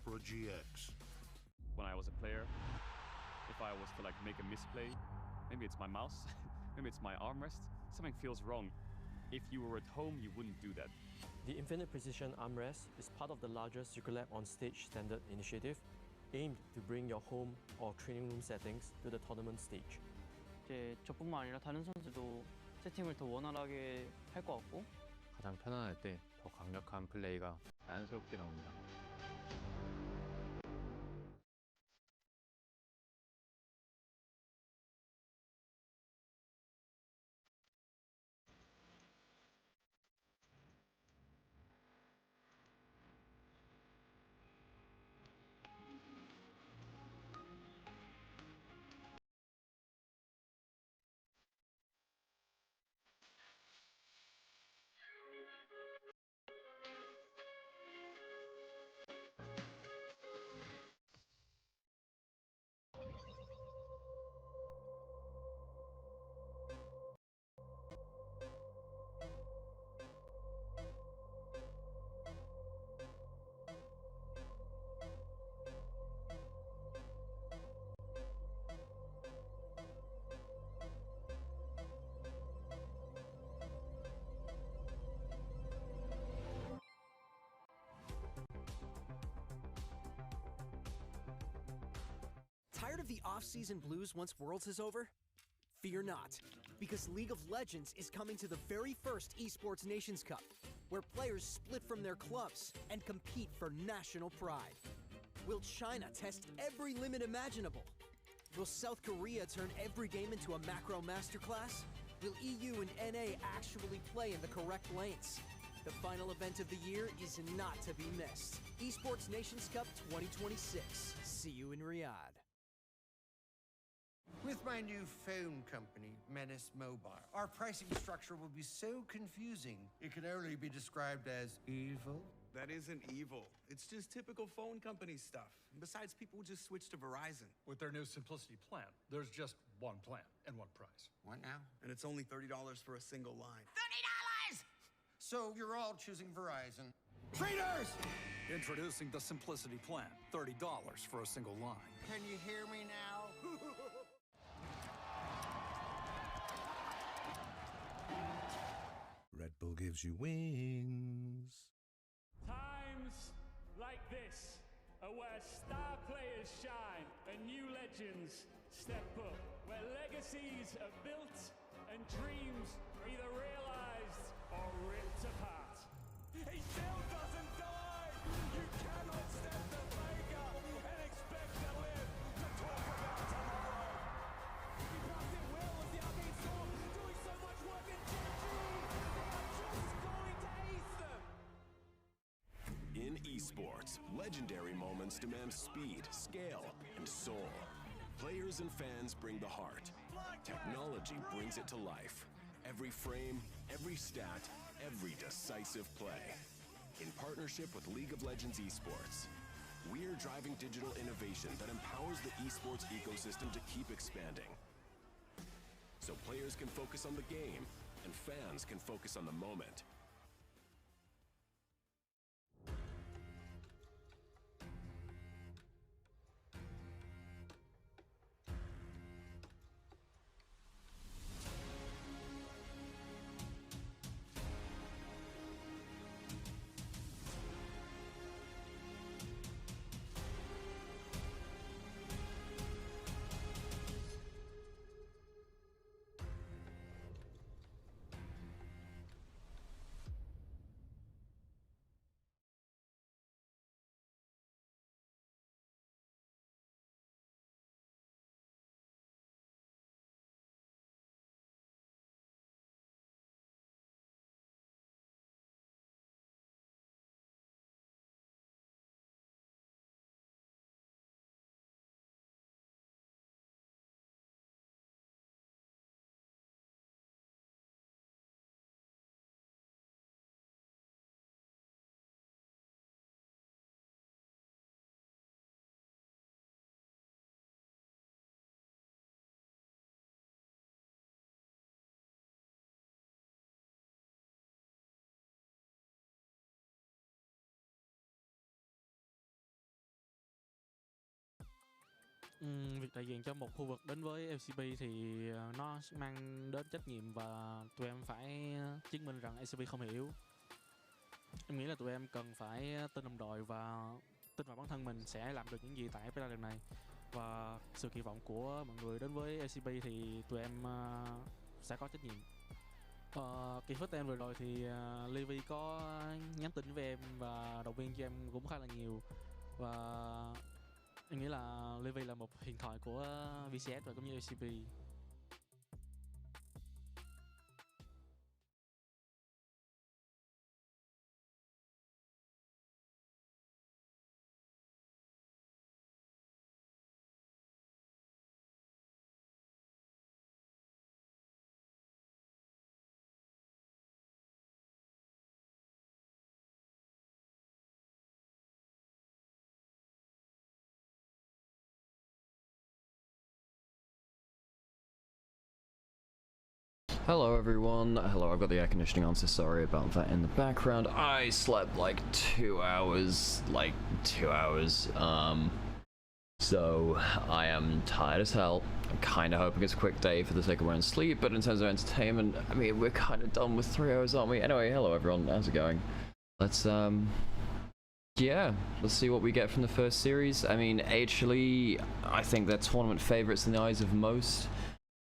for a GX. When I was a player, if I was to make a misplay, maybe it's my mouse, maybe it's my armrest, something feels wrong. If you were at home, you wouldn't do that. The Infinite Precision Armrest is part of the larger Circulab on Stage standard initiative, aimed to bring your home or training room settings to the tournament stage. 이제 저뿐만 아니라 다른 선수도 세팅을 더 원활하게 할 것 같고 가장 편안할 때 더 강력한 플레이가 자연스럽게 나옵니다. Tired of the off-season blues once Worlds is over? Fear not, because League of Legends is coming to the very first Esports Nations Cup, where players split from their clubs and compete for national pride. Will China test every limit imaginable? Will South Korea turn every game into a macro masterclass? Will EU and NA actually play in the correct lanes? The final event of the year is not to be missed. Esports Nations Cup 2026. See you in Riyadh. With my new phone company, Menace Mobile, our pricing structure will be so confusing, it can only be described as evil. That isn't evil. It's just typical phone company stuff. Besides, people just switch to Verizon. With their new Simplicity plan, there's just one plan and one price. What now? And it's only $30 for a single line. $30! So you're all choosing Verizon. Traitors! Introducing the Simplicity plan, $30 for a single line. Can you hear me now? Red Bull gives you wings. Times like this are where star players shine and new legends step up, where legacies are built and dreams are either realized or ripped apart. He still doesn't die! You cannot step the Vega and expect to live to talk about tomorrow! He passed it well as the Arcane Storm doing so much work in GG! They are just going to ace them! In esports, legendary moments demand speed, scale, and soul. Players and fans bring the heart. Technology brings it to life. Every frame, every stat, every decisive play. In partnership with League of Legends Esports, we're driving digital innovation that empowers the esports ecosystem to keep expanding. So players can focus on the game, and fans can focus on the moment. Việc đại diện cho một khu vực đến với LCP thì nó mang đến trách nhiệm và tụi em phải chứng minh rằng LCP không hề yếu. Em nghĩ là tụi em cần phải tin đồng đội và tin vào bản thân mình sẽ làm được những gì tại FPL lần này. Và sự kỳ vọng của mọi người đến với LCP thì tụi em sẽ có trách nhiệm. Kỳ first em vừa rồi thì Levi có nhắn tin với em và động viên cho em cũng khá là nhiều. Và em nghĩ là Levi là một huyền thoại của VCS và cũng như LCP. Hello everyone, hello, I've got the air conditioning on, so sorry about that in the background. I slept like 2 hours, so I am tired as hell. I'm kind of hoping it's a quick day for the sake of wearing sleep, but in terms of entertainment, I mean, we're kind of done with 3 hours, aren't we? Anyway, hello everyone, how's it going? Let's see what we get from the first series. I mean, HLE, I think they're tournament favorites in the eyes of most.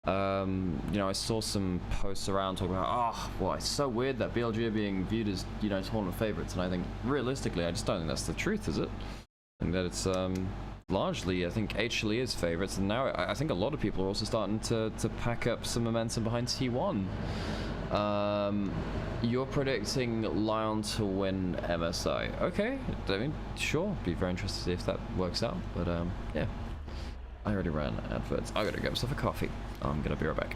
You know, I saw some posts around talking about, it's so weird that BLG are being viewed as, you know, tournament favorites, and I think, realistically, I just don't think that's the truth, is it? I think that it's, largely, I think HLE is favorites, and now I think a lot of people are also starting to pack up some momentum behind T1. You're predicting Lion to win MSI. Okay, I mean, sure, be very interested to see if that works out, but, yeah. I already ran adverts. I gotta get myself a coffee. I'm gonna be right back.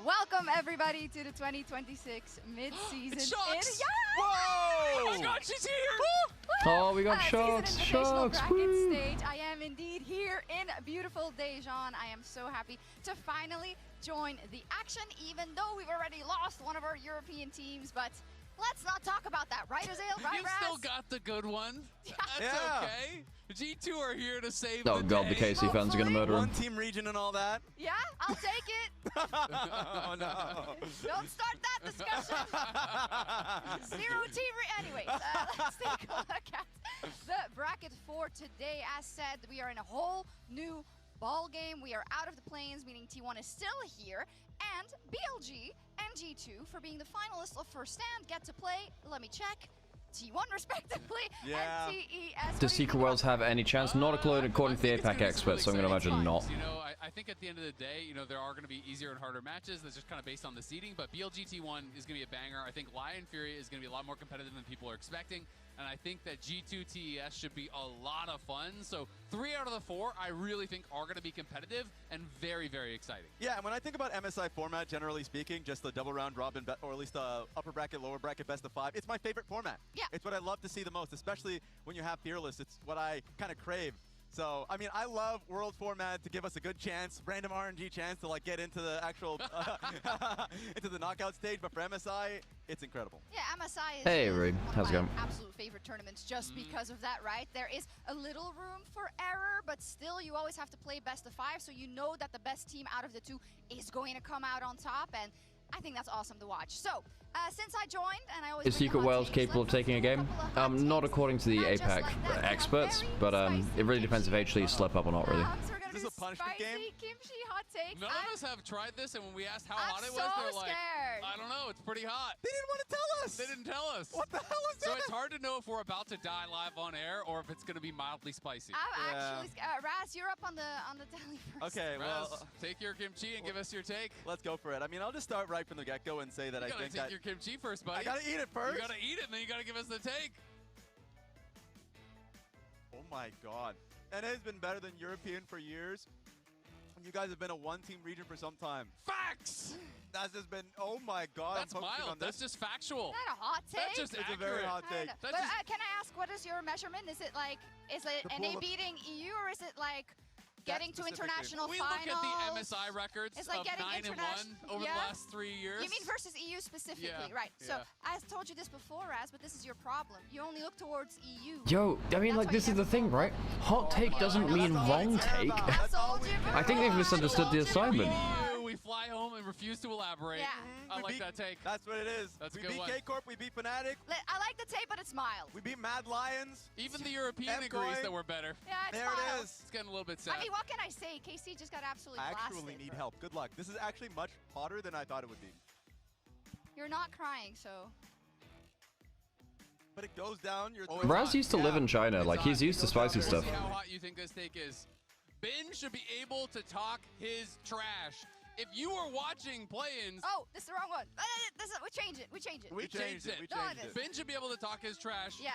Welcome everybody to the 2026 mid-season. Sharks! Whoa! Oh my God, she's here! Oh, we got Sharks! Sharks! Woo! Stage. I am indeed here in beautiful Daejeon. I am so happy to finally join the action, even though we've already lost one of our European teams. But let's not talk about that, right, Azael? Right, You still got the good one. That's okay. G2 are here to save Oh god, the KC fans are gonna murder him. One team region and all that. Yeah, I'll take it. Oh no. Don't start that discussion. Zero team anyways, let's take a look at the bracket for today. As said, we are in a whole new ball game. We are out of the plains, meaning T1 is still here. And BLG and G2, for being the finalists of First Stand, get to play, let me check, T1 respectively, and TES. Does Secret Worlds have any chance? Not according to the APAC experts, so I'm going to imagine not. You know, I think at the end of the day, you know, there are going to be easier and harder matches. That's just kind of based on the seeding, but BLG T1 is going to be a banger. I think Lion Fury is going to be a lot more competitive than people are expecting. And I think that G2 TES should be a lot of fun. So 3 out of the 4, I really think are going to be competitive and very, very exciting. Yeah, and when I think about MSI format, generally speaking, just the double round robin, or at least the upper bracket, lower bracket, best of 5, it's my favorite format. Yeah. It's what I love to see the most, especially when you have Fearless. It's what I kind of crave. So, I mean, I love World format to give us a good chance, random RNG chance to like get into the actual, into the knockout stage. But for MSI, it's incredible. Yeah, MSI is hey, Reed. one How's of it my going? absolute favorite tournaments just because of that, right? There is a little room for error, but still you always have to play best of 5, so you know that the best team out of the 2 is going to come out on top, and I think that's awesome to watch. So, since I joined, and I always Is Secret Worlds capable of taking a game? Not according to the APAC experts, but it really depends if HLE slip up or not, really. Is this a punishment game? Kimchi hot takes. None of us have tried this, and when we asked how hot it was, they're like, I don't know, it's pretty hot. They didn't want to tell us. They didn't tell us. What the hell is that? So it's hard to know if we're about to die live on air or if it's going to be mildly spicy. I'm actually Raz, you're up on the tally first. Okay, Raz, well, take your kimchi and give us your take. Let's go for it. I mean, I'll just start right from the get-go and say that I think take your kimchi first, buddy. I gotta eat it first. You gotta eat it, and then you gotta give us the take. Oh my god. And it has been better than European for years. You guys have been a one-team region for some time. Facts! That's just been, oh my god. That's mild. That's just factual. Is that a hot take? That's just It's accurate. a very hot take. But can I ask, what is your measurement? Is it like, NA beating EU, or is it like getting to international we finals? look at the MSI records It's like of getting 9-1 over the last 3 years. You mean versus EU specifically, Yeah, right? So yeah. I told you this before, Raz, but this is your problem. You only look towards EU. Yo, I mean, like, this is the thing, right? Hot take doesn't mean wrong take. I think they've misunderstood the assignment. We fly home and refuse to elaborate. Yeah. I like that take. That's what it is. That's a we good beat one. K-Corp, we beat Fnatic. I like the take, but it's mild. We beat Mad Lions. Even the European M-Coin. agrees that we're better. Yeah, it's There mild. it is. It's getting a little bit sad. I mean, what can I say? KC just got absolutely I blasted. actually need help. Good luck. This is actually much hotter than I thought it would be. You're not crying, so. But it goes down. Raz used to live in China. Like, he's used to spicy stuff. See how hot you think this take is. Ben should be able to talk his trash. If you were watching play-ins... Oh, this is the wrong one. We change it. We change it. We changed it. Ben should be able to talk his trash. Yeah.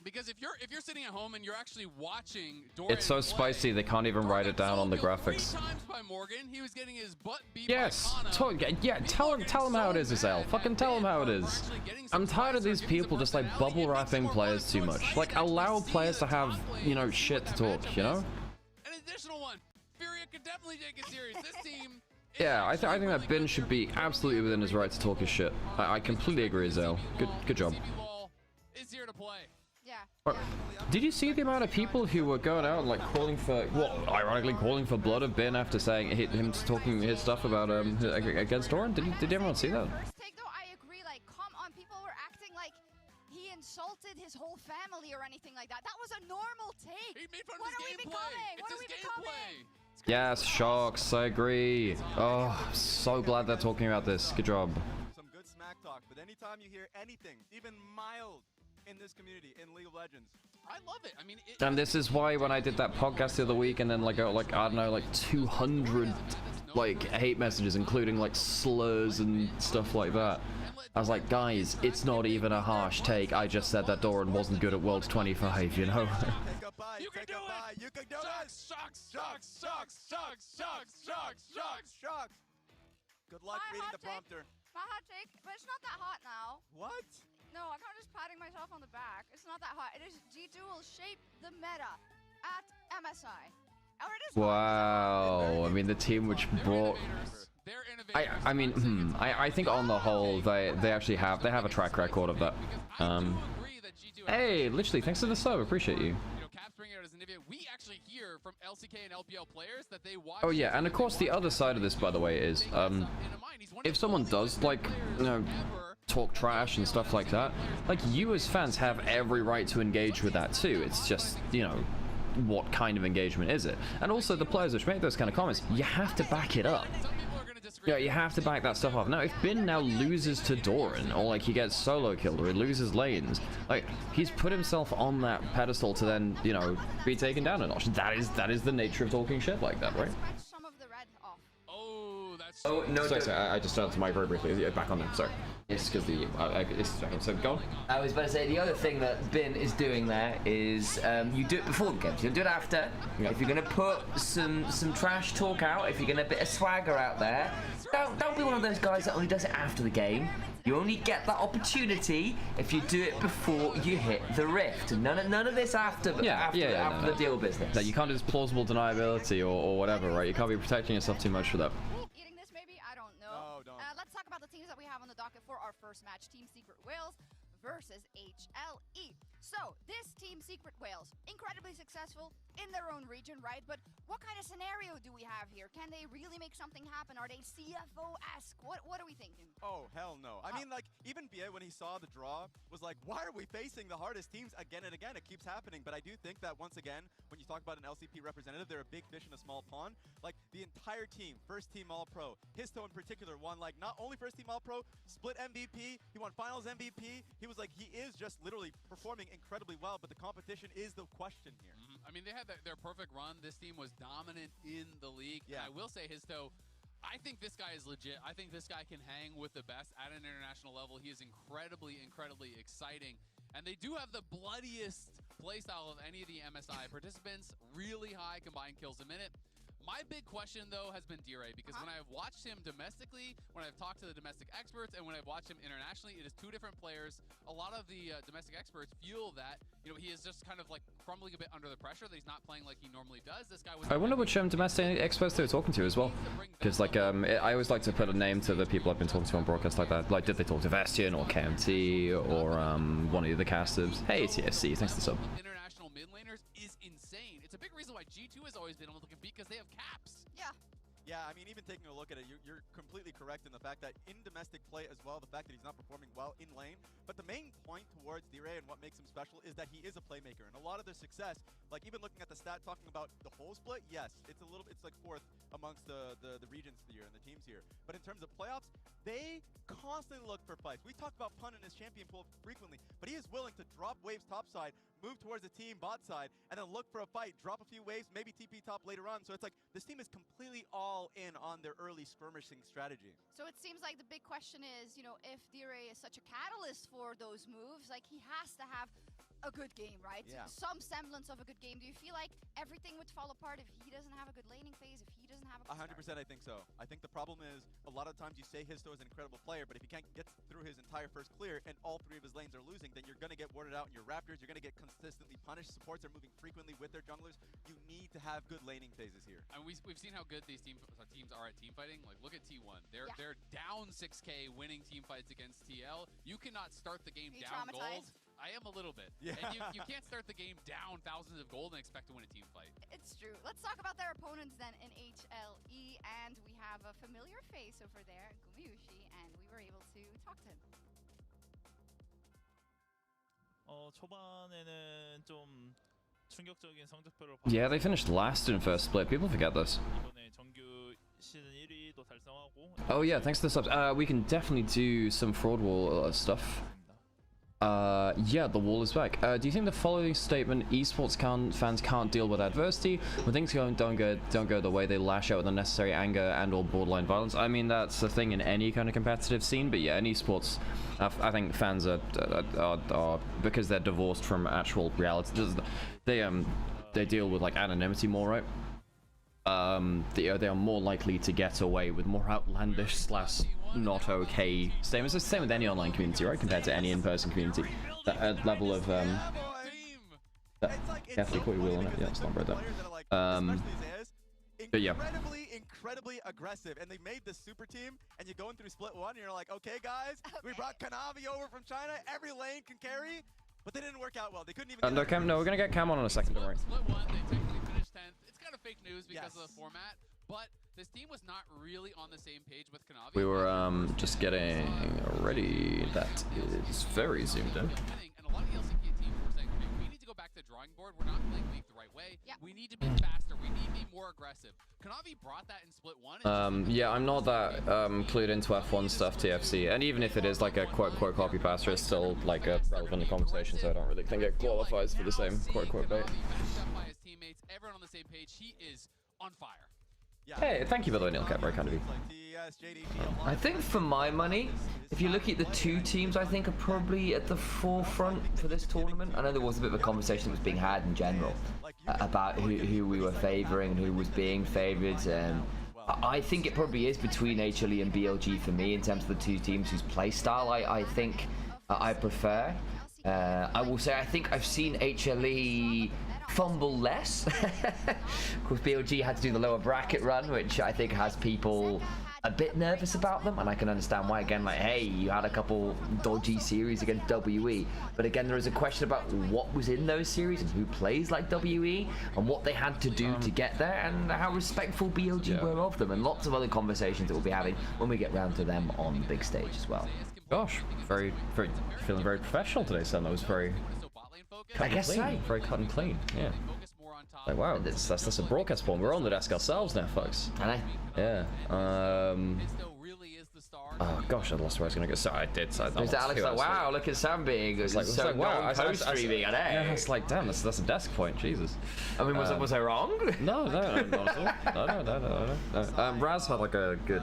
Because if you're sitting at home and you're actually watching Doran It's so spicy they can't even write it down on the graphics. 3 times by Morgan, he was getting his butt beat Yes, by Kana. yeah, tell him how it is, Isel. Fucking tell him how it is. I'm tired of these people just like bubble wrapping players too much. Like, allow players to have, you know, shit to talk, you know? An additional one. Furia could definitely take it serious. This team... Yeah, I think that Ben should be absolutely within his right to talk his shit. I completely agree, Isel. Good job. Is here to play. Yeah. Did you see the amount of people who were going out and like calling for, well, ironically calling for blood of Ben after saying him talking his stuff about against Doran? Did everyone see that? First take though, I agree. Like, come on, people were acting like he insulted his whole family or anything like that. That was a normal take. He made fun What of are his we gameplay. becoming? What It's are we his becoming? Yes, Sharks, I agree. Oh, so glad they're talking about this. Good job. Some good smack talk, but anytime you hear anything, even mild, in this community, in League of Legends, I love it. I mean, And this is why when I did that podcast the other week and then like I don't know, like 200 like hate messages, including like slurs and stuff like that. I was like, guys, it's not even a harsh take. I just said that Doran wasn't good at Worlds 25, you know? You can do it! You can do Shocks! Good luck reading the prompter. My hot take, but it's not that hot now. What? No, I'm kind of just patting myself on the back. It's not that hot. It is G2 will shape the meta at MSI. Or it is Wow. I mean, the team which brought... I mean, I think on the whole, they actually have a track record of that. Hey, literally, thanks for the sub. Appreciate you. We actually hear from LCK and LPL players that they watch. Oh yeah, and of course the other side of this, by the way, is if someone does like, you know, talk trash and stuff like that, like you as fans have every right to engage with that too. It's just, you know, what kind of engagement is it? And also the players which make those kind of comments, you have to back it up. Yeah, you have to back that stuff off. Now, if Bin now loses to Doran, or like he gets solo killed, or he loses lanes, like he's put himself on that pedestal to then, you know, be taken down a notch. That is the nature of talking shit like that, right? some of the red off. Oh, that's. Oh no! Sorry, I just turned to mic very briefly. Yeah, back on there. Sorry. It's because the so go on. I was about to say the other thing that Bin is doing there is you do it before the games, you do it after. Yeah. If you're gonna put some trash talk out, if you're gonna bit of swagger out there, don't be one of those guys that only does it after the game. You only get that opportunity if you do it before you hit the rift. None of this after after the deal business. No, you can't do this plausible deniability or whatever, right? You can't be protecting yourself too much for that. Eating this maybe? I don't know. Let's talk about the teams that we have on the docket for our first match. Team Secret Wales versus HLE. So, this Team Secret Wales, incredibly successful in their own region, right? But what kind of scenario do we have here? Can they really make something happen? Are they CFO-esque? What are we thinking? Oh, hell no. I mean, like, even BA, when he saw the draw, was like, why are we facing the hardest teams again and again? It keeps happening. But I do think that, once again, when you talk about an LCP representative, they're a big fish in a small pond. Like, the entire team, first team All-Pro, Histo in particular, won, like, not only first team All-Pro, split MVP, he won finals MVP. He was like, he is just literally performing incredibly well, but the competition is the question here. I mean, they had their perfect run. This team was dominant in the league. Yeah. And I will say, Histo, I think this guy is legit. I think this guy can hang with the best at an international level. He is incredibly exciting. And they do have the bloodiest playstyle of any of the MSI participants. Really high combined kills a minute. My big question, though, has been D-Ray, because when I've watched him domestically, when I've talked to the domestic experts, and when I've watched him internationally, it is two different players. A lot of the domestic experts feel that, you know, he is just kind of like crumbling a bit under the pressure, that he's not playing like he normally does. This guy was... I wonder which domestic experts they were talking to as well. Because, like, I always like to put a name to the people I've been talking to on broadcast like that. Like, did they talk to Vestian or KMT or one of the other casters? Hey, TSC, thanks for the sub. International mid laners is insane. It's a big reason why G2 has always been able to compete, because they have caps. Yeah. Yeah, I mean, even taking a look at it, you're completely correct in the fact that in domestic play as well, the fact that he's not performing well in lane. But the main point towards D-Ray and what makes him special is that he is a playmaker. And a lot of their success, like even looking at the stat, talking about the whole split, yes, it's like fourth amongst the regions here and the teams here. But in terms of playoffs, they constantly look for fights. We talked about Pun in his champion pool frequently, but he is willing to drop waves topside, move towards the team bot side, and then look for a fight, drop a few waves, maybe TP top later on. So it's like this team is completely all in on their early skirmishing strategy. So it seems like the big question is, you know, if D-Ray is such a catalyst for those moves, like he has to have a good game, right? Yeah. Some semblance of a good game. Do you feel like everything would fall apart if he doesn't have a good laning phase, if he doesn't have a good 100%, I think so. I think the problem is a lot of times you say Histo is an incredible player, but if he can't get through his entire first clear and all three of his lanes are losing, then you're going to get warded out in your Raptors. You're going to get consistently punished. Supports are moving frequently with their junglers. You need to have good laning phases here. And we've seen how good these teams are at team fighting. Like, look at T1. They're down 6K winning team fights against TL. You cannot start the game down gold. I am a little bit. Yeah. And you can't start the game down thousands of gold and expect to win a team fight. It's true. Let's talk about their opponents then in HLE, and we have a familiar face over there, Gumayushi, and we were able to talk to him. 초반에는 좀 충격적인 성적표를 Yeah, they finished last in first split. People forget this. 이번에 정규 시즌 1위도 달성하고. Oh yeah, thanks to the subs. We can definitely do some fraud wall stuff. Yeah, the wall is back. Do you think the following statement, esports fans can't deal with adversity, when things don't go the way, they lash out with unnecessary anger and or borderline violence? I mean, that's a thing in any kind of competitive scene, but yeah, in esports, I think fans are because they're divorced from actual reality. They deal with like anonymity more, right? They are more likely to get away with more outlandish / not okay statements. It's the same with any online community, right? Compared to any in-person community. That level of definitely put your wheel on it. Yeah, it's not right there. But yeah. Incredibly aggressive, and they made this super team, and you're going through split one, and you're like, okay guys, we brought Kanavi over from China, every lane can carry, but they didn't work out well. They couldn't even no, we're gonna get Cam on in a second, don't worry. Split one, they technically finished 10th. It's kind of fake news because of the format, but this team was not really on the same page with Kanavi. We were just getting ready. That is very zoomed in. And a lot of the LCK teams were saying, okay, we need to go back to the drawing board. We're not playing League the right way. Yeah. We need to be faster. We need to be more aggressive. Kanavi brought that in split one. Yeah, I'm not that clued into F1 stuff, TFC, and even if it is like a quote copy paster, it's still like a relevant conversation, so I don't really think it qualifies for the same quote bait. By his teammates, everyone on the same page. He is on fire. Hey, thank you by the way, Neilcat, very kind of you. I think for my money, if you look at the two teams, I think are probably at the forefront for this tournament. I know there was a bit of a conversation that was being had in general about who we were favouring and who was being favoured. I think it probably is between HLE and BLG for me in terms of the two teams whose play style I think I prefer. I will say I think I've seen HLE fumble less. Of course, BLG had to do the lower bracket run, which I think has people a bit nervous about them, and I can understand why. Again, like, hey, you had a couple dodgy series against WE, but again, there is a question about what was in those series and who plays like WE and what they had to do to get there and how respectful BLG were of them, and lots of other conversations that we'll be having when we get round to them on the big stage as well. Gosh, very feeling very professional today, Sam. That was very I guess so. Very cut and clean, yeah. Like, wow, that's a broadcast point. We're on the desk ourselves now, folks. I know. Yeah. Oh gosh, I lost where I was going to go. Sorry, I did. So Is Alex like, wow, look at Sam being so wow, post-streaming, I know. Yeah, it's like, damn, that's a desk point, Jesus. I mean, was I wrong? No, not at all. No. Raz had like a good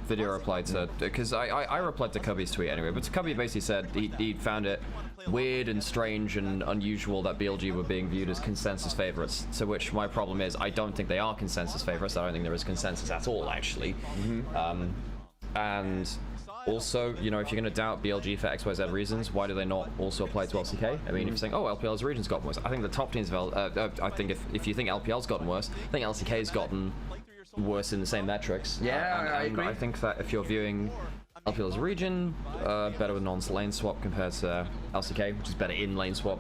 video reply to, because I replied to Cubby's tweet anyway, but Cubby basically said he found it weird and strange and unusual that BLG were being viewed as consensus favorites, to which my problem is I don't think they are consensus favorites. I don't think there is consensus at all, actually. And also, you know, if you're going to doubt BLG for XYZ reasons, why do they not also apply to LCK? I mean, if you're saying, oh, LPL's region's gotten worse, I think the top teams of I think if you think LPL's gotten worse, I think LCK's gotten worse in the same metrics. Yeah, I agree. I think that if you're viewing LPL's region, better with non-lane swap compared to LCK, which is better in lane swap.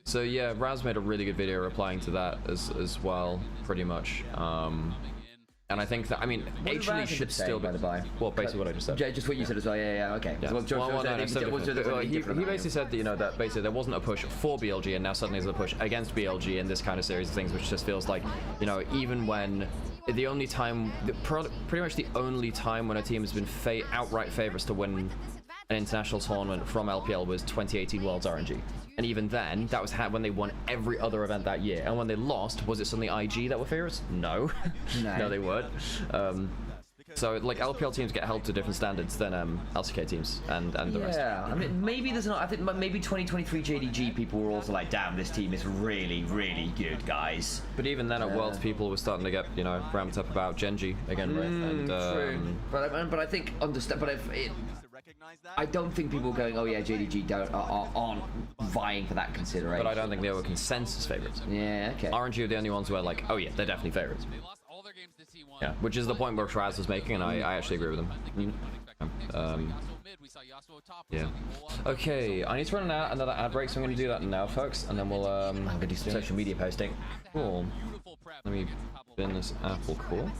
So yeah, Raz made a really good video replying to that as well, pretty much. And I think that, I mean, HLE should still be, by the by. Well, basically what I just said. Just what you said as well, yeah, okay. Yeah. He basically said that, you know, that basically there wasn't a push for BLG, and now suddenly there's a push against BLG in this kind of series of things, which just feels like, you know, even when the only time, pretty much the only time when a team has been outright favorites to win an international tournament from LPL was 2018 Worlds RNG. And even then, that was when they won every other event that year. And when they lost, was it suddenly IG that were favorites? No. No, they weren't. So, like, LPL teams get held to different standards than LCK teams and the rest. Yeah, I mean, maybe there's not. I think maybe 2023 JDG people were also like, damn, this team is really, really good, guys. But even then, at Worlds, people were starting to get, you know, ramped up about Genji again, right? And, true. But I think I don't think people going, oh yeah, JDG aren't vying for that consideration. But I don't think they were consensus favorites. Yeah, okay. RNG are the only ones who are like, oh yeah, they're definitely favorites. Yeah, which is the point where Raz was making, and I actually agree with him. Yeah. Okay, I need to run another ad break, so I'm going to do that now, folks, and then we'll I'm going to do some social media posting. Cool. Let me bin this apple core.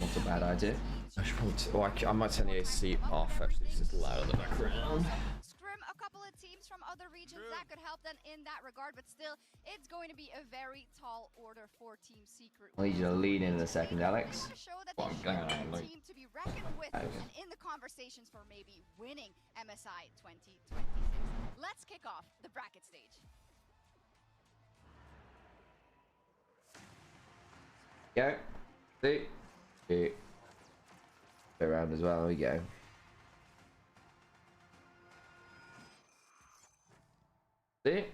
Not a bad idea. I should probably I might turn the AC off, actually, it's just loud in the background. Scrim a couple of teams from other regions that could help them in that regard, but still, it's going to be a very tall order for Team Secret. I need you to lean in a second, Alex. Show that they should be a team to be reckoned with and in the conversations for maybe winning MSI 2026. Let's kick off the bracket stage. Go. Go around as well. There we go. See?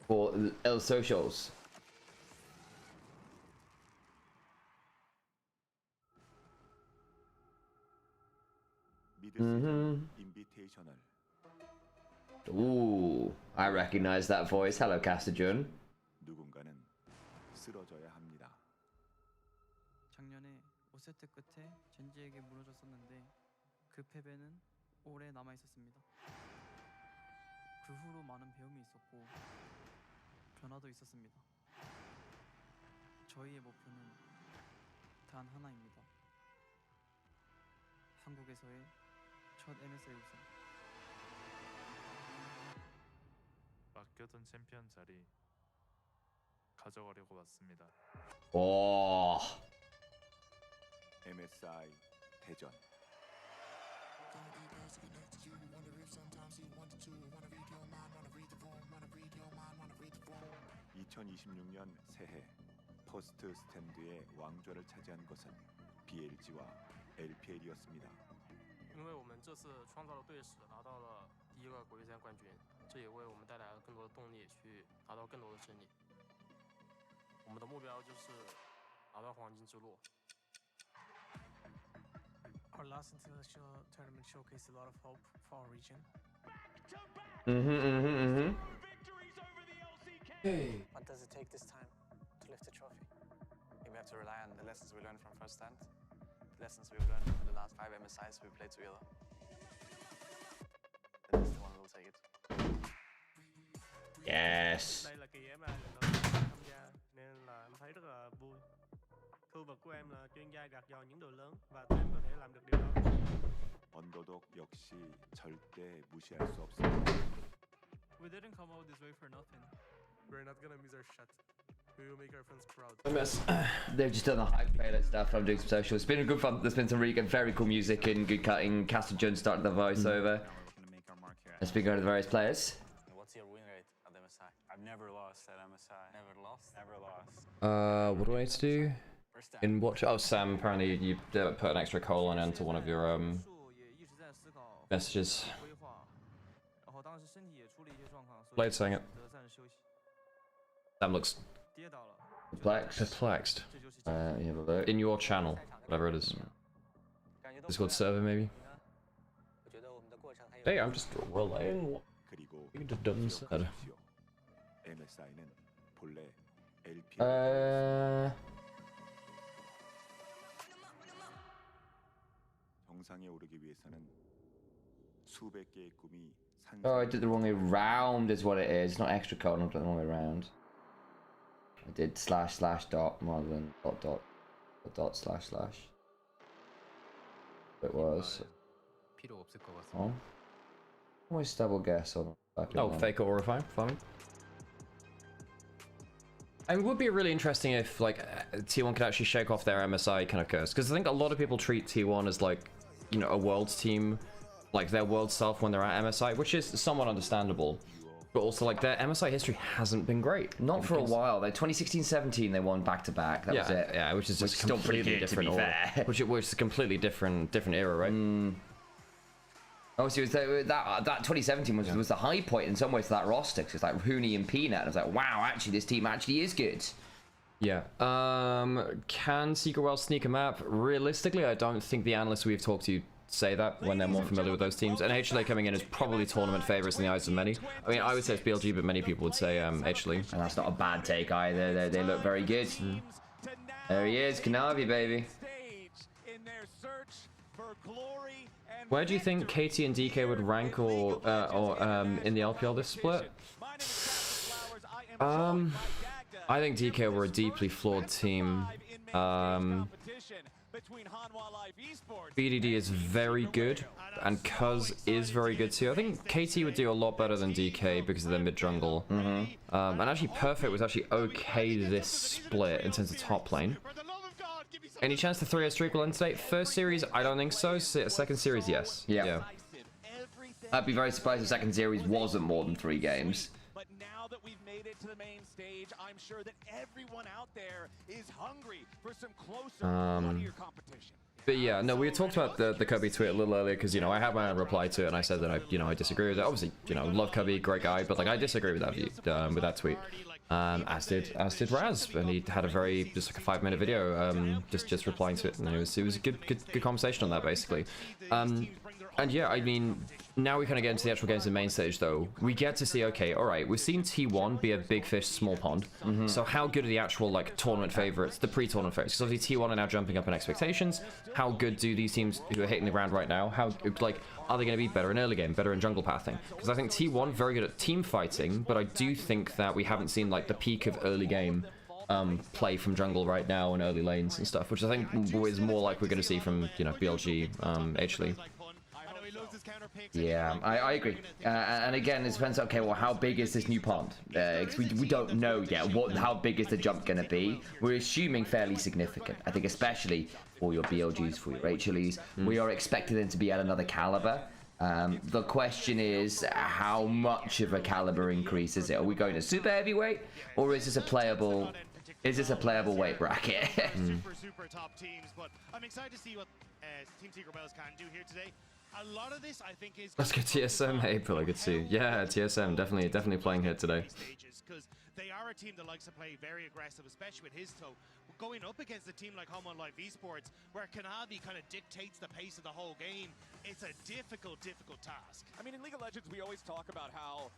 For El Socials. Ooh, I recognize that voice. Hello, Castajun. 작년에 5세트 끝에 젠지에게 무너졌었는데 그 패배는 오래 남아 있었습니다. 그 후로 많은 배움이 있었고 변화도 있었습니다. 저희의 목표는 단 하나입니다. 한국에서의 첫 MSI 우승. 맡겨둔 챔피언 자리 가져가려고 왔습니다. 오. MSI 대전. 2026년 새해 퍼스트 스탠드의 왕좌를 차지한 것은 BLG와 LPL이었습니다. 因为我们这次创造了队史，拿到了第一个国际赛冠军，这也为我们带来了更多的动力去拿到更多的胜利。我们的目标就是拿到黄金之路。Our last international tournament showcased a lot of hope for our region. What does it take this time to lift the trophy? I think we have to rely on the lessons we learned from first stand, the lessons we've learned from the last 5 MSIs we played together. And that's the one we'll take it. Yes. Đây là kỳ em là lần đầu tiên tham gia nên là em thấy rất là vui. Khu vực của em là chuyên gia gạt dò những đội lớn và tụi em có thể làm được điều đó. 언더독 역시 절대 무시할 수 없습니다. We didn't come out this way for nothing. We're not gonna miss our shot. We will make our friends proud. I miss. They've just done the hype trailer stuff. I'm doing some social. It's been good fun. There's been some really good, very cool music and good cutting. Castle Jones started the voiceover. Let's be going to the various players. What's your win rate at MSI? I've never lost at MSI. Never lost? Never lost. What do I need to do? In watch. Oh, Sam. Apparently, you put an extra colon into one of your messages. Blade saying it. Sam looks perplexed. In your channel, whatever it is. Discord server, maybe. Hey, I'm just relaying what you just done said. Oh, I did the wrong way round is what it is. Not extra colon, I'm doing the wrong way round. I did // dot rather than dot//. It was. Oh. Always double guess on. Oh, fake or refine, fine. And it would be really interesting if like T1 could actually shake off their MSI kind of curse, because I think a lot of people treat T1 as like, you know, a world's team, like their world self when they're at MSI, which is somewhat understandable. But also, like, their MSI history hasn't been great. Not for a while. They 2016-17, they won back-to-back. That was it. Yeah, which is just completely different. Which is a completely different era, right? Obviously, that 2017 was the high point in some ways for that roster. Cause it's like Rooney and Peanut. I was like, wow, actually, this team actually is good. Yeah. Can Secret World sneak a map? Realistically, I don't think the analysts we've talked to say that when they're more familiar with those teams. And HLE coming in is probably tournament favorites in the eyes of many. I mean, I would say it's BLG, but many people would say HLE. And that's not a bad take either. They look very good. There he is, Kanavi, baby. Where do you think KT and DK would rank or in the LPL this split? I think DK were a deeply flawed team. BDD is very good, and Cuz is very good too. I think KT would do a lot better than DK because of their mid jungle. And actually Perfect was actually okay this split in terms of top lane. Any chance the 3-0 streak will end today? First series, I don't think so. Second series, yes. Yeah. I'd be very surprised if second series wasn't more than 3 games. But now that we've made it to the main stage, I'm sure that everyone out there is hungry for some closer, bloodier competition. But yeah, no, we had talked about the Cubby tweet a little earlier because, you know, I had my own reply to it and I said that I disagree with it. Obviously, you know, love Cubby, great guy, but like I disagree with that view, with that tweet. As did Raz, and he had a very just like a 5-minute video, just replying to it, and it was a good conversation on that basically. And yeah, I mean, now we kind of get into the actual games in main stage though. We get to see, okay, all right, we've seen T1 be a big fish, small pond. So how good are the actual like tournament favorites, the pre-tournament favorites? Because obviously T1 are now jumping up in expectations. How good do these teams who are hitting the ground right now? How like are they going to be better in early game, better in jungle pathing? Because I think T1 very good at team fighting, but I do think that we haven't seen like the peak of early game play from jungle right now in early lanes and stuff, which I think is more like we're going to see from, you know, BLG, HLE. Yeah, I agree. And again, it depends, okay, well, how big is this new pond? We don't know yet how big is the jump going to be. We're assuming fairly significant. I think especially for your BLGs, for your HLEs, we are expecting them to be at another caliber. The question is, how much of a caliber increase is it? Are we going to super heavyweight, or is this a playable weight bracket? Super top teams, but I'm excited to see what Team Secret Wells can do here today. A lot of this, I think, is. Let's go TSM. Hey, Bill, I could see. Yeah, TSM definitely playing here today. Because they are a team that likes to play very aggressive, especially with his toe. Going up against a team like Hanwha Live Esports, where Kanavi kind of dictates the pace of the whole game, it's a difficult task. I mean, in League of Legends, we always talk about how.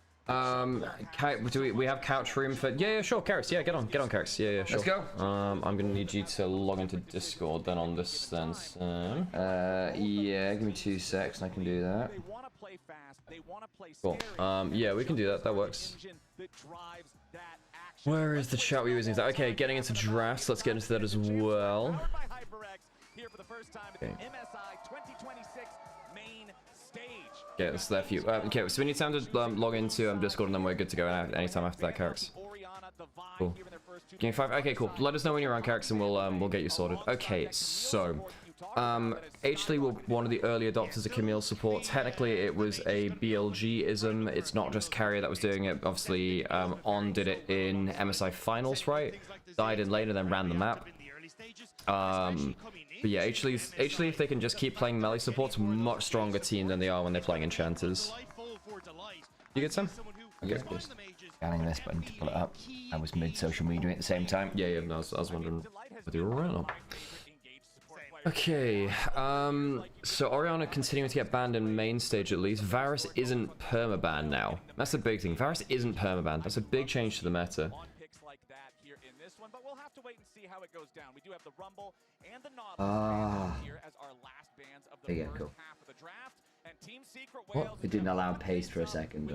Do we have couch room for? Yeah, sure, Karis. Yeah, get on, Karis. Yeah, sure. Let's go. I'm gonna need you to log into Discord then on this then. Yeah, give me 2 secs and I can do that. They want to play fast. They want to play cool. Yeah, we can do that. That works. Where is the chat we're using? Okay, getting into drafts. Let's get into that as well. Okay. Yeah, it's there for you. Okay, so we need time to log into Discord and then we're good to go anytime after that, Carix. Cool. Game 5. Okay, cool. Let us know when you're on, Carrix, and we'll get you sorted. Okay, so HLE were one of the early adopters of Camille support. Technically, it was a BLG-ism. It's not just Carrier that was doing it. Obviously, On did it in MSI finals, right? Died in later, then ran the map. But yeah, HLE, if they can just keep playing melee support's a much stronger team than they are when they're playing enchanters. You get some? Yeah, just scanning this button to pull it up. I was mid social media at the same time. Yeah, I was wondering whether you were right or not. Okay, so Orianna continuing to get banned in main stage at least. Varus isn't permabanned now. That's the big thing. Varus isn't permabanned. That's a big change to the meta. Yeah, cool. What? It didn't allow paste for a second.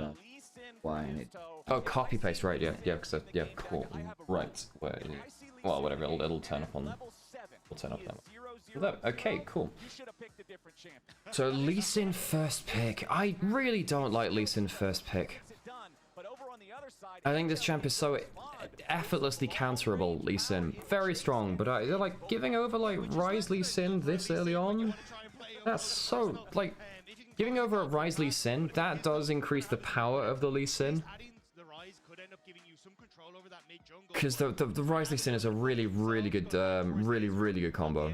Why? And it... Oh, copy paste, right? Yeah, because yeah, cool. Right, well, whatever. It'll turn up on. We'll turn up that. Okay, cool. So Lee Sin first pick. I really don't like Lee Sin first pick. I think this champ is so effortlessly counterable, Lee Sin. Very strong, but they're like giving over like Ryze Lee Sin this early on. That's so like giving over a Ryze Lee Sin. That does increase the power of the Lee Sin. Because the Ryze Lee Sin is a really good, really good combo.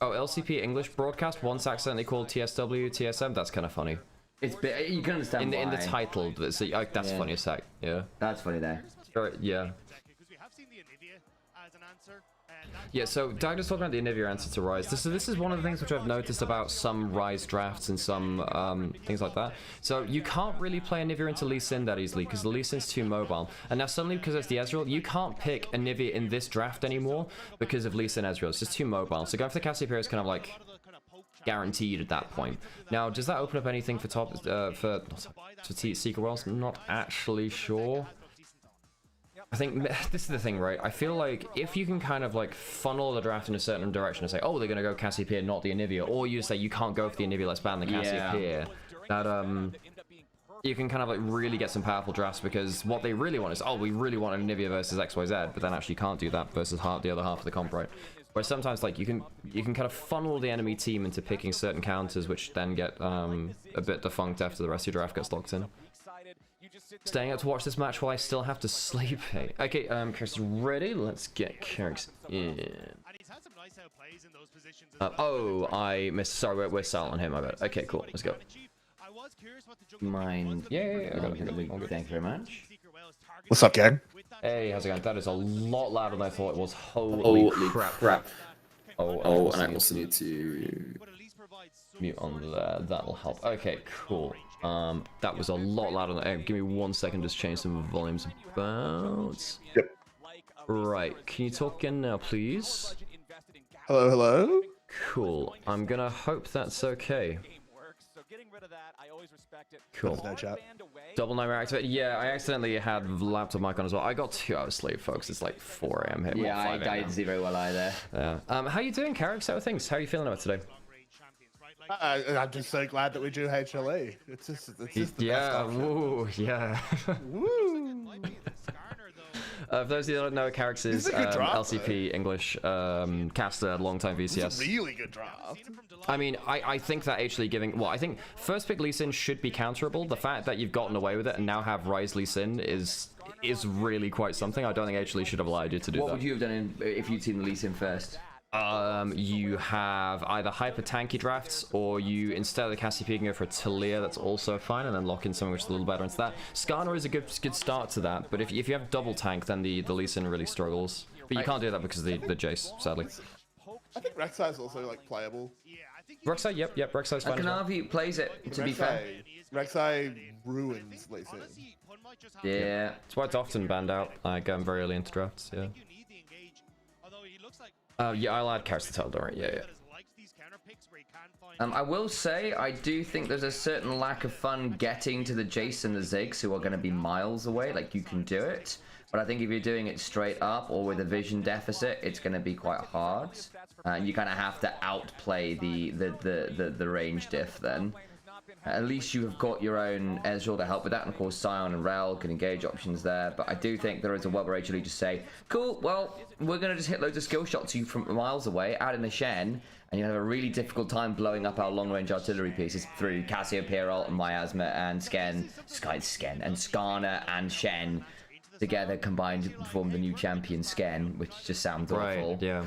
Oh, LCP English broadcast once accidentally called TSW TSM. That's kind of funny. It's you can understand in the title. That's funny as heck. Yeah. That's funny there. Yeah. Yeah, so Doug just talking about the Onivia answer to Ryze. This is one of the things which I've noticed about some Ryze drafts and some things like that. So you can't really play Onivia into Lee Sin that easily because the Lee Sin's too mobile. And now suddenly because it's the Ezreal, you can't pick Onivia in this draft anymore because of Lee Sin Ezreal. It's just too mobile. So going for the Cassiopeia is kind of like guaranteed at that point. Now, does that open up anything for Secret Worlds? I'm not actually sure. I think this is the thing, right? I feel like if you can kind of like funnel the draft in a certain direction and say, oh, they're going to go Cassiopeia, not the Onivia, or you say you can't go for the Onivia, let's ban the Cassiopeia, that you can kind of like really get some powerful drafts because what they really want is, oh, we really want an Onivia versus XYZ, but then actually can't do that versus the other half of the comp, right? Where sometimes like you can kind of funnel the enemy team into picking certain counters, which then get a bit defunct after the rest of your draft gets locked in. Staying up to watch this match while I still have to sleep. Hey. Okay, Carrix is ready. Let's get Carrix in. Oh, I missed. Sorry, we're silent on him. I bet. Okay, cool. Let's go. Mine. Yeah. I got it. Thank you very much. What's up, gang? Hey, how's it going? That is a lot louder than I thought it was. Holy crap. Oh, and I also need to mute on there. That'll help. Okay, cool. That was a lot louder than give me 1 second, just change some volumes about. Yep. Right, can you talk again now, please? Hello? Cool. I'm gonna hope that's okay. Cool. No chat. Double Nymaera activate. Yeah, I accidentally had laptop mic on as well. I got 2 hours sleep, folks. It's like 4 AM here. Yeah, I didn't see very well either. Yeah. How you doing, Carrix? How are things? How are you feeling about today? I'm just so glad that we do HLE. It's just the best option. Woo, yeah. Woo. For those of you that don't know, Carrix is LCP English caster, long-time VCS. It's a really good draft. I mean, I think that HLE giving... Well, I think first pick Lee Sin should be counterable. The fact that you've gotten away with it and now have Ryze Lee Sin is really quite something. I don't think HLE should have allowed you to do that. What would you have done if you'd seen Lee Sin first? You have either hyper tanky drafts, or you instead of the Cassiopeia can go for a Talia. That's also fine, and then lock in something which is a little better into that. Skarner is a good start to that, but if you have double tank, then the Lee Sin really struggles. But you can't do that because of the Jace, sadly. I think Rek'Sai is also like playable. Rek'Sai, yep, Rek'Sai's fine. Kanavi plays it, to be fair. Rek'Sai ruins Lee Sin. Yeah. It's why it's often banned out. I go very early into drafts, yeah. Yeah, I'll add Carrix to tell, don't worry. Yeah. I will say, I do think there's a certain lack of fun getting to the Jace and the Ziggs who are going to be miles away. Like, you can do it, but I think if you're doing it straight up or with a vision deficit, it's going to be quite hard. And you kind of have to outplay the range diff then. At least you have got your own Ezreal to help with that, and of course Sion and Rel can engage options there. But I do think there is a world where HLE just say, cool, well, we're going to just hit loads of skill shots you from miles away, add in a Shen, and you have a really difficult time blowing up our long-range artillery pieces through Cassiopeia ult and Miasma and Skarner and Shen together combined to form the new champion Sken, which just sounds awful. Yeah.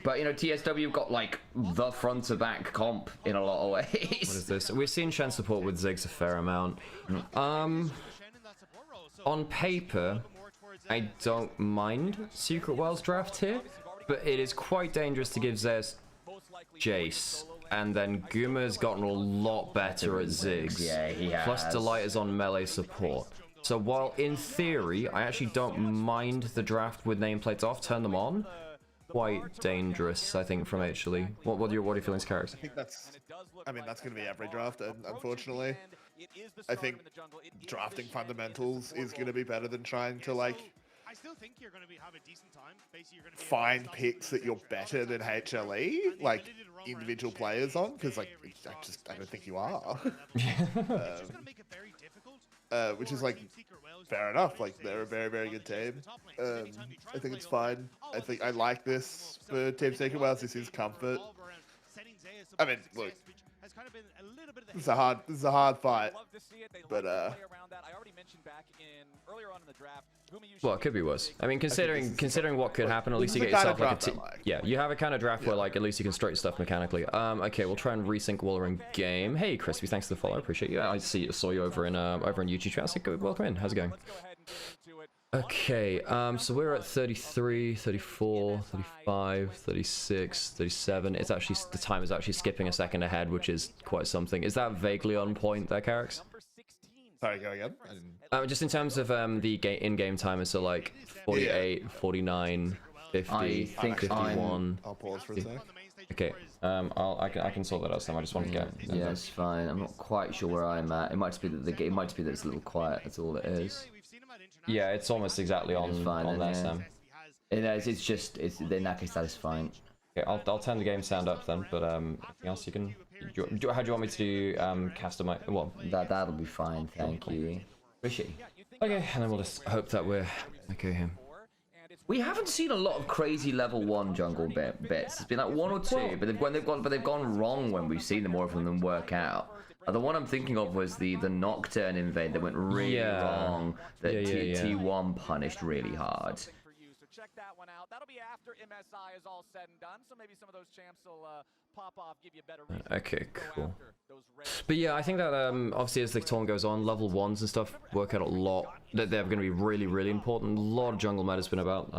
But, you know, TSW got, like, the front-to-back comp in a lot of ways. What is this? We've seen Shen support with Ziggs a fair amount. On paper, I don't mind Secret Worlds draft here, but it is quite dangerous to give Zeus Jace. And then Guma's gotten a lot better at Ziggs. Yeah, he has. Plus Delight is on melee support. So while in theory, I actually don't mind the draft with nameplates off, turn them on. Quite dangerous, I think, from HLE. What are your feelings, Carrix? I think that's going to be every draft, unfortunately. I think drafting fundamentals is going to be better than trying to, like, I still think you're going to have a decent time. Basically, you're going to find picks that you're better than HLE, like individual players on, because like I don't think you are. Which is like fair enough. Like they're a very, very good team. I think it's fine. I like this for Team Secret Worlds. This is comfort. I mean, look, this is a hard fight, but well, it could be worse. I mean, considering what could happen, at least you get yourself like a yeah, you have a kind of draft where like at least you can straight stuff mechanically. Okay, we'll try and resync while we're in game. Hey, Crispy, thanks for the follow. I appreciate you. I saw you over in YouTube chat. So welcome in. How's it going? Okay, so we're at 33, 34, 35, 36, 37. It's actually, the time is actually skipping a second ahead, which is quite something. Is that vaguely on point there, Carrix? Sorry, go again. Just in terms of the in-game timer, so like 48, 49, 50, 51. I'll pause for a sec. Okay, I can sort that out. Sam, I just wanted to get. Yeah, it's fine. I'm not quite sure where I'm at. It might just be that the game. It might just be that it's a little quiet. That's all it is. Yeah, it's almost exactly on there, Sam. It's just in that case that is fine. Okay, I'll turn the game sound up then. But anything else you can? How do you want me to do caster mic? Well, that'll be fine. Thank you. Appreciate you. Okay, and then we'll just hope that we're okay here. We haven't seen a lot of crazy level 1 jungle bits. It's been like 1 or 2, but they've gone wrong when we've seen them. More of them work out. The one I'm thinking of was the Nocturne invade that went really wrong. That T1 punished really hard. So check that one out. That'll be after MSI is all said and done. So maybe some of those champs will pop off, give you a better reason. Okay, cool. But yeah, I think that obviously as the tournament goes on, level 1s and stuff work out a lot. They're going to be really, really important. A lot of jungle meta's been about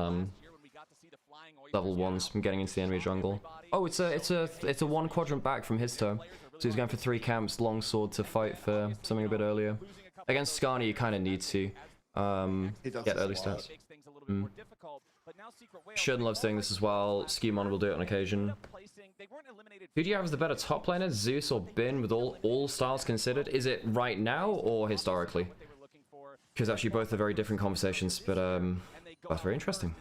level 1s from getting into the enemy jungle. Oh, it's a 1 quadrant back from his turn. So he's going for 3 camps, longsword to fight for something a bit earlier. Against Skarner, you kind of need to get early stats. Shun loves doing this as well. Skimon will do it on occasion. Who do you have as the better top laner, Zeus or Bin, with all styles considered? Is it right now or historically? Because actually both are very different conversations, but that's very interesting.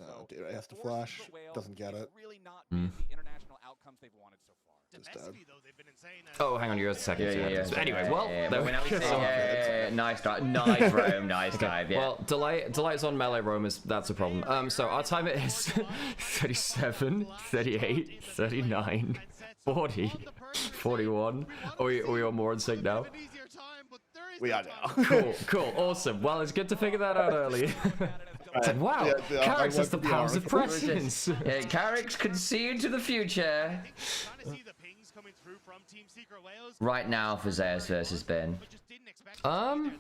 No, dude, it has to flash. Doesn't get it. Oh, hang on, you're a second. Yeah. Anyway, well, nice dive. Nice roam, nice dive, yeah. Well, Delight's on melee roamers, that's a problem. So our timer is 37, 38, 39, 40, 41. Are we on more in sync now? We are now. Cool, awesome. Well, it's good to figure that out early. Wow, Carrix has the powers of prescience. Carrix can see into the future. Right now for Zeus versus Ben. I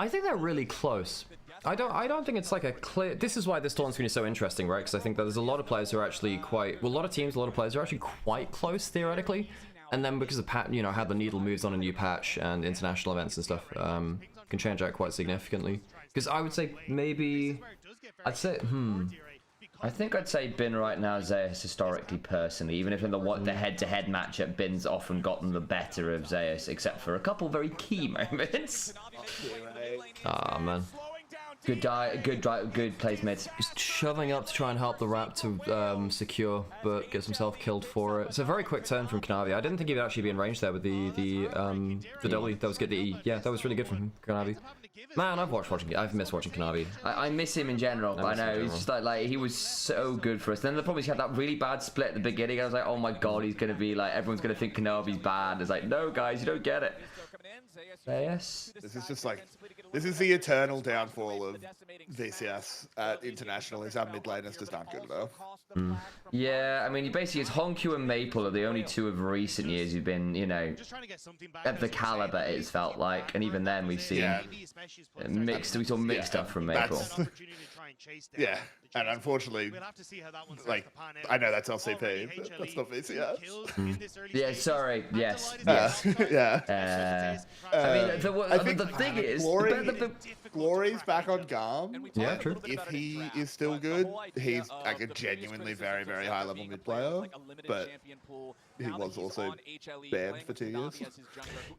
think they're really close. I don't think it's like a clear. This is why this tournament's going to be so interesting, right? Because I think that there's a lot of players who are actually quite. Well, a lot of teams, a lot of players who are actually quite close theoretically. And then because of how the needle moves on a new patch and international events and stuff, can change that quite significantly. Because I would say maybe, I think I'd say Bin right now, Zeus historically, personally, even if in the head-to-head matchup, Bin's often gotten the better of Zeus, except for a couple very key moments. Ah, man. Good plays mid. Just shoving up to try and help the Raptor secure, but gets himself killed for it. It's a very quick turn from Kanavi. I didn't think he would actually be in range there with the W. That was good. Yeah, that was really good from him, Kanavi. Man, I've missed watching Kanavi. I miss him in general. I know he's just like he was so good for us. Then the problem is he had that really bad split at the beginning. I was like, oh my god, he's gonna be like everyone's gonna think Kanavi's bad. It's like, no guys, you don't get it. Yes. This is just like, this is the eternal downfall of VCS at International, is our mid laners just aren't good enough. Yeah, I mean, basically, it's Honku and Maple are the only two of recent years who've been, you know, at the caliber it's felt like, and even then we've seen mixed stuff from Maple. Yeah, and unfortunately, like, I know that's LCP, but that's not VCS. Yeah, sorry, yes. Yeah. I mean, the thing is, Glory's back on Garm. Yeah, true. If he is still good, he's like a genuinely very, very high level mid player, but he was also banned for 2 years.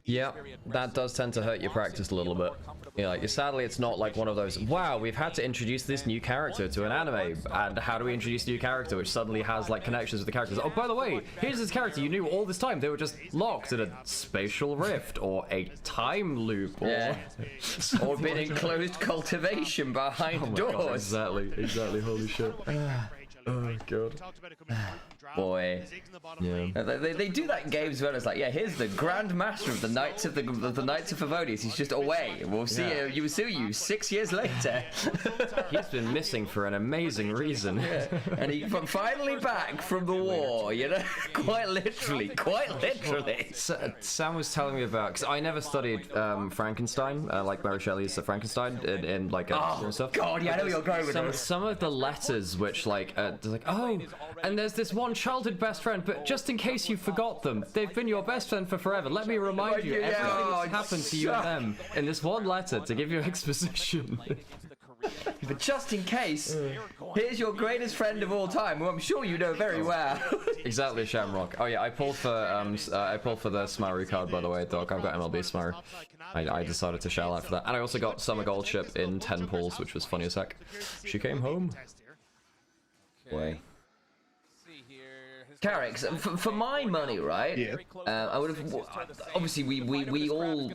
Yeah, that does tend to hurt your practice a little bit. Yeah, like, sadly, it's not like one of those, wow, we've had to introduce this new character to an anime, and how do we introduce a new character which suddenly has like connections with the characters? Oh, by the way, here's this character you knew all this time. They were just locked in a spatial rift or a time loop, or been in closed cultivation behind doors. God, exactly. Holy shit. Oh god. Boy. Yeah. They do that in games where it's like, yeah, here's the Grand Master of the Knights of the Knights of Favonius. He's just away. We'll see you. See you 6 years later. He's been missing for an amazing reason. And he finally back from the war. You know, quite literally. Sam was telling me about, because I never studied Frankenstein, like Mary Shelley's Frankenstein, in like stuff. God, yeah, I know you're going with it. Some of the letters which like. Like, oh, and there's this one childhood best friend, but just in case you forgot them, they've been your best friend for forever. Let me remind you everything that's happened to you and them in this one letter to give you exposition. But just in case, here's your greatest friend of all time, who I'm sure you know very well. Exactly, Shamrock. Oh yeah, I pulled for the Smaru card, by the way, Doc. I've got MLB Smaru. I decided to shell out for that, and I also got Summer Gold Ship in 10 pulls, which was funny as heck. She came home. Way. Carrix, for my money, right? Yeah. I would have. Obviously, we all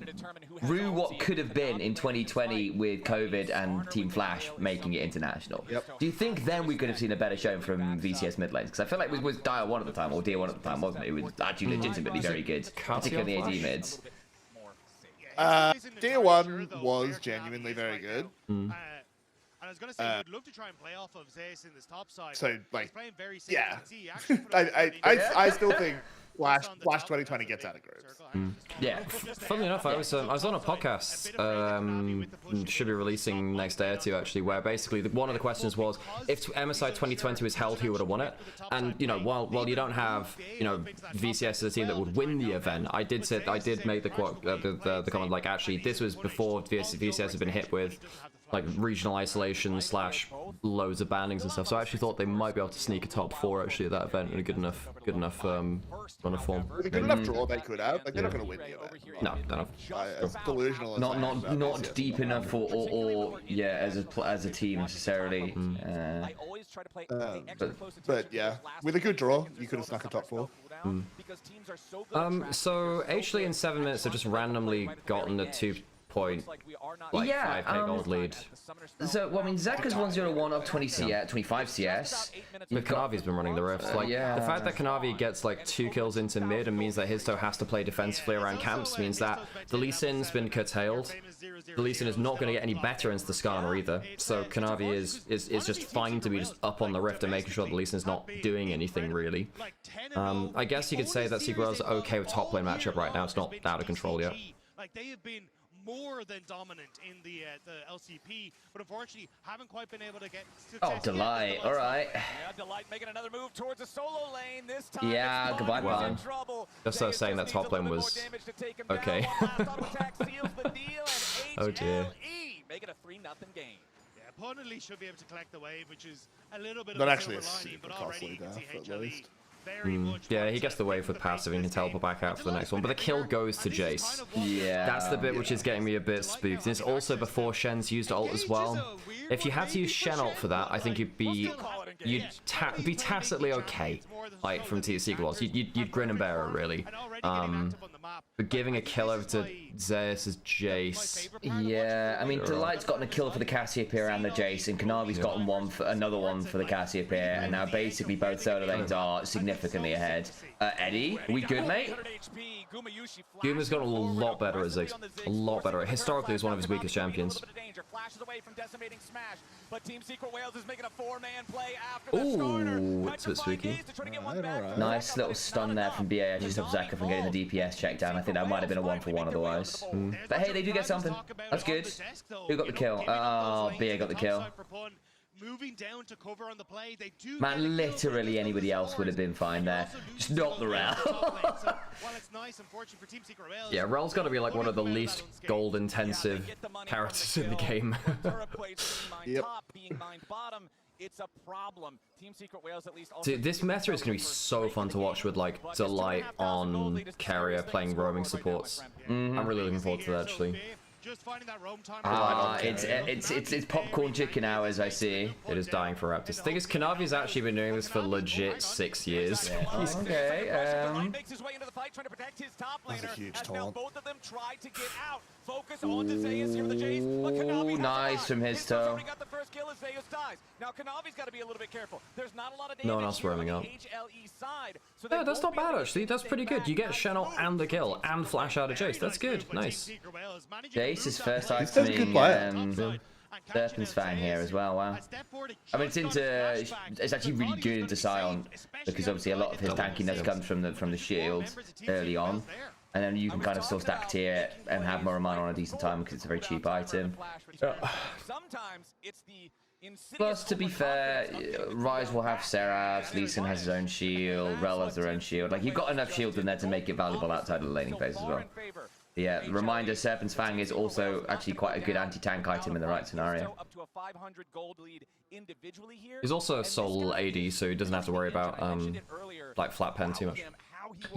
rue what could have been in 2020 with COVID and Team Flash making it international. Yep. Do you think then we could have seen a better showing from VCS mid lanes? Because I feel like it was Dire 1 at the time, or Deer 1 at the time, wasn't it? It was actually legitimately very good, particularly in the AD mids. Deer 1 was genuinely very good. And I was going to say, we'd love to try and play off of Zeus in this top side. So, like, very yeah. I still think Flash 2020 gets out of groups. Yeah. Funnily enough, I was on a podcast, should be releasing next day or two actually, where basically one of the questions was, if MSI 2020 was held, who would have won it? And you know, while you don't have VCS as a team that would win the event, I did make the quote, the comment like, actually this was before VCS had been hit with like regional isolation / loads of bannings and stuff. So I actually thought they might be able to sneak a top 4 actually at that event in a good enough run of form. With a good enough draw they could have. Like, they're not going to win the event. No, they're not. As delusional as not deep enough or yeah, as a team necessarily. But yeah, with a good draw, you could have snuck a top 4. So HLE in 7 minutes have just randomly gotten a 2.5k gold lead. So, well, I mean, Zeka's 101 up 25 CS. But Kanavi's been running the rifts. Like, the fact that Kanavi gets like 2 kills into mid and means that Histo has to play defensively around camps means that the Lee Sin's been curtailed. The Lee Sin is not going to get any better into the Skarner either. So Kanavi is just fine to be just up on the rift and making sure that Lee Sin's not doing anything really. I guess you could say that Sigurel's okay with top lane matchup right now. It's not out of control yet. Like, they have been more than dominant in the LCP, but unfortunately haven't quite been able to get success. Oh, Delight, all right. Yeah, Delight making another move towards the solo lane this time. Yeah, goodbye, Pan. Just saying that top lane was okay. Oh dear. Make it a 3-0 game. Yeah, Pun at least should be able to collect the wave, which is a little bit Not of actually a silver lining, super but already costly you can see death, at HLE least. Yeah, he gets the wave with passive and can teleport back out for the next one. But the kill goes to Jace. Yeah. That's the bit which is getting me a bit spooked. And it's also before Shen's used ult as well. If you had to use Shen ult for that, I think you'd be tacitly okay. Like from TSW was, you'd grin and bear it really. But giving a kill over to Zeus as Jace. Yeah, I mean, Delight's gotten a kill for the Cassiopeia and the Jace, and Kanavi's gotten another one for the Cassiopeia, and now basically both solo lanes are significantly ahead. Eddie, we good, mate? Guma's gotten a lot better at Ziggs. A lot better. Historically, he's one of his weakest champions. Ooh, it's a bit spooky. Nice little stun there from BA. I just stopped Zaka from getting the DPS check down. I think that might have been a 1-for-1 otherwise. But hey, they do get something. That's good. Who got the kill? Oh, BA got the kill. Moving down to cover on the play. They do Man, literally anybody else would have been fine there. Just not the Rel. Yeah, Rel's got to be like one of the least gold-intensive characters in the game. Yep. It's a problem. Team Secret Whales at least. Dude, this meta is going to be so fun to watch with like Delight on carrier playing roaming supports. I'm really looking forward to that actually. It's popcorn chicken hours, I see. It is dying for Raptors. The thing is, Kanavi's actually been doing this for legit 6 years. Okay, That's a huge taunt. Ooh, nice from his toe. No one else roaming up. No, that's not bad actually. That's pretty good. You get Shen'll and the kill and flash out of Jace. That's good. Nice. Jace's first time seeing Serpent's Fang here as well. Wow. I mean, it's actually really good into Sion because obviously a lot of his tankiness comes from the shield early on. And then you can kind of still stack tier and have more mana on a decent time because it's a very cheap item. Plus, to be fair, Ryze will have Seraphs, Lee Sin has his own shield, Rel has their own shield. Like, you've got enough shields in there to make it valuable outside of the laning phase as well. Yeah, reminder, Serpent's Fang is also actually quite a good anti-tank item in the right scenario. He's also a sole AD, so he doesn't have to worry about like flat pen too much.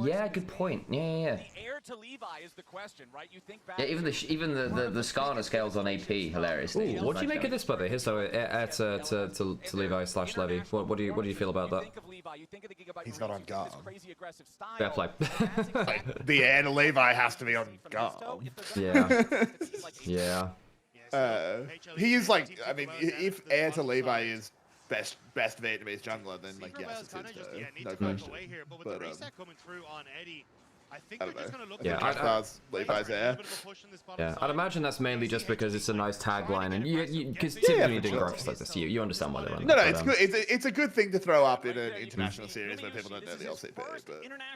Yeah, good point. Yeah. Yeah, even the Skarner scales on AP hilariously. Ooh, what do you make of this, brother? Here's to Levi / Levy. What do you feel about that? He's not on guard. Fair play. The air to Levi has to be on guard. Yeah. Yeah. He is like, I mean, if air to Levi is best Vietnamese jungler, then like yes, it's his no question. But I think they're just going to look at Levi's air. Yeah, I'd imagine that's mainly just because it's a nice tagline, and because typically you do graphics like this, you understand why they're running. No, it's good. It's a good thing to throw up in an international series where people don't know the LCP, but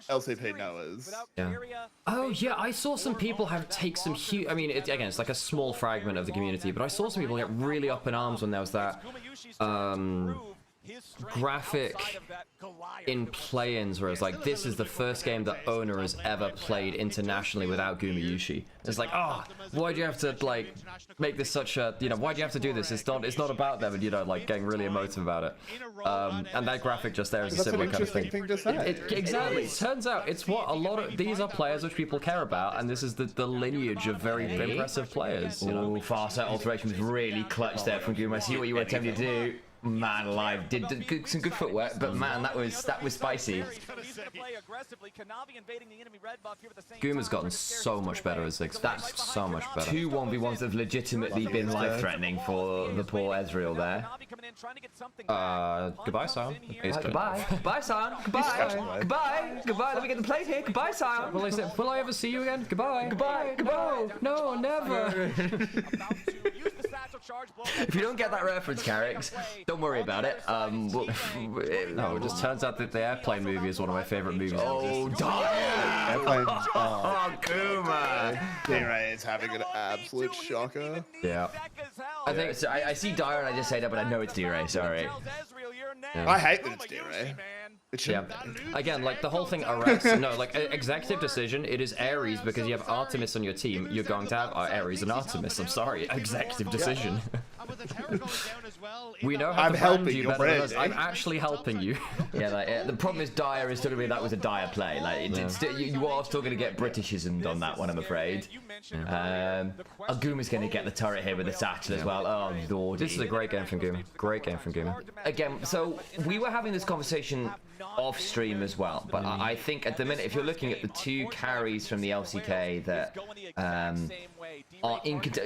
LCP knowers. Yeah. Oh yeah, I saw some people take some huge. I mean, it's like a small fragment of the community, but I saw some people get really up in arms when there was that graphic in play-ins where it's like, this is the first game that Owner has ever played internationally without Gumayusi. It's like, oh, why do you have to like make this such a, why do you have to do this? It's not about them, and like getting really emotive about it. And that graphic just there is a similar kind of thing. Exactly. It turns out it's what a lot of these are players which people care about, and this is the lineage of very impressive players. Ooh, fast out alteration was really clutch there from Guma. I see what you were attempting to do. Man alive, did some good footwork, but man, that was spicy. Guma's gotten so much better as Ziggs. That's so much better. 2 1v1s have legitimately been life-threatening for the poor Ezreal there. Goodbye, Sion. Goodbye, Sion. Goodbye. Let me get the plate here. Goodbye, Sion. Will I ever see you again? Goodbye. No, never. If you don't get that reference, Carrix, don't worry about it. No, it just turns out that the Airplane movie is one of my favorite movies. Oh, darn! Oh, Kuma! D-Ray is having an absolute shocker. Yeah. I think so. I see Dire and I just say that, but I know it's D-Ray. Sorry. Yeah. I hate that it's D-Ray. It shouldn't be. Again, like the whole thing arrests. No, like executive decision. It is Ares because you have Artemis on your team. You're going to have Ares and Artemis. I'm sorry, executive decision. We know how I'm to brand helping you your better than brand. us. I'm actually helping you. Yeah, like the problem is Dire is still gonna be that was a Dire play. Like you are still gonna get Britishismed on that one, I'm afraid. Aguma's gonna get the turret here with the satchel as well. Oh lord, this is a great game from Guma. Great game from Guma. Again, so we were having this conversation off stream as well, but I think at the minute, if you're looking at the two carries from the LCK that are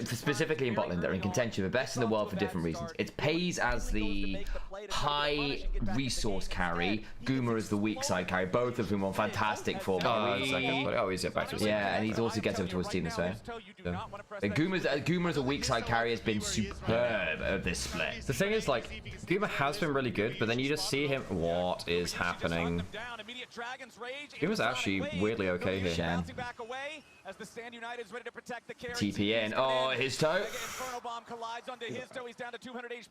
specifically in bot lane that are in contention, the best in the world for different reasons. It's Pays as the high resource carry, Guma as the weak side carry, both of whom on fantastic form. He's back to his team. Yeah, and he's also gets over to his team this way. Yeah. Guma as a weak side carry has been superb at this split. The thing is, like, Guma has been really good, but then you just see him. What is happening? Guma's actually weirdly okay here. Shan. TP in. Oh, his toe.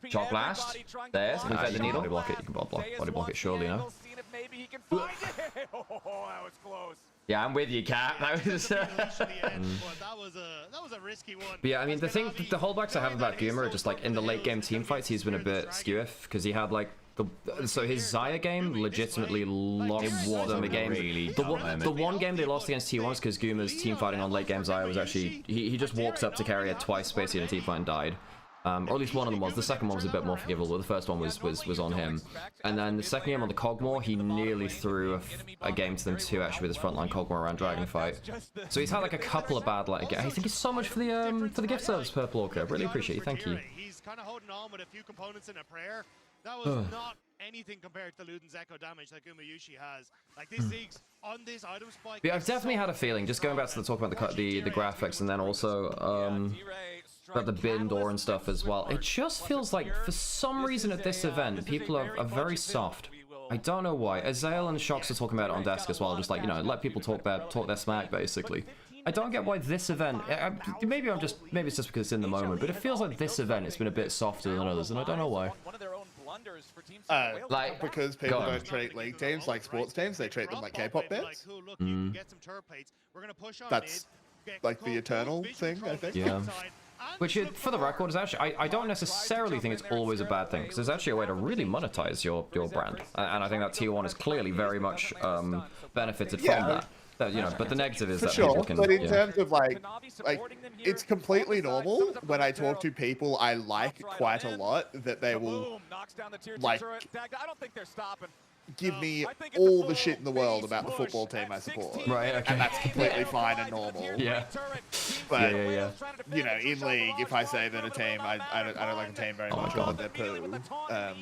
Shock blast. There's. We've had the needle. Body block it. You can body block it surely, no? Yeah, I'm with you, Cat. That was. That was a risky one. But yeah, I mean, the holdbacks I have about Guma are just like in the late game team fights, he's been a bit skewiff because he had like so his Xayah game legitimately lost them a game. Really the one game they lost against T1 was because Guma's team fighting on late game Xayah was actually he just walked up to carry it twice basically in a team fight and died. Or at least one of them was. The second one was a bit more forgivable, but the first one was on him. And then the second game on the Cogmore, he nearly threw a game to them too, actually, with his frontline Cogmore around Dragon Fight. So he's had like a couple of bad like. Hey, thank you so much for the gift service, Purple Orca. Really appreciate you. Thank you. He's kind of holding on with a few components in a prayer. That was not anything compared to Luden's echo damage that Guma usually has. Like this Ziggs on this item spike. But I've definitely had a feeling, just going back to the talk about the graphics and then also about the bin door and stuff as well. It just feels like for some reason at this event people are very soft. I don't know why. Azael and Shox are talking about it on desk as well, just like, you know, let people talk their smack basically. I don't get why this event. Maybe it's just because it's in the moment, but it feels like this event it's been a bit softer than others, and I don't know why. Like because people don't treat league teams like sports teams, they treat them like K-pop bands. That's like the eternal thing, I think. Yeah. Which, for the record, is actually I don't necessarily think it's always a bad thing because there's actually a way to really monetize your brand, and I think that T1 is clearly very much benefited from that. You know, but the negative is that people can. But in terms of like it's completely normal when I talk to people I like quite a lot that they will like give me all the shit in the world about the football team I support. Right, okay. And that's completely fine and normal. Yeah. But, you know, in League, if I say that a team, I don't like a team very much, or that they're poo,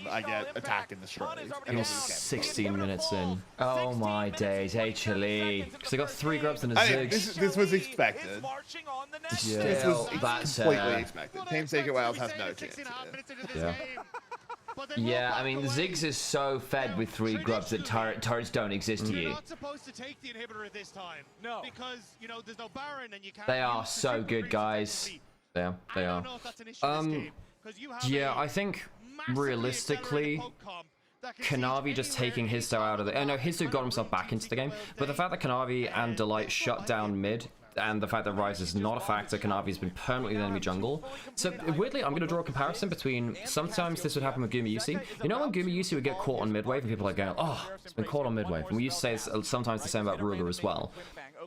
I get attacked in the street. It was 16 minutes in. Oh my days, HLE. Because they got 3 grubs and a Ziggs. This was expected. Yeah. This was completely expected. Team Secret Wales has no chance. Yeah. Yeah, I mean, Ziggs is so fed with 3 grubs that turrets don't exist to you. You're not supposed to take the inhibitor this time. No. Because, you know, there's no Baron and you can't. They are so good, guys. They are. Yeah, I think realistically, Kanavi just taking Hizdo out of the. I know Hizdo got himself back into the game, but the fact that Kanavi and Delight shut down mid, and the fact that Ryze is not a factor, Kanavi's been permanently in the enemy jungle. So weirdly, I'm going to draw a comparison between sometimes this would happen with Guma UC. You know when Guma UC would get caught on mid wave and people are going, oh, it's been caught on mid wave. And we used to say sometimes the same about Ruler as well.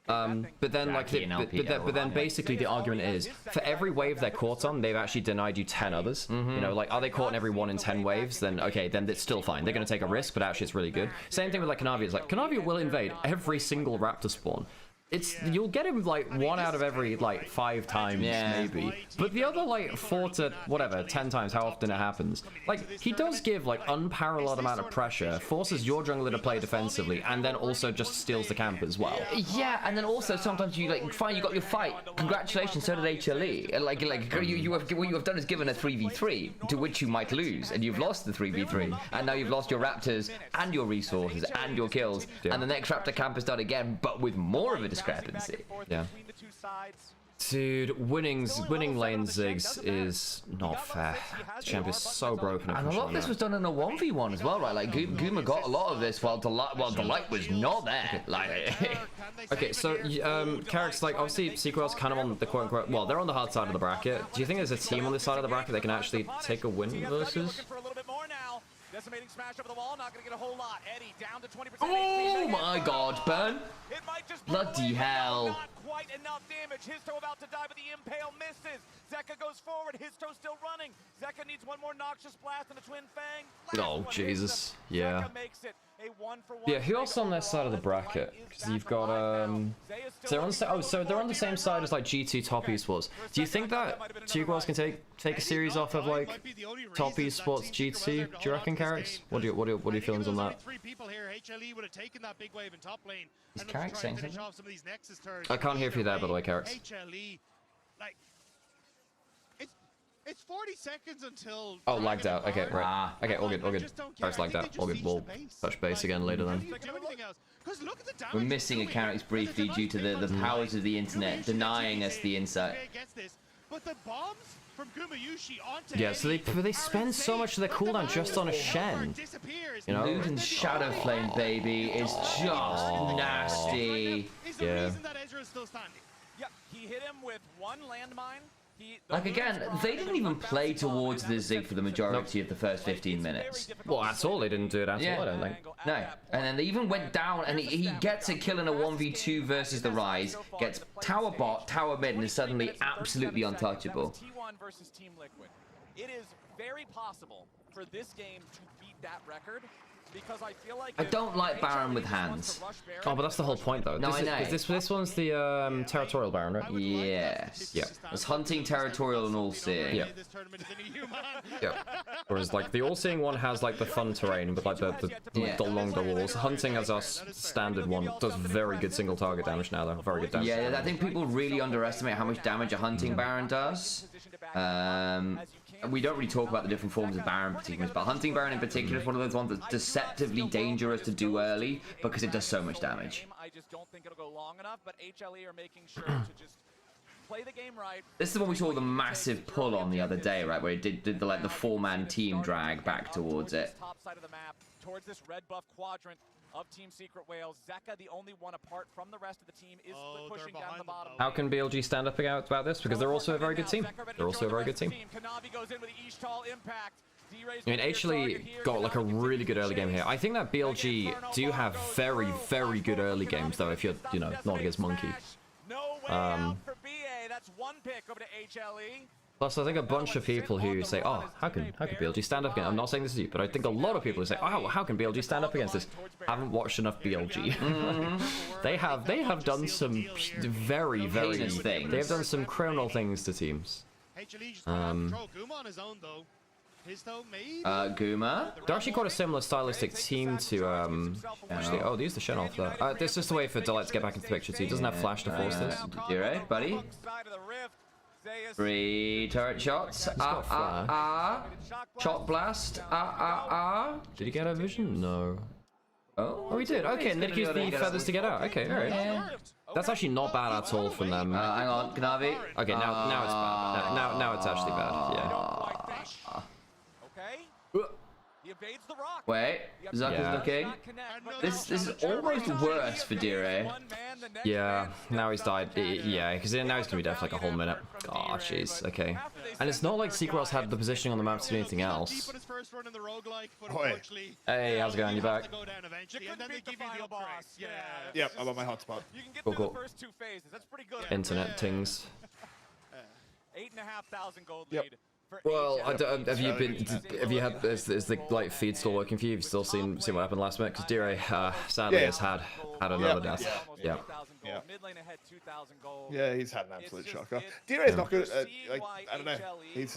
But then like, but then basically the argument is for every wave they're caught on, they've actually denied you 10 others. You know, like are they caught in every 1 in 10 waves? Then okay, then it's still fine. They're going to take a risk, but actually it's really good. Same thing with like Kanavi. It's like Kanavi will invade every single Raptor spawn. You'll get him like 1 out of every like 5 times maybe, but the other like 4 to whatever 10 times how often it happens, like he does give like unparalleled amount of pressure, forces your jungler to play defensively, and then also just steals the camp as well. Yeah, and then also sometimes you like fine, you got your fight, congratulations, so did HLE. Like what you have done is given a 3v3 to which you might lose, and you've lost the 3v3, and now you've lost your Raptors and your resources and your kills, and the next Raptor camp is done again, but with more of a discrepancy. Yeah. Dude, winning lane Ziggs is not fair. The champ is so broken. And a lot of this was done in a 1v1 as well, right? Like Guma got a lot of this while Delight was not there. Like, okay, so Carrick's like obviously Sequel's kind of on the quote unquote. Well, they're on the hard side of the bracket. Do you think there's a team on this side of the bracket that can actually take a win versus? Decimating smash over the wall, not gonna get a whole lot. Eddie down to 20%. oh my God, Burn! Bloody hell! Not quite enough damage. Histo about to die, but the impale misses. Zeka goes forward. Histo still running. Zeka needs one more noxious blast and a twin fang. Oh Jesus, yeah. Zeka makes it a 1-for-1. Yeah, who else on their side of the bracket? Because you've got so they're on so they're on the same side as like G2 Top Esports. Do you think that Sequels can take a series off of like Top Esports G2? Do you reckon, Carricks? What are your feelings on that? Is Carrick saying something? I can't hear if you're there, by the way, Carricks. HLE, like, it's 40 seconds until. Oh, lagged out. Okay, right. Okay, all good, all good. Oh, it's lagged out. All good. We'll touch base again later then. We're missing a Carrick's briefly due to the powers of the internet denying us the insight. But the bombs from Gumayushi onto Yeah, so they spend so much of their cooldown just on a Shen. You know? Luden's Shadow Flame, baby, is just nasty. Yeah. Yeah, he hit him with one landmine. Like again, they didn't even play towards the Zig for the majority of the first 15 minutes. Well, that's all. They didn't do it at all, I don't think. No, and then they even went down, and he gets a kill in a 1v2 versus the Rise, gets tower bot, tower mid, and is suddenly absolutely untouchable. T1 versus Team Liquid. It is very possible for this game to beat that record. Because I feel like I don't like Baron with hands. Oh, but that's the whole point, though. No, I know. This one's the territorial Baron, right? Yes. Yeah. It's hunting, territorial, and all-seeing. Yeah. Yeah. Whereas, like, the all-seeing one has, like, the fun terrain with, like, the longer walls. Hunting as our standard one does very good single target damage now, though. Very good damage. Yeah, I think people really underestimate how much damage a hunting Baron does. We don't really talk about the different forms of Baron particulars, but hunting Baron in particular is one of those ones that's deceptively dangerous to do early because it does so much damage. I just don't think it'll go long enough, but HLE are making sure to just play the game right. This is the one we saw the massive pull on the other day, right, where it did the like the 4-man team drag back towards it. Top side of the map, towards this red buff quadrant of Team Secret Whales. Zeka, the only one apart from the rest of the team, is pushing down the bottom. How can BLG stand up about this? Because they're also a very good team. They're also a very good team. I mean, HLE got like a really good early game here. I think that BLG do have very, very good early games, though, if you're, you know, not against Monkey. That's one pick over to HLE. Plus, I think a bunch of people who say, "Oh, how can BLG stand up against?" I'm not saying this is you, but I think a lot of people who say, "Oh, how can BLG stand up against this?" haven't watched enough BLG. They have done some very, very heinous things. They have done some criminal things to teams. Guma. They're actually quite a similar stylistic team to actually. Oh, they used the Shen off there. This is just a way for Delight to get back into the picture. So he doesn't have flash to force this. You right, buddy? 3 turret shots. Shot blast. Did he get a vision? No. Oh, he did. Okay, and then he used the feathers to get out. Okay, alright. Yeah. That's actually not bad at all from them. Hang on, Gnavi. Okay, now it's bad. Now it's actually bad. Yeah. He evades the rock. Wait, Zucker's looking. This is almost worse for Dire. Yeah, now he's died. Yeah, because now he's gonna be dead for like a whole minute. Oh, jeez. Okay. And it's not like Secret's had the positioning on the map to do anything else. Hey, how's it going? You back? Yep, I'm on my hotspot. Cool. Internet tings. 8,500 gold lead. Well, have you had, is the like feed still working for you? Have you still seen what happened last minute? Because Dire sadly has had another death. Yeah. Yeah, he's had an absolute shocker. Dire is not good. Like, I don't know. He's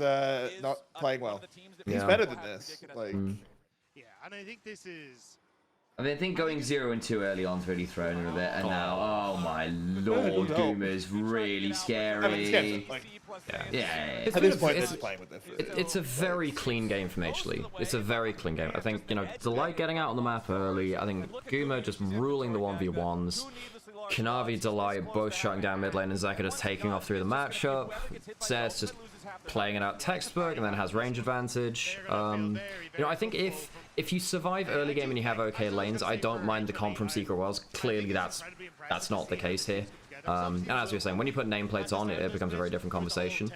not playing well. He's better than this. Like. Yeah, and I think this is. I mean, I think going 0 and 2 early on's really thrown him a bit, and now, oh my lord, Guma's really scary. Yeah. At this point, it's a very clean game from HLE. It's a very clean game. I think, you know, Delight getting out on the map early. I think Guma just ruling the 1v1s. Kanavi, Delight both shutting down mid lane, and Zeka just taking off through the matchup. Zes just playing it out textbook, and then has range advantage. You know, I think if you survive early game and you have okay lanes, I don't mind the comp from Secret Worlds. Clearly, that's not the case here. And as we were saying, when you put nameplates on, it becomes a very different conversation.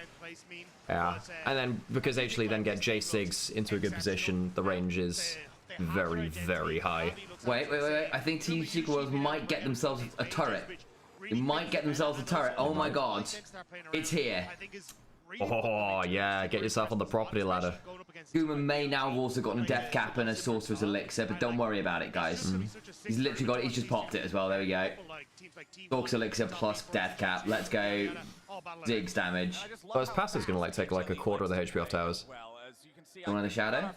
Yeah, and then because HLE then get J6 into a good position, the range is very, very high. Wait. I think Team Secret Worlds might get themselves a turret. They might get themselves a turret. Oh my god. It's here. Oh, yeah, get yourself on the property ladder. Guma may now have also gotten a death cap and a sorcerer's elixir, but don't worry about it, guys. He's literally got it. He's just popped it as well. There we go. Sorcerer's elixir plus death cap. Let's go. Ziggs damage. Well, his passive's gonna like take like a quarter of the HP off towers. One in the shadow?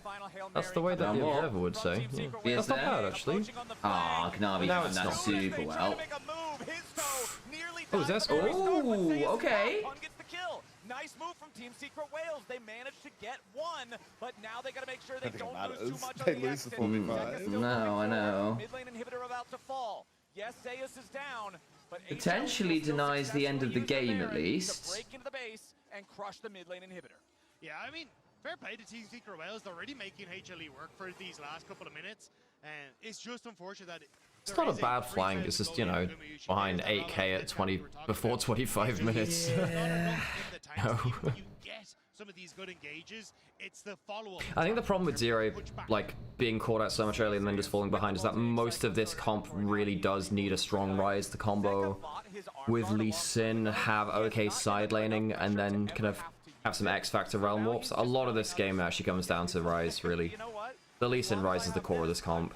That's the way that the observer would say. Yeah. That's not bad, actually. Ah, Kanavi done that super well. Oh, that's oh, okay. Nice move from Team Secret Wales. They managed to get one, but now they got to make sure they don't lose too much they on the lose the exit. 4v5. No, I know. Mid lane inhibitor about to fall. Yes, Zeus is down, but Potentially denies the end of the game at least. break into the base and crush the mid lane inhibitor. Yeah, I mean, fair play to Team Secret Wales. They're already making HLE work for these last couple of minutes, and it's just unfortunate that it's not a bad flank. It's just, you know, behind 8k at 20 before 25 minutes. Yeah. No. You get some of these good engages. It's the follow-up. I think the problem with Zero, like, being caught out so much earlier and then just falling behind is that most of this comp really does need a strong Rise to combo with Lee Sin, have okay side laning, and then kind of have some X-Factor Realm Warps. A lot of this game actually comes down to Rise, really. The Lee Sin Rise is the core of this comp.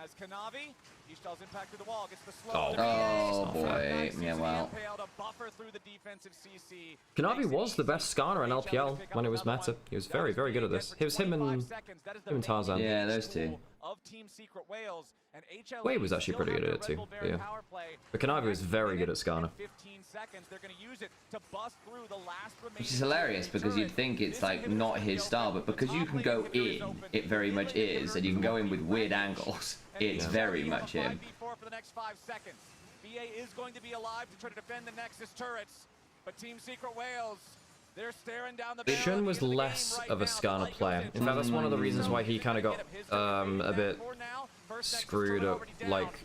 As Kanavi, Ishtal's impact through the wall gets the slow. Oh boy, yeah, well. Kanavi was the best Skarner in LPL when it was meta. He was very, very good at this. It was him and Tarzan. Yeah, those two. Wade was actually pretty good at it too. Yeah. But Kanavi was very good at Skarner. Which is hilarious because you'd think it's like not his style, but because you can go in, it very much is, and you can go in with weird angles. It's very much him. For the next 5 seconds. BA is going to be alive to try to defend the Nexus turrets, but Team Secret Wales, they're staring down the barrel. Shun was less of a Skarner player. In fact, that's one of the reasons why he kind of got a bit screwed up, like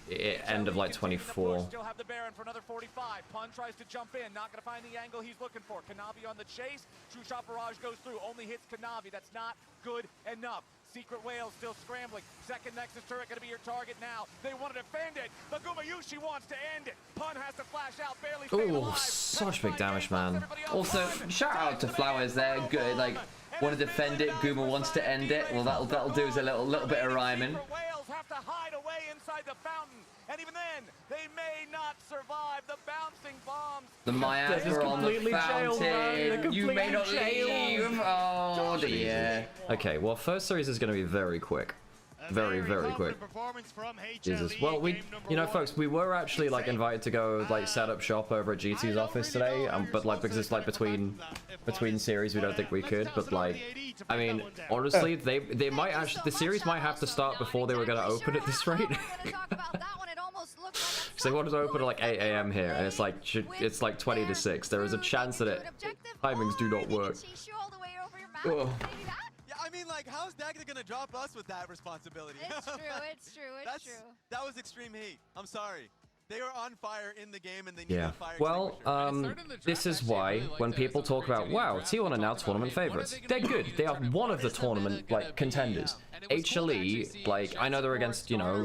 end of like 24. Still have the Baron for another 45. Pun tries to jump in, not gonna find the angle he's looking for. Kanavi on the chase. True Shot Barrage goes through, only hits Kanavi. That's not good enough. Secret Wales still scrambling. Second Nexus turret gonna be your target now. They want to defend it, but Gumayushi wants to end it. Pun has to flash out, barely staying alive. Such big damage, man. Also, shout out to Flowers there. Good, like, want to defend it. Guma wants to end it. Well, that'll do is a little bit of rhyming. Have to hide away inside the fountain, and even then, they may not survive the bouncing bombs. The miasma on the fountain. You may not leave. Oh dear. Okay, well, first series is going to be very quick. Very, very quick. Jesus. Well, you know, folks, we were actually like invited to go like set up shop over at GT's office today, but like because it's like between series, we don't think we could. But like, I mean, honestly, they might actually, the series might have to start before they were going to open at this rate. So they wanted to open at like 8 AM here, and it's like 20 to 6. There is a chance that timings do not work. Oh. I mean, like, how's Dagda gonna drop us with that responsibility? It's true, it's true, it's true. That was extreme heat. I'm sorry. They were on fire in the game, and they Yeah. needed fire. Well, this is why when people talk about, wow, T1 are now tournament favorites, they're good. They are one of the tournament like contenders. HLE, like, I know they're against, you know,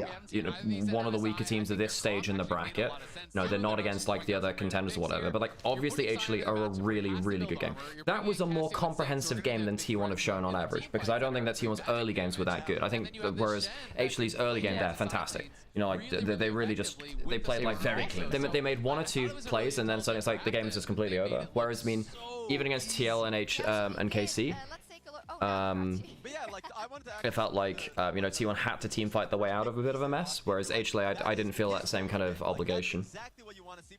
one of the weaker teams at this stage in the bracket. No, they're not against like the other contenders or whatever, but like obviously HLE are a really, really good game. That was a more comprehensive game than T1 have shown on average, because I don't think that T1's early games were that good. I think whereas HLE's early game, they're fantastic. You know, like they really just, they played like very clean. They made 1 or 2 plays, and then suddenly it's like the game is just completely over. Whereas, I mean, even against TL and KC, it felt like, you know, T1 had to team fight the way out of a bit of a mess, whereas HLE, I didn't feel that same kind of obligation.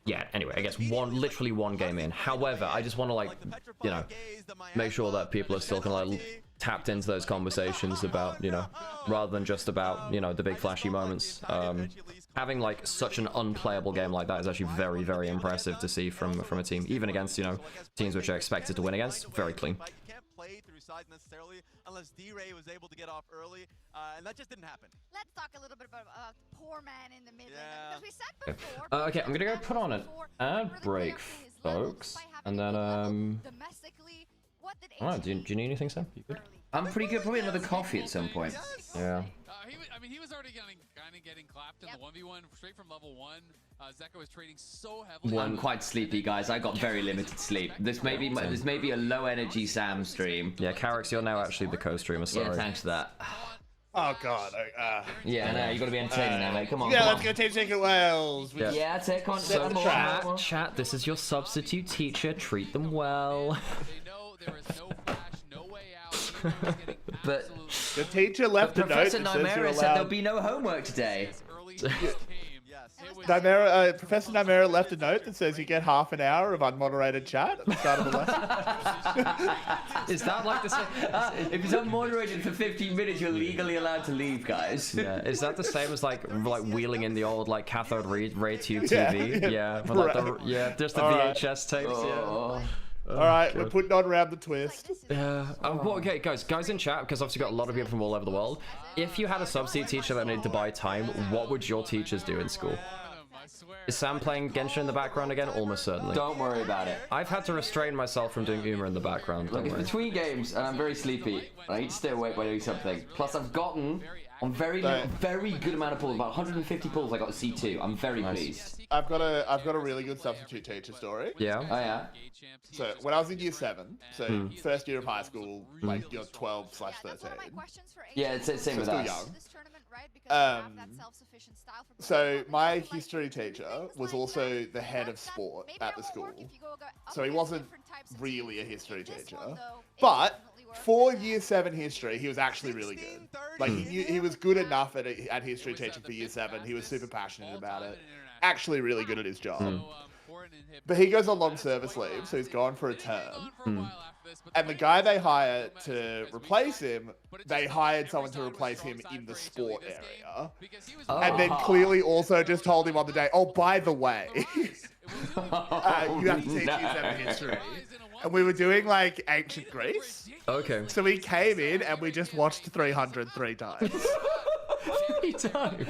Yeah, anyway, I guess literally one game in. However, I just want to, like, you know, make sure that people are still kind of like tapped into those conversations about, you know, rather than just about, you know, the big flashy moments. having like such an unplayable game like that is actually very, very impressive to see from a team, even against, you know, teams which are expected to win against. Very clean. You can't play through sides necessarily unless D-Ray was able to get off early, and that just didn't happen. Let's talk a little bit about poor man in the mid lane. Yeah. Because we said before. Okay, I'm gonna go put on an ad break, folks, and then domestically, what did alright, do you need anything, Sam? You good? I'm pretty good. Probably another coffee at some point. Yeah. He was already getting clapped in the 1v1 straight from level 1. Zeka was trading so heavily. I'm quite sleepy, guys. I got very limited sleep. This may be a low energy Sam stream. Yeah, Carrix, you're now actually the co-streamer. Sorry. Yeah, thanks for that. Oh god. Yeah, no, you got to be entertaining now, mate. Come on. Yeah, come let's on. go Team Secret Wales. Yeah, take on. So chat, this is your substitute teacher. Treat them well. They know there is no flash, no way out. But the teacher left a note. Professor Nymaera said there'll be no homework today. Professor Nymaera left a note that says you get half an hour of unmoderated chat at the start of the lesson. Is that like the same? If it's unmoderated for 15 minutes, you're legally allowed to leave, guys. Yeah, is that the same as like wheeling in the old like cathode ray tube TV? Yeah, for, like, just the VHS tapes. Yeah. All right, we're putting on Round the Twist. Yeah. Okay, guys in chat, because obviously got a lot of people from all over the world. If you had a substitute teacher that needed to buy time, what would your teachers do in school? Is Sam playing Genshin in the background again? Almost certainly. Don't worry about it. I've had to restrain myself from doing Uma in the background. Look, it's between games, and I'm very sleepy. I need to stay awake by doing something. Plus, I've gotten on very good amount of pulls, about 150 pulls. I got a C2. I'm very pleased. I've got a really good substitute teacher story. Yeah. Oh yeah. So when I was in year 7, so first year of high school, like you're 12/13. Yeah, it's the same with us. Young. So my history teacher was also the head of sport at the school. So he wasn't really a history teacher, but for year 7 history, he was actually really good. Like he was good enough at history teaching for year 7. He was super passionate about it. Actually really good at his job. But he goes on long service leave, so he's gone for a term. And the guy they hired to replace him, they hired someone to replace him in the sport area. And then clearly also just told him on the day, oh, by the way, you have to teach year 7 history. And we were doing like ancient Greece. Okay. So we came in and we just watched 300 3 times. 3 times?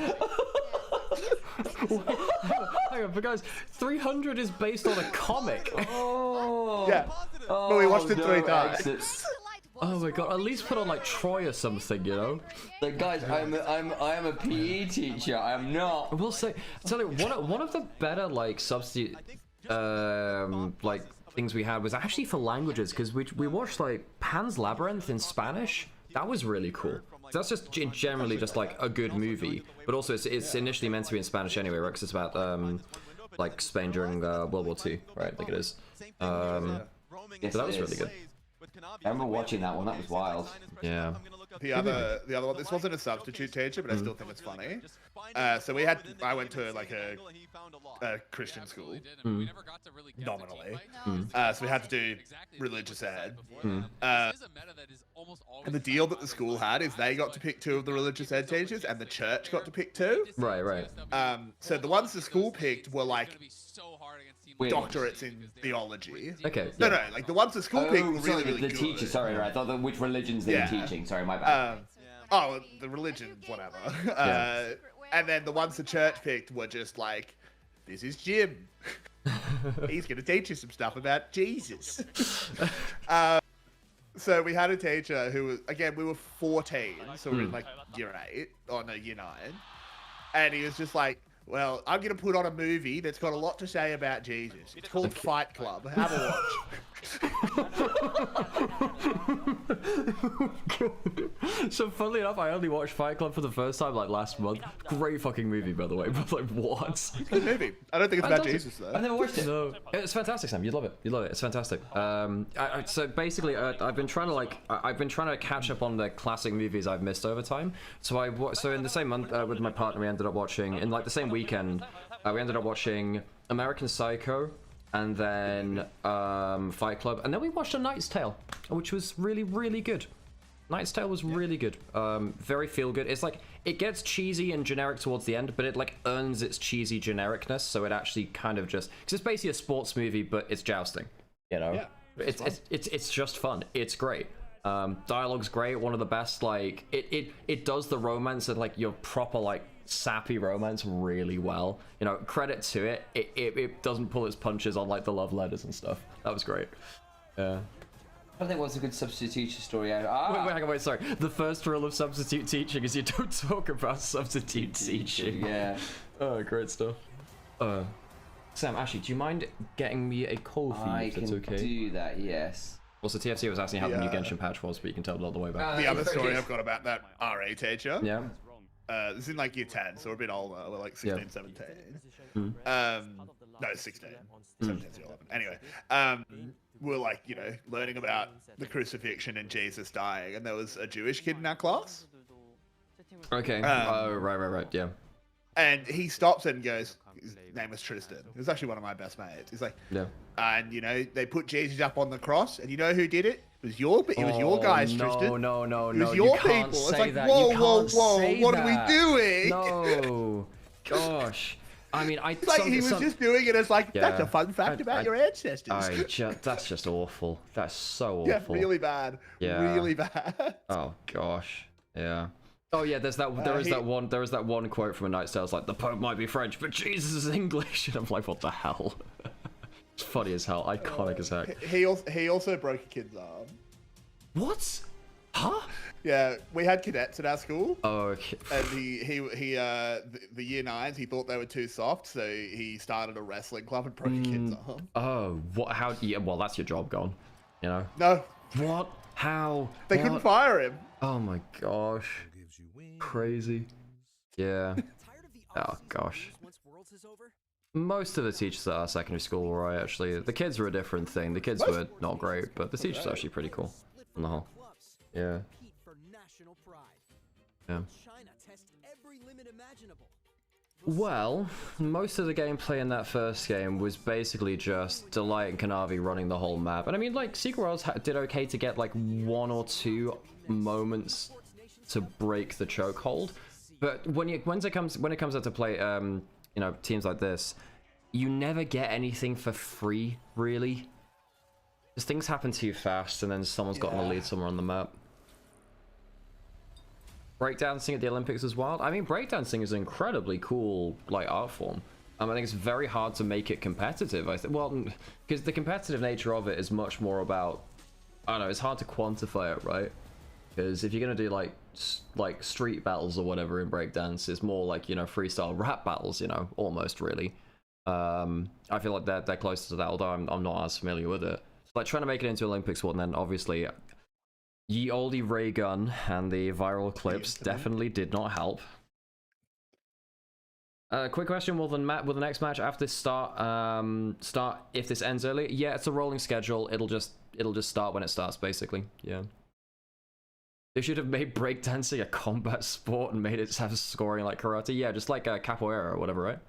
Hang on, but guys, 300 is based on a comic. Oh. Yeah. But we watched it 3 times. Oh my god, at least put on like Troy or something, you know? Like, guys, I am a PE teacher. I am not. I will say, tell you, one of the better like substitute like things we had was actually for languages, because we watched like Pan's Labyrinth in Spanish. That was really cool. That's just generally just like a good movie, but also it's initially meant to be in Spanish anyway, right? Because it's about like Spain during World War II, right? I think it is. So that was really good. I remember watching that one. That was wild. Yeah. The other one. This wasn't a substitute teacher, but I still think it's funny. So I went to like a Christian school, nominally. So we had to do religious ed. And the deal that the school had is they got to pick 2 of the religious ed teachers, and the church got to pick 2. Right. So the ones the school picked were like doctorates in theology. Okay. No, like the ones the school picked were sorry, really the good. teacher. Sorry, right. I thought which religions they were teaching. Sorry, my bad. The religion, whatever. And then the ones the church picked were just like, this is Jim. He's going to teach you some stuff about Jesus. So we had a teacher who was, again, we were 14, so we were in like year 8, or no, year 9. And he was just like, well, I'm going to put on a movie that's got a lot to say about Jesus. It's called Fight Club. Have a watch. So funnily enough, I only watched Fight Club for the first time like last month. Great fucking movie, by the way. But like, what? It's a good movie. I don't think it's about Jesus though. I've never watched it. No, it's fantastic, Sam. You'd love it. It's fantastic. So basically, I've been trying to catch up on the classic movies I've missed over time. So in the same month with my partner, we ended up watching in like the same weekend. We ended up watching American Psycho, and then Fight Club, and then we watched A Knight's Tale, which was really, really good. Knight's Tale was really good. Very feel good. It's like it gets cheesy and generic towards the end, but it like earns its cheesy genericness, so it actually kind of just, because it's basically a sports movie, but it's jousting, you know? Yeah, it's just fun. It's great. Dialogue's great, one of the best. Like it does the romance and like your proper like sappy romance really well. You know, credit to it. It doesn't pull its punches on like the love letters and stuff. That was great. Yeah. I think what's a good substitute teacher story. Wait, hang on, wait, sorry. The first rule of substitute teaching is you don't talk about substitute teaching. Yeah. Oh, great stuff. Sam, actually, do you mind getting me a call for you? I if that's can okay? do that, yes. Also, TFC was asking how the new Genshin patch was, but you can tell it all the way back. The other story I've got about that RA teacher. Yeah. This is in like year 10, so we're a bit older. We're like 16, 17. No, 16. 17 to 11. Anyway, we're like, you know, learning about the crucifixion and Jesus dying, and there was a Jewish kid in our class. Okay. Right, yeah. And he stops and goes, his name was Tristan. He was actually one of my best mates. He's like, yeah. And, you know, they put Jesus up on the cross, and you know who did it? It was your guys, Tristan. No, it was your people. It's like, whoa, what are we doing? No. Gosh. I mean, he was just doing it as like, that's a fun fact about your ancestors. That's just awful. That's so awful. Yeah, really bad. Yeah. Really bad. Oh gosh. Yeah. Oh yeah, there is that one quote from A Knight's Tale. It's like, the Pope might be French, but Jesus is English, and I'm like, what the hell? It's funny as hell, iconic as heck. He also broke a kid's arm. What? Huh? Yeah, we had cadets at our school. Oh, okay. And the year 9s, he thought they were too soft, so he started a wrestling club and broke a kid's arm. Oh, what? How? Yeah, well, that's your job gone. You know? No. What? How? They couldn't fire him. Oh my gosh. Crazy. Yeah. Oh gosh. Most of the teachers at our secondary school were right, actually. The kids were a different thing. The kids were not great, but the teachers were actually pretty cool on the whole. Yeah. Yeah. Well, most of the gameplay in that first game was basically just Delight and Kanavi running the whole map. And I mean, like, Secret Worlds did okay to get like 1 or 2 moments to break the chokehold, but when it comes out to play, you know, teams like this, you never get anything for free, really. Because things happen too fast, and then someone's gotten a lead somewhere on the map. Breakdancing at the Olympics is wild. I mean, breakdancing is an incredibly cool, like, art form. I think it's very hard to make it competitive. Well, because the competitive nature of it is much more about, I don't know, it's hard to quantify it, right? Because if you're gonna do like street battles or whatever in breakdance, it's more like, you know, freestyle rap battles, you know, almost really. I feel like they're closer to that, although I'm not as familiar with it. So, like, trying to make it into Olympics one, then obviously ye olde ray gun and the viral clips definitely did not help. Quick question: will the next match after this start if this ends early? Yeah, it's a rolling schedule. It'll just start when it starts, basically. Yeah. They should have made breakdancing a combat sport and made it have scoring like karate. Yeah, just like capoeira or whatever, right?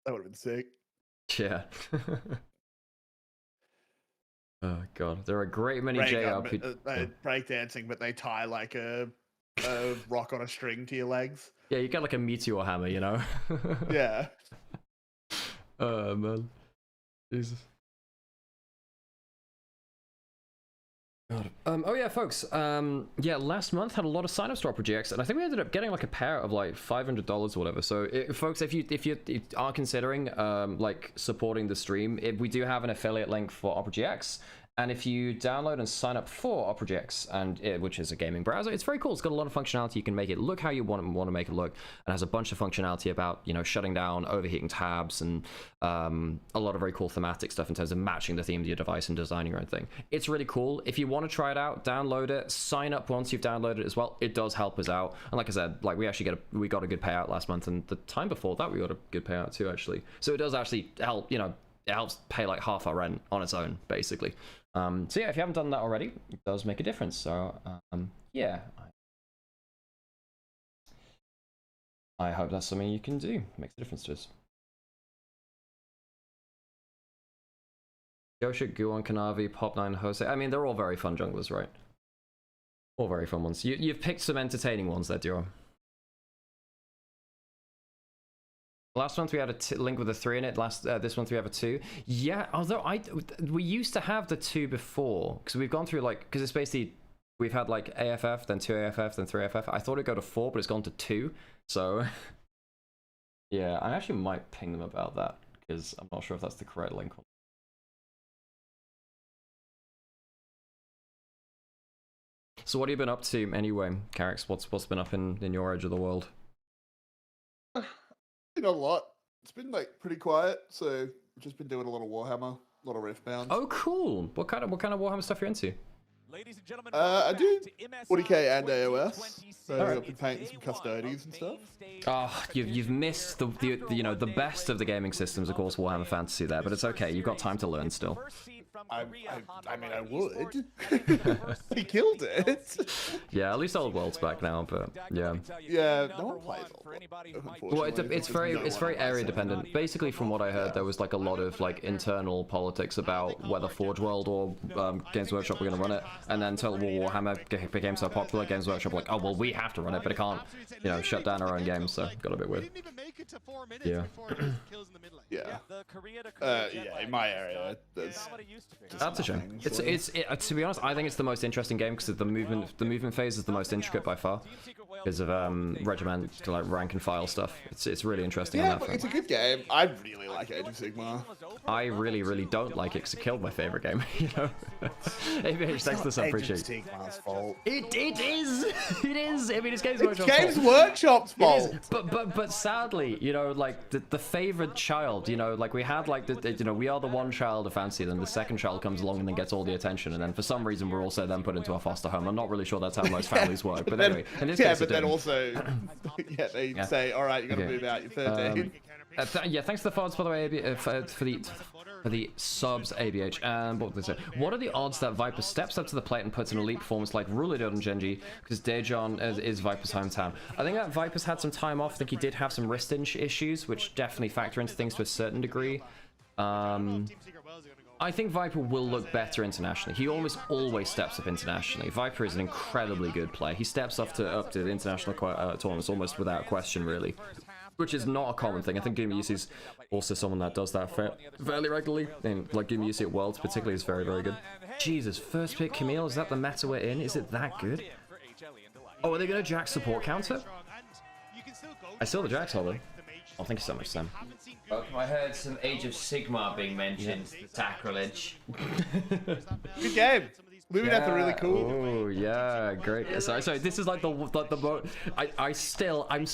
That would have been sick. Yeah. Oh god, there are a great many JRPG. Breakdancing, but they tie like a rock on a string to your legs. Yeah, you get like a meteor hammer, you know? Yeah. Oh man. Jesus. God. Oh yeah, folks. Yeah, last month had a lot of signups to our projects, and I think we ended up getting like a pair of like $500 or whatever. So, folks, if you are considering like supporting the stream, we do have an affiliate link for Opera GX. And if you download and sign up for Opera GX, which is a gaming browser, it's very cool. It's got a lot of functionality. You can make it look how you want to make it look, and has a bunch of functionality about, you know, shutting down overheating tabs and a lot of very cool thematic stuff in terms of matching the theme to your device and designing your own thing. It's really cool. If you want to try it out, download it, sign up once you've downloaded it as well. It does help us out. And like I said, like we got a good payout last month, and the time before that we got a good payout too, actually. So it does actually help. You know, it helps pay like half our rent on its own, basically. So yeah, if you haven't done that already, it does make a difference. So yeah, I hope that's something you can do. It makes a difference to us. Yoshik, Guon, Kanavi, Pop9, Jose. I mean, they're all very fun junglers, right? All very fun ones. You've picked some entertaining ones there, Duro. Last month we had a link with a 3 in it. This month we have a 2. Yeah, although we used to have the 2 before, because we've gone through like, because it's basically we've had like AFF, then 2 AFF, then 3 AFF. I thought it'd go to 4, but it's gone to 2. So yeah, I actually might ping them about that because I'm not sure if that's the correct link. So what have you been up to anyway, Carrix? What's been up in your edge of the world? Not a lot. It's been like pretty quiet, so I've just been doing a lot of Warhammer, a lot of Riftbound. Oh, cool. What kind of Warhammer stuff you're into? Ladies and gentlemen, I do 40k and AOS. So I've been painting some custodians and stuff. Oh, you've missed the best of the gaming systems, of course, Warhammer Fantasy there, but it's okay. You've got time to learn still. I mean, I would. He killed it. Yeah, at least Old World's back now, but yeah. Yeah, no one plays Old World. Well, it's very area dependent. Basically, from what I heard, there was like a lot of like internal politics about whether Forge World or Games Workshop were going to run it, and then Total War Warhammer became so popular, Games Workshop were like, oh well, we have to run it, but it can't, shut down our own games, so got a bit weird. Yeah. Yeah, in my area, that's a shame. It's to be honest, I think it's the most interesting game because the movement phase is the most intricate by far because of regiment to like rank and file stuff. It's really interesting. Yeah, but it's a good game. I really like Age of Sigmar. I really don't like it because it killed my favorite game. ABH, thanks for this. I appreciate it. Sigmar's fault. It is. It is. I mean, it's Games Workshop's fault. Games Workshop's fault. But sadly, like the favorite child, like we had like we are the one child of fantasy, then the second child comes along and then gets all the attention, and then for some reason we're also then put into a foster home. I'm not really sure that's how most families work, but anyway. In this case, but then also, they say, all right, you got to move out. You're 13. Yeah, thanks to the FODs, by the way, for the subs, ABH. And what did they say? What are the odds that Viper steps up to the plate and puts in elite performance like Ruler did on Genji? Because Daejeon is Viper's hometown. I think that Viper's had some time off. I think he did have some wrist issues, which definitely factor into things to a certain degree. I think Viper will look better internationally. He almost always steps up internationally. Viper is an incredibly good player. He steps up to the international tournaments almost without question, really. Which is not a common thing. I think Gumi is also someone that does that fairly regularly. And like Gumi at Worlds particularly is very, very good. Jesus, first pick Camille, is that the meta we're in? Is it that good? Oh, are they going to Jax support counter? I saw the Jax holder. Oh, thank you so much, Sam. Welcome, I heard some Age of Sigmar being mentioned. Yeah. Sacrilege. Good game. Moving out the really cool. Oh yeah, great. Sorry. This is like the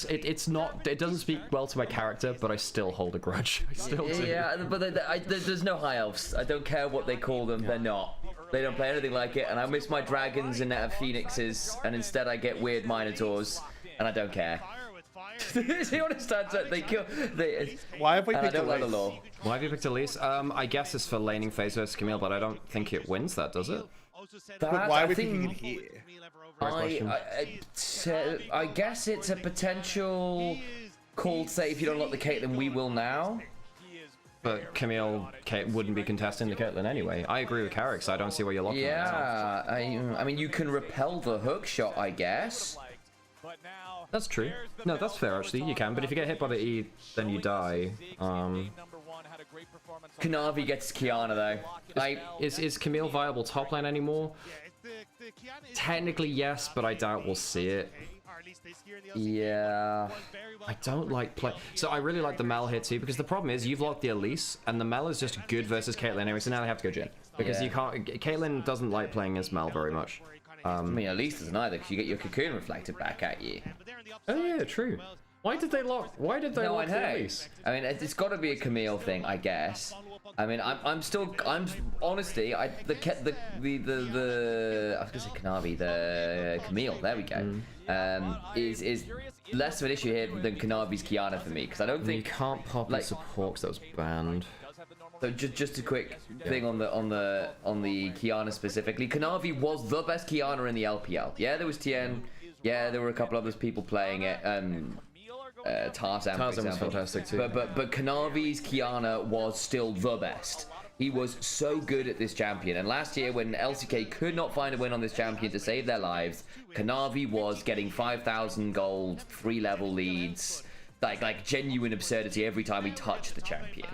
it's not. It doesn't speak well to my character, but I still hold a grudge. I still do. Yeah, but there's no high elves. I don't care what they call them. They're not. They don't play anything like it. And I miss my dragons and phoenixes, and instead I get weird minotaurs, and I don't care. He understands that they kill. Why have we picked Elise? Why have you picked Elise? I guess it's for laning phase versus Camille, but I don't think it wins that, does it? But why are we picking it here? I guess it's a potential call to say if you don't lock the Caitlyn, we will now. But Camille wouldn't be contesting the Caitlyn anyway. I agree with Carrix. I don't see where you're locking it. Yeah, I mean, you can repel the hook shot, I guess. That's true. No, that's fair actually. You can, but if you get hit by the E, then you die. Kanavi gets Kiana though. Is Camille viable top lane anymore? Technically yes, but I doubt we'll see it. Yeah. I don't like play. So I really like the Mel here too, because the problem is you've locked the Elise, and the Mel is just good versus Caitlyn anyway. So now they have to go Jhin because you can't. Caitlyn doesn't like playing as Mel very much. I mean, Elise doesn't either, because you get your cocoon reflected back at you. Oh yeah, true. Why did they lock the Elise? I mean, it's got to be a Camille thing, I guess. I mean, I'm honestly, I was gonna say Kanavi, the Camille. There we go. Is less of an issue here than Kanavi's Kiana for me, because I don't think you can't pop like support because that was banned. So just a quick thing on the Kiana specifically. Kanavi was the best Kiana in the LPL. Yeah, there was Tien. Yeah, there were a couple others people playing it. Tarzan was fantastic too. But Kanavi's Kiana was still the best. He was so good at this champion. And last year, when LCK could not find a win on this champion to save their lives, Kanavi was getting 5,000 gold, 3-level leads. like genuine absurdity every time we touch the champion.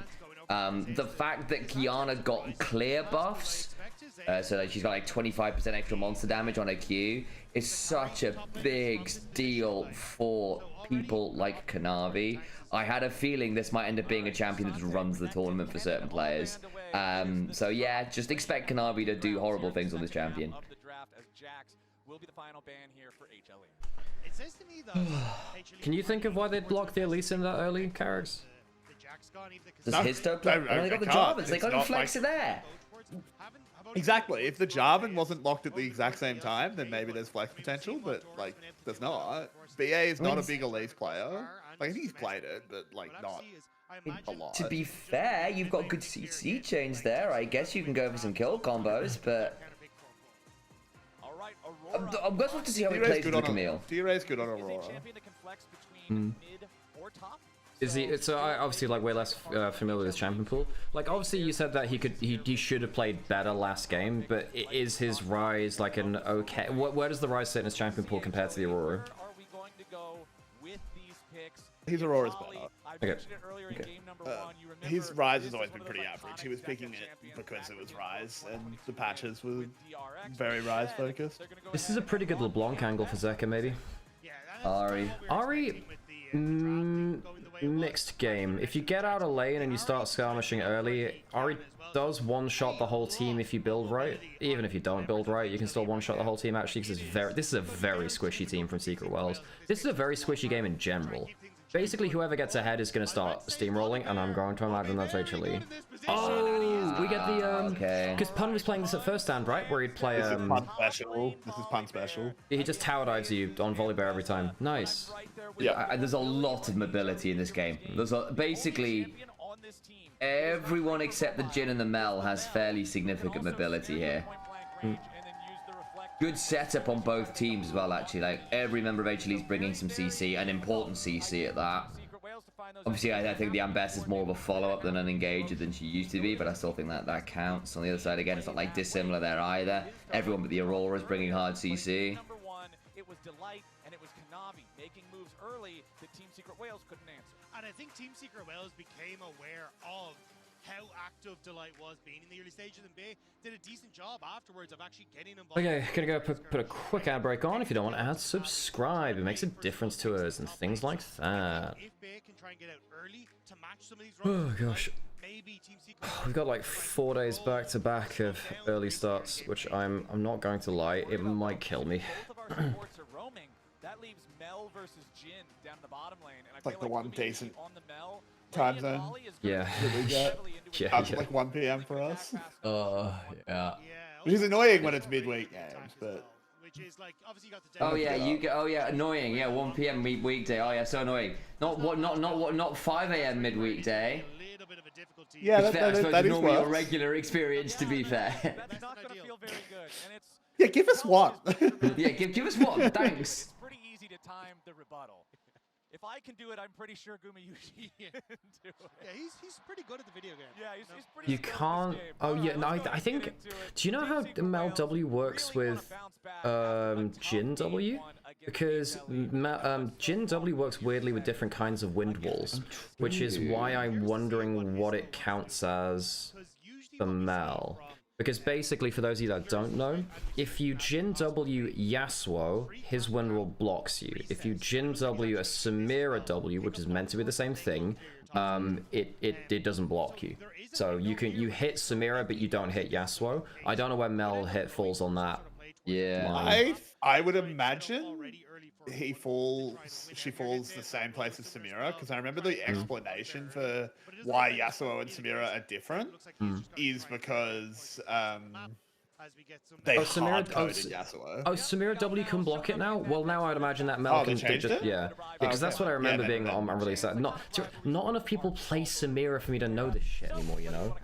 The fact that Kiana got clear buffs, so that she's got like 25% extra monster damage on her Q, is such a big deal for people like Kanavi. I had a feeling this might end up being a champion that just runs the tournament for certain players. So yeah, just expect Kanavi to do horrible things on this champion. Can you think of why they'd block the Elise in that early, Carrigs? Does his toe play? Well, they got the Jarvans, they got to flex it there. Exactly. If the Jarvan wasn't locked at the exact same time, then maybe there's flex potential, but like there's not. BA is not a big Elise player. Like I think he's played it, but like not a lot. To be fair, you've got good CC chains there. I guess you can go for some kill combos, but I'm going to have to see how he plays with the Camille. D-Ray's good on Aurora. Is he? So I obviously like way less familiar with his champion pool. Like obviously you said that he should have played better last game, but is his Rise like an okay? Where does the Rise sit in his champion pool compared to the Aurora? His Aurora's better. Okay. His Rise has always been pretty average. He was picking it because it was Rise, and the patches were very Rise focused. This is a pretty good LeBlanc angle for Zeka, maybe. Ari, mixed game. If you get out of lane and you start skirmishing early, Ari does one-shot the whole team if you build right. Even if you don't build right, you can still one-shot the whole team actually, because this is a very squishy team from Secret Wells. This is a very squishy game in general. Basically, whoever gets ahead is going to start steamrolling, and I'm going to imagine that's HLE. Oh, we get the, okay. Because Pun was playing this at first stand, right? Where he'd play, This is Pun special. This is Pun special. He just tower dives you on volley bear every time. Nice. Yeah, there's a lot of mobility in this game. There's basically everyone except the Jhin and the Mel has fairly significant mobility here. Good setup on both teams as well, actually. Like, every member of HLE is bringing some CC, an important CC at that. Obviously, I think the Ambess is more of a follow-up than an engager than she used to be, but I still think that counts. On the other side, again, it's not like dissimilar there either. Everyone but the Aurora is bringing hard CC. It was Delight and it was Kanavi making moves early that Team Secret Wales couldn't answer. And I think Team Secret Wales became aware of how active Delight was being in the early stages, and Bay did a decent job afterwards of actually getting involved. Okay, gonna go put a quick ad break on. If you don't want ads, subscribe. It makes a difference to us and things like that. If Bay can try and get out early to match some of these Oh gosh. We've got like 4 days back to back of early starts, which I'm not going to lie, it might kill me. That leaves Mel versus Jhin down the bottom lane, and It's like the one decent time zone. Yeah. That we get. Yeah. Like 1 PM for us. Yeah. Which is annoying when it's midweek games, but. Oh yeah, annoying. Yeah, 1 PM weekday. Oh yeah, so annoying. Not 5 AM midweekday. Yeah, I suppose that is normally worse. a regular experience, to be fair. That's not going to feel very good, and it's Yeah, give us one. Yeah, give us one. Thanks. It's pretty easy to time the rebuttal. If I can do it, I'm pretty sure Guma Yushi can do it. Yeah, he's pretty good at the video game. Yeah, he's pretty You can't. Oh yeah, no. I think. Do you know how Mel W works with Jhin W? Because Jhin W works weirdly with different kinds of wind walls, which is why I'm wondering what it counts as for Mel. Because basically, for those of you that don't know, if you Jhin W Yasuo, his wind wall blocks you. If you Jhin W a Samira W, which is meant to be the same thing, it doesn't block you. So you hit Samira, but you don't hit Yasuo. I don't know where Mel hit falls on that. Yeah. I would imagine she falls the same place as Samira, because I remember the explanation for why Yasuo and Samira are different is because they hard-coded Yasuo. Oh, Samira W can block it now? Well, now I'd imagine that Mel can changed it? Yeah, because that's what I remember being on release. Not enough people play Samira for me to know this shit anymore, you know?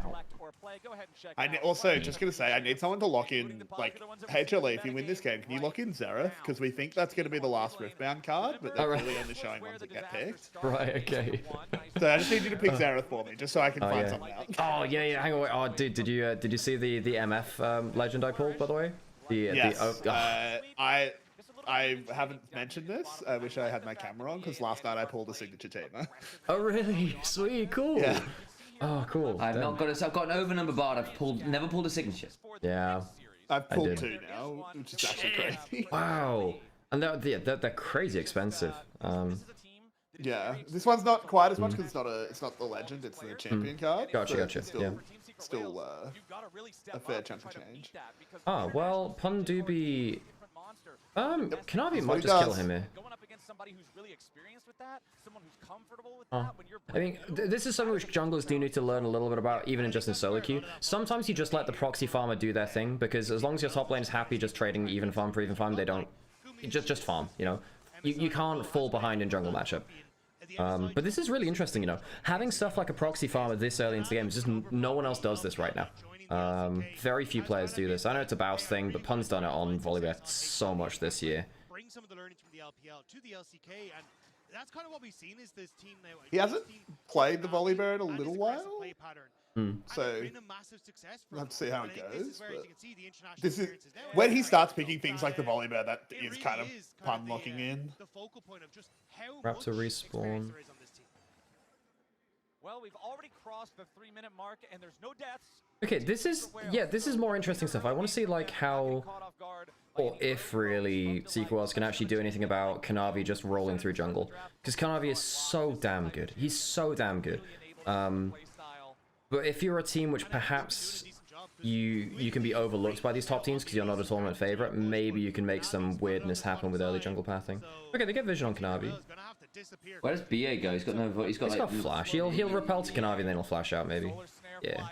Also, just gonna say, I need someone to lock in, like, HLE, if you win this game, can you lock in Xerath? Because we think that's gonna be the last Riftbound card, but they're really only showing ones that get picked. Right, okay. So I just need you to pick Xerath for me, just so I can find something out. Oh, yeah, hang on, wait. Oh, dude, did you see the MF legend I pulled, by the way? Yes. I haven't mentioned this. I wish I had my camera on because last night I pulled a signature tamer. Oh really? Sweet, cool. Yeah. Oh cool. I've not got a, I've got an over number bar. I've never pulled a signature. Yeah. I've pulled 2 now, which is actually crazy. Wow. And they're crazy expensive. Yeah, this one's not quite as much because it's not the legend, it's the champion card. Gotcha, so gotcha. It's still a fair chunk of change. Oh well, Pundubi. Kanavi might he just kill does. him here. Going up against somebody who's really experienced with that, someone who's comfortable with Oh. that. When you're I think this is something which junglers do need to learn a little bit about, even in just in solo queue. Sometimes you just let the proxy farmer do their thing, because as long as your top lane is happy just trading even farm for even farm, they don't just farm. You know, you can't fall behind in jungle matchup. But this is really interesting. You know, having stuff like a proxy farmer this early into the game is just no one else does this right now. Very few players do this. I know it's a Baus thing, but Pun's done it on Volleyball so much this year. Bring some of the learnings from the LPL to the LCK, and that's kind of what we've seen is this team now. He hasn't played the Volleyball in a little while, so been a massive success for we'll have to see how it goes. But this is when he starts picking things like the Volleyball, that is kind of Pun locking in. the focal point of just how Raptor respawn. there is on this team. Well, we've already crossed the 3-minute mark, and there's no deaths. Okay, this is more interesting stuff. I want to see like how, or if really, Sequels can actually do anything about Kanavi just rolling through jungle, because Kanavi is so damn good. He's so damn good. But if you're a team which perhaps you can be overlooked by these top teams because you're not a tournament favorite, maybe you can make some weirdness happen with early jungle pathing. Okay, they get vision on Kanavi. Where does BA go? He's got no. He's got like flash. He'll repel to Kanavi and then he'll flash out maybe. Yeah.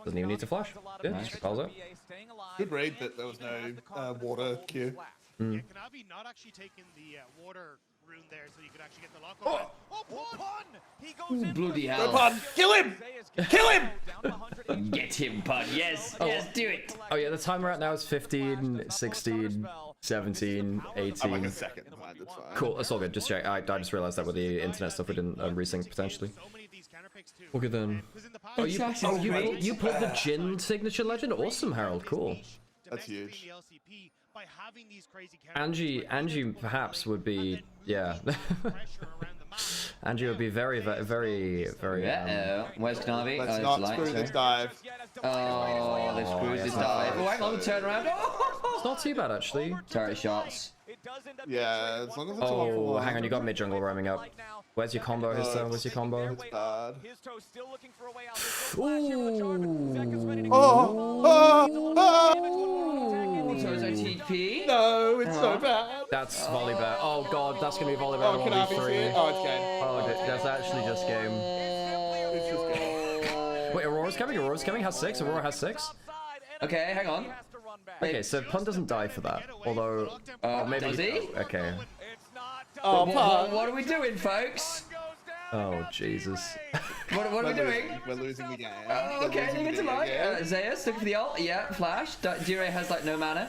Doesn't even need to flash. Good, just repels out. Good read that there was no water queue. Yeah, Kanavi not actually taking the water rune there, so you could actually get the lock. Oh, Pun! He goes in. Bloody for hell! Go Pun! Kill him! Kill him! Get him, Pun. Yes, yes, do it. Oh yeah, the timer right now is 15, 16, 17, 18. I'm like a second behind, it's fine. Cool, that's all good. Just check. I just realized that with the internet stuff we didn't resync potentially. Okay then. Oh, you pulled the Jin signature legend? Awesome, Harold. Cool. That's huge. Angie perhaps would be, yeah. Angie would be very. Yeah. Where's Kanavi? Let's not screw this dive. Oh, they screwed this dive. Oh, hang on, the turnaround. It's not too bad actually. Turret shots. Yeah, as long as it's a 1-for-1. Hang on, you got mid jungle roaming up. Where's your combo? Where's your combo? It's bad. Ooh. So is that TP? No, it's so bad. That's Volleyball. Oh god, that's gonna be Volleyball. Oh, Kanavi's here. Oh, it's game. Oh, that's actually just game. It's just game. Wait, Aurora's coming? Aurora has 6? Aurora has 6? Okay, hang on. Okay, so Pun doesn't die for that. Although, maybe does he? Okay. Oh, what are we doing, folks? Oh Jesus. What are we doing? We're losing the game. Oh, okay, leave it to light. Zeus, looking for the ult. Yeah, flash. Dure has like no mana.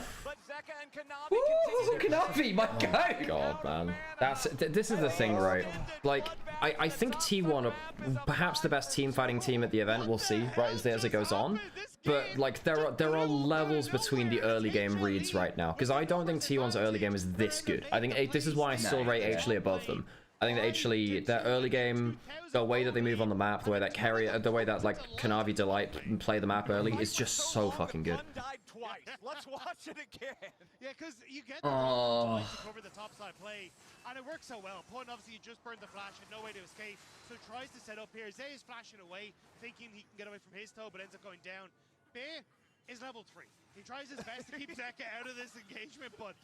Ooh, Kanavi, my go! God, man. This is the thing, right? Like, I think T1 are perhaps the best team fighting team at the event. We'll see, right, as it goes on. But like, there are levels between the early game reads right now, because I don't think T1's early game is this good. I think this is why I still rate HLE above them. I think that HLE, their early game, the way that they move on the map, the way that the way that like Kanavi Delight play the map early is just so fucking good. Let's watch it again. Yeah, because you get over the top side play, and it works so well. Pun obviously just burned the flash, had no way to escape, so tries to set up here. Zay is flashing away, thinking he can get away from his toe, but ends up going down. Bear is level 3. He tries his best to keep Zeka out of this engagement, but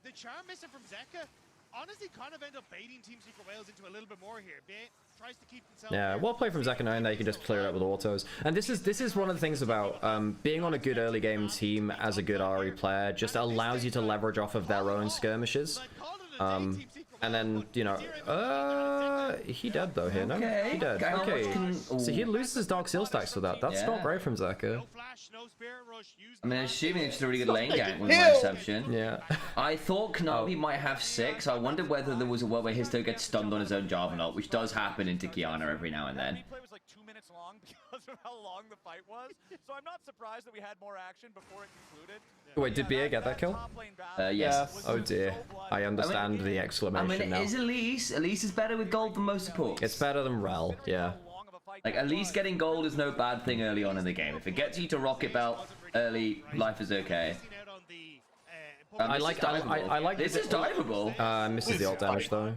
the charm missing from Zeka honestly kind of end up baiting Team Secret Wales into a little bit more here. Bear tries to keep himself. Yeah, well played from Zeka knowing that you can just clear it up with autos. And this is one of the things about being on a good early game team as a good RE player just allows you to leverage off of their own skirmishes. And then, you know, he dead though here, no? Okay. He dead. Okay. So he loses his Dark Seal stacks for that. That's not great from Zeka. I mean, assuming it's a really good lane gank with my exception. Yeah. I thought Kanavi might have 6. I wondered whether there was a world where his toe gets stunned on his own Jarvan ult, which does happen into Kiana every now and then. like 2 minutes long because of how long the fight was. So I'm not surprised that we had more action before it concluded. Wait, did BA get that kill? Yes. Oh dear. I understand the exclamation I mean, now. it is Elise. Elise is better with gold than most supports. It's better than Rel, yeah. Like, at least getting gold is no bad thing early on in the game. If it gets you to rocket belt early, life is okay. I like this is diveable. Misses the ult damage though.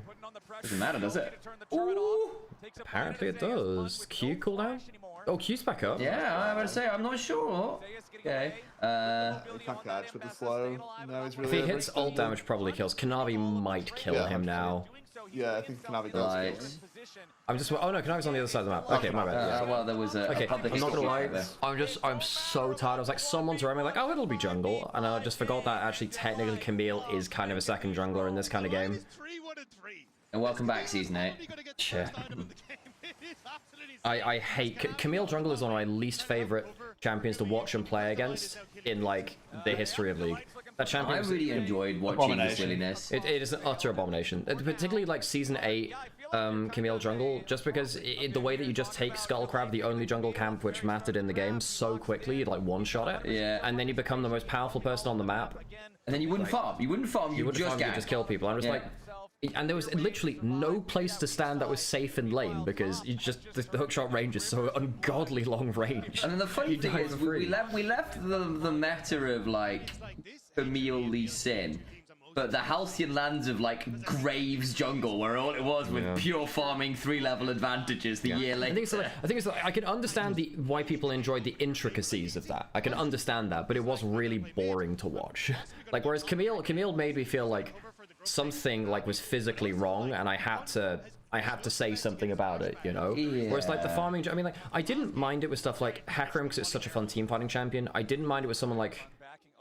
Doesn't matter, does it? Ooh. Apparently it does. Q cooldown? Oh, Q's back up. Yeah, I was about to say, I'm not sure. Okay. He can't catch with the slow. No, he's really if he hits ult damage, probably kills. Kanavi might kill him now. Yeah, I think Kanavi does. Right. I'm just. Oh no, Kanavi's on the other side of the map. Okay, my bad. Well, there was a okay, public I'm not gonna lie. there. I'm so tired. I was like, someone's around me, like, oh, it'll be jungle, and I just forgot that actually technically Camille is kind of a second jungler in this kind of game. And welcome back, Season 8. Sure. I hate Camille jungle is one of my least favorite champions to watch and play against in like the history of League. That champion I really enjoyed watching the silliness. It is an utter abomination, particularly like Season 8 Camille jungle, just because the way that you just take Skullcrab, the only jungle camp which mattered in the game, so quickly, you'd like one-shot it, and then you become the most powerful person on the map. And then you wouldn't farm. You wouldn't farm. You would just kill people. I'm just like, and there was literally no place to stand that was safe in lane because you just the hookshot range is so ungodly long range. And then the funny thing is, we left the meta of like Camille Lee Sin, but the halcyon lands of like Graves jungle, where all it was with pure farming 3-level advantages the year later. I think it's like, I can understand why people enjoyed the intricacies of that. I can understand that, but it was really boring to watch. Like whereas Camille made me feel like something like was physically wrong, and I had to say something about it, you know? Whereas like the farming, I mean, like I didn't mind it with stuff like Hackrim because it's such a fun team fighting champion. I didn't mind it with someone like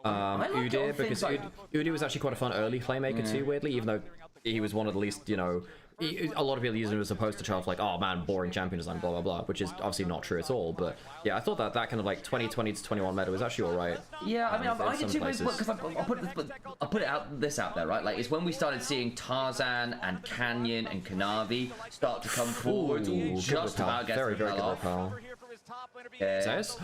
Udyr because Udyr was actually quite a fun early playmaker too, weirdly, even though he was one of the least, you know, a lot of people use him as a poster child for like, oh man, boring champion design, blah blah blah, which is obviously not true at all. But yeah, I thought that kind of like 2020 to 21 meta was actually alright. Yeah, I mean, I did too, because I'll put this out there, right? Like, it's when we started seeing Tarzan and Canyon and Kanavi start to come forward, just about getting very good off. Says?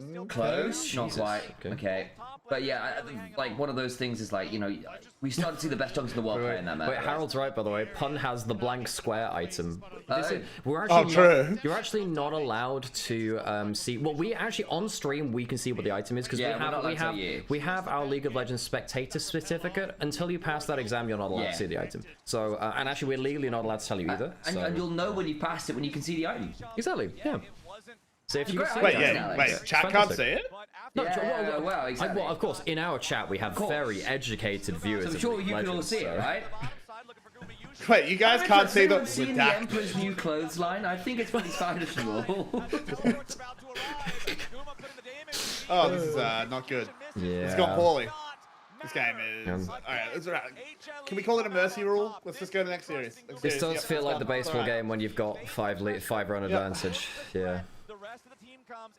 No. Close, not quite. Okay. But yeah, like one of those things is like, you know, we started to see the best junks in the world playing that map. Wait, Harold's right, by the way. Pun has the blank square item. You're actually not allowed to see. Well, we actually on stream we can see what the item is because we have our League of Legends spectator certificate. Until you pass that exam, you're not allowed to see the item. So, and actually, we're legally not allowed to tell you either. And you'll know when you passed it when you can see the item. Exactly. Yeah. So if you wait, chat can't see it? No, well, exactly. Well, of course, in our chat we have very educated viewers. So I'm sure you can all see it, right? Wait, you guys can't see the seeing the Emperor's new clothesline. I think it's pretty stylish. Oh, this is not good. Yeah. It's gone poorly. This game is... Alright, can we call it a mercy rule? Let's just go to the next series. This does feel like the baseball game when you've got 5-run advantage. Yeah.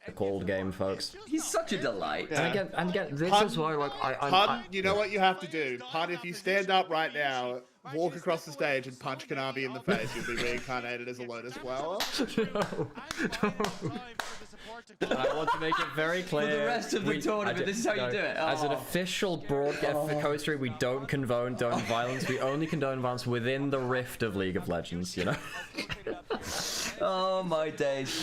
The cold game, folks. He's such a delight. Yeah. And again, this is why, like, Pun, you know what you have to do? Pun, if you stand up right now, walk across the stage and punch Kanavi in the face, you'll be reincarnated as a Lotus Flower. I want to make it very clear. For the rest of the tournament, this is how you do it. As an official broadcast for Coastery, we don't condone violence. We only condone violence within the rift of League of Legends, you know? Oh my days!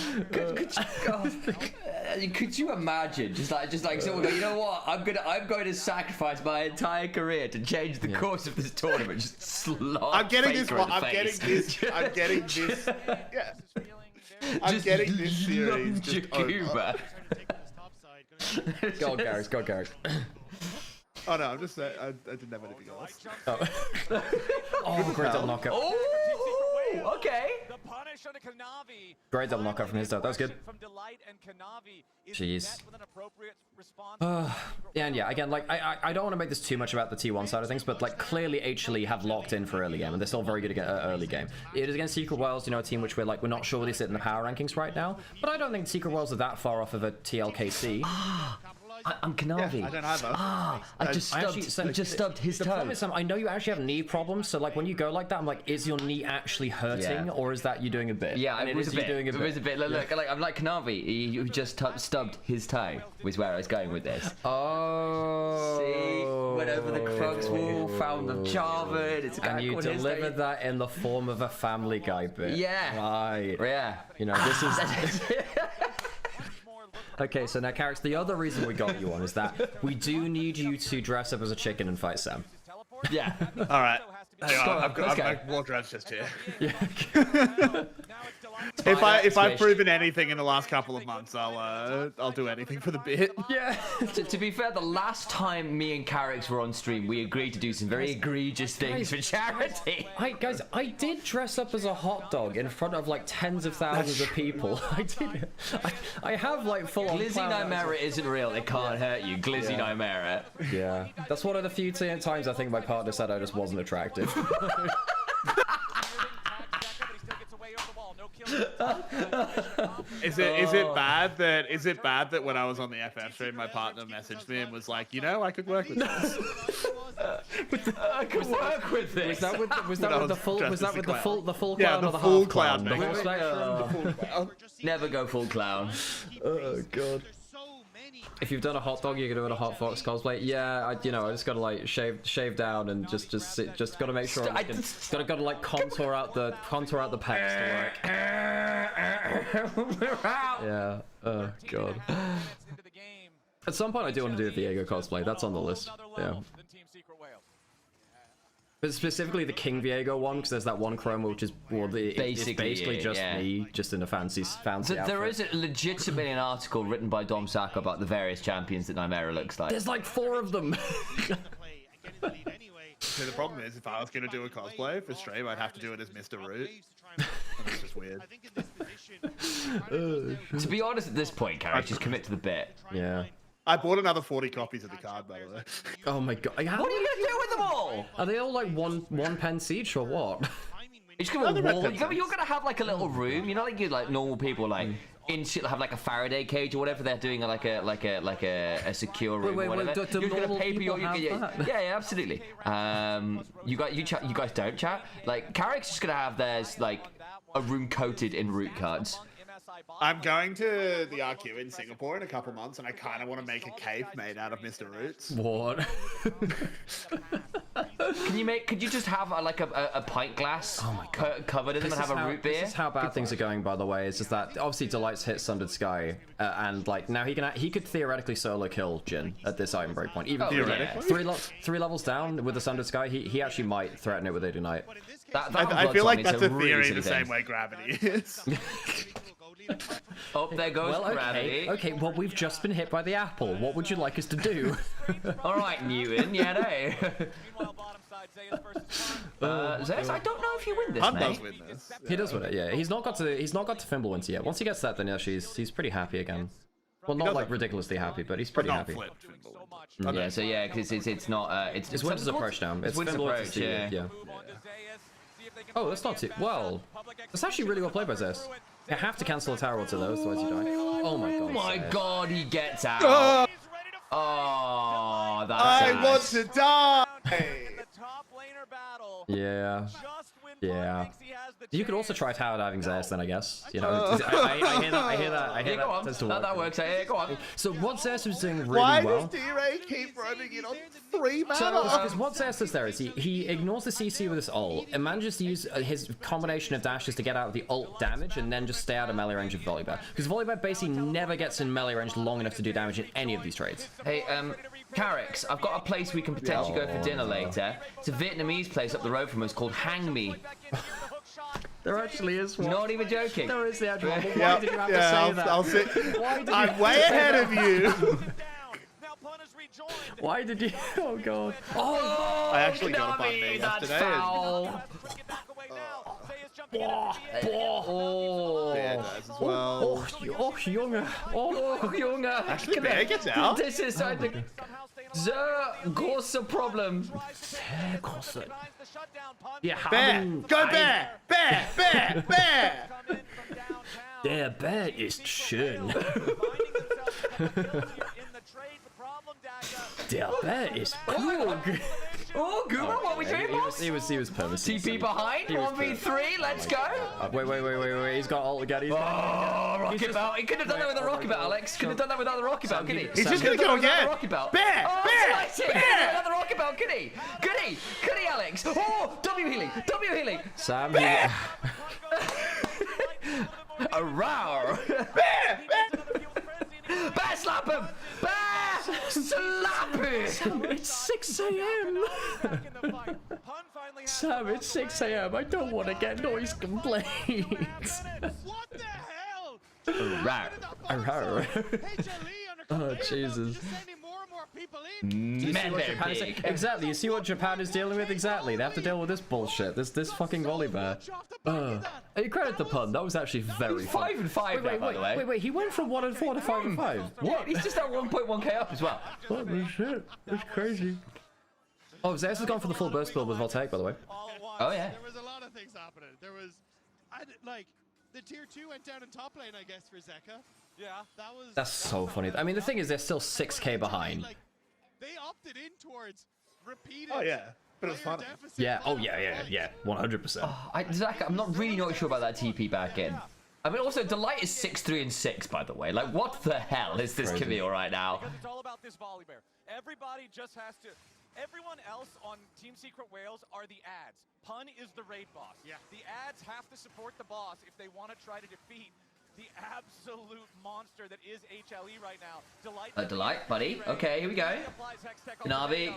Could you imagine just like someone go, you know what? I'm going to sacrifice my entire career to change the course of this tournament. Just slot. I'm getting this. I'm getting this. Yeah. I'm getting this series. Cuba. Go on, Garrett. Go, Garrett. Oh no, I'm just saying. I didn't have anything else. Oh, great double knockout. Oh, okay. Great double knockout from his dad. That was good. Jeez. Yeah, and yeah, again, like, I don't want to make this too much about the T1 side of things, but, like, clearly HLE have locked in for early game, and they're still very good against early game. It is against Secret Worlds, you know, a team which we're not sure where they sit in the power rankings right now, but I don't think Secret Worlds are that far off of a TLKC. I'm Kanavi. Yeah, I don't either. I just stubbed his toe. The problem is, I know you actually have knee problems, so like when you go like that, I'm like, is your knee actually hurting, or is that you doing a bit? Yeah, and it was a bit. doing a bit. It was a bit. Look, I'm like Kanavi. You just stubbed his toe. Was where I was going with this. Oh. See, went over the Krugs wall, found the Jarvan. It's and you delivered that in the form of a Family Guy bit. Yeah. Right. Yeah. You know, this is. Okay, so now, Carrots, the other reason we got you on is that we do need you to dress up as a chicken and fight Sam. Yeah. All right. Hang on, I've got my wardrobe's just here. Yeah. If I've proven anything in the last couple of months, I'll do anything for the bit. Yeah. To be fair, the last time me and Carrix were on stream, we agreed to do some very egregious things for charity. Guys, I did dress up as a hot dog in front of like tens of thousands of people. I did. I have like full on. Glizzy Nymaera isn't real. It can't hurt you. Glizzy Nymaera. Yeah. That's one of the few times I think my partner said I just wasn't attractive. Is it bad that when I was on the FF stream, my partner messaged me and was like, you know, I could work with this. I could work with this. Was that with the full clown yeah, or the full half clown? The full spectrum, the full clown. Never go full clown. Oh god. If you've done a hot dog, you're gonna do a hot fox cosplay. Yeah, I just gotta like shave down and just gotta make sure. Gotta like contour out the pecs to work. Yeah. Oh god. At some point, I do want to do a Viego cosplay. That's on the list. Yeah. But specifically the King Viego one, because there's that one chroma which is basically just me, just in a fancy outfit. There is legitimately an article written by Dom Saka about the various champions that Nymaera looks like. There's like 4 of them. So the problem is, if I was going to do a cosplay for stream, I'd have to do it as Mr. Root. That's just weird. To be honest, at this point, Carrie, just commit to the bit. Yeah. I bought another 40 copies of the card, by the way. Oh my god. What are you gonna do with them all? Are they all like one pence each or what? You're gonna have like a little room, you know, like you like normal people like in shit have like a Faraday cage or whatever. They're doing like a secure room or whatever. You're gonna pay for yeah, absolutely. You guys don't chat. Like Carrick's just gonna have theirs like a room coated in root cards. I'm going to the RQ in Singapore in a couple months, and I kind of want to make a cape made out of Mr. Roots. What? Could you just have like a pint glass covered in them and have a root beer? This is how bad things are going, by the way. It's just that obviously Delight's hit Sundered Sky, and like now he could theoretically solo kill Jin at this item breakpoint. Even theoretically, three levels down with the Sundered Sky, he actually might threaten it with Ignite. I feel like that's a theory the same way gravity is. Oh, there goes gravity. Okay, well, we've just been hit by the apple. What would you like us to do? All right, Newton. Yeah, no. Zeus, I don't know if you win this, Hunt mate. does win this. He does win it. Yeah, he's not got to Fimbulwinter yet. Once he gets that, then yeah, he's pretty happy again. Well, not like ridiculously happy, but he's pretty happy. Yeah, so yeah, because it's not it's Winter's Approach now. It's Winter's Approach, yeah. Oh, that's not too well. That's actually really well played by Zeus. You have to cancel a tower or two though, otherwise you die. Oh my god. Oh my god, he gets out. Oh, that's I want to die. Yeah. Yeah. You could also try tower diving Zeus then, I guess. You know, I hear that. That works. Hey, go on. So what Zeus was doing really Why well. does D-Ray keep roaming in on 3 mana? Because what Zeus does there is he ignores the CC with his ult and manages to use his combination of dashes to get out of the ult damage and then just stay out of melee range of Volibear. Because Volibear basically never gets in melee range long enough to do damage in any of these trades. Hey, Carrix, I've got a place we can potentially go for dinner later. It's a Vietnamese place up the road from us called Hang Me. There actually is one. Not even joking. There is the actual one. Why did you have to say that? I'll sit. I'm way ahead of you. Why did you? Oh god. Oh, I actually got a bun that's yesterday. foul. Oh, Bear does as well. Oh, Junge. Oh, Junge. Actually, Bear gets out. This is the große Problem. Sehr große. Wir Bear, haben go Bear! Bear! Bear! Bear! Der Bär ist schön. That is cool. Oh, Guma, what are we doing, boss? He was purposely. TP behind, 1v3, let's go. Wait, he's got ult again. Rocket belt. He could have done that with a rocket belt, Alex. Could have done that without the rocket belt, could he? He's just gonna go again. Bear! Another rocket belt, could he? Could he, Alex? Oh, W healing. Sam, Bear! A roar! Bear! Slap him! Bear! Slap him! It's 6 a.m. Sam, it's 6 a.m. I don't want to get noise complaints. What the hell? Arr. Oh, Jesus. Exactly, you see what Japan is dealing with? Exactly, they have to deal with this bullshit. This fucking Oliver. Hey, credit the pun, that was actually very fun. 5-5 now, by the way. Wait, he went from 1-4 to 5-5. What? He's just at 1.1k up as well. Holy shit, that's crazy. Oh, Zeus has gone for the full burst build with Voltaic, by the way. Oh, yeah. There was a lot of things happening. There was, like, the tier 2 went down in top lane, I guess, for Zeka. Yeah, that was... That's so funny. I mean, the thing is, they're still 6k behind. Like, they opted in towards repeated... Oh, yeah. But it was funny. Yeah, 100%. Zach, I'm not really sure about that TP back in. I mean, also, Delight is 6-3 and 6, by the way. Like, what the hell is this Camille right now? Because it's all about this volley bear. Everybody just has to... Everyone else on Team Secret Whales are the ads. Pun is the raid boss. Yeah. The ads have to support the boss if they want to try to defeat the absolute monster that is HLE right now. Delight, buddy. Okay, here we go. Kanavi.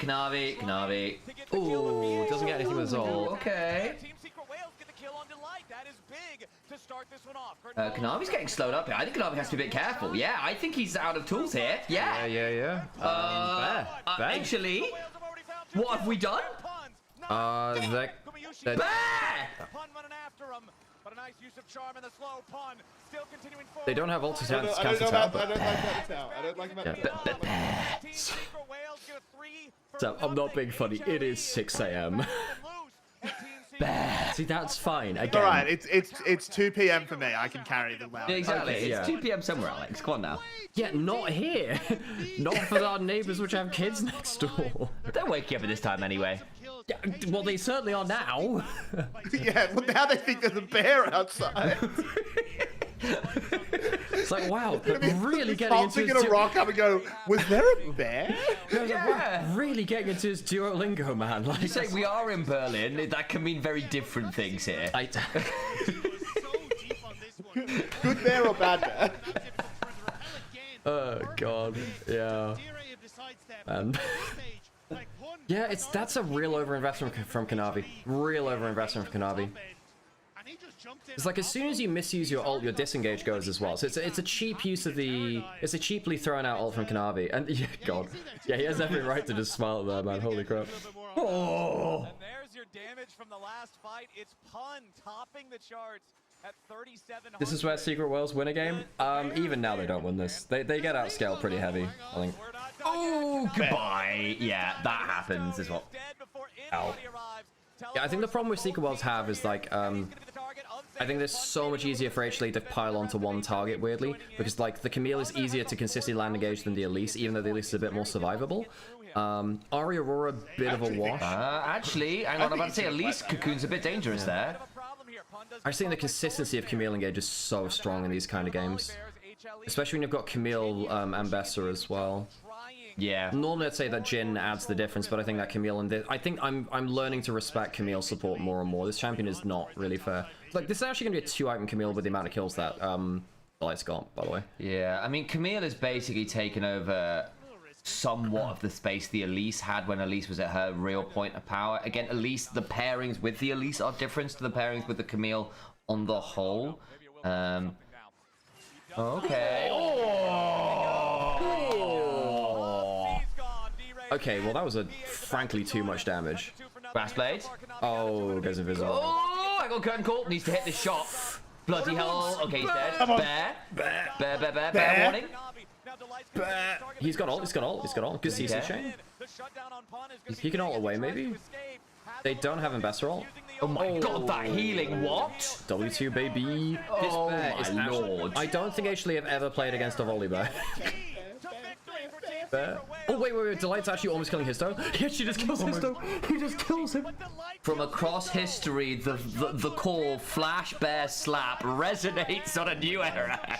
Ooh, doesn't get anything with Zol. Okay. Team Secret Whales get the kill on Delight. That is big to start this one off. Kanavi's getting slowed up here. I think Kanavi has to be a bit careful. Yeah, I think he's out of tools here. Yeah. Actually, what have we done? Bear! Pun running after him. But a nice use of charm and the slow Pun still continuing forward. They don't have ult to cancel I don't like but... that now. I don't like that. So, I'm not being funny. It is 6 a.m. See, that's fine. Again. All right, it's 2 p.m. for me. I can carry the loud. Exactly. Okay, it's 2 p.m. somewhere, Alex. Come on now. Yeah, not here. Not for our neighbors which have kids next door. They'll wake you up at this time anyway. Yeah, well, they certainly are now. Yeah, well, now they think there's a bear outside. It's like, wow, really getting into his... gonna rock up and go, was there a bear? Yeah. Really getting into his Duolingo, man. Like, you say we are in Berlin, that can mean very different things here. Good bear or bad bear? Oh, God. Yeah. And... Yeah, that's a real overinvestment from Kanavi. Real overinvestment from Kanavi. It's like as soon as you misuse your ult, your disengage goes as well. So it's a cheap use of the... It's a cheaply thrown out ult from Kanavi. And yeah, God. Yeah, he has every right to just smile at that, man. Holy crap. Oh! And there's your damage from the last fight. It's Pun topping the charts at 3,700. This is where Secret Whales win a game. Even now they don't win this. They get outscaled pretty heavy, I think. Oh, goodbye. Yeah, that happens as well. Ow. Yeah, I think the problem with Secret Whales have is like, I think it's so much easier for HLE to pile onto one target, weirdly, because like the Camille is easier to consistently land engage than the Elise, even though the Elise is a bit more survivable. Ari Aurora, bit of a wash. Actually, hang on, I'm about to say Elise Cocoon's a bit dangerous there. I just think the consistency of Camille engage is so strong in these kind of games, especially when you've got Camille and Bessa as well. Yeah. Normally I'd say that Jhin adds the difference, but I think that Camille and I think I'm learning to respect Camille's support more and more. This champion is not really fair. Like, this is actually going to be a 2-item Camille with the amount of kills that Delight's got, by the way. Yeah, I mean, Camille has basically taken over somewhat of the space the Elise had when Elise was at her real point of power. Again, Elise, the pairings with the Elise are different to the pairings with the Camille on the whole. Okay. Okay, well that was frankly too much damage. Brass blade. Oh, goes invisible. Oh, I got curtain call. Needs to hit this shot. Bloody hell. Okay, he's dead. Bear warning. He's got ult, he's got ult. Good CC chain. He can ult away, maybe? They don't have Ambassador ult. Oh my god, that healing, what? W2, baby. Oh my lord. I don't think HLE have ever played against a volley bear. Oh, wait. Delight's actually almost killing Histo. He actually just kills Histo. He just kills him. From across history, the call Flash Bear Slap resonates on a new era.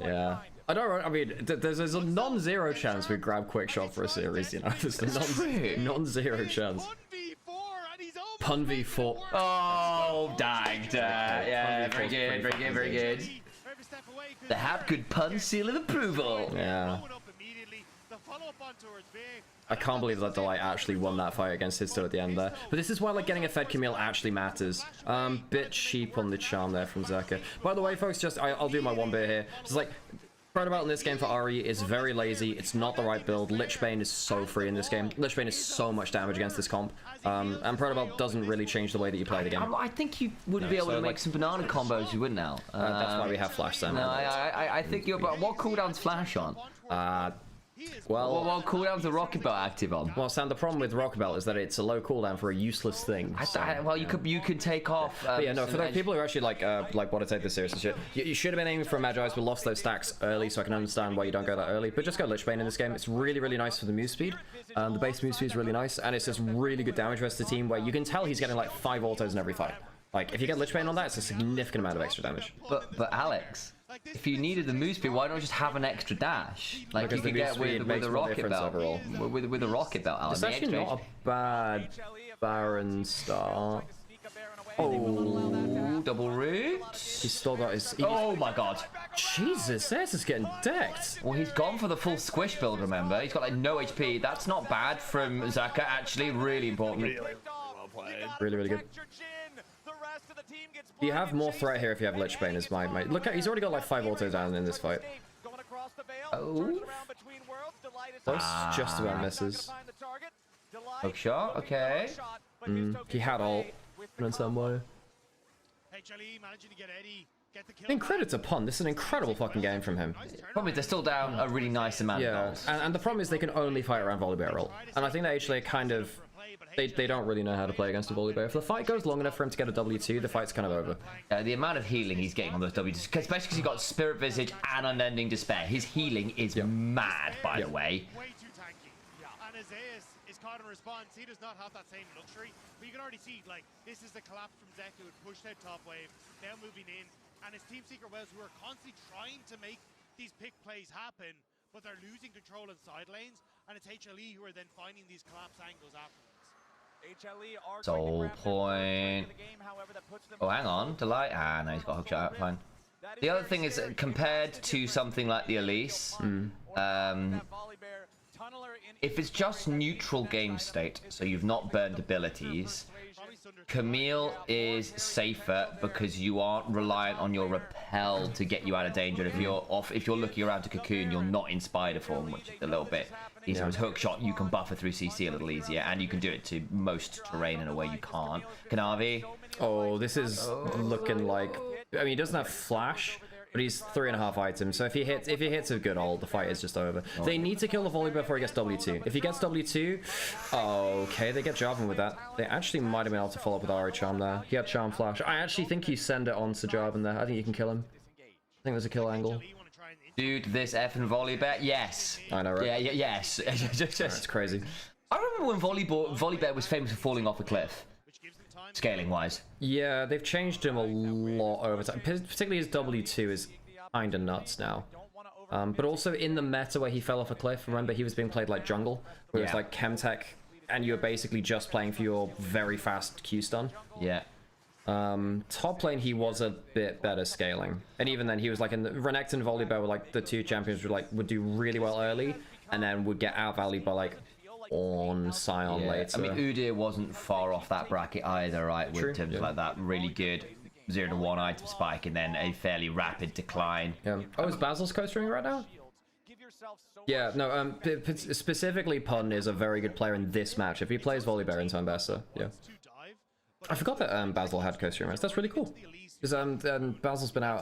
Yeah. I mean, there's a non-zero chance we grab quick shot for a series, you know? There's a non-zero chance. Pun v4. Oh, dagged. Yeah, very good. The Hap good pun seal of approval. Yeah. I can't believe that Delight actually won that fight against Histo at the end there. But this is why like getting a Fed Camille actually matters. Bit cheap on the charm there from Zerka. By the way, folks, I'll do my one bit here. Just like, Protobout in this game for Ari is very lazy. It's not the right build. Lichbane is so free in this game. Lichbane is so much damage against this comp. And Protobout doesn't really change the way that you play the game. I think you would be able to make some banana combos, you wouldn't now. That's why we have Flash Sam. No, I think you're... But what cooldown's Flash on? Well, what cooldown's the Rocket Belt active on? Well, Sam, the problem with Rocket Belt is that it's a low cooldown for a useless thing. Well, you could take off. But yeah, no, for the people who actually like want to take this serious and shit, you should have been aiming for Magi's, but lost those stacks early, so I can understand why you don't go that early. But just go Lichbane in this game. It's really, really nice for the move speed. The base move speed is really nice, and it's just really good damage versus the team where you can tell he's getting like 5 autos in every fight. Like, if you get Lichbane on that, it's a significant amount of extra damage. But Alex, if you needed the move speed, why not just have an extra dash? Like because you could get with a rocket belt. With a rocket belt. It's actually not a bad Baron start. Oh, double root. He's still got his... Oh my god. Jesus, this is getting decked. Well, he's gone for the full squish build, remember? He's got like no HP. That's not bad from Zaka, actually. Really important. Really well played. Really, really good. You have more threat here if you have Lichbane as my mate. Look at, he's already got like 5 autos down in this fight. Oh. Close, just about misses. Hook shot, okay. He had ult in some way. In credit to Pun, this is an incredible fucking game from him. Probably they're still down a really nice amount of goals. And the problem is they can only fight around Volibear ult. And I think that HLE kind of... They don't really know how to play against a Volibear. If the fight goes long enough for him to get a W2, the fight's kind of over. The amount of healing he's getting on those W2s, especially because he's got Spirit Visage and Unending Despair. His healing is mad, by the way. Way too tanky. And Azaius is caught in response. He does not have that same luxury. But you can already see, like, this is the collapse from Zeka who pushed out top wave, now moving in. And it's Team Secret Wales who are constantly trying to make these pick plays happen, but they're losing control in side lanes. And it's HLE who are then finding these collapse angles afterwards. Soul point. Oh, hang on. Delight. Ah, no, he's got a hook shot out. Fine. The other thing is, compared to something like the Elise, if it's just neutral game state, so you've not burned abilities, Camille is safer because you aren't reliant on your repel to get you out of danger. If you're looking around to cocoon, you're not in spider form, which is a little bit easier. With hook shot, you can buffer through CC a little easier, and you can do it to most terrain in a way you can't. Kanavi. Oh, this is looking like... I mean, he doesn't have flash, but he's 3.5 items. So if he hits a good ult, the fight is just over. Oh. They need to kill the volley before he gets W2. If he gets W2, okay, they get Jarvan with that. They actually might have been able to follow up with Ari Charm there. He had Charm Flash. I actually think you send it on to Jarvan there. I think you can kill him. I think there's a kill angle. Dude, this effing volley bet, yes. I know, right? Yeah, yes. It's crazy. I remember when Volleybet was famous for falling off a cliff. Scaling wise. Yeah, they've changed him a lot over time. Particularly his W2 is kinda nuts now. But also in the meta where he fell off a cliff, remember he was being played like jungle, where it's like Chemtech, and you were basically just playing for your very fast Q stun. Yeah. Top lane he was a bit better scaling, and even then he was like in the Renekton and Volibear were like the two champions would do really well early, and then would get outvalued by like on Sion later. I mean, Udyr wasn't far off that bracket either, right? With terms like that really good 0 to 1 item spike and then a fairly rapid decline. Yeah. Oh, is Basil's coastering right now? Yeah, no, specifically Pun is a very good player in this match. If he plays Volibear in turn Bessa, yeah. I forgot that Basil had coastering rights. That's really cool. Because Basil's been out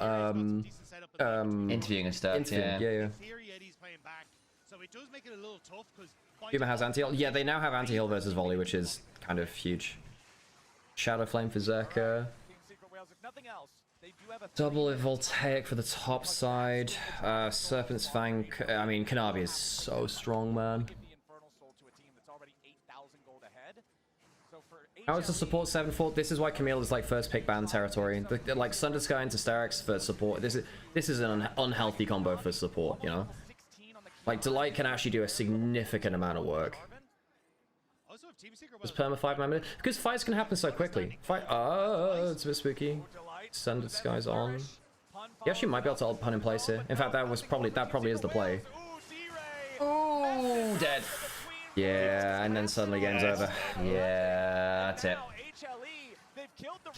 interviewing and stuff. Yeah. Yuma has anti-heal. Yeah, they now have anti-heal versus volley, which is kind of huge. Shadow Flame for Zerka. Double voltaic for the top side. Serpent's Fang. I mean, Kanabi is so strong, man. How is the support 7-4? This is why Camille is like first pick ban territory. Like Sunder Sky into Sterix for support. This is an unhealthy combo for support, you know? Like Delight can actually do a significant amount of work. Does perma 5 minutes? Because fights can happen so quickly. It's a bit spooky. Sunder Sky's on. He actually might be able to ult pun in place here. In fact, that probably is the play. Oh, dead. Yeah, and then suddenly game's over. Yeah, that's it.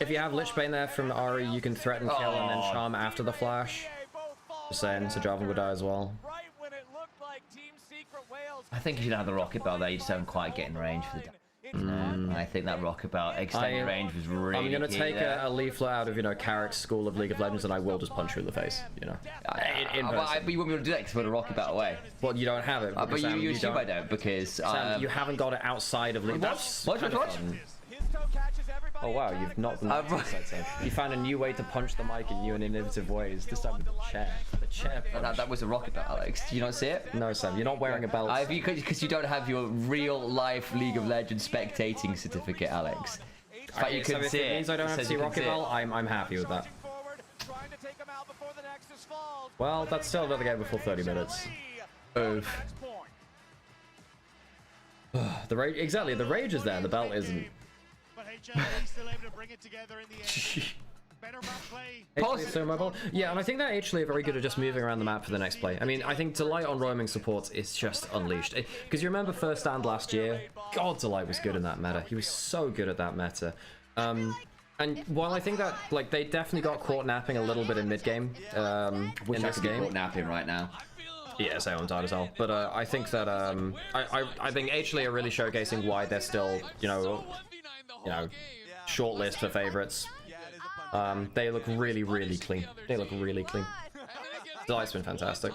If you have Lichbane there from Ari, you can threaten kill and then charm after the flash. Just saying, so Jarvan would die as well. I think you should have the rocket belt there. You just don't quite get in range for the. I think that rocket belt extended range was really. I'm gonna take a leaflet out of Carrick's School of League of Legends, and I will just punch you in the face. You know. But you won't be able to do that because put a rocket belt away. Well, you don't have it. But Sam, you assume I don't because Sam, you haven't got it outside of League. That's kind of fun. Oh wow, you've not been you found a new way to punch the mic in new and innovative ways. This time with the chair. The chair punch. That was a rocket belt, Alex. Do you not see it? No, Sam. You're not wearing a belt. Because you don't have your real life League of Legends spectating certificate, Alex. But you can see it. If it means I don't have to see rocket belt, I'm happy with that. Well, that's still another game before 30 minutes. Oof. The rage, exactly. The rage is there. The belt isn't. Still able to bring it together in the end. Better map play. HLE is so mobile. Yeah, and I think that HLE are very good at just moving around the map for the next play. I mean, I think Delight on roaming supports is just unleashed. Because you remember first stand last year? God, Delight was good in that meta. He was so good at that meta. And while I think that, like, they definitely got caught napping a little bit in mid-game, Wish in I this could be game. caught napping right now. Yeah, Sayon died as well. But I think that, I think HLE are really showcasing why they're still, shortlist for favorites. They look really, really clean. They look really clean. Delight's been fantastic.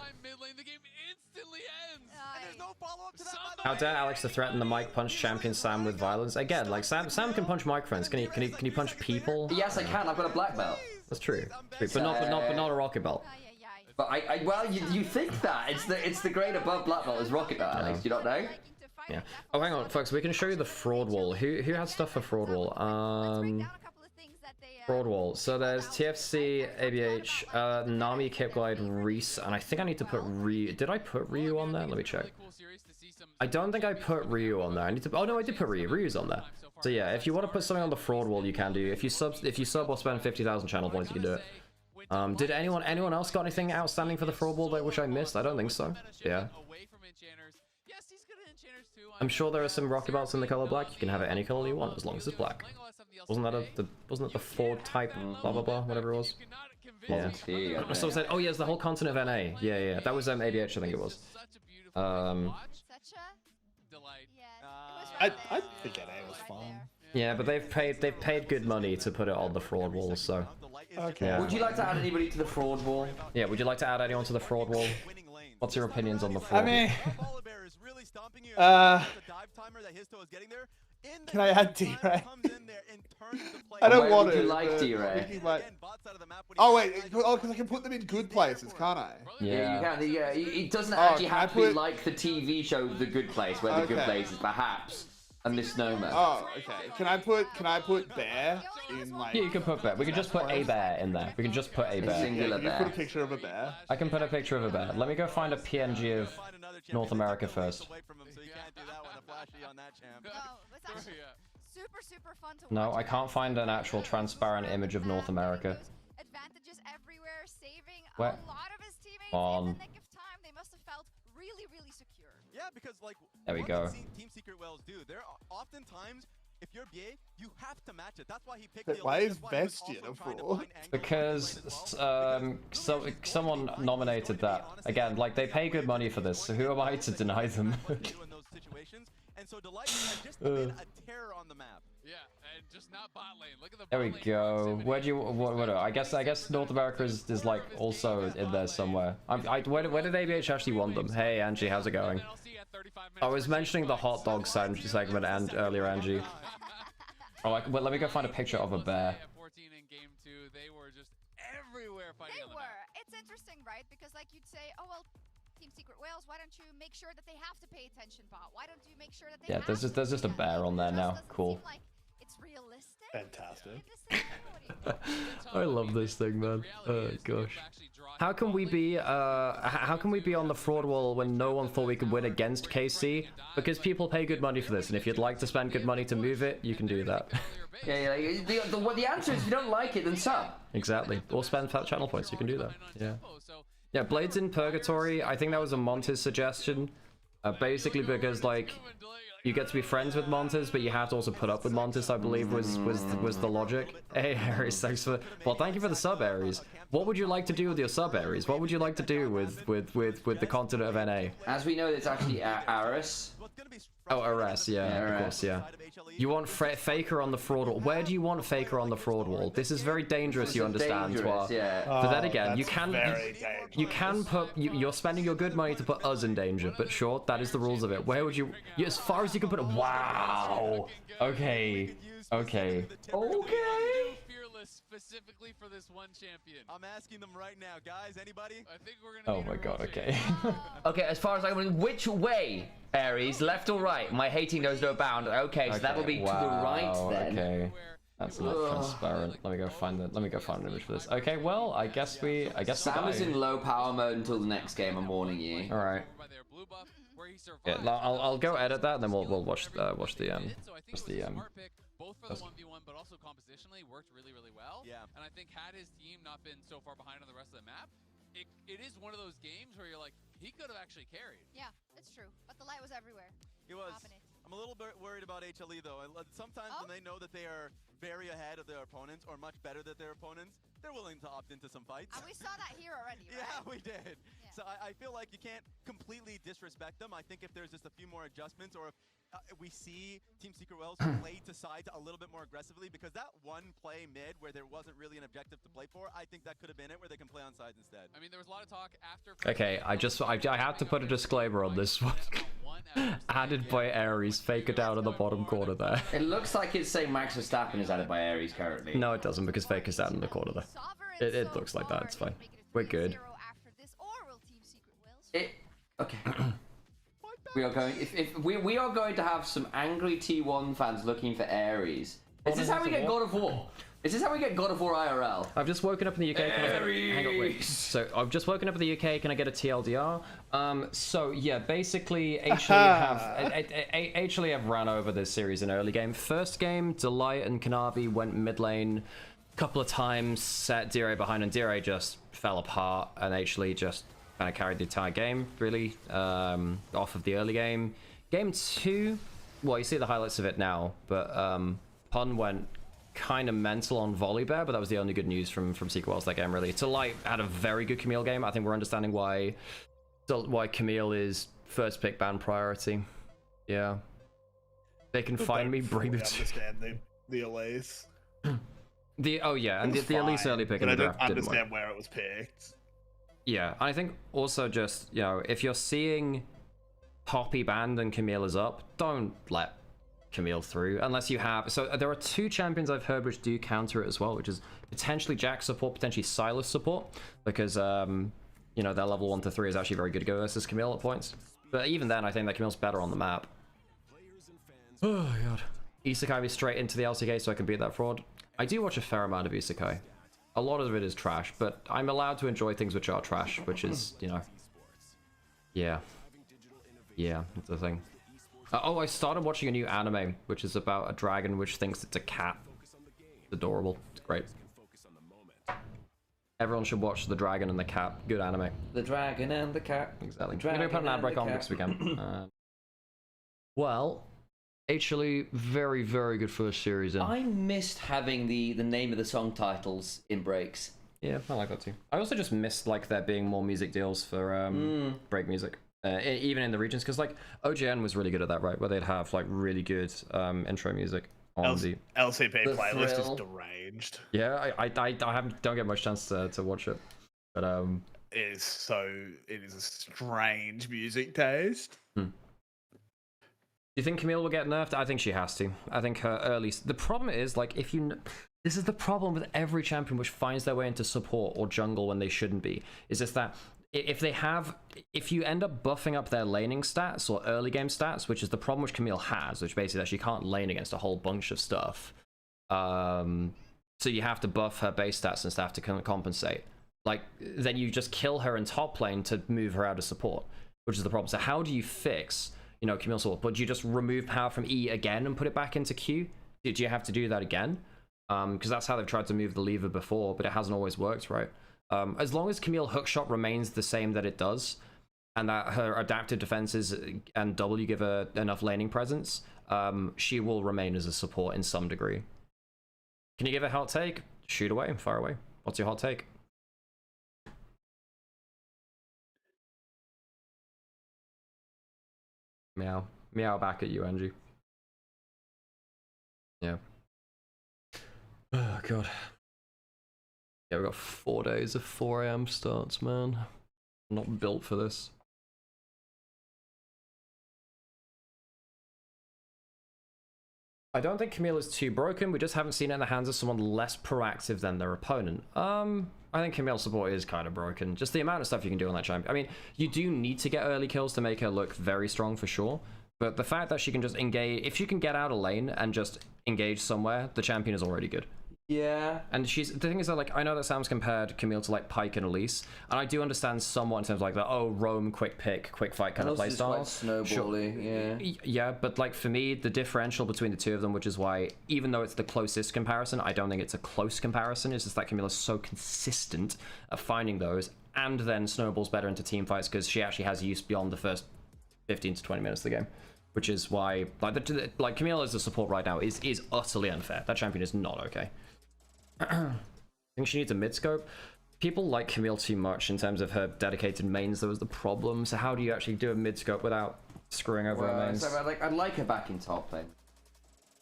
How dare Alex to threaten the mic punch champion Sam with violence? Again, like Sam can punch microphones. Can he punch people? Yes, I can. I've got a black belt. That's true. But not a rocket belt. But well, you think that it's the grade above black belt is rocket belt, Alex. Do you not know? Yeah. Oh, hang on, folks. We can show you the fraud wall. Who has stuff for fraud wall? Fraud wall. So there's TFC, ABH, Nami, Cape Glide, Reese, and I think I need to put Ryu. Did I put Ryu on there? Let me check. I don't think I put Ryu on there. I need to. Oh no, I did put Ryu. Ryu's on there. So yeah, if you want to put something on the fraud wall, you can do. If you sub or spend 50,000 channel points, you can do it. Did anyone else got anything outstanding for the fraud wall which I missed? I don't think so. Yeah. I'm sure there are some rocket belts in the color black. You can have it any color you want as long as it's black. Wasn't that the Ford type blah blah blah whatever it was? Yeah. Someone said, oh yes, the whole continent of NA. Yeah. That was ABH, I think it was. I think NA was fine. Yeah, but they've paid good money to put it on the fraud wall, so. Okay. Yeah. Would you like to add anybody to the fraud wall? Yeah, would you like to add anyone to the fraud wall? What's your opinions on the fraud wall? I mean, can I add D-Ray? I don't want to. it. Like D-Ray? Oh wait, because I can put them in good places, can't I? Yeah, you can. Yeah, it doesn't actually have to be like the TV show The Good Place, where The Good Place is perhaps a misnomer. Oh, okay. Can I put bear in like? Yeah, you can put bear. We can just put a bear in there. We can just put a bear. Singular bear. Put a picture of a bear. I can put a picture of a bear. Let me go find a PNG of North America first. Super fun to No, watch. I can't find an actual transparent image of North America. Advantages everywhere, saving Where? a lot of his teammates On. in the nick of time. They must have felt really secure. Yeah, because like there we go. Team Secret Whales do. There are oftentimes, if you're BA, you have to match it. That's why he picked. Why is Bastion a fraud? Because someone nominated that. Again, like they pay good money for this, so who am I to deny them? And so Delight has just been a terror on the map. Yeah, and just not bot lane. Look at the There we go. Where do you? What? I guess North America is like also in there somewhere. Where did ABH actually want them? Hey Angie, how's it going? I was mentioning the hot dog segment and earlier, Angie. Oh, well, let me go find a picture of a bear. 14 in game 2, they were just everywhere fighting on the map. It's interesting, right? Because like you'd say, oh well, Team Secret Wales, why don't you make sure that they have to pay attention, bot? Why don't you make sure that they Yeah, have there's just a bear on there now. Cool. like it's realistic? Fantastic. I love this thing, man. Oh gosh. How can we be on the fraud wall when no one thought we could win against KC? Because people pay good money for this, and if you'd like to spend good money to move it, you can do that. Yeah, the answer is if you don't like it, then sub. Exactly. Or spend fat channel points. You can do that. Yeah. Yeah, Blades in Purgatory. I think that was a Montes suggestion. Basically because like you get to be friends with Montes, but you have to also put up with Montes, I believe was the logic. Hey Aries, thanks for thank you for the sub, Aries. What would you like to do with your sub, Aries? What would you like to do with the continent of NA? As we know, it's actually Aris. Oh, Ares, yeah, of course, yeah. You want Faker on the fraud wall. Where do you want Faker on the fraud wall? This is very dangerous, you understand. Yeah. But then again, you can put you're spending your good money to put us in danger. But sure, that is the rules of it. Where would you as far as you can put it? Wow. Okay. Okay. Specifically for this one champion. I'm asking them right now, guys. Anybody? I think we're gonna. Oh my god. Okay. Okay. As far as I know, which way, Aries? Left or right? My hating knows no bound. Okay, so that will be to the right then. Okay. That's not transparent. Let me go find an image for this. Okay. Well, I guess Sam is in low power mode until the next game. I'm warning you. All right. Yeah, I'll go edit that, and then we'll watch the both for the 1v1, but also compositionally worked really well. Yeah. And I think had his team not been so far behind on the rest of the map, it is one of those games where you're like, he could have actually carried. Yeah, it's true. But the light was everywhere. He was. I'm a little bit worried about HLE though. Sometimes when they know that they are very ahead of their opponents or much better than their opponents, they're willing to opt into some fights. And we saw that here already, right? Yeah, we did. Yeah. So I feel like you can't completely disrespect them. I think if there's just a few more adjustments, or if we see Team Secret Wales play to sides a little bit more aggressively, because that one play mid where there wasn't really an objective to play for, I think that could have been it, where they can play on sides instead. I mean, there was a lot of talk after. Okay, I had to put a disclaimer on this one. Added by Aries, Faker down in the bottom corner there. It looks like it's saying Max Verstappen is added by Aries currently. No, it doesn't, because Faker's down in the corner there. It looks like that. It's fine. We're good. Okay. We are going. If we are going to have some angry T1 fans looking for Aries. Is this how we get God of War? Is this how we get God of War IRL? I've just woken up in the UK. Hang on, wait. So I've just woken up in the UK. Can I get a TLDR? So yeah, basically, HLE have ran over this series in early game. First game, Delight and Kanavi went mid lane a couple of times, set Dire behind, and Dire just fell apart, and HLE just kind of carried the entire game, really, off of the early game. Game 2, well, you see the highlights of it now, but Pun went kind of mental on Volibear, but that was the only good news from Secret Wales that game, really. Delight had a very good Camille game. I think we're understanding why Camille is first pick ban priority. Yeah. They can find me, bring them to... understand the Elise. Oh yeah, and the Elise early pick in the draft didn't understand where it was picked. Yeah, I think also just, you know, if you're seeing Poppy banned and Camille is up, don't let Camille through unless you have... So there are 2 champions I've heard which do counter it as well, which is potentially Jack support, potentially Silas support, because, you know, their level 1 to 3 is actually very good to go versus Camille at points. But even then, I think that Camille's better on the map. Oh, God. Isekai me straight into the LCK so I can beat that fraud. I do watch a fair amount of Isekai. A lot of it is trash, but I'm allowed to enjoy things which are trash, which is, you know... Yeah. Yeah, that's the thing. Oh, I started watching a new anime, which is about a dragon which thinks it's a cat. It's adorable. It's great. Everyone should watch The Dragon and the Cat. Good anime. The Dragon and the Cat. Exactly. We're going to put an ad break on because we can. Well, HLE, very, very good first series in. I missed having the name of the song titles in breaks. Yeah, I like that too. I also just missed like there being more music deals for break music. Even in the regions, because like OGN was really good at that, right? Where they'd have like really good intro music on the LCP playlist is deranged. Yeah, I don't get much chance to watch it, but it is a strange music taste. Do you think Camille will get nerfed? I think she has to. I think her early... The problem is, like, if you... This is the problem with every champion which finds their way into support or jungle when they shouldn't be. Is just that if you end up buffing up their laning stats or early game stats, which is the problem which Camille has, which basically that she can't lane against a whole bunch of stuff. So you have to buff her base stats and stuff to compensate. Like, then you just kill her in top lane to move her out of support, which is the problem. So how do you fix, you know, Camille support? But do you just remove power from E again and put it back into Q? Do you have to do that again? Because that's how they've tried to move the lever before, but it hasn't always worked, right? As long as Camille hookshot remains the same that it does, and that her adaptive defenses and W give her enough laning presence, she will remain as a support in some degree. Can you give a hot take? Shoot away, fire away. What's your hot take? Meow. Meow back at you, Angie. Yeah. Oh, God. Yeah, we've got 4 days of 4 AM starts, man. I'm not built for this. I don't think Camille is too broken. We just haven't seen it in the hands of someone less proactive than their opponent. I think Camille support is kind of broken. Just the amount of stuff you can do on that champion. I mean, you do need to get early kills to make her look very strong for sure. But the fact that she can just engage, if she can get out of lane and just engage somewhere, the champion is already good. Yeah. And the thing is that, like, I know that Sam's compared Camille to, like, Pyke and Elise, and I do understand somewhat in terms of, like, the, oh, roam, quick pick, quick fight kind of play style. Quite snowbally, yeah. Yeah, but, like, for me, the differential between the two of them, which is why, even though it's the closest comparison, I don't think it's a close comparison, is just that Camille is so consistent at finding those, and then snowballs better into team fights, because she actually has use beyond the first 15 to 20 minutes of the game. Which is why, like Camille as a support right now is utterly unfair. That champion is not okay. I think she needs a mid-scope. People like Camille too much in terms of her dedicated mains. That was the problem. So how do you actually do a mid-scope without screwing over her mains? So I'd like her back in top lane.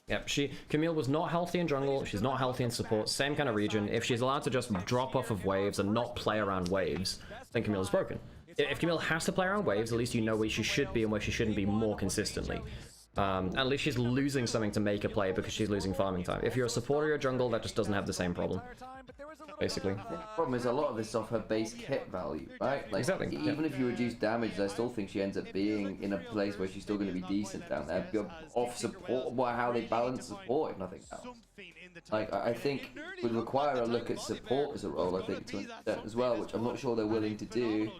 Yep, Camille was not healthy in jungle. She's not healthy in support. Same kind of region. If she's allowed to just drop off of waves and not play around waves, then Camille is broken. If Camille has to play around waves, at least you know where she should be and where she shouldn't be more consistently. At least she's losing something to make a play because she's losing farming time. If you're a support or a jungle, that just doesn't have the same problem. Basically. The problem is a lot of this is off her base kit value, right? Like, exactly. Even if you reduce damage, I still think she ends up being in a place where she's still going to be decent down there. You're off support, how they balance support, if nothing else. Like, I think would require a look at support as a role, I think, to an extent as well, which I'm not sure they're willing to do.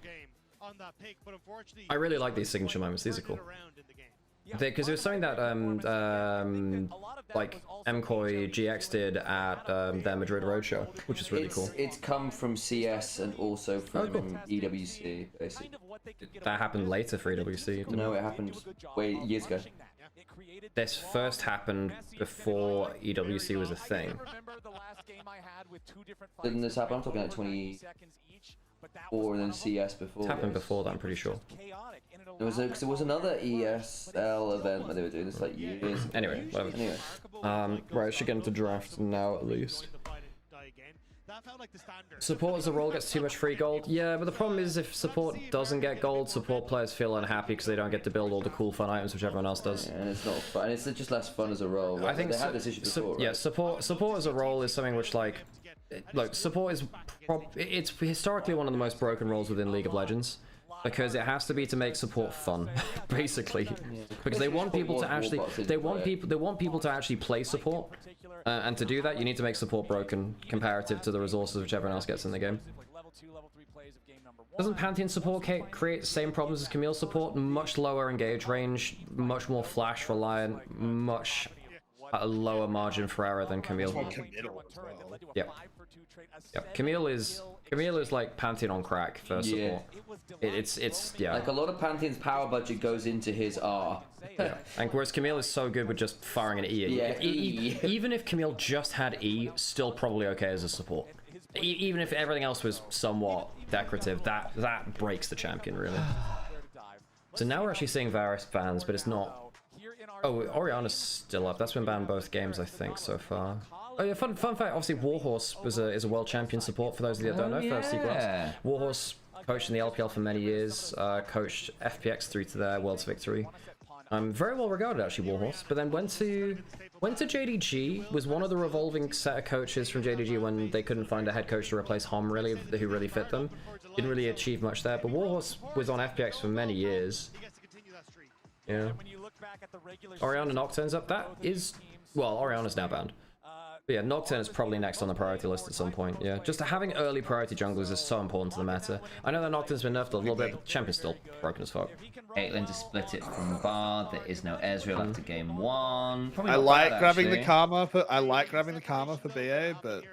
I really like these signature moments. These are cool. Because it was something that like MCOY GX did at their Madrid Roadshow, which is really cool. It's come from CS and also from EWC, basically. That happened later for EWC. No, it happened years ago. This first happened before EWC was a thing. Didn't this happen? I'm talking like 2004 and then CS before. It happened before that, I'm pretty sure. There was another ESL event where they were doing this like years ago. Anyway, whatever. Anyway. Right, I should get into draft now at least. Support as a role gets too much free gold. Yeah, but the problem is if support doesn't get gold, support players feel unhappy because they don't get to build all the cool fun items which everyone else does. Yeah, and it's not fun. It's just less fun as a role. Right? I think they had this issue before, right? Yeah, support as a role is something which, like, look, support is it's historically one of the most broken roles within League of Legends. Because it has to be to make support fun, basically. Because they want people to actually, they want people to actually play support, and to do that, you need to make support broken comparative to the resources which everyone else gets in the game. Doesn't Pantheon support create the same problems as Camille support? Much lower engage range, much more flash reliant, much a lower margin for error than Camille. Yeah. Camille is like Pantheon on crack for support. It's yeah. Like a lot of Pantheon's power budget goes into his R. Yeah. And whereas Camille is so good with just firing an E. Yeah, even if Camille just had E, still probably okay as a support. Even if everything else was somewhat decorative, that breaks the champion really. So now we're actually seeing Varus bans, but it's not. Oh, Oriana's still up. That's been banned both games, I think, so far. Oh yeah, fun fact. Obviously, Warhorse is a world champion support for those of you that don't know. Yeah. For C+. Warhorse coached in the LPL for many years. Coached FPX through to their World's victory. Very well regarded actually, Warhorse, but then went to JDG, was one of the revolving set of coaches from JDG when they couldn't find a head coach to replace Hom really, who really fit them. Didn't really achieve much there, but Warhorse was on FPX for many years. Yeah. Oriana Nocturne's up. That is, well, Oriana's now banned. But yeah, Nocturne is probably next on the priority list at some point. Yeah, just having early priority junglers is so important to the meta. I know that Nocturne's been nerfed a little bit, but the champion's still broken as fuck. Caitlyn to split it from Bard. There is no Ezreal after game 1. I like grabbing the Karma for BA, but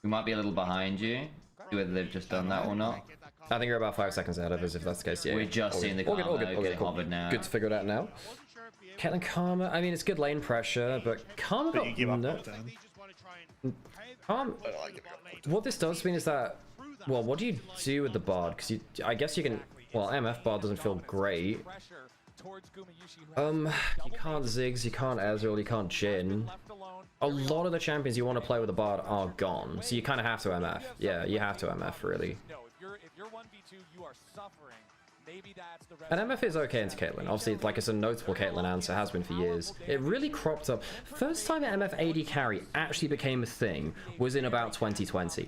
we might be a little behind you. Whether they've just done that or not. I think you're about 5 seconds ahead of us if that's the case. Yeah. We're just seeing the Karma getting hovered now. Good to figure it out now. Caitlyn Karma, I mean, it's good lane pressure, but Karma got what this does mean is that, well, what do you do with the Bard? Because I guess you can, well, MF Bard doesn't feel great. You can't Ziggs, you can't Ezreal, you can't Jhin. A lot of the champions you want to play with the Bard are gone, so you kind of have to MF. Yeah, you have to MF, really. And MF is okay into Caitlyn. Obviously, it's a notable Caitlyn answer, has been for years. It really cropped up. First time MF AD carry actually became a thing was in about 2020.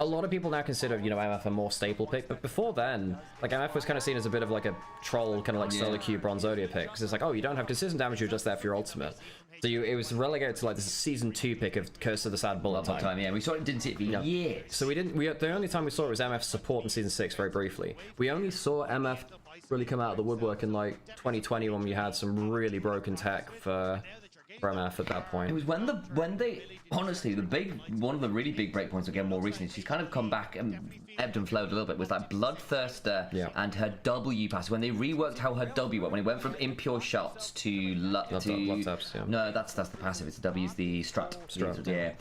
A lot of people now consider, MF a more staple pick, but before then, MF was kind of seen as a bit of a troll, kind of solo queue Bronzodia pick, because it's oh, you don't have consistent damage, you're just there for your ultimate. So it was relegated to this season 2 pick of Curse of the Sad Bullet time. Yeah, we didn't see it for years. So the only time we saw it was MF support in season 6 very briefly. We only saw MF really come out of the woodwork in 2020 when we had some really broken tech for MF at that point. It was when they honestly one of the really big breakpoints again more recently. She's kind of come back and ebbed and flowed a little bit with Bloodthirster and her W pass. When they reworked how her W went, when it went from impure shots to taps, yeah. No, that's the passive. It's W's the strut. Yeah.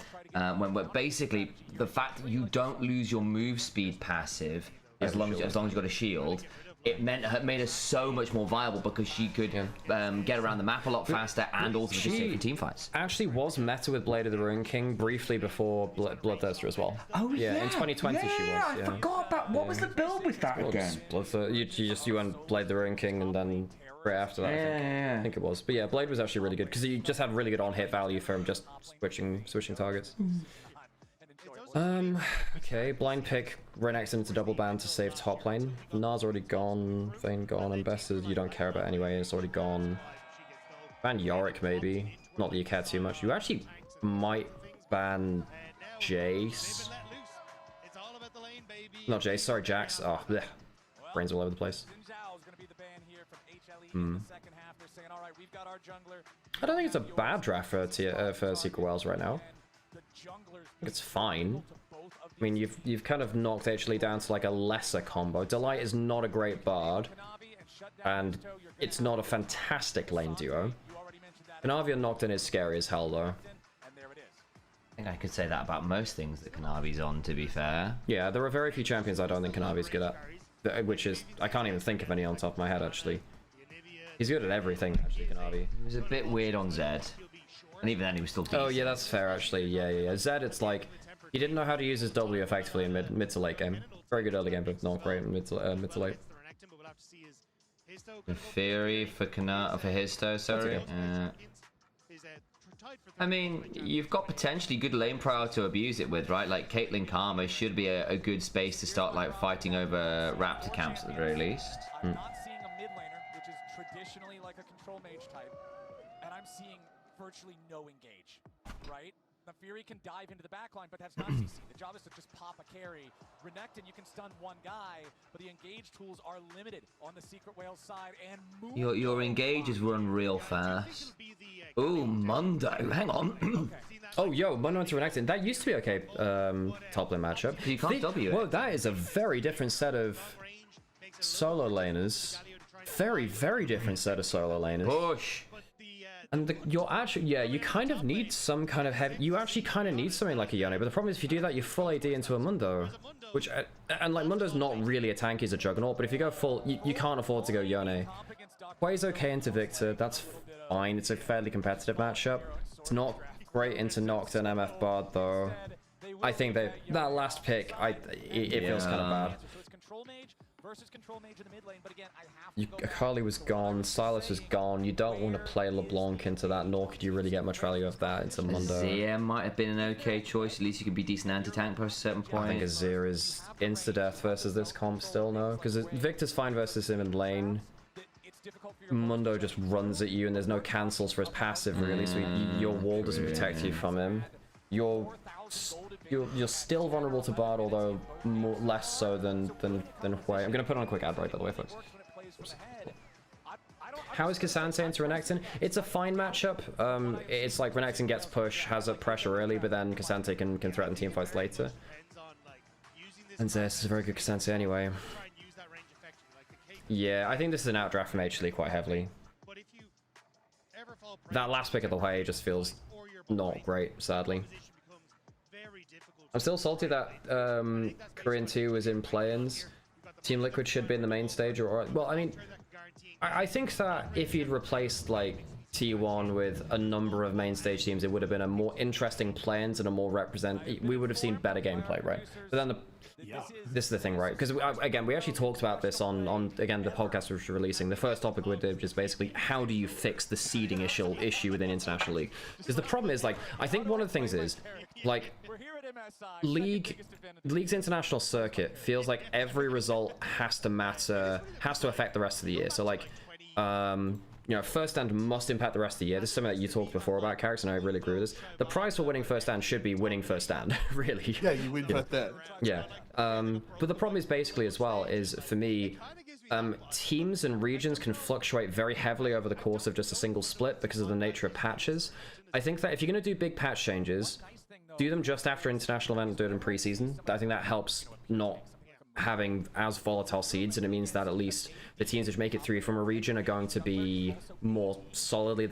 When basically the fact that you don't lose your move speed passive as long as you've got a shield. It made her so much more viable because she could get around the map a lot faster and also just safe in team fights. Actually was meta with Blade of the Ruin King briefly before Bloodthirster as well. Oh yeah, in 2020 she was. I forgot about what was the build with that again. You went Blade the Ruin King and then right after that. I think it was. But yeah, Blade was actually really good because you just had really good on-hit value from just switching targets. Okay, blind pick Renekton into double ban to save top lane. Nars already gone, Vayne gone, and Bested you don't care about anyway, it's already gone. Ban Yorick maybe, not that you care too much. You actually might ban Jace. Not Jace, sorry, Jax. Oh, bleh. Brains all over the place. I don't think it's a bad draft for Secret Wells right now. I think it's fine. I mean, you've kind of knocked HLE down to a lesser combo. Delight is not a great bard, and it's not a fantastic lane duo. Onivia and Nocturne is scary as hell, though. I think I could say that about most things that Kanavi's on, to be fair. Yeah, there are very few champions I don't think Kanavi's good at. Which is, I can't even think of any on top of my head, actually. He's good at everything, actually, Kanavi. He was a bit weird on Zed. And even then he was still decent. Oh yeah, that's fair actually. Yeah. Zed, it's he didn't know how to use his W effectively in mid to late game. Very good early game, but not great in mid to late. The Fury for Histo, sorry. I mean, you've got potentially good lane power to abuse it with, right? Caitlyn Karma should be a good space to start fighting over Raptor camps at the very least. I'm not seeing a mid laner, which is traditionally a control mage type, and I'm seeing virtually no engage, right? The Fury can dive into the backline, but that's not CC. The job is to just pop a carry. Renekton, you can stun one guy, but the engage tools are limited on the Secret Whale side, and your engages run real fast. Ooh, Mundo, hang on. Oh, yo, Mundo into Renekton. That used to be okay top lane matchup. You can't W it. Well, that is a very different set of solo laners. Very, very different set of solo laners. Push. And you're actually, you kind of need some kind of heavy, you actually kind of need something like a Yone, but the problem is if you do that, you full AD into a Mundo, which, and Mundo's not really a tank, he's a Juggernaut, but if you go full, you can't afford to go Yone. Quay's okay into Victor, that's fine, it's a fairly competitive matchup. It's not great into Nocturne MF Bard though. I think that last pick, it feels kind of bad. versus control mage in the mid lane, but again, I have You, Akali was gone, Silas was gone. You don't want to play LeBlanc into that, nor could you really get much value of that into Mundo. Azir might have been an okay choice. At least you could be decent anti-tank past a certain point. I think Azir is insta-death versus this comp still, no? Because Victor's fine versus him in lane. Mundo just runs at you and there's no cancels for his passive, really, so your wall doesn't protect you from him. You're still vulnerable to Bard, although less so than Hui. I'm going to put on a quick ad break, by the way, folks. Oops. How is K'Sante into Renekton? It's a fine matchup. It's like Renekton gets push, has a pressure early, but then K'Sante can threaten teamfights later. And Zeus is a very good K'Sante anyway. Yeah, I think this is an outdraft from HLE quite heavily. That last pick of the Hui just feels not great, sadly. I'm still salty that Korean 2 was in play-ins. Team Liquid should be in the main stage, or well, I mean, I think that if you'd replaced like T1 with a number of main stage teams, it would have been a more interesting play-ins and a more we would have seen better gameplay, right? But then this is the thing, right? Because again, we actually talked about this on again the podcast which we're releasing. The first topic we did was basically how do you fix the seeding issue within International League? Because the problem is, like, I think one of the things is, like, League's international circuit feels like every result has to affect the rest of the year. So like, you know, first stand must impact the rest of the year. This is something that you talked before about, Carrix, and I really agree with this. The prize for winning first stand should be winning first stand, really. Yeah, you win first stand. Yeah. But the problem is basically as well is, for me, teams and regions can fluctuate very heavily over the course of just a single split because of the nature of patches. I think that if you're going to do big patch changes, do them just after international event, do it in preseason. I think that helps not having as volatile seeds, and it means that at least the teams which make it through from a region are going to be more solidly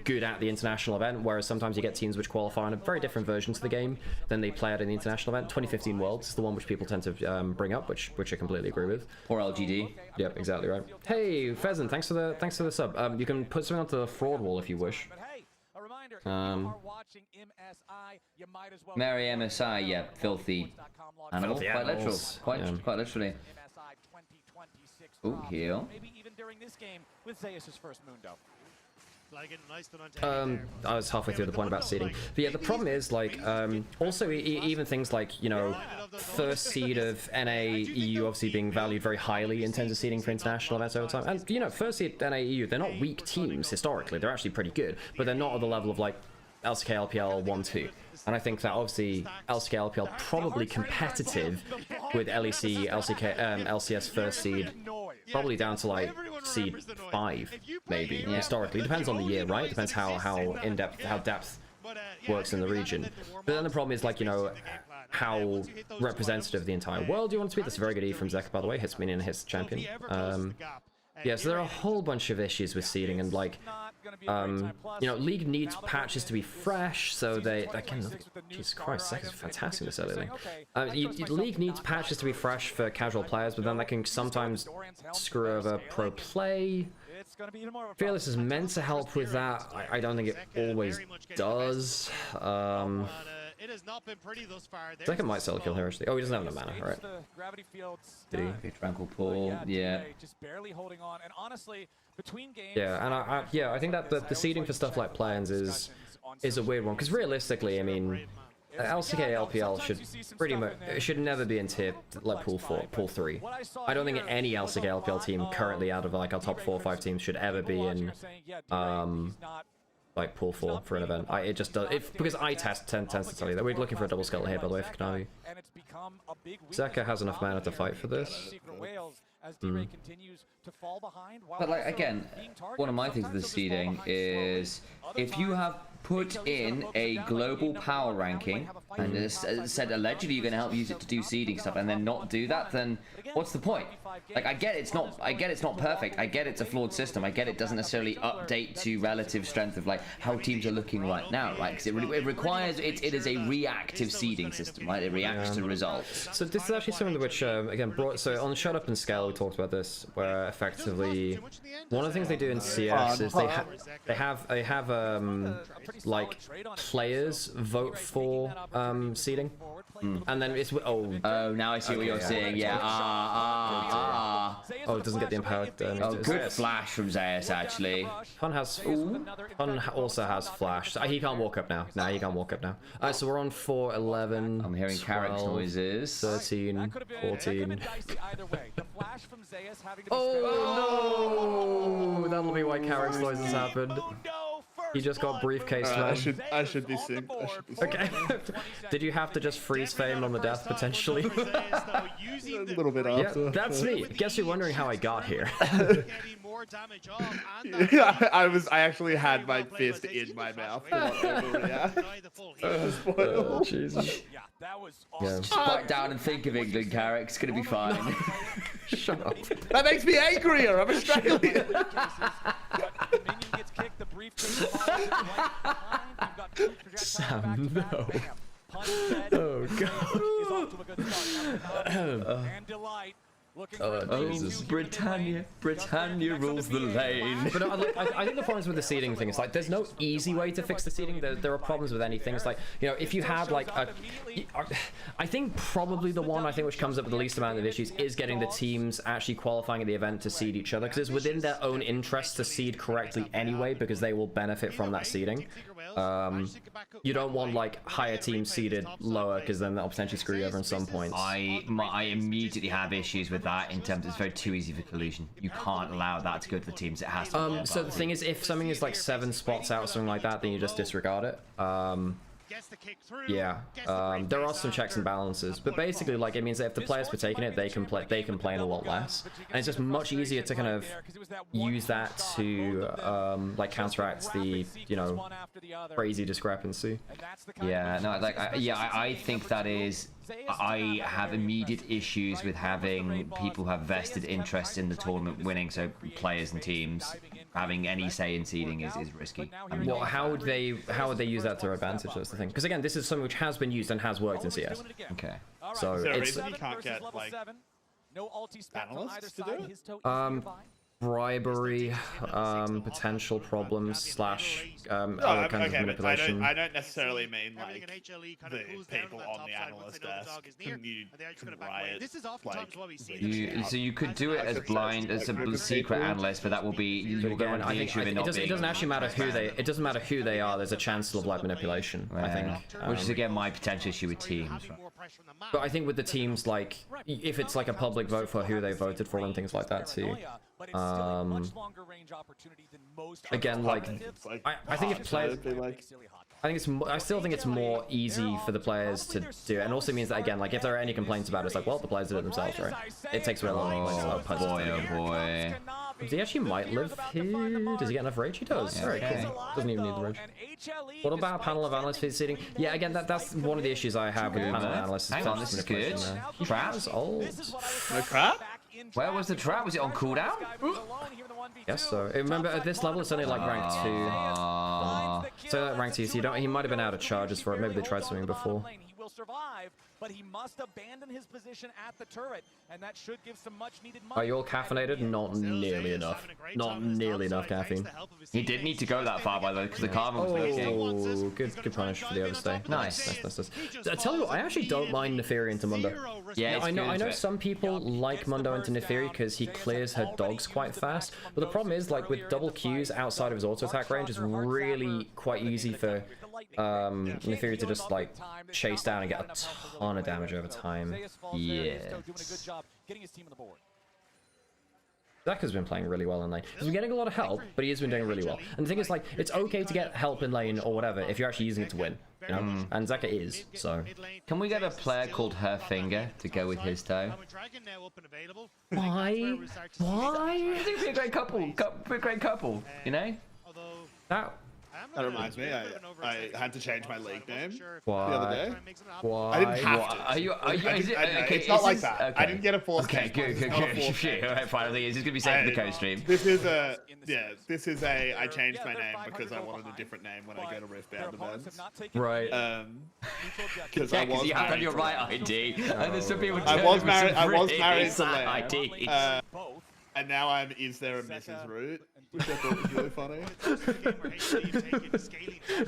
good at the international event, whereas sometimes you get teams which qualify on a very different version to the game than they play at in the international event. 2015 Worlds is the one which people tend to bring up, which I completely agree with. Or LGD. Yep, exactly right. Hey, Pheasant, thanks for the sub. You can put something onto the fraud wall if you wish. Mary MSI, yeah, filthy animal. Filthy quite animals. literal. Quite literally. Ooh, heal. Maybe even during this game with Zeus's first Mundo. I was halfway through the point about seeding, but yeah, the problem is, like, also even things like, you know, first seed of NA EU obviously being valued very highly in terms of seeding for international events over time, and you know, first seed NA EU, they're not weak teams historically, they're actually pretty good, but they're not at the level of like LCK LPL 1-2. And I think that obviously LCK LPL probably competitive with LEC LCS first seed, probably down to like seed 5 maybe, historically. Depends on the year, right? Depends how in-depth, how depth works in the region. But then the problem is, like, you know, how representative the entire world you want it to be. That's a very good E from Zeka, by the way. Hits minion, hits champion. Yeah, so there are a whole bunch of issues with seeding, and like, you know, League needs patches to be fresh, so they can. Jesus Christ, Zeka's fantastic this early lane. League needs patches to be fresh for casual players, but then that can sometimes screw over pro play. Fearless is meant to help with that. I don't think it always does. It has not been pretty thus far. Zeka might sell a kill here, actually. Oh, he doesn't have enough mana, right? Did he? Tranquil Pool, yeah. Just barely holding on, and honestly, between games. Yeah, and I think that the seeding for stuff like play-ins is a weird one, because realistically, I mean, LCK LPL should pretty much should never be in tier like pool 4, pool 3. I don't think any LCK LPL team currently out of like our top 4 or 5 teams should ever be in like pool 4 for an event. It just does. Because iTest tends to tell you that. We're looking for a double skeleton here, by the way, for Kanavi. Zeka has enough mana to fight for this. But like, again, one of my things with the seeding is if you have put in a global power ranking and said allegedly you're going to help use it to do seeding stuff and then not do that, then what's the point? Like, I get it's not perfect, I get it's a flawed system, I get it doesn't necessarily update to relative strength of like how teams are looking right now, right? Because it requires it is a reactive seeding system, right? It reacts to results. So this is actually something which again brought, so on Shut Up and Scale we talked about this, where effectively one of the things they do in CS is they have like players vote for seeding. And then it's now I see what you're seeing. Yeah. Oh, it doesn't get the empowered. Good flash from Zeus actually. Fun has Fun also has flash. So he can't walk up now. Nah, he can't walk up now. Alright, so we're on 4, 11. I'm hearing Carrick's noises. 13, 14. Oh no! That'll be why Carrick's noises happened. He just got briefcase smashed. I should be synced. Okay. Did you have to just freeze fame on the death potentially? A little bit after. Yeah, that's me. Guess you're wondering how I got here. Yeah, I actually had my fist in my mouth. Oh, Jesus. Yeah. Just bite down and think of England, Carrick. It's gonna be fine. Shut up. That makes me angrier. I'm Australian. Sam, no. Oh god. Jesus. Britannia rules the lane. But I think the problem is with the seeding thing. It's like there's no easy way to fix the seeding. There are problems with anything. It's like, you know, if you have like I think probably the one which comes up with the least amount of issues is getting the teams actually qualifying at the event to seed each other, because it's within their own interest to seed correctly anyway, because they will benefit from that seeding. You don't want like higher teams seeded lower, because then that'll potentially screw you over in some points. I immediately have issues with that in terms of it's very too easy for collusion. You can't allow that to go to the teams. It has to. So the thing is, if something is like 7 spots out or something like that, then you just disregard it. Yeah. There are some checks and balances, but basically, like, it means that if the players for taking it, they can play in a lot less, and it's just much easier to kind of use that to like counteract the, you know, crazy discrepancy. Yeah. No. Like. I think that is. I have immediate issues with having people have vested interest in the tournament winning, so players and teams having any say in seeding is risky. I mean, well, how would they use that to their advantage? That's the thing. Because again, this is something which has been used and has worked in CS. Okay. So it's you can't get like analysts to do it. Bribery, potential problems slash other kinds of manipulation. I don't necessarily mean like the people on the analyst desk. You can riot, so you could do it as blind as a secret analyst, but that will be you'll go into the issue of it not being. It doesn't actually matter who they. It doesn't matter who they are. There's a chance of like manipulation. I think, which is again my potential issue with teams. But I think with the teams, like if it's like a public vote for who they voted for and things like that too. Again, like I think if players, I still think it's more easy for the players to do it, and also means that again, like if there are any complaints about it, it's like, well, the players did it themselves, right? It takes away a lot of complaints. Oh boy. He actually might live here. Does he get enough rage? He does. Yeah, very cool. Doesn't even need the rage. What about panel of analysts for seeding? Yeah, again, that's one of the issues I have with panel of analysts. Hang on, this is good. Trap's old. No trap? Where was the trap? Was it on cooldown? Yes, so remember at this level it's only like rank 2. So rank 2, so you don't. He might have been out of charges for it. Maybe they tried something before. But he must abandon his position at the turret, and that should give some much needed money. Are you all caffeinated? Not nearly enough. Not nearly enough caffeine. He did need to go that far, by the way, because the carbon was working. Oh, good punish for the overstay. Nice. I tell you what, I actually don't mind Neferi into Mundo. Yeah, I know some people like Mundo into Neferi because he clears her dogs quite fast, but the problem is, like, with double Qs outside of his auto attack range, it's really quite easy for Neferi to just like chase down and get a ton of damage over time. Yeah. Zaka's been playing really well in lane. He's been getting a lot of help, but he has been doing really well. And the thing is, like, it's okay to get help in lane or whatever if you're actually using it to win, you know? And Zaka is, so. Can we get a player called Her Finger to go with his toe? Why? I think it'd be a great couple, you know? That reminds me, I had to change my league name the Why? other day. Why? I didn't have to. It's not like that. I didn't get a forced Okay, good. Alright, finally, it's just gonna be safe for the co-stream. This is a, I changed my name because I wanted a different name when I go to Riftbound events. Right. Because you have your right ID, and there's some people I was married to Lane. ID. And now I'm, is there a Mrs. Root? Which I thought was really funny.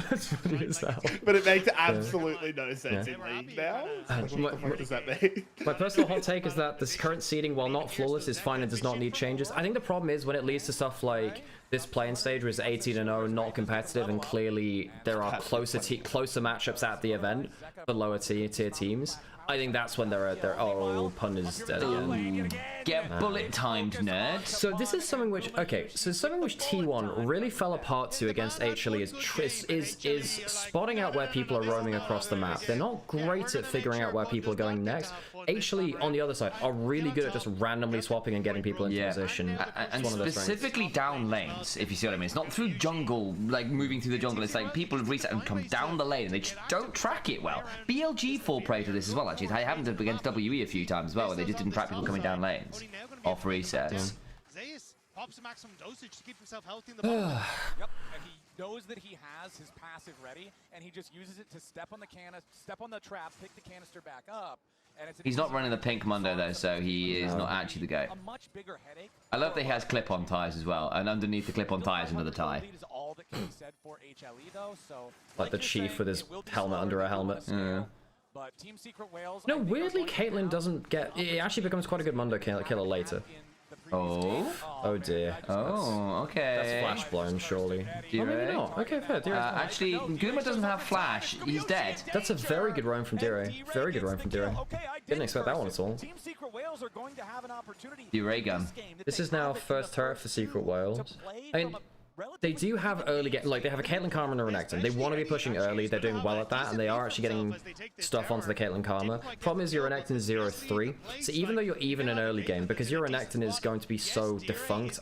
That's funny as hell. But it makes absolutely no sense in League now. Like, what the fuck does that mean? My personal hot take is that this current seeding, while not flawless, is fine and does not need changes. I think the problem is when it leads to stuff like this playing stage was 18-0, not competitive, and clearly there are closer matchups at the event for lower tier teams. I think that's when they're oh, pun is dead again. Get bullet timed, nerd. So this is something which, okay, so something which T1 really fell apart to against HLE is spotting out where people are roaming across the map. They're not great at figuring out where people are going next. HLE, on the other side, are really good at just randomly swapping and getting people into position. And specifically down lanes, if you see what I mean. It's not through jungle, like moving through the jungle. It's like people have reset and come down the lane and they just don't track it well. BLG fall prey to this as well, actually. It happened against WE a few times as well, where they just didn't track people coming down lanes off resets. Zeus pops a maximum dosage to keep himself healthy in the bottom. Yep, and he knows that he has his passive ready, and he just uses it to step on the trap, pick the canister back up. He's not running the pink Mundo though, so he is not actually the guy. I love that he has clip-on ties as well, and underneath the clip-on ties another tie. Like the chief with his helmet under a helmet. But Team Secret Whales. No, weirdly, Caitlyn doesn't get. It actually becomes quite a good Mundo killer later. Oh? Oh dear. Oh, okay. That's flash blown, surely. Oh, maybe not. Okay, fair. Actually, Guma doesn't have flash. He's dead. That's a very good roam from Dire. Very good roam from Dire. Didn't expect that one at all. Team Secret Whales are going to have an opportunity. Ray gun. This is now first turret for Secret Whales. I mean, they do have early get like they have a Caitlyn Karma and a Renekton. They want to be pushing early. They're doing well at that, and they are actually getting stuff onto the Caitlyn Karma. Problem is your Renekton is 0-3, so even though you're even in early game, because your Renekton is going to be so defunct,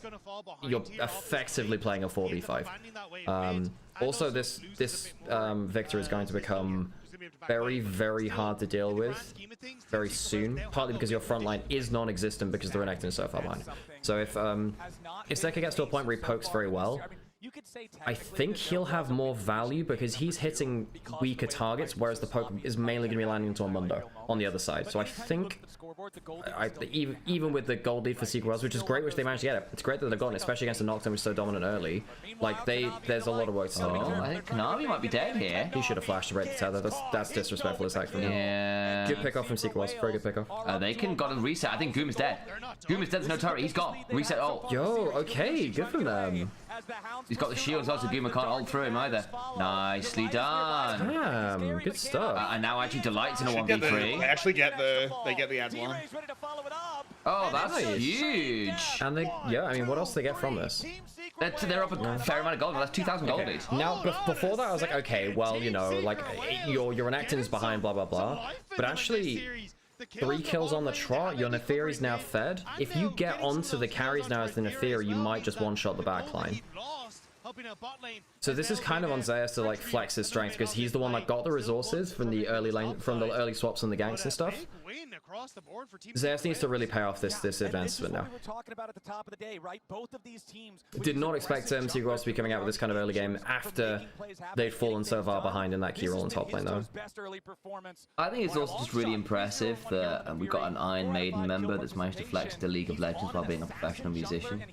you're effectively playing a 4v5. Also, this Victor is going to become very, very hard to deal with very soon, partly because your front line is non-existent because the Renekton is so far behind. So if Zeka gets to a point where he pokes very well, I think he'll have more value because he's hitting weaker targets, whereas the poke is mainly going to be landing into a Mundo on the other side. So I think, even with the gold lead for Secret Whales, which is great, which they managed to get it. It's great that they've gotten it, especially against a Nocturne which is so dominant early. Like, there's a lot of work to still be done. I think Kanavi might be dead here. He should have flashed to break the tether. That's disrespectful as heck from him. Yeah. Good pick off from Secret Whales. Very good pick off. They got a reset. I think Goom is dead. Goom is dead. There's no turret. He's gone. Reset ult. Yo, okay. Good from them. He's got the shields also. Gooma can't ult through him either. Nicely done. Damn, good stuff. And now actually Delight's in a 1v3. They actually get the ad one. Oh, that's huge. And yeah, I mean, what else do they get from this? They're up a fair amount of gold. That's 2,000 gold lead. Now, before that, I was like, okay, well, you know, like your Renekton's behind, blah blah blah. But actually, 3 kills on the trot, your Neferi's now fed. If you get onto the carries now as the Neferi, you might just one-shot the backline. So this is kind of on Zeus to like flex his strength because he's the one that got the resources from the early lane, from the early swaps and the ganks and stuff. Zeus needs to really pay off this advancement now. Did not expect Secret Whales to be coming out with this kind of early game after they'd fallen so far behind in that key role in top lane though. I think it's also just really impressive that we've got an Iron Maiden member that's managed to flex the League of Legends while being a professional musician.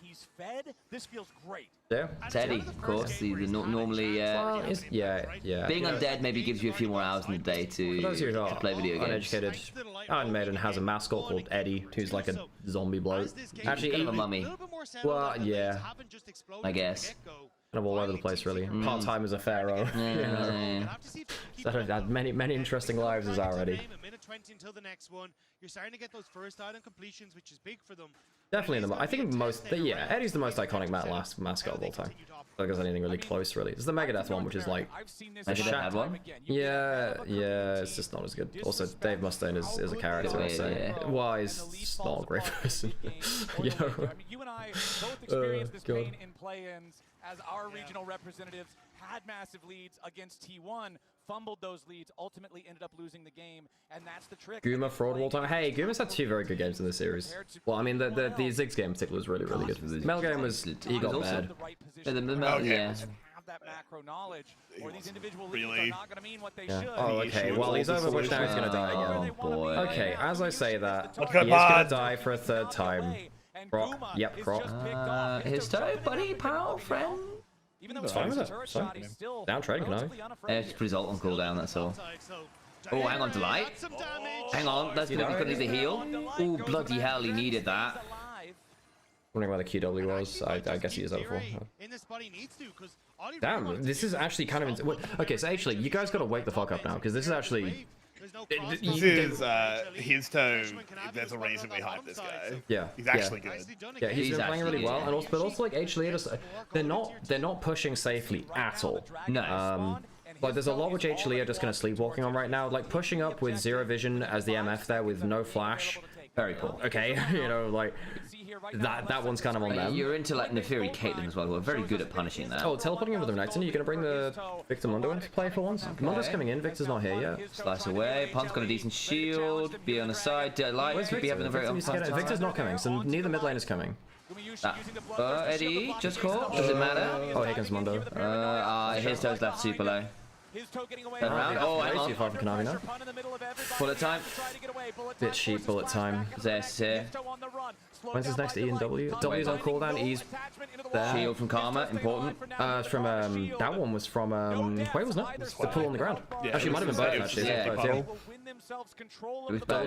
Yeah. Teddy, of course. Normally, yeah. Being undead maybe gives you a few more hours in the day to play video games. Uneducated, Iron Maiden has a mascot called Eddie, who's like a zombie bloke. Actually, kind of a mummy. Well, yeah. I guess. Kind of all over the place, really. Part-time as a pharaoh. You know? So had many interesting lives as already. You're starting to get those first item completions, which is big for them. Definitely, I think Eddie's the most iconic mascot of all time. I don't think there's anything really close, really. There's the Megadeth one, which is like... Megadeth had one? Yeah, it's just not as good. Also, Dave Mustaine is a character, I'll say. Why he's just not a great person. You know? I mean, you and I both experienced this pain in play-ins as our regional representatives had massive leads against T1, fumbled those leads, ultimately ended up losing the game, and that's the trick. Guma fraud wall time. Hey, Guma's had 2 very good games in this series. Well, I mean, the Ziggs game in particular was really good. Mel game was, he got mad. Yeah. That macro knowledge, or these individual leads are not going to mean what they should. Oh, okay. Well, he's overwitched now. He's going to die again. Oh boy. Okay, as I say that, he is going to die for a 3rd time. Croc. Yep, Croc. His toe, buddy, pal, friend. It's fine with it. It's fine. Down trading, can I? Yeah, just put his ult on cooldown, that's all. Oh, hang on, Delight. Hang on, that's going to need the heal. Oh, bloody hell, he needed that. Wondering where the QW was. I guess he is up for. Damn, this is actually kind of... Okay, so actually, you guys got to wake the fuck up now, because this is actually... This is his toe. There's a reason we hype this guy. Yeah, he's actually good. Yeah, he's been playing really well, and also, but also like HLE, just they're not pushing safely at all. No. Like there's a lot which HLE are just kind of sleepwalking on right now. Like pushing up with zero vision as the MF there with no flash, very poor. Okay, you know, like that one's kind of on them. You're into like Neferi Caitlyn as well, who are very good at punishing that. Oh, teleporting in with the Renekton. Are you gonna bring the Victor Mundo into play for once? Mundo's coming in. Victor's not here yet. Slice away. Punt's got a decent shield. Be on the side. Delight could be having a very Victor's not coming, so neither mid lane is coming. Eddie, just caught. Does it matter? Oh, here comes Mundo. His toe's left super low. Turn around. Oh, hang on. Too far from Kanavi now. Bullet time. Bit cheap bullet time. Zest here. When's his next E and W? W's on cooldown. E's there. Shield from Karma, important. From that one was from where wasn't it? The pull on the ground. Yeah, actually, it might have been both. Actually, yeah.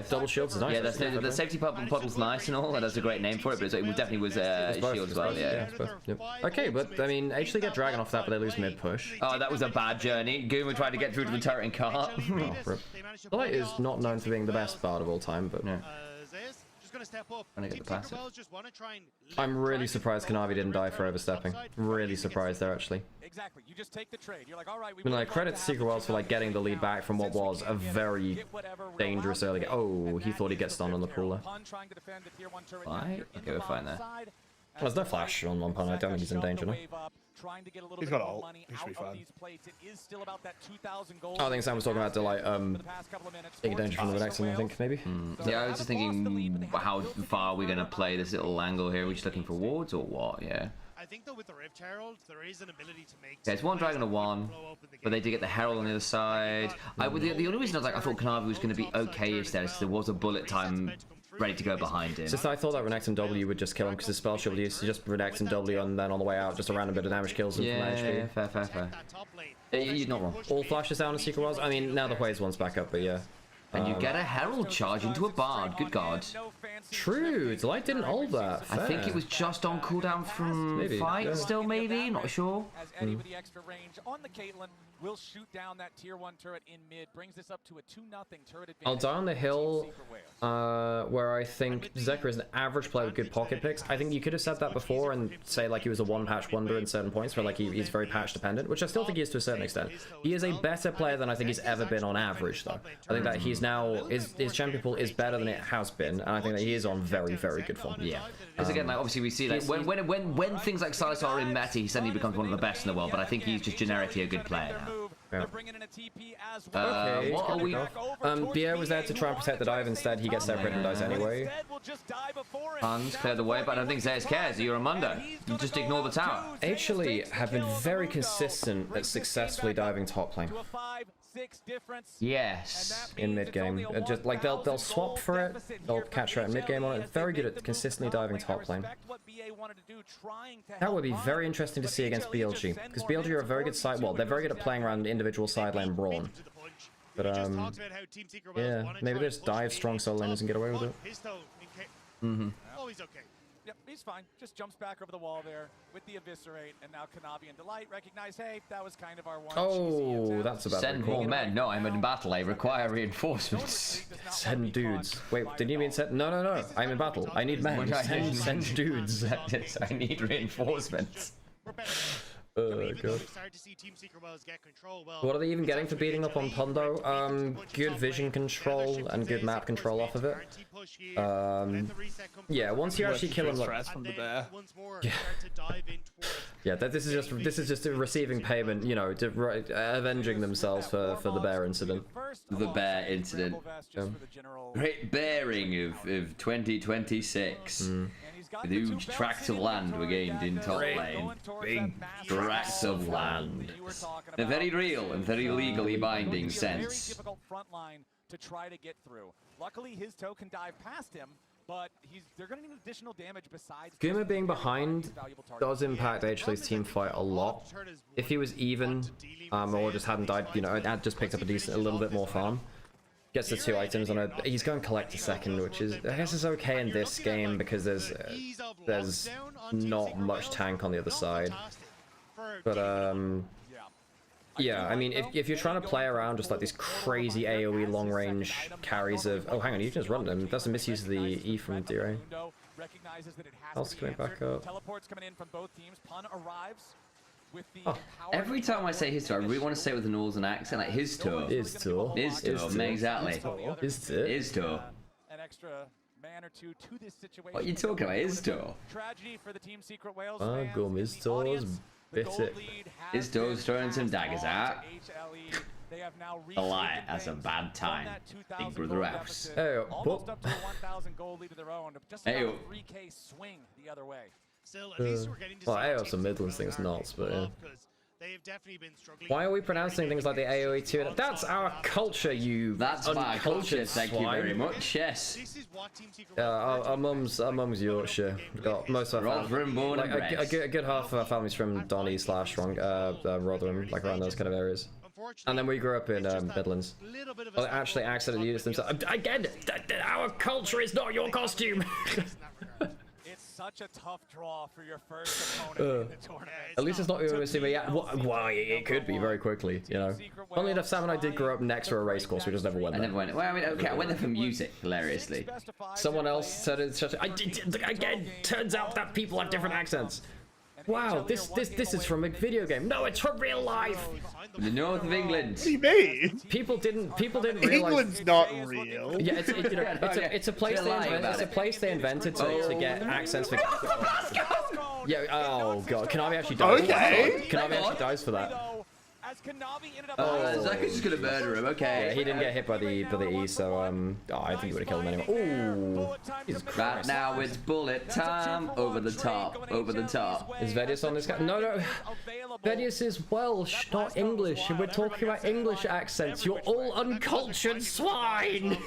Double shields is nice. Yeah, the safety puddle's nice and all. That's a great name for it, but it definitely was shield as well. Yeah. Yep. Okay, but I mean, actually get Dragon off that, but they lose mid push. Oh, that was a bad journey. Goomer tried to get through to the turret and cart. The Light is not known for being the best bard of all time, but yeah. Trying to get the passive. I'm really surprised Kanavi didn't die for overstepping. Really surprised there, actually. Exactly. You just take the trade. You're like, all right. I mean, like, credit to Secret Worlds for like getting the lead back from what was a very dangerous early game. Oh, he thought he'd get stunned on the cooler. Right. Okay, we're fine there. There's no flash on one pun. I don't think he's in danger now. He's got ult. He should be fine. Oh, I think Sam was talking about Delight taking danger from the next one, I think, maybe. Yeah, I was just thinking, how far are we going to play this little angle here? Are we just looking for wards or what? Yeah. I think though with the Rift Herald, there is an ability to make. Yeah, it's one dragon to one, but they did get the Herald on the other side. The only reason I was like, I thought Kanavi was going to be okay-ish there, is there was a bullet time ready to go behind him. Just I thought that Renekton W would just kill him because his spell shield used to just Renekton W and then on the way out just a random bit of damage kills him from HP. Yeah, fair. You're not wrong. All flashes down in Secret Worlds. I mean, now the Waves one's back up, but yeah. And you get a Herald charge into a Bard. Good God. True. Delight didn't hold that. Fair. I think it was just on cooldown from fight still, maybe? Not sure. As Eddie with the extra range on the Caitlyn will shoot down that tier 1 turret in mid, brings this up to a 2-0 turret advantage. I'll die on the hill where I think Zekra is an average player with good pocket picks. I think you could have said that before and say like he was a one-patch wonder in certain points where like he's very patch dependent, which I still think he is to a certain extent. He is a better player than I think he's ever been on average though. I think that he's now, his champion pool is better than it has been, and I think that he is on very, very good form. Yeah. Because again, like obviously we see like when things like Silas are in meta, he suddenly becomes one of the best in the world, but I think he's just generically a good player now. Yeah. Okay, what are we? Pierre was there to try and protect the dive. Instead, he gets separated and dies anyway. Hans clear the way, but I don't think Zeus cares. You're a Mundo. You just ignore the tower. HLE have been very consistent at successfully diving top lane. Yes. In mid game, just like they'll swap for it. They'll catch her at mid game on it. Very good at consistently diving top lane. That would be very interesting to see against BLG, because BLG are a very good side. Well, they're very good at playing around individual side lane brawn. But yeah, maybe they just dive strong solo laners and get away with it. Always okay. Yep, he's fine. Just jumps back over the wall there with the Eviscerate, and now Kanavi and Delight recognize, hey, that was kind of our one. Oh, that's about Send more men. No, I'm in battle. I require reinforcements. Send dudes. Wait, did you mean send? No. I'm in battle. I need men. Send dudes. I need reinforcements. Oh, God. What are they even getting for beating up on Pondo? Good vision control and good map control off of it. Yeah, once you actually kill him, like, yeah, this is just a receiving payment, you know, avenging themselves for the bear incident. The bear incident. Great bearing of 2026. With huge tracts of land were gained in top lane. Big tracts of land. In a very real and very legally binding sense. Difficult front line to try to get through. Luckily, his toe can dive past him, but they're going to need additional damage besides. Guma being behind does impact HLE's team fight a lot. If he was even, or just hadn't died, you know, had just picked up a little bit more farm, gets the 2 items on it. He's going to collect a second, which is, I guess, is okay in this game because there's not much tank on the other side. But yeah, I mean, if you're trying to play around just like these crazy AoE long range carries of, oh hang on, you just run them. That's a misuse of the E from D-Ray. Else coming back up. Teleports coming in from both teams. Pun arrives with the Every time I say his tour, I really want to say it with an Northern accent, like his tour. His tour. His tour. Exactly. His tour. An extra man or two to this situation. What are you talking about? His tour. Tragedy for the Team Secret Wales Go his tours. Bit it. His tour's throwing some daggers out. A lie. That's a bad time. Big brother F's. Hey, almost up to a 1,000 gold lead of their own. Just about a 3K swing the other way. Still, at least we're getting to well, AO's a Midlands thing, it's nuts, but yeah. They've definitely been struggling. Why are we pronouncing things like the AoE 2? That's our culture, you That's my culture, thank you very swine. much, yes. Our mum's Yorkshire. We've got most of our family, born and like bred. a good half of our family's from Donny / Rotherham, like around those kind of areas. And then we grew up in Midlands. Well, actually, accident units themselves. Again, our culture is not your costume. Such a tough draw for your first opponent in the tournament. At least it's not UMC, but yeah, well, it could be very quickly, you know. Funnily enough, Sam and I did grow up next to a race course, we just never went there. I never went. Well, I mean, okay, I went there for music, hilariously. Someone else said it's such a... Again, turns out that people have different accents. Wow, this is from a video game. No, it's from real life. The north of England. What do you mean? People didn't realize. England's not real. Yeah, it's a place they invented to get accents for. Yeah. Oh god, Kanavi actually dies. Okay. Kanavi actually dies for that. Oh, Zach is just gonna murder him. Okay. Yeah, he didn't get hit by the E, so I think he would have killed him anyway. Ooh, Jesus Christ. Right now it's bullet time. Over the top. Over the top. Is Vedius on this guy? No. Vedius is Welsh, not English, and we're talking about English accents. You're all uncultured swine.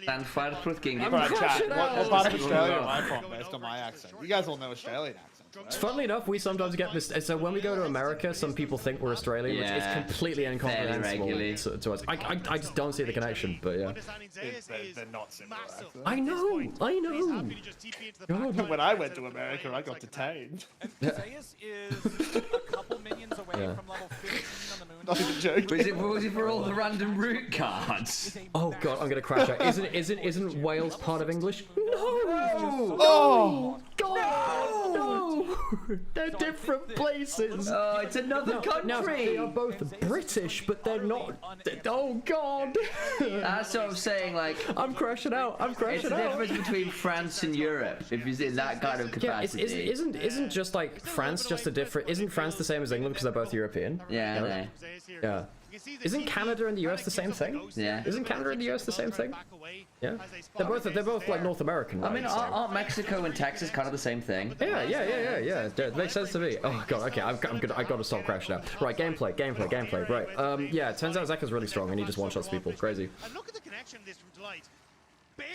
And fight for King. Right, chat. What part of Australia am I from based on my accent? You guys all know Australian accents. Funnily enough, we sometimes get this. So when we go to America, some people think we're Australian, which is completely incomprehensible to us. I just don't see the connection, but yeah. They're not similar. I know. When I went to America, I got detained. Zeus is a couple minions away from level 15 on the moon. Not even joking. Was it for all the random root cards? Oh god, I'm gonna crash out. Isn't Wales part of English? No! Oh! God! No! They're different places. Oh, it's another country. No, they are both British, but they're not. Oh god! That's what I'm saying. Like, I'm crashing out. It's the difference between France and Europe. If you're in that kind of capacity. Yeah, isn't just like France just a different? Isn't France the same as England because they're both European? Yeah. Yeah. Isn't Canada and the US the same thing? Yeah. Isn't Canada and the US the same thing? Yeah. They're both like North American. Right? I mean, aren't Mexico and Texas kind of the same thing? Yeah. It makes sense to me. Oh god. Okay. I got to stop crashing out. Right. Gameplay. Right. Yeah. It turns out Zeka's really strong and he just one-shots people. Crazy. And look at the connection of this from Delight. Barely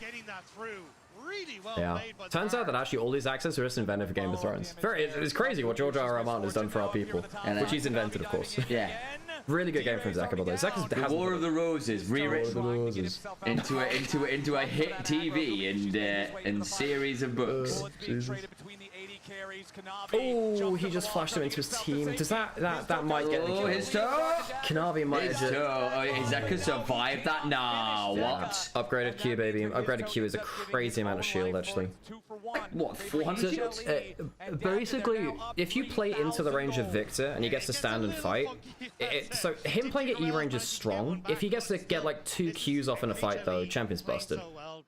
getting that through. Really well played by turns out that actually all these accents are just invented for Game of Thrones. It's crazy what George R. R. Martin has done for our people, which he's invented, of course. Yeah. Really good game from Zeka, by the way. Zeka's The War of the Roses, rewritten into a hit TV and series of books. Oh, he just flashed him into his team. Does that might get the kill? His toe! Kanavi might have just... Zeka survived that? Nah, what? Upgraded Q, baby. Upgraded Q is a crazy amount of shield, actually. What, 400 shields? Basically, if you play into the range of Victor and he gets to stand and fight, so him playing at E range is strong. If he gets to get like 2 Qs off in a fight, though, champion's busted.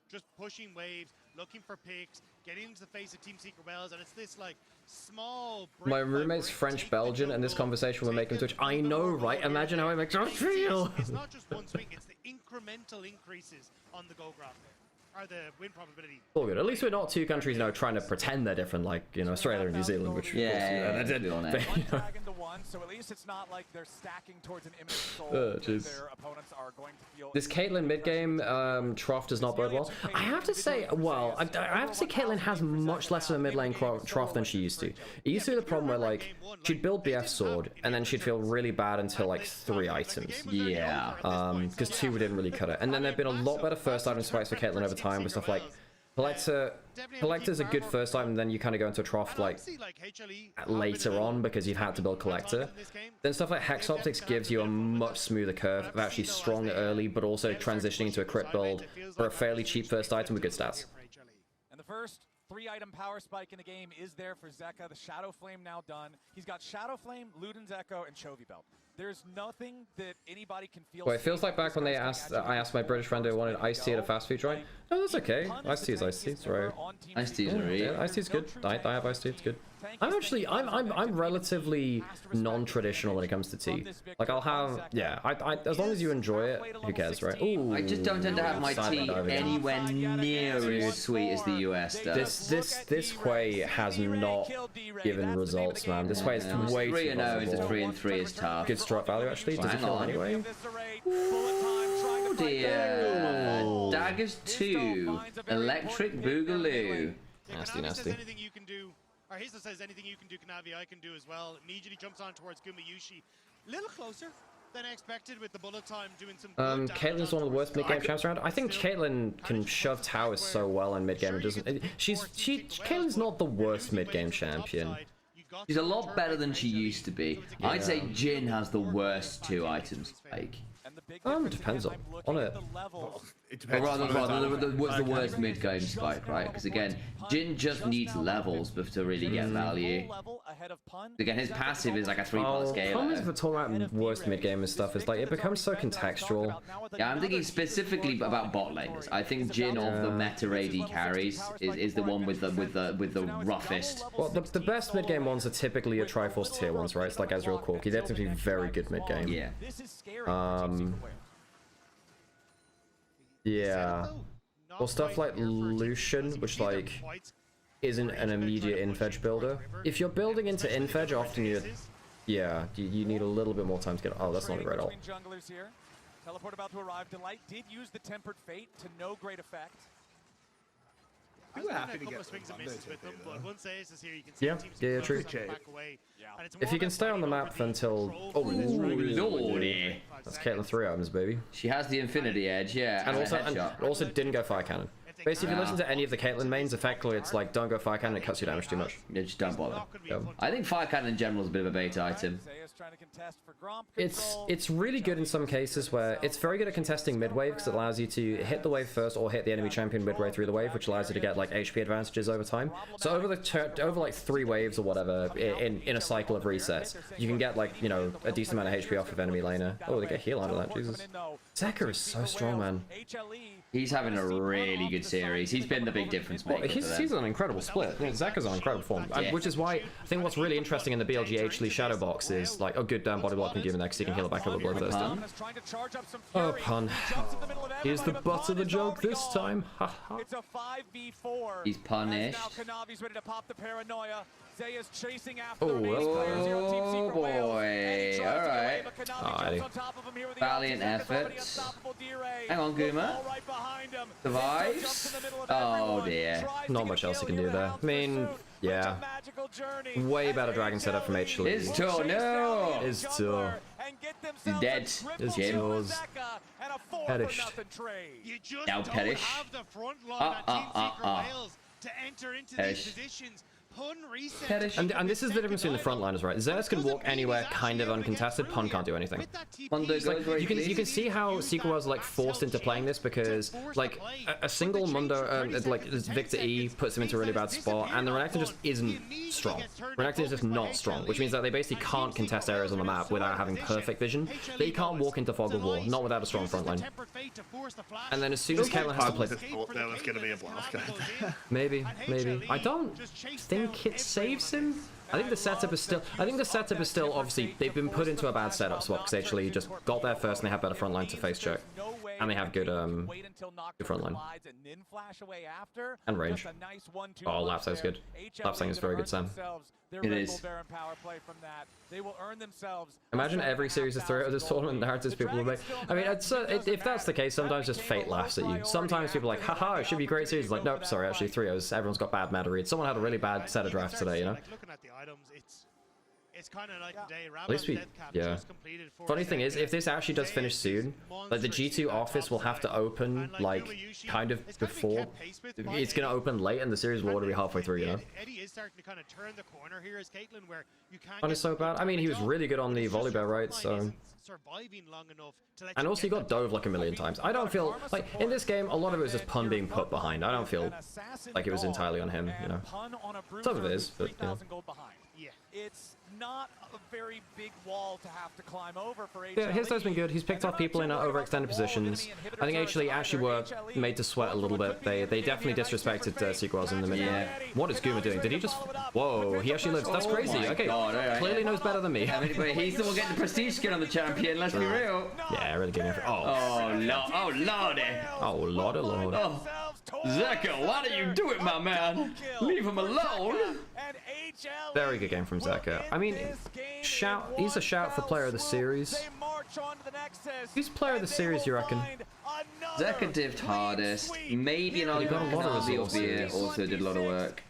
Just pushing waves, looking for picks, getting into the face of Team Secret Wales, and it's this like small. My roommate's French-Belgian, and this conversation will make him twitch. I know, right? Imagine how it makes us feel. It's not just one swing; it's the incremental increases on the goal graph there, or the win probability. All good. At least we're not 2 countries, trying to pretend they're different, like Australia and New Zealand, which yeah, 1, so at least it's not like they're stacking towards an imminent soul. Jeez. Their opponents are going to feel... This Caitlyn mid game, trough does not bode well. I have to say, well, I have to say Caitlyn has much less of a mid lane trough than she used to. It used to be the problem where, like, she'd build BF sword, and then she'd feel really bad until, like, 3 items. Yeah. Because 2 didn't really cut it. And then there've been a lot better first item spikes for Caitlyn over time with stuff like Collector's a good first item, and then you kind of go into a trough like later on because you've had to build Collector. Then stuff like Hex Optics gives you a much smoother curve of actually strong early, but also transitioning into a crit build for a fairly cheap first item with good stats. And the first 3-item power spike in the game is there for Zeka. The Shadow Flame now done. He's got Shadow Flame, Luden's Echo, and Chovy Belt. There's nothing that anybody can feel. Well, it feels like back when I asked my British friend who wanted iced tea at a fast food joint. No, that's okay. Iced tea is iced tea. It's right. Iced tea is alright. Yeah, iced tea is good. I have iced tea. It's good. I'm relatively non-traditional when it comes to tea. Like I'll have, yeah, I as long as you enjoy it, who cares, right? Ooh, I just don't tend to have my tea anywhere near as sweet as the US does. This Hui has not given results, man. This Hui is way too 3-0 into 3-3 is tough. Good strike value actually. Does it kill anyway? Oh dear. Ooh. Daggers 2. Electric Boogaloo. Nasty, nasty. Or Hazel says anything you can do, Kanavi, I can do as well. Immediately jumps on towards Gumayushi. A little closer than expected with the bullet time doing some good Caitlyn's one of the worst mid-game champs around. I think Caitlyn can shove towers so well in mid-game. It doesn't. Caitlyn's not the worst mid-game champion. She's a lot better than she used to be. Yeah. I'd say Jin has the worst 2 items. Like, it depends on it. It depends. What's the worst mid-game spike, right? Because again, Jin just needs levels to really get value. Again, his passive is like a 3-part The scale. problem is for talking about worst mid-game and stuff is like it becomes so contextual. Yeah, I'm thinking specifically about bot laners. I think Jin of the meta AD carries is the one with the roughest. Well, the best mid-game ones are typically your Triforce tier ones, right? It's like Ezreal, Corki. They're typically very good mid-game. Yeah. Yeah. Well, stuff like Lucian, which like isn't an immediate infedge builder. If you're building into infedge, often you need a little bit more time to get. Oh, that's not a great ult. Teleport about to arrive. Delight did use the Tempered Fate to no great effect. I was happy to get swings and misses with them, but once Ace is here, you can see Yeah, true. If you can stay on the map until lordy, that's Caitlyn 3 items, baby. She has the Infinity Edge, yeah, and also didn't go Fire Cannon. Basically, if you listen to any of the Caitlyn mains, effectively it's like don't go Fire Cannon, it cuts your damage too much. Yeah, just don't bother. I think Fire Cannon in general is a bit of a bait item. It's really good in some cases where it's very good at contesting mid wave because it allows you to hit the wave first or hit the enemy champion midway through the wave, which allows you to get like HP advantages over time. So over like 3 waves or whatever in a cycle of resets, you can get like, you know, a decent amount of HP off of enemy laner. Oh, they get heal out of that. Jesus. Zeka is so strong, man. He's having a really good series. He's been the big difference maker. Well, he's an incredible split. Yeah, Zeka's on incredible form, which is why I think what's really interesting in the BLG HLE shadow box is like a good body block can give him that because he can heal it back over bloodthirsty. Oh, pun. Here's the butt of the joke this time. It's a 5v4. He's punished. Now Kanavi's ready to pop the paranoia. Zaya's chasing after oh boy. Alright. Valiant efforts. Hang on, Guma. Survives. Oh dear. Not much else he can do there. I mean, yeah. Way better dragon setup from HLE. His tour, no! His tour. He's dead. His tours. Perished. Now perish. Perish. And this is the difference between the frontliners, right? Zeus can walk anywhere, kind of uncontested. Pun can't do anything. Like, you can see how Secret Worlds are like forced into playing this because like a single Mundo, like Victor E puts him into a really bad spot, and the Renekton just isn't strong. Renekton is just not strong, which means that they basically can't contest areas on the map without having perfect vision. They can't walk into Fog of War, not without a strong frontline. And then as soon as Caitlyn has to play, there was going to be a blast guy. maybe. I don't think it saves him. I think the setup is still obviously they've been put into a bad setup swap because actually just got there first and they have better front line to face check. And they have good front line. And range. Oh, Lapsang's good. Lapsang is very good, Sam. It is. Imagine every series of 3 of this tournament narratives people will make. I mean, if that's the case, sometimes just fate laughs at you. Sometimes people are like, haha, it should be a great series. Like, nope, sorry, actually 3-0s. Everyone's got bad meta reads. Someone had a really bad set of drafts today, you know? Looking at the items, it's kind of night and day. At least we, yeah. Funny thing is, if this actually does finish soon, like the G2 office will have to open like kind of before. It's gonna open late, and the series will already be halfway through, you know. Eddie is starting to kind of turn the corner here as Caitlyn, where you can't. And it's so bad. I mean, he was really good on the volleyball, right? So. And also, he got dove like a million times. I don't feel like in this game, a lot of it was just Pun being put behind. I don't feel like it was entirely on him, you know. Some of it is, but you know. It's not a very big wall to have to climb over for HLE. Yeah, his has been good. He's picked off people in overextended positions. I think HLE actually were made to sweat a little bit. They definitely disrespected Sequels in the mid. Yeah. What is Guma doing? Did he just... Whoa, he actually lives. That's crazy. Okay, clearly knows better than me. I mean, but he's the one getting the prestige skin on the champion, let's be real. Yeah, really getting it. Oh, lordy. Oh, lordy, lord. Oh. Zeka, why don't you do it, my man? Leave him alone. Very good game from Zeka. I mean, he's a shout for player of the series. Who's player of the series, you reckon? Zeka dived hardest. Maybe an got a lot of resources. Also did a lot of work.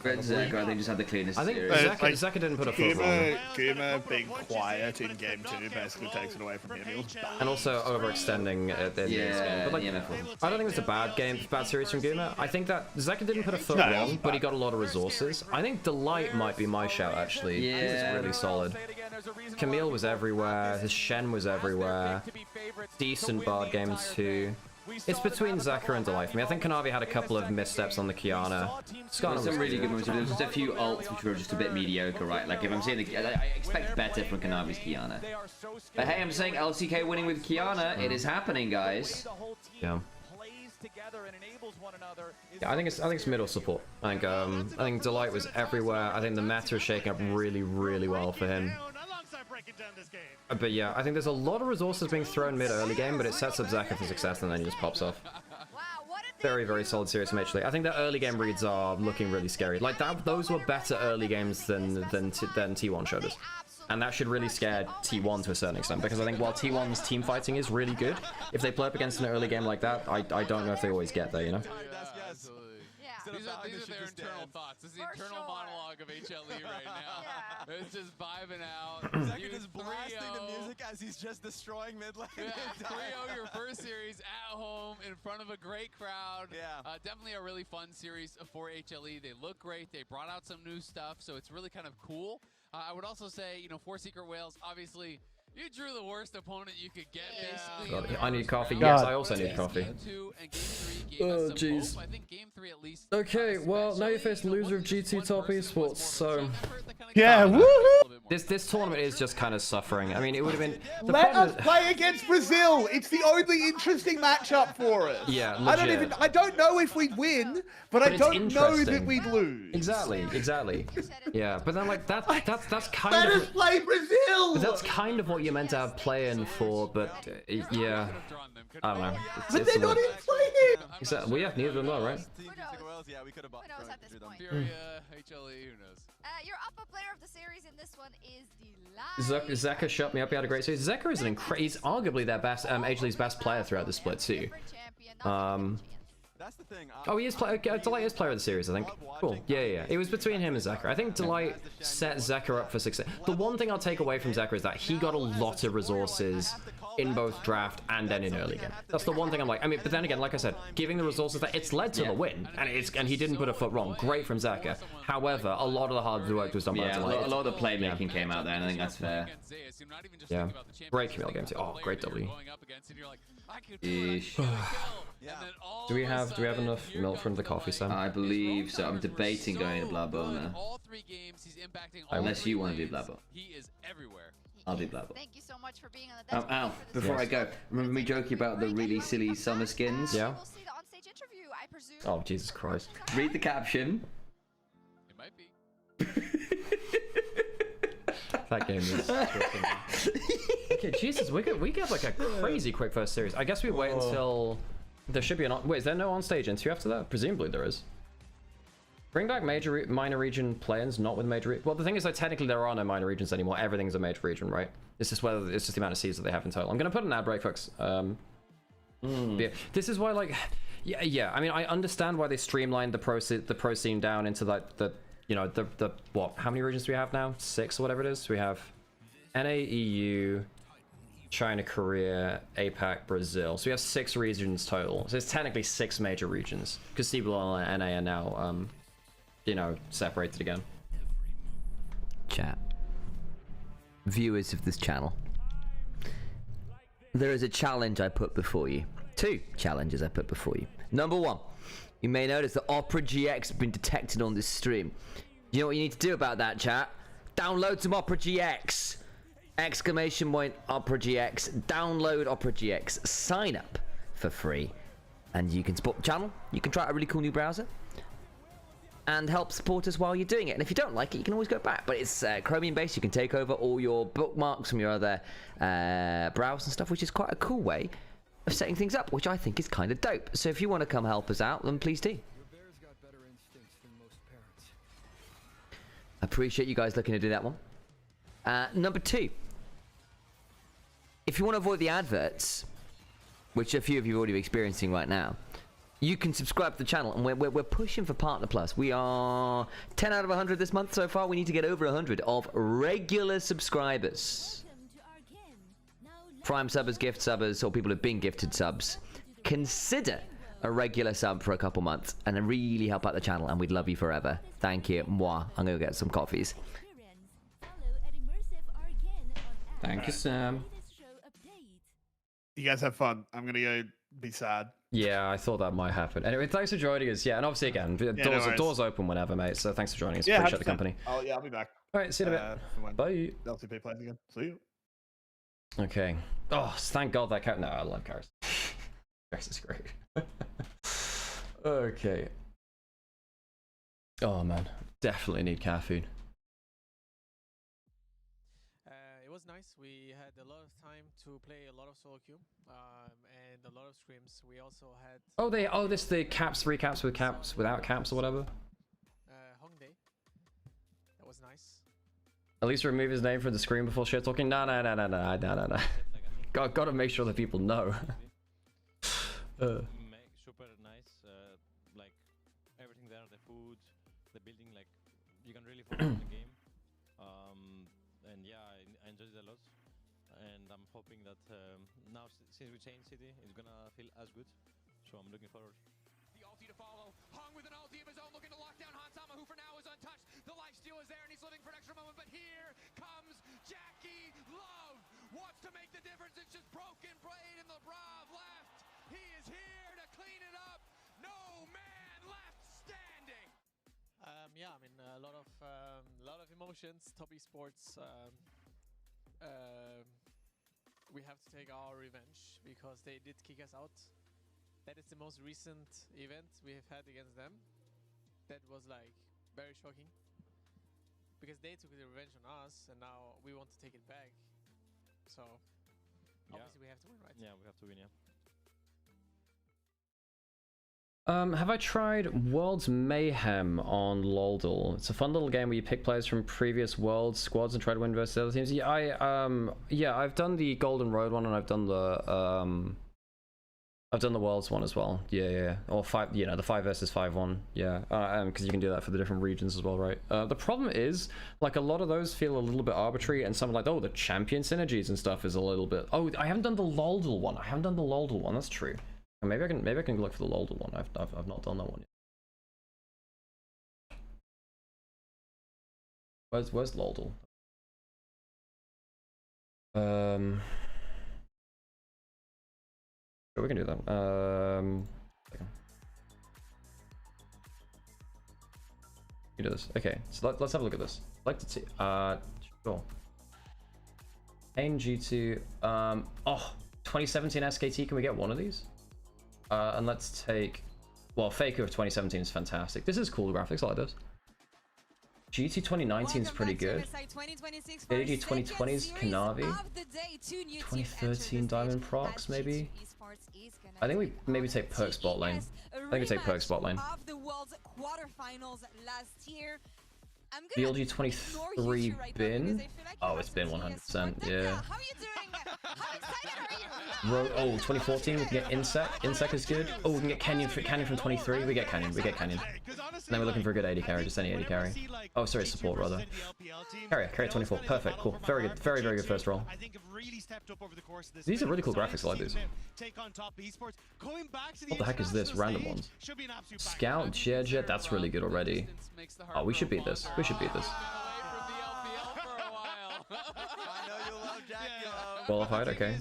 Red Zeka, I think, just had the cleanest series. Zeka didn't put a foot wrong. Guma being quiet in game 2 basically takes it away from him. And also overextending at the end of this game. But like, I don't think it's a bad series from Guma. I think that Zeka didn't put a foot wrong, but he got a lot of resources. I think Delight might be my shout, actually. Yeah. He was really solid. Camille was everywhere. His Shen was everywhere. Decent Bard game too. It's between Zeka and Delight for me. I think Kanavi had a couple of missteps on the Kiana. There's some really good moves. There's just a few ults which were just a bit mediocre, right? Like if I'm saying I expect better from Kanavi's Kiana. But hey, I'm saying LCK winning with Kiana. It is happening, guys. Yeah. Yeah, I think it's middle support. I think Delight was everywhere. I think the meta is shaking up really, really well for him. But yeah, I think there's a lot of resources being thrown mid early game, but it sets up Zeka for success and then he just pops off. Very, very solid series from HLE. I think the early game reads are looking really scary. Like those were better early games than T1 showed us. And that should really scare T1 to a certain extent, because I think while T1's team fighting is really good, if they play up against an early game like that, I don't know if they always get there, you know? These are their internal thoughts. This is the internal monologue of HLE right now. It's just vibing out. Zeka just blasting the music as he's just destroying mid lane. Yeah, 3-0 your first series at home in front of a great crowd. Yeah. Definitely a really fun series for HLE. They look great. They brought out some new stuff, so it's really kind of cool. I would also say, you know, for Secret Whales, obviously, you drew the worst opponent you could get, basically. God, I need coffee. Yes, I also need coffee. Oh, jeez. Okay, well, now you face loser of G2 Top Esports, so... Yeah, woohoo! This tournament is just kind of suffering. I mean, it would have been... Let us play against Brazil! It's the only interesting matchup for us! Yeah, legit. I don't know if we'd win, but I don't know that we'd lose. Exactly. Yeah, but then, like, that's kind Let of... us play Brazil! That's kind of what you're meant to have play-in for, but, yeah... I don't know. But they're not in play-in! Well, yeah, neither of them are, right? Yeah, we could have bought at this point. Furia, HLE, who knows? Your upper player of the series in this one is Delight. Zeka shut me up. He had a great series. Zeka is he's arguably their best, HLE's best player throughout the split too. That's the thing. Oh, he is Delight is player of the series, I think. Cool. Yeah. It was between him and Zeka. I think Delight set Zeka up for success. The one thing I'll take away from Zeka is that he got a lot of resources in both draft and then in early game. That's the one thing I'm like. I mean, but then again, like I said, giving the resources that it's led to the win, and he didn't put a foot wrong. Great from Zeka. However, a lot of the hard work was done by Delight. A lot of the playmaking came out there, and I think that's fair. Yeah. Great Camille game too. Oh, great W. Ish. Do we have enough milk from the coffee, Sam? I believe so. I'm debating going to Blabo now. Unless you want to do Blabo. I'll do Blabo. Thank you so much for being on the Al, before I go, remember me joking about the really silly summer skins? Yeah. We'll see the onstage interview, I presume. Oh, Jesus Christ. Read the caption. It might be. That game is Okay, Jesus, we get like a crazy quick first series. I guess we wait until there should be an wait. Is there no on-stage interview after that? Presumably there is. Bring back minor region plans, not with major. Well, the thing is, though, technically there are no minor regions anymore. Everything's a major region, right? It's just whether it's just the amount of seeds that they have in total. I'm gonna put an ad break, folks. Yeah, this is why, like, yeah. I mean, I understand why they streamlined the pro scene down into like the what? How many regions do we have now? 6 or whatever it is. We have NA, EU, China, Korea, APAC, Brazil. So we have 6 regions total. So it's technically 6 major regions because CBLOL and NA are now, separated again. Chat. Viewers of this channel. There is a challenge I put before you. 2 challenges I put before you. Number 1, you may notice that Opera GX has been detected on this stream. You know what you need to do about that, chat? Download some Opera GX! ! Opera GX. Download Opera GX. Sign up for free. And you can support the channel. You can try out a really cool new browser. And help support us while you're doing it. And if you don't like it, you can always go back. But it's Chromium based. You can take over all your bookmarks from your other browsers and stuff, which is quite a cool way of setting things up, which I think is kind of dope. So if you want to come help us out, then please do. I appreciate you guys looking to do that one. Number 2. If you want to avoid the adverts, which a few of you are already experiencing right now, you can subscribe to the channel, and we're pushing for Partner Plus. We are 10 out of 100 this month so far. We need to get over 100 of regular subscribers. Prime subbers, gift subbers, or people who've been gifted subs. Consider a regular sub for a couple months, and then really help out the channel, and we'd love you forever. Thank you. Mwah. I'm going to get some coffees. Thank you, Sam. You guys have fun. I'm gonna go be sad. Yeah, I thought that might happen. Anyway, thanks for joining us. Yeah, and obviously again, doors open whenever, mate. So thanks for joining us. Yeah, Appreciate 100%. the company. I'll be back. All right, see you in a bit. Bye. LCP plays again. See you. Okay. Oh, thank God that cat. No, I love Karis. Karis is great. Okay. Oh man, definitely need caffeine. It was nice. We had a lot of time to play a lot of solo queue, and a lot of scrims. We also had. This the caps, 3 caps with caps, without caps or whatever. Hongdae. That was nice. At least remove his name from the screen before shit talking. No. Gotta make sure that people know. Super nice. Like everything there, the food, the building. Like you can really focus on the game. And yeah, I enjoyed it a lot. And I'm hoping that now, since we changed city, it's gonna feel as good. So I'm looking forward. The ulti to follow. Hung with an ulti of his own, looking to lock down Hansama, who for now is untouched. The lifesteal is there, and he's living for an extra moment. But here comes Jackie Love. Wants to make the difference. It's just broken blade in the Brav left. He is here to clean it up. No man left standing. Yeah, I mean a lot of emotions. Top Esports. We have to take our revenge because they did kick us out. That is the most recent event we have had against them. That was like very shocking because they took the revenge on us, and now we want to take it back. So obviously we have to win, right? Yeah, we have to win. Yeah. Have I tried World's Mayhem on Loldal? It's a fun little game where you pick players from previous World squads and try to win versus other teams. Yeah, I've done the Golden Road one, and I've done the Worlds one as well. Yeah. Or 5, the 5 versus 5 one. Yeah, because you can do that for the different regions as well, right? The problem is, like, a lot of those feel a little bit arbitrary, and some are like, oh, the champion synergies and stuff is a little bit. Oh, I haven't done the Loldal one. That's true. Maybe I can look for the Loldal one. I've not done that one yet. Where's Loldal? Sure, we can do that. You do this. Okay, so let's have a look at this. I'd like to see. Sure. Pain G2. 2017 SKT. Can we get one of these? And let's take. Well, Faker of 2017 is fantastic. This is cool graphics. I like this. G2 2019 is pretty good. AD 2020 is Kanavi. 2013 Diamond Procs, maybe? I think we maybe take Perks bot lane. I think we take Perks bot lane. BLG 23 bin? Oh, it's been 100%, yeah. Oh, 2014, we can get Insec. Insec is good. Oh, we can get Canyon from 23. We get Canyon. And then we're looking for a good AD carry, just any AD carry. Oh, sorry, support rather. Carry 24. Perfect, cool. Very good. Very, very good first roll. These are really cool graphics, I like these. What the heck is this? Random ones. Scout, Jet, that's really good already. Oh, we should beat this. We should beat this. Qualified, okay.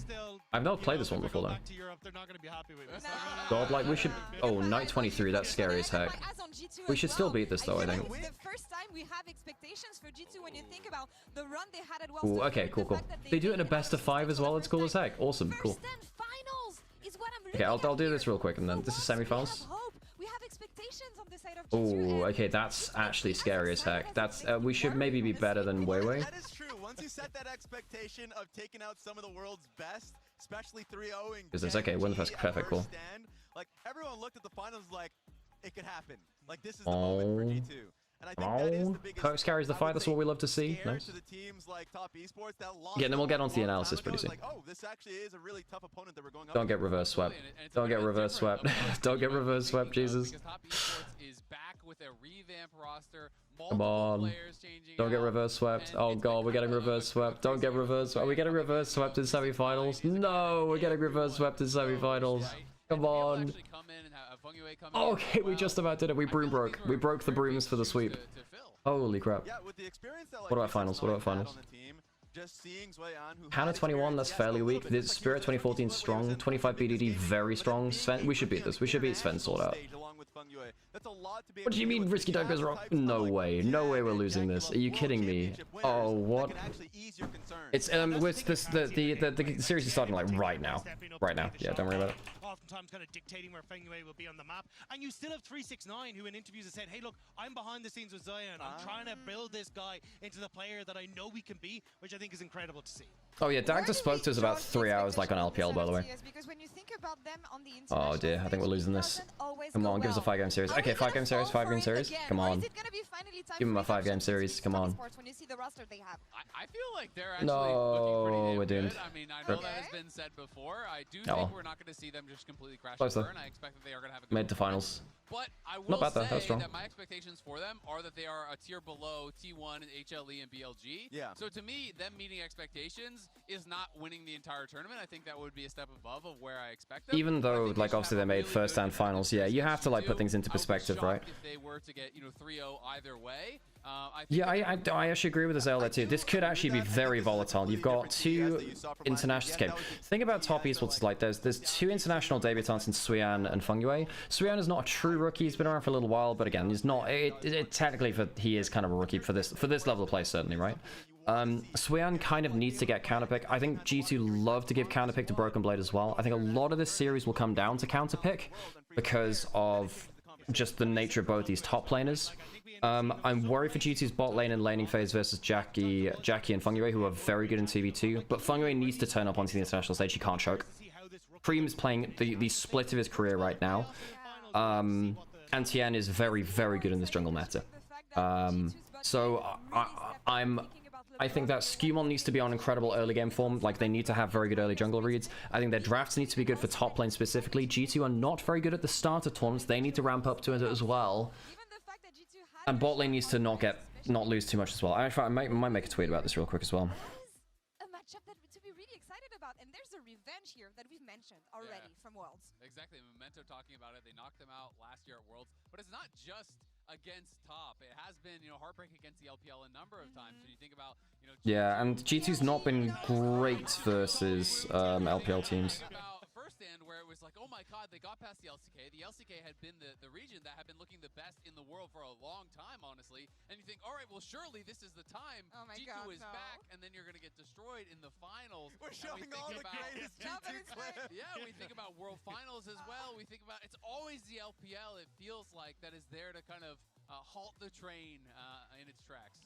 I've not played this one before though. God, like we should. Oh, Night 23. That's scary as heck. We should still beat this though, I think. Ooh, okay, cool. They do it in a best of 5 as well. It's cool as heck. Awesome, cool. Okay, I'll do this real quick and then this is semifinals. Oh, okay, that's actually scary as heck. That's we should maybe be better than Weiwei. That is true. Once you set that expectation of taking out some of the world's best, especially 3-0ing. Is this okay? Win the first, perfect, cool. Like everyone looked at the finals like it could happen. Like this is the moment for G2. And I think that is the biggest, Perks carries the fight, that's what we love to see. Nice. Yeah, and then we'll get onto the analysis pretty soon. Like, oh, this actually is a really tough opponent that we're going up. Don't get reverse swept. Don't get reverse swept. Don't get reverse swept, Jesus. Come on. Don't get reverse swept. Oh god, we're getting reverse swept. Don't get reverse swept. Are we getting reverse swept in semifinals? No, we're getting reverse swept in semifinals. Come on. Okay, we just about did it. We broom broke. We broke the brooms for the sweep. Holy crap. What about finals? What about finals? Hannah 21, that's fairly weak. This Spirit 2014 strong. 25 BDD very strong. Sven, we should beat this. We should beat Sven sort out. What do you mean Risky Dunk goes wrong? No way. No way we're losing this. Are you kidding me? Oh, what? It's with this the series is starting like right now. Right now. Yeah, don't worry about it. Oftentimes kind of dictating where Fengyue will be on the map. And you still have 369 who in interviews have said, hey look, I'm behind the scenes with Zion. I'm trying to build this guy into the player that I know we can be, which I think is incredible to see. Oh yeah, Dag just spoke to us about 3 hours like on LPL, by the way. Oh dear, I think we're losing this. Come on, give us a 5-game series. Okay, 5-game series, 5-game series. Come on. Give me my 5-game series, come on. I feel like they're actually looking pretty we're doomed. Good. I mean, I know that has been said before. I do think we're not going to see them just completely crash and burn. I expect that they are going to have a good mid to finals. But I will not bad, though. say that my expectations for them are that they are a tier below T1 and HLE and BLG. Yeah. So to me, them meeting expectations is not winning the entire tournament. I think that would be a step above of where I expect them. Even though, like, obviously they made first-hand finals, yeah, you have to, like, put things into perspective, right? If they were to get, 3-0 either way. Yeah, I actually agree with Azale there too. This could actually be very volatile. You've got 2 international. Okay, think about top esports like there's 2 international debutantes in Suyan and Fengyue. Suyan is not a true rookie. He's been around for a little while, but again, he's not. Technically, he is kind of a rookie for this level of play, certainly, right? Suyan kind of needs to get counterpick. I think G2 love to give counterpick to Broken Blade as well. I think a lot of this series will come down to counterpick because of just the nature of both these top laners. I'm worried for G2's bot lane and laning phase versus Jackie and Fengyue, who are very good in 2v2, but Fengyue needs to turn up onto the international stage. He can't choke. Cream is playing the split of his career right now. And Tien is very, very good in this jungle meta. So I think that Skewmon needs to be on incredible early game form. Like, they need to have very good early jungle reads. I think their drafts need to be good for top lane specifically. G2 are not very good at the start of tournaments. They need to ramp up to it as well. And bot lane needs to not lose too much as well. Actually, I might make a tweet about this real quick as well. A matchup that to be really excited about, and there's a revenge here that we've mentioned already from Worlds. Exactly, Memento talking about it. They knocked them out last year at Worlds, but it's not just against top. It has been, heartbreak against the LPL a number of times. When you think about, yeah, and G2's not been great versus LPL teams. First stand where it was like, oh my god, They got past the LCK. The LCK had been the region that had been looking the best in the world for a long time, honestly. And you think, all right, well, surely this is the time. Oh my G2 God, is no. back, and then you're going to get destroyed in the finals. We're showing all the greatest G2 clips. Yeah, we think about World Finals as well. We think about, it's always the LPL, it feels like, that is there to kind of halt the train in its tracks.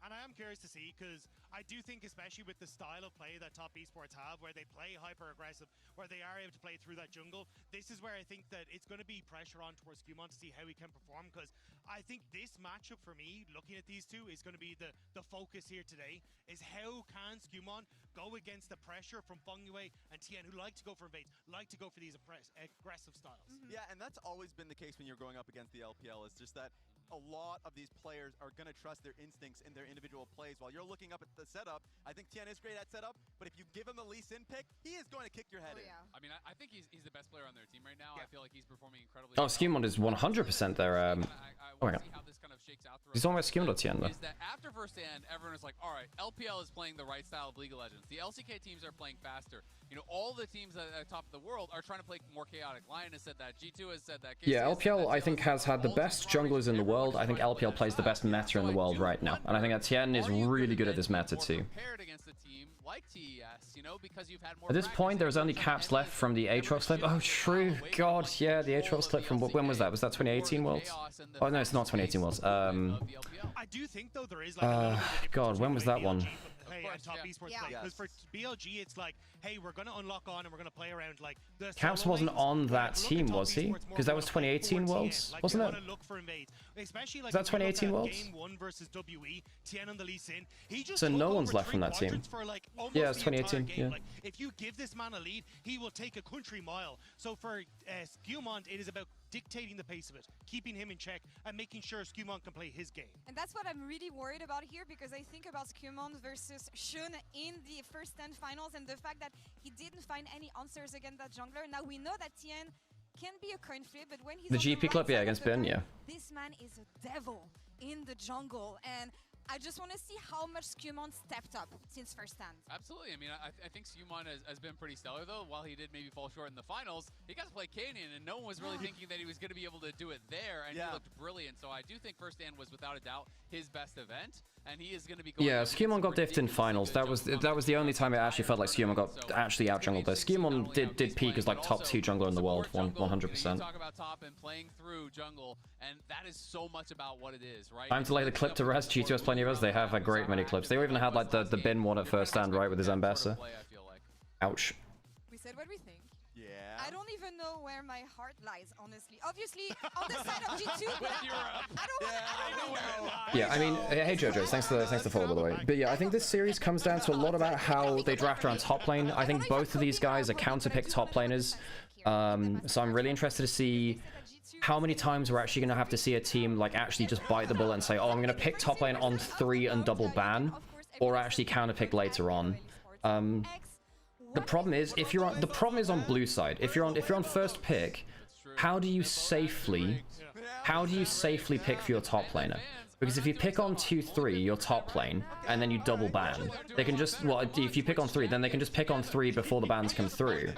And I am curious to see, because I do think, especially with the style of play that top esports have, where they play hyper-aggressive, where they are able to play through that jungle, this is where I think that it's going to be pressure on towards Skumon to see how he can perform, because I think this matchup for me, looking at these two, is going to be the focus here today, is how can Skumon go against the pressure from Fengwei and TN, who like to go for invades, like to go for these aggressive styles. Yeah, and that's always been the case when you're going up against the LPL, is just that a lot of these players are going to trust their instincts in their individual plays. While you're looking up at the setup, I think Tian is great at setup, but if you give him the Lee Sin pick, he is going to kick your head in. I mean, I think he's the best player on their team right now. I feel like he's performing incredibly Oh, Skumon is 100% there. Oh my God. He's talking about Skumon or Tien, though. Is that after first stand, everyone is like, all right, LPL is playing the right style of League of Legends. The LCK teams are playing faster. You know, all the teams at the top of the world are trying to play more chaotic. Lion has said that. G2 has said that. Yeah, LPL, I think, has had the best junglers in the world. I think LPL plays the best meta in the world right now. And I think that Tien is really good at this meta, too. Prepared against a team like TES, you know, because you've had more. At this point, there's only caps left from the Aatrox clip. Oh, true. God, yeah, the Aatrox clip from when was that? Was that 2018 Worlds? Oh, no, it's not 2018 Worlds. I do think, though, there is like God, when was that one? Play and top esports play, because for BLG it's like, hey, we're gonna unlock on and we're gonna play around like the Caps wasn't on that team, was he? Because that was 2018 Worlds, wasn't it? Especially like was that 2018 Worlds? Game 1 versus WE, Tien on the Lee Sin. He just so no one's left from that team. Yeah, it's 2018. Yeah. Like, if you give this man a lead, he will take a country mile. So for Skumon, it is about dictating the pace of it, keeping him in check, and making sure Skumon can play his game. And that's what I'm really worried about here, because I think about Skumon versus Shun in the first 10 finals, and the fact that he didn't find any answers against that jungler. Now we know that Tien can be a coin flip, but when he's the on GP the clip, yeah, against Ben, yeah. This man is a devil in the jungle, and I just want to see how much Skumon stepped up since first stand. Absolutely. I mean, I think Skumon has been pretty stellar, though. While he did maybe fall short in the finals, he got to play Canyon, and no one was really thinking that he was going to be able to do it there, and he looked brilliant. So I do think first stand was, without a doubt, his best event, and he is going to be going. Yeah, Skumon got diffed in finals. That was the only time it actually felt like Skumon got actually out jungled there. Skumon did peak as like top 2 jungler in the world, 100%. Talk about top and playing through jungle, and that is so much about what it is, right? Time to lay the clip to rest. G2 has plenty of us. They have a great many clips. They even had like the bin one at first stand, right, with his Ambassador. Ouch. We said what we think. Yeah. I don't even know where my heart lies, honestly. Obviously, on the side of G2, but I don't know. Yeah, I mean, hey Jojo, thanks for the follow, by the way. But yeah, I think this series comes down to a lot about how they draft around top lane. I think both of these guys are counter-pick top laners. So I'm really interested to see how many times we're actually going to have to see a team like actually just bite the bullet and say, oh, I'm going to pick top lane on 3 and double ban, or actually counter-pick later on. The problem is, the problem is on blue side. If you're on first pick, how do you safely pick for your top laner? Because if you pick on 2-3, your top lane, and then you double ban, they can just, well, if you pick on 3, then they can just pick on 3 before the bans come through.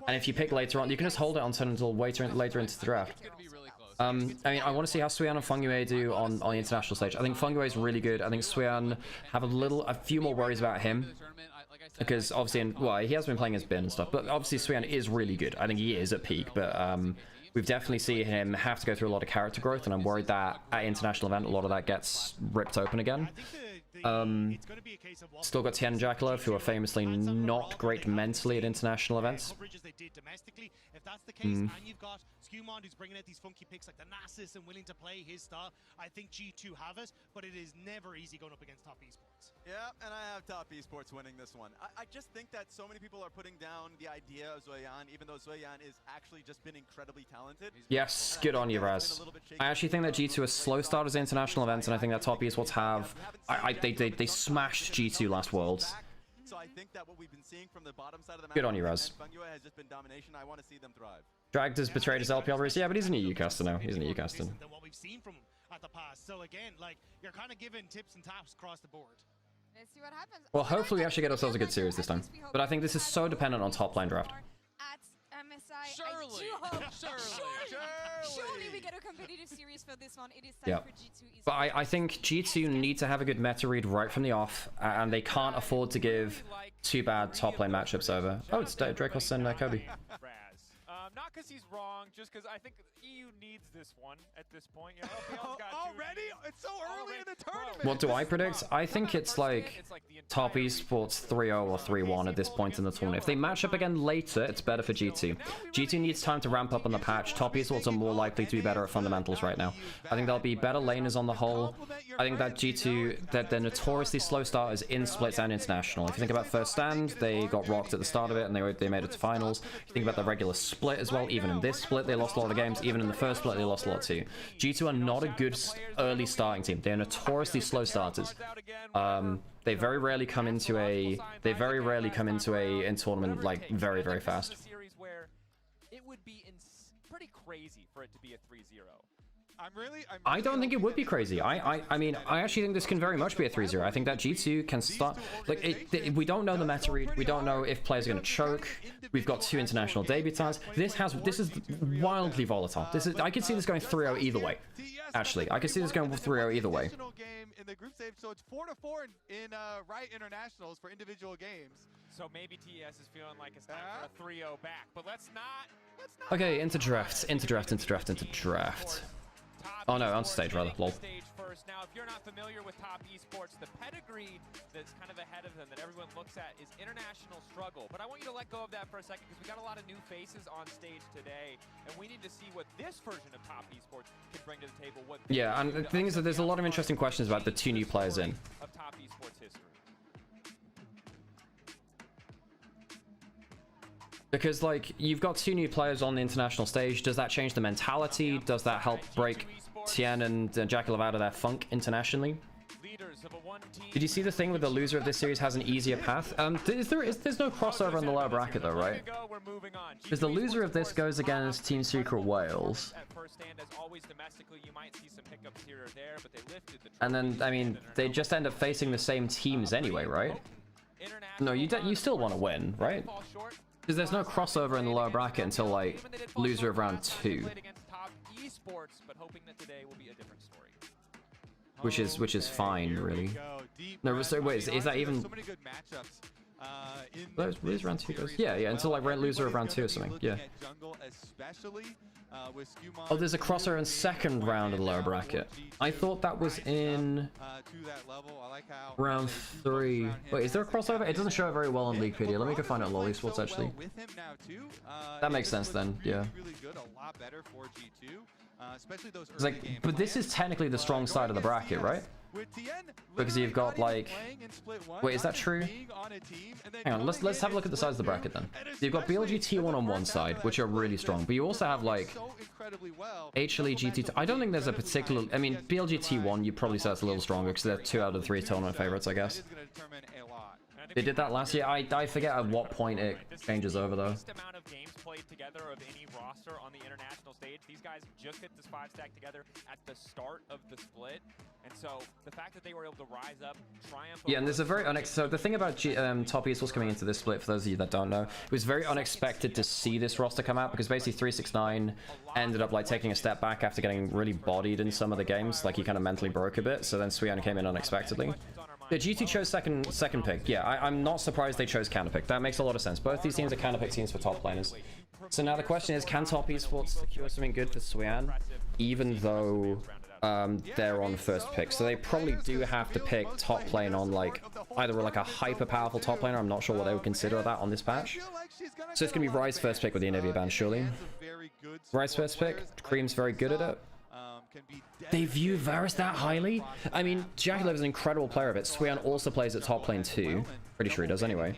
And if you pick later on, you can just hold it on turn until later into the draft. I mean, I want to see how Suyan and Fengwei do on the international stage. I think Fengwei is really good. I think Suyan have a few more worries about him. Because obviously, well, he has been playing as bin and stuff, but obviously Suyan is really good. I think he is at peak, but we've definitely seen him have to go through a lot of character growth, and I'm worried that at international event, a lot of that gets ripped open again. Still got Tien and Jackalow, who are famously not great mentally at international events. If that's the case, and you've got Skumon who's bringing out these funky picks like the Nasus and willing to play his style, I think G2 have it, but it is never easy going up against top esports. Yeah, and I have top esports winning this one. I just think that so many people are putting down the idea of Zoyan, even though Zoyan is actually just been incredibly talented. Yes, good on you, Raz. I actually think that G2 is slow starters at international events, and I think that top esports have. They smashed G2 last Worlds. So I think that what we've been seeing from the bottom side of the map, good on you, Raz. Fengwei has just been domination. I want to see them thrive. Dragged has betrayed his LPL race. Yeah, but he's an EU caster now. He's an EU caster. Than what we've seen from him at the past. So again, like, you're kind of giving tips and taps across the board. Let's see what happens. Well, hopefully we actually get ourselves a good series this time. But I think this is so dependent on top lane draft. At MSI. Surely. I do hope. Surely we get a competitive series for this one. It is time for G2 Esports. But I think G2 need to have a good meta read right from the off, and they can't afford to give two bad top lane matchups over. Oh, it's Dracos and Kobe. Not because he's wrong, just because I think EU needs this one at this point. You know, already? It's so early in the tournament. What do I predict? I think it's like top esports 3-0 or 3-1 at this point in the tournament. If they match up again later, it's better for G2. G2 needs time to ramp up on the patch. Top esports are more likely to be better at fundamentals right now. I think they'll be better laners on the whole. I think that G2, that they're notoriously slow starters in splits and international. If you think about first stand, they got rocked at the start of it and they made it to finals. If you think about the regular split as well, even in this split they lost a lot of games. Even in the first split they lost a lot too. G2 are not a good early starting team. They're notoriously slow starters. They very rarely come into a tournament like very fast. It would be pretty crazy for it to be a 3-0. I don't think it would be crazy. I mean, I actually think this can very much be a 3-0. I think that G2 can start... Like, we don't know the meta read. We don't know if players are going to choke. We've got two international debutants. This is wildly volatile. I could see this going 3-0 either way. Actually, I could see this going 3-0 either way. In the group stage, so it's 4-4 in Riot Internationals for individual games. So maybe TES is feeling like it's time for a 3-0 back, but let's not. Okay, into draft. Oh no, on stage rather. Lol. Now, if you're not familiar with top esports, the pedigree that's kind of ahead of them that everyone looks at is international struggle. But I want you to let go of that for a second because we got a lot of new faces on stage today, and we need to see what this version of top esports can bring to the table. Yeah, and the thing is that there's a lot of interesting questions about the two new players in. Of top esports history. Because, like, you've got two new players on the international stage. Does that change the mentality? Does that help break Tien and JackeyLove out of their funk internationally? Did you see the thing with the loser of this series has an easier path? There's no crossover in the lower bracket though, right? Because the loser of this goes against Team Secret Wales. And then, I mean, they just end up facing the same teams anyway, right? No, you still want to win, right? Because there's no crossover in the lower bracket until, like, loser of round 2. Which is fine, really. No, so wait, is that even... Loser round 2 goes? Yeah, until, like, loser of round 2 or something, yeah. Oh, there's a crossover in second round of the lower bracket. I thought that was in round 3. Wait, is there a crossover? It doesn't show it very well on Leaguepedia. Let me go find out on Esports actually. That makes sense then, yeah. It's like, but this is technically the strong side of the bracket, right? Because you've got, like, wait, is that true? Hang on, let's have a look at the size of the bracket then. You've got BLG T1 on one side, which are really strong, but you also have, like, HLE GT. I don't think there's a particular... I mean, BLG T1 you probably say it's a little stronger because they're 2 out of 3 tournament favorites, I guess. They did that last year. I forget at what point it changes over though. Amount of games played together of any roster on the international stage. These guys just hit this 5-stack together at the start of the split, and so the fact that they were able to rise up, triumph. Yeah, and there's a very so the thing about Top Esports coming into this split, for those of you that don't know, it was very unexpected to see this roster come out because basically 369 ended up like taking a step back after getting really bodied in some of the games. Like he kind of mentally broke a bit, so then Suyan came in unexpectedly. Yeah, GT chose second pick. Yeah, I'm not surprised they chose counterpick. That makes a lot of sense. Both these teams are counterpick teams for top laners. So now the question is, can Top Esports secure something good for Suyan, even though they're on first pick? So they probably do have to pick top lane on like either like a hyper powerful top laner. I'm not sure what they would consider that on this patch. So it's gonna be Ryze first pick with the Onivia ban, surely. Ryze first pick. Cream's very good at it. They view Varus that highly? I mean, JackeyLove is an incredible player of it. Suyan also plays at top lane too. Pretty sure he does anyway.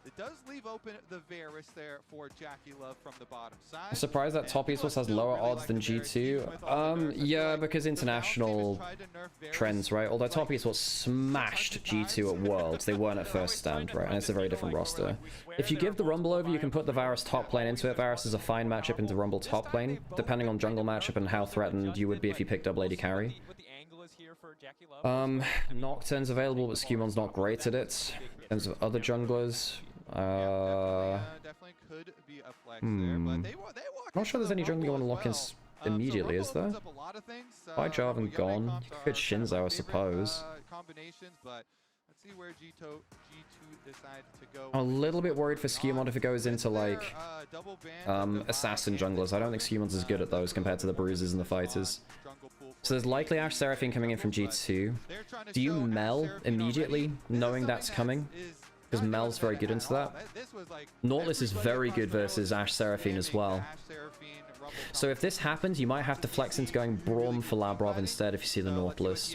It does leave open the Varus there for JackeyLove from the bottom side. I'm surprised that Top Esports has lower odds than G2. Yeah, because international trends, right? Although Top Esports smashed G2 at Worlds, they weren't at first stand, right? And it's a very different roster. If you give the Rumble over, you can put the Varus top lane into it. Varus is a fine matchup into Rumble top lane, depending on jungle matchup and how threatened you would be if you picked up Lady Carry. Nocturne's available, but Scumon's not great at it. In terms of other junglers, Definitely could be a flex there, but they Not sure there's any jungle you want to lock in immediately, is there? By Jarvan gone. You could Shinzo, I suppose. Combinations, but let's see where G2 decides to go. I'm a little bit worried for Skewmon if it goes into like assassin junglers. I don't think Skewmon's as good at those compared to the bruisers and the fighters. So there's likely Ashe Seraphine coming in from G2. Do you Mel immediately, knowing that's coming? Because Mel's very good into that. Nautilus is very good versus Ashe Seraphine as well. So if this happens, you might have to flex into going Braum for Labrov instead if you see the Nautilus.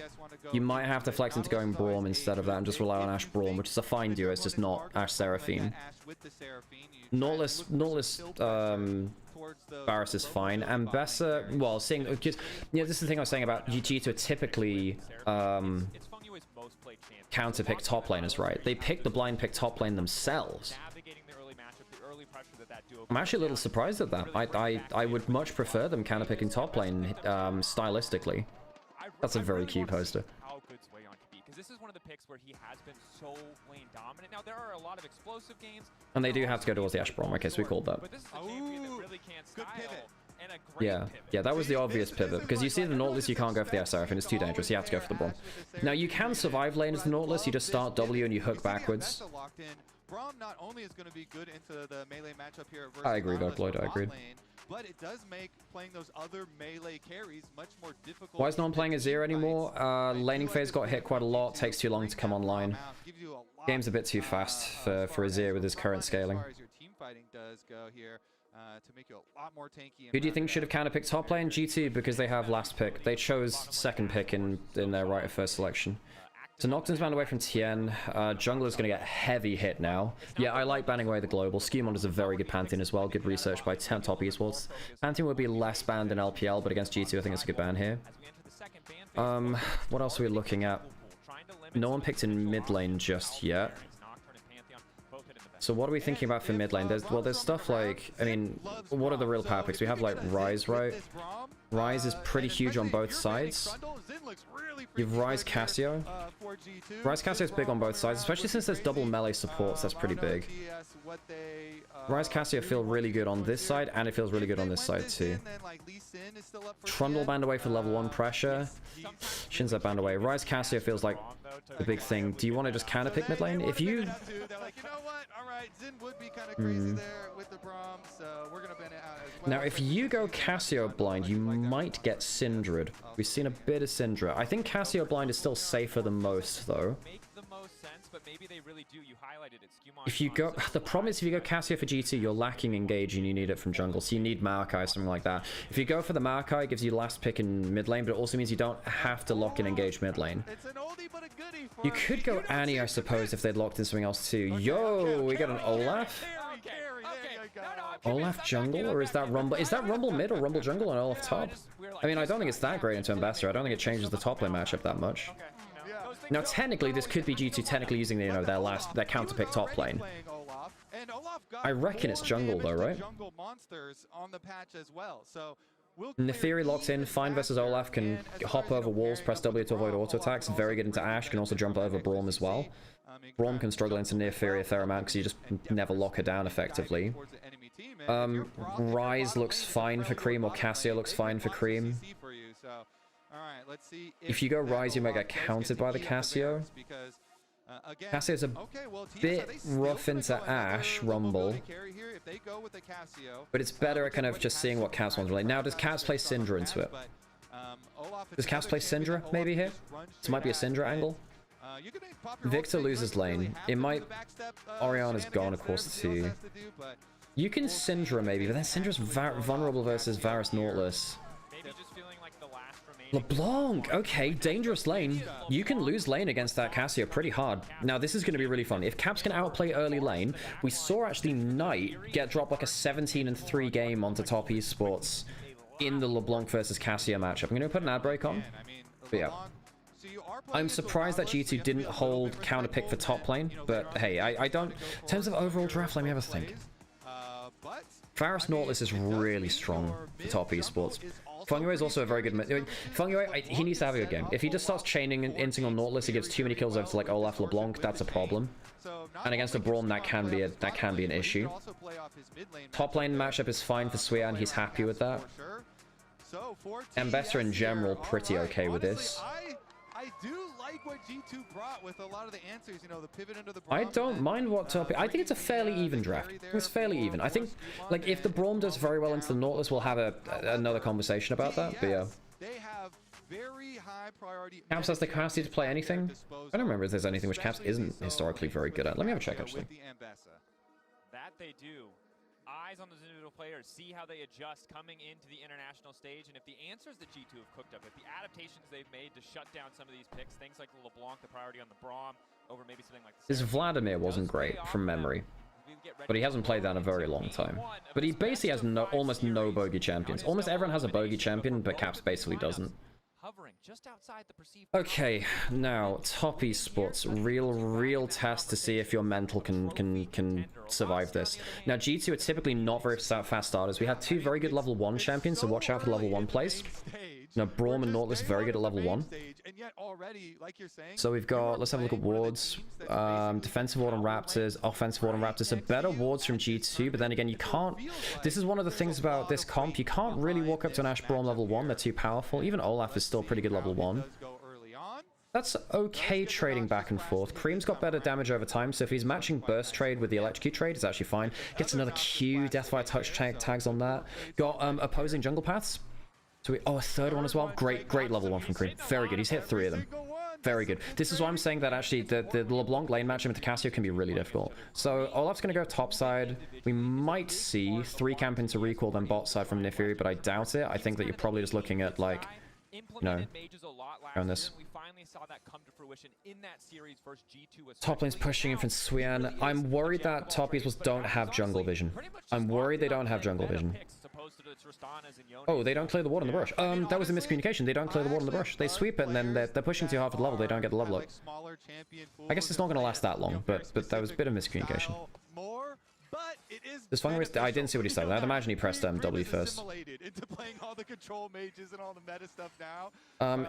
You might have to flex into going Braum instead of that and just rely on Ashe Braum, which is a fine duo, it's just not Ashe Seraphine. Nautilus Varus is fine, and Bessa, well, seeing, just, you know, this is the thing I was saying about G2 are typically counter-pick top laners, right? They pick the blind pick top lane themselves. I'm actually a little surprised at that. I would much prefer them counter-picking top lane stylistically. That's a very cute poster. This is one of the picks where he has been so lane dominant. Now there are a lot of explosive games, and they do have to go towards the Ashe Braum. Okay, so we called that. But this is a champion that really can't style and a great Yeah, yeah, that was the obvious pivot because you see the Nautilus, you can't go for the Ashe Seraphine. It's too dangerous. You have to go for the Braum. Now you can survive lane as the Nautilus. You just start W and you hook backwards. Braum not only is going to be good into the melee matchup here versus I agree, Darkblood. I agreed. But it does make playing those other melee carries much more difficult. Why is no one playing Azir anymore? Laning phase got hit quite a lot. Takes too long to come online. Game's a bit too fast for Azir with his current scaling. Who do you think should have counter picked top lane? G2 because they have last pick. They chose second pick in their right of first selection. So Nocturne's banned away from Tien. Jungler's going to get heavy hit now. Yeah, I like banning away the global. Skewmon is a very good Pantheon as well. Good research by Top Esports. Pantheon would be less banned in LPL, but against G2 I think it's a good ban here. What else are we looking at? No one picked in mid lane just yet. So what are we thinking about for mid lane? There's stuff like, I mean, what are the real power picks? We have like Ryze, right? Ryze is pretty huge on both sides. You have Ryze Cassio. Ryze Cassio is big on both sides, especially since there's double melee supports. That's pretty big. Ryze Cassio feel really good on this side, and it feels really good on this side too. Trundle banned away for level 1 pressure. Shinzo banned away. Ryze Cassio feels like the big thing. Do you want to just counter pick mid lane? If you... Now, if you go Cassio blind, you might get Syndred. We've seen a bit of Syndra. I think Cassio blind is still safer than most, though. If you go... The problem is if you go Cassio for GT, you're lacking Engage and you need it from jungle, so you need Maokai, something like that. If you go for the Maokai, it gives you last pick in mid lane, but it also means you don't have to lock in Engage mid lane. You could go Annie, I suppose, if they'd locked in something else too. Yo, we got an Olaf? Olaf jungle, or is that Rumble? Is that Rumble mid or Rumble jungle and Olaf top? I mean, I don't think it's that great into Ambassador. I don't think it changes the top lane matchup that much. Now, technically, this could be G2 technically using, you know, their counter pick top lane. I reckon it's jungle though, right? Neferi locked in, fine versus Olaf, can hop over walls, press W to avoid auto attacks, very good into Ashe, can also jump over Braum as well. Braum can struggle into Neferi a fair amount because you just never lock her down effectively. Ryze looks fine for Cream, or Cassio looks fine for Cream. If you go Ryze, you might get countered by the Cassio. Cassio's a bit rough into Ashe, Rumble. But it's better at kind of just seeing what Cass wants. Now, does Cass play Syndra into it? Does Cass play Syndra maybe here? This might be a Syndra angle. Victor loses lane. It might... Oriana's gone, of course, too. You can Syndra maybe, but then Syndra's vulnerable versus Varus Nautilus. LeBlanc! Okay, dangerous lane. You can lose lane against that Cassio pretty hard. Now, this is going to be really fun. If Caps can outplay early lane, we saw actually Knight get dropped like a 17-3 game onto Top Esports in the LeBlanc versus Cassio matchup. I'm going to put an ad break on. But yeah. I'm surprised that G2 didn't hold counter pick for top lane, but hey, I don't... In terms of overall draft, let me have a think. Varus Nautilus is really strong for Top Esports. Fungyue is also a very good... Fungyue, he needs to have a good game. If he just starts chaining and inting on Nautilus, he gives too many kills over to like Olaf LeBlanc, that's a problem. And against a Braum, that can be an issue. Top lane matchup is fine for Suyan, he's happy with that. Ambessa in general, pretty okay with this. I do like what G2 brought with a lot of the answers, you know, the pivot into the Braum. I don't mind what top... I think it's a fairly even draft. It's fairly even. I think, like, if the Braum does very well into the Nautilus, we'll have another conversation about that, but yeah. They have very high priority... Caps has the capacity to play anything? I don't remember if there's anything which Caps isn't historically very good at. Let me have a check, actually. That they do. Eyes on those individual players, see how they adjust coming into the international stage, and if the answers that G2 have cooked up, if the adaptations they've made to shut down some of these picks, things like the LeBlanc, the priority on the Braum, over maybe something like His Vladimir wasn't great from memory, but he hasn't played that in a very long time. But he basically has almost no bogey champions. Almost everyone has a bogey champion, but Caps basically doesn't. Okay, now top esports, real test to see if your mental can survive this. Now G2 are typically not very fast starters. We had two very good level 1 champions, so watch out for level 1 plays. Now Braum and Nautilus very good at level 1. So we've got, let's have a look at wards. Defensive ward on Raptors, offensive ward on Raptors. So better wards from G2, but then again you can't... This is one of the things about this comp, you can't really walk up to an Ashe Braum level 1, they're too powerful. Even Olaf is still pretty good level 1. That's okay trading back and forth. Cream's got better damage over time, so if he's matching burst trade with the electrocute trade, it's actually fine. Gets another Q, Deathfire touch tags on that. Got opposing jungle paths. So a third one as well. Great level 1 from Cream. Very good. He's hit 3 of them. Very good. This is why I'm saying that actually the LeBlanc lane matchup with Cassio can be really difficult. So Olaf's going to go top side. We might see 3 camp into recall then bot side from Nefiri, but I doubt it. I think that you're probably just looking at like, no, on this. Top lane's pushing in from Suyan. I'm worried that top esports don't have jungle vision. I'm worried they don't have jungle vision. Oh, they don't clear the ward on the brush. That was a miscommunication. They don't clear the ward on the brush. They sweep it and then they're pushing too hard for the level. They don't get the level up. I guess it's not going to last that long, but that was a bit of miscommunication. This Fungus, I didn't see what he said. I'd imagine he pressed W first.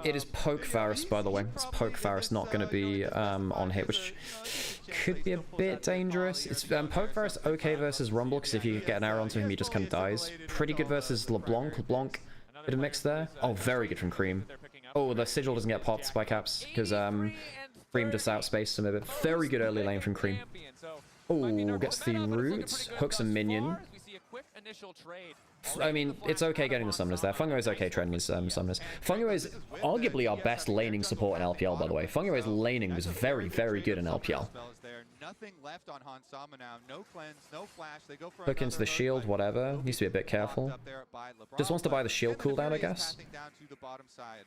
It is Poke Varus, by the way. It's Poke Varus, not going to be on hit, which could be a bit dangerous. It's Poke Varus okay versus Rumble, because if you get an arrow onto him, he just kind of dies. Pretty good versus LeBlanc. LeBlanc, bit of mix there. Oh, very good from Cream. Oh, the Sigil doesn't get popped by Caps, because Cream just outspaced him a bit. Very good early lane from Cream. Oh, gets the root, hooks a minion. I mean, it's okay getting the summoners there. Fungo is okay trading his summoners. Fungo is arguably our best laning support in LPL, by the way. Fungo's laning was very good in LPL. Hook into the shield, whatever. Needs to be a bit careful. Just wants to buy the shield cooldown, I guess.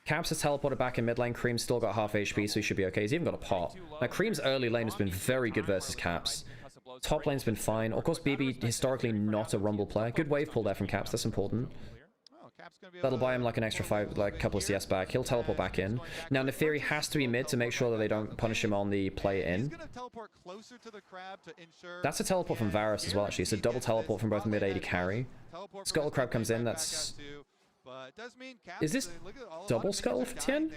Caps has teleported back in mid lane. Cream's still got half HP, so he should be okay. He's even got a pot. Now, Cream's early lane has been very good versus Caps. Top lane's been fine. Of course, BB historically not a Rumble player. Good wave pull there from Caps. That's important. That'll buy him like an extra couple of CS back. He'll teleport back in. Now Nefiri has to be mid to make sure that they don't punish him on the play in. That's a teleport from Varus as well. Actually, it's a double teleport from both mid AD carry. Scuttle Crab comes in. That's... Is this double scuttle for Tien?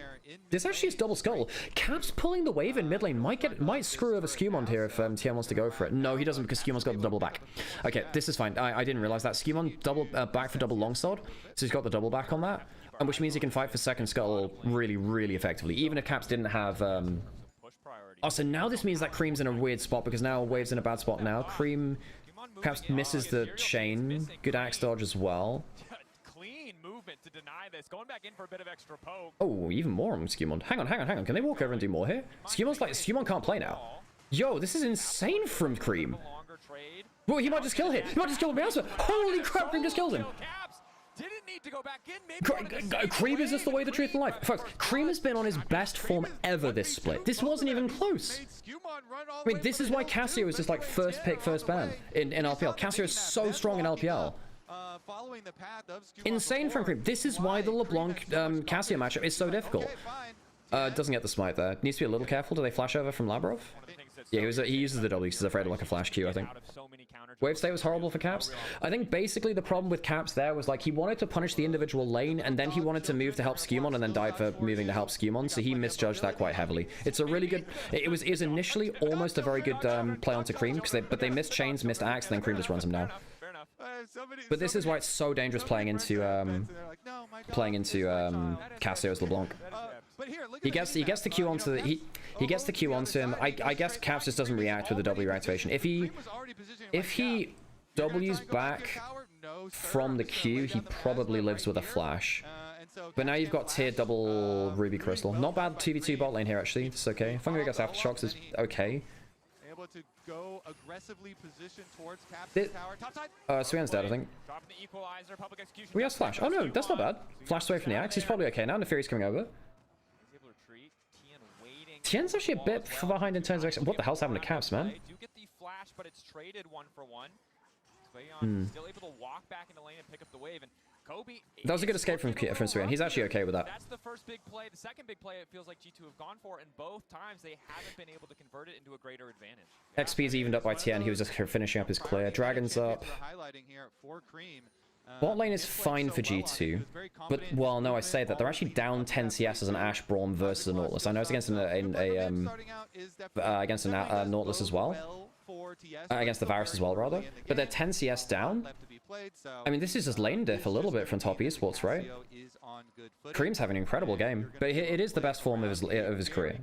This actually is double scuttle. Caps pulling the wave in mid lane might screw over Skewmon here if Tien wants to go for it. No, he doesn't, because Skewmon's got the double back. Okay, this is fine. I didn't realize that. Skewmon double back for double longsword, so he's got the double back on that, and which means he can fight for second scuttle really effectively, even if Caps didn't have Oh, so now this means that Cream's in a weird spot, because now Wave's in a bad spot now. Cream Caps misses the chain. Good axe dodge as well. To deny this, going back in for a bit of extra poke. Oh, even more on Skewmon. Hang on. Can they walk over and do more here? Skewmon can't play now. Yo, this is insane from Cream. Well, he might just kill him. He might just kill him. Holy crap, Cream just killed him. Didn't need to go back in. Cream is just the way, the truth, and life. Folks, Cream has been on his best form ever this split. This wasn't even close. I mean, this is why Cassio is just like first pick, first ban in LPL. Cassio is so strong in LPL. Insane from Cream. This is why the LeBlanc Cassio matchup is so difficult. Doesn't get the smite there. Needs to be a little careful. Do they flash over from Labrov? Yeah, he uses the W because he's afraid of like a flash Q, I think. Wave state was horrible for Caps. I think basically the problem with Caps there was like he wanted to punish the individual lane and then he wanted to move to help Skewmon and then died for moving to help Skewmon, so he misjudged that quite heavily. It's a really good... It was initially almost a very good play onto Cream, but they missed chains, missed axe, and then Cream just runs him down. But this is why it's so dangerous playing into Cassio's LeBlanc. He gets the Q onto the he gets the Q onto him. I guess Caps just doesn't react with the W activation. If he W's back from the Q, he probably lives with a flash. But now you've got tier double Ruby Crystal. Not bad 2v2 bot lane here actually. It's okay. Fungi gets aftershocks is okay. Able to go aggressively positioned towards Caps' tower. Topside. Swian's dead, I think. We have Flash. Oh no, that's not bad. Flashed away from the axe. He's probably okay now. Nefari's coming over. Tien's actually a bit behind in terms of... What the hell's happening to Caps, man? Do get the flash, but it's traded 1-for-1. Still able to walk back into lane and pick up the wave, and Kobe... That was a good escape from Swian. He's actually okay with that. That's the first big play. The second big play, it feels like G2 have gone for, and both times they haven't been able to convert it into a greater advantage. XP's evened up by Tien. He was just finishing up his clear. Dragon's up. Bot lane is fine for G2, but, well, no, I say that. They're actually down 10 CS as an Ashe Braum versus a Nautilus. I know it's against against a Nautilus as well. Against the Varus as well, rather. But they're 10 CS down. I mean, this is just lane diff a little bit from top esports, right? Cream's having an incredible game, but it is the best form of his career.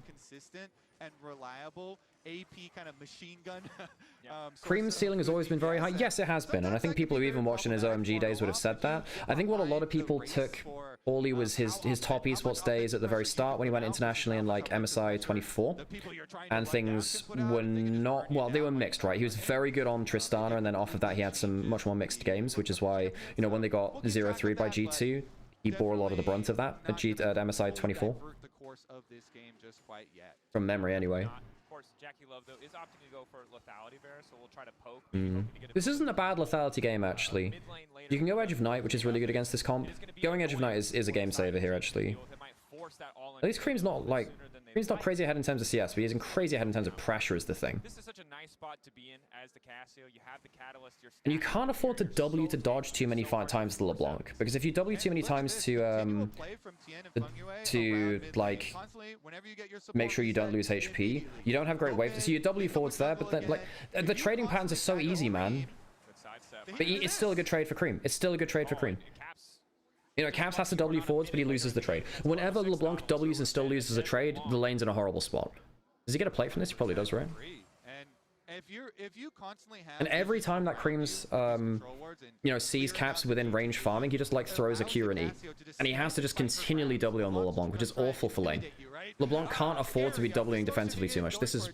And reliable AP kind of machine gun. Cream's ceiling has always been very high. Yes, it has been, and I think people who even watched in his OMG days would have said that. I think what a lot of people took Orly was his top esports days at the very start when he went internationally in like MSI 24, and things were not, well, they were mixed, right? He was very good on Tristana, and then off of that he had some much more mixed games, which is why, you know, when they got 0-3 by G2, he bore a lot of the brunt of that at MSI 24. From memory, anyway. Of course, Jackie Love, though, is opting to go for lethality bear, so we'll try to poke. This isn't a bad lethality game, actually. You can go Edge of Night, which is really good against this comp. Going Edge of Night is a game saver here, actually. At least Cream's not, like... Cream's not crazy ahead in terms of CS, but he's crazy ahead in terms of pressure is the thing. This is such a nice spot to be in as the Cassio. You have the catalyst, and you can't afford to W to dodge too many times to LeBlanc, because if you W too many times to like make sure you don't lose HP, you don't have great waves. So you W forwards there, but then like the trading patterns are so easy, man. But it's still a good trade for Cream. It's still a good trade for Cream. You know, Caps has to W forwards, but he loses the trade. Whenever LeBlanc Ws and still loses a trade, the lane's in a horrible spot. Does he get a plate from this? He probably does, right? And every time that Cream's, you know, sees Caps within range farming, he just like throws a Q and E. And he has to just continually W on the LeBlanc, which is awful for lane. LeBlanc can't afford to be doubling defensively too much. This is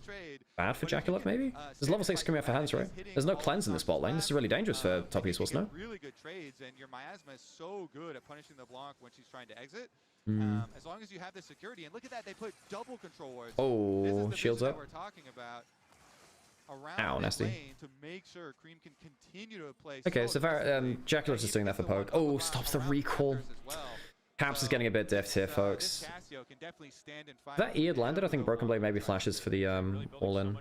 bad for Jackie maybe? There's level 6 coming out for hands, right? There's no cleanse in this bot lane. This is really dangerous for top esports, no? Really good trades, and your Miasma is so good at punishing the LeBlanc when she's trying to exit. As long as you have the security, and look at that, they put double control wards. Oh, shields up. We're talking about. Ow, nasty. To make sure Cream can continue to play. Okay, so Jackie is just doing that for poke. Oh, stops the recall. Caps is getting a bit diffed here, folks. That E had landed. I think Broken Blade maybe flashes for the all-in.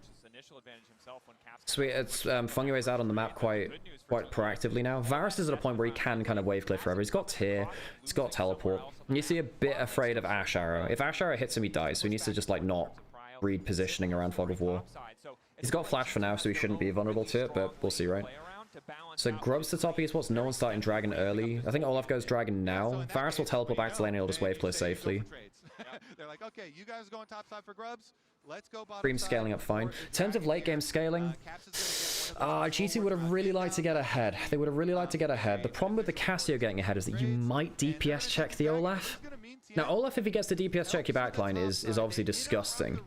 Sweet, it's Fungiway's out on the map quite proactively now. Varus is at a point where he can kind of wave clear forever. He's got Tear, he's got Teleport, and you see a bit afraid of Ashe Arrow. If Ashe Arrow hits him, he dies, so he needs to just like not read positioning around Fog of War. He's got Flash for now, so he shouldn't be vulnerable to it, but we'll see, right? So Grub's the top esports, no one's starting Dragon early. I think Olaf goes Dragon now. Varus will teleport back to lane and he'll just wave clear safely. They're like, okay, you guys are going top side for Grubs. Let's go bottom. Cream scaling up fine. In terms of late game scaling, G2 would have really liked to get ahead. They would have really liked to get ahead. The problem with the Cassio getting ahead is that you might DPS check the Olaf. Now, Olaf, if he gets to DPS check your backline, is obviously disgusting.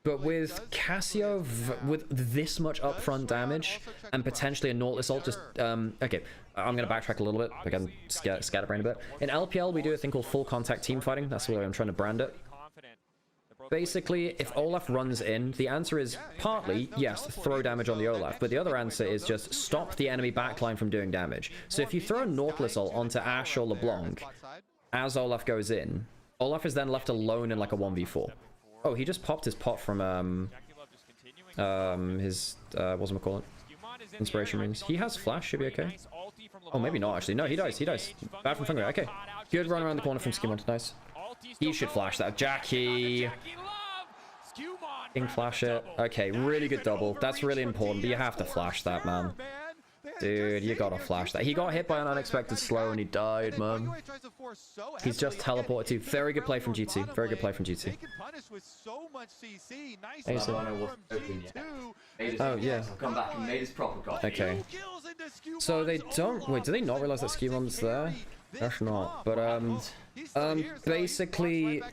But with Cassio, with this much upfront damage, and potentially a Nautilus ult, just, okay, I'm going to backtrack a little bit, again, scatterbrain a bit. In LPL, we do a thing called full contact team fighting. That's the way I'm trying to brand it. Basically, if Olaf runs in, the answer is partly, yes, throw damage on the Olaf, but the other answer is just stop the enemy backline from doing damage. So if you throw a Nautilus ult onto Ashe or LeBlanc, as Olaf goes in, Olaf is then left alone in like a 1v4. Oh, he just popped his pot from his what's it called? Inspiration runes. He has flash, should be okay. Oh, maybe not actually. No, he dies. He dies. Bad from Finger. Okay, good run around the corner from Skimon. Nice. He should flash that. Jackie. King flash it. Okay, really good double. That's really important. But you have to flash that, man. Dude, you gotta flash that. He got hit by an unexpected slow and he died, man. He's just teleported to. Very good play from G2. Very good play from G2. Oh, yeah. Come back and made his proper god. Okay. So they don't... Wait, do they not realize that Skimon's there? That's not. But, basically...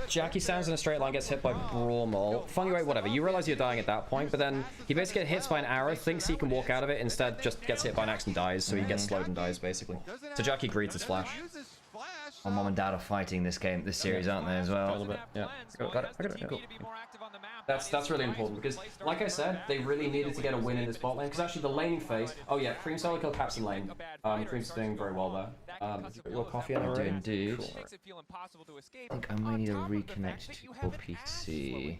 Jackie stands in a straight line, gets hit by Brawlmall. Funny way, whatever. You realize you're dying at that point, but then he basically gets hit by an arrow, thinks he can walk out of it, instead just gets hit by an axe and dies, so he gets slowed and dies, basically. So Jackie greets his flash. My mom and dad are fighting this series, aren't they, as well? A little bit, yeah. Got it. Cool. That's really important, because, like I said, they really needed to get a win in this bot lane, because actually the laning phase... Oh yeah, Cream solo kill Caps in lane. Cream's doing very well there. Your coffee in the room? Indeed. Cool. I think I may need to reconnect to your PC.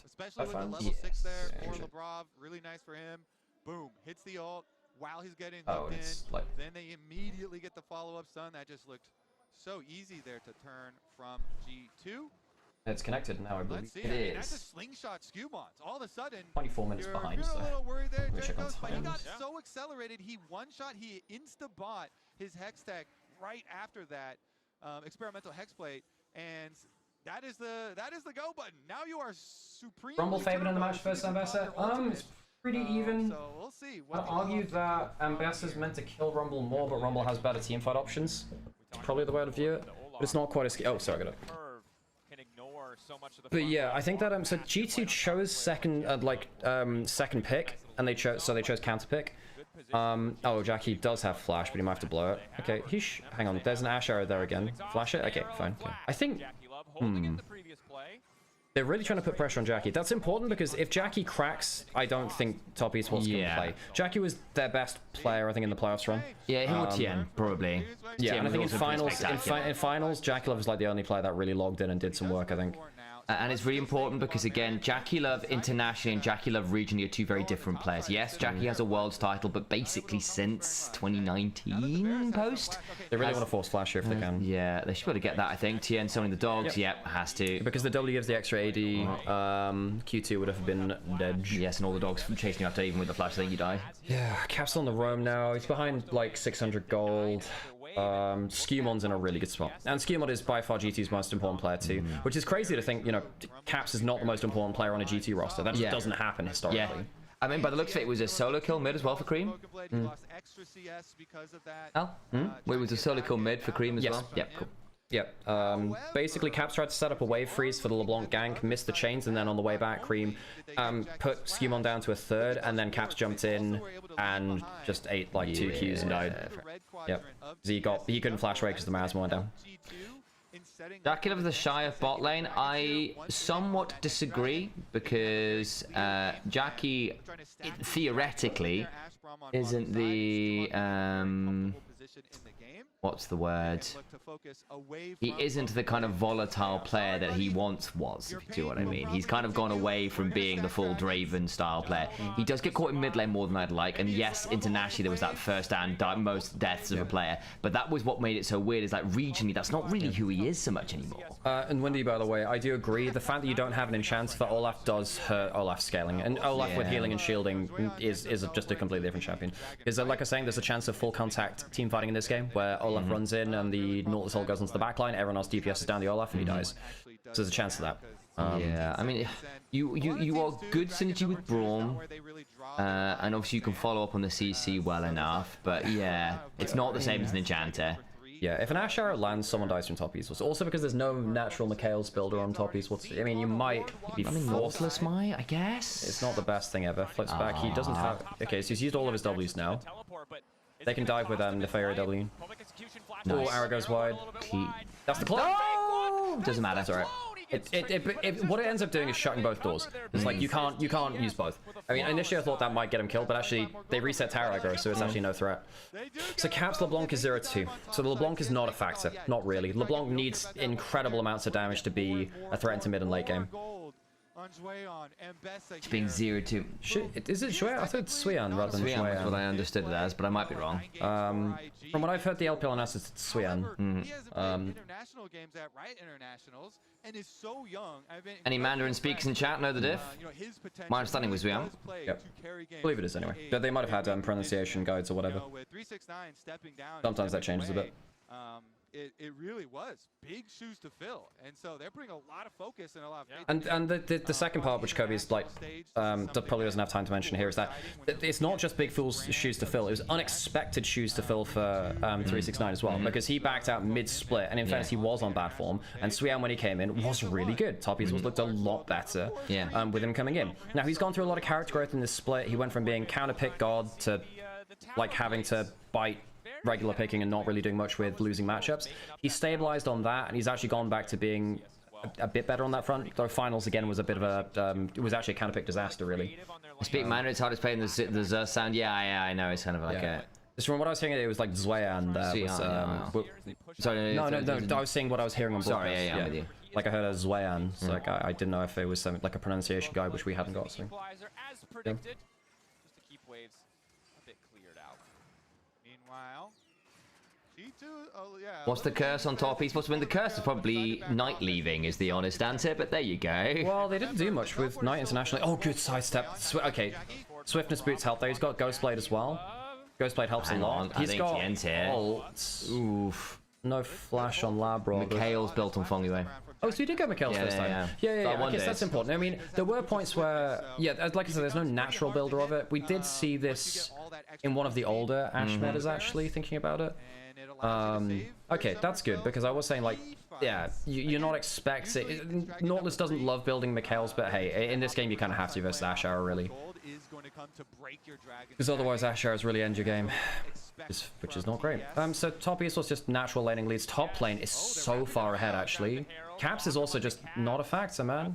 Especially with the level 6 there for Lebrov, really nice for him. Boom, hits the ult while he's getting hooked in. Like... Then they immediately get the follow-up stun. That just looked so easy there to turn from G2. It's connected now, I believe. It is. That's a slingshot Skewmons. All of a sudden, 24 minutes behind, so... a little worried there. Wish I could But he find. got so accelerated, he one-shot, he insta-bought his Hex Tech right after that experimental Hex Plate, and that is the go button. Now you are supreme. Rumble favored in the match first Ambassador. It's pretty even. So we'll see. I'd argue that Ambassador's meant to kill Rumble more, but Rumble has better teamfight options. It's probably the way to view it. But it's not quite as... Oh, sorry, I got it. But yeah, I think that so G2 chose second pick, and they chose counter pick. Oh, Jackie does have flash, but he might have to blow it. Okay, hang on. There's an Ash arrow there again. Flash it. Okay, fine. Okay. I think. They're really trying to put pressure on Jackie. That's important because if Jackie cracks, I don't think Top Esports can play. Jackie was their best player, I think, in the playoffs run. Yeah, him or Tien, probably. Yeah, and I think in finals, Jackie Love was like the only player that really logged in and did some work, I think. And it's really important because, again, Jackie Love internationally and Jackie Love regionally are two very different players. Yes, Jackie has a world's title, but basically since 2019 post. They really want to force flash here if they can. Yeah, they should be able to get that, I think. Tien summoning the dogs, yep, has to. Because the W gives the extra AD, Q2 would have been dead. Yes, and all the dogs chasing you after, even with the flash, I think you die. Yeah, Cap's on the roam now. He's behind like 600 gold. Skemon's in a really good spot, and Skemon is by far GT's most important player too, which is crazy to think. You know, Caps is not the most important player on a GT roster. That just doesn't happen historically. Yeah. I mean, by the looks of it, it was a solo kill mid as well for Cream. Al? Wait, it was a solo kill mid for Cream as well? Yep, cool. Yep. Basically, Caps tried to set up a wave freeze for the LeBlanc gank, missed the chains, and then on the way back, Cream put Skemon down to a third, and then Caps jumped in and just ate like 2 Qs and died. Yep. He couldn't flash away because the Miasma went down. Jackie Love the shy of bot lane. I somewhat disagree because Jackie theoretically isn't the what's the word? He isn't the kind of volatile player that he once was, if you see what I mean. He's kind of gone away from being the full Draven style player. He does get caught in mid lane more than I'd like, and yes, internationally there was that first and most deaths of a player, but that was what made it so weird, is like regionally that's not really who he is so much anymore. And Windy, by the way, I do agree. The fact that you don't have an enchant for Olaf does hurt Olaf's scaling, and Olaf with healing and shielding is just a completely different champion. Because like I was saying, there's a chance of full contact team fighting in this game, where Olaf runs in and the Nautilus ult goes onto the backline, everyone else DPSs down the Olaf and he dies. So there's a chance of that. Yeah, I mean, you are good synergy with Braum, and obviously you can follow up on the CC well enough, but yeah, it's not the same as an enchanter. Yeah, if an Ash Arrow lands, someone dies from top Esports. Also because there's no natural Mikhail's builder on top Esports. I mean, you might be Nautilus might, I guess. It's not the best thing ever. Flips back. He doesn't have... Okay, so he's used all of his Ws now. They can dive with the Fairy W. Nice. Oh, arrow goes wide. That's the clock. No! Doesn't matter. It's alright. What it ends up doing is shutting both doors. It's like you can't use both. I mean, initially I thought that might get him killed, but actually they reset tower aggro, so it's actually no threat. So Caps LeBlanc is 0-2. So the LeBlanc is not a factor, not really. LeBlanc needs incredible amounts of damage to be a threat into mid and late game. It's being 0-2. Is it Shueyan? I thought it's Shueyan rather than Shueyan. That's what I understood it as, but I might be wrong. From what I've heard, the LPL announced it's Shueyan. International games at Riot Internationals and is so young. Any Mandarin speakers in chat know the diff? My understanding was Shueyan. Yep. I believe it is anyway. But they might have had pronunciation guides or whatever. Sometimes that changes a bit. It really was big shoes to fill, and so they're bringing a lot of focus and a lot of faith. And the second part, which Kobe's like probably doesn't have time to mention here, is that it's not just big shoes to fill. It was unexpected shoes to fill for 369 as well, because he backed out mid-split, and in fairness, he was on bad form. And Shueyan, when he came in, was really good. Toppies looked a lot better with him coming in. Now he's gone through a lot of character growth in this split. He went from being counter pick god to like having to bite regular picking and not really doing much with losing matchups. He's stabilized on that, and he's actually gone back to being a bit better on that front. Though finals again was a bit of a it was actually a counter pick disaster really. Speak Mandarin, it's hard to play in the Z sound. Yeah, I know. It's kind of like a. Just from what I was hearing, it was like Shueyan that was. Sorry, no. I was saying what I was hearing on broadcast. Sorry, I'm with you. Like I heard a Shueyan, so like I didn't know if it was something like a pronunciation guide which we hadn't got. So. As predicted, just to keep waves a bit cleared out. Meanwhile, what's the curse on top? He's supposed to win. The curse is probably Knight leaving is the honest answer, but there you go. Well, they didn't do much with Knight internationally. Oh, good sidestep. Okay, Swiftness boots health there. He's got Ghostblade as well. Ghostblade helps a lot. He's got ults. Oof. No flash on Labro. Mikhail's built on Fongway. Oh, so you did go Mikhail's first time? Yeah. I guess that's important. I mean, there were points where, like I said, there's no natural builder of it. We did see this in one of the older Ashe metas, actually, thinking about it. Okay, that's good, because I was saying, like, you're not expecting... Nautilus doesn't love building Mikhail's, but hey, in this game you kind of have to versus Ashe Arrow, really. Because otherwise Ashe Arrows really end your game, which is not great. So top East was just natural laning leads. Top lane is so far ahead, actually. Caps is also just not a factor, man.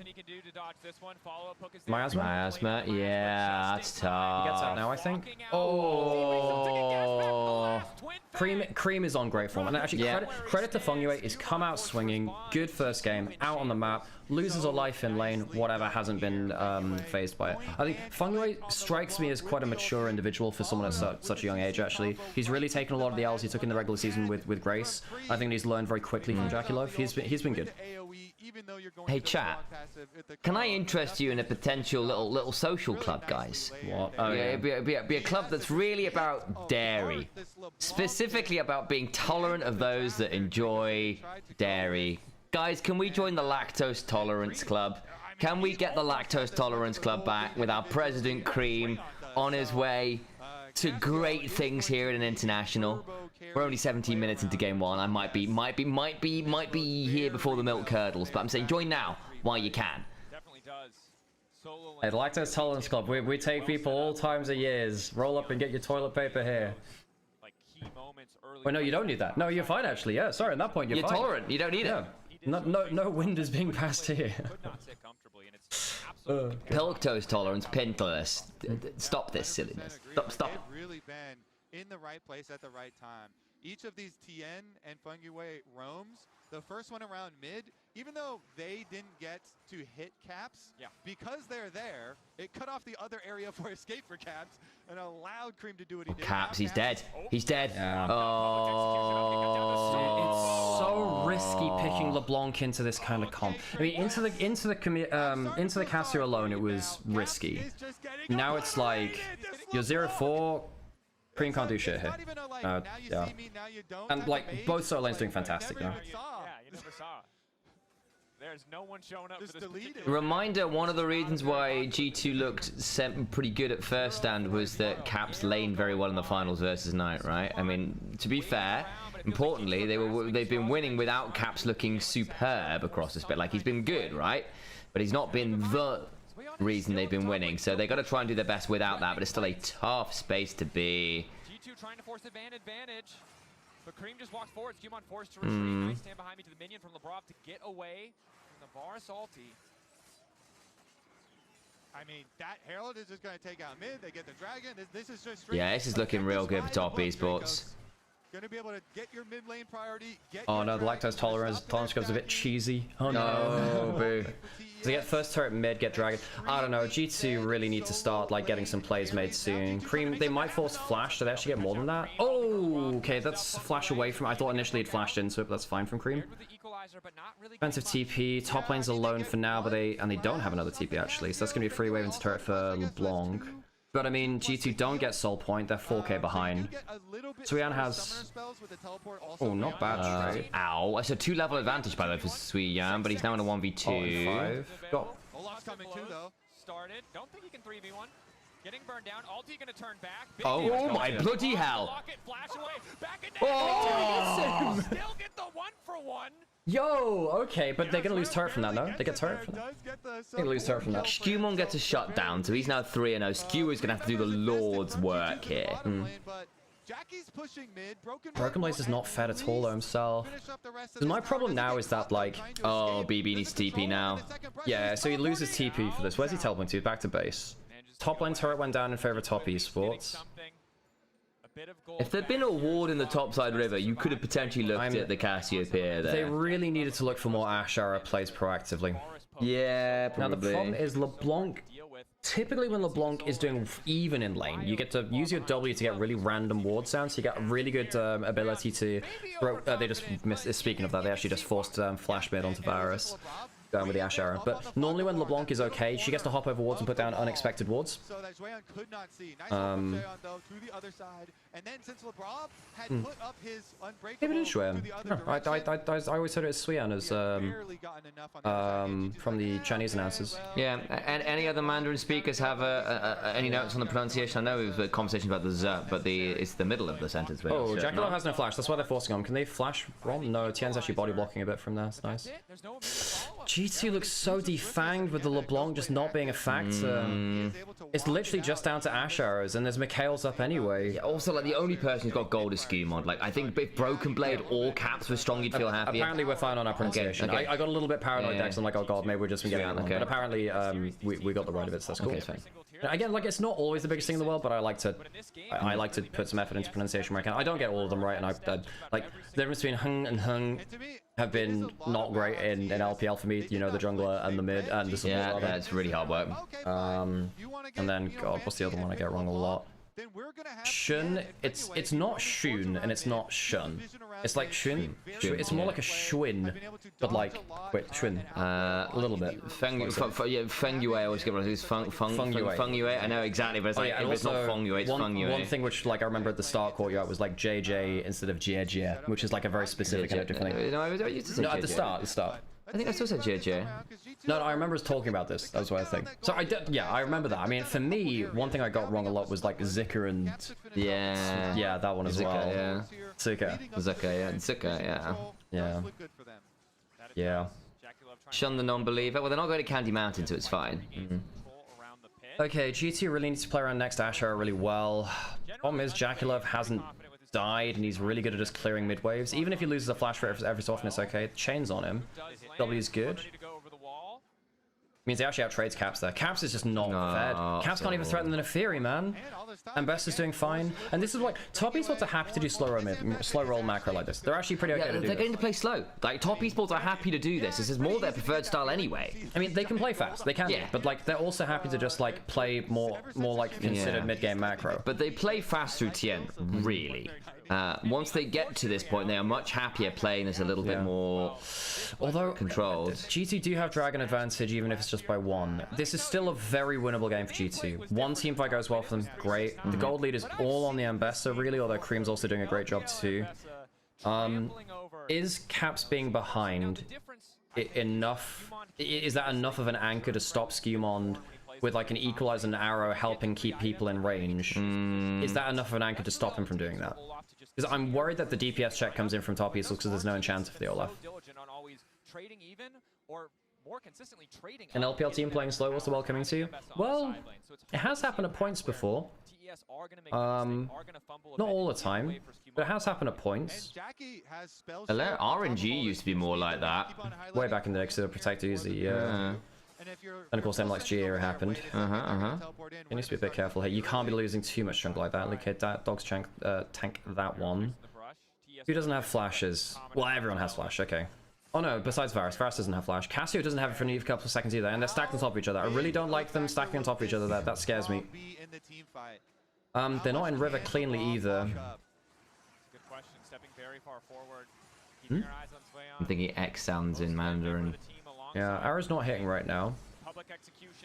Miasma, yeah, that's tough. He gets out now, I think. Oh, Cream is on great form, and actually credit to Fongway. He's come out swinging, good first game, out on the map, loses a life in lane, whatever, hasn't been phased by it. I think Fongway strikes me as quite a mature individual for someone at such a young age. Actually, he's really taken a lot of the L's he took in the regular season with Grace. I think he's learned very quickly from Jackie Love. He's been good. Hey chat, can I interest you in a potential little social club, guys? What? Oh, yeah. It'd be a club that's really about dairy, specifically about being tolerant of those that enjoy dairy. Guys, can we join the Lactose Tolerance Club? Can we get the Lactose Tolerance Club back with our President Cream on his way to great things here in an international? We're only 17 minutes into game one. I might be here before the milk curdles, but I'm saying join now while you can. Hey, the Lactose Tolerance Club, we take people all times of years. Roll up and get your toilet paper here. Wait, no, you don't need that. No, you're fine actually. Yeah, sorry. At that point, you're fine. Tolerant. You don't need it. No wind is being passed here. Lactose tolerance, pintless. Stop this silliness. Stop. Really been in the right place at the right time. Each of these TN and Fongway roams, the first one around mid, even though they didn't get to hit Caps, because they're there, it cut off the other area for escape for Caps and allowed Cream to do what he did. Caps, he's dead. He's dead. Yeah. It's so risky picking LeBlanc into this kind of comp. I mean, into the Cassio alone, it was risky. Now it's like you're 0-4. Cream can't do shit here. And like both solo lanes doing fantastic, you know. Yeah, you never saw. There's no one showing up for this Reminder, one of the reasons why G2 looked pretty good at first stand was that Caps laned very well in the finals versus Knight, right? I mean, to be fair, importantly, they've been winning without Caps looking superb across the split. Like, he's been good, right? But he's not been the reason they've been winning, so they got to try and do their best without that, but it's still a tough space to be. G2 trying to force the van advantage, but Cream just walks forward. Cumon forced to retreat. Nice stand behind me to the minion from Labrov to get away The Varus ulti. I mean, that Herald is just going to take out mid. They get the dragon. This is just Yeah, this is looking real good for top esports. Going to be able to get your mid lane priority. Oh no, the lactose tolerance becomes a bit cheesy. Oh no, boo. So they get first turret mid, get dragon. I don't know, G2 really need to start like getting some plays made soon. Cream, they might force flash, so they actually get more than that. Oh, okay, that's flash away from, I thought initially it flashed into it, but that's fine from Cream. Expensive TP, top lane's alone for now, but they don't have another TP actually, so that's gonna be a free wave into turret for LeBlanc. But I mean, G2 don't get soul point, they're 4k behind. Suyan has... Oh, not bad trade. Ow, it's a 2-level advantage by the way for Suyan, but he's now in a 1v2. 5. Got... Olaf's coming too, though. Started. Don't think he can 3v1. Getting burned down. Ulti gonna turn back. Oh my bloody hell. Flash away. Back in Oh! Still get the 1-for-1. Yo, okay, but they're gonna lose turret from that, no? They get turret from that? They lose turret from that. Skewmon gets a shutdown, so he's now 3-0. Skew is gonna have to do the Lord's work here. Broken Blaze is not fed at all though himself. My problem now is that like... Oh, BB needs TP now. Yeah, so he loses TP for this. Where's he teleporting to? Back to base. Top lane turret went down in favor of top esports. If there'd been a ward in the topside river, you could have potentially looked at the Cassiopeia there. They really needed to look for more Ashe Arrow plays proactively. Yeah, probably. Now the problem is LeBlanc... Typically when LeBlanc is doing even in lane, you get to use your W to get really random ward sounds, so you get a really good ability to throw... they just missed... Speaking of that, they actually just forced flash mid onto Varus. With the Ashe Arrow. But normally when LeBlanc is okay, she gets to hop over wards and put down unexpected wards. So that Zhuan could not see. Nice though, to the other side. And then since LeBron had put up his unbreakable Maybe it is Zhuan. I always heard it as Suyan as from the Chinese announcers. Yeah, and any other Mandarin speakers have any notes on the pronunciation? I know it was a conversation about the Z, but it's the middle of the sentence. Oh, Jackalope has no flash. That's why they're forcing him. Can they flash Rom? No, Tien's actually body blocking a bit from there. It's nice. G2 looks so defanged with the LeBlanc just not being a factor. It's literally just down to Ashe Arrows, and there's Mikhail's up anyway. Yeah, also, like, the only person who's got gold is Skewmon. Like, I think if Broken Blade or Caps were strong, you'd feel happy. Apparently, we're fine on our pronunciation. Okay. I got a little bit paranoid next. I'm like, oh god, maybe we're just getting it wrong. But apparently, we got the right of it, so that's cool. Okay, fine. Again, like, it's not always the biggest thing in the world, but I like to put some effort into pronunciation where I can. I don't get all of them right, and like, the difference between hung and hung have been not great in LPL for me. You know, the jungler and the mid and the support. Yeah, that's really hard work. And then, god, what's the other one I get wrong a lot? Shun, it's not Shun and it's not Shun. It's like Shun. It's more like a Schwinn, but like Shun. A little bit. Feng Yue, I always get wrong. It's Feng Yue. I know exactly, but it's like if it's not Feng Yue, it's Feng Yue. One thing which like I remember at the start caught you out was like JJ instead of Jie, which is like a very specific and different thing. No, I used to say at the start. I think I still said JJ. No, I remember us talking about this. That was what I think. So I remember that. I mean, for me, one thing I got wrong a lot was like Zika and yeah, that one as well. Yeah, Zika, yeah. Shun the non-believer. Well, they're not going to Candy Mountain, so it's fine. Okay, GT really needs to play around next Ashe Arrow really well. Problem is, Jackalope hasn't died, and he's really good at just clearing mid waves. Even if he loses a flash rate every so often, it's okay. Chain's on him. W's good. Means he actually out-trades Caps there. Caps is just not fed. Caps can't even threaten the Neferi, man. And Best is doing fine. And this is why top esports are happy to do slow roll macro like this. They're actually pretty okay to do They're going to play slow. Like, top esports are happy to do this. This is more their preferred style anyway. I mean, they can play fast. They can do. But, like, they're also happy to just, like, play more like, considered mid-game macro. But they play fast through Tien, really. Once they get to this point, they are much happier playing this a little bit more controlled. G2 do have Dragon advantage, even if it's just by 1. This is still a very winnable game for G2. One teamfight goes well for them, great. The gold lead is all on the Ambessa, really, although Cream's also doing a great job too. Is Caps being behind enough? Is that enough of an anchor to stop Skewmon with like an equalizer and arrow helping keep people in range? Is that enough of an anchor to stop him from doing that? Because I'm worried that the DPS check comes in from top esports because there's no enchant for the Olaf. more consistently trading. An LPL team playing slow, what's the world coming to? Well, it has happened at points before. Not all the time, but it has happened at points. RNG used to be more like that. Way back in the day, because the Protector used the... And of course, then like G era happened. You need to be a bit careful here. You can't be losing too much junk like that. Look at that. Dogs tank that one. Who doesn't have flashes? Well, everyone has flash. Okay. Oh no, besides Varus. Varus doesn't have flash. Cassio doesn't have it for a couple of seconds either, and they're stacked on top of each other. I really don't like them stacking on top of each other. That scares me. They're not in River cleanly either. Good question. Stepping very far forward. Hmm? I'm thinking X sounds in Mandarin. Yeah, Arrow's not hitting right now.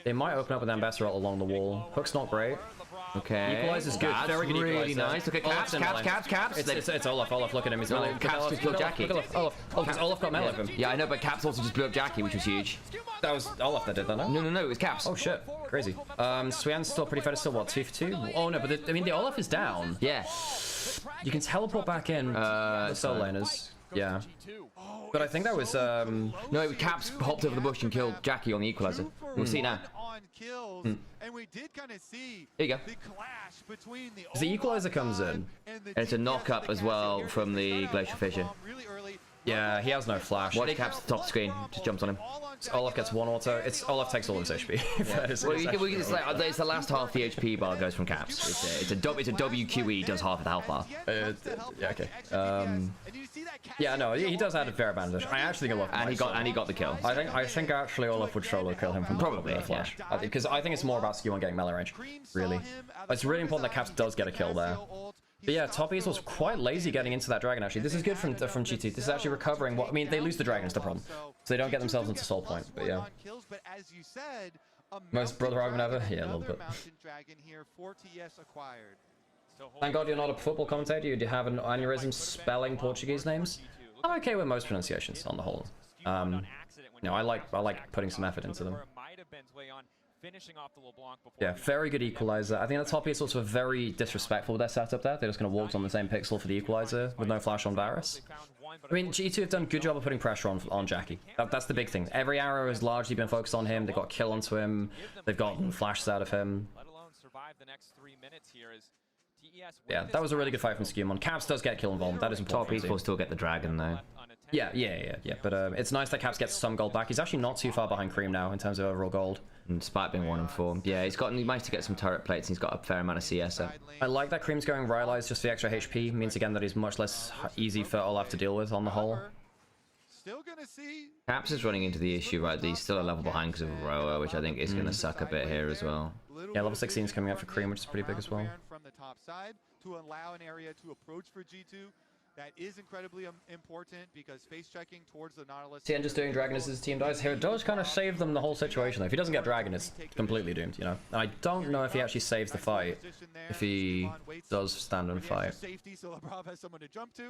They might open up with Ambassador along the wall. Hook's not great. Okay. Equalizer's good. That's Very good really equalizer. nice. Look at Caps. It's Olaf. Olaf, look at him. He's melee. Caps just killed Jackie. Olaf got melee of him. Yeah, I know, but Caps also just blew up Jackie, which was huge. That was Olaf that did that, no? No, it was Caps. Oh shit, crazy. Swian's still pretty fair. It's still what, 2 for 2? Oh no, but I mean the Olaf is down. Yeah. You can teleport back in the soul laners. Yeah. But I think that was no, Caps hopped over the bush and killed Jackie on the equalizer. We'll see now. And we did kind of see there you go. The clash between the equalizer comes in. And it's a knock-up as well from the Glacial Fissure. Yeah, he has no flash. Watch Caps at the top screen. Just jumps on him. Olaf gets one auto. Olaf takes all of his HP. Well, it's the last half the HP bar goes from Caps. It's a WQE does half of the health bar. Yeah, okay. Yeah, no, he does add a fair amount of damage. I actually think Olaf and he got the kill. I think actually Olaf would solo kill him from probably the flash. Because I think it's more about skill and getting melee range. Really, it's really important that Caps does get a kill there. But yeah, Top East was quite lazy getting into that dragon actually. This is good from GT. This is actually recovering what I mean, they lose the dragon is the problem. So they don't get themselves into soul point, but yeah. Most brother argument ever? Yeah, a little bit. Thank God you're not a football commentator, you have an aneurysm spelling Portuguese names. I'm okay with most pronunciations on the whole. No, I like putting some effort into them. Yeah, very good equalizer. I think the top is also very disrespectful with their setup there. They're just going to walk on the same pixel for the equalizer with no flash on Varus. I mean, G2 have done a good job of putting pressure on Jackie. That's the big thing. Every arrow has largely been focused on him. They got kill onto him. They've gotten flashes out of him. Yeah, that was a really good fight from Skewmon. Caps does get kill involved. That is important. Top East will still get the dragon though. Yeah. But it's nice that Caps gets some gold back. He's actually not too far behind Cream now in terms of overall gold. And despite being 1 and 4. Yeah, he managed to get some turret plates and he's got a fair amount of CS up. I like that Cream's going Rylai's just for the extra HP. Means again that he's much less easy for Olaf to deal with on the whole. Caps is running into the issue, right? He's still a level behind because of Aurora, which I think is going to suck a bit here as well. Yeah, level 16 is coming up for Cream, which is pretty big as well. From the top side to allow an area to approach for G2. That is incredibly important because face checking towards the Nautilus. TN just doing Dragon as his team dies here. It does kind of save them the whole situation though. If he doesn't get Dragon, it's completely doomed, you know. And I don't know if he actually saves the fight. If he does stand and fight.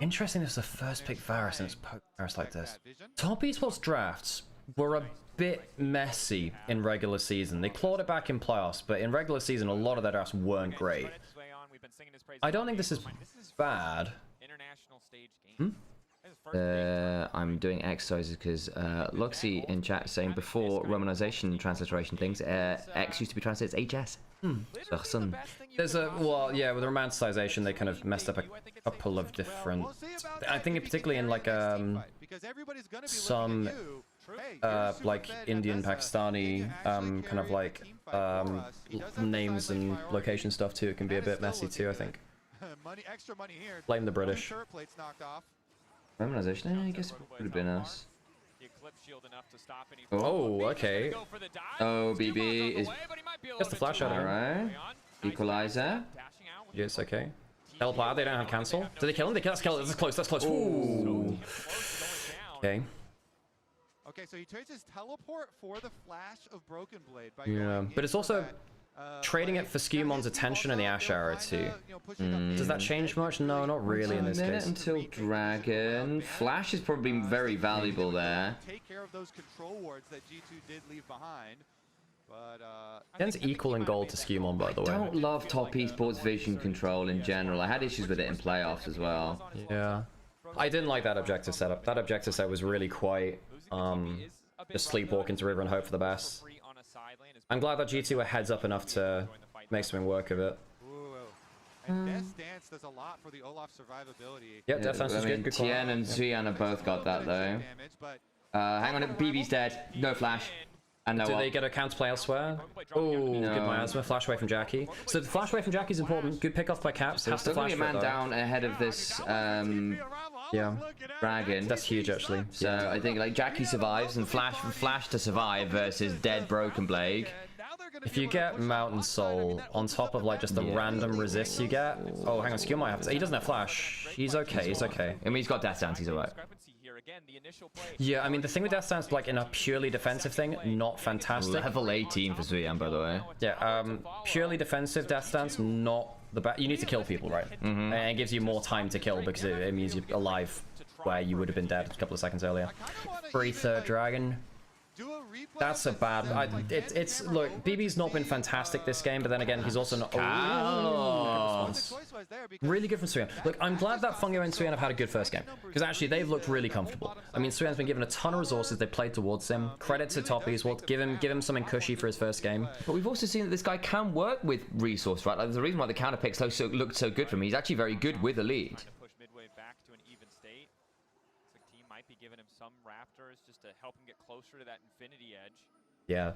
Interesting, this is the first pick Varus and it's Varus like this. Top Esports drafts were a bit messy in regular season. They clawed it back in playoffs, but in regular season a lot of their drafts weren't great. I don't think this is bad. I'm doing exercises because Luxie in chat saying before Romanization transliteration things, X used to be translated as HS. There's with the romanticization they kind of messed up a couple of different. I think particularly in like some like Indian, Pakistani kind of like names and location stuff too. It can be a bit messy too, I think. Extra money here. Blame the British. Romanization, I guess it would have been us. Oh, okay. Oh, BB is just the flash out of him. Alright. Equalizer. Yes, okay. Teleport, they don't have cancel. Did they kill him? That's kill. That's close. That's close. Ooh. Okay. Okay, so he trades his teleport for the flash of Broken Blade. Yeah, but it's also trading it for Skewmon's attention and the Ash Arrow too. Does that change much? No, not really in this case. Until Dragon. Flash is probably very valuable there. Take care of those control wards that G2 did leave behind. But Gen's equal in gold to Skewmon, by the way. I don't love Top Esports vision control in general. I had issues with it in playoffs as well. Yeah. I didn't like that objective setup. That objective set was really quite just sleepwalk into river and hope for the best. I'm glad that G2 were heads up enough to make something work of it. And Death's Dance does a lot for the Olaf survivability. Yeah, Death's Dance is good. Good call. Tien and Zuyan have both got that though. Hang on, BB's dead. No flash. And no Do they get a counterplay elsewhere? Oh, good miasma. Flash away from Jackie. So the flash away from Jackie is important. Good pick off by Caps. There's still going to be a man down ahead of this dragon. That's huge, actually. So I think like Jackie survives and Flash to survive versus dead Broken Blade. If you get Mountain Soul on top of like just the random resists you get, oh hang on, Skill might have to. He doesn't have flash. He's okay. He's okay. I mean, he's got Death Dance. He's alright. Yeah, I mean the thing with Death Dance, like in a purely defensive thing, not fantastic. Level 18 for Zuyan, by the way. Yeah, purely defensive Death Dance, not the best. You need to kill people, right? And it gives you more time to kill because it means you're alive where you would have been dead a couple of seconds earlier. Free third dragon. That's a bad. It's look. BB's not been fantastic this game, but then again, he's also not. Really good from Suyan. Look, I'm glad that Fungyo and Suyan have had a good first game because actually they've looked really comfortable. I mean, Suyan's been given a ton of resources. They played towards him. Credit to Top Esports. Give him something cushy for his first game. But we've also seen that this guy can work with resource, right? Like, there's a reason why the counter picks looked so good for him. He's actually very good with the lead. Giving him some raptors just to help him get closer to that infinity edge. Yeah.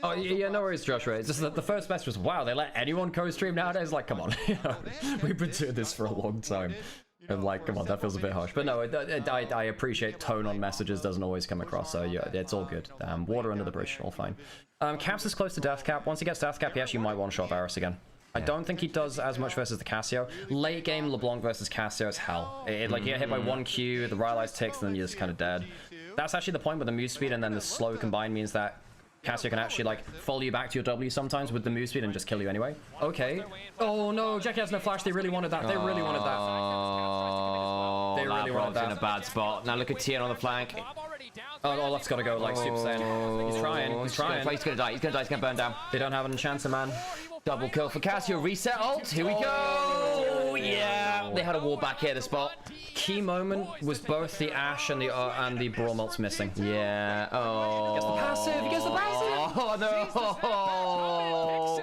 Oh yeah, no worries, Joshua. It's just that the first message was, wow, they let anyone co-stream nowadays. Like, come on, we've been doing this for a long time, and like, come on, that feels a bit harsh. But no, I appreciate tone on messages doesn't always come across. So yeah, it's all good. Water under the bridge, all fine. Caps is close to death cap. Once he gets death cap, he actually might one-shot Varus again. I don't think he does as much versus the Cassio. Late game LeBlanc versus Cassio is hell. Like, you get hit by 1Q, the Rylai's ticks, and then you're just kind of dead. That's actually the point with the move speed, and then the slow combine means that Cassio can actually, like, follow you back to your W sometimes with the move speed and just kill you anyway. Okay. Oh no, Jackie has no flash. They really wanted that. They really wanted that. They really wanted that. In a bad spot. Now look at Tien on the flank. Oh, Olaf's got to go, like, Super Saiyan. He's trying. He's trying. He's gonna die. He's gonna burn down. They don't have an enchanter, man. Double kill for Cassio. Reset ult. Here we go. Yeah. They had a wall back here, the spot. Key moment was both the Ashe and the Brawl ults missing. Yeah. Oh. He gets the passive. He gets the passive. Oh no.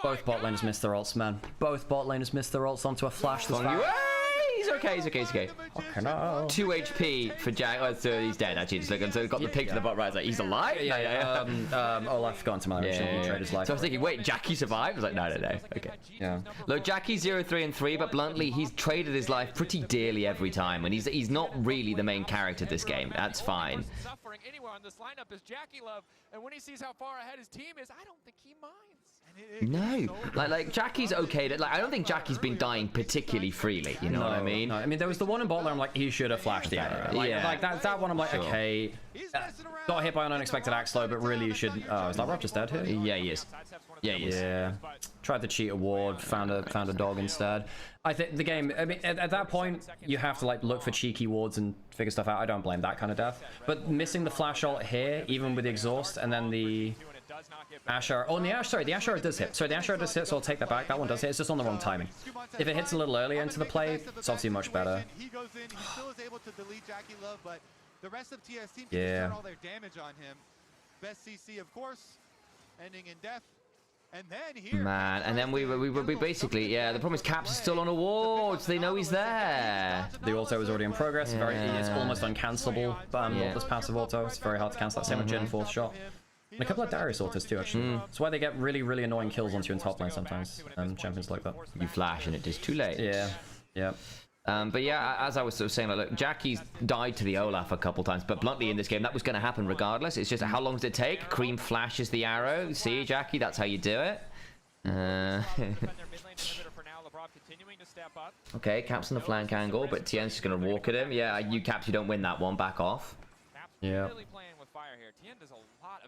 Both bot laners missed their ults, man. Both bot laners missed their ults onto a flash. He's okay. He's okay. He's okay. Okay, no. 2 HP for Jack. Oh, so he's dead actually. Just looking. So got the pig to the bot right. Like, he's alive. Yeah. Olaf got into my trade his life. So I was thinking, wait, Jackie survived? I was like, no. Okay. Yeah. Look, Jackie's 0-3-3, but bluntly, he's traded his life pretty dearly every time, and he's not really the main character this game. That's fine. Suffering anywhere on this lineup is Jackie Love, and when he sees how far ahead his team is, I don't think he minds. No, like Jackie's okay. Like, I don't think Jackie's been dying particularly freely. You know what I mean? No, I mean there was the one in bot where I'm like, he should have flashed the arrow. Like that one, I'm like, okay. Got hit by an unexpected axe slow, but really you should. Oh, is that Rob just dead here? Yeah, he is. Yeah, he is. Yeah. Tried to cheat a ward, found a dog instead. I think the game. I mean, at that point, you have to like look for cheeky wards and figure stuff out. I don't blame that kind of death. But missing the flash ult here, even with the exhaust, and then the Ashe arrow. Oh, and the Ashe, sorry, the Ashe arrow does hit. Sorry, the Ashe arrow does hit, so I'll take that back. That one does hit. It's just on the wrong timing. If it hits a little earlier into the play, it's obviously much better. He goes in, he still is able to delete Jackie Love, but the rest of TS team can turn all their damage on him. Best CC, of course, ending in death. And then here, man, and then we basically, yeah, the problem is Caps is still on awards. They know he's there. The auto is already in progress. It's almost uncancelable. This passive auto, it's very hard to cancel that. Same with Jin, fourth shot. And a couple of Darius autos too, actually. That's why they get really, really annoying kills onto you in top lane sometimes. Champions like that. You flash and it is too late. Yeah. But yeah, as I was sort of saying, like, look, Jackie's died to the Olaf a couple times, but bluntly in this game, that was going to happen regardless. It's just how long does it take? Cream flashes the arrow. See, Jackie, that's how you do it. Okay, Caps on the flank angle, but Tien's just going to walk at him. Yeah, you Caps, you don't win that one. Back off. Yeah.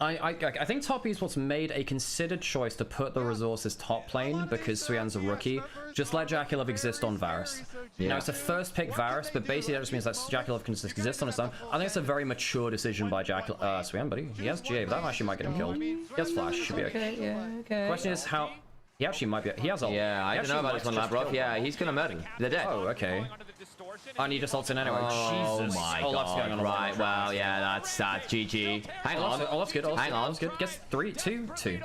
I think Top Esports made a considered choice to put the resources top lane because Suyan's a rookie. Just let Jackie Love exist on Varus. Now, it's a first pick Varus, but basically that just means that Jackie Love can just exist on his own. I think it's a very mature decision by Suyan, buddy. He has GA, but that actually might get him killed. He has flash, should be okay. Question is how... He actually might be... He has ult. Yeah, I don't know about this one, Labrov. Yeah, he's going to murder him. They're dead. Oh, okay. Oh, and you just ulted anyway. Oh Jesus. my Olaf's going god. on Right, well, yeah, that's GG. Hang on. Olaf's good. Hang on. Good. Gets 3, 2, 2.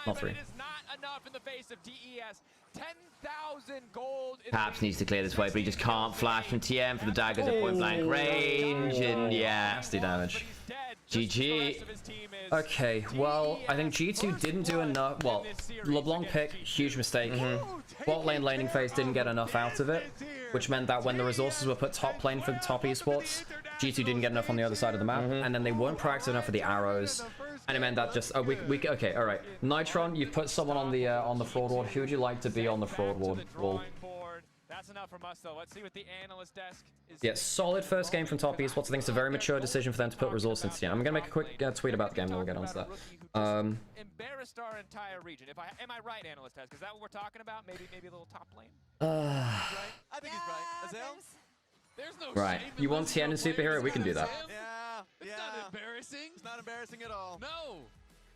Not 3. Enough in the face of TES. 10,000 gold. Caps needs to clear this way, but he just can't flash from TM for the daggers at point blank range, and yeah. Nasty damage. GG. Okay, well, I think G2 didn't do enough. Well, LeBlanc pick, huge mistake. Bot lane laning phase didn't get enough out of it, which meant that when the resources were put top lane for the top esports, G2 didn't get enough on the other side of the map, and then they weren't proactive enough for the arrows. And it meant that just okay, all right. Nitron, you've put someone on the fraud ward. Who would you like to be on the fraud ward wall? That's enough from us, though. Let's see what the analyst desk is. Yeah, solid first game from top esports. I think it's a very mature decision for them to put resource into. I'm gonna make a quick tweet about the game, then we'll get onto that. Embarrassed our entire region. Am I right, analyst desk? Is that what we're talking about? Maybe a little top lane. I think he's right. Azale? There's no Right. You want Tien and superhero? We can do that. Yeah. It's not embarrassing. It's not embarrassing at all. No.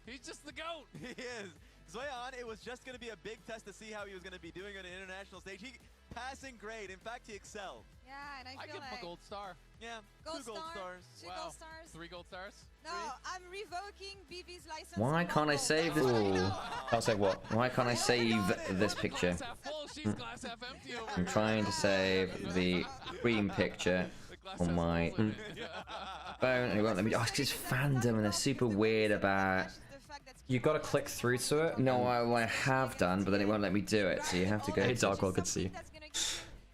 He's just the GOAT. He is. Zoyan, it was just going to be a big test to see how he was going to be doing on an international stage. He passing grade. In fact, he excelled. Yeah, and I give feel him like a gold star. Yeah, gold 2 gold star, stars. 2 gold stars. 3 gold stars. No, I'm revoking BB's license. Why can't I save this? I'll say what? Why can't I save this picture? I'm trying to save the Cream picture on my phone, and it won't let me. Oh, it's just fandom, and they're super weird about. You got to click through to it. No, I have done, but then it won't let me do it. So you have to go. Hey, Darkwell, good to see you.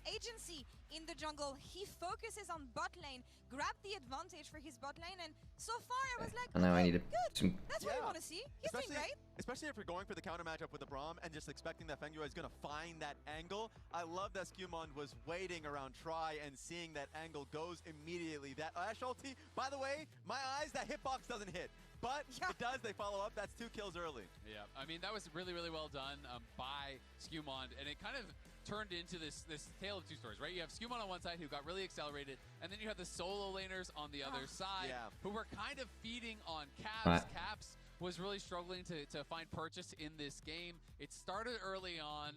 Agency in the jungle. He focuses on bot lane, grab the advantage for his bot lane, and so far I was like, And now I need good. That's what I want to see. He's doing great. Especially if you're going for the counter matchup with the Braum and just expecting that Fengyue is going to find that angle. I love that Skewmon was waiting around try and seeing that angle goes immediately. That Ash ulti, by the way, my eyes, that hitbox doesn't hit. But it does, they follow up. That's 2 kills early. Yeah, I mean, that was really, really well done by Skewmon, and it kind of turned into this tale of 2 stories, right? You have Skewmon on one side who got really accelerated, and then you have the solo laners on the other side who were kind of feeding on Caps. Right. Caps was really struggling to find purchase in this game. It started early on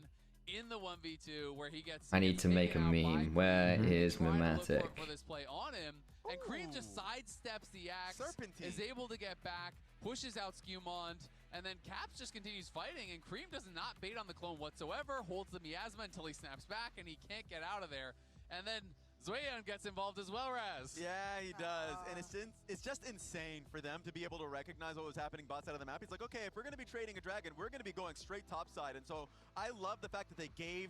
in the 1v2 where he gets I need to make a meme. Where is Mimatic? for this play on him, and Cream just sidesteps the axe, is able to get back, pushes out Skewmon, and then Caps just continues fighting, and Cream does not bait on the clone whatsoever, holds the miasma until he snaps back, and he can't get out of there. And then Zoyan gets involved as well, Raz. Yeah, he does. And it's just insane for them to be able to recognize what was happening bot side of the map. He's like, okay, if we're going to be trading a dragon, we're going to be going straight top side. And so I love the fact that they gave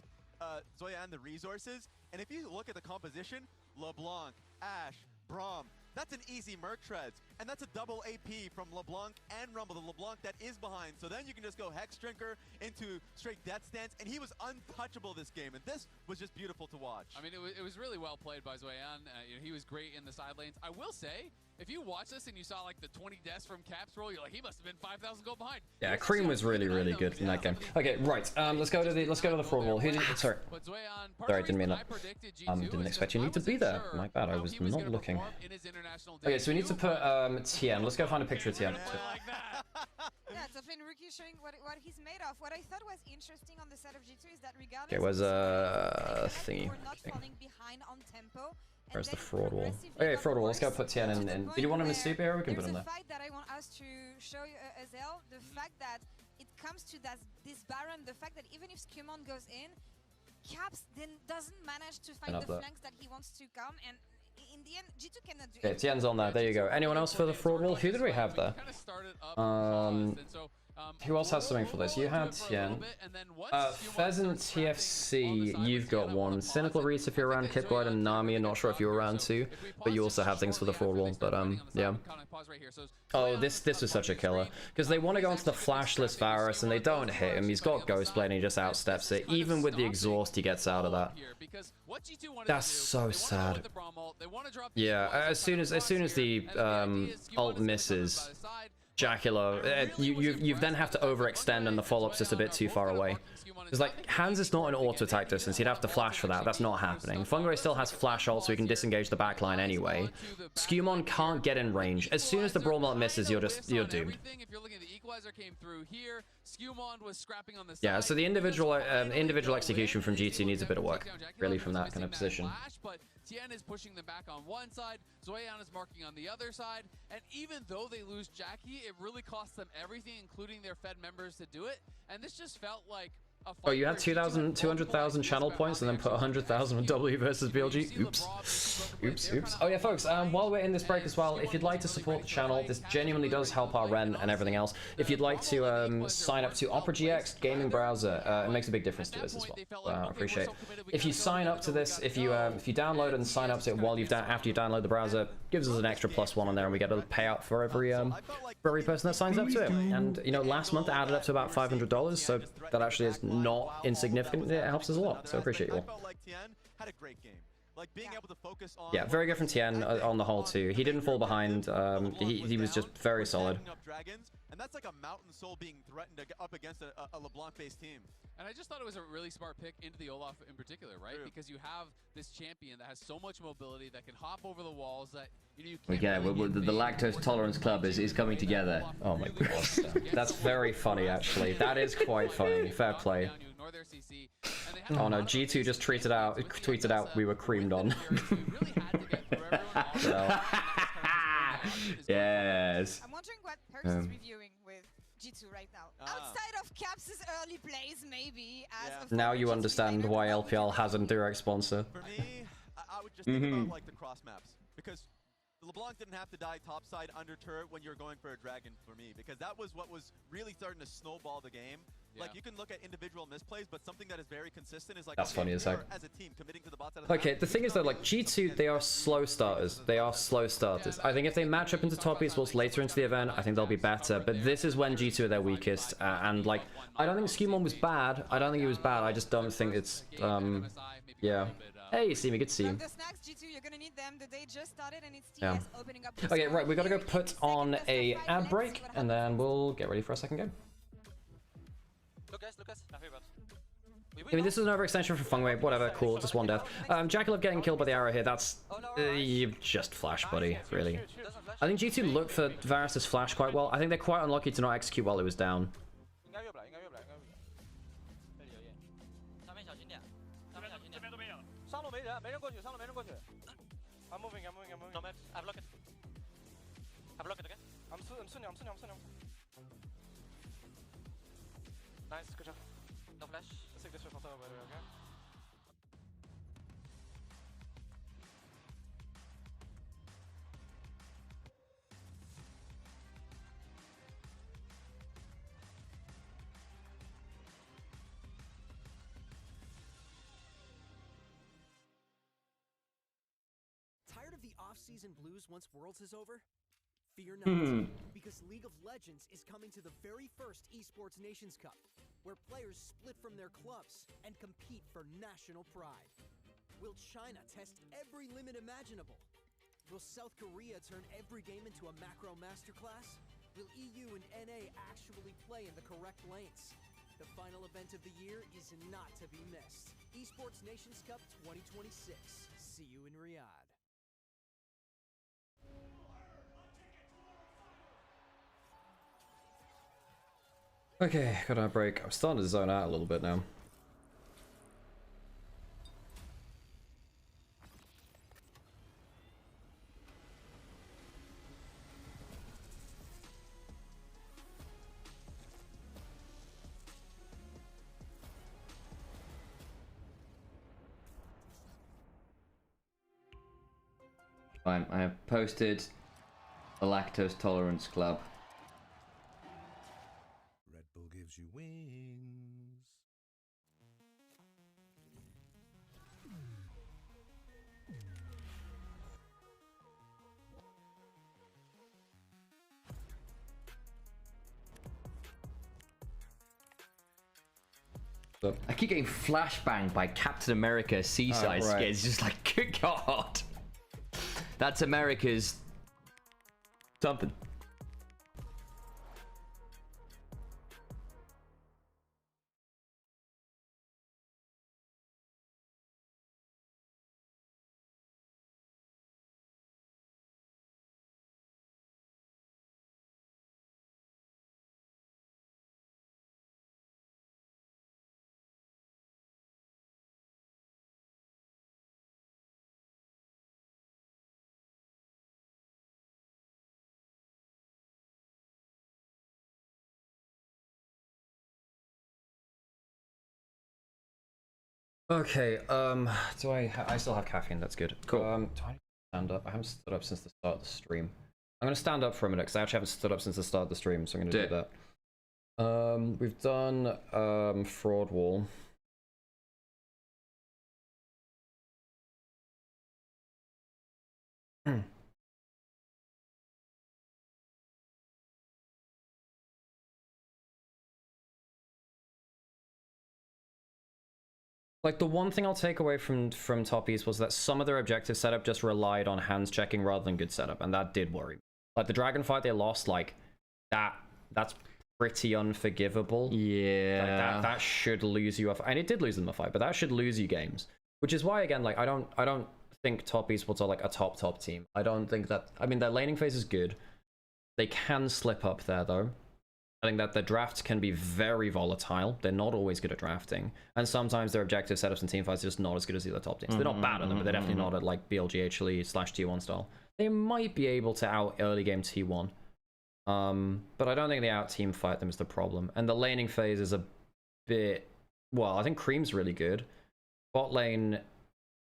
Zoyan the resources. And if you look at the composition, LeBlanc, Ashe, Braum, that's an easy Merc Treads. And that's a double AP from LeBlanc and Rumble, the LeBlanc that is behind. So then you can just go Hex Drinker into straight Death Stance, and he was untouchable this game. And this was just beautiful to watch. I mean, it was really well played by Zoyan. He was great in the side lanes. I will say, if you watch this and you saw like the 20 deaths from Caps roll, you're like, he must have been 5,000 gold behind. Yeah, Cream was really, really good in that game. Okay, right. Let's go to the fraud wall. Who did? Sorry. Sorry, I didn't mean that. Didn't expect you need to be there. My bad. I was not looking. Okay, so we need to put Tien. Let's go find a picture of Tien. Yeah, it's definitely Rookie showing what he's made of. What I thought was interesting on the side of G2 is that regardless Okay, where's thingy? we're not falling behind on tempo. Where's the fraud wall? Okay, fraud wall. Let's go put Tien in. Did you want him as superhero? We can put him there. There's a fact that I want us to show you, Azale, the fact that it comes to this Baron, the fact that even if Skewmon goes in, Caps then doesn't manage to find the flanks that he wants to come, and in the end, G2 cannot do it. Okay, Tien's on there. There you go. Anyone else for the fraud wall? Who did we have there? Who else has something for this? You had Tien. Pheasant TFC, you've got one. Cynical Reese if you're around. Kipwide and Nami, I'm not sure if you're around too. But you also have things for the fraud wall. But yeah. Oh, this was such a killer. Because they want to go into the flashless Varus and they don't hit him. He's got Ghostblade and he just outsteps it. Even with the exhaust, he gets out of that. That's so sad. Yeah, as soon as the ult misses, Jackalo, you then have to overextend and the follow-up's just a bit too far away. It's like, Hans is not an auto-attack distance, he'd have to flash for that, that's not happening. Fungray still has flash ult so he can disengage the backline anyway. Skewmon can't get in range. As soon as the Brawl Melt misses, you're doomed. Yeah, so the individual execution from G2 needs a bit of work, really, from that kind of position. Tien is pushing them back on one side, Zoyan is marking on the other side, and even though they lose Jackie, it really costs them everything, including their Fed members, to do it, and this just felt like a fight. Oh, you had 200,000 channel points and then put 100,000 on W versus BLG? Oops. Oh yeah, folks, while we're in this break as well, if you'd like to support the channel, this genuinely does help our rent and everything else. If you'd like to sign up to Opera GX gaming browser, it makes a big difference to us as well. I appreciate it. If you sign up to this, if you download it and sign up to it while after you download the browser, gives us an extra +1 on there, and we get a payout for every person that signs up to it. And you know, last month it added up to about $500, so that actually is not insignificant. It helps us a lot, so I appreciate you all. Had a great game. Like being able to focus on very good from Tien on the whole too. He didn't fall behind. He was just very solid. And that's like a Mountain Soul being threatened up against a LeBlanc-based team. And I just thought it was a really smart pick into the Olaf in particular, right? Because you have this champion that has so much mobility, that can hop over the walls, that you can't the lactose tolerance club is coming together. Oh my god, that's very funny actually. That is quite funny. Fair play. Oh no, G2 just tweeted out we were creamed on. Yes. I'm wondering what Perks is reviewing with G2 right now. Outside of Caps' early plays, maybe. Now you understand why LPL has a direct sponsor. For me, I would just think about like the cross maps, because LeBlanc didn't have to die topside under turret when you're going for a dragon for me, because that was what was really starting to snowball the game. Like you can look at individual misplays, but something that is very consistent is like that's funny as heck. As a team committing to the bot side of Okay, the thing is though, like G2, they are slow starters. I think if they match up into top esports later into the event, I think they'll be better. But this is when G2 are their weakest, and like I don't think Skewmon was bad. I don't think he was bad. I just don't think it's yeah. Hey, see me, good to see you. Yeah. Okay, right, we gotta go put on a ad break, and then we'll get ready for our second game. I mean, this is an overextension for Fungway, whatever, cool, just one death. Jackalope getting killed by the arrow here, that's... you just flash, buddy, really. I think G2 looked for Varus' flash quite well. I think they're quite unlucky to not execute while he was down. I'm moving. No, man, I block it. Okay? I'm sunning. Nice, good job. No flash. Let's take this one over, okay? Tired of the off-season blues once Worlds is over? Fear not, because League of Legends is coming to the very first Esports Nations Cup, where players split from their clubs and compete for national pride. Will China test every limit imaginable? Will South Korea turn every game into a macro masterclass? Will EU and NA actually play in the correct lanes? The final event of the year is not to be missed. Esports Nations Cup 2026. See you in Riyadh. Okay, got our break. I'm starting to zone out a little bit now. Fine, I have posted the lactose tolerance club. Red Bull gives you wings. I keep getting flashbanged by Captain America Seaside skins. Just like, good God. That's America's something. Okay, do I still have caffeine, that's good. Cool. Do I stand up? I haven't stood up since the start of the stream. I'm gonna stand up for a minute, because I actually haven't stood up since the start of the stream, so I'm gonna do that. We've done fraud wall. Like, the one thing I'll take away from Top East was that some of their objective setup just relied on hands checking rather than good setup, and that did worry me. Like, the dragon fight they lost, like, that's pretty unforgivable. Yeah. Like, that should lose you and it did lose them a fight, but that should lose you games. Which is why, again, like, I don't think Top Esports are, like, a top team. I don't think that... I mean, their laning phase is good. They can slip up there, though. I think that the drafts can be very volatile. They're not always good at drafting. And sometimes their objective setups and team fights are just not as good as the other top teams. They're not bad at them, but they're definitely not at like BLG, HLE / T1 style. They might be able to out early game T1. But I don't think they out team fight them is the problem. And the laning phase is a bit... Well, I think Cream's really good. Bot lane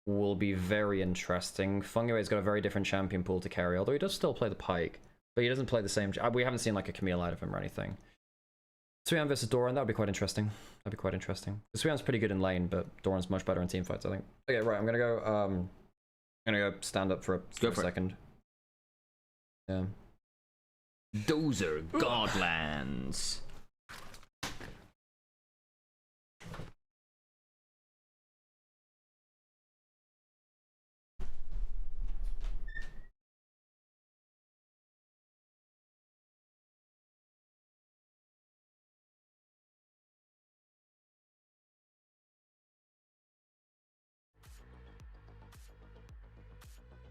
will be very interesting. Fungue's got a very different champion pool to carry, although he does still play the Pike. But he doesn't play the same... We haven't seen like a Camille out of him or anything. Suyang versus Doran, that would be quite interesting. That'd be quite interesting. Suyang's pretty good in lane, but Doran's much better in team fights, I think. Okay, right, I'm gonna go stand up for a second. Yeah. Those are Godlands.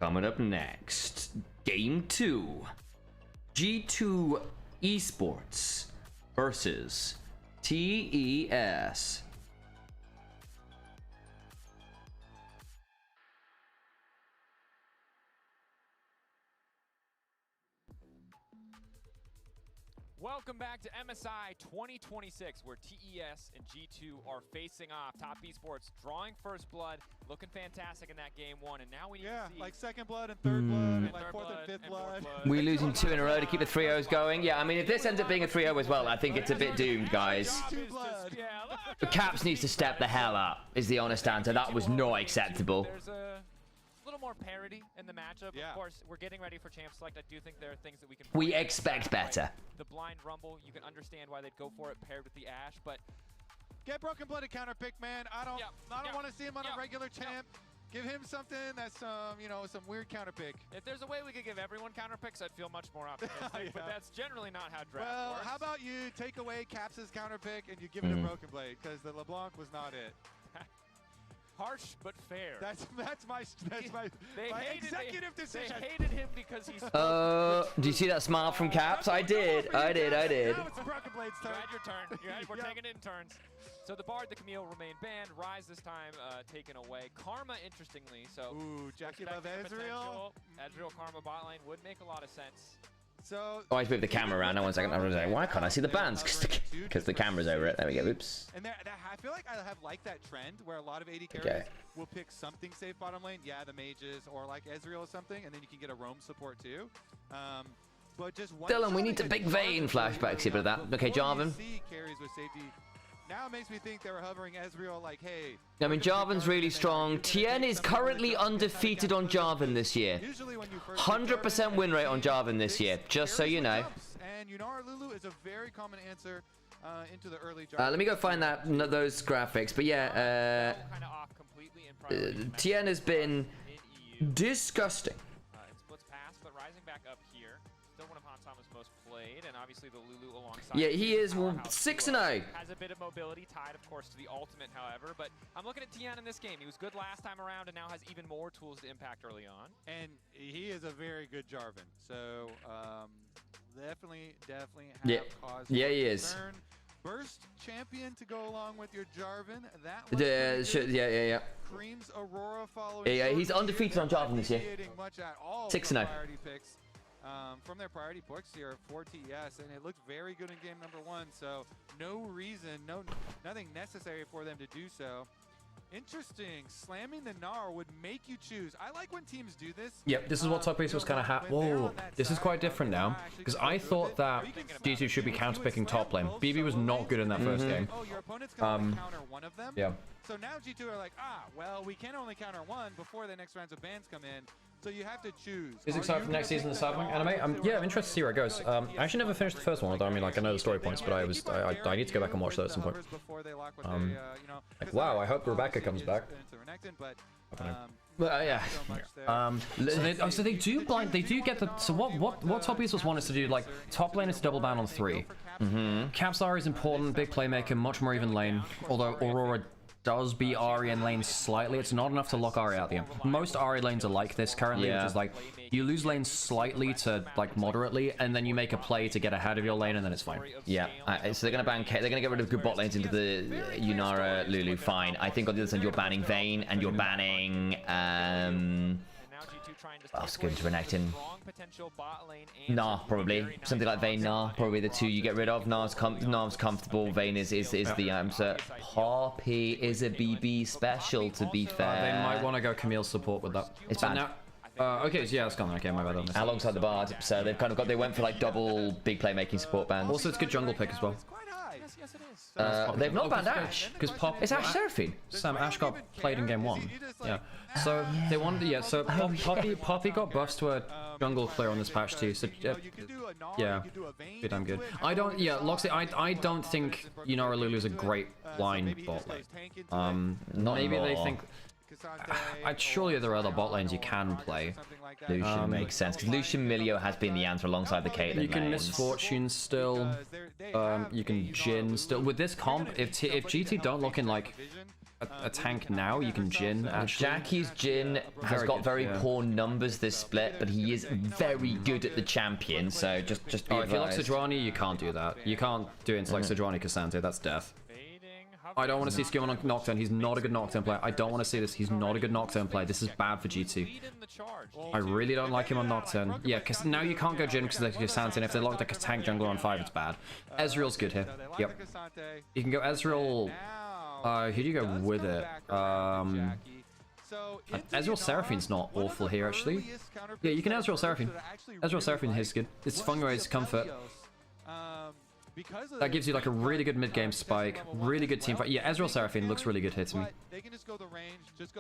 Coming up next, Game 2. G2 Esports versus TES. Welcome back to MSI 2026, where TES and G2 are facing off. Top Esports drawing first blood, looking fantastic in that game one, and now we need to see... like second blood and third blood, and like fourth and fifth blood. We're losing 2 in a row to keep the 3-0s going. Yeah, I mean, if this ends up being a 3-0 as well, I think it's a bit doomed, guys. But Caps needs to step the hell up, is the honest answer. That was not acceptable. There's a little more parity in the matchup. Of course, we're getting ready for Champ Select. I do think there are things that we can... We expect better. The blind rumble, you can understand why they'd go for it paired with the Ashe, but... Get Broken Blooded counter pick, man. I don't want to see him on a regular champ. Give him something that's some weird counter pick. If there's a way we could give everyone counter picks, I'd feel much more optimistic. But that's generally not how draft works. How about you take away Caps' counter pick and you give it a Broken Blade, because the LeBlanc was not it. Harsh but fair. That's my executive decision. They hated him because he's... Do you see that smile from Caps? I did. Now it's Broken Blade's turn. You had your turn. We're taking it in turns. So the Bard, the Camille remain banned. Rise this time taken away. Karma, interestingly. So ooh, Jackie Love Ezreal. Ezreal Karma bot lane would make a lot of sense. So I always move the camera around. Now 1 second. I was like, why can't I see the bands? Because the camera's over it. There we go. Oops. And I feel like I have like that trend where a lot of AD carries will pick something safe bottom lane. Yeah, the mages or like Ezreal or something, and then you can get a roam support too. But just Dylan, we need a big vein flashback. See a bit of that. Okay, Jarvan. Carries with safety. Now it makes me think they were hovering Ezreal like, hey. I mean, Jarvan's really strong. Tien is currently undefeated on Jarvan this year. 100% win rate on Jarvan this year, just so you know. And Yunara Lulu is a very common answer into the early Jarvan. Let me go find those graphics. But yeah, Tien has been disgusting. Splits past, but rising back up here. Still one of Hansama's most played, and obviously the Lulu alongside. Yeah, he is 6-0. Has a bit of mobility, tied of course to the ultimate, however. But I'm looking at Tien in this game. He was good last time around, and now has even more tools to impact early on. And he is a very good Jarvan. So definitely have cause for concern. Burst champion to go along with your Jarvan. Yeah. Cream's Aurora following. Yeah, he's undefeated on Jarvan this year. 6-0. From their priority picks here for TES, and it looked very good in game number 1. So no reason, nothing necessary for them to do so. Interesting. Slamming the Gnar would make you choose. I like when teams do this. Yep, this is what Top Ace was kind of Whoa, this is quite different now. Because I thought that G2 should be counterpicking top lane. BB was not good in that first game. Oh, your opponent's going to counter one of them? Yeah. So now G2 are like, well, we can only counter one before the next rounds of bans come in. So you have to choose. Is excited for next season of the Cyberpunk anime? Yeah, I'm interested to see where it goes. I actually never finished the first one, although I mean, like, I know the story points, but I need to go back and watch that at some point. Like, wow, I hope Rebecca comes back. But yeah. So they do get the. So what Top Esports want us to do? Like, top lane is to double ban on 3. Capstar is important, big playmaker, much more even lane. Although Aurora does beat Ahri in lane slightly, it's not enough to lock Ahri out the end. Most Ahri lanes are like this currently, which is like you lose lane slightly to like moderately, and then you make a play to get ahead of your lane, and then it's fine. Yeah, so they're gonna ban. They're gonna get rid of good bot lanes into the Yunara, Lulu. Fine. I think on the other side you're banning Vayne and you're banning. What's good to Renekton? Nah, probably something like Vayne. Nah, probably the two you get rid of. Nah's comfortable. Vayne is the answer. Poppy is a BB special, to be fair. They might want to go Camille support with that. It's bad. Okay, so yeah, it's gone. Okay, my bad on this. Alongside the Bard, so they've kind of they went for like double big playmaking support bands. Also, it's good jungle pick as well. They've not banned Ashe because it's Ashe Seraphine. Sam Ashe got played in game 1. Yeah. So they wanted so Poppy got buffed to a jungle clear on this patch too. So yeah, good, I'm good. Loxley, I don't think Yunara Lulu is a great line bot lane. Maybe they think. Surely there are other bot lanes you can play. Lucian makes sense because Lucian Milio has been the answer alongside the Caitlyn. You can Miss Fortune still. You can Jhin still. With this comp, if GT don't look in like a tank now, you can Jhin actually. Jackie's Jhin has got very poor numbers this split, but he is very good at the champion. So just be advised. If you like Sejuani, you can't do that. You can't do it into like Sejuani Cassandra. That's death. I don't want to see Skill on Nocturne. He's not a good Nocturne player. I don't want to see this. He's not a good Nocturne player. This is bad for G2. I really don't like him on Nocturne. Yeah, because now you can't go Jhin because they're Cassandra, and if they lock like a tank jungler on 5, it's bad. Ezreal's good here. Yep. You can go Ezreal. Who do you go with it? Ezreal Seraphine's not awful here, actually. Yeah, you can Ezreal Seraphine. Ezreal Seraphine here is good. It's Fungway's comfort. That gives you like a really good mid-game spike, really good team fight. Yeah, Ezreal Seraphine looks really good here to me.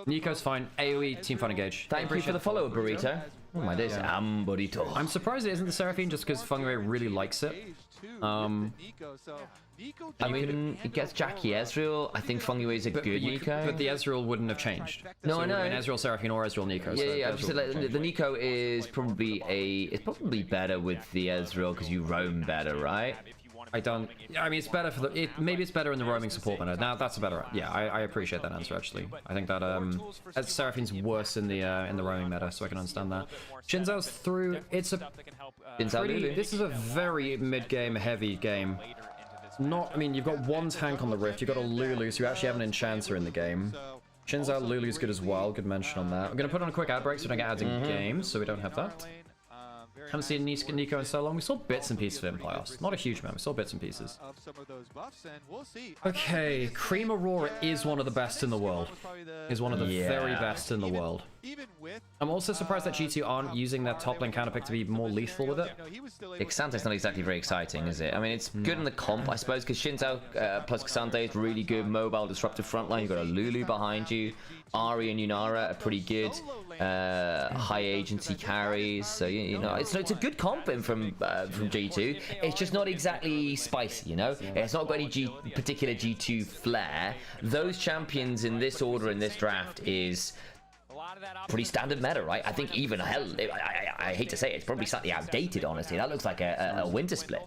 Nico's fine. AoE team fight engage. Thank you for the follow, Burrito. Oh my days, Burrito. I'm surprised it isn't the Seraphine just because Fungway really likes it. I mean, it gets Jackie Ezreal. I think Fungway is a good Nico. But the Ezreal wouldn't have changed. No, so I know. Ezreal Seraphine or Ezreal Nico. Yeah, so the Nico is probably better with the Ezreal because you roam better, right? I mean, it's better for the. Maybe it's better in the roaming support meta. Now that's a better. Yeah, I appreciate that answer actually. I think that Seraphine's worse in the roaming meta, so I can understand that. Shinzao's through. It's a pretty. This is a very mid-game heavy game. I mean, you've got one tank on the Rift. You've got a Lulu, so you actually have an Enchanter in the game. Shinzao Lulu's good as well. Good mention on that. I'm gonna put on a quick ad break so we don't get ads in game, so we don't have that. Haven't seen Nico in so long. We saw bits and pieces of him in playoffs. Not a huge amount. We saw bits and pieces. Okay, Cream Aurora is one of the best in the world. Is one of the very best in the world. I'm also surprised that G2 aren't using their top lane counterpick to be more lethal with it. Xante's not exactly very exciting, is it? I mean, it's good in the comp, I suppose, because Shinzao plus Xante is really good mobile disruptive frontline. You've got a Lulu behind you. Ahri and Yunara are pretty good high agency carries. So you know, it's a good comp from G2. It's just not exactly spicy, you know. It's not got any particular G2 flair. Those champions in this order in this draft is pretty standard meta, right? I think even hell, I hate to say it, it's probably slightly outdated, honestly. That looks like a winter split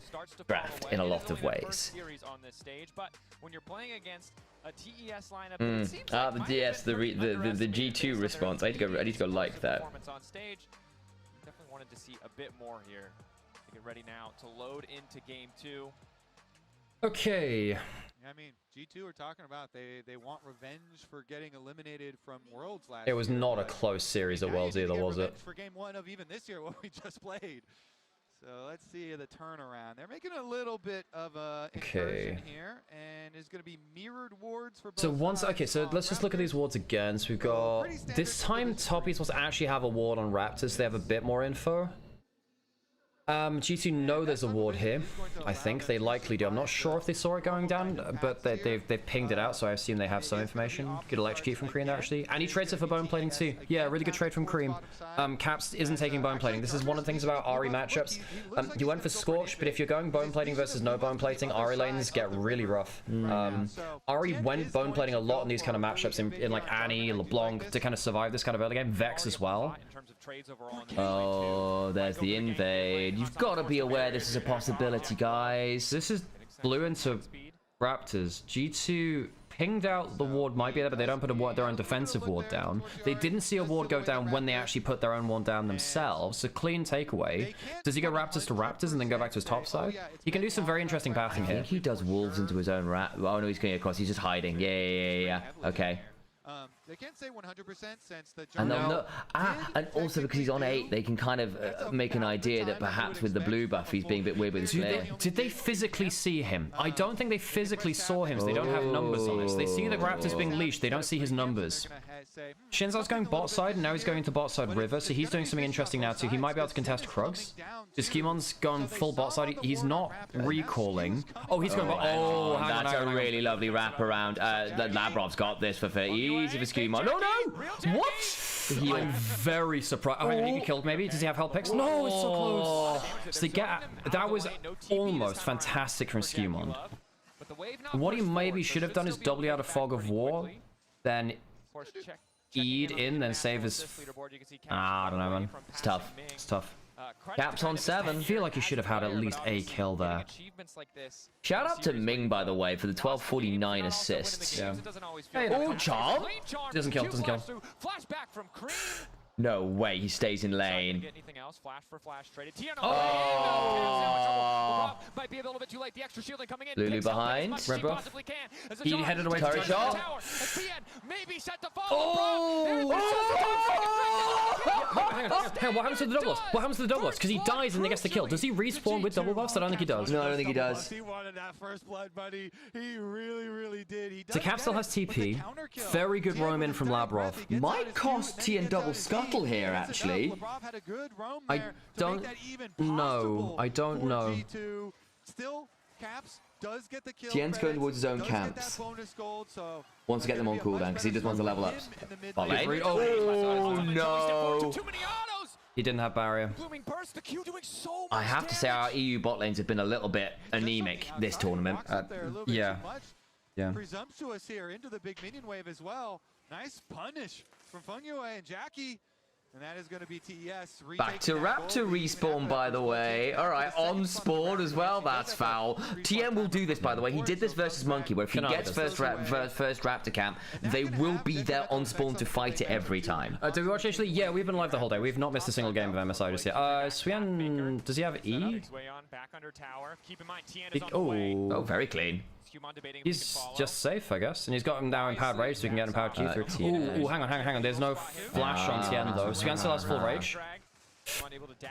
draft in a lot of ways. When you're playing against a TES lineup, the TS, the G2 response. I need to go like that. On stage. Definitely wanted to see a bit more here. To get ready now to load into game 2. Okay. I mean, G2 are talking about they want revenge for getting eliminated from Worlds last year. It was not a close series at Worlds either, was it? For game 1 of even this year, what we just played. So let's see the turnaround. They're making a little bit of a inversion here, and it's going to be mirrored wards for both So once, sides. okay, so let's just look at these wards again. So we've got, this time Top Esports actually have a ward on Raptors. They have a bit more info. G2 know there's a ward here. I think they likely do. I'm not sure if they saw it going down, but they've pinged it out, so I assume they have some information. Good electrocute from Cream there, actually. And he trades it for bone plating too. Yeah, really good trade from Cream. Caps isn't taking bone plating. This is one of the things about Ahri matchups. You went for Scorch, but if you're going bone plating versus no bone plating, Ahri lanes get really rough. Ahri went bone plating a lot in these kind of matchups in like Annie, LeBlanc, to kind of survive this kind of early game. Vex as well. Oh, there's the invade. You've got to be aware this is a possibility, guys. This is blue into Raptors. G2 pinged out the ward might be there, but they don't put their own defensive ward down. They didn't see a ward go down when they actually put their own one down themselves. So clean takeaway. Does he go Raptors to Raptors and then go back to his top side? He can do some very interesting pathing here. I think he does wolves into his own rat. Oh no, he's going across. He's just hiding. Yeah. Okay. They can't say 100% since the and also because he's on 8, they can kind of make an idea that perhaps with the blue buff he's being a bit weird with his flare. Did they physically see him? I don't think they physically saw him, so they don't have numbers on us. They see the Raptors being leashed, they don't see his numbers. Shinzo's going bot side, and now he's going to bot side River, so he's doing something interesting now too. He might be able to contest Krugs. Skimon's gone full bot side. He's not recalling. Oh, he's going bot. Oh, that's a really lovely wraparound. Labrov's got this for easy for Skimon. No! What? I'm very surprised. Oh, I think he killed maybe. Does he have health picks? No, it's so close. So they get that was almost fantastic from Skimon. What he maybe should have done is double out a Fog of War, then E'd in, then save his. I don't know, man. It's tough. It's tough. Caps on 7. I feel like he should have had at least a kill there. Shout out to Ming, by the way, for the 1249 assists. Yeah. Oh, Charm! Doesn't kill. No way, he stays in lane. Oh! Might be a little bit too late. The extra shielding coming in. Lulu behind. Red buff. He headed away to shot. Hang on, what happens to the double buffs? What happens to the double buffs? Because he dies and he gets the kill. Does he respawn with double buffs? I don't think he does. No, I don't think he does. He wanted that first blood, buddy. He really did. So Cap still has TP. Very good roam in from Labrov. Might cost TN double scuttle here, actually. I don't know. Still, Caps does get the kill. TN's going towards his own camps. Wants to get them on cooldown because he just wants to level up. Oh no! He didn't have barrier. I have to say our EU bot lanes have been a little bit anemic this tournament. Yeah. Presumptuous here into the big minion wave as well. Nice punish from Fungyue and Jackie. And that is going to be TES. Back to Raptor respawn, by the way. All right, on spawn as well. That's foul. TM will do this, by the way. He did this versus Monkey, where if he gets first Raptor camp, they will be there on spawn to fight it every time. Did we watch actually? Yeah, we've been live the whole day. We've not missed a single game of MSI just yet. Swian, does he have E? Oh, very clean. He's just safe, I guess. And he's got him now empowered rage, so we can get empowered Q through. Ooh, hang on. There's no flash on Tien, though. Swian still has full rage.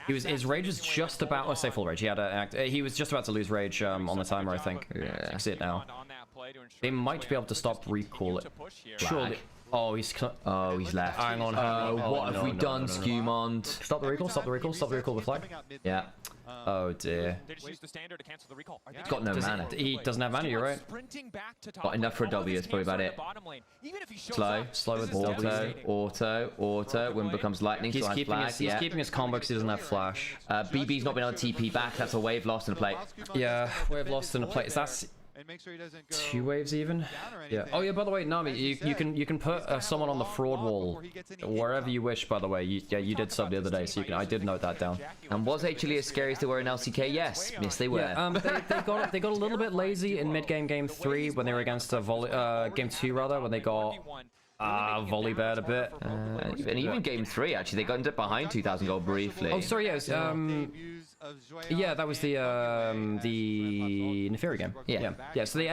His rage is just about, let's say full rage. He was just about to lose rage on the timer, I think. Yeah, I see it now. They might be able to stop recall it. Surely. Oh, he's left. Hang on. What have we done, Skewmond? Stop the recall with flag. Yeah. Oh dear. He's got no mana. He doesn't have mana, you're right. Got enough for a W, it's probably about it. Slow with auto. When it becomes lightning, he's keeping his combo because he doesn't have flash. BB's not been able to TP back, that's a wave lost in a plate. Yeah, wave lost in a plate. That's 2 waves even. Yeah. Oh yeah. By the way, Nami, you can put someone on the fraud wall wherever you wish. By the way, you did sub the other day, so you can. I did note that down. And was HLE as scary as they were in LCK? Yes, they were. Yeah, they got a little bit lazy in mid game 3 when they were against game 2 rather, when they got volley baired a bit. And even game 3 actually, they got behind 2,000 gold briefly. Oh sorry, yes. Yeah, that was the Neferi game. Yeah. So they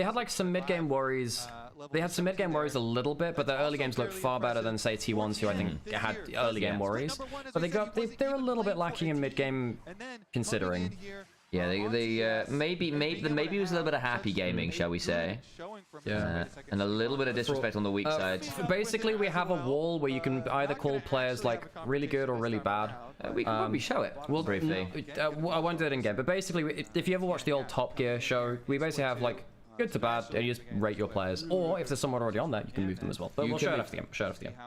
had like some mid-game worries They had some mid-game worries a little bit, but their early games looked far better than, say, T1s, who I think had early game worries. But they're a little bit lacking in mid-game, considering. Yeah, maybe it was a little bit of happy gaming, shall we say? Yeah, and a little bit of disrespect on the weak side. Basically, we have a wall where you can either call players like really good or really bad. We show it briefly. I won't do it in game, but basically, if you ever watch the old Top Gear show, we basically have like good to bad, and you just rate your players. Or if there's someone already on there, you can move them as well. But we'll show it after the game. Show it after the game.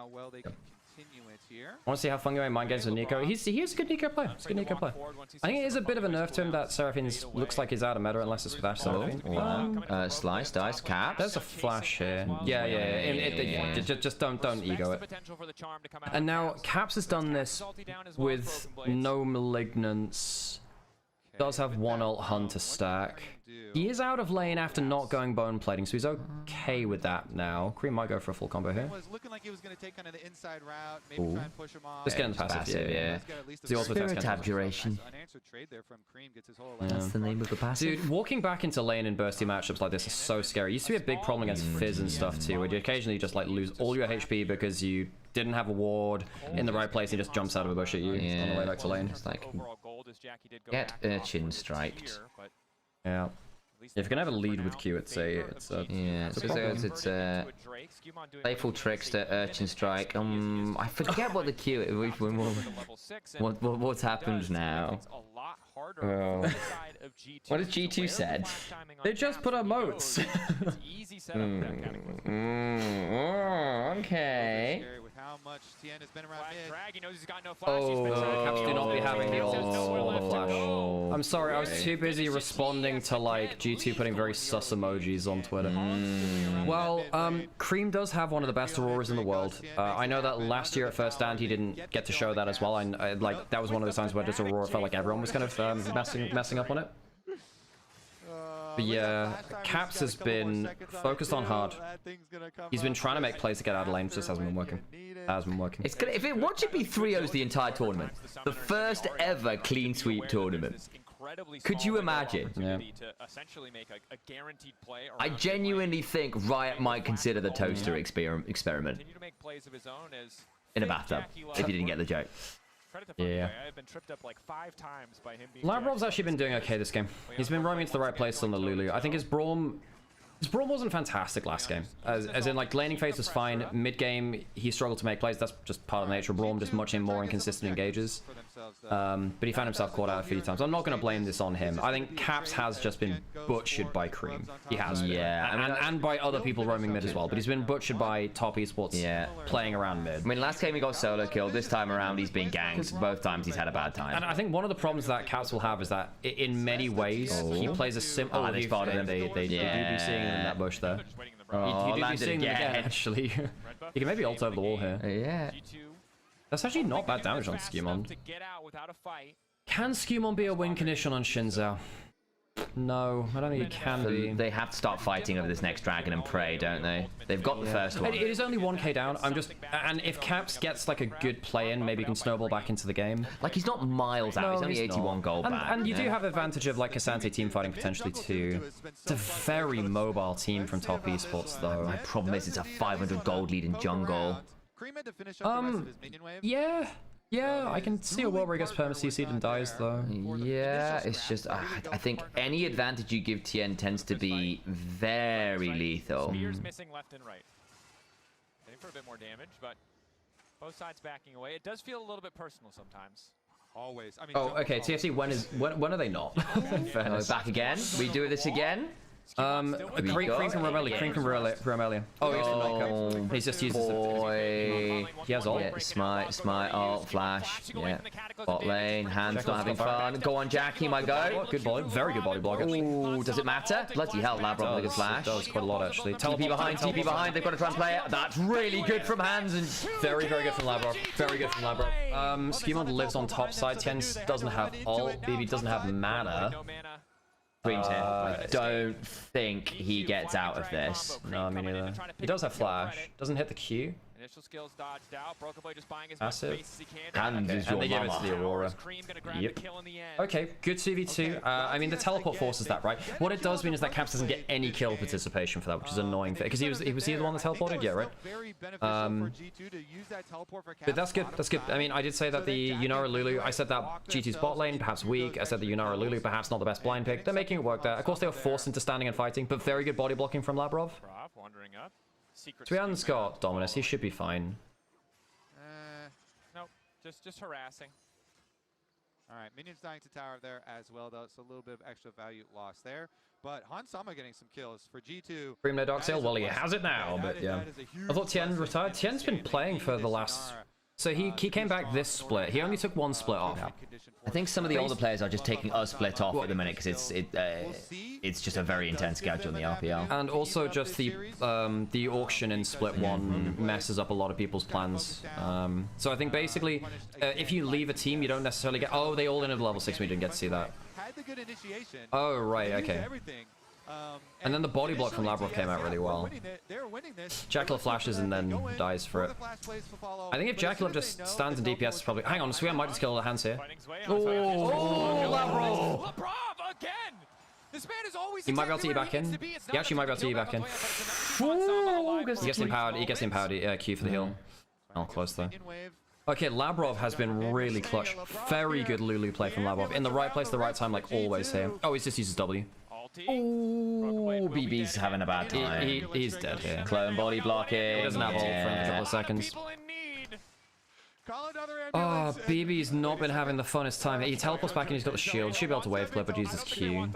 I want to see how Fungi mind games with Nico. He is a good Nico player. He's a good Nico player. I think it is a bit of a nerf to him that Seraphine's looks like he's out of meta unless it's with Ash Seraphine. Slice, dice, cap. There's a flash here. Yeah. Just don't ego it. And now Caps has done this with no Malignance. Does have one ult Hunter stack. He is out of lane after not going bone plating, so he's okay with that now. Cream might go for a full combo here. Looking like he was going to take kind of the inside route, maybe try and push him off. Just getting the passive, yeah. Spirit abjuration. That's the name of the passive. Dude, walking back into lane in bursty matchups like this is so scary. It used to be a big problem against Fizz and stuff too, where you occasionally just like lose all your HP because you didn't have a ward in the right place and he just jumps out of a bush at you on the way back to lane. It's like, get Urchin striked. Yeah. If you can have a lead with Q, it's a playful trickster, Urchin strike. I forget what the Q is. What's happened now? What has G2 said? They just put up moats. Okay. Do not be having the old flash. I'm sorry, I was too busy responding to like G2 putting very sus emojis on Twitter. Well, Cream does have one of the best Auroras in the world. I know that last year at First Stand he didn't get to show that as well. Like that was one of those times where just Aurora felt like everyone was kind of messing up on it. But yeah, Caps has been focused on hard. He's been trying to make plays to get out of lane, just hasn't been working. What should be 3-0s the entire tournament? The first ever clean sweep tournament. Could you imagine? Yeah. I genuinely think Riot might consider the toaster experiment in a bathtub, if you didn't get the joke. Yeah. I've been tripped up like 5 times by him being Labrov's actually been doing okay this game. He's been roaming into the right place on the Lulu. I think his Braum wasn't fantastic last game. As in, like, laning phase was fine. Mid-game, he struggled to make plays. That's just part of the nature of Braum, just much more inconsistent engages. But he found himself caught out a few times. I'm not going to blame this on him. I think Caps has just been butchered by Cream. He has. Yeah. And by other people roaming mid as well. But he's been butchered by top esports playing around mid. I mean, last game he got solo killed. This time around, he's been ganked. Both times he's had a bad time. And I think one of the problems that Caps will have is that in many ways, he plays a simple... they spotted him. They do be seeing him in that bush there. You do be seeing him again, actually. You can maybe ult over the wall here. Yeah. That's actually not bad damage on Skewmon. Can Skewmon be a win condition on Shinzao? No, I don't think it can be. They have to start fighting over this next dragon and pray, don't they? They've got the first one. It is only 1k down. And if Caps gets like a good play in, maybe he can snowball back into the game. Like he's not miles out. He's only 81 gold back. And you do have advantage of like Cassante team fighting potentially too. It's a very mobile team from Top Esports though. My problem is it's a 500 gold lead in jungle. Yeah, I can see a world where he gets perma-CC'd and dies, though. Yeah, it's just... I think any advantage you give Tien tends to be very lethal. Spears missing left and right. Heading for a bit more damage, but both sides backing away. It does feel a little bit personal sometimes. Always. I mean, okay, TFC, when are they not? Back again? We do this again? Cream from Romelia. Oh, he's just used boy. He has ult. Yeah, smite, ult, flash. Yeah. Bot lane, Hands not having fun. Go on, Jackie, my go. Good body, very good body block. Ooh, does it matter? Bloody hell, Labrov with a good flash. Does quite a lot actually. TP behind, they've got to try and play it. That's really good from Hands and very good from Labrov. Very good from Labrov. Skewmon lives on top side. Tien doesn't have ult. BB doesn't have mana. Cream's here. I don't think he gets out of this. No, me neither. He does have flash. Doesn't hit the Q. Initial skills dodged out. Broken Blade just buying as much Passive. space as he can. And is And they your give it to mama. the Aurora. Cream gonna grab Yep. the kill in the end. Okay, good 2v2. I mean, the teleport forces that, right? What it does mean is that Caps doesn't get any kill participation for that, which is annoying. Because he was the one that teleported? Yeah, right? But that's good. That's good. I mean, I did say that the Yunara Lulu, I said that G2's bot lane, perhaps weak. I said the Yunara Lulu, perhaps not the best blind pick. They're making it work there. Of course, they were forced into standing and fighting, but very good body blocking from Labrov. Wandering up. Twian's got Dominus. He should be fine. Nope, just harassing. All right, minions dying to tower there as well, though. So a little bit of extra value lost there. But Hanwha getting some kills for G2. Cream no Dark Sail. Well, he has it now, but yeah. I thought Tien retired. Tien's been playing for the last... So he came back this split. He only took one split off. I think some of the older players are just taking a split off at the minute because it's just a very intense schedule in the RPL. And also just the auction in split 1 messes up a lot of people's plans. So I think basically if you leave a team, you don't necessarily get... Oh, they all in at level 6. We didn't get to see that. Had the good initiation. Oh, right, okay. And then the body block from Labrov came out really well. Jackal flashes and then dies for it. I think if Jackal just stands in DPS, it's probably... Hang on, Swean might just kill the hands here. Oh, Labrov! Labrov again! This man is always He might be able to E back in. He actually might be able to E back in. He gets the empowered Q for the heal. Oh, close though. Okay, Labrov has been really clutch. Very good Lulu play from Labrov. In the right place, the right time, like always here. Oh, he just uses W. Oh, BB's having a bad time. He's dead here. Clone body blocking. He doesn't have ult for a couple of seconds. Oh, BB's not been having the funnest time. He teleports back and he's got the shield. Should be able to wave clip, but uses Q.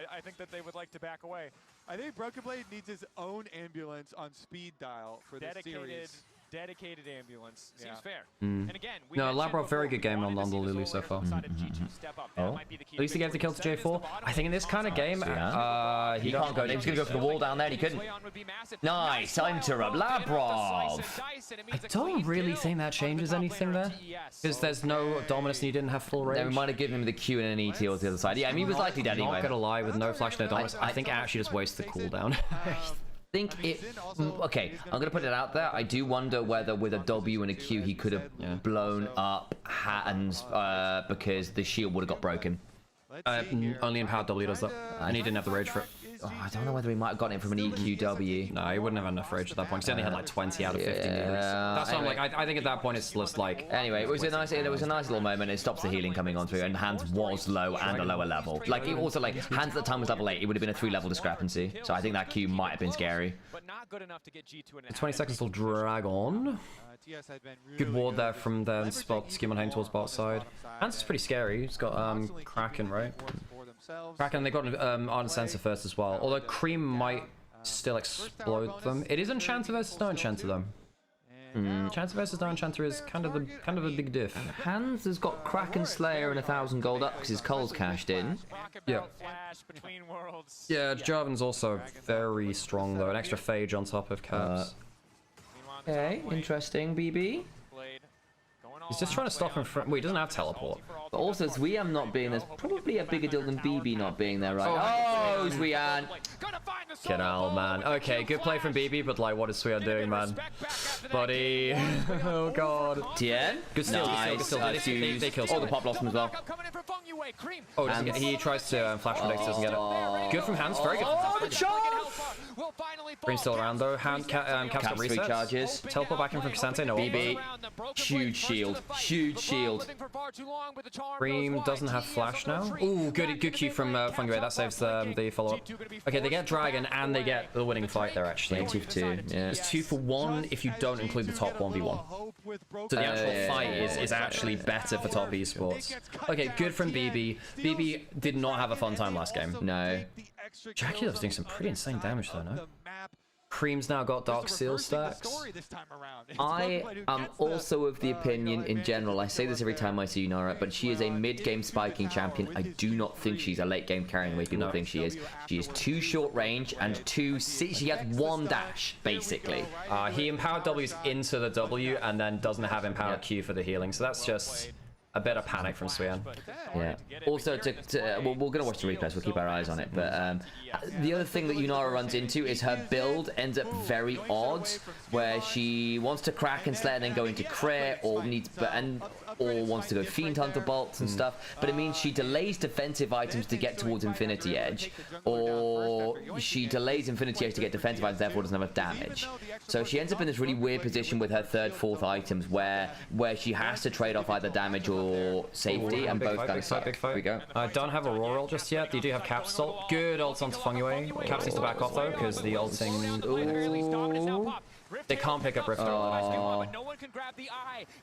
I think that they would like to back away. I think Broken Blade needs his own ambulance on speed dial for this series. Dedicated ambulance. Seems fair. Mm. And again, No, Labrov, very good game on the Lulu so far. Oh. At least he gave the kill to J4. I think in this kind of game, he can't go. He was going to go for the wall down there and he couldn't. Nice, interrupt. Labrov. I don't really think that changes anything there. Because there's no Dominus and he didn't have full range. They might have given him the Q and an ET or the other side. Yeah, I mean, he was likely dead anyway. Not gonna lie, with no flash, no Dominus, I think it actually just wastes the cooldown. think it... Okay, I'm going to put it out there. I do wonder whether with a W and a Q he could have blown up Hatton's because the shield would have got broken. Only Empowered W does that, and he didn't have the rage for it. Oh, I don't know whether he might have gotten it from an EQW. No, he wouldn't have enough rage at that point, because he only had like 20 out of 50 meters. That's why I'm like, I think at that point it's just like... Anyway, it was a nice little moment. It stops the healing coming on through, and Hands was low and a lower level. Like, it also, like, Hands at the time was level 8. It would have been a 3-level discrepancy. So I think that Q might have been scary. The 20 seconds till drag on. Good ward there from the spot, Skimmerheim towards bot side. Hands is pretty scary. He's got Kraken, right? Kraken, they got Ardent Sensor first as well. Although Cream might still explode them. It is Enchanter versus no Enchanter though. Enchanter versus no Enchanter is kind of a big diff. Hands has got Kraken Slayer and 1,000 gold up because his Cole's cashed in. Yeah. Yeah, Jarvan's also very strong though. An extra Phage on top of Caps. Okay, interesting, BB. He's just trying to stop him from... Well, he doesn't have teleport. But also, Zwiam not being there's probably a bigger deal than BB not being there, right? Oh, Zwiam! Get out, man. Okay, good play from BB, but like, what is Zwiam doing, man? Buddy. Oh, God. Tien? Good steal, nice. They kill all the pop blossom as well. Oh, he tries to flash from Dix, doesn't get it. Good from Hands, very good. Oh, the chop! Cream's still around though. Caps got reset. Charges. Teleport back in from Cassante, no BB. Huge shield. Huge shield. Cream doesn't have flash now. Ooh, good Q from Fungi. That saves the follow-up. Okay, they get Dragon and they get the winning fight there actually. 2 for 2. Yeah. It's 2 for 1 if you don't include the top 1v1. So the actual fight is actually better for top esports. Okay, good from BB. BB did not have a fun time last game. No. Jaculov's doing some pretty insane damage though, no? Cream's now got Dark Seal stacks. I am also of the opinion in general, I say this every time I see Nymaera, but she is a mid-game spiking champion. I do not think she's a late-game carrying way people think she is. She is too short range and she has 1 dash, basically. He empowered W's into the W and then doesn't have empowered Q for the healing, so that's just... a bit of panic from Suyan. Yeah. Also, we're going to watch the replays. We'll keep our eyes on it. But the other thing that Nymaera runs into is her build ends up very odd, where she wants to crack and slay and then go into crit, or wants to go Fiend Hunter bolts and stuff. But it means she delays defensive items to get towards Infinity Edge, or she delays Infinity Edge to get defensive items, therefore doesn't have enough damage. So she ends up in this really weird position with her 3rd, 4th items, where she has to trade off either damage or safety, and both kind of suck. Here we go. I don't have Aurora ult just yet. You do have Caps ult. Good ult onto Fengyue. Caps needs to back off though, because the ulting... Ooh. They can't pick up Rift.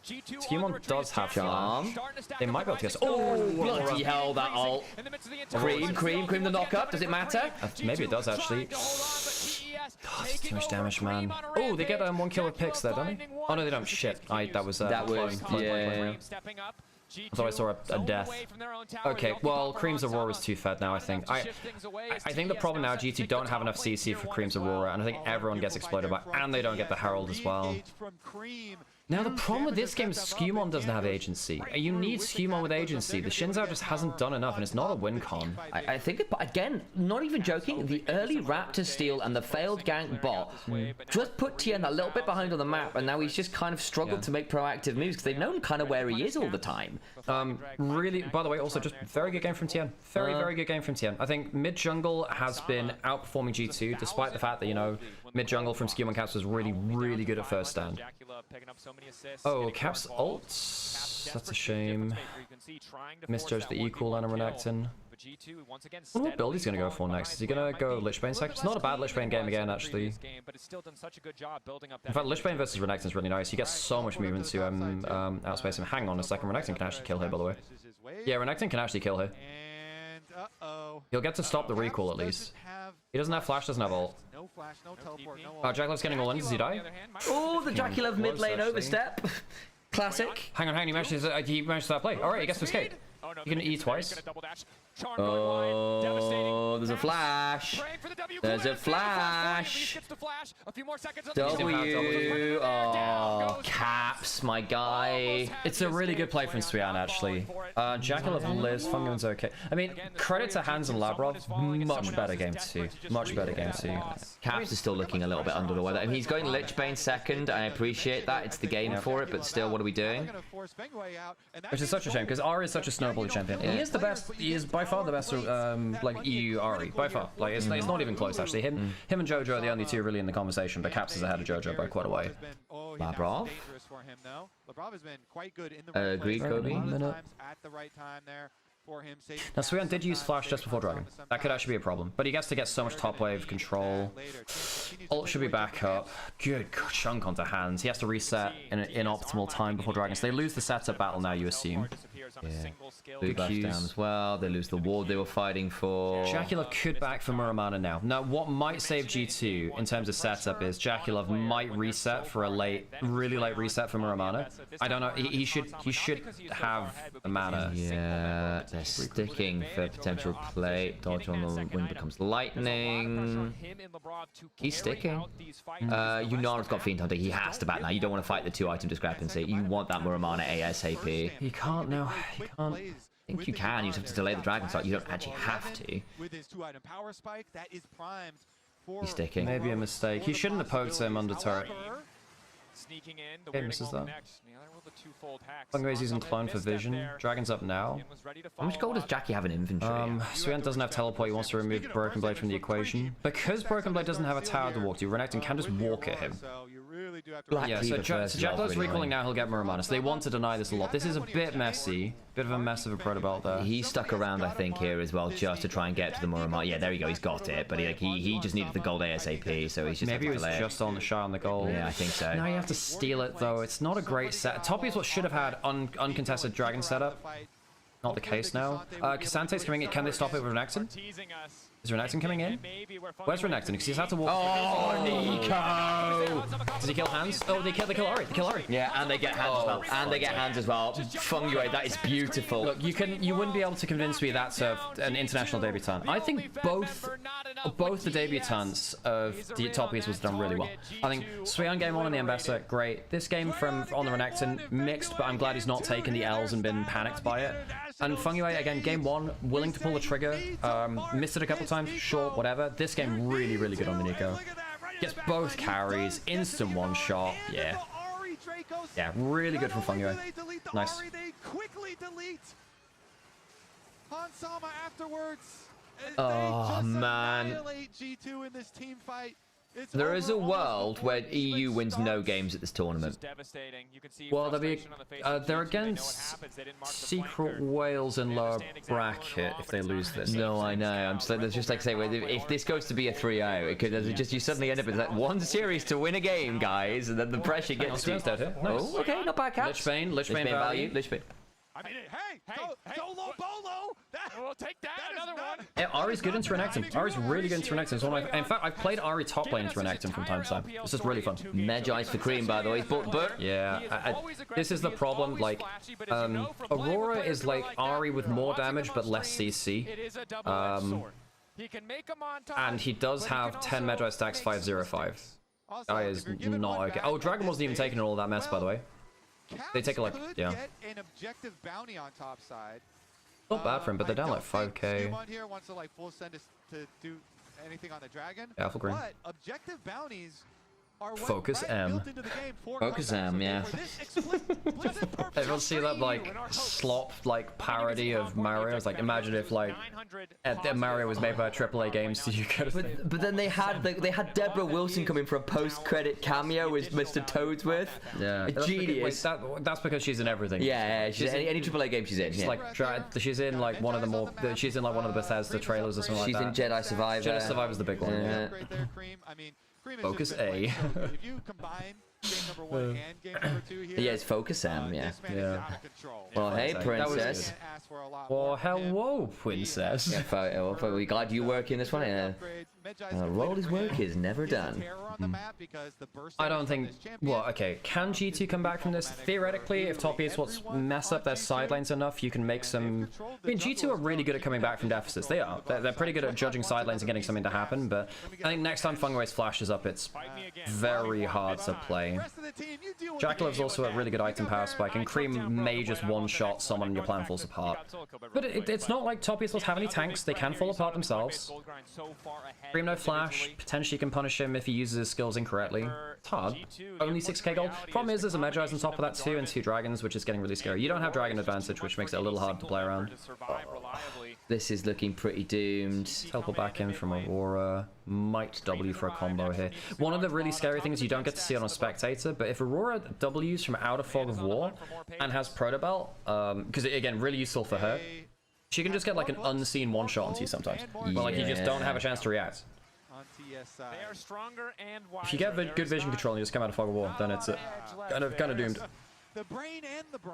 Skewmon does have charm. They might be able to guess. Oh, bloody hell, that ult. Cream the knock-up. Does it matter? Maybe it does, actually. Oh, that's too much damage, man. Oh, they get 1 kill with picks there, don't they? Oh, no, they don't. Shit. That was yeah. I thought I saw a death. Okay, well, Cream's Aurora is too fed now, I think. I think the problem now, G2 don't have enough CC for Cream's Aurora, and I think everyone gets exploded by, and they don't get the Herald as well. Now, the problem with this game is Skewmon doesn't have agency. You need Skewmon with agency. The Shinzao just hasn't done enough, and it's not a win con. I think, again, not even joking, the early Raptor steal and the failed gank bot just put Tien a little bit behind on the map, and now he's just kind of struggled to make proactive moves, because they've known kind of where he is all the time. Really, by the way, also just very good game from Tien. Very good game from Tien. I think mid jungle has been outperforming G2, despite the fact that, you know, mid jungle from Skewmon Caps was really good at first stand. Oh, Caps ult. That's a shame. Misjudged the equal and a Renekton. What build he's going to go for next? Is he going to go Lichbane second? It's not a bad Lichbane game again, actually. In fact, Lichbane versus Renekton is really nice. You get so much movement to outspace him. Hang on a second, Renekton can actually kill here, by the way. Yeah, Renekton can actually kill here. He'll get to stop the recall at least. He doesn't have flash, doesn't have ult. Oh, Jackalove's getting all in. Does he die? Oh, the Jackalove mid lane overstep. Classic. Hang on, he managed that play. Alright, he gets to escape. You can E twice. Oh, there's a flash. There's a flash. W. Oh, Caps, my guy. It's a really good play from Suyan, actually. Jackalove lives. Funguin's okay. I mean, credit to Hans and Labrov. Much better game 2. Much better game 2. Caps is still looking a little bit under the weather. I mean, he's going Lichbane second. I appreciate that. It's the game for it, but still, what are we doing? Which is such a shame, because Ari is such a snowball champion. He is the best. He is by far the best, like, EU Ari. By far. Like, it's not even close, actually. Him and Jojo are the only two really in the conversation, but Caps is ahead of Jojo by quite a way. Labrov? Agreed, Kobe. Now, Suyan did use flash just before Dragon. That could actually be a problem, but he gets to get so much top wave control. Ult should be back up. Good chunk onto Hands. He has to reset in optimal time before Dragon. So they lose the setup battle now, you assume. Yeah. Blue buff down as well. They lose the ward they were fighting for. Jackalove could back for Muramana now. Now, what might save G2 in terms of setup is Jackalove might reset for a really late reset for Muramana. I don't know. He should have a mana. Yeah, they're sticking for potential play. Dodge on the wing becomes lightning. He's sticking. Yunara's got Fiend Hunter. He has to back now. You don't want to fight the 2-item discrepancy. You want that Muramana ASAP. He can't now. He can't. I think you can. You just have to delay the Dragon Strike. You don't actually have to. He's sticking. Maybe a mistake. He shouldn't have poked him under turret. Okay, misses that. Fungui's using Clone for vision. Dragon's up now. How much gold does Jackie have in inventory? Suyan doesn't have teleport. He wants to remove Broken Blade from the equation. Because Broken Blade doesn't have a tower to walk to, Renekton can just walk at him. Yeah, so Jackalove's recalling now, he'll get Muramana. So they want to deny this a lot. This is a bit messy. Bit of a mess of a proto belt there. He stuck around, I think, here as well, just to try and get to the Muramana. Yeah, there you go. He's got it. But he just needed the gold ASAP, so he's just maybe he was just on the shot on the gold. Yeah, I think so. Now you have to steal it, though. It's not a great set. Toppy is what should have had uncontested Dragon setup. Not the case now. Kasante's coming in. Can they stop it with Renekton? Is Renekton coming in? Where's Renekton? Because he's had to walk. Oh, Nico! Does he kill Hands? Oh, they kill Ori. They kill Ori. Yeah, and they get Hands as well. And they get Hands as well. Fungyue, that is beautiful. Look, you wouldn't be able to convince me that's an international debutant. I think both both the debutants of the top Esports done really well. I think Suyan game 1 on the Ambassador, great. This game from on the Renekton, mixed, but I'm glad he's not taken the L's and been panicked by it. And Fungyue, again, game 1, willing to pull the trigger. Missed it a couple times, sure, whatever. This game, really, really good on the Nico. Gets both carries, instant one-shot, yeah. Yeah, really good from Fungyue. Nice. They quickly delete Hanwha afterwards. Oh, man. G2 in this team fight. There is a world where EU wins no games at this tournament. Well, they're against Secret Wales in lower bracket if they lose this. No, I know. I'm just like, there's just like say, if this goes to be a 3-0, it could just you suddenly end up with like one series to win a game, guys, and then the pressure gets to you. Oh, okay, not bad, Caps. Lich Bane value. Lich Bane. I mean, hey, Solo Bolo! We'll take that. Another one. Yeah, Ari's good into Renekton. Ari's really good into Renekton. It's one of my, in fact, I've played Ari top lane into Renekton from time to time. This is really fun. Medjai's for cream, by the way. But yeah, this is the problem. Like, Aurora is like Ari with more damage but less CC. And he does have 10 Medjai stacks 505. Guy is not okay. Oh, Dragon wasn't even taking all that mess, by the way. They take like, yeah. Get an objective bounty on top side. Not bad for him, but they're down like 5k. Here wants to like full send to do anything on the dragon. Yeah, full green. But objective bounties are Focus M. Focus M, yeah. Everyone see that like slop like parody of Mario? It's like, imagine if like Mario was made by a AAA game studio. But then they had Deborah Wilson coming for a post-credit cameo as Mr. Toadsworth. Yeah, genius. That's because she's in everything. Yeah, she's any AAA game she's in. She's like she's in like one of the more. She's in like one of the Bethesda trailers or something like that. She's in Jedi Survivor. Jedi Survivor's the big one. Yeah. Focus A. If you combine game number 1 and game number 2 here, yeah, it's Focus M, yeah. Well, hey, princess. Well, hello, princess. Yeah, we're glad you work in this one. Rolly's work is never done. I don't think. Well, okay. Can G2 come back from this? Theoretically, if top Esports mess up their side lanes enough, you can make some. I mean, G2 are really good at coming back from deficits. They are. They're pretty good at judging side lanes and getting something to happen. But I think next time Fungue's flashes up, it's very hard to play. Jackalov's also a really good item power spike, and Cream may just one-shot someone and your plan falls apart. But it's not like top Esports have any tanks. They can fall apart themselves. Cream no flash. Potentially can punish him if he uses his skills incorrectly. It's hard. Only 6k gold. Problem is there's a Medjai's on top of that too, and 2 dragons, which is getting really scary. You don't have dragon advantage, which makes it a little hard to play around. This is looking pretty doomed. Teleport back in from Aurora. Might W for a combo here. One of the really scary things you don't get to see on a spectator, but if Aurora W's from out of Fog of War and has Proto Belt, because again, really useful for her, she can just get like an unseen one-shot onto you sometimes. But like you just don't have a chance to react. They are stronger and wiser. If you get good vision control and you just come out of Fog of War, then it's kind of doomed.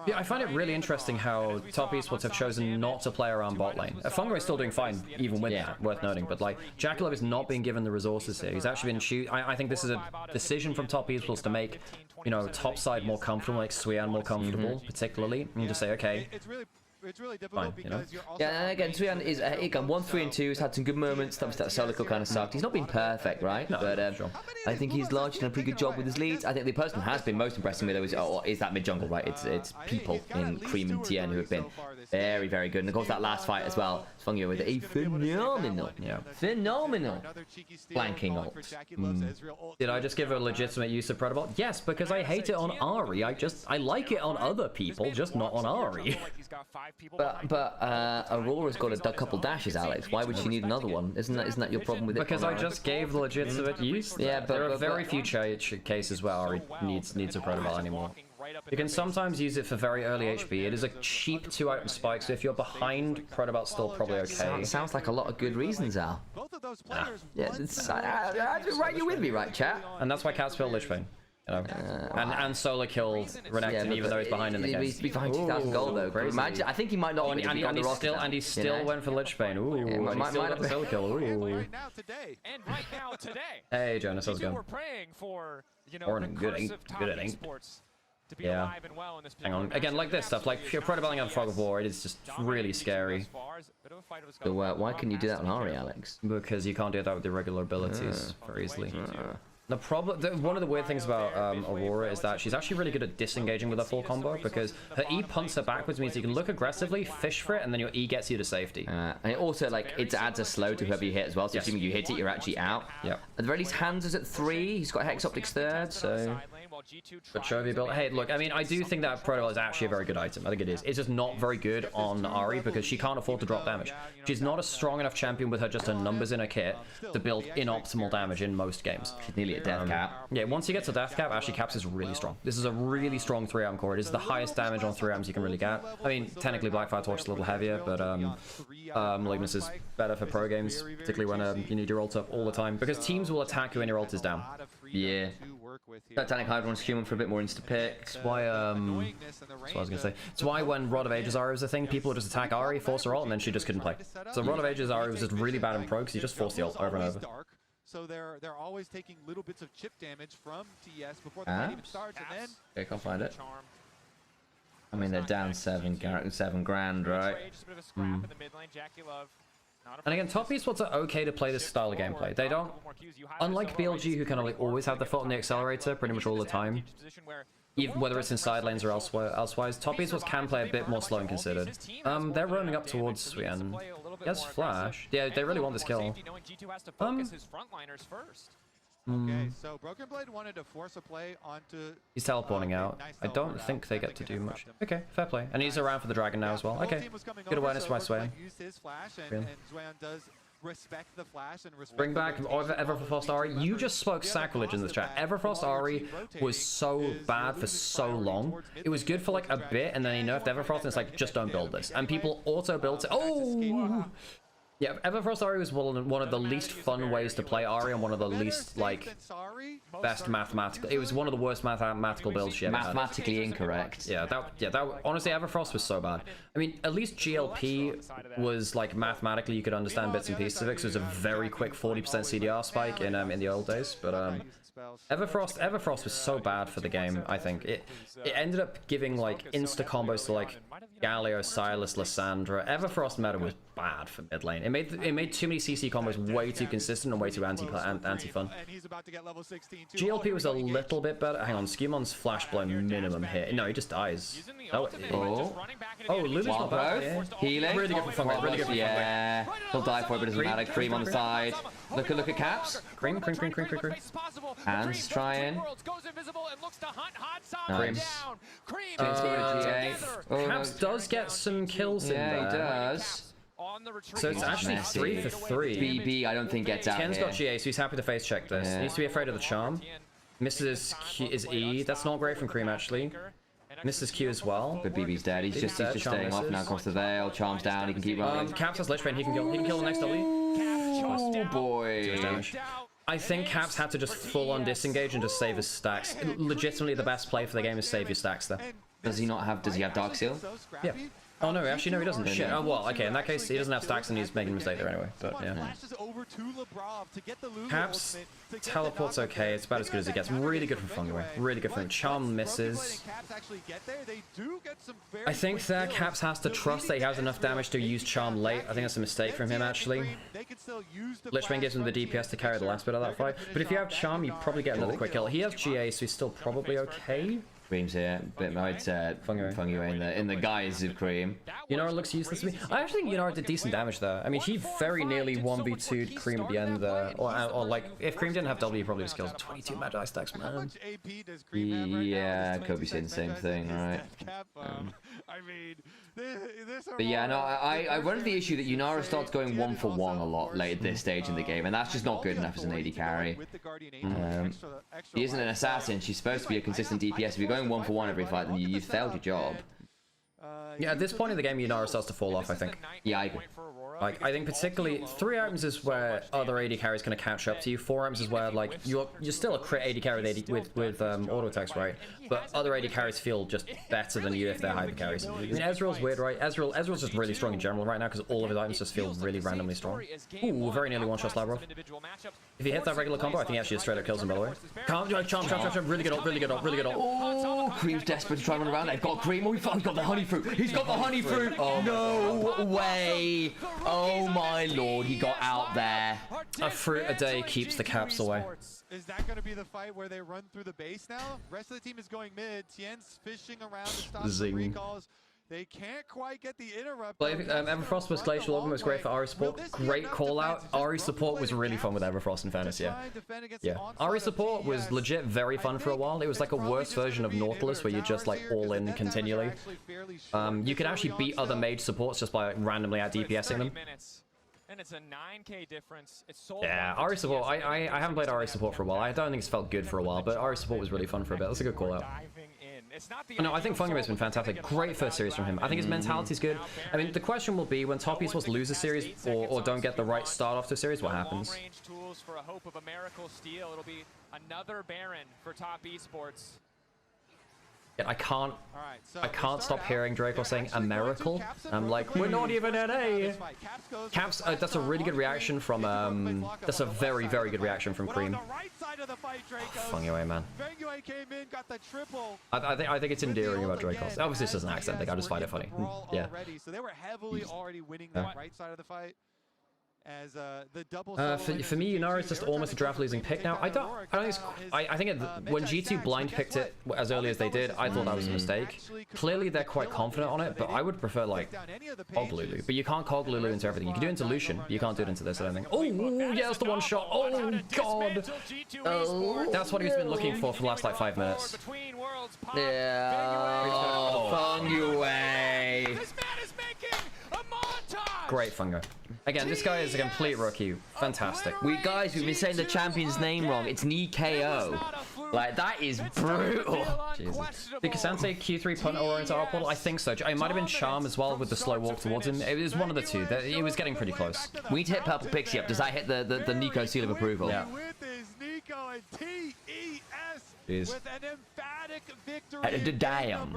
Yeah, I find it really interesting how top Esports have chosen not to play around bot lane. Fungo is still doing fine, even with that, worth noting. But like, Jackalov is not being given the resources here. He's actually been I think this is a decision from top Esports to make, you know, top side more comfortable, like Suyan more comfortable, particularly, and just say, okay. It's really difficult because you're also... Yeah, and again, Suyan is again 1, 3, and 2. He's had some good moments. That solo kill kind of sucked. He's not been perfect, right? No, but I think he's largely done a pretty good job with his leads. I think the person who has been most impressive with though is that mid jungle, right? It's people in Cream and Tien who have been very, very good. And of course that last fight as well, Fungo with a phenomenal, phenomenal flanking ult. Did I just give a legitimate use of Protobot? Yes, because I hate it on Ari. I like it on other people, just not on Ari. But Aurora's got a couple dashes, Alex. Why would she need another one? Isn't that your problem with it? Because I just gave the legitimate use. Yeah, but there are very few cases where Ari needs a Protobot anymore. You can sometimes use it for very early HP. It is a cheap 2-item spike, so if you're behind, Protobot's still probably okay. Sounds like a lot of good reasons, Al. Yeah, right, you're with me, right, chat? And that's why Cat spilled Lich Bane. You know, and solo killed Renekton even though he's behind in the game. He's behind 2,000 gold though. Imagine, I think he might not. And he still went for Lich Bane. Ooh, he still got the solo kill. Ooh. And right now today. Hey Jonas, how's it going? We're praying for, good inning. to be Yeah. alive and well in this Hang on. Again, like this stuff, like if you're protoballing out the fog of war, it is just really scary. So why can you do that on Ari, Alex? Because you can't do that with the regular abilities very easily. The problem, one of the weird things about Aurora is that she's actually really good at disengaging with her full combo, because her E punts her backwards means you can look aggressively, fish for it, and then your E gets you to safety. And it also, like, it adds a slow to whoever you hit as well, so assuming you hit it, you're actually out. Yep. At the very least, Hans is at 3, he's got Hex Optics 3rd, so... But Chovy build. Hey, look, I mean, I do think that Protoball is actually a very good item. I think it is. It's just not very good on Ari because she can't afford to drop damage. She's not a strong enough champion with just her numbers in her kit to build inoptimal damage in most games. She's nearly at death cap. Yeah, once you get to death cap, actually Caps is really strong. This is a really strong 3-arm core. It is the highest damage on 3-arms you can really get. I mean, technically Blackfire Torch is a little heavier, but Malignus is better for pro games, particularly when you need your ult up all the time, because teams will attack you when your ult is down. Yeah. Titanic Hydra wants human for a bit more insta pick. That's why, that's what I was gonna say. It's why when Rod of Ages Ari was a thing, people would just attack Ari, force her ult, and then she just couldn't play. So Rod of Ages Ari was just really bad in pro because you just forced the ult over and over. So they're always taking little bits of chip damage from TES before the fight even starts, and then Okay, can't find it. I mean, they're down 7 grand, right? And again, top esports are okay to play this style of gameplay. They don't, unlike BLG, who kind of like always have the foot on the accelerator pretty much all the time, even whether it's in side lanes or elsewise, top esports can play a bit more slow and considered. They're roaming up towards Swean. Yes, Flash. Yeah, they really want this kill. Okay, so Broken Blade wanted to force a play onto... He's teleporting out. I don't think they get to do much. Okay, fair play. And he's around for the dragon now as well. Okay, good awareness by Swayan. Bring back Everfrost Ari. You just spoke sacrilege in this chat. Everfrost Ari was so bad for so long. It was good for like a bit, and then he nerfed Everfrost, and it's like, just don't build this. And people auto-built it. Oh! Yeah, Everfrost Ari was one of the least fun ways to play Ari, and one of the least, like, best mathematical. It was one of the worst mathematical builds she ever had. Mathematically incorrect. Yeah, that honestly, Everfrost was so bad. I mean, at least GLP was, like, mathematically you could understand bits and pieces of it, because it was a very quick 40% CDR spike in the old days, but, Everfrost was so bad for the game, I think. It ended up giving, like, insta-combos to, like, Galio, Silas, Lissandra. Everfrost meta was bad for mid lane. It made too many CC combos way too consistent and way too anti-fun. GLP was a little bit better. Hang on, Scumon's flash blow minimum hit. No, he just dies. Oh, Lulu's not bad here. Healing. Really good for fun. Really good for Yeah, he'll die for it, but it doesn't matter. Cream on the side. Look at Caps. Cream. Hands trying. Nice. Caps does get some kills in there. Yeah, he does. So it's actually 3 for 3. BB, I don't think gets out Ken's here. got GA, so he's happy to face check this. Yeah. He needs to be afraid of the charm. Misses Q is E. That's not great from Cream, actually. Misses Q as well. But BB's dead. He's just staying off now across the veil. Charm's down. He can keep running. Caps has Lich Bane. He can kill the next W. Oh boy. I think Caps had to just full-on disengage and just save his stacks. Legitimately, the best play for the game is save your stacks there. Does he have Dark Seal? Yeah. Oh no, actually no, he doesn't. Shit. Oh well, okay. In that case, he doesn't have stacks and he's making a mistake there anyway. But yeah. Caps teleport's okay. It's about as good as it gets. Really good from Fungi. Really good from Charm misses. I think that Caps has to trust that he has enough damage to use Charm late. I think that's a mistake from him actually. Lich Bane gives him the DPS to carry the last bit of that fight. But if you have Charm, you probably get another quick kill. He has GA, so he's still probably okay. Cream's here, but I'd say Fungi in the guise of Cream. Yunara looks useless to me. I actually think Yunara did decent damage there. I mean, he very nearly 1v2'd Cream at the end there. Or like, if Cream didn't have W, he probably just kills 22 Magi stacks, man. Yeah, Kobe's saying the same thing, right? But yeah, no, I run into the issue that Yunara starts going 1-for-1 a lot late at this stage in the game, and that's just not good enough as an AD carry. She isn't an assassin, she's supposed to be a consistent DPS. If you're going 1-for-1 every fight, then you've failed your job. Yeah, at this point in the game, Yunara starts to fall off, I think. Yeah, I agree. Like, I think particularly 3 items is where other AD carries kind of catch up to you. 4 items is where, like, you're still a crit AD carry with auto attacks, right? But other AD carries feel just better than you if they're hyper carries. I mean, Ezreal's weird, right? Ezreal's just really strong in general right now because all of his items just feel really randomly strong. Ooh, very nearly one-shot Slabroth. If he hits that regular combo, I think he actually straight up kills him, by the way. Charm, really good ult, really good ult, really good ult. Oh, Cream's desperate to try and run around. They've got Cream. Oh, he's got the honey fruit. He's got the honey fruit. Oh, no way. Oh, my lord. He got out there. A fruit a day keeps the caps away. Is that going to be the fight where they run through the base now? Rest of the team is going mid. Tien's fishing around to stop the recalls. They can't quite get the interrupt. Everfrost was Glacial Organ was great for Ahri support. Great call out. Ahri support was really fun with Everfrost in fairness, yeah. Yeah. Ahri support was legit very fun for a while. It was like a worse version of Nautilus where you're just like all in continually. You could actually beat other mage supports just by like, randomly out DPSing them. And it's a 9k difference. It's so yeah, Ahri support. I haven't played Ahri support for a while. I don't think it's felt good for a while, but Ahri support was really fun for a bit. That's a good call out. No, I think Fungimate's been fantastic. Great first series from him. I think his mentality's good. I mean, the question will be when top esports lose a series or don't get the right start off to a series, what happens? Tools for a hope of a miracle steal. It'll be another Baron for top esports. Yeah, I can't stop hearing Draco saying a miracle. I'm like, we're not even at A. Caps, that's a really good reaction from, that's a very, very good reaction from Cream. Fung away, man. I think it's endearing about Dracos. Obviously, it's just an accent thing. I just find it funny. Yeah. So they were heavily already winning that right side of the fight. As the double for me, Nymaera is just almost a draft losing pick now. I think when G2 blind picked it as early as they did, I thought that was a mistake. Clearly they're quite confident on it, but I would prefer like Cog Lulu. But you can't Cog Lulu into everything. You can do it into Lucian, but you can't do it into this, I don't think. Oh yeah, that's the one shot. Oh god. Oh, that's what he's been looking for the last like 5 minutes. Yeah. Fung away. This man is making a montage. Great Fungo. Again, this guy is a complete rookie. Fantastic. We've been saying the champion's name wrong. It's Nikeo. Like, that is brutal. Jesus. Did Kasante Q3 punt over into our portal? I think so. It might have been Charm as well with the slow walk towards him. It was one of the two. It was getting pretty close. We need to hit Purple Pixie up. Does that hit the Nico seal of approval? Yeah. Jeez. With an emphatic victory. Damn.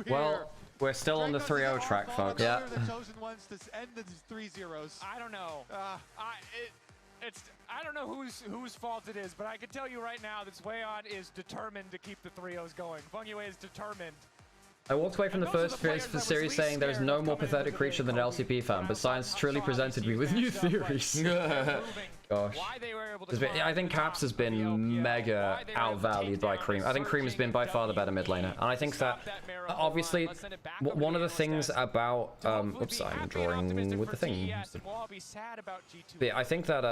Well, we're still on the 3-0 track, folks. Yeah. The chosen ones to end the 3-0s. I don't know. I don't know whose fault it is, but I can tell you right now that Swayon is determined to keep the 3-0s going. Fungua is determined. I walked away from the first phase of the series saying there is no more pathetic creature than an LCP fan, but science truly presented me with new theories. Gosh. I think Caps has been mega outvalued by Cream. I think Cream has been by far the better mid laner. And I think that, obviously, one of the things about... oops, I'm drawing with the thing. But yeah, I think that...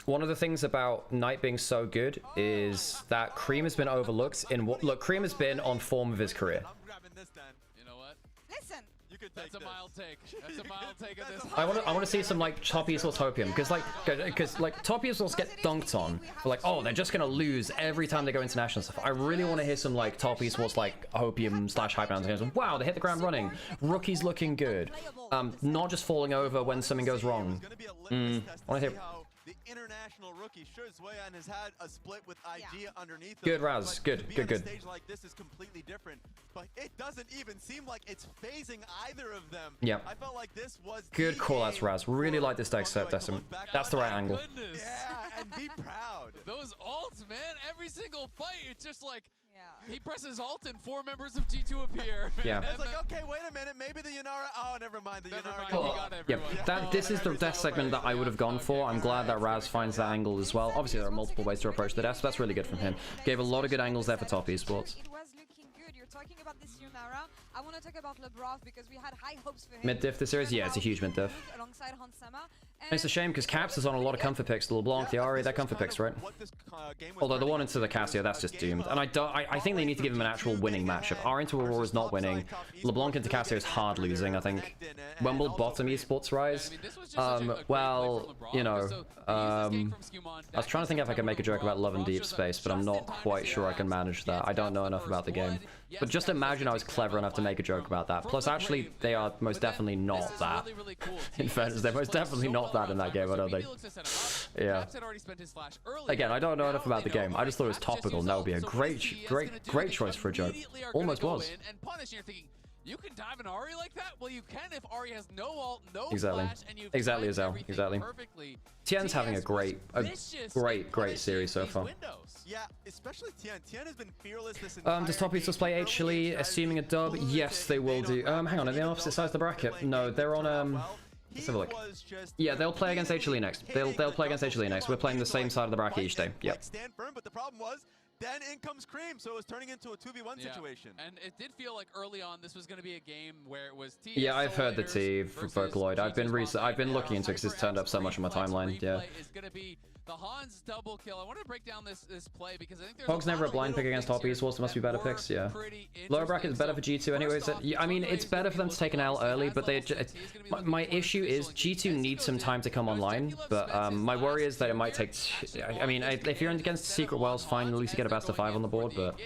one of the things about Knight being so good is that Cream has been overlooked in what... Look, Cream has been on form of his career. You know what? Listen. That's a mild take. That's a mild take of this. I want to see some like top esports hopium because top esports get dunked on. But like, oh, they're just gonna lose every time they go international stuff. I really want to hear some like top esports like hopium / hype games. Wow, they hit the ground running. Rookies looking good. Not just falling over when something goes wrong. I want to hear. The international rookie, sure, Swayon has had a split with IG underneath. Good, Raz. Good. A stage like this is completely different, but it doesn't even seem like it's phasing either of them. Yeah. I felt like this was good call outs, Raz. Really like this deck set, Decim. That's the right angle. Yeah, and be proud. Those ults, man. Every single fight, it's just like he presses alt and 4 members of G2 appear. Yeah. It's like, okay, wait a minute, maybe the Nymaera. Oh, never mind. The Nymaera got everyone. Yeah, this is the death segment that I would have gone for. I'm glad that Raz finds that angle as well. Obviously, there are multiple ways to approach the death, so that's really good from him. Gave a lot of good angles there for top esports. It was looking good. You're talking about this Nymaera. I want to talk about LeBroth because we had high hopes for him. Mid diff this series? Yeah, it's a huge mid diff. Alongside Hansama. It's a shame because Caps is on a lot of comfort picks. The LeBlanc, the Ari, they're comfort picks, right? Although the one into the Casio, that's just doomed. And I think they need to give him an actual winning matchup. Ari into Aurora is not winning. LeBlanc into Casio is hard losing, I think. When will bottom Esports rise? Well, you know, I was trying to think if I could make a joke about Love and Deep Space, but I'm not quite sure I can manage that. I don't know enough about the game. But just imagine I was clever enough to make a joke about that. Plus, actually, they are most definitely not that. In fairness, they're most definitely not that in that game, I don't think. Yeah. Again, I don't know enough about the game. I just thought it was topical, and that would be a great choice for a joke. Almost was. You can dive an Ari like that? Well, you can if Ari has no ult, no Exactly. flash, and you've Exactly, timed Azal. everything Exactly. perfectly. Tien's having a great series so far. Yeah, especially Tien. Tien has been fearless this Does Top Esports play HLE, assuming a dub? Yes, they will do. Hang on, are they on opposite sides of the bracket? No, they're on, let's have a look. Yeah, they'll play against HLE next. They'll play against HLE next. We're playing the same side of the bracket each day. Yep. Stand firm, but the problem was, then in comes Cream, so it was turning into a 2v1 situation. And it did feel like early on this was going to be a game where it was TS. Yeah, I've heard the T for Vocaloid. I've been looking into it because it's turned up so much on my timeline. Yeah. Is going to be the Hans double kill. I want to break down this play because I think there's Hog's never a blind pick against top Esports. There must be better picks. Yeah. Lower bracket is better for G2 anyways. I mean, it's better for them to take an L early, but my issue is G2 needs some time to come online. But my worry is that it might take. I mean, if you're against Secret Wells, fine. At least you get a best of 5 on the board. But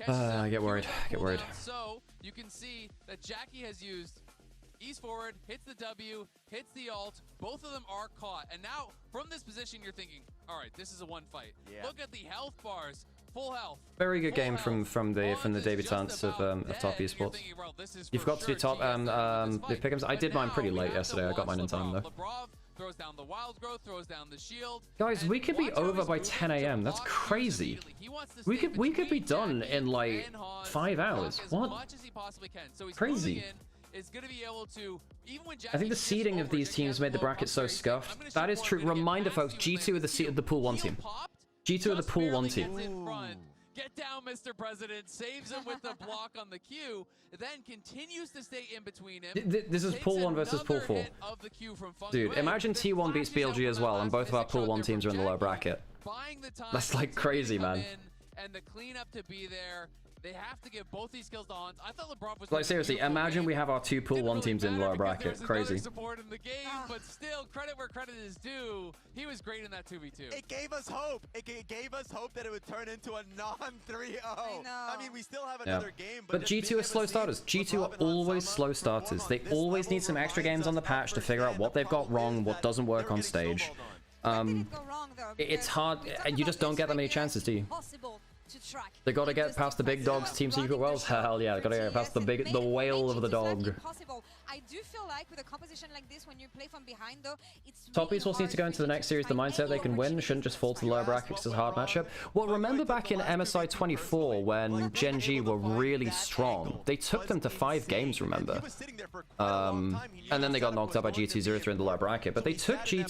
I get worried. So you can see that Jackie has used Ease forward, hits the W, hits the ult. Both of them are caught. And now, from this position, you're thinking, all right, this is a one fight. Yeah. Look at the health bars. Full health. Very good game from the debutants of Top Esports. You've got to do top the pick'ems. I did mine pretty late yesterday. I got mine in time though. Throws down the wild growth, throws down the shield. Guys, we could be over by 10 AM. That's crazy. We could be done in like 5 hours. What? Crazy. Is going to be able to, even when I think the seeding of these teams made the bracket so scuffed. That is true. Reminder, folks, G2 are the seed of the pool 1 team. G2 are the pool 1 team. Get down, Mr. President. Saves him with the block on the Q. Then continues to stay in between him. This is pool 1 versus pool 4. Dude, imagine T1 beats BLG as well, and both of our pool 1 teams are in the low bracket. That's like crazy, man. And the cleanup to be there. They have to give both these skills to Hans. I thought LeBron was like seriously, imagine we have our 2 pool 1 teams in the lower bracket. Crazy. Support in the game, but still, credit where credit is due. He was great in that 2v2. It gave us hope. It gave us hope that it would turn into a non-3-0. I mean, we still have another game, but G2 are slow starters. G2 are always slow starters. They always need some extra games on the patch to figure out what they've got wrong, what doesn't work on stage. It's hard. You just don't get that many chances, do you? They gotta get past the big dogs, Team Secret Wells. Hell yeah, they gotta get past the whale of the dog. I do feel like with a composition like this, when you play from behind, though, it's Top Esports need to go into the next series. The mindset they can win shouldn't just fall to the lower brackets as a hard matchup. Well, remember back in MSI 24 when Gen G were really strong. They took them to 5 games, remember? And then they got knocked out by G2-0-3 in the lower bracket. But they took Gen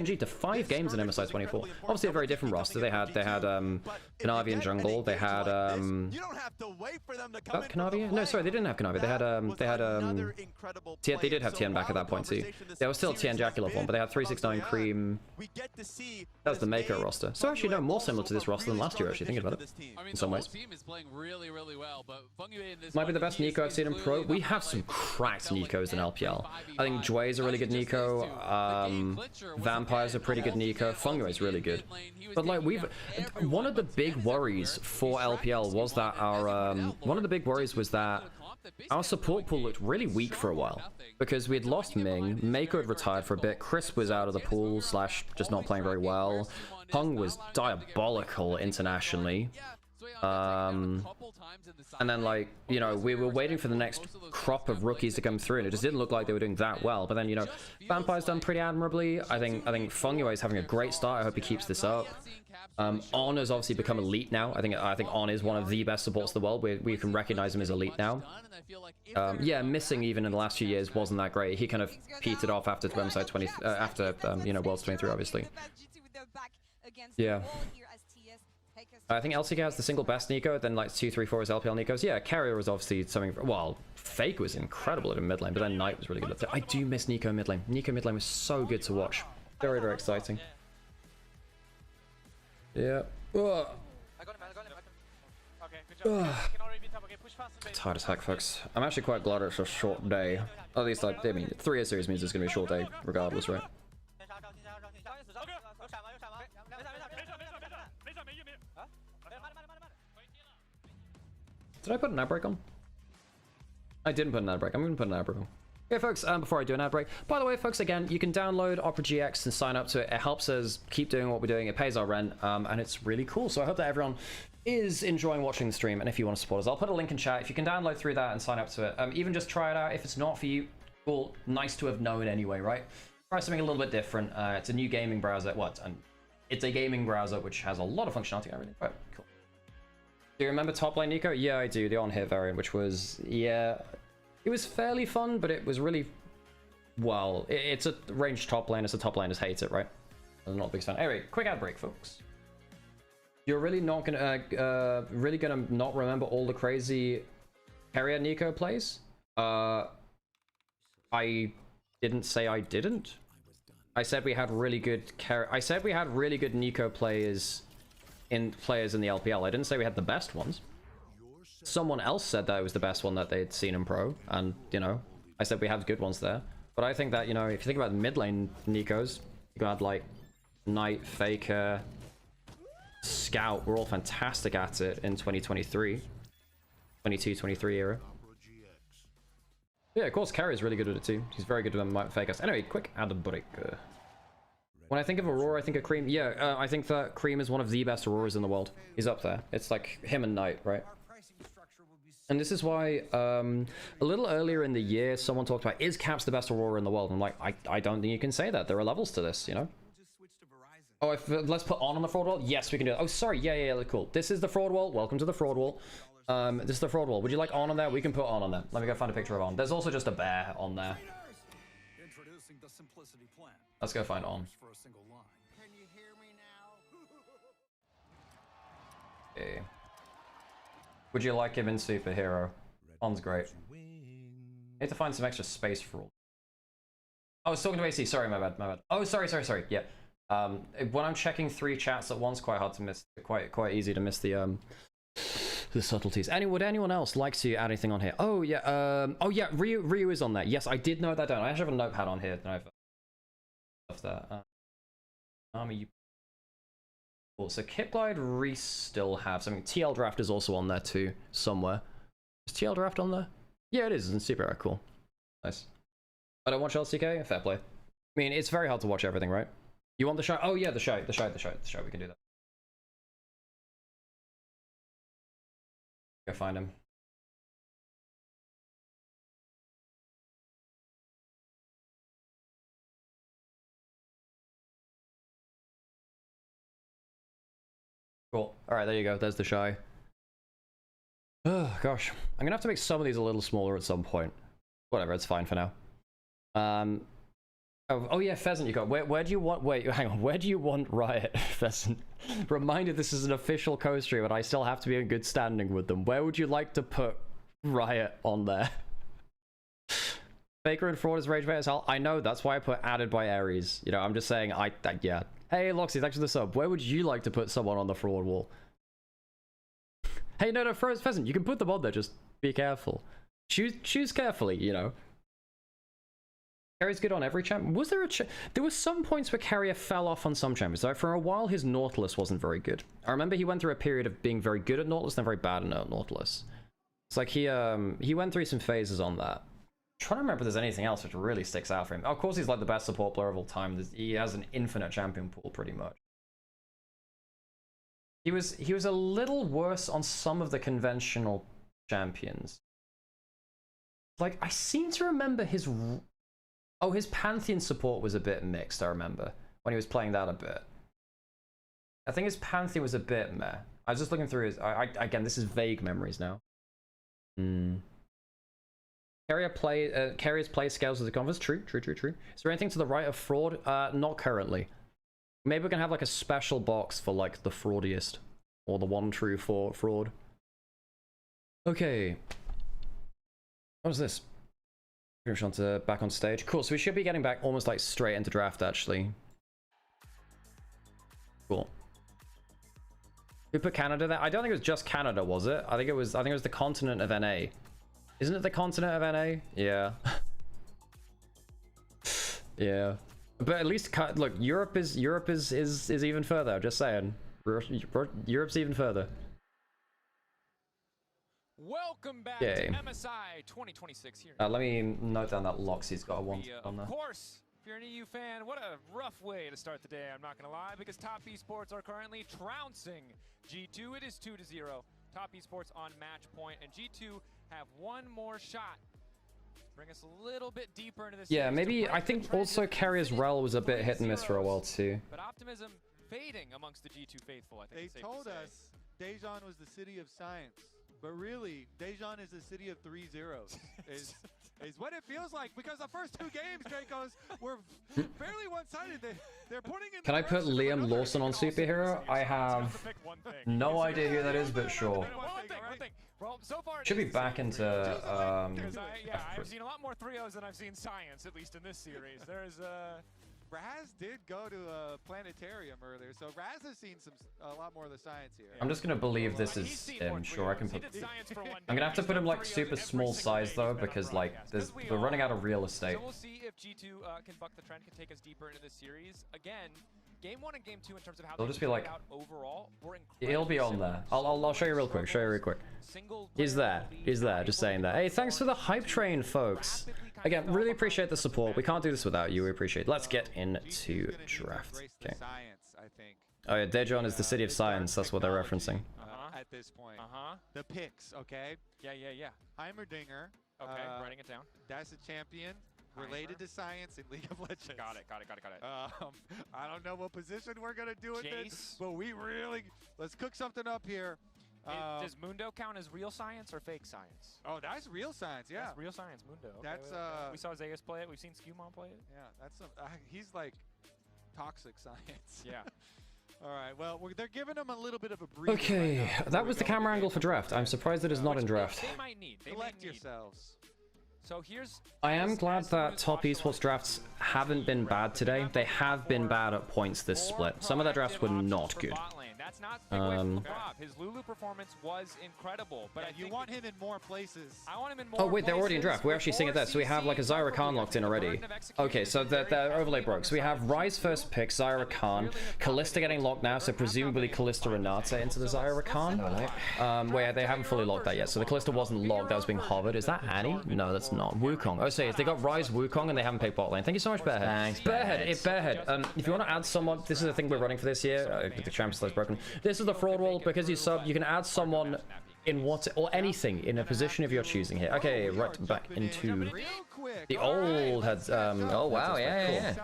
G to 5 games in MSI 24. Obviously a very different roster. They had Kanavi in jungle. They had Kanavi? No, sorry, they didn't have Kanavi. They did have Tien back at that point too. There was still Tien Jaculov one, but they had 369 Cream. That was the Mako roster. So actually, no, more similar to this roster than last year. Actually, thinking about it, in some ways. Might be the best Nico I've seen in pro. We have some cracked Nikos in LPL. I think Jue is a really good Nico. Vampire's a pretty good Nico. Fungo is really good. But like one of the big worries for LPL was that our support pool looked really weak for a while because we had lost Ming, Mako had retired for a bit, Chris was out of the pool / just not playing very well, Hung was diabolical internationally, and then like, you know, we were waiting for the next crop of rookies to come through and it just didn't look like they were doing that well. But then, you know, Vampire's done pretty admirably. I think Funguay is having a great start. I hope he keeps this up. On has obviously become elite now. I think On is one of the best supports in the world. We can recognize him as elite now. Yeah, missing even in the last few years wasn't that great. He kind of petered off after MSI 20, you know, Worlds 23, obviously. Yeah. I think LCK has the single best Nico, then like 2, 3, 4 is LPL Nikos. Yeah, Carrier was obviously something. Well, Fake was incredible at mid lane, but then Knight was really good at that. I do miss Nico mid lane. Nico mid lane was so good to watch. Very, very exciting. Yeah. Ugh. Tired as heck, folks. I'm actually quite glad it's a short day. At least, I mean, 3A series means it's going to be a short day, regardless, right? Did I put an ad break on? I didn't put an ad break. I'm going to put an ad break on. Okay, folks, before I do an ad break, by the way, folks, again, you can download Opera GX and sign up to it. It helps us keep doing what we're doing. It pays our rent, and it's really cool. So I hope that everyone is enjoying watching the stream, and if you want to support us, I'll put a link in chat. If you can download through that and sign up to it, even just try it out. If it's not for you, cool, nice to have known anyway, right? Try something a little bit different. It's a new gaming browser. It's a gaming browser which has a lot of functionality and everything. Right, cool. Do you remember top lane Nico? Yeah, I do. The on-hit variant, which was, yeah, it was fairly fun, but it was really, well, it's a ranged top lane. It's a top laners hate it, right? I'm not a big fan. Anyway, quick ad break, folks. You're really not gonna, not remember all the crazy carrier Nico plays? I didn't say I didn't. I said we had really good Nico players in the LPL. I didn't say we had the best ones. Someone else said that it was the best one that they'd seen in pro, and you know, I said we had good ones there. But I think that, you know, if you think about the mid lane Nikos, you had like Knight, Faker, Scout, were all fantastic at it in 2023, 22-23 era. Yeah, of course, Carrier's really good at it too. He's very good at Fakers. Anyway, quick ad break. When I think of Aurora, I think of Cream. Yeah, I think that Cream is one of the best Auroras in the world. He's up there. It's like him and Knight, right? And this is why a little earlier in the year, someone talked about, is Caps the best Aurora in the world? I'm like, I don't think you can say that. There are levels to this, you know? Oh, let's put on the fraud wall? Yes, we can do it. Oh, sorry. Yeah, cool. This is the fraud wall. Welcome to the fraud wall. This is the fraud wall. Would you like on there? We can put on there. Let me go find a picture of on. There's also just a bear on there. Let's go find on. Okay. Would you like him in superhero? On's great. Need to find some extra space for all. I was talking to AC. Sorry, my bad. Oh, sorry. Yeah. When I'm checking 3 chats at once, quite hard to miss. Quite easy to miss the subtleties. Would anyone else like to add anything on here? Oh yeah. Ryu is on there. Yes, I did note that down. I actually have a notepad on here. Stuff there. Army. Cool. So Kitglide, Reese still have something. TL Draft is also on there too, somewhere. Is TL Draft on there? Yeah, it is. It's super cool. Nice. I don't watch LCK. Fair play. I mean, it's very hard to watch everything, right? You want the show? Oh yeah, the show. We can do that. Go find him. Cool. Alright, there you go. There's the shy. Oh, gosh. I'm gonna have to make some of these a little smaller at some point. Whatever, it's fine for now. Oh yeah, Pheasant, you got. Where do you want... Wait, hang on. Where do you want Riot, Pheasant? Reminded this is an official co-stream and I still have to be in good standing with them. Where would you like to put Riot on there? Faker and Fraud is rage bait as hell. I know, that's why I put added by Ares. You know, I'm just saying, yeah. Hey, Loxy, thanks for the sub. Where would you like to put someone on the fraud wall? Hey, no, Pheasant, you can put them on there, just be careful. Choose carefully, you know. Carrier's good on every champion. Was there there were some points where Carrier fell off on some champions. Like for a while, his Nautilus wasn't very good. I remember he went through a period of being very good at Nautilus, then very bad at Nautilus. It's like he went through some phases on that. I'm trying to remember if there's anything else which really sticks out for him. Of course, he's like the best support player of all time. He has an infinite champion pool, pretty much. He was a little worse on some of the conventional champions. Like, I seem to remember his Pantheon support was a bit mixed, I remember, when he was playing that a bit. I think his Pantheon was a bit meh. I was just looking through his... again, this is vague memories now. Carrier's play scales with the conference. True. Is there anything to the right of Fraud? Not currently. Maybe we can have like a special box for like the fraudiest. Or the one true fraud. Okay. What is this? Pretty much on back on stage. Cool, so we should be getting back almost like straight into draft actually. Cool. Who put Canada there? I don't think it was just Canada, was it? I think it was the continent of NA. Isn't it the continent of NA? Yeah. Yeah. But at least look, Europe is even further, I'm just saying. Europe's even further. Welcome back Okay. to MSI 2026 here. Let me note down that Loxy's got a one on there. Of course, if you're an EU fan, what a rough way to start the day, I'm not going to lie, because Top Esports are currently trouncing G2. It is 2-0. Top Esports on match point, and G2 have one more shot. Bring us a little bit deeper into this. Yeah, maybe I think also Carrier's Rel was a bit hit and miss for a while too. But optimism fading amongst the G2 faithful, I think. They told us Daejeon was the city of science, but really, Daejeon is the city of 3 zeros. is what it feels like, because the first 2 games, Dracos, were fairly one-sided. They're putting in. Can I put Liam Lawson on superhero? I have no idea who that is, but sure. One thing. Well, so far Should be back into I've seen a lot more 3-0s than I've seen science, at least in this series. There's Raz did go to a planetarium earlier, so Raz has seen a lot more of the science here. I'm just gonna believe this is him. Sure, I can put. I'm gonna have to put him like super small size though, because like we're running out of real estate. So we'll see if G2 can buck the trend, can take us deeper into this series. Again, Game 1 and Game 2 in terms of how They'll they just be like, out overall, were he'll be on there. I'll show you real quick. He's there. Just saying that. Hey, thanks for the hype train, folks. Again, really appreciate the support. We can't do this without you. We appreciate it. Let's get into draft. Okay. Oh yeah, Daejeon is the city of science. That's what they're referencing. At this point. The picks, okay? Yeah. Heimerdinger. Okay, writing it down. That's a champion related to science in League of Legends. Got it. I don't know what position we're gonna do with this, but let's cook something up here. Does Mundo count as real science or fake science? Oh, that's real science, yeah. That's real science, Mundo. Okay, that's we saw Zeus play it. We've seen Skewmon play it. Yeah, that's he's like toxic science. Yeah. All right. Well, they're giving him a little bit of a breather. Okay, right now, that was the camera angle for draft. I'm surprised it is not in draft. They might need. Select yourselves. So here's. I am glad that top esports drafts haven't been bad today. They have been bad at points this split. Some of their drafts were not good. That's not his Lulu performance was incredible, but you want him in more places. I want him in more. Oh wait, they're already in draft. We're actually seeing it there. So we have like a Zyra Khan locked in already. Okay, so the overlay broke. So we have Ryze first pick, Zyra Khan, Kalista getting locked now, so presumably Kalista Renata into the Zyra Khan. Where they haven't fully locked that yet. So the Kalista wasn't locked, that was being hovered. Is that Annie? No, that's not. Wukong. Oh, so they got Ryze Wukong and they haven't picked bot lane. Thank you so much, Bearhead. Thanks, Bearhead. If you want to add someone, this is the thing we're running for this year. The champion slot's broken. This is the fraud wall. Because you sub, you can add someone in what or anything in a position of your choosing here. Okay, right back into the old heads. Oh wow, yeah.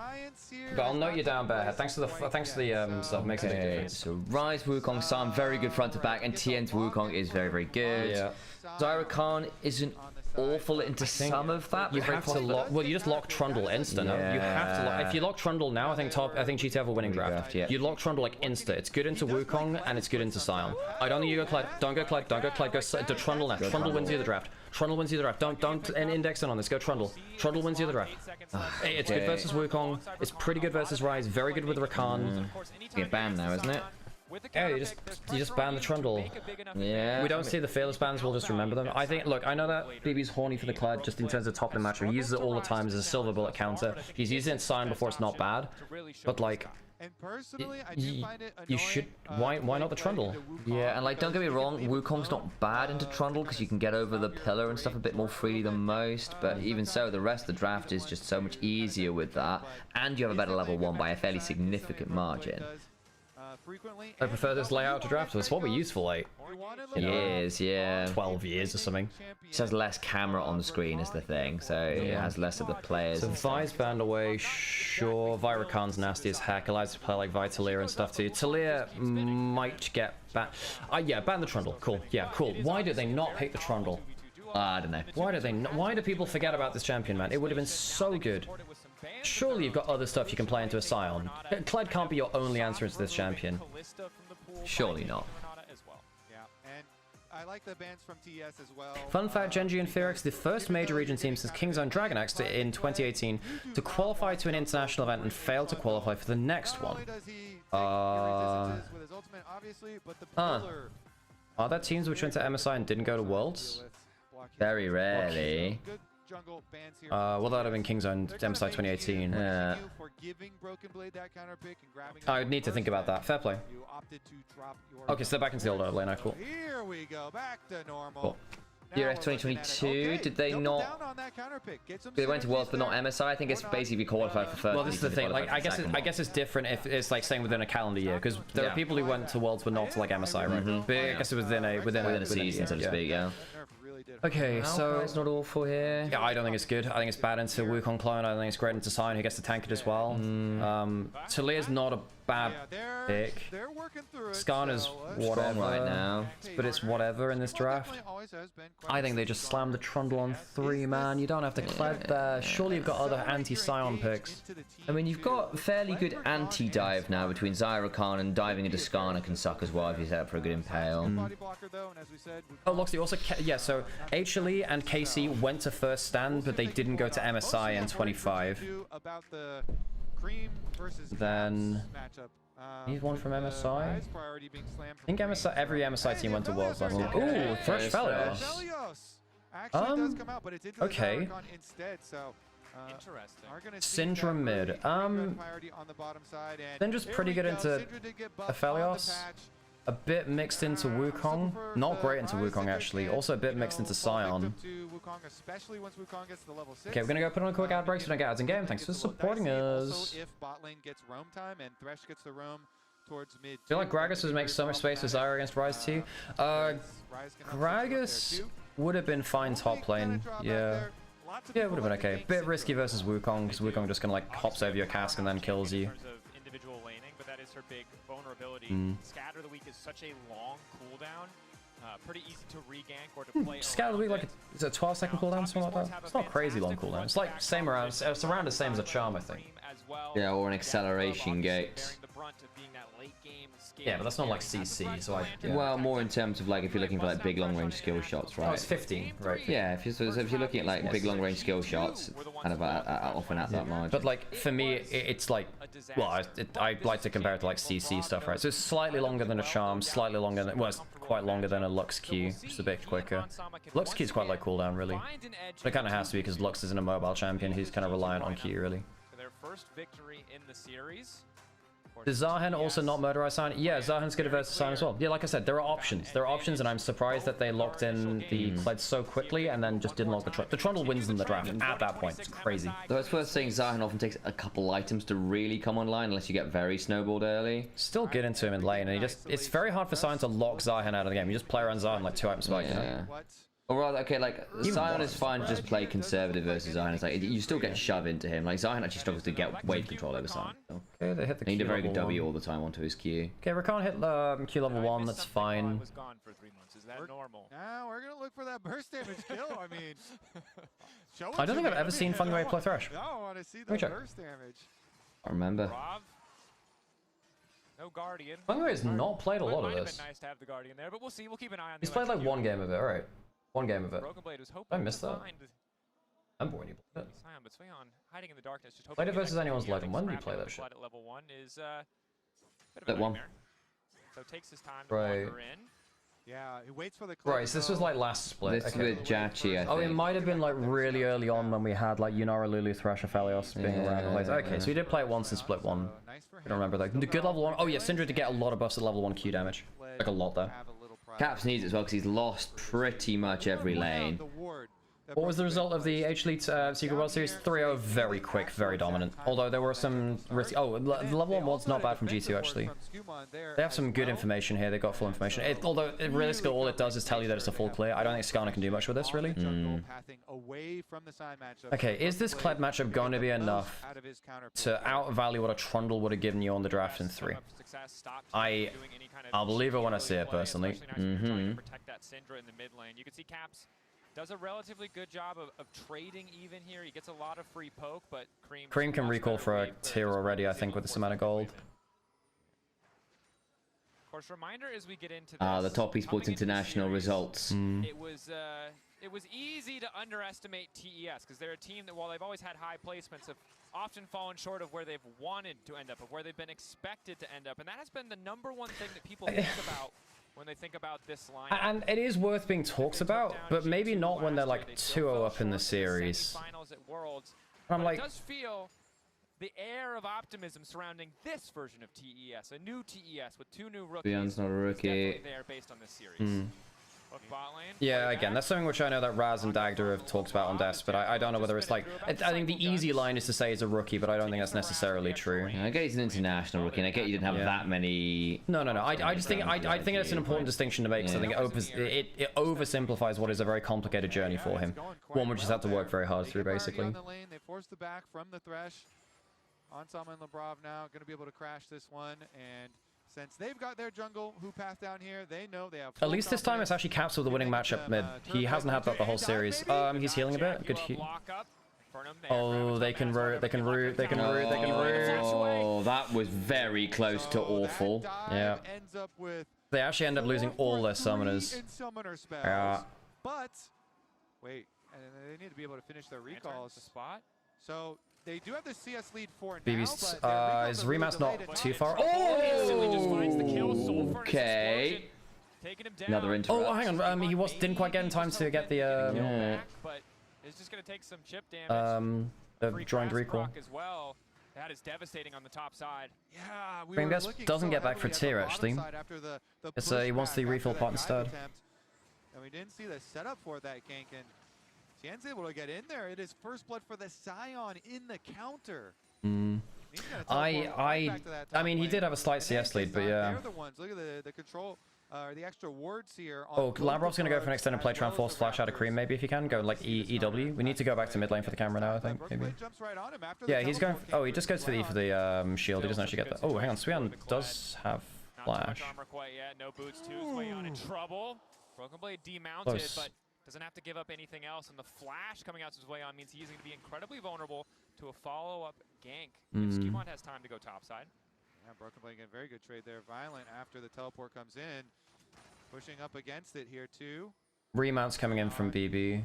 But I'll note you down, Bearhead. Thanks for the sub. Makes a big difference. So Ryze Wukong Sam, very good front to back, and TN's Wukong is very, very good. Yeah. Zyra Khan isn't awful into some of that. You have to lock. Well, you just lock Trundle instant. Yeah. You have to lock. If you lock Trundle now, I think GTF have a winning draft. Yeah. You lock Trundle like insta. It's good into Wukong and it's good into Sion. I don't think you go Clyde. Don't go Clyde. Don't go Clyde. Go to Trundle now. Trundle wins you the draft. Trundle wins you the draft. Don't index in on this. Go Trundle. Trundle wins you the draft. It's good versus Wukong. It's pretty good versus Ryze. Very good with Rakan. Get banned now, isn't it? Yeah, you just ban the Trundle. Yeah. We don't see the Fearless bans, we'll just remember them. I think, look, I know that BB's horny for the Clyde just in terms of top lane matchup. He uses it all the time as a silver bullet counter. He's using it in Sion before it's not bad. But like, And personally, I do find it you should, why not the Trundle? Yeah, and like, don't get me wrong, Wukong's not bad into Trundle because you can get over the pillar and stuff a bit more freely than most, but even so, the rest of the draft is just so much easier with that, and you have a better level 1 by a fairly significant margin. I prefer this layout to draft. It's what we used for like years, yeah. 12 years or something. It has less camera on the screen is the thing, so it has less of the players. So Vi's banned away, sure. Vyra Khan's nasty as heck. Allows to play like Vi Talia and stuff too. Talia might get banned. Yeah, ban the Trundle. Cool. Yeah, cool. Why did they not pick the Trundle? I don't know. Why do people forget about this champion, man? It would have been so good. Surely you've got other stuff you can play into a Sion. Clyde can't be your only answer into this champion. Surely not. I like the bans from TES as well. Fun fact, Genji and Fearx, the first major region team since Kingzone Dragon X in 2018 to qualify to an international event and failed to qualify for the next one. Are there teams which went to MSI and didn't go to Worlds? Very rarely. Well, that would have been Kingzone MSI 2018. Yeah. I would need to think about that. Fair play. Okay, so they're back into the old lane. Cool. Here we go, back to normal. Cool. DRF 2022, did they not? They went to Worlds, but not MSI. I think it's basically qualified for first. Well, this is the thing. Like, I guess it's different if it's like saying within a calendar year, because there are people who went to Worlds but not to like MSI, right? But I guess it was within a season, so to speak. Yeah. Okay, so it's not awful here. Yeah, I don't think it's good. I think it's bad into Wukong clone. I think it's great into Sion, who gets to tank it as well. Talia's not a bad pick. Skarner's whatever right now, but it's whatever in this draft. I think they just slammed the Trundle on 3, man. You don't have to Kled there. Surely you've got other anti-Sion picks. I mean, you've got fairly good anti-dive now between Zyra Khan, and diving into Skarner can suck as well if you set up for a good impale. Oh, Loxley also, yeah, so HLE and KC went to first stand, but they didn't go to MSI in 25. Then he's one from MSI. I think MSI, every MSI team went to Worlds last year. Ooh, Thresh Felios. Okay. Syndra mid. Syndra's pretty good into Aphelios. A bit mixed into Wukong. Not great into Wukong, actually. Also a bit mixed into Sion. Okay, we're gonna go put on a quick ad break so we don't get ads in game. Thanks for supporting us. I feel like Gragas would make so much space for Zyra against Ryze too. Gragas would have been fine top lane. Yeah. Yeah, it would have been okay. Bit risky versus Wukong, because Wukong just kind of like hops over your cask and then kills you. Her big vulnerability. Scatter the Weak is such a long cooldown. Pretty easy to regank or to play. Scatter the Weak, like, is it a 12-second cooldown, something like that? It's not crazy long cooldown. It's like it's around the same as a charm, I think. Yeah, or an acceleration gate. Yeah, but that's not like CC, so yeah. Well, more in terms of like if you're looking for like big long range skill shots, right? Oh, it's 15, right? Yeah, if you're looking at like big long range skill shots, kind of often at that margin. But like for me, it's like, well, I like to compare it to like CC stuff, right? So it's slightly longer than a charm, slightly longer than, well, it's quite longer than a Lux Q, just a bit quicker. Lux Q is quite like cooldown, really. But it kind of has to be because Lux isn't a mobile champion. He's kind of reliant on Q, really. Their first victory in the series. Does Zahen also not murderize Sion? Yeah, Zahen's good versus Sion as well. Yeah, like I said, there are options. There are options, and I'm surprised that they locked in the Kled so quickly and then just didn't lock the Trundle. The Trundle wins them the draft at that point. It's crazy. Though it's worth saying Zahen often takes a couple items to really come online unless you get very snowballed early. Still get into him in lane, and it's very hard for Sion to lock Zahen out of the game. You just play around Zahen like 2 items back. Yeah. Or rather, okay, like, Sion is fine to just play conservative versus Zahen. It's like, you still get shoved into him. Like, Zahen actually struggles to get wave control over Sion. Okay, they hit the Q. He need a very good W all the time onto his Q. Okay, Rakan hit Q level 1, that's fine. Now we're gonna look for that burst damage kill. I mean, I don't think I've ever seen Funway play Thresh. I want to see the burst damage. I remember. No Guardian. Funway has not played a lot of this. Nice to have the Guardian there, but we'll see. We'll keep an eye on. He's played like 1 game of it, alright. 1 game of it. I missed that. I remember when you played it. But Swayon hiding in the darkness, just played it versus anyone's legend. When did you play that shit? At level 1 is bit of That a one. nightmare. So takes his time to Right. wander in. Yeah, he waits for the Right, so this was like last split. This with Jachi, I think. Oh, it might have been like really early on when we had like Yunara, Lulu, Thresh, Aphelios being around the place. Okay, so we did play it once in split 1. I don't remember that. Good level 1. Oh yeah, Syndra did get a lot of buffs at level 1 Q damage. Like a lot though. Caps needs it as well because he's lost pretty much every lane. What was the result of the HLE Secret World Series? 3-0, very quick, very dominant. Although there were some risky... Oh, the level 1 mod's not bad from G2, actually. They have some good information here. They got full information. Although, realistically, all it does is tell you that it's a full clear. I don't think Skarner can do much with this, really. Okay, is this Kled matchup going to be enough to outvalue what a Trundle would have given you on the draft in 3? I'll believe it when I see it, personally. Protect that Syndra in the mid lane. You can see Caps does a relatively good job of trading even here. He gets a lot of free poke, but Cream can recall for a tier already, I think, with this amount of gold. Of course, reminder as we get into this. The top esports international results. It was easy to underestimate TES because they're a team that, while they've always had high placements, have often fallen short of where they've wanted to end up, of where they've been expected to end up, and that has been the #1 thing that people think about when they think about this line. And it is worth being talked about, but maybe not when they're like 2-0 up in the series. I'm like, it does feel the air of optimism surrounding this version of TES, a new TES with 2 new rookies. Beyond's not a rookie. Definitely there based on this series. Look, bot lane. yeah, again, that's something which I know that Raz and Dagda have talked about on Desk, but I don't know whether it's like... I think the easy line is to say he's a rookie, but I don't think that's necessarily true. Yeah, I get he's an international rookie, and I get you didn't have that many... No. I just think I think that's an important distinction to make, because I think it oversimplifies what is a very complicated journey for him. One which just had to work very hard through, basically. They forced the back from the Thresh. Onsama and Labrov now going to be able to crash this one, and since they've got their jungle who passed down here, they know they have... At least this time it's actually Caps with the winning matchup mid. He hasn't had that the whole series. He's healing a bit. Good heal. Oh, they can root. Oh, that was very close to awful. Yeah. They actually end up losing all their summoners. Yeah. But, wait, and they need to be able to finish their recalls. So... They do have the CS lead for now, BB's, but his rematch not too far. Oh! Okay. Another interrupt. Oh, hang on. He didn't quite get in time to get the But it's just going to take some chip damage. The joined recall. As well. That is devastating on the top side. Yeah, I think this doesn't get back for tier actually. It's he wants the refill pot instead. And we didn't see the setup for that gank, and Tien's able to get in there. It is first blood for the Scion in the counter. I mean, he did have a slight CS lead, but yeah. They're the ones. Look at the control, the extra wards here. Oh, Labrov's gonna go for an extended play, try and force flash out of Cream maybe if you can. Go like EW. We need to go back to mid lane for the camera now, I think. Maybe. Yeah, he's going. Oh, he just goes for the shield. He doesn't actually get that. Oh, hang on. Swian does have flash. Not armor quite yet. No boots too. Swayon in trouble. Broken Blade demounted, but doesn't have to give up anything else, and the flash coming out his way on means he's going to be incredibly vulnerable to a follow-up gank. If Skimon has time to go topside. Yeah, Broken Blade getting very good trade there. Violent after the teleport comes in, pushing up against it here too. Remounts coming in from BB.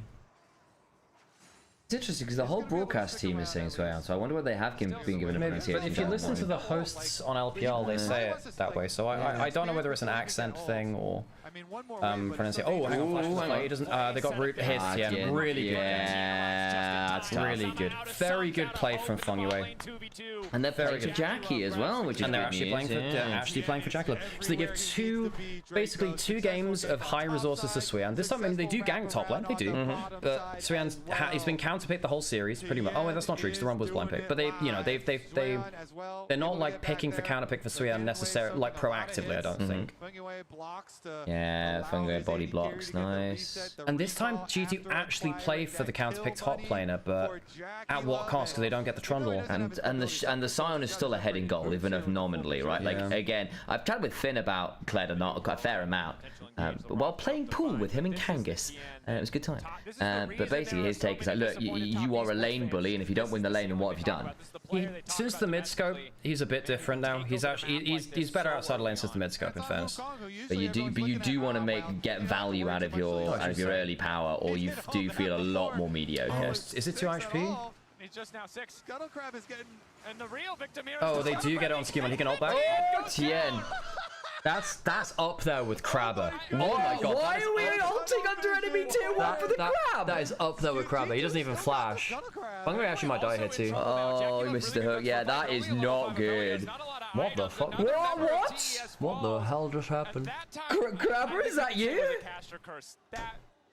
It's interesting because the whole broadcast team is saying Swayon, so I wonder whether they have been given a pronunciation. But if you listen to the hosts on LPL, they say it that way. So I don't know whether it's an accent thing or pronunciation. Oh, hang on, flash. He doesn't. They got root hits. Yeah, really good. Yeah, that's really good. Very good play from Feng Yue. And they're playing for Jackie as well, which is and they're actually playing for Jackie. So they give basically two games of high resources to Swayon. This time, I mean, they do gank top lane. They do. But Swayan's he's been counterpicked the whole series pretty much. Oh, wait, that's not true because the Rumble's blind pick. But they, you know, they're not like picking for counterpick for Swayon necessarily, like proactively. I don't think. Yeah, Feng Yue body blocks, nice. And this time G2 actually play for the counterpick top laner, but at what cost? Because they don't get the Trundle. And the Scion is still ahead in goal, even if nominally, right? Like again, I've chatted with Finn about Kled a fair amount, but while playing pool with him and Kangas, it was a good time. But basically, his take is like, look, you are a lane bully, and if you don't win the lane, then what have you done? Since the mid scope, he's a bit different now. He's actually he's better outside of lane since the mid scope, in fairness. But you do want to get value out of your early power, or you do feel a lot more mediocre. Oh, is it 2 HP? He's just now 6. Scuttle Crab is getting, and the real victim here. Oh, they do get it on Skimon. He can ult back. Oh, Tien. That's up there with Crabber. Oh my god. Why are we ulting under enemy tier 1 for the Crab? That is up there with Crabber. He doesn't even flash. Feng Yue actually might die here too. Oh, he missed the hook. Yeah, that is not good. What the fuck? What? What the hell just happened? Crabber, is that you?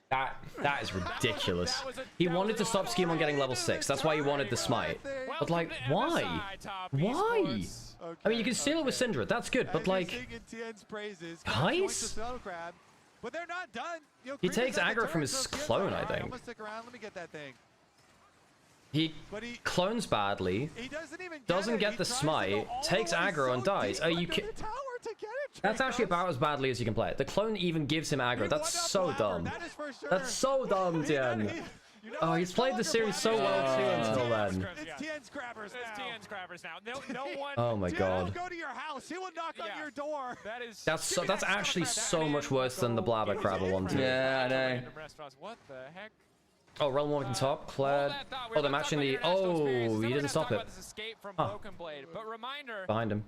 That is ridiculous. He wanted to stop Skimon getting level 6. That's why he wanted the smite. But like, why? Why? I mean, you can steal it with Syndra. That's good, but like, guys? But they're not done. He takes aggro from his clone, I think. He clones badly, doesn't get the smite, takes aggro and dies. Are you kidding? That's actually about as badly as you can play it. The clone even gives him aggro. That's so dumb. That's so dumb, Tien. Oh, he's played the series so well too until then. It's TN's Crabbers now. It's TN's Crabbers now. No one. Oh my god. He'll go to your house. He will knock on your door. That's actually so much worse than the Blabber Crabber one too. Yeah, I know. What the heck? Oh, Realm Walking top, Claire. Oh, they're matching the. Oh, he didn't stop it. This escape from Huh. Broken Blade. But reminder. Behind him.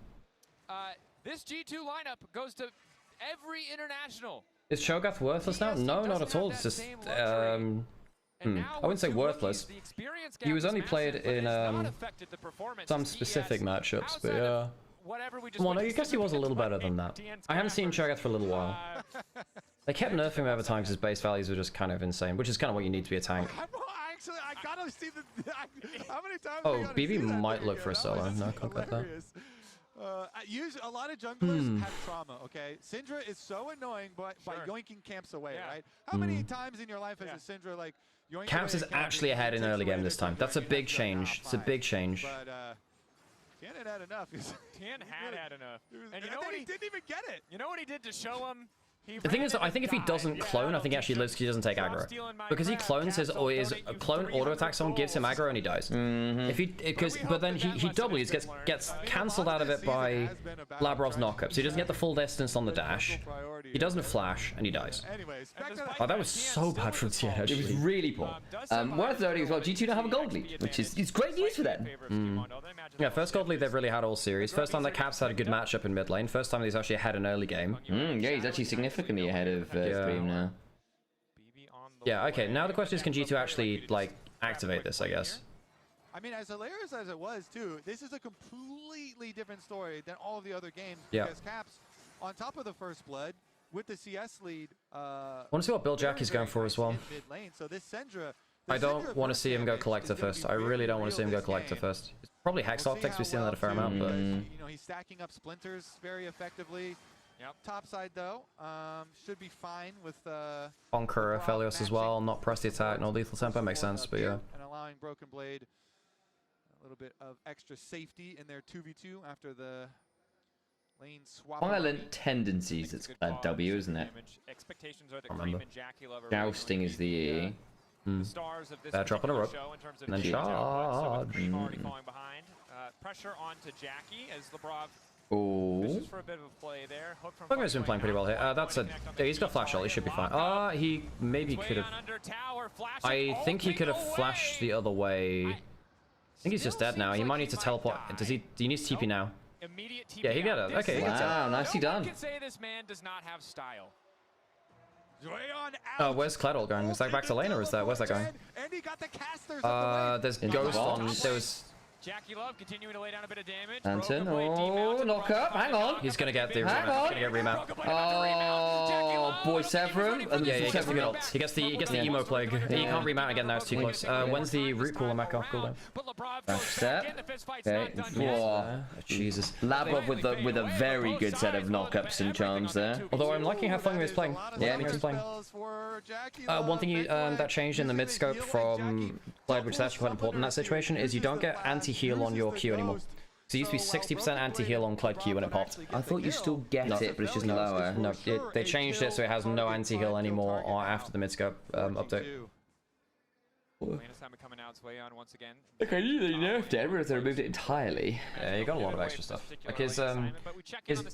This G2 lineup goes to every international. Is Shogath worthless now? No, not at all. It's just I wouldn't say worthless. He was only played in some specific matchups, but yeah. Well, no, I guess he was a little better than that. I haven't seen Shogath for a little while. They kept nerfing him over time because his base values were just kind of insane, which is kind of what you need to be a tank. Actually, I gotta see the. How many times? Oh, BB might look for a solo. No, can't get that. A lot of junglers have trauma, okay? Syndra is so annoying by yoinking camps away, right? How many times in your life has a Syndra, like, yoinked Camps away is a camp actually ahead in early game this time. That's a big change. It's a big change. But, Tien had enough. Tien had enough. And you know what what he didn't even get it. You know what he did to show him? The thing is, I think if he doesn't clone, I think he actually lives because he doesn't take aggro. Because he clones his clone auto attack, someone gives him aggro and he dies. If he, but then he W's gets cancelled out of it by Labrov's knockup, so he doesn't get the full distance on the dash. He doesn't flash and he dies. Oh, that was so bad from Tien. It was really poor. Worth noting as well, G2 don't have a gold lead, which is great news for them. Yeah, first gold lead they've really had all series. First time that Caps had a good matchup in mid lane. First time he's actually ahead in early game. Yeah, he's actually significantly ahead of Scream now. Yeah, okay, now the question is, can G2 actually, like, activate this, I guess? I mean, as hilarious as it was, too, this is a completely different story than all of the other games. Yeah. Because Caps, on top of the first blood, with the CS lead... I want to see what Bill Jackie's going for as well. So this Syndra... I don't want to see him go Collector first. I really don't want to see him go Collector first. Probably Hex Optics, we've seen that a fair amount, but... You know, he's stacking up Splinters very effectively. Top side, though, should be fine with... Conqueror, Aphelios as well, not press the attack, no lethal tempo, makes sense, but yeah. And allowing Broken Blade a little bit of extra safety in their 2v2 after the lane swap. Violent tendencies, it's a W, isn't it? Jousting is the E. They're dropping a rope, and then charge. Pressure onto Jackie as Labrov. Oh. For a bit of a play there. Bugger's been playing pretty well here. That's a. Yeah, he's got flash ult. He should be fine. He maybe could have. I think he could have flashed the other way. I think he's just dead now. He might need to teleport. Does he? Do you need to TP now? Yeah, he got it. Okay. Wow, nicely done. You can say this man does not have style. Oh, where's Cladol going? Is that back to lane or is that? Where's that going? There's Ghost on. There was. Jackie Love continuing to lay down a bit of damage. Anton, oh, knock up, hang on. He's gonna get the hang on. He's gonna get remount. Oh, boy Severum. Yeah, he gets the good ult. He gets the emo plague. He can't remount again now, it's too close. When's the root cooler back off cooldown? Back step. Okay. Whoa. Jesus. Labrov with a very good set of knockups and charms there. Although I'm liking how Flung is playing. Yeah, me too. One thing that changed in the mid scope from Clyde, which is actually quite important in that situation, is you don't get anti-heal on your Q anymore. So it used to be 60% anti-heal on Clyde Q when it popped. I thought you still get it, but it's just lower. No, they changed it so it has no anti-heal anymore after the mid scope update. Coming out way on once again. Okay, they nerfed it, but they removed it entirely. Yeah, you got a lot of extra stuff. Like his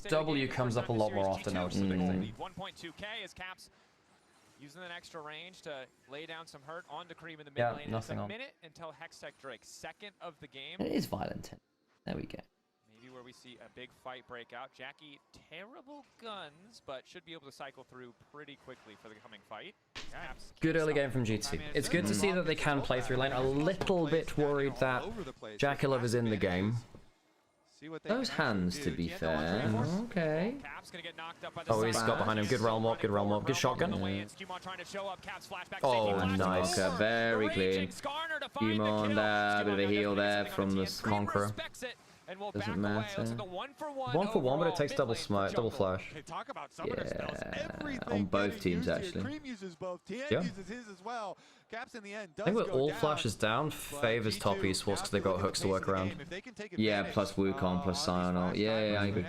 W comes up a lot more often now, which is a big thing. 1.2k is Caps using an extra range to lay down some hurt onto Kareem in the mid lane. Nothing it's a on. minute until Hextech Drake, second of the game. It is violent. There we go. Maybe where we see a big fight break out. Jackie, terrible guns, but should be able to cycle through pretty quickly for the coming fight. Good early game from GT. It's good to see that they can play through lane. A little bit worried that Jackalove is in the game. Those hands, to be fair. Okay. Oh, he's got behind him. Good realm up, good shotgun. Oh, nice. Very clean. Humon there, a bit of a heal there from the Conqueror. Doesn't matter. 1-for-1, but it takes double smite, double flash. Yeah, on both teams actually. Cream uses both. TN Yeah. uses his as well. Caps in the end I think with all flashes down favors top esports because they've got hooks to work around. Yeah, plus Wukong, plus Sion. Yeah, I agree.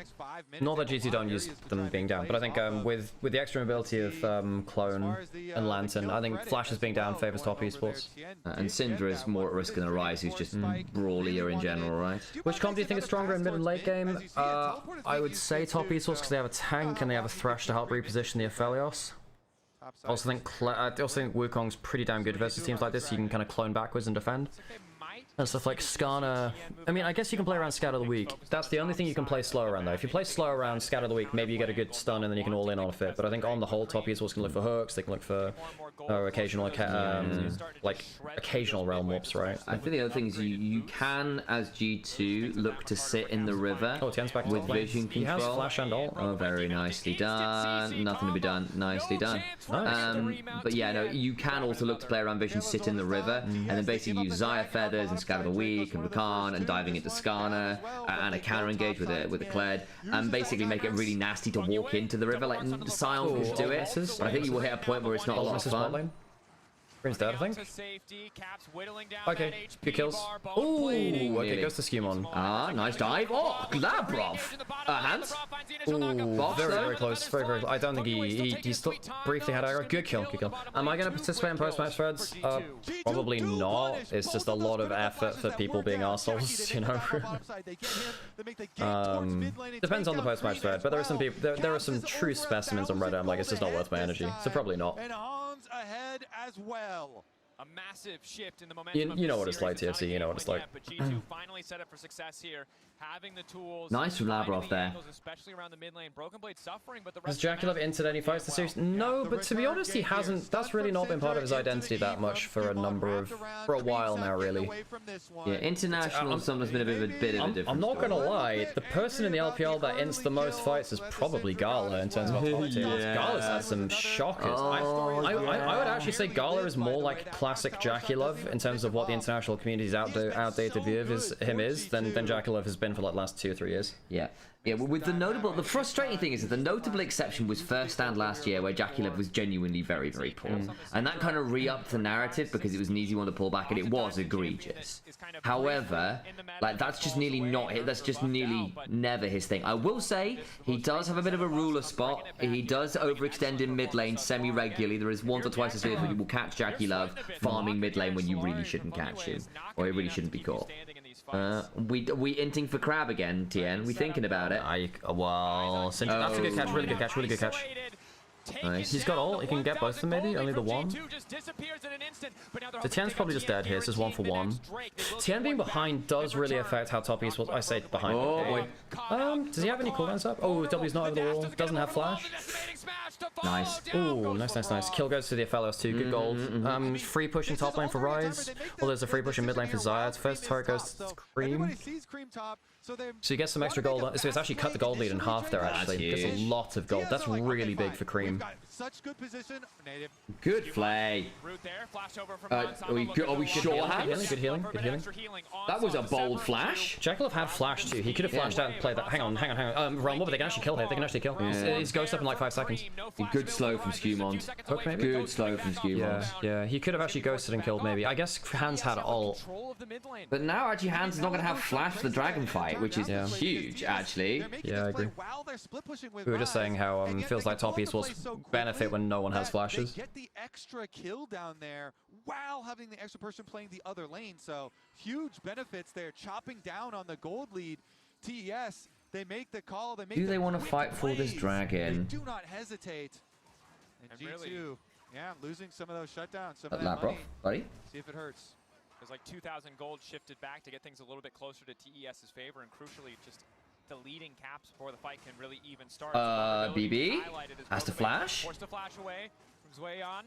Not that G2 don't use them being down, but I think with the extra mobility of Clone and Lantern, I think flashes being down favors top esports. And Syndra is more at risk than Arise, who's just brawlier in general, right? Which comp do you think is stronger in mid and late game? I would say top esports because they have a tank and they have a Thresh to help reposition the Aphelios. I also think Wukong's pretty damn good versus teams like this. You can kind of clone backwards and defend. And stuff like Skarner. I mean, I guess you can play around Scout of the Week. That's the only thing you can play slow around, though. If you play slow around Scout of the Week, maybe you get a good stun and then you can all in on a fit. But I think on the whole, top esports can look for hooks. They can look for occasional, occasional realm warps, right? I think the other thing is you can, as G2, look to sit in the river with vision control. He has flash and ult. Oh, very nicely done. Nothing to be done. Nicely done. But yeah, no, you can also look to play around vision, sit in the river, and then basically use Xayah Feathers and Scout of the Week and Rakan and diving into Skarner and a counter engage with a Kled and basically make it really nasty to walk into the river. Like Sion could do it, but I think you will hit a point where it's not a lot of fun. Green's dead, I think. Okay, good kills. Ooh, okay, goes to Skewmon. Ah, nice dive. Oh, Labrov. Hands. Ooh, very close. Very close. I don't think he still briefly had aggro. Good kill, good kill. Am I going to participate in post-match threads? Probably not. It's just a lot of effort for people being arseholes, you know? Depends on the post-match thread, but there are some people, there are some true specimens on Reddit. I'm like, it's just not worth my energy, so probably not. Ahead as well. A massive shift in the momentum. You know what it's like, TFC. You know what it's like. But G2 finally set up for success here, having the tools. Nice from Labrov there. Especially around the mid lane. Broken Blade suffering, but the Has JackeyLove entered any fights this series? No, but to be honest, he hasn't. That's really not been part of his identity that much for a while now, really. Yeah, international sometimes been a bit of a difference. I'm not gonna lie. The person in the LPL that ints the most fights is probably Gala in terms of our top tier. Gala's had some shockers. I would actually say Gala is more like classic JackeyLove in terms of what the international community's outdated view of him is than JackeyLove has been for like the last 2 or 3 years. Yeah. Yeah, well, with the frustrating thing is that the notable exception was First Stand last year, where JackeyLove was genuinely very, very poor. And that kind of re-upped the narrative because it was an easy one to pull back, and it was egregious. However, like, that's just nearly never his thing. I will say, he does have a bit of a ruler spot. He does overextend in mid lane semi-regularly. There is once or twice a series where you will catch JackeyLove farming mid lane when you really shouldn't catch him, or he really shouldn't be caught. We inting for Crab again, TN. We thinking about it. Well, that's a good catch. Really good catch. Really good catch. Nice. He's got ult. He can get both of them, maybe. Only the one. So Tien's probably just dead here. This is 1 for 1. Tien being behind does really affect how top esports. I say behind. Oh boy. Does he have any cooldowns up? Oh, W's not over the wall. Doesn't have flash. Nice. Ooh, nice. Kill goes to the Aphelios too. Good gold. Free push in top lane for Rise. Well, there's a free push in mid lane for Xayah. First turret goes to Cream. So you get some extra gold. So it's actually cut the gold lead in half there, actually. Gets a lot of gold. That's really big for Cream. Good play. Are we sure hands? Good healing. That was a bold flash. JackeyLove had flash too. He could have flashed out and played that. Hang on. Realm War, but they can actually kill here. They can actually kill. He's ghost up in like 5 seconds. Good slow from Skewmon. Hook maybe? Good slow from Skewmon. Yeah. He could have actually ghosted and killed maybe. I guess Hans had ult. But now actually Hans is not going to have flash for the dragon fight, which is huge, actually. Yeah, I agree. We were just saying how feels like top esports benefit when no one has flashes. Get the extra kill down there while having the extra person playing the other lane, so huge benefits there. Chopping down on the gold lead. TES, they make the call. Do they want to fight for this dragon? They do not hesitate. And G2, losing some of those shutdowns. Some of that Labrov, money. buddy. See if it hurts. There's like 2,000 gold shifted back to get things a little bit closer to TES's favor, and crucially, just deleting caps before the fight can really even start. BB has to flash. Forced to flash away from Zwayon.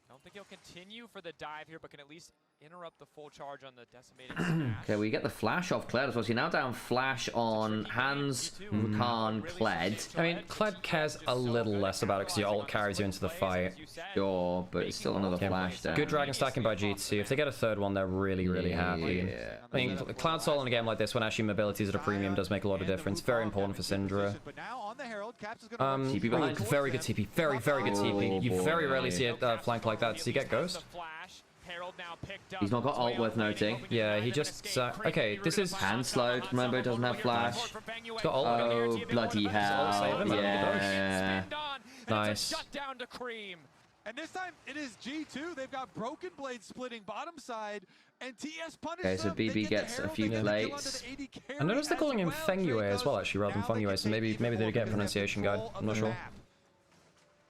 Don't think he'll continue for the dive here, but can at least interrupt the full charge on the decimated smash. Okay, we get the flash off Kled as well. So you're now down flash on Hans, Rakan, Kled. I mean, Kled cares a little less about it because your ult carries you into the fight. Sure, but it's still another flash down. Good dragon stacking by G2. If they get a third one, they're really, really happy. I mean, Cloud Soul in a game like this, when actually mobility is at a premium, does make a lot of difference. Very important for Syndra. Very good TP. Very, very good TP. You very rarely see a flank like that. So you get Ghost. He's not got ult worth noting. Yeah, he just... okay, this is... Hand slowed. Remember, it doesn't have flash. He's got ult. Oh, bloody hell. Yeah. Nice. And this time it is G2. They've got Broken Blade splitting bottom side, and TS punishes Okay, so them. BB gets a few plates. I noticed they're calling him Feng Yue as well, actually, rather than Feng Yue, so maybe they get a pronunciation guide. I'm not sure.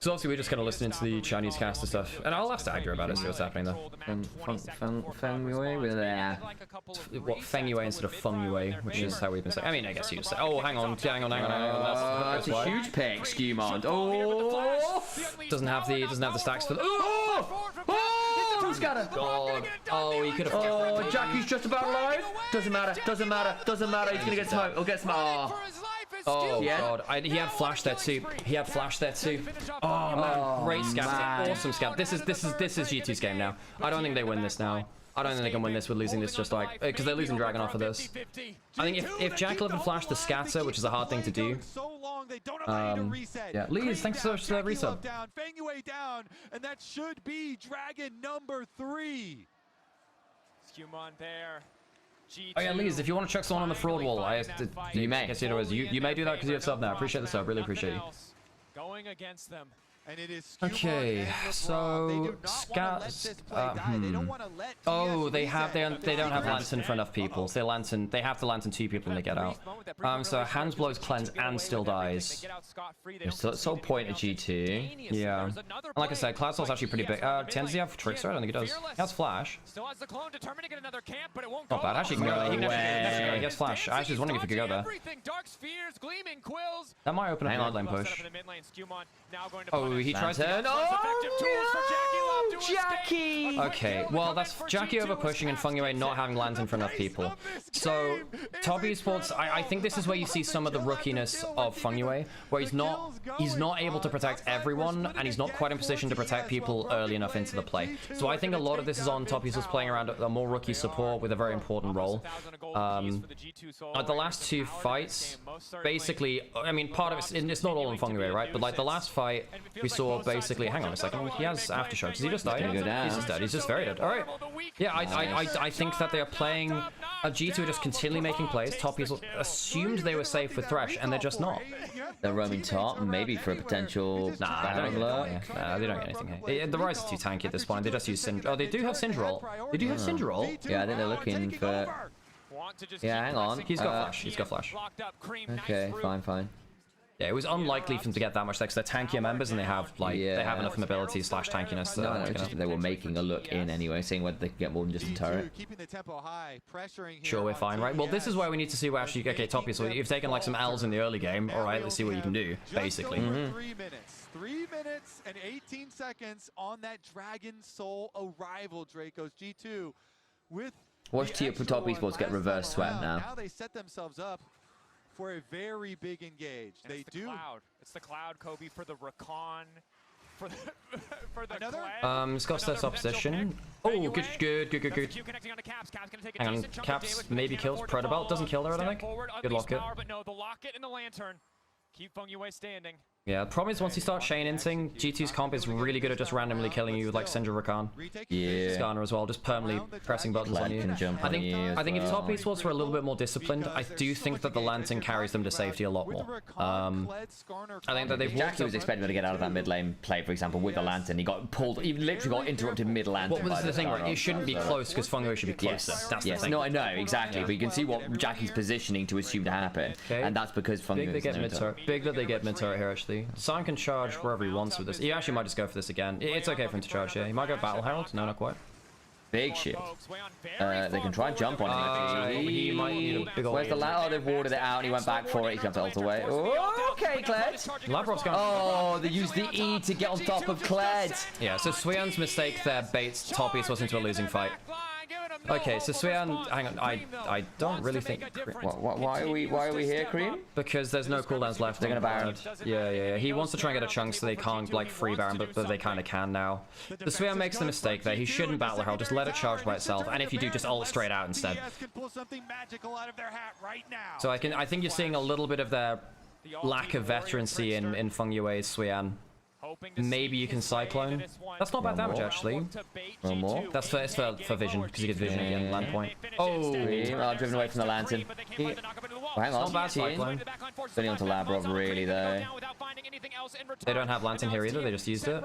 So obviously we're just kind of listening to the Chinese caster stuff, and I'll ask Agger about it, see what's happening though. Feng Yue with there. What, Feng Yue instead of Feng Yue, which is how we've been saying. I mean, I guess you just say, oh, hang on. That's a huge pick, Skewmond. Oh! Doesn't have the stacks for the... Oh! He's got it. God. Oh, he could have... Oh, Jackie's just about alive. Doesn't matter. He's gonna get smoked. He'll get smoked. Oh god, he had flash there too. Oh man, great scab, awesome scab. This is G2's game now. I don't think they win this now. I don't think they can win this with losing this just like because they're losing Dragon off of this. I think if Jackal had flashed the scatter, which is a hard thing to do. Yeah, Lees, thanks so much for that resub. Feng Yue down, and that should be Dragon number 3. Skewmon there. Oh yeah, Lees, if you want to chuck someone on the fraud wall, you may. You may do that because you have sub now. Appreciate the sub, really appreciate you. Going against them. And it is okay, so Scat. Oh, they don't have Lantern for enough people. So they have to Lantern 2 people and they get out. So Hands blows cleanse and still dies. So it's all point of G2. Yeah. And like I said, Cloud Soul's actually pretty big. Does he have Trickster? I don't think he does. He has Flash. Still has the clone determined to get another camp, but it won't go. Not bad. Actually, he can go. He has Flash. I actually was wondering if he could go there. That might open up the mid lane push. Oh, he tries to... Oh, Jackie! Okay, well, that's Jackie over pushing and Feng Yue not having Lantern for enough people. So, top esports, I think this is where you see some of the rookiness of Feng Yue, where he's not able to protect everyone, and he's not quite in position to protect people early enough into the play. So I think a lot of this is on top esports playing around a more rookie support with a very important role. At the last 2 fights, basically, I mean, part of it's not all on Feng Yue, right? But like the last fight, we saw basically, hang on a second, he has aftershocks. Does he just die? He's just dead. He's just very dead. All right. Yeah, I think that they are playing. G2 are just continually making plays. Top esports assumed they were safe with Thresh, and they're just not. They're roaming top, maybe for a potential. Nah, they don't get anything here. The Rise is too tanky at this point. They just use Syndra. Oh, they do have Syndra. They do have Syndra. Yeah, I think they're looking for. Yeah, hang on. He's got Flash. He's got Flash. Okay, fine. Yeah, it was unlikely for them to get that much because they're tankier members and they have they have enough mobility / tankiness. They were making a look in anyway, seeing whether they could get more than just a turret. Sure, we're fine, right? Well, this is where we need to see where actually Toppy. So you've taken like some L's in the early game. All right, let's see what you can do. Basically. 3 minutes and 18 seconds on that Dragon Soul arrival. Draco's G2 with. Watch Top Esports get reverse swept now. Now they set themselves up for a very big engage. And they do. It's the Cloud, Kobe, for the Rakan, for the it's got less opposition. Oh, good. Hang on, Caps maybe kills. Protobelt doesn't kill there, I don't think. Good locket. But no, the locket and the lantern keep Feng Yue standing. Yeah, the problem is once you start Shane inting, G2's comp is really good at just randomly killing you with like Syndra Rakan. Yeah. Skarner as well, just permanently pressing buttons on you. I think if top esports were a little bit more disciplined, I do think that the Lantern carries them to safety a lot more. I think that they've... Jackie was expecting to get out of that mid lane play, for example, with the Lantern. He got pulled, he literally got interrupted mid-Lantern. What was the thing, right? It shouldn't be close because Feng Yue should be closer. That's the thing. No, I know, exactly. But you can see what Jackie's positioning to assume to happen. And that's because Feng Yue is big that they get mid-turret here, actually. Sion can charge wherever he wants with this. He actually might just go for this again. It's okay for him to charge here. He might go Battle Herald. No, not quite. Big shield. They can try and jump on him. He might need a big old... Where's the Lab? Oh, they've warded it out and he went back for it. He's got to ult away. Oh, okay, Kled. Labrov's gone. Oh, they used the E to get on top of Kled. Yeah, so Sweon's mistake there baits Top Esports into a losing fight. Okay, so Suyan, hang on, I don't really think. Why are we here, Cream? Because there's no cooldowns left. They're gonna Baron. Yeah. He wants to try and get a chunk so they can't like free Baron, but they kind of can now. The Suyan makes the mistake there. He shouldn't battle Herald. Just let it charge by itself, and if you do, just ult straight out instead. So I think you're seeing a little bit of their lack of veterancy in Feng Yue's Suyan. Maybe you can Cyclone. That's not bad damage, actually. One more. That's for vision, because you get vision again, land point. Oh! Driven away from the lantern. Hang on. Not bad Cyclone. Spinning onto Labrov, really, though. They don't have Lantern here either, they just used it.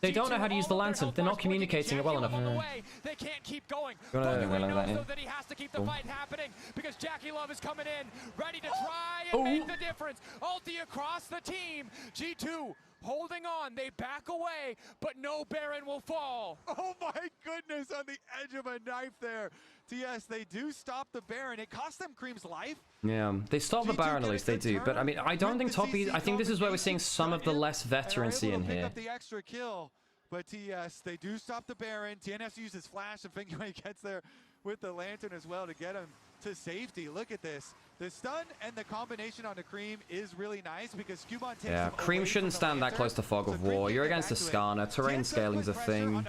They don't know how to use the Lantern. They're not communicating it well enough. They can't keep going. You wanna so that he has to keep the fight happening because Jackie Love is coming in, ready to try and make the difference. Ulti across the team. G2 holding on. They back away, but no Baron will fall. Oh my goodness, on the edge of a knife there. TS, they do stop the Baron. It cost them Cream's life. Yeah, they stop the Baron, at least they do. But I mean, I don't think Toppy. I think this is where we're seeing some of the less veterancy in here. Pick up the extra kill, but TS, they do stop the Baron. TNS uses flash, and Feng Yue gets there with the lantern as well to get him to safety. Look at this. The stun and the combination on the Cream is really nice because Cubon takes Yeah, Cream shouldn't stand that close to Fog of War. You're against a Skarner. Terrain scaling's a thing.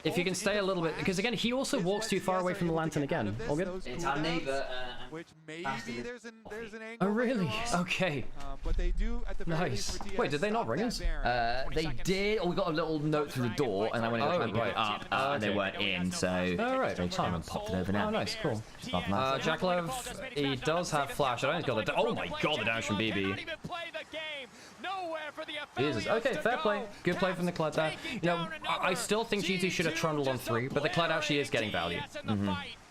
If you can stay a little bit, because again, he also walks too far away from the lantern again. All good? It's our neighbor. Which maybe there's an angle. Oh really? Okay. But they do at the very least Nice. for TS Wait, did they not ring us? They did. Oh, we got a little note through the door, and then when it went up, and they weren't in, so they just popped it over now. Oh, nice, cool. Jack Love, he does have flash. I don't think he's got the. Oh my god, the damage from BB. Jesus. Okay, fair play. Good play from the Kled there. You know, I still think G2 should have trundled on 3, but the Kled actually is getting value.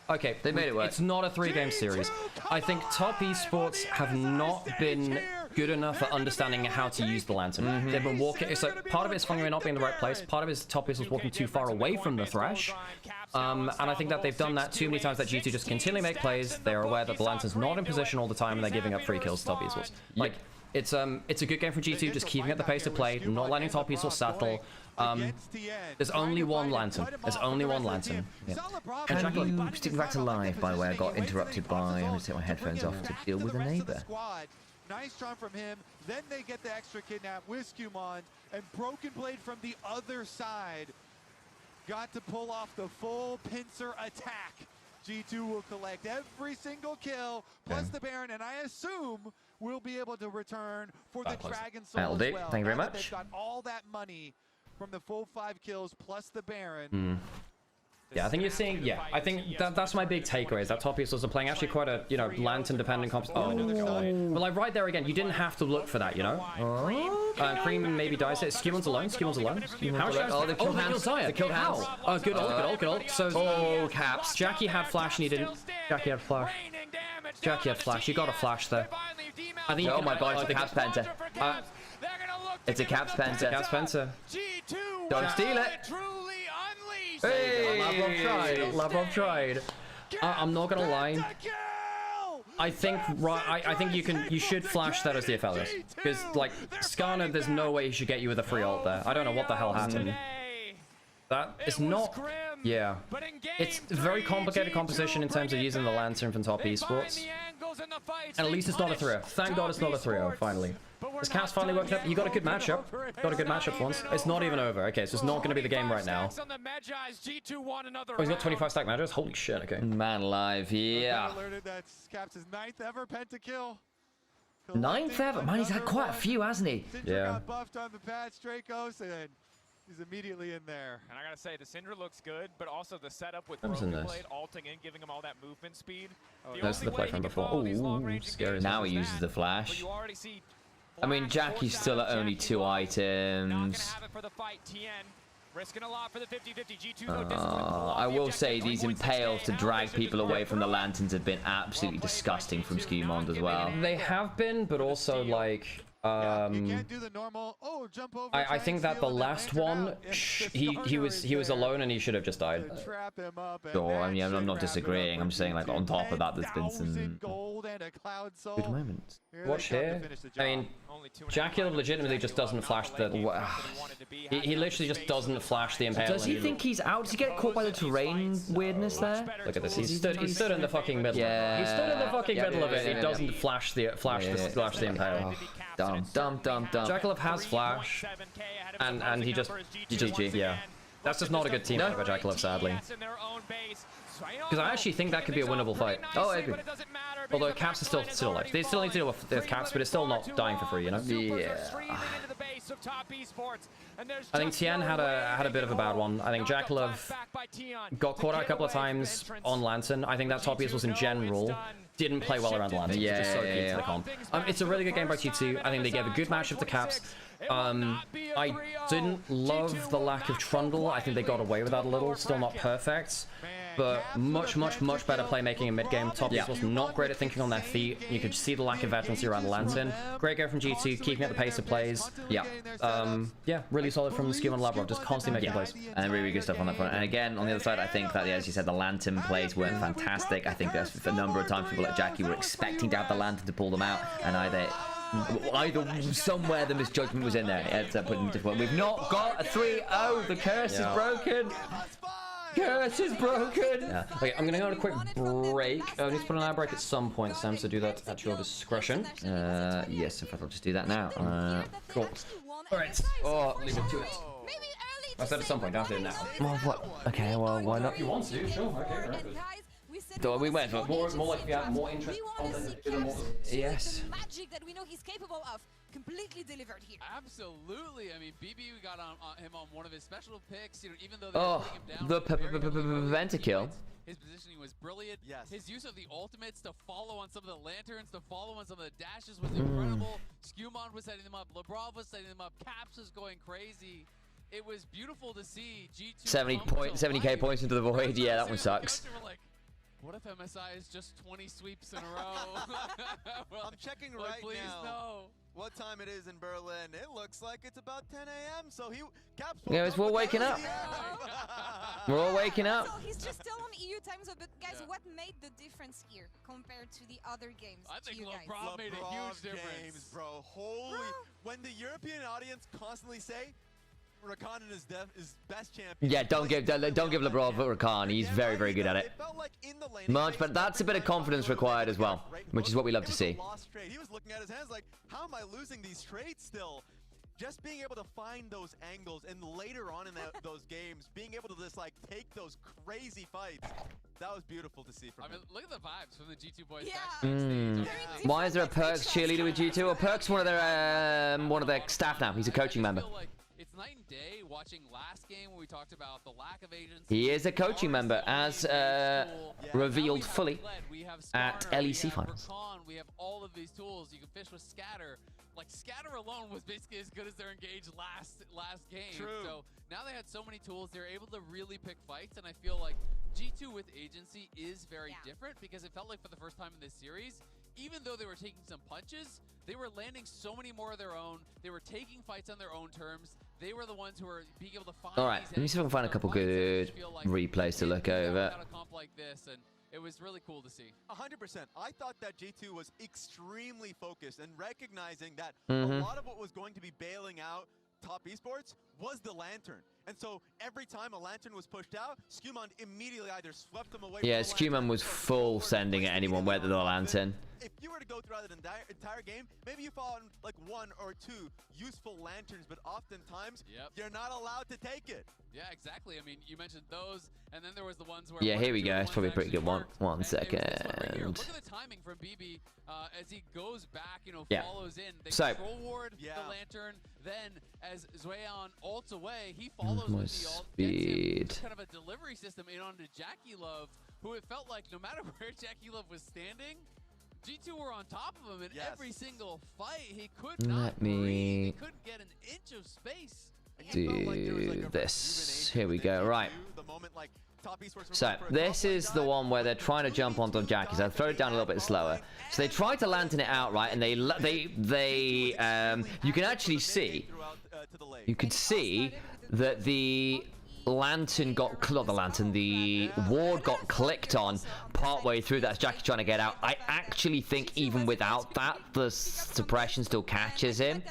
Okay, they made it work. It's not a 3-game series. I think top esports have not been good enough at understanding how to use the lantern. They've been walking. It's like part of it's Feng Yue not being in the right place. Part of it is top esports walking too far away from the Thresh. And I think that they've done that too many times. That G2 just continually make plays. They are aware that the lantern's not in position all the time, and they're giving up free kills to top esports. Like. It's a good game from G2, just keeping at the pace of play, not letting top esports settle. There's only one lantern. There's only one lantern. Yeah. Can you stick back to live, by the way? I got interrupted by having to take my headphones off to deal with a neighbor. Nice try from him. Then they get the extra kidnap with Skumond, and Broken Blade from the other side got to pull off the full pincer attack. G2 will collect every single kill, plus the Baron, and I assume we'll be able to return for the Dragon Soul That'll do. as well. Thank you very Now that much. They've got all that money from the full 5 kills plus the Baron. Yeah, I think you're seeing. Yeah, I think that's my big takeaway is that top esports are playing actually quite a lantern-dependent comp. Oh god! But like right there again, you didn't have to look for that, you know. Cream maybe dies it. Skumond's alone. Skumond's alone. How much? Oh, they killed hands. They killed hands. Oh, good ult, good ult. So caps. Jackie had flash and he didn't. Jackie had flash. Jackie had flash. You got a flash there. I think. Oh my god! It's a caps penta. It's a caps penta. Caps penta. Don't steal it. Hey, Lavrov tried. I'm not gonna lie. I think you should flash that as the Aphelios because like Skarner, there's no way he should get you with a free ult there. I don't know what the hell happened. That is not. Yeah, it's a very complicated composition in terms of using the lantern from top esports. And at least it's not a 3-0. Thank God it's not a 3-0, finally. This cast finally worked out. You got a good matchup. Got a good matchup once. It's not even over. Okay, so it's not going to be the game right now. Oh, he's got 25 stack Magis? Holy shit, okay. Man alive, yeah. That's Caps' 9th ever pentakill. 9th ever? Man, he's had quite a few, hasn't he? Yeah. Got buffed on the patch, Dracos, and he's immediately in there. And I gotta say, the Syndra looks good, but also the setup with Broken Blade ulting in, giving him all that movement speed. That's the play from before. Oh, scary. Now he uses the flash. I mean, Jackie's still at only 2 items. I will say these impales to drag people away from the lanterns have been absolutely disgusting from Skumond as well. They have been, but also like I think that the last one, he was alone and he should have just died. Sure, I mean, I'm not disagreeing. I'm just saying, like, on top of that, there's been some good moments. Watch here. I mean, Jackie legitimately just doesn't flash the... He literally just doesn't flash the impalement. Does he think he's out? Does he get caught by the terrain weirdness there? Look at this. He stood in the fucking middle. Yeah. He stood in the fucking middle of it. He doesn't flash the impalement. Dumb. Jackalov has flash, and he just GG. Yeah. That's just not a good team fight by Jackalov, sadly. Because I actually think that could be a winnable fight. Oh, I agree. Although Caps is still alive. They still need to deal with Caps, but it's still not dying for free, you know? Yeah. I think Tien had a bit of a bad one. I think Jackalov got caught out a couple of times on Lantern. I think that top was in general didn't play well around the Lantern. Yeah. It's a really good game by T2. I think they gave a good matchup to Caps. I didn't love the lack of Trundle. I think they got away with that a little. Still not perfect, but much better playmaking in mid-game. Top was not great at thinking on their feet. You could see the lack of veterancy around the Lantern. Great go from G2, keeping at the pace of plays. Yeah, really solid from Skew and Lavrov, just constantly making plays. And really good stuff on that front. And again, on the other side, I think that, as you said, the Lantern plays weren't fantastic. I think that's a number of times people like Jackie were expecting to have the Lantern to pull them out, and either somewhere the misjudgment was in there. We've not got a 3-0. The curse is broken. Curse is broken. Okay, I'm gonna go on a quick break. I need to put an ad break at some point, Sam, so do that at your discretion. Yes, in fact, I'll just do that now. Cool. Alright. Oh, leave it to it. I said at some point, don't do it now. Well, what? Okay, well, why not? If you want to, sure. Okay, right. So we went for more like if you have more interest. Yes. The magic that we know he's capable of completely delivered here. Absolutely. I mean, BB, we got on him on one of his special picks. You know, even though they were him down, the pentakill. His positioning was brilliant. Yes. His use of the ultimates to follow on some of the lanterns, to follow on some of the dashes was incredible. Skewmon was setting them up. Lebrov was setting them up. Caps was going crazy. It was beautiful to see G2 70k points into the void. Yeah, that one sucks. What if MSI is just 20 sweeps in a row? I'm checking right now what time it is in Berlin. It looks like it's about 10 a.m. So Caps. Yeah, we're all waking up. We're all waking up. So he's just still on EU time zone. But guys, what made the difference here compared to the other games? I think LeBron made a huge difference, bro. Holy! When the European audience constantly say Rakan is best champion. Yeah, don't give LeBron Rakan. He's very good at it. Much, but that's a bit of confidence required as well, which is what we love to see. He was looking at his hands like, how am I losing these trades still? Just being able to find those angles, and later on in those games, being able to just like take those crazy fights. That was beautiful to see from him. Look at the vibes from the G2 boys. Why is there a Perks cheerleader with G2? Well, Perks one of their staff now. He's a coaching member. It's night and day watching last game when we talked about the lack of agency. He is a coaching member, as revealed fully at LEC finals. We have all of these tools. You can fish with Scatter. Like Scatter alone was basically as good as their engaged last game. True. So now they had so many tools, they're able to really pick fights, and I feel like G2 with agency is very different, because it felt like for the first time in this series, even though they were taking some punches, they were landing so many more of their own. They were taking fights on their own terms. They were the ones who were being able to find. All right, let me see if I can find a couple good replays to look over. A comp like this, and it was really cool to see. 100%. I thought that G2 was extremely focused and recognizing that a lot of what was going to be bailing out top esports was the lantern. And so every time a lantern was pushed out, Skewmon immediately either swept them away. Yeah, Skewmon was full sending at anyone whether the lantern. If you were to go throughout the entire game, maybe you found like 1 or 2 useful lanterns, but oftentimes you're not allowed to take it. Yeah, exactly. I mean, you mentioned those, and then there was the ones where... Yeah, here we go. It's probably a pretty good one. One second. Look at the timing from BB as he goes back, you know, follows in. They so, control ward the lantern, then as Zweon ults away, he follows my with the ult, speed. gets him kind of a delivery system in onto Jackie Love, who it felt like no matter where Jackie Love was standing, G2 were on top of him in every single fight. He could not breathe. He couldn't get an inch of space. Do this. Here we go. Right. So this is the one where they're trying to jump onto Jackie. So I throw it down a little bit slower. So they try to lantern it out, right? And you can actually see. You could see that the lantern got the ward got clicked on partway through that as Jackie trying to get out. I actually think even without that, the suppression still catches him.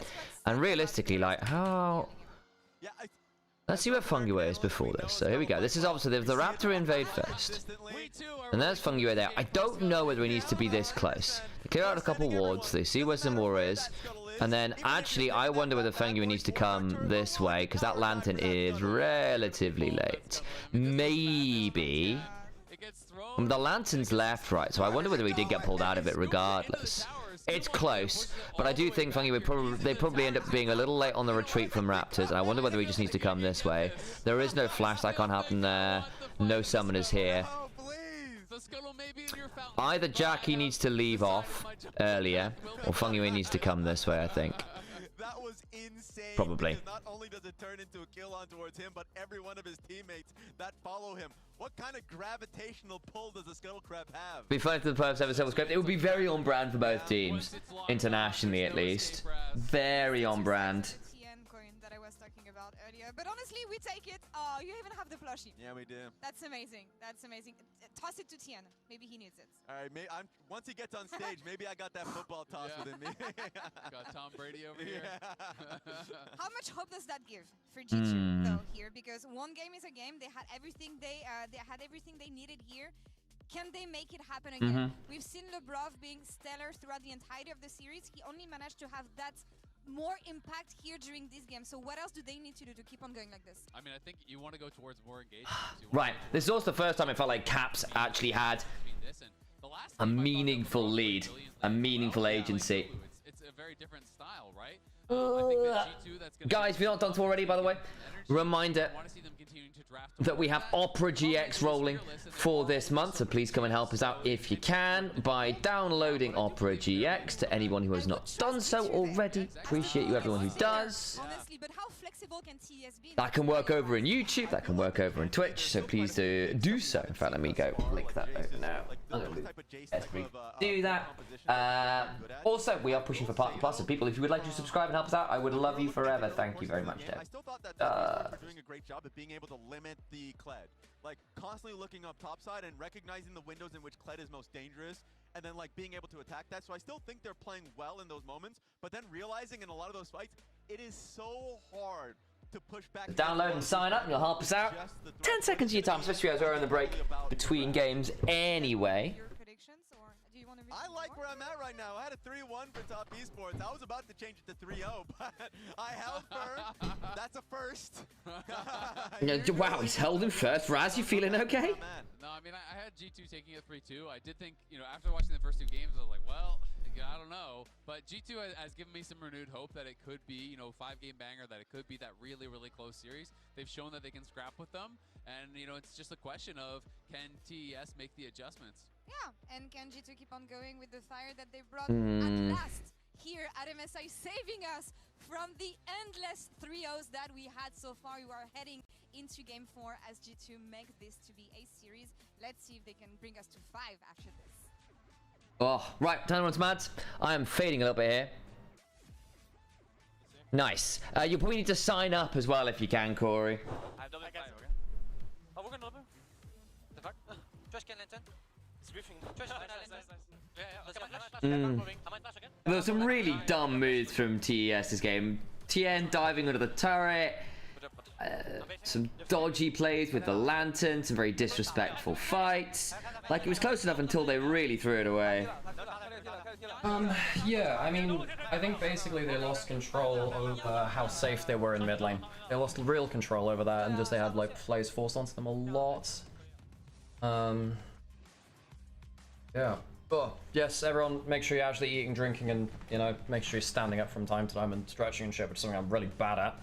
And realistically, like, how... Let's see where Fungiway is before this. So here we go. This is obviously the Raptor invade first. And there's Fungiway there. I don't know whether he needs to be this close. They clear out a couple wards. They see where Zamora is. And then, actually, I wonder whether Fungiway needs to come this way, because that lantern is relatively late. Maybe. The lantern's left, right, so I wonder whether he did get pulled out of it regardless. It's close, but I do think Fungiway probably end up being a little late on the retreat from Raptors, and I wonder whether he just needs to come this way. There is no flash, that can't happen there. No summoners here. Either Jackie needs to leave off earlier, or Fungiway needs to come this way, I think. That was insane. Probably. Not only does it turn into a kill on towards him, but every one of his teammates that follow him. What kind of gravitational pull does the Scuttle Crab have? Be fun for the purpose of a script. It would be very on brand for both teams, internationally at least. Very on brand. But honestly, we take it. You even have the plushie. Yeah, we do. That's amazing. That's amazing. Toss it to Tien. Maybe he needs it. All right, once he gets on stage, maybe I got that football toss within me. Got Tom Brady over here. How much hope does that give for G2 though here? Because one game is a game. They had everything they needed here. Can they make it happen again? We've seen Lebrov being stellar throughout the entirety of the series. He only managed to have that more impact here during this game. So what else do they need to do to keep on going like this? I mean, I think you want to go towards more engagement. Right. This is also the first time it felt like Caps actually had a meaningful lead, a meaningful agency. It's a very different style, right? I think that G2, that's gonna guys, if you're not done to already, by the way, reminder that we have Opera GX rolling for this month, so please come and help us out if you can by downloading Opera GX. To anyone who has not done so already, appreciate you everyone who does. Honestly, but how flexible can TES be? That can work over in YouTube, that can work over in Twitch, so please do so. In fact, let me go link that over now. Do that. Also, we are pushing for Partner Plus, so people, if you would like to subscribe and help us out, I would love you forever. Thank you very much, Deb. I still thought that we're doing a great job at being able to limit the Kled. Like, constantly looking up topside and recognizing the windows in which Kled is most dangerous, and then, like, being able to attack that. So I still think they're playing well in those moments, but then realizing in a lot of those fights, it is so hard to push back. Download and sign up, and you'll help us out. 10 seconds of your time, especially as we're in the break between games anyway. I like where I'm at right now. I had a 3-1 for top esports. I was about to change it to 3-0, but I held firm. That's a first. Wow, he's held him first. Raz, you feeling okay? No, I mean, I had G2 taking a 3-2. I did think, you know, after watching the first two games, I was like, well, I don't know. But G2 has given me some renewed hope that it could be, you know, 5-game banger, that it could be that really, really close series. They've shown that they can scrap with them. And, you know, it's just a question of, can TES make the adjustments? Yeah, and can G2 keep on going with the fire that they brought at last here at MSI, saving us from the endless 3-0s that we had so far. We are heading into Game 4 as G2 make this to be a series. Let's see if they can bring us to 5 after this. Oh, right, time once, Mads. I am fading a little bit here. Nice. You probably need to sign up as well if you can, Corey. I have double 5, okay? Oh, we're gonna open. The fuck? Trash can lantern. It's briefing. Trash can lantern. There were some really dumb moves from TES this game. Tien diving under the turret. Some dodgy plays with the lantern. Some very disrespectful fights. Like, it was close enough until they really threw it away. Yeah, I mean, I think basically they lost control over how safe they were in mid lane. They lost real control over that, and just they had like plays forced onto them a lot. Yeah. But yes, everyone, make sure you're actually eating, drinking, and, you know, make sure you're standing up from time to time and stretching and shit, which is something I'm really bad at.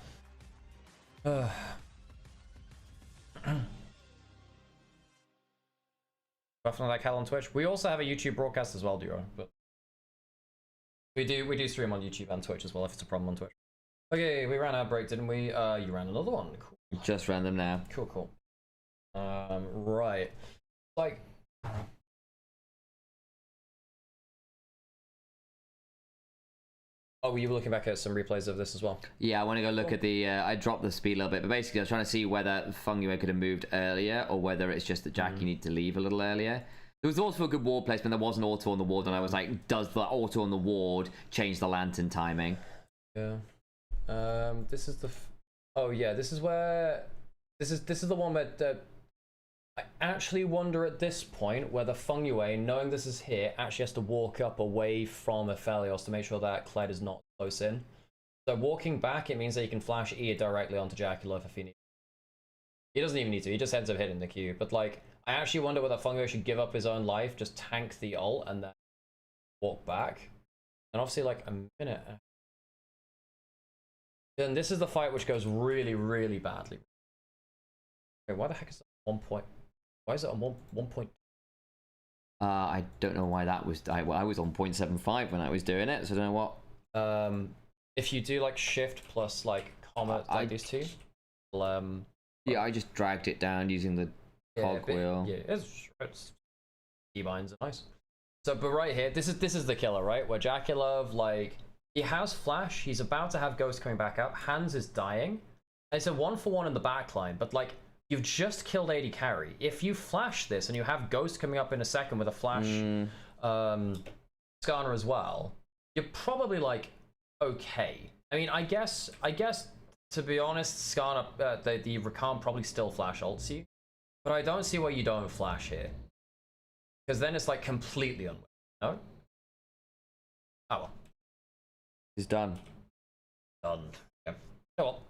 Definitely like hell on Twitch. We also have a YouTube broadcast as well, Duo, but we do stream on YouTube and Twitch as well if it's a problem on Twitch. Okay, we ran our break, didn't we? You ran another one. Cool. Just ran them now. Cool. Right. Like, Oh, were you looking back at some replays of this as well? Yeah, I want to go look at the... I dropped the speed a little bit, but basically I was trying to see whether Hanwha could have moved earlier or whether it's just that Jackie needed to leave a little earlier. There was also a good ward placement. There was an auto on the ward, and I was like, does the auto on the ward change the lantern timing? Yeah. This is the... Oh, yeah, this is where... This is the one where... I actually wonder at this point whether Hanwha, knowing this is here, actually has to walk up away from Aphelios to make sure that Kled is not close in. So walking back, it means that he can flash E directly onto Jackulov if he needs. He doesn't even need to, he just ends up hitting the Q. But like, I actually wonder whether Hanwha should give up his own life, just tank the ult, and then walk back. And obviously like a minute. Then this is the fight which goes really, really badly. Okay, why the heck is that 1 point? Why is it on 1 point? I don't know why that was... I was on 0.75 when I was doing it, so I don't know what... If you do like shift plus like comma, like these two... yeah, I just dragged it down using the cogwheel. Yeah, it's keybinds are nice. So, but right here, this is the killer, right? Where Jackulov, like, he has flash, he's about to have Ghost coming back up, Hans is dying. It's a 1-for-1 in the backline, but like, you've just killed AD carry. If you flash this and you have Ghost coming up in a second with a flash Skarner as well, you're probably like, okay. I mean, I guess to be honest, Skarner, the Rakan probably still flash ults you, but I don't see why you don't flash here, because then it's like completely unwin. No. Oh well. He's done. Done. Yeah. Oh well.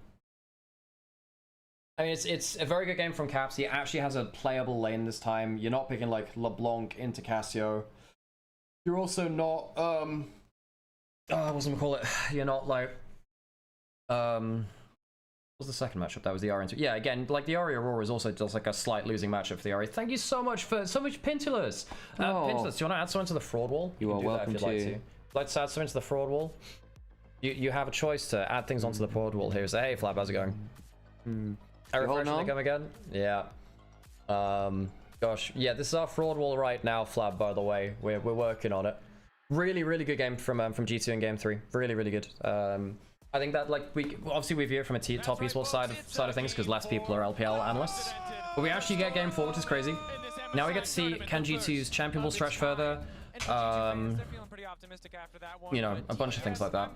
I mean, it's a very good game from Caps. He actually has a playable lane this time. You're not picking like LeBlanc into Cassio. You're also not what's it call it? You're not like what was the second matchup? That was the Ari. Yeah, again, like the Ari Aurora is also just like a slight losing matchup for the Ari. Thank you so much for Pintulas. Pintulas, do you want to add something to the fraud wall? You are welcome to. Like to. Let's add something to the fraud wall. You have a choice to add things onto the fraud wall here. Say, hey Flab, how's it going? I refresh to come again? Yeah. Gosh, yeah, this is our fraud wall right now, Flab, by the way. We're working on it. Really, really good game from G2 in game 3. Really, really good. I think that like we view it from a top esports side of things because less people are LPL analysts. But we actually get game 4, which is crazy. Now we get to see can G2's champion will stretch further. You know, a bunch of things like that.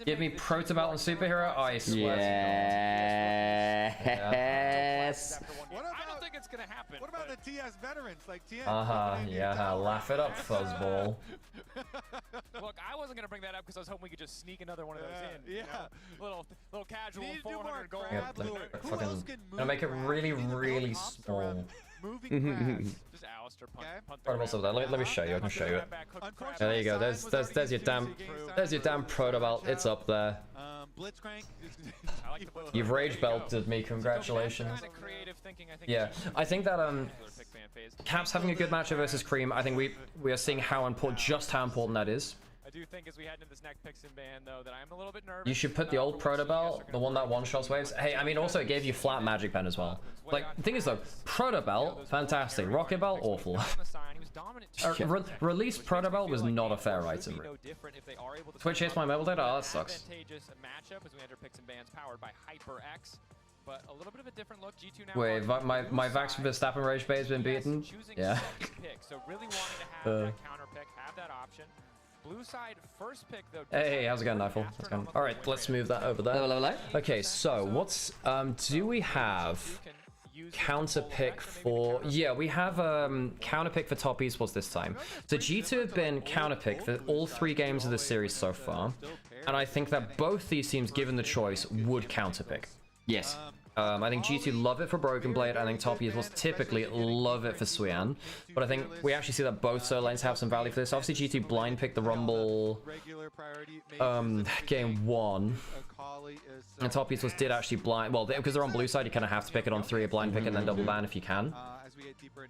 Give me Protobelt and Superhero. I swear. Yes. I don't think it's gonna happen. What about the TS veterans like TS? Yeah, laugh it up, fuzzball. Look, I wasn't gonna bring that up because I was hoping we could just sneak another one of those in. Yeah. You know? Little casual 400 gold. Gonna make it really, really small. Just Alistair let me show you. I can show you it. Yeah, there you go. There's your damn Protobelt. It's up there. You've rage belted me. Congratulations. Yeah, I think that Caps having a good matchup versus Cream. I think we are seeing how important that is. I do think as we head into this next picks and ban though that I'm a little bit nervous. You should put the old Protobelt, the one that one-shots waves. Hey, I mean also it gave you flat magic pen as well. Like the thing is though, Protobelt, fantastic. Rocket Belt, awful. Release Protobelt was not a fair item. Twitch hits my mobile data. Oh, that sucks. But a little bit of a different look. G2 now. Wait, my Vax Verstappen Rage Bay has been beaten. Yeah. So really wanting to have that counter pick, have that option. Blue side first pick though. Hey, how's it going, Knifeful? How's it going? All right, let's move that over there. Okay, so what's do we have counter pick for? Yeah, we have counter pick for top esports this time. So G2 have been counter pick for all 3 games of the series so far, and I think that both these teams, given the choice, would counter pick. Yes. I think G2 love it for Broken Blade. I think top esports typically love it for Suyan. But I think we actually see that both solo lanes have some value for this. Obviously, G2 blind picked the Rumble game 1. And top esports did actually blind... Well, because they're on blue side, you kind of have to pick it on 3, a blind pick, and then double ban if you can.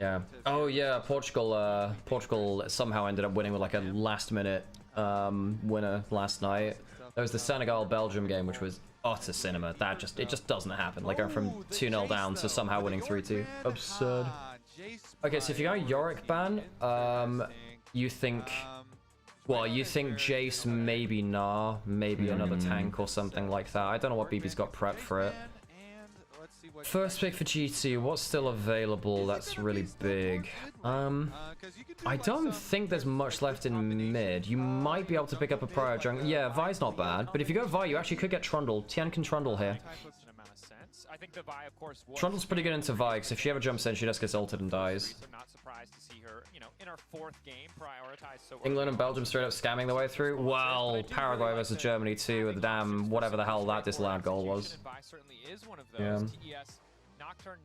Yeah. Oh, yeah, Portugal somehow ended up winning with like a last-minute winner last night. There was the Senegal-Belgium game, which was utter cinema. It just doesn't happen. Like going from 2-0 down to somehow winning 3-2. Absurd. Okay, so if you go Yorick ban, you think Well, you think Jace, maybe Gnar, maybe another tank or something like that. I don't know what BB's got prepped for it. First pick for G2, what's still available that's really big? I don't think there's much left in mid. You might be able to pick up a prior jungle. Yeah, Vi's not bad, but if you go Vi, you actually could get Trundle. Tian can Trundle here. I think the Vi, of course, Trundle's pretty good into Vi, because if she ever jumps in, she just gets ulted and dies. I'm not surprised to see her, you know, in her 4th game prioritized so England and Belgium straight up scamming their way through. Well, Paraguay versus Germany too, with the damn whatever the hell that disallowed goal was. Yeah.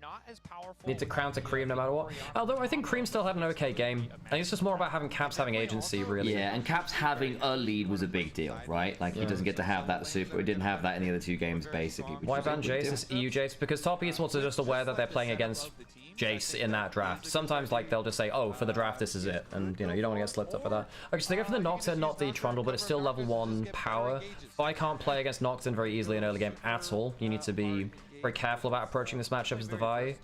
Not as powerful. Need to counter Cream no matter what. Although I think Cream still had an okay game. I think it's just more about having Caps having agency, really. Yeah, and Caps having a lead was a big deal, right? Like, he doesn't get to have that super. He didn't have that in the other 2 games, basically. Why ban Jace? It's EU Jace? Because top esports are just aware that they're playing against Jace in that draft. Sometimes, like, they'll just say, oh, for the draft, this is it. And, you know, you don't want to get slipped up for that. Okay, so they go for the Nocturne, not the Trundle, but it's still level 1 power. I can't play against Nocturne very easily in early game at all. You need to be very careful about approaching this matchup as the Vi.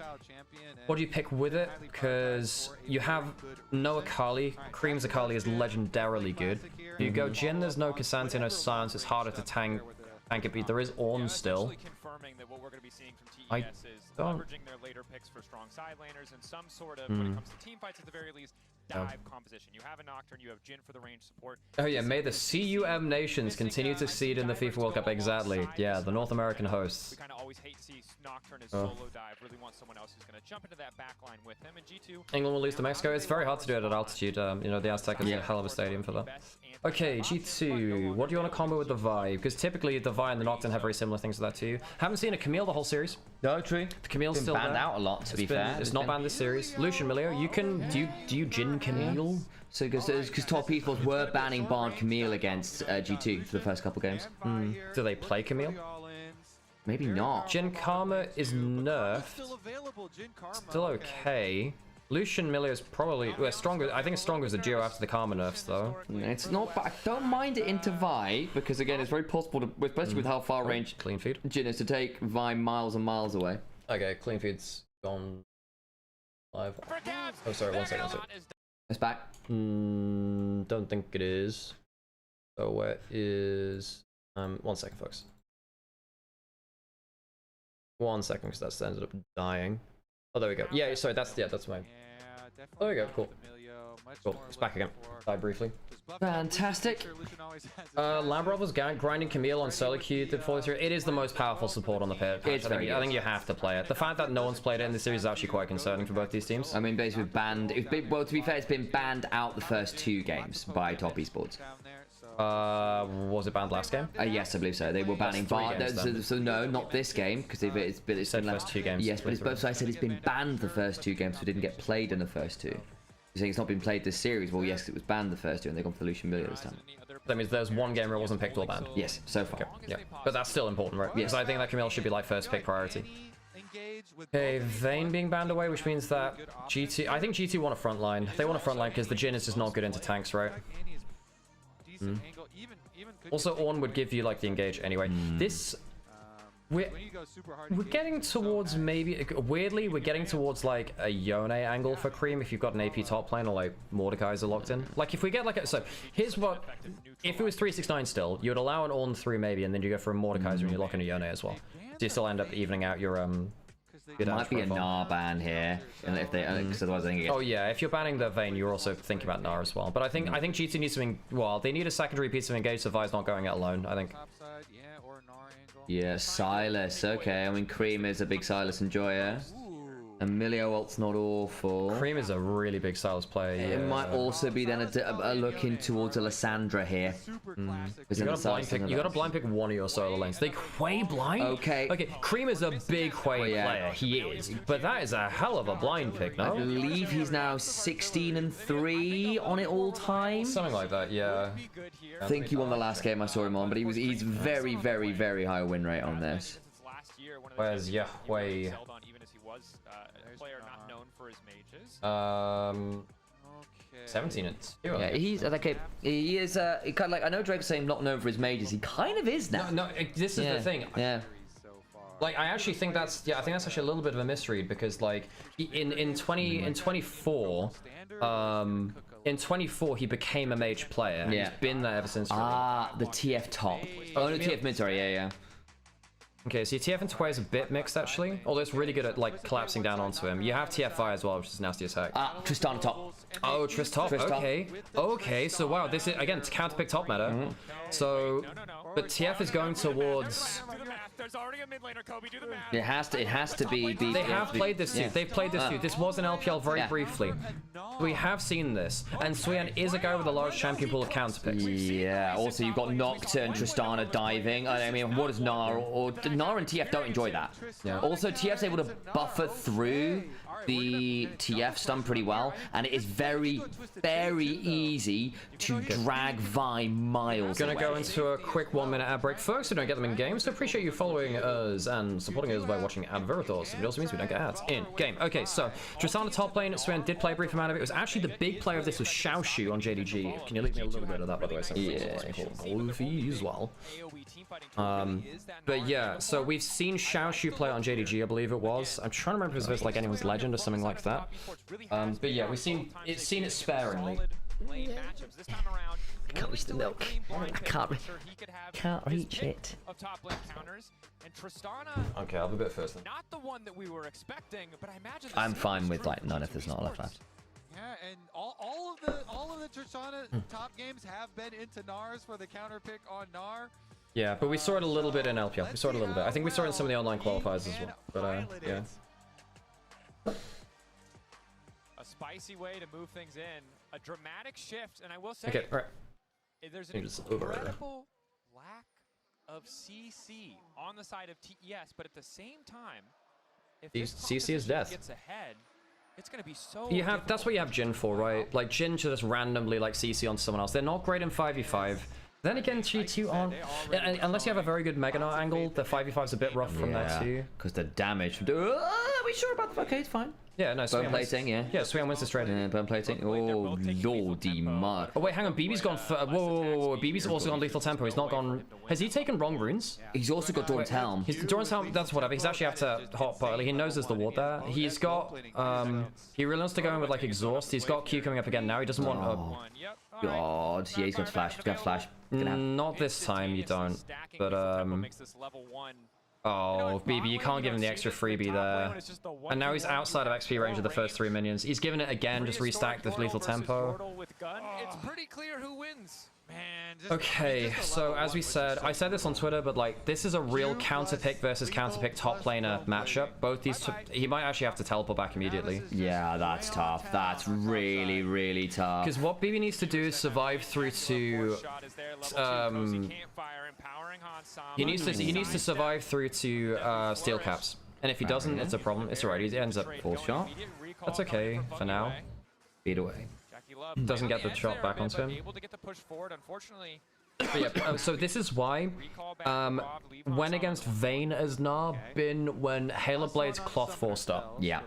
What do you pick with it? Because you have no Akali. Cream's Akali is legendarily good. If you go Jhin, there's no K'Sante, no Silence. It's harder to tank it, but there is Ornn still. I don't... leveraging their later picks for strong side laners and some sort of, when it comes to team fights at the very least, dive composition. You have a Nocturne, you have Jhin for the range support. Oh yeah, may the CUM nations continue to succeed in the FIFA World Cup. Exactly. Yeah, the North American hosts. We kind of always hate to see Nocturne as solo dive. Really want someone else who's going to jump into that back line with him. And G2... England will lose to Mexico. It's very hard to do it at altitude. You know, the Aztec is a hell of a stadium for that. Okay, G2. What do you want to combo with the Vi? Because typically the Vi and the Nocturne have very similar things to that too. Haven't seen a Camille the whole series. No, true. The Camille's been still banned there. out a lot, to be fair. It's not banned this series. Lucian Milio, you can... Do you Jhin Camille? So, because top esports were banning Bard Camille against G2 for the first couple games. Do they play Camille? Maybe not. Jhin Karma is nerfed. Still okay. Lucian Milio is probably stronger. I think it's stronger as a duo after the Karma nerfs, though. It's not bad. Don't mind it into Vi, because again, it's very possible to, especially with how far range clean feed Jhin is, to take Vi miles and miles away. Okay, clean feed's gone live. Oh, sorry, one second. It's back. Don't think it is. So where is 1 second, folks. 1 second, because that's ended up dying. Oh, there we go. Yeah, sorry, that's my. Oh, there we go. Cool. Cool. It's back again. Died briefly. Fantastic. Lambrov was grinding Camille on solo queue before this year. It is the most powerful support on the pitch. I think you have to play it. The fact that no one's played it in this series is actually quite concerning for both these teams. I mean, basically banned. Well, to be fair, it's been banned out the first 2 games by top esports. Was it banned last game? Yes, I believe so. They were banning Bard. So no, not this game, because it's been first 2 games. Yes, but it's both. So I said it's been banned the first 2 games, so it didn't get played in the first 2. You're saying it's not been played this series? Well, yes, it was banned the first 2, and they've gone for Lucian Milio this time. That means there's 1 game where it wasn't picked or banned. Yes, so far. Okay, yeah, but that's still important, right? Yes. Because I think that Camille should be like first pick priority. Okay, Vayne being banned away, which means that G2... I think G2 want a front line. They want a front line because the Jhin is just not good into tanks, right? Also, Ornn would give you like the engage anyway. This... We're getting towards maybe... Weirdly, we're getting towards like a Yone angle for Cream if you've got an AP top lane or like Mordekaiser locked in. Like if we get like a... So, here's what... If it was 369 still, you would allow an Ornn 3 maybe, and then you go for a Mordekaiser and you lock in a Yone as well. So you still end up evening out your... There might be a Gnar ban here, and if they, because otherwise I think. Oh yeah, if you're banning the Vayne, you're also thinking about Gnar as well. But I think G2 needs to. Well, they need a secondary piece of engage, so Vi's not going it alone. I think. Yeah, Silas. Okay, I mean Cream is a big Silas enjoyer. And Milio ult's not awful. Cream is a really big Silas player. Yeah. It might also be then a looking towards Alessandra here. You got to blind pick one of your solo lanes. They Hwei blind? Okay. Okay, Cream is a big Hwei player. He is. But that is a hell of a blind pick, no? I believe he's now 16-3 on it all time. Something like that, yeah. I think he won the last game I saw him on, but he's very, very, very high win rate on this. Where's Hwei? 17 and 2. Yeah, he's okay. He is. He kind of like, I know Drake's saying not known for his mages. He kind of is now. No, this is the thing. Yeah. Like I actually think that's I think that's actually a little bit of a misread because like in 24, in 24 he became a mage player. And Yeah. he's been there ever since. The TF top. Oh no, TF mid. Sorry, yeah. Okay, so your TF into way is a bit mixed actually, although it's really good at like collapsing down onto him. You have TFI as well, which is nasty as heck. Tristana top. Oh, Trist top. Okay. Okay, so wow, this is again counter pick top meta. So, but TF is going towards. There's already a mid laner, Kobe, do the math. It has to be. They have played this suit. They've played this suit. This was an LPL very briefly. We have seen this, and Suyan is a guy with a large champion pool of counter picks. Yeah. Also, you've got Nocturne, Tristana diving. I mean, what is Gnar or Gnar and TF don't enjoy that. Yeah. Also, TF's able to buffer through the TF stun pretty well, and it is very, very easy to drag Vi miles Gonna away. go into a quick 1-minute ad break. Folks, we don't get them in game, so appreciate you following us and supporting us by watching Advertos. It also means we don't get ads in game. Okay, so Tristana top lane, Sven did play a brief amount of it. It was actually the big player of this was Xiaoshu on JDG. Can you leave me a little bit of that, by the way? So Goofy as well. But yeah, so we've seen Xiaoshu play on JDG, I believe it was. I'm trying to remember if it was like anyone's legend or something like that. But yeah, we've seen it sparingly. I can't reach the milk. I can't reach it. Okay, I'll have a bit first then. Not the one that we were expecting, but I imagine I'm fine with like none if there's not enough left. Yeah, and all of the Tristana top games have been into Nars for the counter pick on Gnar. Yeah, but we saw it a little bit in LPL. We saw it a little bit. I think we saw it in some of the online qualifiers as well. But yeah. A spicy way to move things in, a dramatic shift, and I will say, Okay, alright. There's an incredible lack of CC on the side of TES, but at the same time, if this CC is death. gets ahead, it's going to be so. You have that's what you have Jin for, right? Like Jin just randomly like CC on someone else. They're not great in 5v5. Then again, G2 aren't. Unless you have a very good Mega Knight angle, the 5v5 is a bit rough from there too. Because the damage. Are we sure about the? Okay, it's fine. Yeah, no. Bone plating, yeah. Yeah, Suyan wins the straight. Bone plating. Oh, lordy mud. Oh wait, hang on. BB's gone. Whoa. BB's also gone lethal tempo. He's not gone. Has he taken wrong runes? He's also got Doran's Helm. Doran's Helm. That's whatever. He's actually have to hot early. He knows there's the ward there. He's got. He really wants to go in with like exhaust. He's got Q coming up again now. He doesn't want. God, yeah, he's got flash. He's got flash. Not this time. You don't. But Oh, BB, you can't give him the extra freebie there. And now he's outside of XP range of the first 3 minions. He's given it again, just restacked the lethal tempo. It's pretty clear who wins. Okay, so as we said, I said this on Twitter, but like, this is a real counter pick versus counter pick top laner matchup. Both these, he might actually have to teleport back immediately. Yeah, that's tough. That's really, really tough. Because what BB needs to do is survive through to, he needs to survive through to steel caps. And if he doesn't, it's a problem. It's alright. He ends up full shot. That's okay for now. Beat away. Doesn't get the shot back onto him. But yeah, so this is why when against Vayne as Gnar, been when Halo Blade's Cloth 4 start. Yeah.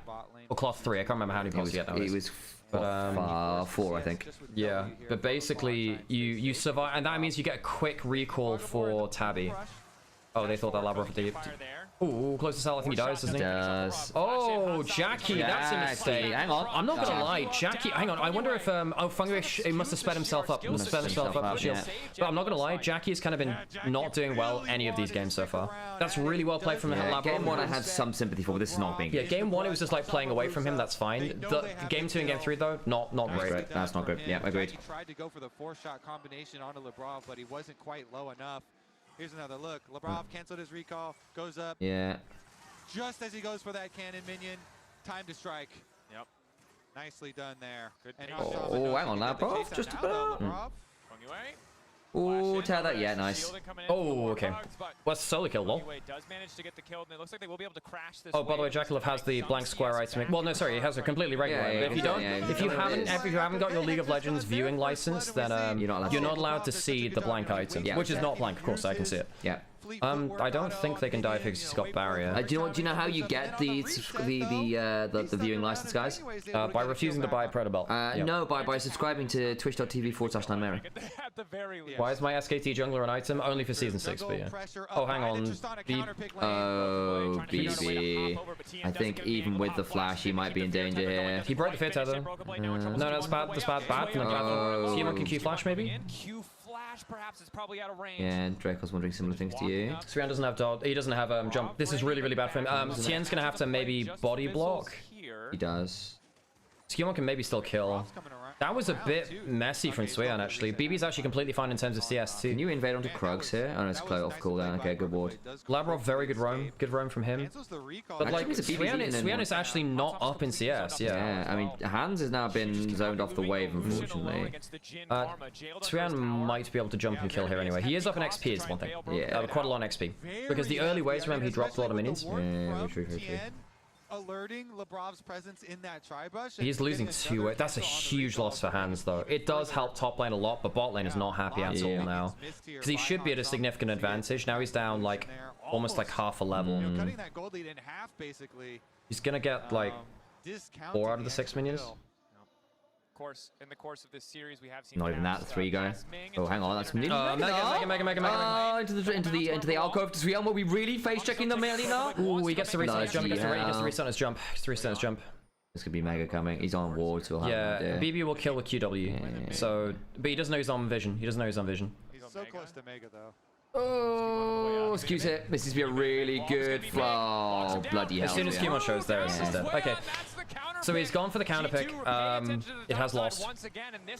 Or Cloth 3, I can't remember how many points yet. It was 4, I think. Yeah, but basically you survive, and that means you get a quick recall for Tabby. Oh, they thought that Labra deep. Ooh, close to cell. I think he dies, doesn't he? Does. Oh, Jackie, that's a mistake. Hang on. I'm not gonna lie, Jackie. Hang on. I wonder if oh, Fungish, he must have sped himself up. Must have sped himself up. Yeah. But I'm not gonna lie, Jackie has kind of been not doing well any of these games so far. That's really well played from Labra. Game 1 I had some sympathy for, but this is not being. Yeah, game 1 it was just like playing away from him. That's fine. The game 2 and game 3 though, not great. That's not good. Yeah, agreed. He tried to go for the 4-shot combination onto Labrov, but he wasn't quite low enough. Here's another look. Labrov canceled his recall, goes up. Yeah. Just as he goes for that cannon minion, time to strike. Yep. Nicely done there. And Oh, hang on, Labrov. Just about. Ooh, tear that. Yeah, nice. Oh, okay. What's solo kill, lol? Oh, by the way, Jackalov has the blank square item. Well, no, sorry, he has a completely regular. Yeah, if you don't, if you haven't got your League of Legends viewing license, then you're not allowed to see the blank item, which is not blank, of course. I can see it. Yeah. I don't think they can dive because he's got barrier. Do you know what? Do you know how you get the viewing license, guys? By refusing to buy Protobelt. No, by subscribing to twitch.tv/Nymaera. Why is my SKT jungler an item? Only for season 6, but yeah. Oh, hang on. Oh, BB. I think even with the flash, he might be in danger here. He broke the fear tether. No, that's bad. That's bad. Bad from the platform. Human can Q flash, maybe? Perhaps it's probably out of range. Yeah, and Draco's wondering similar things to you. Srian doesn't have dodge. He doesn't have jump. This is really, really bad for him. Tien's gonna have to maybe body block. He does. Skimon can maybe still kill. That was a bit messy from Swian, actually. BB's actually completely fine in terms of CS too. Can you invade onto Krugs here? Oh, no, it's close off cooldown. Okay, good ward. Labrov, very good roam. Good roam from him. But like, Swian is actually not up in CS, yeah. I mean, Hans has now been zoned off the wave, unfortunately. Swian might be able to jump and kill here anyway. He is up in XP is one thing. Yeah. Quite a lot on XP. Because the early waves, remember, he dropped a lot of minions. Yeah, true. Alerting Labrov's presence in that tri-brush. He's losing 2. That's a huge loss for Hans, though. It does help top lane a lot, but bot lane is not happy at all now. Because he should be at a significant advantage. Now he's down, like, almost like half a level. Cutting that gold lead in half, basically. He's gonna get, like, 4 out of the 6 minions. In the course of this series, we have seen not even that 3 guy. Oh, hang on, that's Mega. Into the alcove to Srian. Will we really face checking the Mega now? Ooh, he gets to reset his jump. He gets to reset his jump. This could be Mega coming. He's on ward, so yeah. BB will kill with QW. So, but he doesn't know he's on vision. He's so close to Mega though. Oh, excuse it. This is be a really good flow. Bloody hell. As soon as Skimon shows there, it's dead. Okay. So he's gone for the counter pick. It has lost.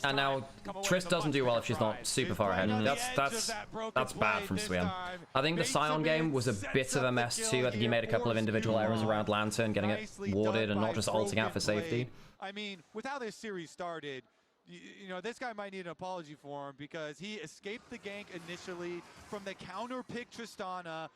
And now Triss doesn't do well if she's not super far ahead. That's bad from Swian. I think the Scion game was a bit of a mess too. I think he made a couple of individual errors around Lantern, getting it warded and not just ulting out for safety. I mean, with how this series started, you know, this guy might need an apology for him because he escaped the gank initially from the counter pick Tristana.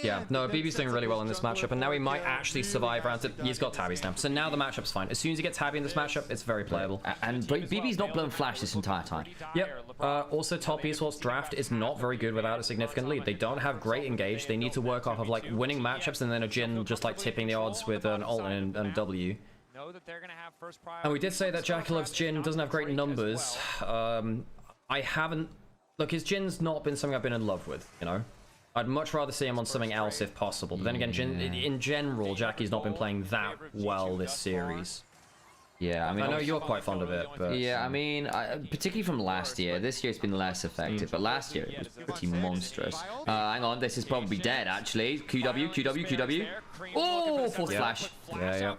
Yeah, no, BB's doing really well in this matchup, and now he might actually survive round. He's got Tabbies now, so now the matchup's fine. As soon as he gets Tabby in this matchup, it's very playable. And BB's not blown flash this entire time. Yep. Also, top Esports draft is not very good without a significant lead. They don't have great engage. They need to work off of like winning matchups and then a Jhin just like tipping the odds with an ult and W. And we did say that Jackalove's Jhin doesn't have great numbers. I haven't... Look, his Jhin's not been something I've been in love with, you know? I'd much rather see him on something else if possible. But then again, Jhin, in general, Jackie's not been playing that well this series. Yeah, I mean... I know you're quite fond of it, but... Yeah, I mean, particularly from last year. This year it's been less effective, but last year it was pretty monstrous. Hang on, this is probably dead, actually. QW. Oh, fourth flash. Yeah.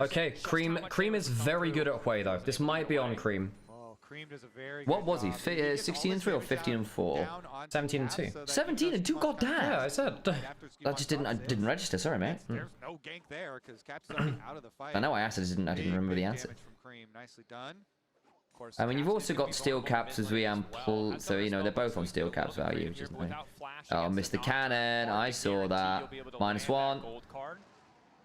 Okay, Cream is very good at Hui, though. This might be on Cream. What was he? 16-3 or 15-4? 17-2. 17-2. God damn. Yeah, I said. I didn't register. Sorry, mate. There's no gank there because Caps is already out of the fight. I know I asked. I didn't remember the answer. Nicely done. I mean, you've also got steel caps as we pull, so you know they're both on steel caps value, which is nice. Oh, missed the cannon. I saw that. -1.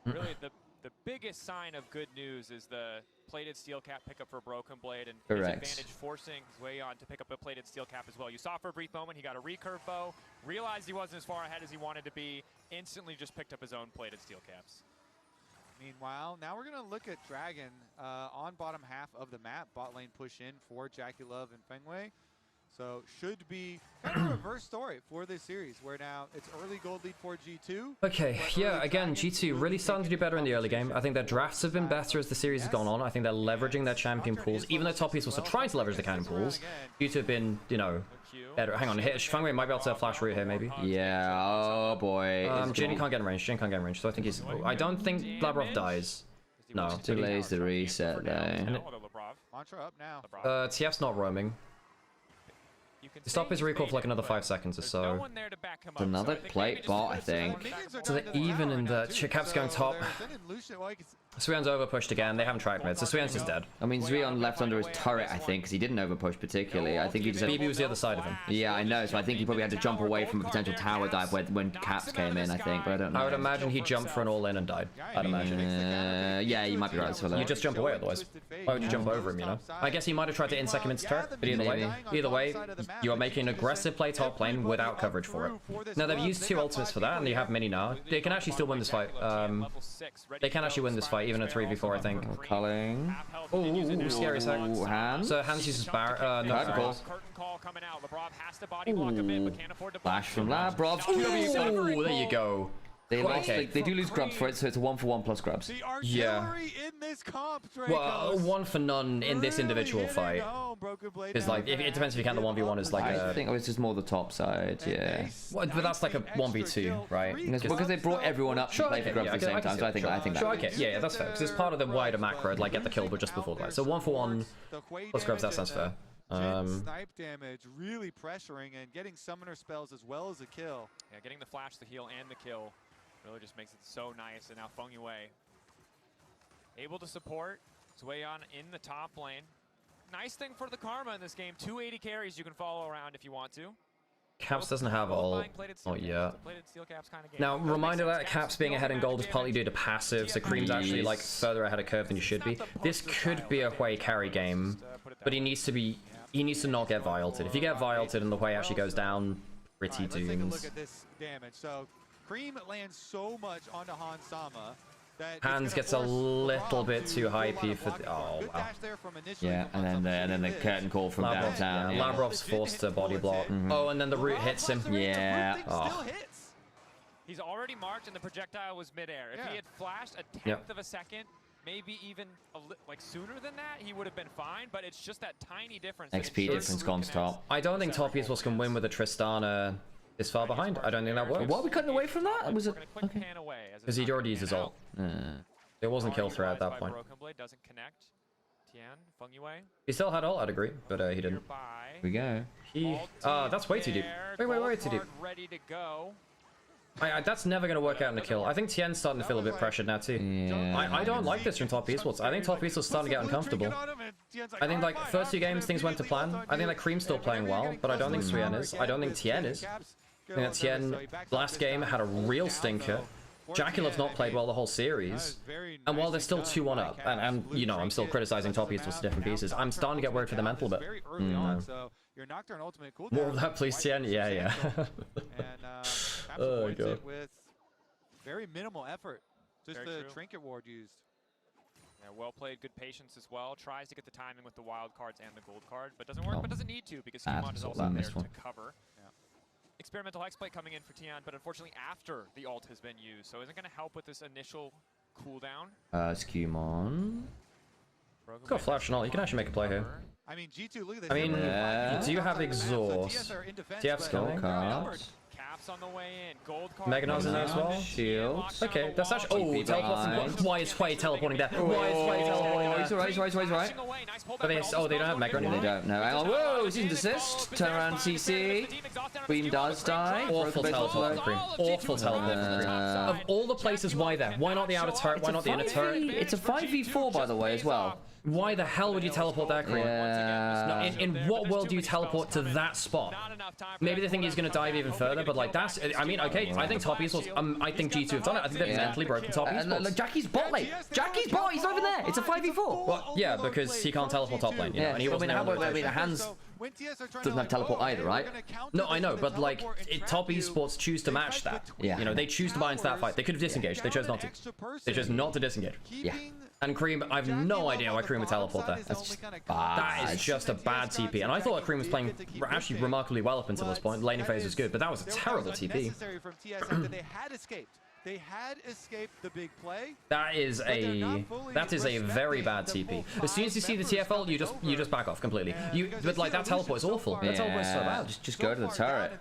Really, the biggest sign of good news is the plated steel cap pickup for Broken Blade, and his advantage forcing his way on to pick up a plated steel cap as well. You saw for a brief moment he got a recurve bow, realized he wasn't as far ahead as he wanted to be, instantly just picked up his own plated steel caps. Meanwhile, now we're going to look at Dragon on bottom half of the map. Bot lane push in for Jackie Love and Fengwei. So should be kind of a reverse story for this series, where now it's early gold lead for G2. Okay, yeah, again, G2 really starting to do better in the early game. I think their drafts have been better as the series has gone on. I think they're leveraging their champion pools, even though top Esports are trying to leverage the cannon pools. G2 have been, you know, better. Hang on, Fengwei might be able to flash route here, maybe. Yeah, oh boy. Jhin can't get in range. So I think he's... I don't think Labrov dies. No. Delays the reset there. Mantra up now. TF's not roaming. Stop his recall for like another 5 seconds or so. Another plate bot, I think. So they're even in the... Cap's going top. Suion's overpushed again. They haven't tracked mid, so Suion's just dead. I mean, Suion left under his turret, I think, because he didn't overpush particularly. I think he just... BB was the other side of him. Yeah, I know, so I think he probably had to jump away from a potential tower dive when Caps came in, I think, but I don't know. I would imagine he jumped for an all-in and died. I'd imagine. Yeah, you might be right. You just jump away otherwise. Why would you jump over him, you know? I guess he might have tried to insect him into turret, but either way, you are making an aggressive play top lane without coverage for it. Now, they've used 2 ultimates for that, and you have mini now. They can actually still win this fight. They can actually win this fight, even a 3v4, I think. Culling. Ooh, scary sec. Hans. So Hans uses Barret. No, Flash from Labrov. Ooh, there you go. They lost. They do lose grubs for it, so it's a 1-for-1 plus grubs. Yeah. Well, 1 for none in this individual fight. Is like it depends if you count the 1v1 as like I think it's just more the top side. Yeah. Well, but that's like a 1v2, right? Because they brought everyone up to play for grubs at the same time. So I think that. Okay, yeah, that's fair. Because it's part of the wider macro, like get the kill, but just before that. So 1-for-1 plus grubs. That sounds fair. Snipe damage, really pressuring and getting summoner spells as well as a kill. Yeah, getting the flash, the heal, and the kill really just makes it so nice. And now Feng Yue able to support Suion in the top lane. Nice thing for the Karma in this game. 280 carries you can follow around if you want to. Caps doesn't have ult. Oh, yeah. Now, reminder that Caps being ahead in gold is partly due to passive, so Cream's actually like further ahead of curve than you should be. This could be a Hui carry game, but he needs to not get Vi-ulted. If you get Vi-ulted and the Hui actually goes down, pretty doomed. Let's take a look at this damage. So Cream lands so much onto Han Sama that Hans gets a little bit too hypey for the, oh wow. Yeah, and then the curtain call from downtown. Yeah. Labrov's forced to body block. Oh, and then the root hits him. Yeah. Oh. He's already marked and the projectile was midair. If he had flashed a tenth of a second, maybe even like sooner than that, he would have been fine, but it's just that tiny difference. XP difference gone top. I don't think top Esports can win with a Tristana this far behind. I don't think that works. Why are we cutting away from that? Was it okay? Because he'd already used his ult. It wasn't kill threat at that point. Doesn't connect. Tian, Feng Yue. He still had ult, I'd agree, but he didn't. Here we go. That's way too deep. Way too deep. Ready to go. That's never going to work out in the kill. I think Tien's starting to feel a bit pressured now too. Yeah. I don't like this from top Esports. I think top Esports starting to get uncomfortable. I think like first 2 games things went to plan. I think like Cream's still playing well, but I don't think Suion is. I don't think Tien is. I think that Tien last game had a real stinker. Jaculov's not played well the whole series, and while they're still 2-1 up, and you know I'm still criticizing top Esports to different pieces, I'm starting to get worried for the mental bit. More of that, please, Tien. Yeah. Oh god. With very minimal effort, just the trinket ward used. Yeah, well played, good patience as well. Tries to get the timing with the wild cards and the gold card, but doesn't work. But doesn't need to because Kumon is also there to cover. Experimental Hexblade coming in for Tian, but unfortunately after the ult has been used, so isn't going to help with this initial cooldown. Skumon. Got a flash and all. You can actually make a play here. I mean, G2, look at this. I mean, do you have exhaust? Do you have skull cards? Caps on the way in. Gold card. Meganar's in there as well. Shield. Okay, that's actually. Oh, teleport. Why is Hui teleporting there? Why is Hui teleporting there? He's right. But they don't have Mega anymore. They don't. No, hang on. Whoa, season desist. Turn around, CC. Queen does die. Awful teleport from Cream. Awful teleport from Cream. Of all the places, why there? Why not the outer turret? Why not the inner turret? It's a 5v4, by the way, as well. Why the hell would you teleport there, Cream? Yeah. In what world do you teleport to that spot? Maybe they think he's going to dive even further, but like that's... I mean, okay, I think top Esports... I think G2 have done it. I think they've mentally broken top Esports. Look, Jackie's bot lane. Jackie's bot, he's over there. It's a 5v4. Well, yeah, because he can't teleport top lane, you know, and he wasn't I mean, Hans doesn't have teleport either, right? No, I know, but like, top Esports choose to match that. Yeah. You know, they choose to buy into that fight. They could have disengaged. They chose not to. They chose not to disengage. Yeah. And Cream, I have no idea why Cream would teleport there. That's just bad. That is just a bad TP. And I thought that Cream was playing actually remarkably well up until this point. Laning phase was good, but that was a terrible TP. They had escaped the big play. That is a very bad TP. As soon as you see the TFL, you just back off completely. But like that teleport is awful. That teleport is so bad. Just go to the turret.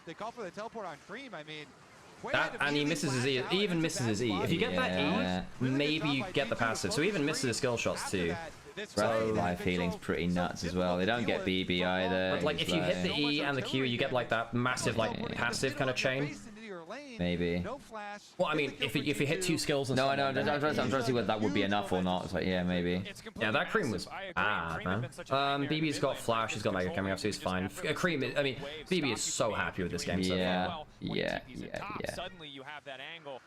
They call for the teleport on Cream. I mean, and he misses his E. He even misses his E. If you get that E, maybe you get the passive. So he even misses his skill shots too. So life healing's pretty nuts as well. They don't get BB either. But like if you hit the E and the Q, you get like that massive like passive kind of chain. Maybe. Well, I mean, if you hit 2 skills and no, stuff, I know. I'm trying to see whether that would be enough or not. It's like, yeah, maybe. Yeah, that Cream was bad, man. BB's got Flash, he's got Mega coming up, so he's fine. Cream, I mean, BB is so happy with this game so far. Yeah. Suddenly you have that angle.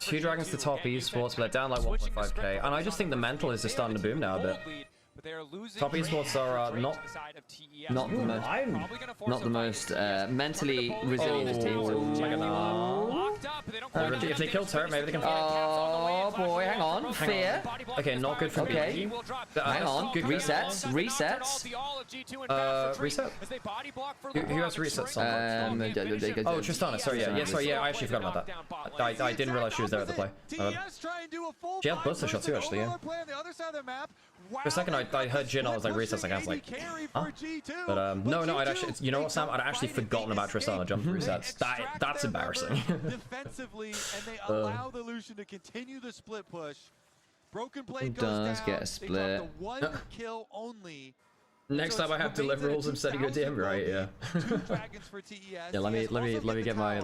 2 Dragons to top Esports, but they're down like 1.5k. And I just think the mental is just starting to boom now a bit. Top Esports are not the most mentally resilient teams. If they kill Turret, maybe they can. Oh boy, hang on. Fear. Okay, not good for okay. Hang on. Good resets. Resets. Reset. Who has resets on? Oh, Tristana. Sorry, yeah. I actually forgot about that. I didn't realize she was there at the play. She had Buster shot too, actually. Yeah. For a second, I heard Jin. I was like resets. Like I was like, huh? But no. I'd actually. You know what, Sam? I'd actually forgotten about Tristana jumping resets. That's embarrassing. Defensively, and they allow the Lucian to continue the split push. Broken Blade goes does down. get a split. They got the 1 kill only. Next time I have deliverables, I'm setting your DM right. Yeah. 2 dragons for TES. Yeah. Let me get my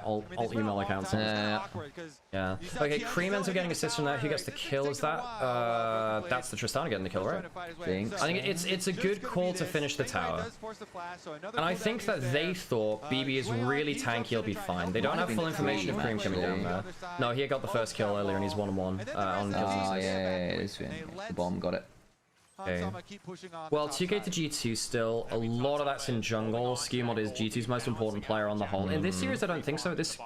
alt email accounts. Yeah. Okay. Cream ends up getting assists from that. Who gets the kill? Is that? That's the Tristana getting the kill, right? I think it's a good call to finish the tower. And I think that they thought BB is really tanky. He'll be fine. They don't have full information of Cream coming down there. No, he got the first kill earlier, and he's 1-1 on kills. Oh yeah. The bomb got it. Okay. Well, 2k to G2 still. A lot of that's in jungle. Skewmod is G2's most important player on the whole. In this series, I don't think so. This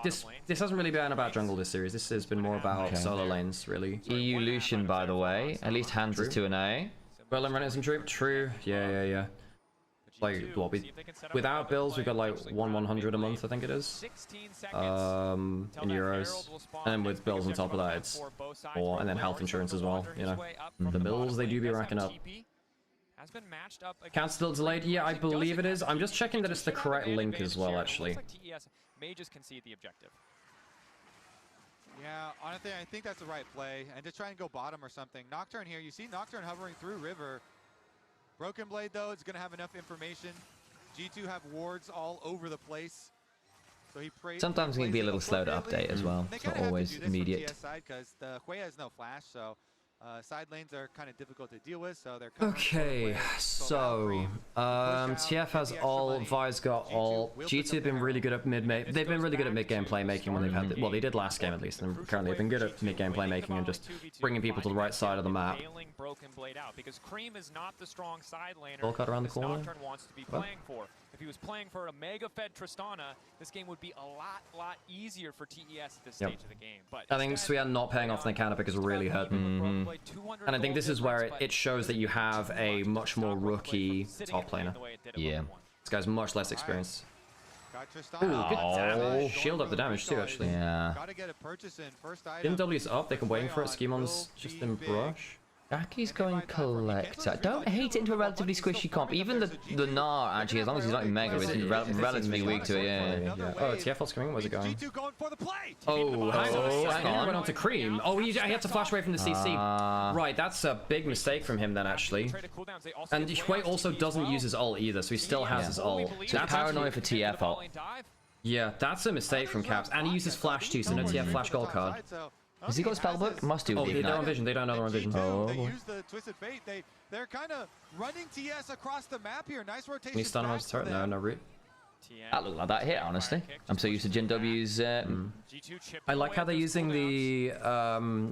hasn't really been about jungle this series. This has been more about solo lanes, really. EU Lucian, by the way. At least Hans is 2-A. Well, I'm running some True. Yeah. Like, what, without bills, we've got like 100 a month, I think it is. In euros. And then with bills on top of that, it's 4, and then health insurance as well, you know. The bills, they do be racking up. Count still delayed? Yeah, I believe it is. I'm just checking that it's the correct link as well, actually. TES may just concede the objective. Yeah, honestly, I think that's the right play. And to try and go bottom or something. Nocturne here, you see Nocturne hovering through River. Broken Blade, though, is going to have enough information. G2 have wards all over the place. So he sometimes it can be a little slow to update as well. It's not always immediate. Because the Hui has no flash, so side lanes are kind of difficult to deal with. So they're okay, so TF has all, Vi's got all. G2 have been really good at they've been really good at mid-game playmaking when they've had well, they did last game at least, and currently they've been good at mid-game playmaking and just bringing people to the right side of the map. Broken Blade out because Cream is not the strong side laner. Ball cut around the corner. Nocturne wants to be playing for. If he was playing for a mega fed Tristana, this game would be a lot easier for TES at this stage of the game. But I think Suyan not paying off the Canopy is really hurting. And I think this is where it shows that you have a much more rookie top laner. Yeah. This guy's much less experienced. Ooh, good damage. Shield up the damage too, actually. Yeah. Didn't W's up, they can waiting for it. Schemon's just in brush. Jackie's going collector. Don't hate it into a relatively squishy comp. Even the Gnar, actually, as long as he's not in Mega, is relatively weak to it, yeah. Oh, TFL's coming, where's it going? Oh, hang on. Went on to Cream. Oh, he had to flash away from the CC. Right, that's a big mistake from him then, actually. And Hui also doesn't use his ult either, so he still has his ult. So that's paranoid for TF ult. Yeah, that's a mistake from Caps. And he uses flash too, so no TF flash gold card. Has he got a spellbook? Must do. Oh, they're on vision. They don't know they're on vision. Oh, they use the Twisted Fate. They're kind of running TS across the map here. Nice rotation. Can he stun him on his turret? No root. That looked like that hit, honestly. I'm so used to Jin W's. I like how they're using the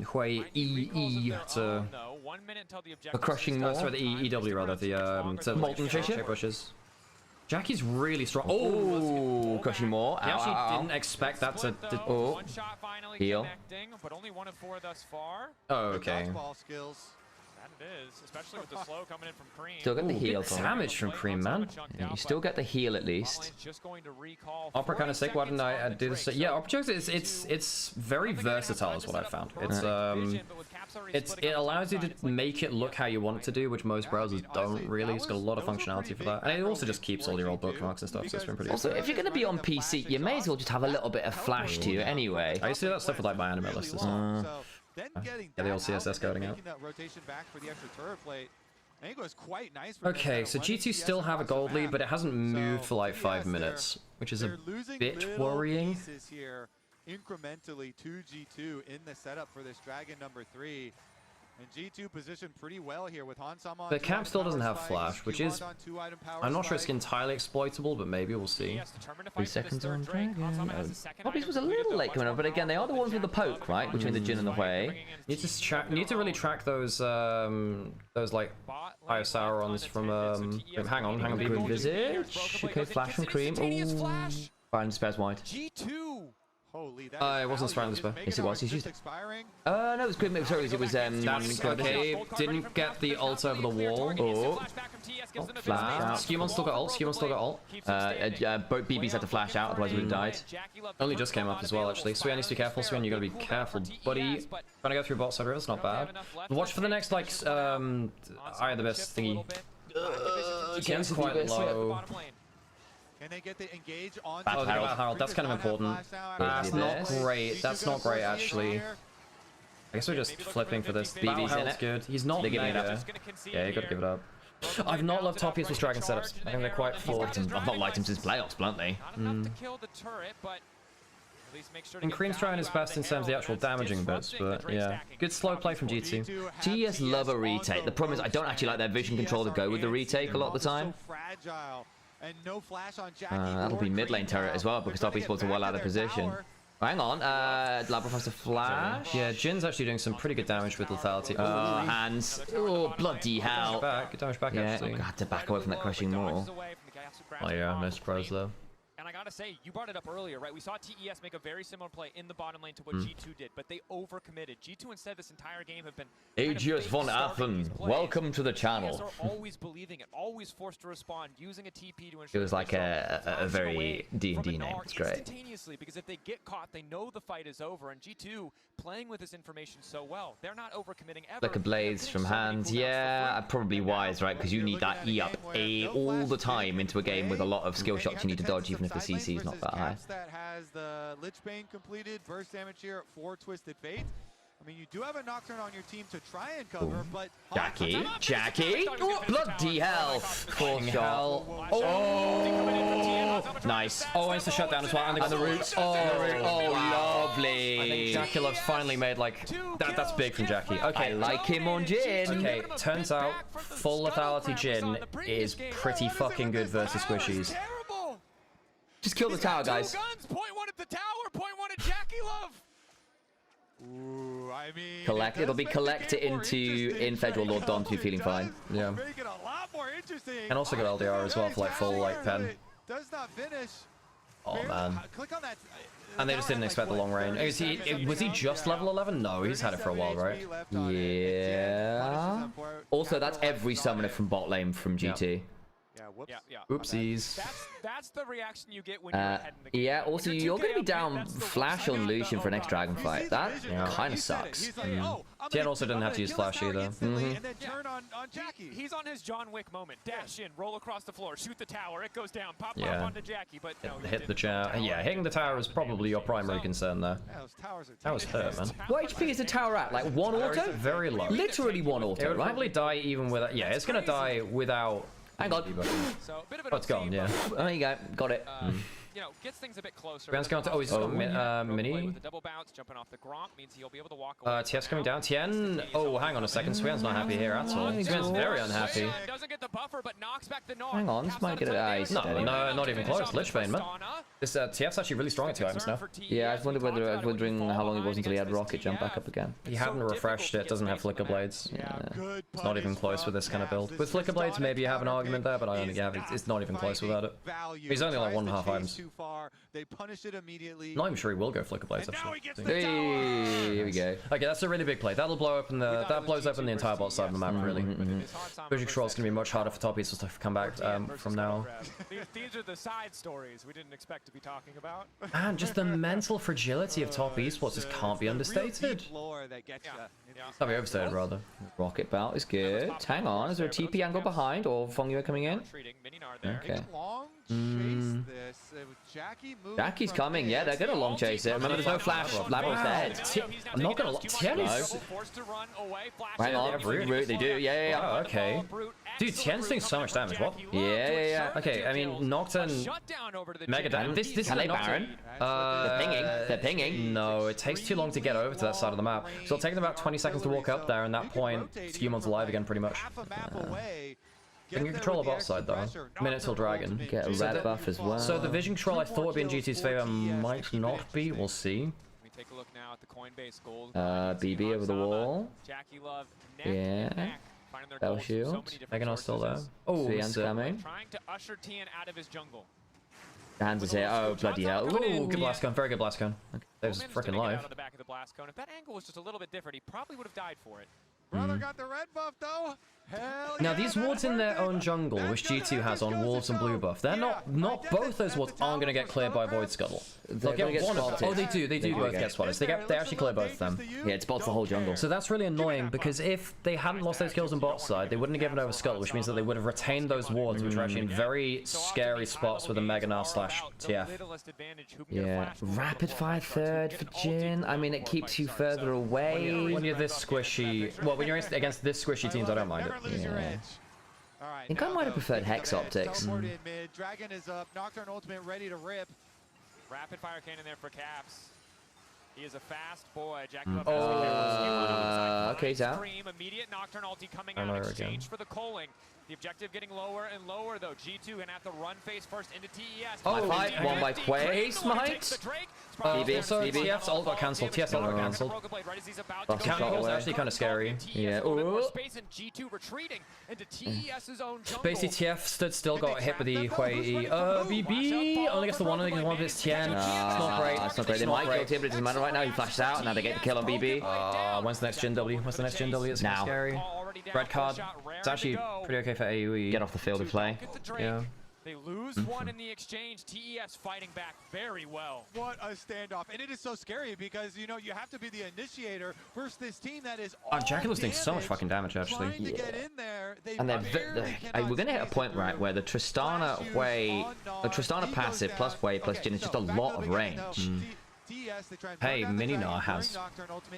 Hui EE to a crushing more. Sorry, the EW rather. The to molten shape bushes. Jackie's really strong. Oh, crushing more. He actually didn't expect that to. Oh, heal. But only 1 of 4 thus far. Oh, okay. That it is, especially with the slow coming in from Cream. Still get the heal. Good damage from Cream, man. Yeah, you still get the heal at least. Opera kind of sick. Why didn't I do this? Yeah, Opera it's very versatile, is what I found. It allows you to make it look how you want it to do, which most browsers don't really. It's got a lot of functionality for that, and it also just keeps all your old bookmarks and stuff. So it's been pretty. Also, if you're going to be on PC, you may as well just have a little bit of flash to you anyway. I used to do that stuff with like my anime list. Yeah, the old CSS coding out. Okay, so G2 still have a gold lead, but it hasn't moved for like 5 minutes. which is a They're losing bit little worrying. pieces here incrementally to G2 in the setup for this Dragon number 3. And G2 positioned pretty well here with Hansama on The camp still doesn't have flash, which is, I'm not sure it's entirely exploitable, but maybe we'll see. 3 seconds on Dragon. Poppies was a little late coming on, but again, they are the ones with the poke, right? Between the Jhin and the Hui. Need to really track those like Fire Saurons from hang on, Green Visage. Okay, flash from Cream. Ooh. Byron spares wide. G2. Holy, it wasn't Sprang Despair. Yes, it was. He's just. No, it was Grim. Sorry, it was okay. Didn't get the ult over the wall. Oh. Flash. Skewmon still got ult. Skewmon still got ult. Both BBs had to flash out, otherwise we would have died. Only just came up as well, actually. Swean needs to be careful. Swean, you gotta be careful, buddy. Trying to go through bot side, that's not bad. Watch for the next, like, Eye of the Beast thingy. Ken's quite low. Can they get the engage on? Oh, they got Harold. That's kind of important. That's not great. That's not great, actually. I guess we're just flipping for this. BB's in it. Good. He's not mega. Yeah, you gotta give it up. I've not loved top with Dragon setups. I think they're quite flawed. I've not liked him since playoffs, bluntly. And Cream's trying his best in terms of the actual damaging bits, but yeah. Good slow play from G2. TES love a retake. The problem is I don't actually like their vision control to go with the retake a lot of the time. And no flash on Jackie that'll be mid lane turret as well because Top Esports are well out of position. Hang on, Labyrinth has to flash. Yeah, Jin's actually doing some pretty good damage with lethality. Hands. Oh, bloody hell. Good damage back, actually. I had to back away from that crushing maul. Oh yeah, I missed pros though. And I gotta say, you brought it up earlier, right? We saw TES make a very similar play in the bottom lane to what G2 did, but they overcommitted. G2 instead this entire game have been Aegis von Affen, welcome to the channel. TES are always believing it, always forced to respond, using a TP to ensure it was like a very D&D name. It's great. Instantaneously, because if they get caught, they know the fight is over, and G2 playing with this information so well. They're not overcommitting ever. Like a blaze from hands. Yeah, probably wise, right? Because you need that E up all the time into a game with a lot of skill shots you need to dodge, even if the CC is not that high. That has the Lich Bane completed, burst damage here for Twisted Fate. I mean, you do have a Nocturne on your team to try and cover, but Jackie, oh, bloody hell! Full shot. Oh, nice. Oh, and it's the shutdown as well, and the roots. Oh, lovely. I think Jackie Love's finally made like that's big from Jackie. Okay, I like him on Jhin. Okay, turns out full lethality Jhin is pretty fucking good versus squishies. Just kill the tower, guys. Point one at the tower, point one at Jackie Love. Ooh, I mean, collect. It'll be collected in Federal Lord Don to be feeling fine. Yeah. And also got LDR as well for like full like pen. Does not finish. Oh man. Click on that. And they just didn't expect the long range. Was he just level 11? No, he's had it for a while, right? Yeah. Also, that's every summoner from bot lane from GT. Yeah. Oopsies. That's the reaction you get when you're ahead in the game. Yeah, also you're going to be down Flash on Lucian for next Dragon fight. That kind of sucks. Jen also didn't have to use Flash either. He's on his John Wick moment. Dash in, roll across the floor, shoot the tower, it goes down, pop onto Jackie, but no. Hit the tower. Yeah, hitting the tower is probably your primary concern there. That was hurt, man. What HP is the tower at? Like 1 auto? Very low. Literally 1 auto, right? It would right? probably die even without... Yeah, it's going to die without... Hang on. So, bit of it's gone, yeah. There you go. Got it. You know, gets things a bit closer. Brown's going to... Oh, he's got mini. With a double bounce, jumping off the Gronk means he'll be able to walk away. TS coming down. Tien... Oh, hang on a second. Swean's not happy here at all. Swean's very unhappy. Doesn't get the buffer, but knocks back the Gnorc. Hang on, this might get it out. No, not even close. Lich Bane, man. This TF's actually really strong at 2 items now. Yeah, I was wondering how long it was until he had Rocket jump back up again. He hadn't refreshed it. Doesn't have Flicker Blades. Yeah. It's not even close with this kind of build. With Flicker Blades, maybe you have an argument there, but I don't think you have. It's not even close without it. He's only like 1.5 items. They punish it immediately. Not even sure he will go Flicker Blades actually. Hey, here we go. Okay, that's a really big play. That'll blow open the blows open the entire bot side of the map really. Vision control is going to be much harder for top pieces to come back from now. These are the side stories we didn't expect to to be talking about. And just the mental fragility of top esports just can't be understated. Can't be overstated, rather. Rocket belt is good. Hang on, is there a TP angle behind or Hanwha coming in? Okay. Jackie's coming, yeah, they're gonna long chase it. Remember, there's no flash. Labo's dead. I'm not gonna. Tien's. Hang on, root, they do. Yeah. Oh, okay. Dude, Tien's doing so much damage. What? Yeah. Okay, I mean, Nocturne. Mega damage. This is Hello, Nocturne. Baron. They're pinging. No, it takes too long to get over to that side of the map. So it'll take them about 20 seconds to walk up there, and at that point, Scumon's alive again, pretty much. They can control the bot side though. Minute till Dragon. Get a red buff as well. So the vision control I thought would be in GT's favor might not be. We'll see. Take a look now at the Coinbase gold. BB over the wall. Jackie Love. Yeah. Bell shield. Meganar's still there. Oh, Cian's coming. Trying to usher Tien out of his jungle. Hands is here. Oh, bloody hell. Ooh, good blast cone. Very good blast cone. Okay. There's freaking life. Out of the back of the blast cone. If that angle was just a little bit different, he probably would have died for it. Brother got the red buff though. Hell now yeah, these wards in their own jungle, which G2 has on wolves and blue buff, they're not both those wards aren't going to get cleared by Void Scuttle. They'll get one of them. Oh, they do both get spotted. They actually clear both of them. Yeah, it spots the whole jungle. So that's really annoying because if they hadn't lost those kills on bot side, they wouldn't have given over Scuttle, which means that they would have retained those wards, which are actually in very scary spots with a Meganar / TF. Yeah, rapid fire third for Jin. I mean, it keeps you further away. When you're this squishy, well, when you're against this squishy teams, I don't mind it. Yeah. I think I might have preferred Hex Optics. Dragon is up. Nocturne ultimate ready to rip. Rapid fire cannon there for Caps. He is a fast boy. Jack okay, he's out. Immediate Nocturne ulti coming out in exchange for the culling. The objective getting lower and lower though. G2 gonna have to run face first into TES. Oh, one by Quay. Smite. Also, TF's ult got cancelled. TF's ult got cancelled. Counter's actually kind of scary. Yeah. G2 retreating into TES's own jungle. Basically, TF stood still, got hit with the Hui. BB only gets the one. I think one of his Tien. It's not great. It's not great. They might kill Tien, but it doesn't matter right now. He flashes out, and now they get the kill on BB. When's the next Jin W? When's the next Jin W? It's now. Scary. Red card. It's actually pretty okay for AoE. Get off the field and play. Yeah. They lose one in the exchange. TES fighting back very well. What a standoff. And it is so scary because, you know, you have to be the initiator versus this team that is Jacula's doing so much fucking damage, actually. And we're going to hit a point, right, where the Tristana passive plus Hui plus Jin is just a lot of range. Hey, Mininar has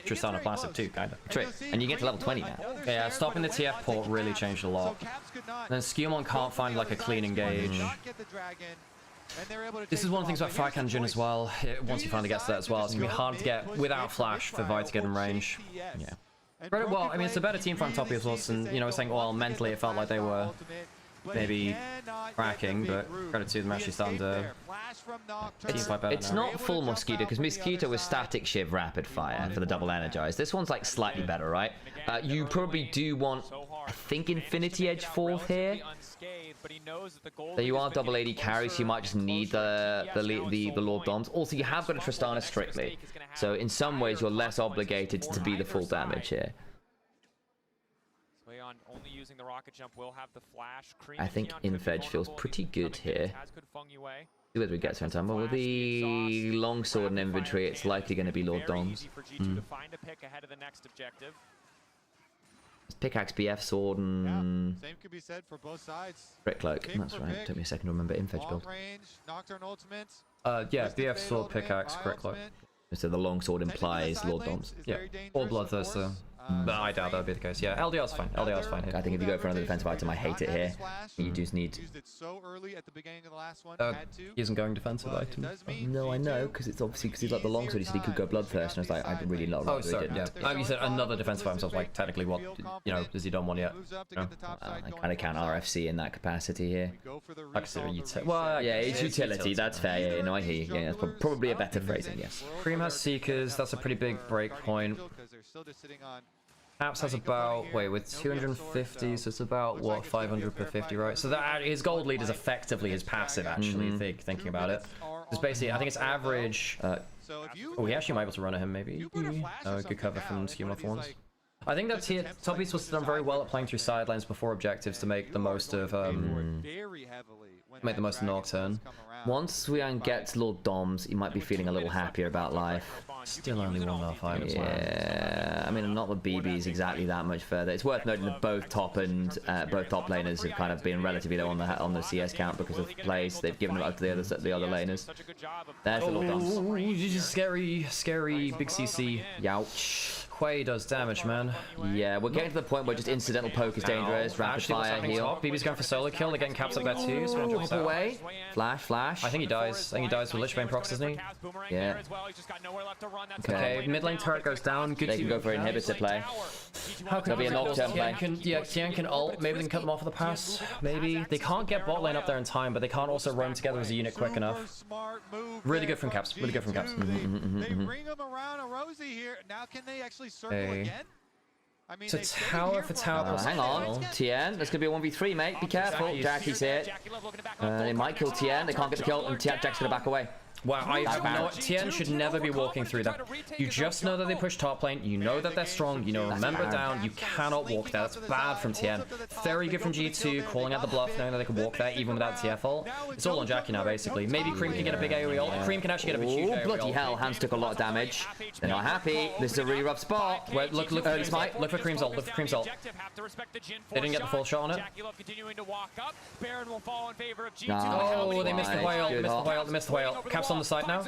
Tristana passive too, kinda. True, and you get to level 20 now. Yeah, stopping the TF port really changed a lot. Then Skewmon can't find like a clean engage. This is one of the things about Firecan Jin as well. Once he finally gets that as well, it's gonna be hard to get without flash for Vi to get in range. Yeah. But, well, I mean, it's a better team from top of us, and you know, saying, well, mentally it felt like they were maybe cracking, but credit to them actually starting to team fight better. It's not full Mosquito, because Mosquito was static shiv rapid fire for the double energize. This one's like slightly better, right? You probably do want, I think, Infinity Edge fourth here. So you are double AD carry, so you might just need the Lord Doms. Also, you have got a Tristana strictly, so in some ways you're less obligated to be the full damage here. Only using the rocket jump will have the flash. I think Infedge feels pretty good here. See whether we get to in time. But with the longsword in inventory, it's likely going to be Lord Doms. Pickaxe, BF sword, and same could be said for both sides. Brick Cloak. That's right. Took me a second to remember Infedge build. Yeah, BF sword, pickaxe, Brick Cloak. So the longsword implies Lord Doms. Yeah, or Bloodthirster. But I doubt that would be the case. Yeah, LDR's fine. LDR's fine here. I think if you go for another defensive item, I hate it here. You just need. He isn't going defensive item. No, I know, because it's obviously because he's like the longsword. He said he could go Bloodthirst, and I was like, I really love. Oh, sorry. Yeah. You said another defensive item. So I was like, technically, what? You know, has he done one yet? No. I kind of count RFC in that capacity here. I consider utility. Well, yeah, it's utility. That's fair. Yeah, no, I hear you. Yeah, that's probably a better phrasing. Yes. Cream has Seekers. That's a pretty big break point. Apps has about, wait, with 250, so it's about, what, 500 per 50, right? So that his gold lead is effectively his passive, actually, thinking about it. It's basically, I think it's average. Oh, he actually might be able to run at him, maybe. Good cover from Skewmon for once. I think that Top East was done very well at playing through sidelines before objectives to make the most of Nocturne. Once we get to Lord Doms, you might be feeling a little happier about life. Still only 1.5 Yeah, I mean, not the BB's exactly that much further. It's worth noting that both top laners have kind of been relatively low on the CS count because of plays. They've given them up to the other laners. There's the Lord Doms. Scary big CC. Youch. Hui does damage, man. Yeah, we're getting to the point where just incidental poke is dangerous. Rapid fire heal. BB's going for solo kill. They're getting caps up there too. So hop away. Flash. I think he dies. with Lich Bane procs, doesn't he? Yeah. Okay, mid lane turret goes down. Good. They can go for inhibitor play. How can be a nocturne play? Tian can ult. Maybe they can cut them off of the pass. Maybe they can't get bot lane up there in time, but they can't also roam together as a unit quick enough. Really good from caps. They ring him around a Rosie here. Now can they actually circle again? I mean, so tower for tower. Hang on, Tien. There's gonna be a 1v3, mate. Be careful. Jackie's here. They might kill Tien. They can't get the kill, and Jack's gonna back away. Wow, you know what? Tien should never be walking through that. You just know that they push top lane. You know that they're strong. You know, remember down. You cannot walk there. That's bad from Tien. Very good from G2, calling out the bluff, knowing that they can walk there even without TF ult. It's all on Jackie now, basically. Maybe Cream can get a big AoE ult. Cream can actually get a huge AoE ult. Bloody hell, Hans took a lot of damage. They're not happy. This is a really rough spot. Wait, look early smite. Look for Cream's ult. Look for Cream's ult. They didn't get the full shot on it. Oh, they missed the Hui ult. They missed the Hui ult. Caps on the side now.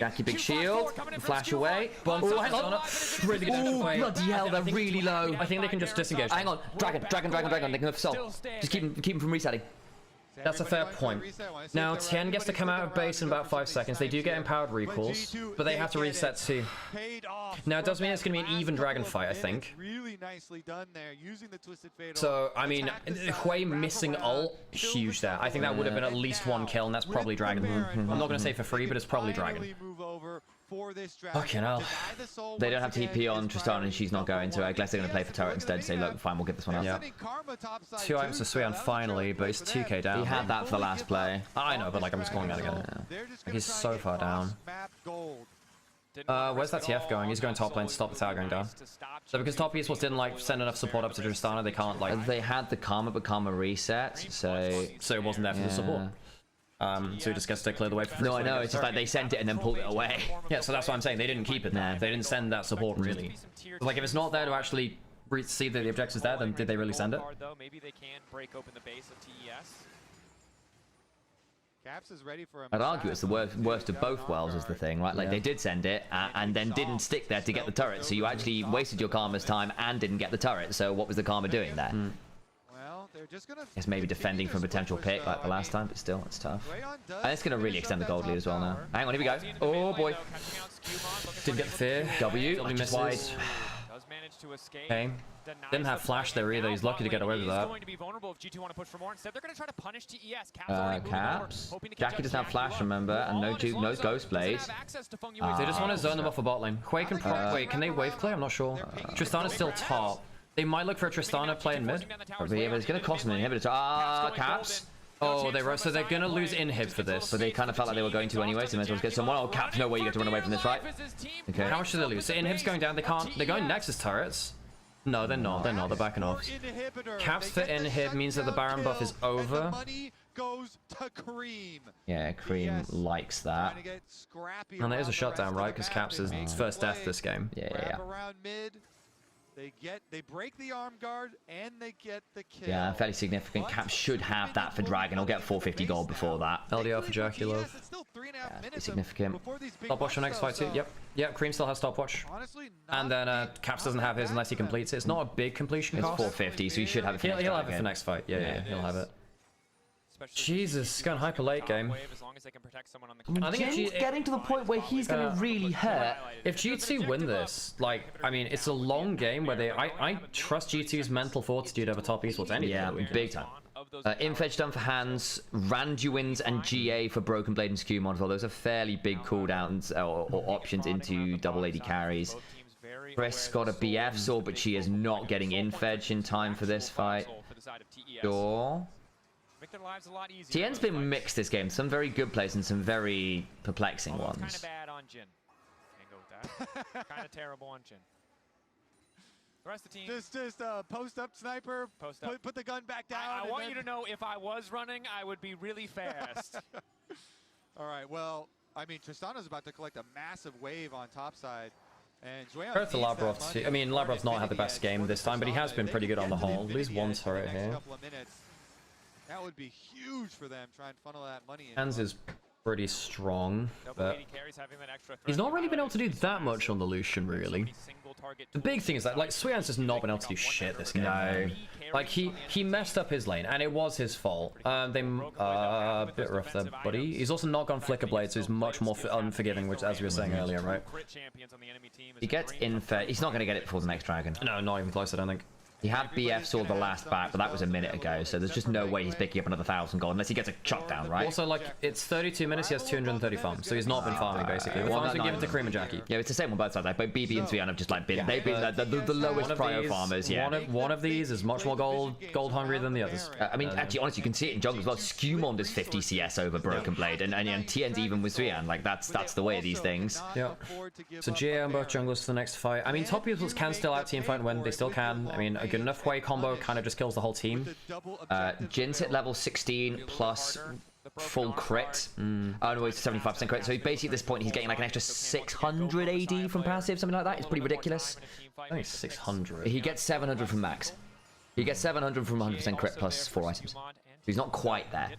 Jackie, big shield. Flash away. Oh, hang on. Really good oh, bloody hell, they're really low. I think they can just disengage. Hang on. Dragon. They can go for soul. Just keep them from resetting. That's a fair point. Now, Tien gets to come out of base in about 5 seconds. They do get empowered recalls, but they have to reset too. Now, it does mean it's going to be an even dragon fight, I think. So, I mean, Hui missing ult, huge there. I think that would have been at least 1 kill, and that's probably dragon. I'm not going to say for free, but it's probably dragon. Fucking hell. They don't have TP on Tristan, and she's not going to. I guess they're going to play for turret instead. Say, look, fine, we'll get this one up. Yeah. 2 items for Suyan finally, but he's 2k down. He had that for last play. I know, but like I'm just calling that again. Yeah. Like, he's so far down. Where's that TF going? He's going top lane to stop the tower going down. So because top Esports didn't like send enough support up to Tristana, they can't like. They had the Karma, but Karma reset, so it wasn't there for the support. So he just gets to clear the way for. No, I know. It's just like they sent it and then pulled it away. Yeah, so that's what I'm saying. They didn't keep it there. They didn't send that support really. Like if it's not there to actually see that the objective's there, then did they really send it? Maybe they can break open the base of TES. Caps is ready for him. I'd argue it's the worst of both worlds is the thing, right? Like they did send it and then didn't stick there to get the turret, so you actually wasted your Karma's time and didn't get the turret. So what was the Karma doing there? It's maybe defending from potential pick like the last time, but still, it's tough. And it's going to really extend the gold lead as well now. Hang on, here we go. Oh boy. Didn't get the fear. W misses. Okay. Didn't have flash there either. He's lucky to get away with that. Caps. Jackie doesn't have flash, remember, and no ghost blades. They just want to zone them off a bot lane. Wait, can they wave clear? I'm not sure. Tristana's still top. They might look for a Tristana play in mid. Yeah, but it's going to cost them an inhibitor. Caps. Oh, so they're going to lose inhib for this. But they kind of felt like they were going to anyway, so they might as well get someone. Oh, Caps, no way you get to run away from this, right? Okay. How much do they lose? So inhib's going down. They can't. They're going Nexus turrets. No, they're not. They're not. They're backing off. Caps for inhib means that the Baron buff is over. Yeah, Cream likes that. And there's a shutdown, right? Because Caps is his first death this game. Yeah. They break the arm guard and they get the kill. Yeah, fairly significant. Caps should have that for Dragon. I'll get 450 gold before that. LDR for Jackie Love. Yeah, significant. Stopwatch for next fight too. Yep. Cream still has stopwatch. And then Caps doesn't have his unless he completes it. It's not a big completion cost. It's 450, so he should have it for next fight. He'll have it for next fight. Yeah, he'll have it. Jesus, it's going hyper late game. I think Jin's getting to the point where he's going to really hurt. If G2 win this, like, I mean, it's a long game where I trust G2's mental fortitude over top Esports. Yeah, big time. Infetch done for Hands, Randuin's and GA for Broken Blade and Skew Model. Those are fairly big cooldowns or options into double AD carries. Chris got a BF sword, but she is not getting Infetch in time for this fight. Sure. Tien's been mixed this game. Some very good plays and some very perplexing ones. Kind of bad on Jin. Can't go with that. Kind of terrible on Jin. The rest of the team. Just post up sniper. Put the gun back down. I want you to know if I was running, I would be really fast. All right, well, I mean, Tristana's about to collect a massive wave on top side. And Credit to Lavrov too. I mean, Lavrov's not had the best game this time, but he has been pretty good on the whole. At least one turret here. That would be huge for them, trying to funnel that money in. Hands is pretty strong, but he's not really been able to do that much on the Lucian, really. The big thing is that, like, Swean's just not been able to do shit this game. No. Like, he messed up his lane, and it was his fault. A bit rough there, buddy. He's also not gone Flicker Blade, so he's much more unforgiving, which, as we were saying earlier, right? He gets Infer. He's not going to get it before the next dragon. No, not even close, I don't think. He had BF saw the last back, but that was a minute ago, so there's just no way he's picking up another 1,000 gold unless he gets a shot down, right? Also, like, it's 32 minutes, he has 230 farms, so he's not been farming, basically. The farms been given to Cream and Jackie. Yeah, it's the same on both sides, like, but BB and Svian have just, like, they've been the lowest prio farmers, yeah. One of these is much more gold hungry than the others. I mean, actually, honestly, you can see it in jungle as well. Skewmond is 50 CS over Broken Blade, and TN's even with Svian, like, that's the way of these things. Yeah. So GA on both junglers for the next fight. I mean, top users can still out team fight and win, they still can. I mean, a good enough way combo kind of just kills the whole team. Jin's at level 16 plus full crit. Oh no, it's 75% crit. So basically at this point he's getting like an extra 600 AD from passive, something like that. It's pretty ridiculous. I think it's 600. He gets 700 from max. He gets 700 from 100% crit plus 4 items. He's not quite there.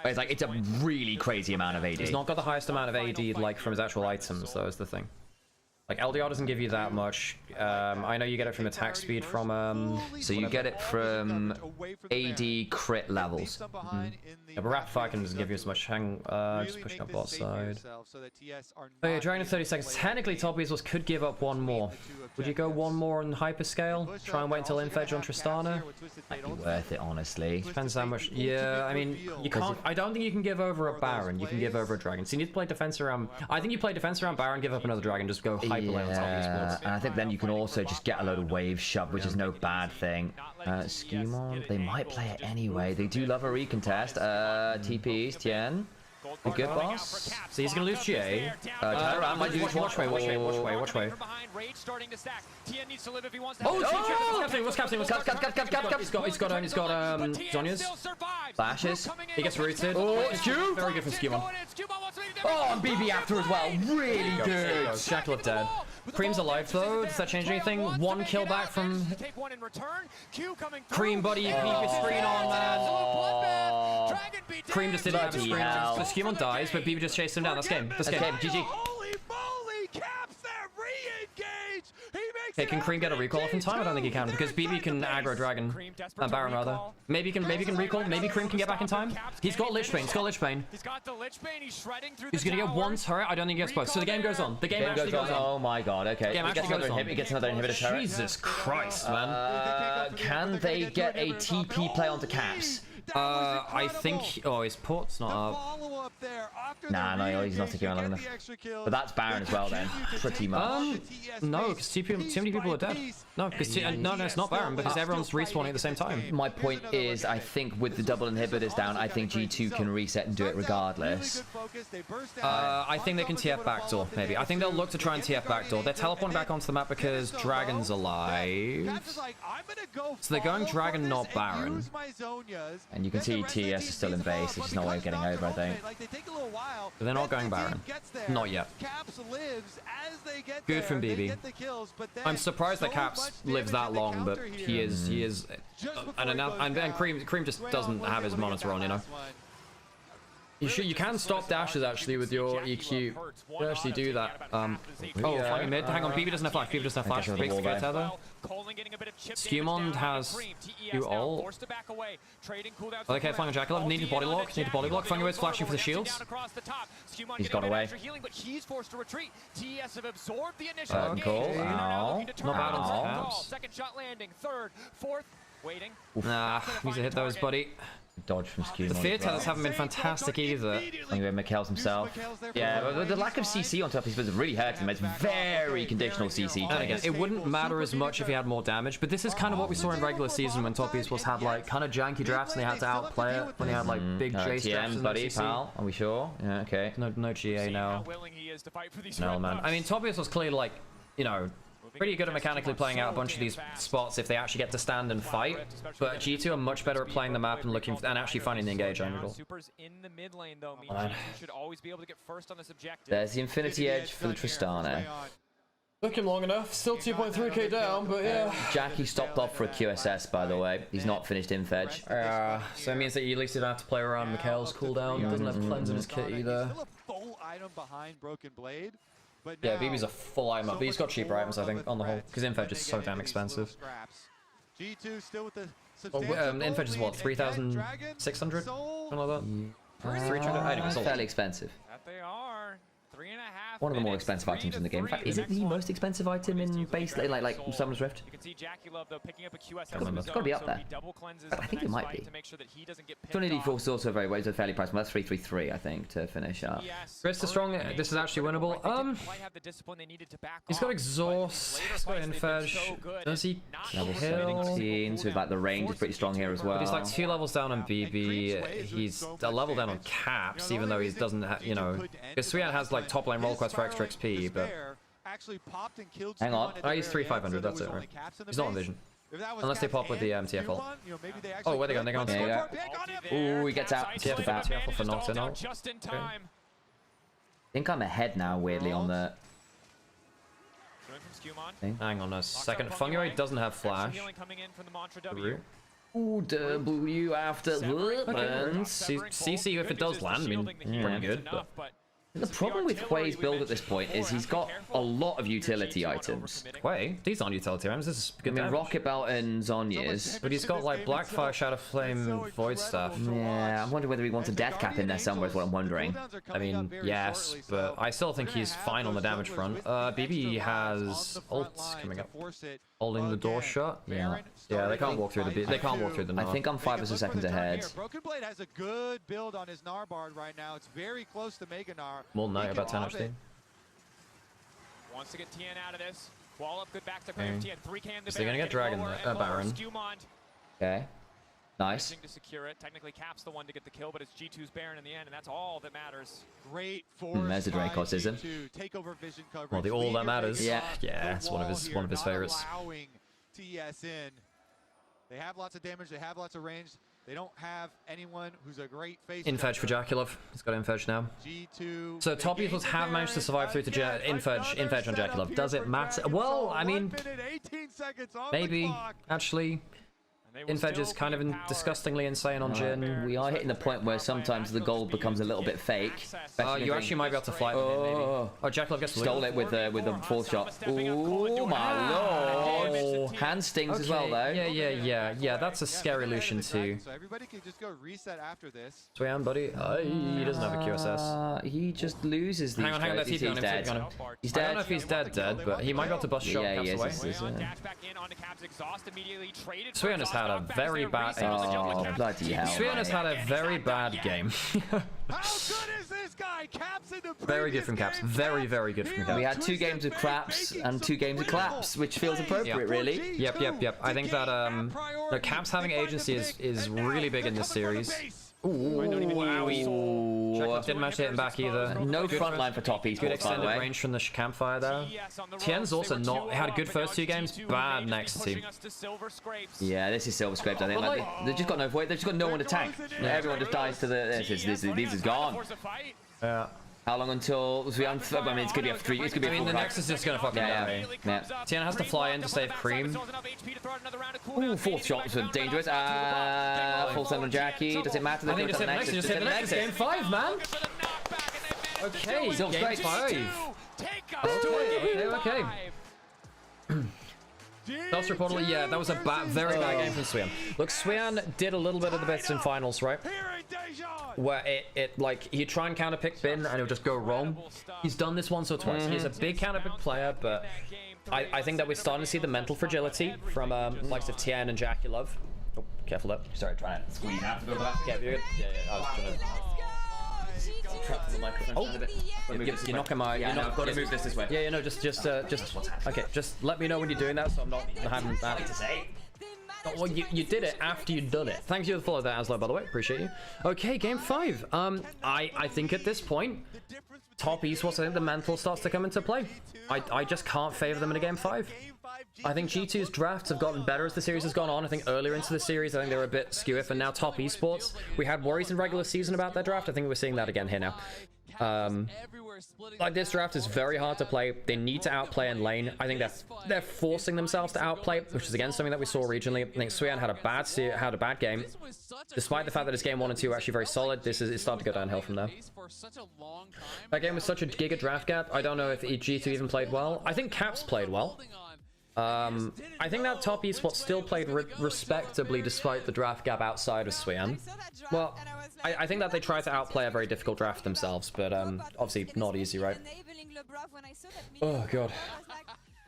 But it's a really crazy amount of AD. He's not got the highest amount of AD like from his actual items, though, is the thing. Like, LDR doesn't give you that much. I know you get it from attack speed from, so you get it from AD crit levels. Yeah, but Rapid Fire can just give you as much. Just pushing up bot side. Oh yeah, Dragon in 30 seconds. Technically, top Esports could give up one more. Would you go one more on hyperscale? Try and wait until Infedge on Tristana? Might be worth it, honestly. Depends how much. Yeah, I mean, you can't. I don't think you can give over a Baron. You can give over a Dragon. So you need to play defense around. I think you play defense around Baron, give up another Dragon, just go hyper lane on top Esports. And I think then you can also just get a load of wave shove, which is no bad thing. Skewmon, they might play it anyway. They do love a recontest. TPs, Tien. A good boss. So he's gonna lose GA. Turn around, might lose. Watch way. Oh, what's captain? He's got Zhonya's. Flashes. He gets rooted. Oh, it's Q. Very good from Skewmon. Oh, and BB after as well. Really good. Shackle dead. Cream's alive though. Does that change anything? One kill back from Cream, buddy. You keep your screen on, man. Cream just didn't have the screen. So Skewmon dies, but BB just chased him down. That's game. GG. Holy moly, Caps that re-engage. Okay, can Cream get a recall off in time? I don't think he can, because BB can aggro Dragon. Baron, rather. Maybe he can recall. Maybe Cream can get back in time. He's got Lich Bane. He's got the Lich Bane. He's shredding through. He's gonna get one turret. I don't think he gets both. So the game goes on. The game actually goes on. Oh my god, okay. He gets another inhibitor turret. Jesus Christ, man. Can they get a TP play onto Caps? I think. Oh, his port's not up. Nah, he's not sticking around long enough. But that's Baron as well, then. Pretty much. No, because too many people are dead. No, because no, it's not Baron because everyone's respawning at the same time. My point is, I think with the double inhibitors down, I think G2 can reset and do it regardless. I think they can TF backdoor, maybe. I think they'll look to try and TF backdoor. They're teleporting back onto the map because Dragon's alive. So they're going Dragon, not Baron. And you can see TES is still in base, which is no way of getting over, I think. But they're not going Baron. Not yet. Good from BB. I'm surprised that Caps lives that long, but he is. And Cream just doesn't have his monitor on, you know. You can stop dashes actually with your EQ. You can actually do that. Flying mid. Hang on, BB doesn't have flash. Breaks the good tether. Skewmon has Q ult. Okay, flying on Jackal. Need a body lock. Flying away is flashing for the shields. He's got away. Cool. Not bad on Caps. Second shot landing. Third, fourth, waiting. Nah, needs to hit those, buddy. Dodge from Skewmon. The fear tethers haven't been fantastic either. Anyway, Mikhail's himself. Yeah, but the lack of CC on top of his really hurts him. It's very conditional CC. And again, it wouldn't matter as much if he had more damage, but this is kind of what we saw in regular season when top esports had like kind of janky drafts and they had to outplay it when they had like big chase drafts. Buddy, pal, are we sure? Yeah, okay. No GA now. No, man. I mean, top esports clearly like, you know, pretty good at mechanically playing out a bunch of these spots if they actually get to stand and fight. But G2 are much better at playing the map and looking and actually finding the engage angle. Supers in the mid lane though means G2 should always be able to get first on this objective. There's the Infinity Edge for the Tristana. Took him long enough. Still 2.3k down, but yeah. Jackie stopped off for a QSS, by the way. He's not finished in Fedge. So it means that you at least don't have to play around Mikhail's cooldown. He doesn't have cleanse in his kit either. Still a full item behind Broken Blade. But Yeah, BB's a full item up, but he's got cheaper items, I think, on the whole, because Infedge is so damn expensive. G2 still with the Well, Infedge is what, 3,600? Something like that? 300? I think Fairly expensive. That they are. 3.5. One of the more expensive items in the game. In fact, is it the most expensive item in base, like Summoner's Rift? You can see Jackie Love though picking up a QSS. It's got to be up there. I think it might be. 20D4 is also very well. It's a fairly priced one. That's 333, I think, to finish up. Chris the Strong, this is actually winnable. He's got Exhaust, he's got Infedge. Does he Level kill? 17, so like the range is pretty strong here as well. But he's like 2 levels down on BB. He's a level down on Caps, even though he doesn't have, you know. Because Suyan has like top lane roll quest for extra XP, but. Hang on. Oh, he's 3,500, that's it, right? He's not on Vision. Unless they pop with the TFL. Oh, where they going? They're going to Ooh, he gets out. TFL for knocked in out. I think I'm ahead now, weirdly, on the. Hang on a second. Fungoid doesn't have flash. Ooh, W after weapons. CC if it does land, I mean, pretty good, but. The problem with Hui's build at this point is he's got a lot of utility items. Hui? These aren't utility items, this is good. I mean, Rocket Belt and Zonya's. But he's got like Blackfire, Shadow Flame, Void Staff. Yeah, I'm wondering whether he wants a Death Cap in there somewhere is what I'm wondering. I mean, yes, but I still think he's fine on the damage front. BB has ults coming up. Holding the door shut. Yeah. Yeah, they can't walk through the I think I'm 5 seconds ahead. Broken Blade has a good build on his Narbard right now. It's very close to Mega Gnar. More than that, about 10 HP. Wants to get TN out of this. Wall up, good back to TN. 3K in the Is they gonna get Dragon Baron? Okay. Nice. To secure it. Technically, Cap's the one to get the kill, but it's G2's Baron in the end, and that's all that matters. Great force. There's a Dracosism. Take over vision coverage. Well, the all that matters. Yeah. Yeah, it's one of his favorites. Allowing TES in. They have lots of damage. They have lots of range. They don't have anyone who's a great face. Infedge for Jackulov. He's got Infedge now. G2. So top equals have managed to survive through to Infedge on Jackulov. Does it matter? Well, I mean, maybe actually. Infedge is kind of disgustingly insane on Jhin. We are hitting the point where sometimes the gold becomes a little bit fake. You actually might be able to fly with him, maybe. Oh, Jackulov gets stole it with the fourth shot. Oh my lord! Hand stings as well though. Yeah. That's a scary Lucian too. So everybody can just go reset after this. Swayan, buddy. He doesn't have a QSS. He just loses these. Hang on. He's dead. He's dead. I don't know if he's dead, but he might be able to bust shot Caps away. Swayan has had a very bad. Oh bloody hell! Swayan has had a very bad game. How good is this guy? Caps in the very good from Caps. Very good from Caps. We had 2 games of Craps and 2 games of Claps, which feels appropriate, really. Yep. I think that Caps having agency is really big in this series. Ooh, Jackulov didn't manage to hit him back either. No front line for top esports, good extended range from the campfire there. Tien's also not had a good first 2 games, bad next team. Yeah, this is Silver Scrapes. I think like, they've just got no void. They've just got no one to tank. Everyone just dies to the. This is gone. Yeah. How long until I mean, it's gonna be a 3. It's gonna be. I mean, the Nexus is just gonna fucking die. Yeah. Tien has to fly in to save Cream. Ooh, 4th shots are dangerous. Full send on Jackie. Does it matter? I think just hit the Nexus. Game 5, man. Okay, game 5. Okay. Self-reportedly, yeah, that was a very bad game from Swayan. Look, Swayan did a little bit of the best in finals, right? Where it like he'd try and counterpick Bin and it would just go wrong. He's done this once or twice. He's a big counterpick player, but I think that we're starting to see the mental fragility from likes of Tien and Jackulov. Oh, careful there. Sorry, trying to squeeze out to go back. Yeah, you're good. Yeah, I was trying to. The microphone. You're knocking my. Yeah, I've got to move this way. Yeah, no, just okay. Just let me know when you're doing that, so I'm not having that. Oh, well, you did it after you'd done it. Thanks you for the follow there, Aslo, by the way. Appreciate you. Okay, game 5. I think at this point, top Esports, I think the mental starts to come into play. I just can't favor them in a Game 5. I think G2's drafts have gotten better as the series has gone on. I think earlier into the series, I think they were a bit skew-iff, and now top Esports, we had worries in regular season about their draft. I think we're seeing that again here now. Like, this draft is very hard to play. They need to outplay in lane. I think they're forcing themselves to outplay, which is again something that we saw regionally. I think Suyan had a bad game. Despite the fact that his game 1 and 2 were actually very solid, it's starting to go downhill from there. That game was such a giga draft gap. I don't know if G2 even played well. I think Caps played well. I think that top Esports still played respectably despite the draft gap outside of Suyan. Well, I think that they tried to outplay a very difficult draft themselves, but obviously not easy, right? Oh god.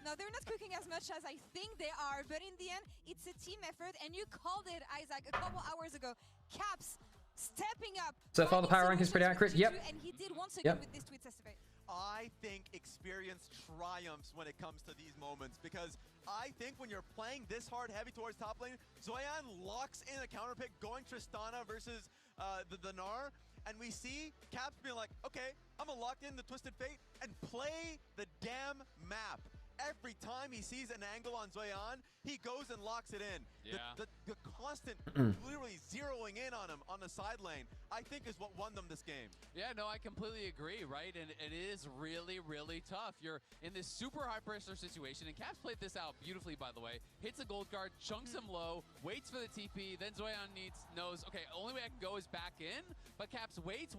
No, they're not cooking as much as I think they are, but in the end, it's a team effort, and you called it, Isaac, a couple hours ago. Caps stepping up. So far, the power rank is pretty accurate. Yep. And he did once again with this tweet yesterday. I think experience triumphs when it comes to these moments, because I think when you're playing this hard heavy towards top lane, Zoyan locks in a counter pick going Tristana versus the Gnar, and we see Caps being like, okay, I'm gonna lock in the Twisted Fate and play the damn map. Every time he sees an angle on Zoyan, he goes and locks it in. Yeah. The constant literally zeroing in on him on the side lane, I think is what won them this game. Yeah, no, I completely agree, right? And it is really, really tough. You're in this super high pressure situation, and Caps played this out beautifully, by the way. Hits a gold guard, chunks him low, waits for the TP, then Zoyan knows, okay, only way I can go is back in, but Caps waits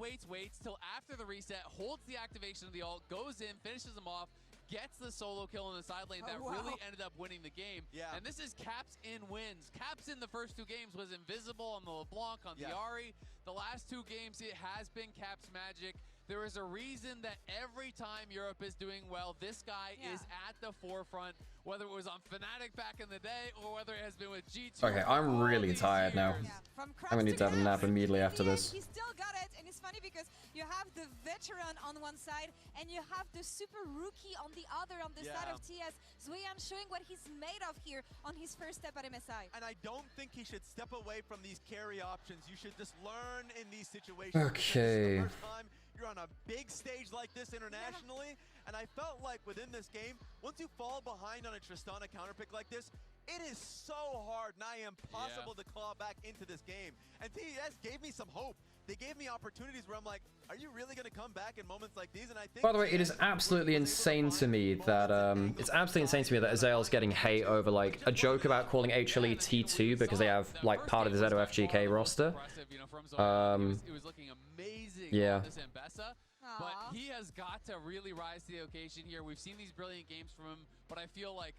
till after the reset, holds the activation of the ult, goes in, finishes him off, gets the solo kill in the side lane that really ended up winning the game. Yeah. And this is Caps in wins. Caps in the first 2 games was invisible on the LeBlanc, on the Ahri. The last 2 games, it has been Caps magic. There is a reason that every time Europe is doing well, this guy is at the forefront, whether it was on Fnatic back in the day or whether it has been with G2. Okay, I'm really tired now. I'm gonna need to have a nap immediately after this. He still got it, and it's funny because you have the veteran on one side and you have the super rookie on the other, on the side of TS. Zoyan showing what he's made of here on his first step at MSI. And I don't think he should step away from these carry options. You should just learn in these situations. Okay. The first time you're on a big stage like this internationally, and I felt like within this game, once you fall behind on a Tristana counterpick like this, it is so hard, nigh impossible to claw back into this game. And TES gave me some hope. They gave me opportunities where I'm like, are you really going to come back in moments like these? And I think, by the way, it is absolutely insane to me that Azael's getting hate over like a joke about calling HLE T2 because they have like part of the ZOFGK roster. It was looking amazing yeah. on this Ambessa, but he has got to really rise to the occasion here. We've seen these brilliant games from him, but I feel like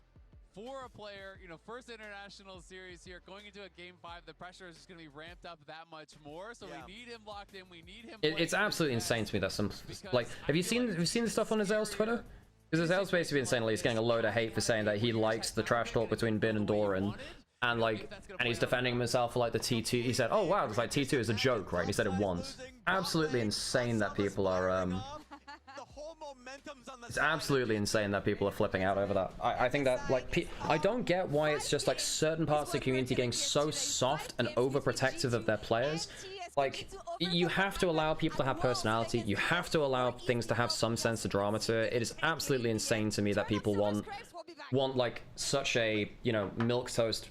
for a player, you know, first international series here, going into a game 5, the pressure is just going to be ramped up that much more. So we need him locked in. We need him. It's absolutely insane to me that some like have you seen the stuff on Azael's Twitter? Because Azael's basically been saying like, he's getting a load of hate for saying that he likes the trash talk between Bin and Doran. And like, and he's defending himself for like the T2. He said, "Oh wow, it's like T2 is a joke, right?" And he said it once. Absolutely insane that people are It's absolutely insane that people are flipping out over that. I think that like I don't get why it's just like certain parts of the community getting so soft and overprotective of their players. Like, you have to allow people to have personality. You have to allow things to have some sense of drama to it. It is absolutely insane to me that people want like such a, you know, milquetoast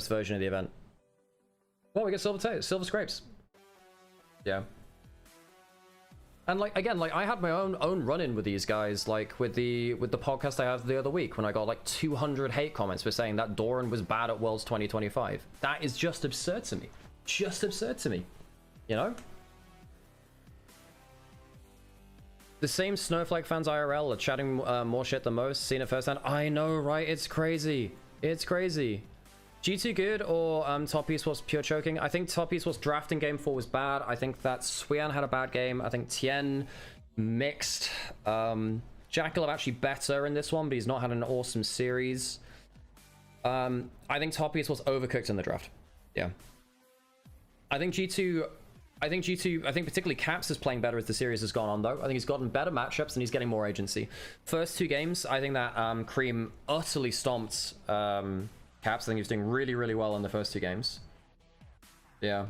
version of the event. Well, we get silver scrapes. Yeah. And like again, like I had my own run-in with these guys, like with the podcast I had the other week when I got like 200 hate comments for saying that Doran was bad at Worlds 2025. That is just absurd to me. Just absurd to me. You know? The same Snowflake fans IRL are chatting more shit than most, seen it firsthand. I know, right? It's crazy. It's crazy. G2 good or top Esports pure choking? I think top Esports drafting game 4 was bad. I think that Suyan had a bad game. I think Tien mixed. Jackal actually better in this one, but he's not had an awesome series. I think top Esports overcooked in the draft. Yeah. I think particularly Caps is playing better as the series has gone on, though. I think he's gotten better matchups and he's getting more agency. First 2 games, I think that Cream utterly stomped Caps. I think he was doing really, really well in the first 2 games. Yeah.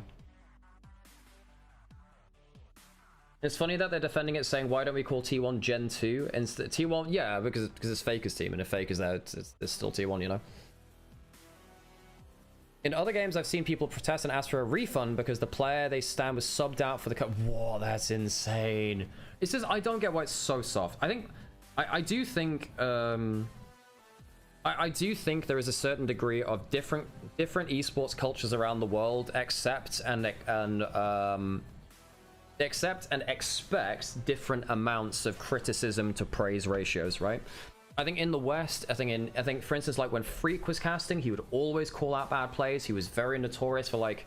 It's funny that they're defending it, saying, why don't we call T1 Gen 2 instead? T1, yeah, because it's Faker's team, and if Faker's there, it's still T1, you know? In other games, I've seen people protest and ask for a refund because the player they stand was subbed out for the cut. Whoa, that's insane. It's just, I don't get why it's so soft. I think, I do think, I do think there is a certain degree of different esports cultures around the world accept and expect different amounts of criticism to praise ratios, right? I think in the West, I think for instance, like when Freak was casting, he would always call out bad plays. He was very notorious for like,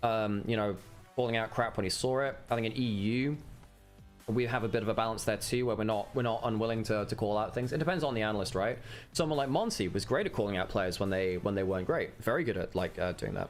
you know, calling out crap when he saw it. I think in EU, we have a bit of a balance there too, where we're not unwilling to call out things. It depends on the analyst, right? Someone like Monty was great at calling out players when they weren't great. Very good at like doing that.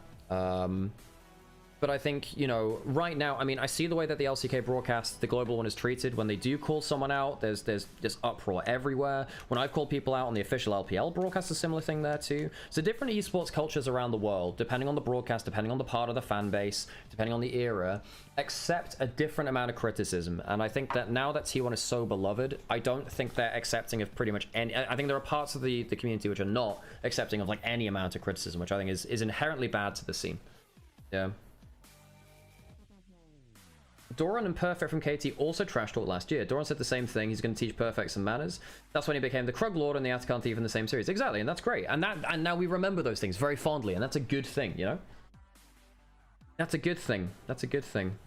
But I think, you know, right now, I mean, I see the way that the LCK broadcast, the global one, is treated. When they do call someone out, there's just uproar everywhere. When I've called people out on the official LPL broadcast, a similar thing there too. So different esports cultures around the world, depending on the broadcast, depending on the part of the fan base, depending on the era, accept a different amount of criticism. And I think that now that T1 is so beloved, I don't think they're accepting of pretty much any. I think there are parts of the community which are not accepting of like any amount of criticism, which I think is inherently bad to the scene. Yeah. Doran and Perfect from KT also trash talked last year. Doran said the same thing. He's going to teach Perfect some manners. That's when he became the Krug Lord and the Atacant Thief in the same series. Exactly, and that's great. And now we remember those things very fondly, and that's a good thing, you know? That's a good thing. That's a good thing.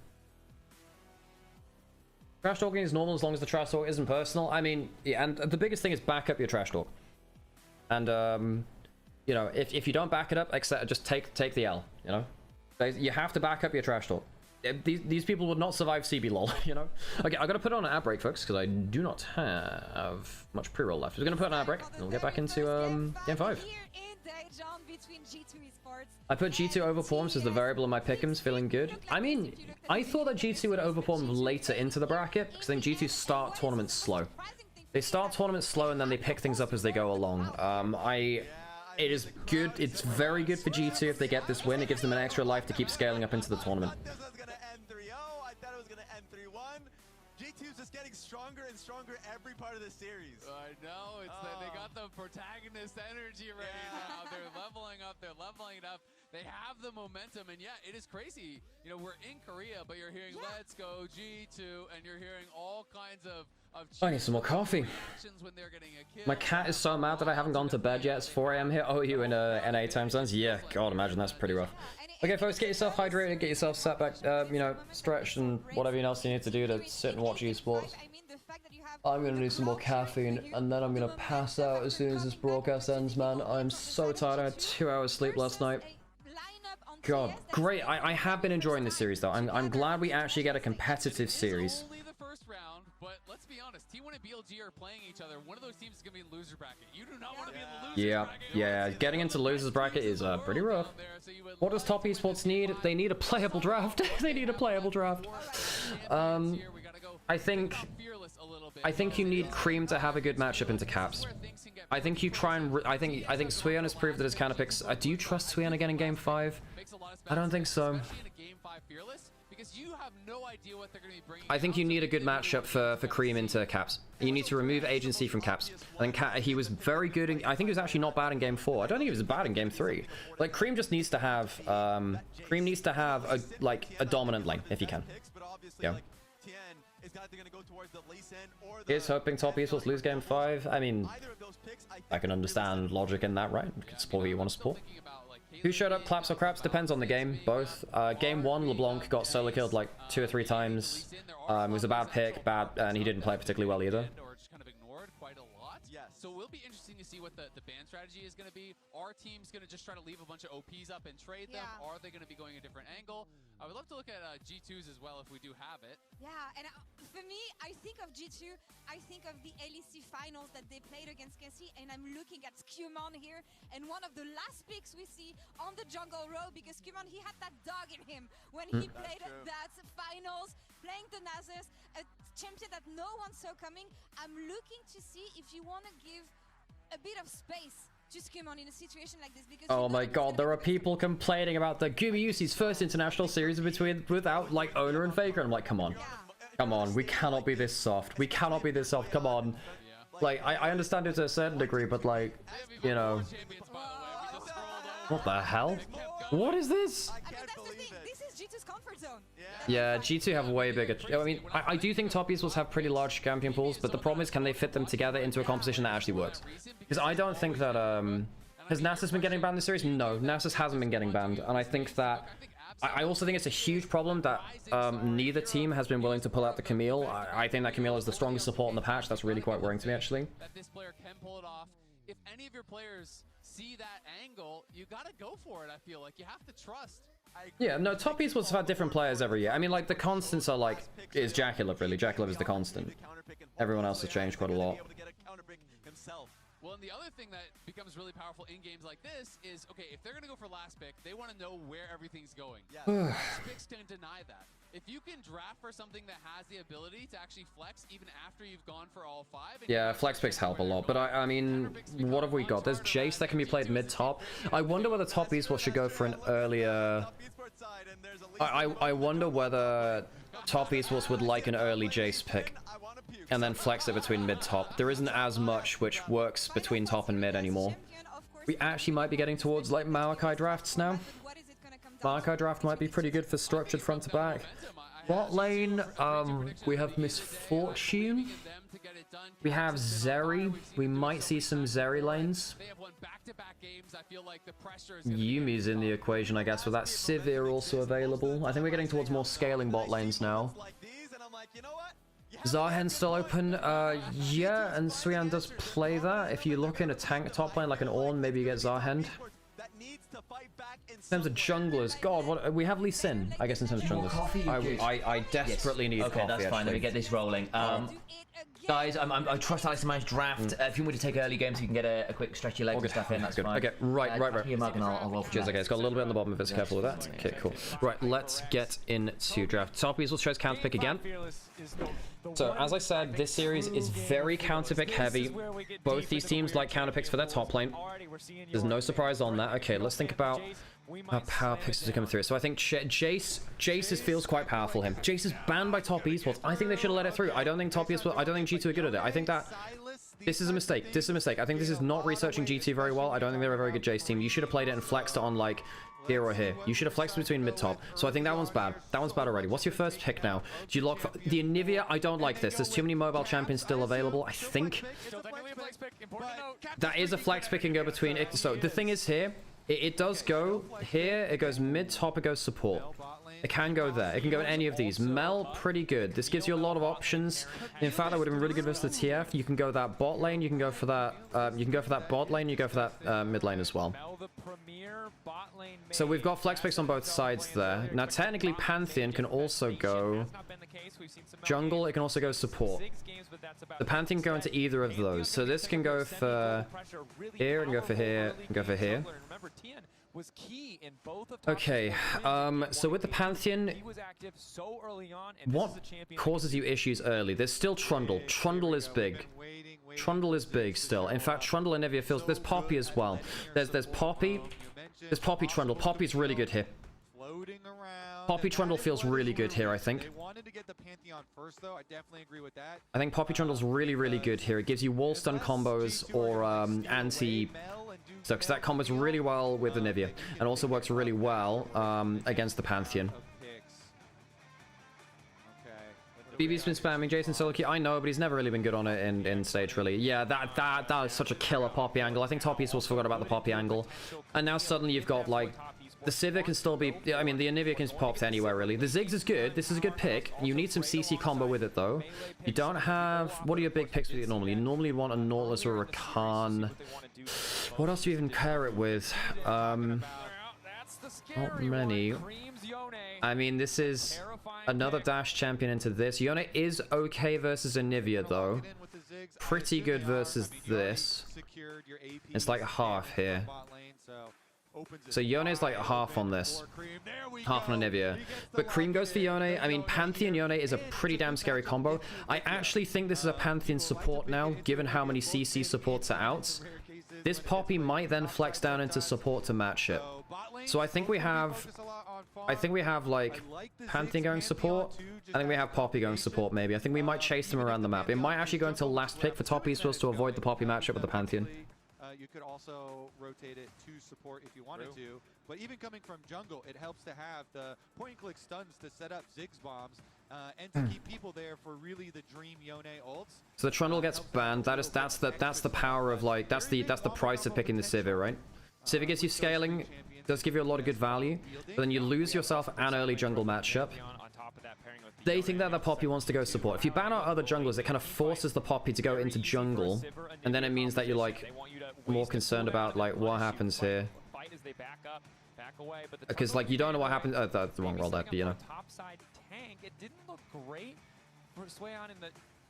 Trash talking is normal as long as the trash talk isn't personal. I mean, yeah, and the biggest thing is back up your trash talk. And, you know, if you don't back it up, just take the L, you know? You have to back up your trash talk. These people would not survive CB lol, you know? Okay, I gotta put on an ad break, folks, because I do not have much pre-roll left. We're gonna put an ad break, and we'll get back into Game 5. I put G2 over Porms as the variable in my pick'ems, feeling good. I mean, I thought that G2 would overperform later into the bracket, because I think G2 start tournaments slow. They start tournaments slow, and then they pick things up as they go along. It is good, it's very good for G2 if they get this win. It gives them an extra life to keep scaling up into the tournament. G2's just getting stronger and stronger every part of the series. I know, it's that they got the protagonist energy right now. They're leveling up, they're leveling it up. They have the momentum, and yeah, it is crazy. You know, we're in Korea, but you're hearing let's go G2, and you're hearing all kinds of I need some more coffee. My cat is so mad that I haven't gone to bed yet. It's 4 AM here. Oh, you in NA time zones? Yeah, God, imagine that's pretty rough. Okay, folks, get yourself hydrated, get yourself sat back, you know, stretched, and whatever else you need to do to sit and watch esports. I'm gonna need some more caffeine, and then I'm gonna pass out as soon as this broadcast ends, man. I'm so tired. I had 2 hours sleep last night. God, great. I have been enjoying this series, though. I'm glad we actually get a competitive series. But let's be honest, T1 and BLG are playing each other. One of those teams is going to be in the loser bracket. You do not want to be in the loser bracket. Yeah, getting into losers bracket is pretty rough. What does top esports need? They need a playable draft. They need a playable draft. I think you need Cream to have a good matchup into Caps. I think you try and I think Suyeon has proved that his counter picks. Do you trust Suyeon again in Game 5? I don't think so. I think you need a good matchup for Cream into Caps. You need to remove agency from Caps. I think he was very good. I think he was actually not bad in Game 4. I don't think he was bad in Game 3. Like Cream just needs to have a dominant lane if he can. Yeah. Here's hoping top esports lose Game 5. I mean, I can understand logic in that, right? You can support who you want to support. Who showed up, claps or craps? Depends on the game, both. Game 1, LeBlanc got solo killed like 2 or 3 times. It was a bad pick, and he didn't play particularly well either. So it will be interesting to see what the ban strategy is going to be. Our team's going to just try to leave a bunch of OPs up and trade them. Are they going to be going a different angle? I would love to look at G2s as well if we do have it. Yeah, and for me, I think of G2, I think of the LEC finals that they played against KC, and I'm looking at Skumon here, and one of the last picks we see on the jungle row, because Skumon, he had that dog in him when he played that finals, playing the Nasus, a champion that no one saw coming. I'm looking to see if you want to give a bit of space to Skumon in a situation like this, because oh my god, there are people complaining about the Gumayusi's first international series without like Owner and Faker, and I'm like, come on. Come on, we cannot be this soft. We cannot be this soft. Come on. Like, I understand it to a certain degree, but like, you know. What the hell? What is this? I mean, that's the thing. This is G2's comfort zone. Yeah, G2 have way bigger. I mean, I do think top esports have pretty large champion pools, but the problem is, can they fit them together into a composition that actually works? Because I don't think that has Nasus been getting banned this series? No, Nasus hasn't been getting banned, and I think that I also think it's a huge problem that neither team has been willing to pull out the Camille. I think that Camille is the strongest support in the patch. That's really quite worrying to me, actually. That this player can pull it off. If any of your players see that angle, you gotta go for it. I feel like you have to trust. Yeah, no, top esports have had different players every year. I mean, like, the constants are like, is Jackalove, really. Jackalove is the constant. Everyone else has changed quite a lot. Well, and the other thing that becomes really powerful in games like this is, okay, if they're going to go for last pick, they want to know where everything's going. Last picks don't deny that. If you can draft for something that has the ability to actually flex even after you've gone for all 5... Yeah, flex picks help a lot, but I mean, what have we got? There's Jace that can be played mid-top. I wonder whether top esports should go for an earlier... I wonder whether top esports would like an early Jace pick and then flex it between mid-top. There isn't as much which works between top and mid anymore. We actually might be getting towards like Maokai drafts now. Maokai draft might be pretty good for structured front to back. Bot lane, we have Misfortune. We have Zeri. We might see some Zeri lanes. Yumi's in the equation, I guess, with that. Sivir also available. I think we're getting towards more scaling bot lanes now. Zarhen's still open. Yeah, and Suyan does play that. If you look in a tank top lane like an Ornn, maybe you get Zarhen. In terms of junglers, God, what we have Lee Sin, I guess, in terms of junglers. I desperately need coffee. Okay, that's fine. Let me get this rolling. Guys, I trust Alex to manage draft. If you want to take early games, you can get a quick stretch your legs and stuff in. That's fine. Okay, right. Your mug and I'll roll. Cheers. Okay, it's got a little bit on the bottom of it. So careful with that. Okay, cool. Right, let's get into draft. Top esports chose counter pick again. So as I said, this series is very counter pick heavy. Both these teams like counter picks for their top lane. There's no surprise on that. Okay, let's think about how power picks are coming through. So I think Jace feels quite powerful. Jace is banned by top esports. I think they should have let it through. I don't think top esports. I don't think G2 are good at it. I think that this is a mistake. This is a mistake. I think this is not researching G2 very well. I don't think they're a very good Jace team. You should have played it and flexed it on like here or here. You should have flexed between mid-top. So I think that one's bad. That one's bad already. What's your first pick now? Do you lock for the Onivia? I don't like this. There's too many mobile champions still available. I think that is a flex pick and go between. So the thing is here, it does go here. It goes mid-top. It goes support. It can go there. It can go in any of these. Mel, pretty good. This gives you a lot of options. In fact, that would have been really good versus the TF. You can go that bot lane. You can go for that. You can go for that bot lane. You go for that mid lane as well. So we've got flex picks on both sides there. Now, technically, Pantheon can also go jungle. It can also go support. The Pantheon can go into either of those. So this can go for here and go for here and go for here. Okay, so with the Pantheon, what causes you issues early? There's still Trundle. Trundle is big. Trundle is big still. In fact, Trundle and Onivia feels... There's Poppy as well. There's Poppy. There's Poppy Trundle. Poppy's really good here. Poppy Trundle feels really good here, I think. I think Poppy Trundle's really, really good here. It gives you wall stun combos or anti... So, because that combos really well with Onivia, and also works really well against the Pantheon. BB's been spamming Jason solo queue. I know, but he's never really been good on it in stage, really. Yeah, that is such a killer Poppy angle. I think top esports forgot about the Poppy angle. And now suddenly you've got, like, the Civic can still be... I mean, the Onivia can pop anywhere, really. The Ziggs is good. This is a good pick. You need some CC combo with it, though. You don't have... What are your big picks with it normally? You normally want a Nautilus or a Khan. What else do you even pair it with? Not many. I mean, this is another dash champion into this. Yone is okay versus Onivia, though. Pretty good versus this. It's like half here. So Yone is like half on this. Half on Onivia. But Cream goes for Yone. I mean, Pantheon Yone is a pretty damn scary combo. I actually think this is a Pantheon support now, given how many CC supports are out. This Poppy might then flex down into support to match it. So I think we have I think we have like Pantheon going support. I think we have Poppy going support maybe. I think we might chase them around the map. It might actually go until last pick for top esports to avoid the Poppy matchup with the Pantheon. You could also rotate it to support if you wanted to. But even coming from jungle, it helps to have the point-and-click stuns to set up Ziggs bombs and to keep people there for really the dream Yone ults. So the Trundle gets banned. That's the power of like that's the price of picking the Sivir, right? Sivir gives you scaling, does give you a lot of good value, but then you lose yourself an early jungle matchup. They think that the Poppy wants to go support. If you ban out other junglers, it kind of forces the Poppy to go into jungle, and then it means that you're like more concerned about like what happens here. Because like you don't know what happens. That's the wrong roll there, but you know. It didn't look great for Swayon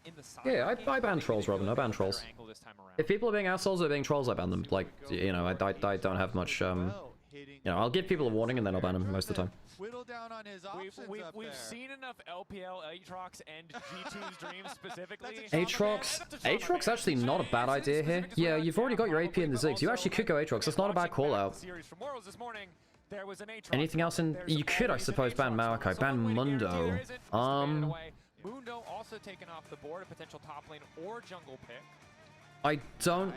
in the side. Yeah, I ban trolls, Robin. I ban trolls. If people are being assholes or being trolls, I ban them. Like, you know, I don't have much. You know, I'll give people a warning and then I'll ban them most of the time. We've seen enough LPL, Aatrox, and G2's dreams specifically. Aatrox actually not a bad idea here. Yeah, you've already got your AP in the Ziggs. You actually could go Aatrox. That's not a bad call out. Anything else in? You could, I suppose, ban Maokai, ban Mundo. Mundo also taken off the board, a potential top lane or jungle pick. I don't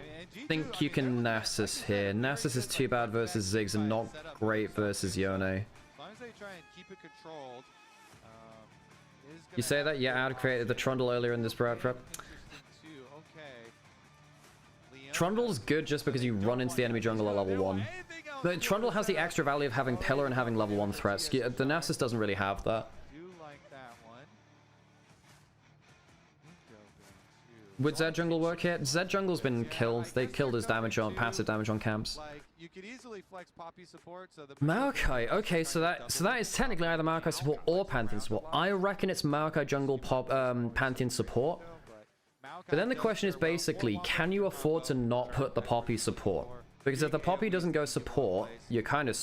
think you can Nasus here. Nasus is too bad versus Ziggs and not great versus Yone. As long as they try and keep it controlled. You say that? Yeah, I had created the Trundle earlier in this prep. Trundle's good just because you run into the enemy jungle at level 1. The Trundle has the extra value of having Pillar and having level 1 threats. The Nasus doesn't really have that. Would Zed jungle work here? Zed jungle's been killed. They killed his damage on passive damage on camps. You could easily flex Poppy support, so the Maokai. Okay, so that is technically either Maokai support or Pantheon support. I reckon it's Maokai jungle Pantheon support. But then the question is basically, can you afford to not put the Poppy support? Because if the Poppy doesn't go support, you're kind of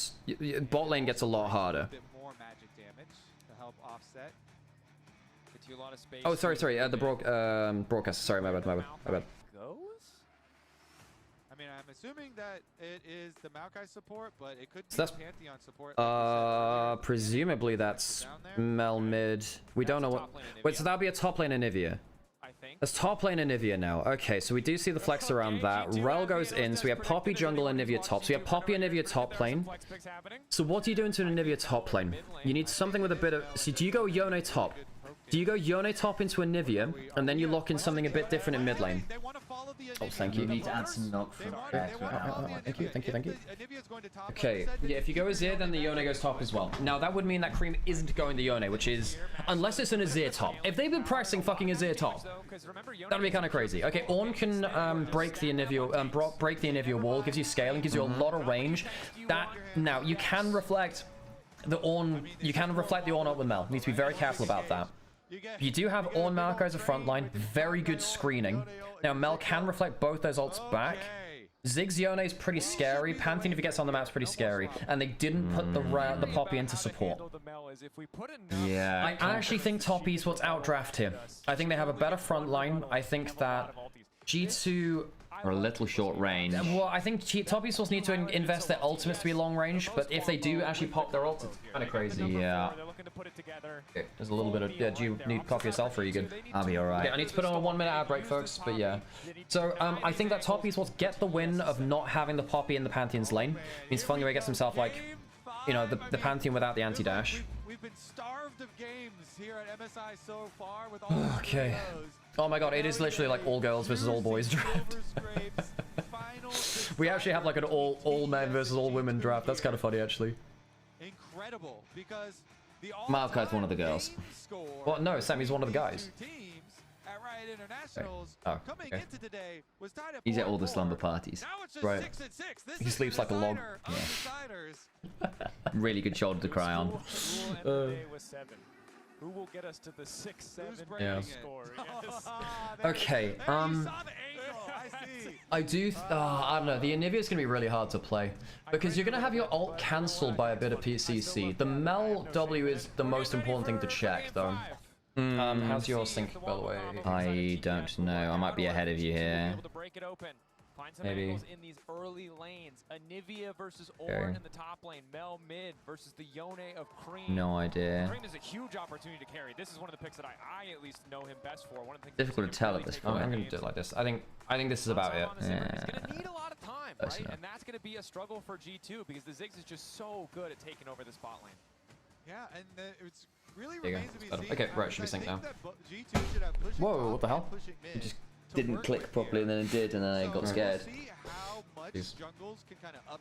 bot lane gets a lot harder. more magic damage to help offset. Oh, sorry. The broadcaster. Sorry, my bad. I mean, I'm assuming that it is the Maokai support, but it could be So that's Pantheon support. presumably that's Mel mid. We don't know what. Wait, so that'll be a top lane Onivia. That's top lane Onivia now. Okay, so we do see the flex around that. Rel goes in, so we have Poppy jungle Onivia top. So we have Poppy Onivia top lane. So what do you do into an Onivia top lane? You need something with a bit of. So do you go Yone top? Do you go Yone top into Onivia, and then you lock in something a bit different in mid lane? Oh, thank you. You need to add some milk for that. Thank you. Okay, yeah, if you go Azir, then the Yone goes top as well. Now, that would mean that Cream isn't going to Yone, which is... Unless it's an Azir top. If they've been practicing fucking Azir top, that'd be kind of crazy. Okay, Ornn can break the Onivia wall, gives you scaling, gives you a lot of range. Now, you can reflect the Ornn... You can reflect the Ornn up with Mel. You need to be very careful about that. You do have Ornn Maokai as a front line, very good screening. Now Mel can reflect both those ults back. Ziggs Yone is pretty scary. Pantheon, if he gets on the map, is pretty scary. And they didn't put the Poppy into support. Yeah. I actually think top esports outdraft here. I think they have a better front line. I think that G2 are a little short range. Well, I think top esports need to invest their ultimates to be long range, but if they do actually pop their ults, it's kind of crazy. Yeah. Okay, there's a little bit of... Yeah, do you need coffee yourself, or are you good? I'll be alright. Okay, I need to put on a 1 minute ad break, folks, but yeah. So, I think that top esports get the win of not having the Poppy in the Pantheon's lane. Means Fungiway gets himself, like, you know, the Pantheon without the anti-dash. We've been starved of games here at MSI so far with all Okay. Oh my god, it is literally like all girls versus all boys draft. We actually have like an all men versus all women draft. That's kind of funny, actually. Incredible, because the Maokai's one of the girls. Well, no, Sammy's one of the guys. Okay. He's at all the slumber parties. Right. He sleeps like a log. Yeah. Really good shoulder to cry on. Who will get us to the 6-7 Yeah. score? Yes. Okay, I don't know, the Onivia is going to be really hard to play. Because you're going to have your ult cancelled by a bit of PCC. The Mel W is the most important thing to check, though. How's your sync, by the way? I don't know. I might be ahead of you here. Find some Maybe. angles in these early lanes. Onivia versus Okay. Orn in the top lane. Mel mid versus the Yone of Cream. No idea. Cream is a huge opportunity to carry. This is one of the picks that I at least know him best for. One of the things Difficult to tell at this point. I'm gonna do it like this. I think this is about it. He's gonna need a lot of time, right? And that's gonna be a struggle for G2 because the Ziggs is just so good at taking over the spot lane. Yeah, and it's really There you remains to be go. seen. Okay, right, should be synced now. G2 should have pushing Whoa, top what the hell? and pushing mid. It just didn't click properly, and then it did, and then I got scared. Please.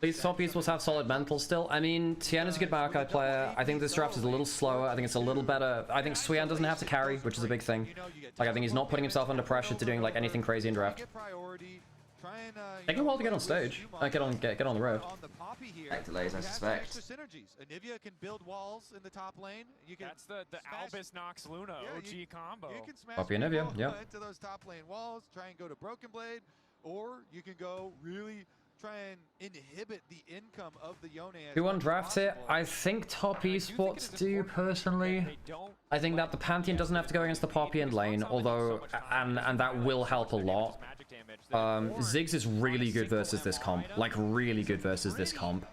These top esports have solid mental still. I mean, Tien is a good Maokai player. I think this draft is a little slower. I think it's a little better. I think Suyan doesn't have to carry, which is a big thing. Like, I think he's not putting himself under pressure to doing like anything crazy in draft. Taking a while to get on stage. Get on the road. Back delays, I suspect. Onivia can build walls in the top lane. You can That's the Albus Nox Luna OG combo. You can smash Poppy and Onivia, people yeah. into those top lane walls, try and go to Broken Blade, or you can go really try and inhibit the income of the Yone. Who won draft here? I think top esports do personally. I think that the Pantheon doesn't have to go against the Poppy and lane, although and that will help a lot. Ziggs is really good versus this comp, like really good versus this comp.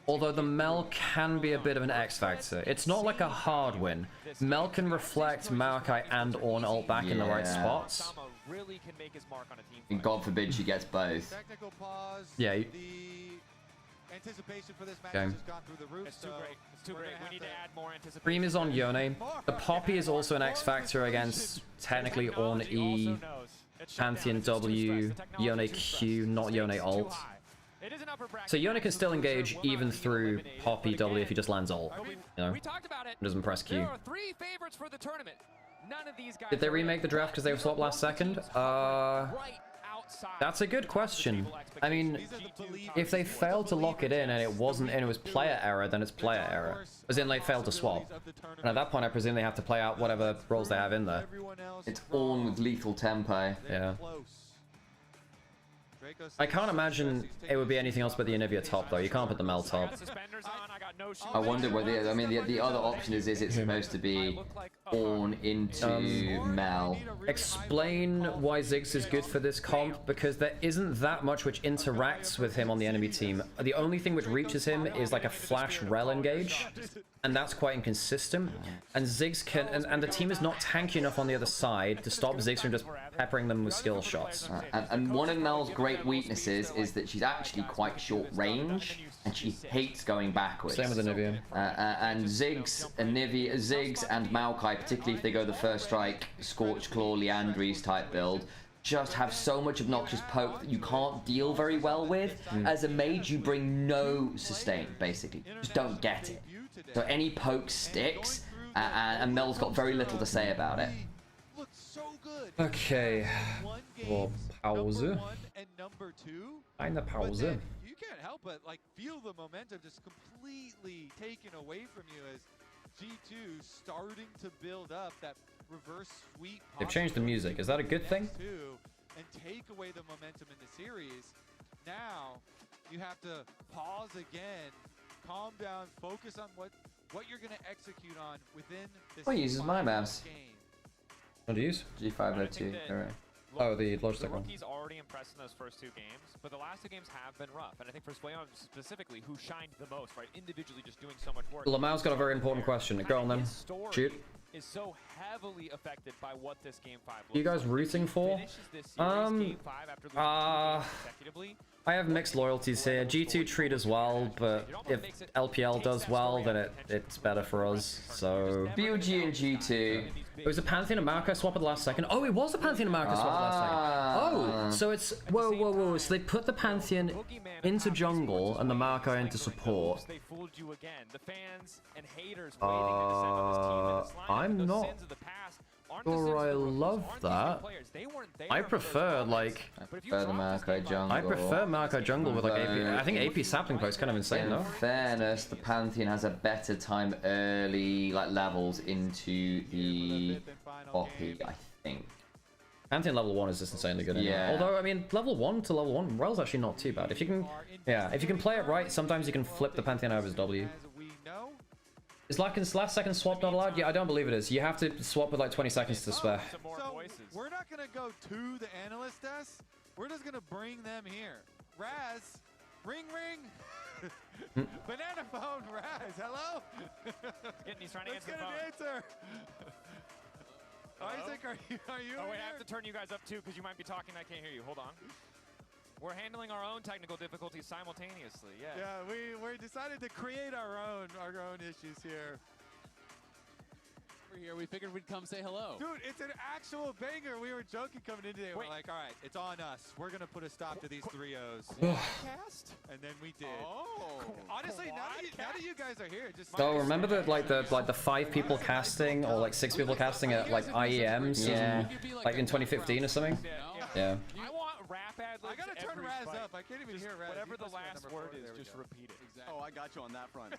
Although the Mel can be a bit of an X factor. It's not like a hard win. Mel can reflect Maokai and Orn ult back in the right spots. Really can make his mark on a team. And God forbid she gets both. Technical pause. Yeah. The anticipation for this match Okay. has gone through the roof. It's too great. It's too great. We need to add more anticipation. Cream is on Yone. The Poppy is also an X factor against technically Orn E, Pantheon W, Yone Q, not Yone ult. So Yone can still engage even through Poppy W if he just lands ult. You know, We talked about it. doesn't press Q. There are 3 favorites for the tournament. None of these guys Did they remake the draft because they were swapped last second? That's a good question. I mean, if they failed to lock it in and it wasn't, and it was player error, then it's player error. As in, they failed to swap. And at that point, I presume they have to play out whatever roles they have in there. It's Orn with lethal tempo. Yeah. I can't imagine it would be anything else but the Onivia top, though. You can't put the Mel top. I wonder whether, I mean, the other option is it's supposed to be Orn into Mel. Explain why Ziggs is good for this comp, because there isn't that much which interacts with him on the enemy team. The only thing which reaches him is like a flash rel engage, and that's quite inconsistent. And Ziggs can, and the team is not tanky enough on the other side to stop Ziggs from just peppering them with skill shots. And one of Mel's great weaknesses is that she's actually quite short range, and she hates going backwards. Same with Onivia. And Ziggs and Maokai, particularly if they go the first strike, Scorch Claw, Leandries type build, just have so much obnoxious poke that you can't deal very well with. As a mage, you bring no sustain, basically. You just don't get it. So any poke sticks, and Mel's got very little to say about it. Okay. Well, Pause. Eine Pause. You can't help but like feel the momentum just completely taken away from you as G2 starting to build up that reverse sweep. They've changed the music. Is that a good thing? And take away the momentum in the series. Now you have to pause again, calm down, focus on what you're going to execute on within this. What uses my mouse? What do you use? G502. Alright. Oh, the Logitech one. He's already impressed in those first 2 games, but the last 2 games have been rough. And I think for Swayon specifically, who shined the most, right? Individually just doing so much work. Lamal's got a very important question. Go on then. Shoot. Is so heavily affected by what this game 5 looks You guys rooting for? I have mixed loyalties here. G2 treat as well, but if LPL does well, then it's better for us. So BLG and G2. It was a Pantheon and Maokai swap at the last second. Oh, it was a Pantheon and Maokai swap at the last second. Oh, so it's whoa. So they put the Pantheon into jungle and the Maokai into support. They fooled you again. The fans and haters waiting to send on this team in this lineup. I'm Those not sins of the past aren't sure I love that. I prefer like the Maokai jungle. I prefer Maokai jungle with like AP. I think AP sapling post kind of insane in though. Fairness, the Pantheon has a better time early, like levels into the Poppy, I think. Pantheon level 1 is just insanely good. Anyway. Yeah. Although I mean, level 1 to level 1, Rel's actually not too bad. If you can, if you can play it right, sometimes you can flip the Pantheon over as W. Is like last second swap not allowed? Yeah, I don't believe it is. You have to swap with like 20 seconds to spare. So we're not gonna go to the analyst desk. We're just gonna bring them here. Raz, ring. Banana phone, Raz. Hello. He's trying to answer the phone. Answer. Isaac, are you? Oh wait, I have to turn you guys up too because you might be talking. I can't hear you. Hold on. We're handling our own technical difficulties simultaneously. Yeah. Yeah, we decided to create our own issues here. We're here. We figured we'd come say hello. Dude, it's an actual banger. We were joking coming in today. We're like, all right, it's on us. We're gonna put a stop to these 3-0s. Cast? And then we did. Oh. Honestly, now that you guys are here, just. So remember that like the 5 people casting or like 6 people casting at like IEMs like in 2015 or something? Yeah. I want rap ad-libs. I gotta turn Raz fight. up. I can't even hear Raz. Whatever the last word is, just repeat it. Exactly. Oh, I got you on that front.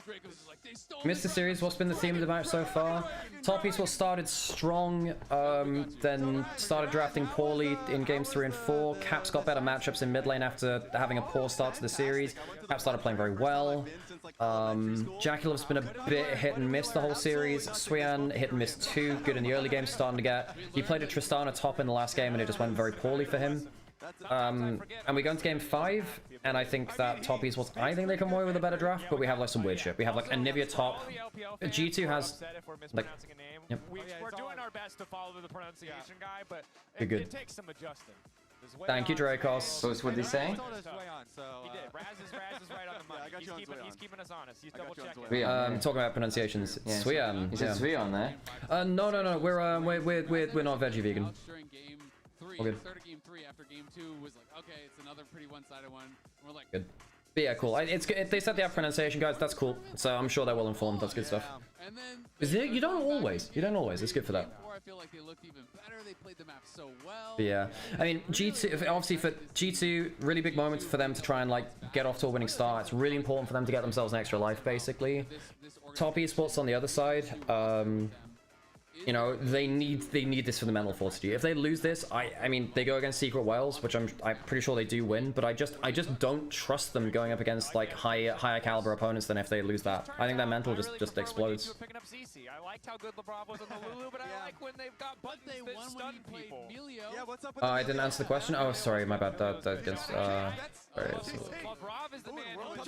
Draco's like, they stole Mr. Series, what's been the theme of the match so far? Top Esports started strong, then started drafting poorly in games 3 and 4. Caps got better matchups in mid lane after having a poor start to the series. Caps started playing very well. Jaculov's been a bit hit and miss the whole series. Swian hit and miss too. Good in the early game, starting to get. He played a Tristana top in the last game and it just went very poorly for him. And we go into game 5, and I think that Top Esports, I think they come away with a better draft, but we have like some weird shit. We have like Onivia top. G2 has like. Yep. We're doing our best to follow the pronunciation guy, but Good. it takes some adjusting. Thank you, Dracos. What did he say? He did. Raz is right on the money. He's keeping us honest. He's double checking. Talking about pronunciations. Yeah. Swian. You said Swian there? No. We're not veggie vegan. All good. Started game 3 after game 2 was like, okay, it's another pretty one-sided one. We're like, Good. But yeah, cool. It's good. They said they have pronunciation, guys. That's cool. So I'm sure they're well informed. That's good stuff. And then You don't always. It's good for that. I feel like they looked even better. They played the map so well. But yeah, I mean G2 obviously for G2 really big moment for them to try and like get off to a winning start. It's really important for them to get themselves an extra life basically. Top Esports on the other side. You know, they need this for the mental fortitude. If they lose this, I mean, they go against Secret Wales, which I'm pretty sure they do win, but I just don't trust them going up against like higher caliber opponents than if they lose that. I think their mental just explodes. I liked how good LeBron was on the Lulu, but I like when they've got buttons that stun people. Yeah, what's up with I didn't answer the question. Oh, sorry, my bad. That against sorry,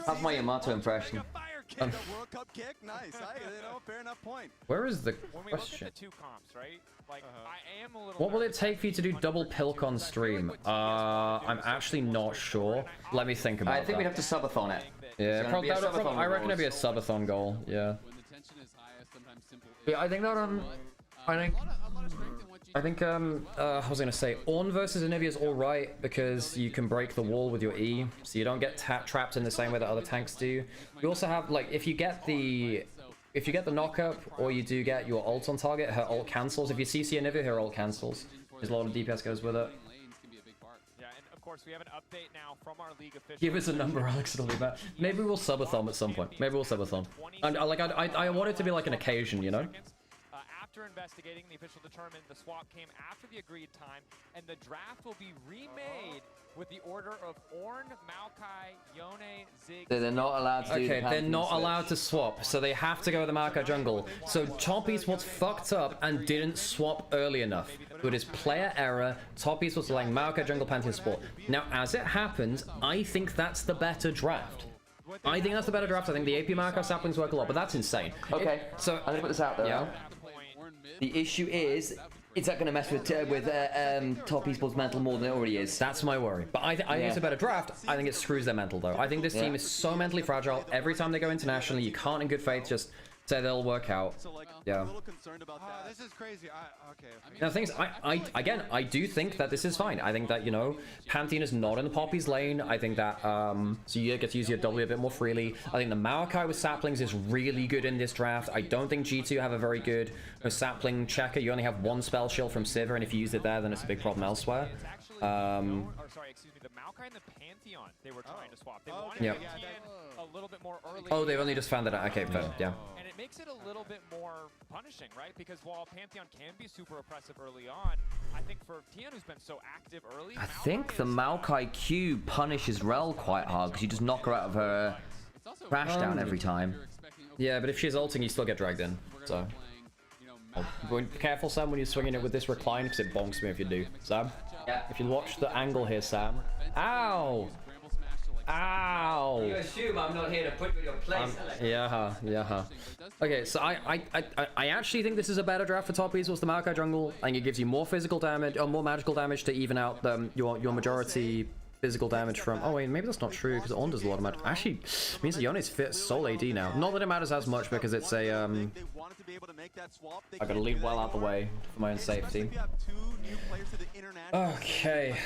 That's my Yamato impression. World Cup kick, nice. Fair enough point. Where is the When we look question? at the 2 comps, right? Like, I am a little. What will it take for you to do double pilk on stream? I'm actually not sure. Let me think about that. I think we'd have to subathon it. Yeah, I reckon it'd be a subathon goal. Yeah. Yeah, I think that I was gonna say Ornn versus Onivia is all right because you can break the wall with your E, so you don't get trapped in the same way that other tanks do. You also have like if you get the knock-up or you do get your ult on target, her ult cancels. If you CC Onivia, her ult cancels. There's a lot of DPS goes with it. Yeah, and of course we have an update now from our league officials. Give us a number, Alex. It'll be that. Maybe we'll subathon at some point. Maybe we'll subathon. And I want it to be like an occasion, you know. After investigating, the official determined the swap came after the agreed time, and the draft will be remade with the order of Ornn, Maokai, Yone, Zig. So they're not allowed to do the they're not switch. allowed to swap, so they have to go with the Maokai jungle. So Top Esports fucked up and didn't swap early enough. It is player error. Top Esports letting Maokai jungle Pantheon support. Now, as it happens, I think that's the better draft. I think that's the better draft. I think the AP Maokai saplings work a lot, but that's insane. Okay, so I'm gonna put this out there. Yeah. The issue is that going to mess with Top Esports' mental more than it already is? That's my worry. But I think it's a better draft. I think it screws their mental, though. I think this team is so mentally fragile. Every time they go internationally, you can't in good faith just say they'll work out. Yeah. This is crazy. Now, the thing is, I do think that this is fine. I think that, you know, Pantheon is not in the Poppy's lane. I think that, so you get to use your W a bit more freely. I think the Maokai with saplings is really good in this draft. I don't think G2 have a very good sapling checker. You only have one spell shield from Sivir, and if you use it there, then it's a big problem elsewhere. Sorry, excuse me, the Maokai and the Pantheon, they were trying to swap. They wanted Yep. a little bit more early. Oh, they've only just found it out. Okay, fair. Yeah. And it makes it a little bit more punishing, right? Because while Pantheon can be super oppressive early on, I think for Tian, who's been so active early, I think the Maokai Q punishes Rel quite hard because you just knock her out of her crash down every time. Yeah, but if she's ulting, you still get dragged in. So, be careful, Sam, when you're swinging it with this recline, because it bonks me if you do. Sam, if you watch the angle here, Sam. Ow! Ow! You assume I'm not here to put you in your place. Yeah. Okay, so I actually think this is a better draft for top esports. The Maokai jungle. I think it gives you more physical damage, or more magical damage to even out your majority physical damage from. Oh wait, maybe that's not true because On does a lot of damage. Actually, means that Yone's fit sole AD now. Not that it matters as much because it's a I gotta leave well out the way for my own safety. Okay,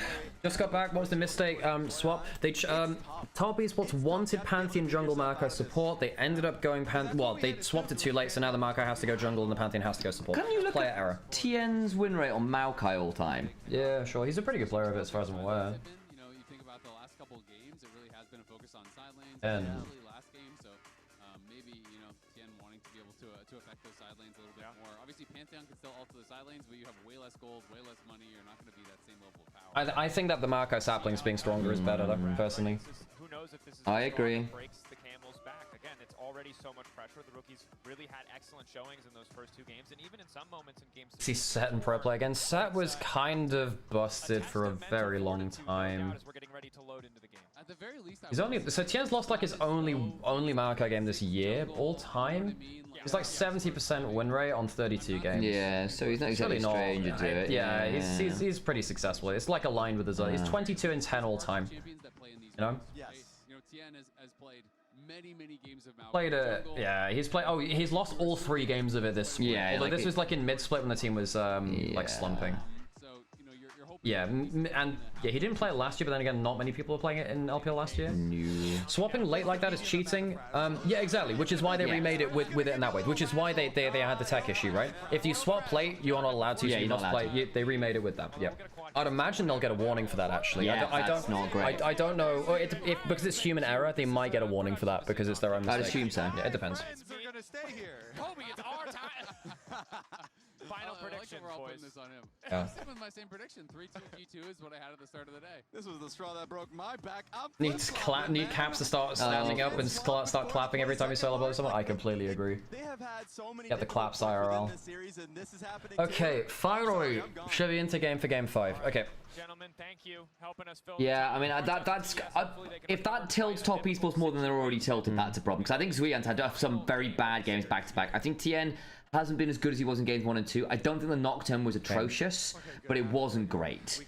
just got back. What was the mistake? Swap. They top esports wanted Pantheon jungle Maokai support. They ended up going well, they swapped it too late, so now the Maokai has to go jungle and the Pantheon has to go support. Can you look player at error? TN's win rate on Maokai all time? Yeah, sure. He's a pretty good player of it, as far as I'm aware. And last game, so maybe TN wanting to be able to affect those side lanes a little bit more. Obviously, Pantheon can still alter the side lanes, but you have way less gold, way less money. You're not going to be that same level of power. I think that the Maokai saplings being stronger is better, though, personally. Who knows if this is I agree. breaks the camel's back. Again, it's already so much pressure. The rookies really had excellent showings in those first two games, and even in some moments in games. See Set and pro play again. Set was kind of busted for a very long time. We're getting ready to load into the game. At the very least, He's only so Tien's lost like his only Maokai game this year, all time. He's like 70% win rate on 32 games. Yeah, so he's not exactly a stranger to it. Yeah, he's pretty successful. It's like aligned with his own. He's 22 and 10 all time. You know? Yes. TN has played many games of Maokai. Played it. Yeah, he's played. Oh, he's lost all 3 games of it this split. Yeah, although like this was like in mid split when the team was like slumping. Yeah, and yeah, he didn't play it last year, but then again, not many people were playing it in LPL last year. No. Swapping late like that is cheating. Yeah, exactly, which is why they remade it with it in that way, which is why they had the tech issue, right? If you swap late, you are not allowed to, so you must play. They remade it with that, yeah. I'd imagine they'll get a warning for that, actually. Yeah, that's not great. I don't know, because it's human error, they might get a warning for that, because it's their own mistake. I'd assume so. Yeah, it depends. We're gonna stay here. Kobe, it's our time. Final prediction, we're all boys. putting this on him. Yeah. I'm sticking with my same prediction. 3-2 G2 is what I had at the start of the day. This was the straw that broke my back. Need caps to start standing up and start clapping every time you solo blow someone. I completely agree. They have had so many Get the claps IRL. series, and this is happening Okay, finally, should be into game for game 5. Okay. Gentlemen, thank you, helping us fill. Yeah, I mean that's if that tilts top esports more than they're already tilted, that's a problem. Because I think Zwian's had some very bad games back to back. I think TN hasn't been as good as he was in games 1 and 2. I don't think the Nocturne was atrocious, but it wasn't great.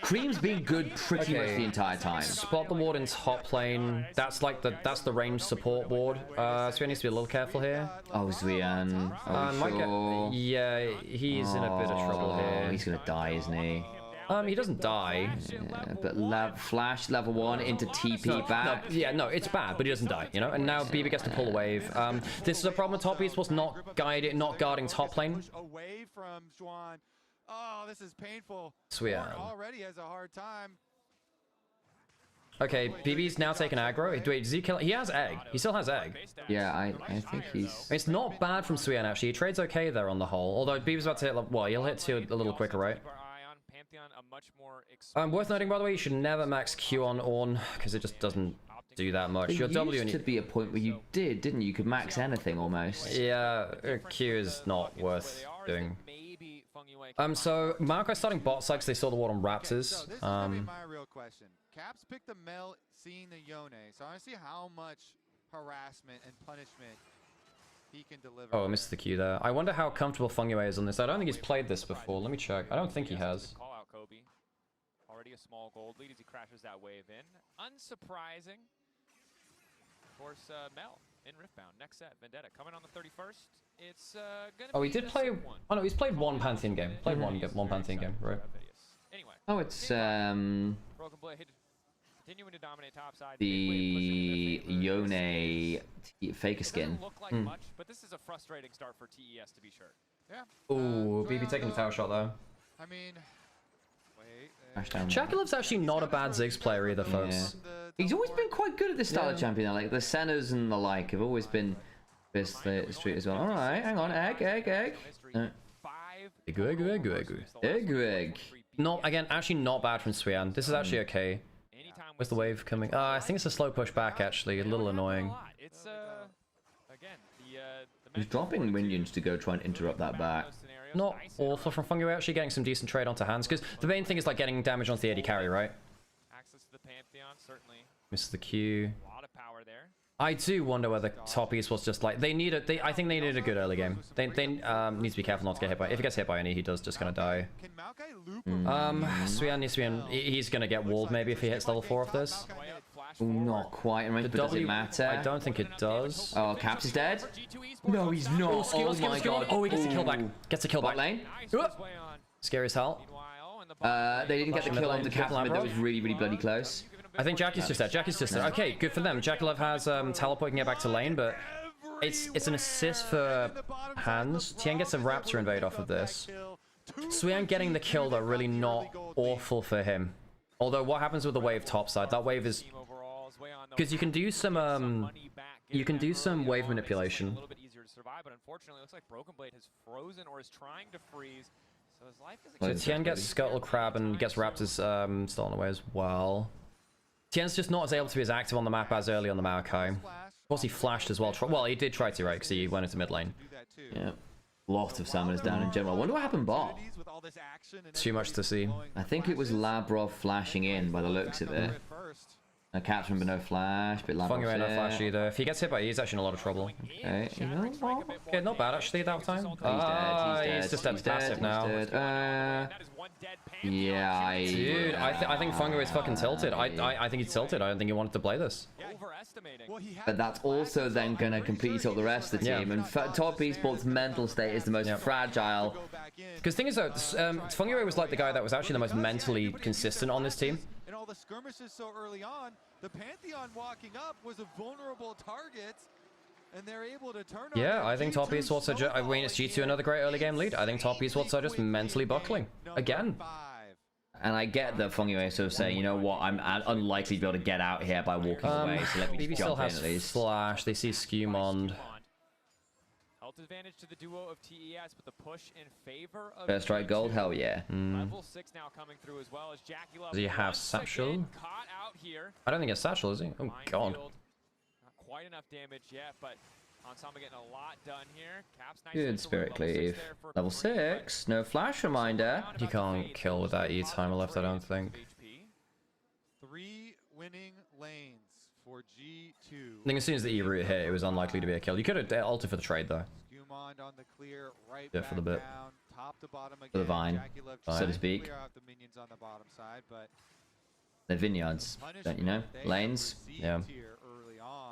Cream's been good pretty much the entire time. Spot the ward in top lane. That's the range support ward. Zwian needs to be a little careful here. Oh, Zwian. Oh, sure. Yeah, he's in a bit of trouble here. He's gonna die, isn't he? He doesn't die. Yeah, but Flash level 1 into TP back. No, it's bad, but he doesn't die, you know. And now BB gets to pull a wave. This is a problem with top esports not guarding top lane. Away from Zwan. Oh, this is painful. Zwian already has a hard time. Okay, BB's now taking aggro. Wait, does he kill? He has egg. He still has egg. Yeah, I think he's. It's not bad from Zwian actually. He trades okay there on the whole. Although BB's about to hit. Well, he'll hit 2 a little quicker, right? Worth noting, by the way, you should never max Q on Ornn because it just doesn't do that much. There used to be a point where you didn't you? You could max anything almost. Yeah, Q is not worth doing. So Maokai starting bot side because they saw the ward on Raptors. So this is gonna be my real question. Caps picked the Mel, seeing the Yone, so I want to see how much harassment and punishment he can deliver. Oh, I missed the Q there. I wonder how comfortable Fungyue is on this. I don't think he's played this before. Let me check. I don't think he has. Call out Kobe. Already a small gold lead as he crashes that wave in. Unsurprising. Of course, Mel in Riftbound. Next set, Vendetta coming on the 31st. It's gonna he did play. Oh no, he's played 1 Pantheon game. Played one Pantheon game, right? Anyway. Oh, it's Broken Blade continuing to dominate topside. the Yone Faker skin. Look like much, but this is a frustrating start for TES to be sure. Yeah. Ooh, BB taking the tower shot though. I mean, Chakalev's actually not a bad Ziggs player either, folks. Yeah. He's always been quite good at this style of champion. Like the Sennas and the like have always been best street as well. All right, hang on, egg. Egg. Not again, actually not bad from Zwian. This is actually okay. Where's the wave coming? I think it's a slow push back actually, a little annoying. It's He's dropping minions to go try and interrupt that back. Not awful from Fungi. We're actually getting some decent trade onto hands, because the main thing is like getting damage onto the AD carry, right? Access to the Pantheon, certainly. Misses the Q. A lot of power there. I do wonder whether top Esports just like I think they need a good early game. They need to be careful not to get hit by. If he gets hit by any, he does just gonna die. Swian needs to be he's gonna get walled maybe if he hits level 4 of this. Ooh, not quite in range, but does it matter? I don't think it does. Oh, Caps is dead? No, he's not. Oh my god. Oh, he gets a kill back. Gets a kill back. Lane? Scary as hell. They didn't get the kill on the Caps, but that was really, really bloody close. I think Jackie's just dead. Jackie's just dead. Okay, good for them. Jackie has teleport, can get back to lane, but it's an assist for hands. Tien gets a Raptor invade off of this. Swian getting the kill though, really not awful for him. Although what happens with the wave topside? That wave is because you can do some wave manipulation. A little bit easier to survive, but unfortunately, it looks like Broken Blade has frozen or is trying to freeze. So his life is. So Tien gets Scuttle Crab and gets Raptors still on the way as well. Tien's just not as able to be as active on the map as early on the Maokai. Of course, he flashed as well. Well, he did try to, right? Because he went into mid lane. Yeah. Lot of summoners down in general. I wonder what happened bot. Too much to see. I think it was Labrov flashing in by the looks of it. Caps remember no flash, but Fungi Labrov's no there. flash either. If he gets hit by E, he's actually in a lot of trouble. Okay, you know what? Okay, not bad actually that time. He's just dead passive now. Yeah, dude, I think Fungi is fucking tilted. I think he's tilted. I don't think he wanted to play this. But that's also then going to completely tilt the rest of the team. And top Esports' mental state is the most fragile. Because thing is though, Fungi was like the guy that was actually the most mentally consistent on this team. In all the skirmishes so early on, the Pantheon walking up was a vulnerable target, and they're able to turn. Yeah, I think top Esports are just, I mean, it's G2 another great early game lead. I think top Esports are just mentally buckling again. And I get that Fungi sort of saying, you know what, I'm unlikely to be able to get out here by walking away, so let me BB just still jump in has at least. flash. They see Skewmond. Health advantage to the duo of TES, but the push in favor of First strike gold, hell yeah. Level 6 now coming through as well as Jackie Love. Does he have satchel? Caught out here. I don't think it's satchel, is he? Oh god. Not quite enough damage yet, but Onsama getting a lot done here. Caps nice. Good Spirit Cleave. Level 6, no flash reminder. You can't kill with that E timer left, I don't think. 3 winning lanes for G2. I think as soon as the E route hit, it was unlikely to be a kill. You could have ulted for the trade though. Skewmond on the clear, right yeah, for the bit. down, top to bottom again. For the vine, so to speak. Clear out the minions on the bottom side, but the vineyards, don't you know? Lanes. Yeah.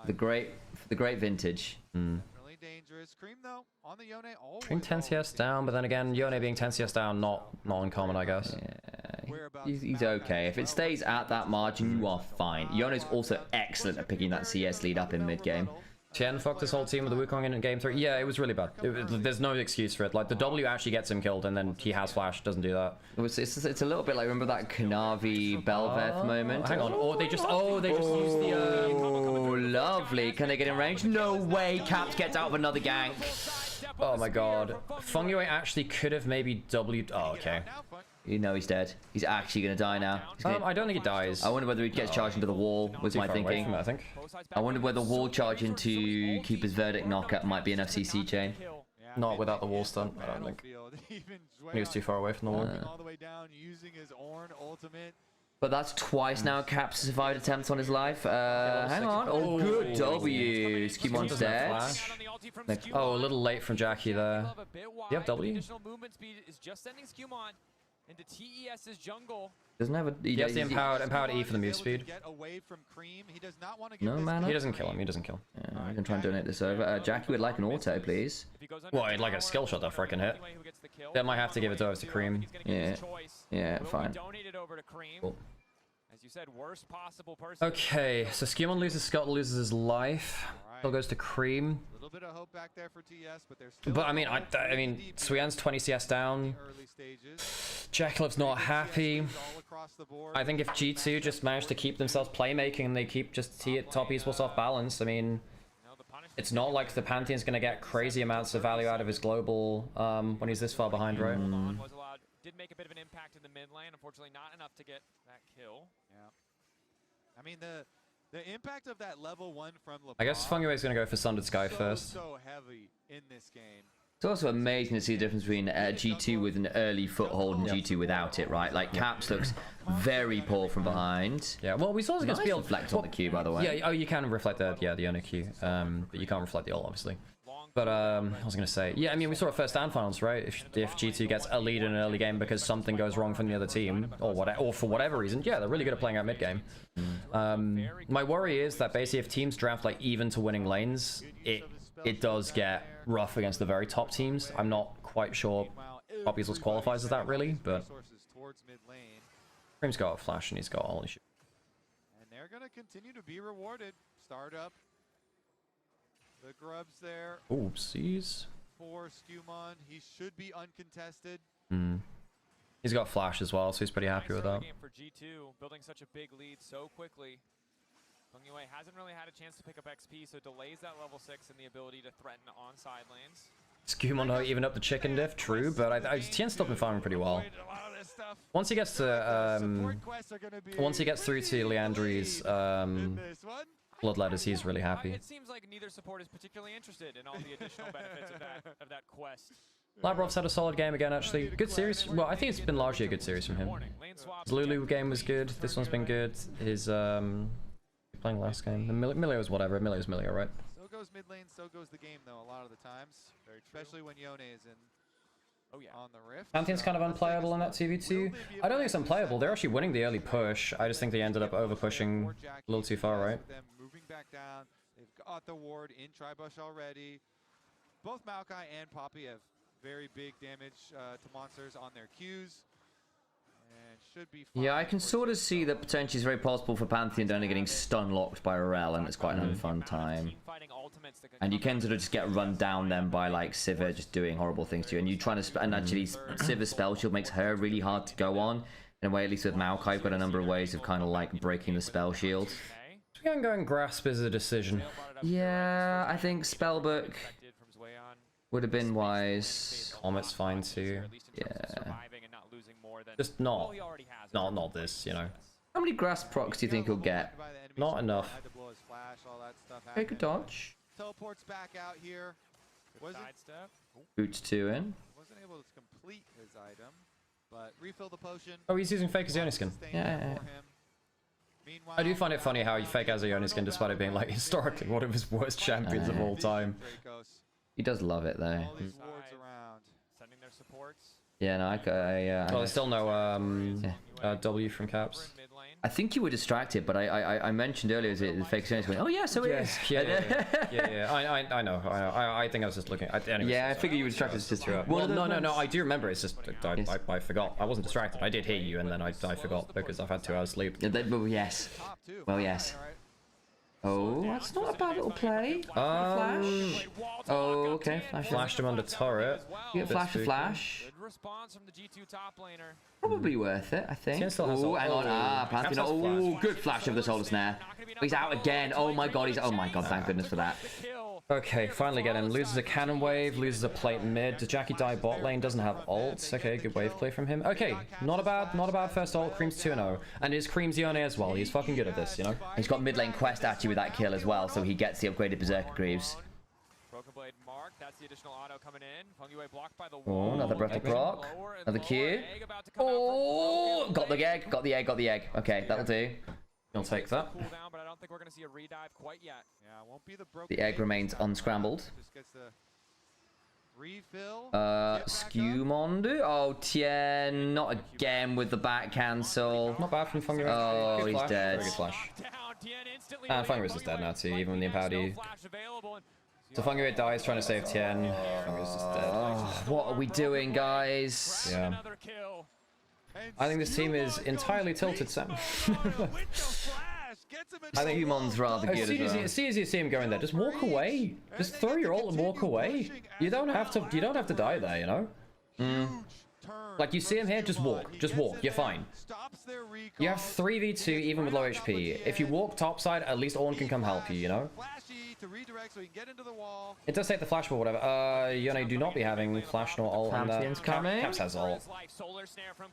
The great vintage. Really dangerous. Cream though on the Yone. Cream 10 CS down, but then again, Yone being 10 CS down, not uncommon, I guess. Yeah, he's okay. If it stays at that margin, you are fine. Yone's also excellent at picking that CS lead up in mid game. Tien fucked his whole team with the Wukong in game 3. Yeah, it was really bad. There's no excuse for it. Like, the W actually gets him killed, and then he has flash, doesn't do that. It's a little bit like, remember that Kanavi Belveth moment? Hang on. Oh, they just used the... Oh, lovely. Can they get in range? No way. Caps gets out of another gank. Oh my god. Fungi actually could have maybe W'd... Oh, okay. You know he's dead. He's actually going to die now. I don't think he dies. I wonder whether he gets charged into the wall, was my thinking. From it, I think. I wonder whether wall charge into Keeper's Verdict knockup might be an FCC chain. Not without the wall stunt, I don't think. He was too far away from the wall. All the way down using his Ornn ultimate. But that's twice now Caps survived attempts on his life. Hang on. Oh, good W. Skemon's dead. Oh, a little late from Jackie there. Do you have W? Additional movement speed is just sending Skewmon into TES's jungle. Doesn't have a... He has the empowered E for the move speed. No mana? He doesn't kill him. He doesn't kill. Yeah, I can try and donate this over. Jackie would like an auto, please. Well, I'd like a skill shot that freaking hit. Then might have to give it over to Cream. Yeah. Yeah, fine. Cool. As you said, worst possible person. Okay, so Skewmon loses Scuttle, loses his life. Still goes to Cream. A little bit of hope back there for TS, but there's still... But I mean, Swian's 20 CS down. Jackalove's not happy. I think if G2 just managed to keep themselves playmaking and they keep just top Esports off balance, I mean, it's not like the Pantheon's going to get crazy amounts of value out of his global when he's this far behind, right? Did make a bit of an impact in the mid lane, unfortunately not enough to get that kill. Yeah. I mean, the The impact of that level 1 from LeBron, I guess Fungue's going to go for Sundered Sky first. so heavy in this game. It's also amazing to see the difference between G2 with an early foothold and G2 without it, right? Like, Caps looks very poor from behind. Yeah, well, we saw this against nice reflect on the Q, by the way. Yeah, oh, you can reflect the Ono Q, but you can't reflect the ult, obviously. But I was going to say, yeah, I mean, we saw it first stand finals, right? If G2 gets a lead in an early game because something goes wrong from the other team, or for whatever reason, yeah, they're really good at playing out mid game. My worry is that basically if teams draft like even to winning lanes, it does get rough against the very top teams. I'm not quite sure Poppy's qualifies as that really, but Cream's got a flash and he's got all his shit. And they're going to continue to be rewarded. Startup. The grubs there. Oopsies. For Skewmon, he should be uncontested. He's got flash as well, so he's pretty happy with that. Game for G2, building such a big lead so quickly. Fungue hasn't really had a chance to pick up XP, so delays that level 6 and the ability to threaten on side lanes. Skewmon even up the chicken diff, true, but Tien's still been farming pretty well. Once he gets to through to Leandri's Bloodletters, he's really happy. It seems like neither support is particularly interested in all the additional benefits of that quest. Labrov's had a solid game again, actually. Good series. Well, I think it's been largely a good series from him. His Lulu game was good. This one's been good. His playing last game. The Milio's whatever. Milio's Milio, right? So goes mid lane. So goes the game, though. A lot of the times, especially when Yone is in. Oh yeah. On the rift. Pantheon's kind of unplayable in that 2v2. I don't think it's unplayable. They're actually winning the early push. I just think they ended up over pushing a little too far, right? Them moving back down. They've got the ward in Tribush already. Both Maokai and Poppy have very big damage to monsters on their Qs. And should be fine. Yeah, I can sort of see that potentially it's very possible for Pantheon only getting stun locked by Rel, and it's quite an unfun time. And you can sort of just get run down then by like Sivir just doing horrible things to you, and you trying to and actually Sivir's spell shield makes her really hard to go on. In a way, at least with Maokai, you've got a number of ways of kind of like breaking the spell shield. So we going Grasp is a decision. Yeah, I think Spellbook would have been wise. Comet's fine too. Yeah. Just not this, you know. How many Grasp procs do you think he'll get? Not enough. Okay, good dodge. Teleports back out here. Boots 2 in. Wasn't able to complete his item, but refill the potion. Oh, he's using fake Azoni skin. Yeah. I do find it funny how he fake Azoni skin despite it being like historically one of his worst champions of all time. He does love it though. Sending their supports. Yeah, no, well, there's still no W from Caps. I think you were distracted, but I mentioned earlier the fake Azoni going, oh yeah, so it is. Yeah. I know. I think I was just looking. Anyways, yeah, I figured you were distracted just throughout. Well, no. I do remember. It's just I forgot. I wasn't distracted. I did hear you, and then I forgot because I've had 2 hours sleep. Well, yes. Well, yes. Oh, that's not a bad little play. Flash. Oh, okay. Flashed him under turret. You get flash. Good response from the G2 top laner. Probably worth it, I think. Oh, hang on. Pantheon. Oh, good flash of the Solar Snare. He's out again. Oh my god, oh my god, thank goodness for that. Okay, finally get him. Loses a cannon wave, loses a plate mid. Does Jackie die bot lane? Doesn't have ults. Okay, good wave play from him. Okay, not a bad first ult. Cream's 2-0. And is Cream's Yone as well. He's fucking good at this, you know? He's got mid lane quest actually with that kill as well, so he gets the upgraded Berserker Greaves. Broken Blade mark, that's the additional auto coming in. Fungue blocked by the wall. Oh, another breath of proc. Another Q. Oh, got the egg. Okay, that'll do. You'll take that. But I don't think we're going to see a redive quite yet. Yeah, won't be the broken. The egg remains unscrambled. Just gets the refill. Skewmondu. Oh, Tien, not again with the back cancel. Not bad from Fungue. Oh, he's dead. Very good flash. And Fungue is just dead now too, even when the empowered E. So Fungue dies trying to save Tien. Fungue is just dead. Oh, what are we doing, guys? Yeah. I think this team is entirely tilted, Sam. I think Humon's rather good as well. As soon as you see him going there, just walk away. Just throw your ult and walk away. You don't have to die there, you know? Like, you see him here, just walk. You're fine. You have 3v2 even with low HP. If you walk topside, at least Ornn can come help you, you know? to redirect so he can get into the wall. It does take the flash, but whatever. Yone do not be having flash nor ult. Campion's coming. Caps has ult.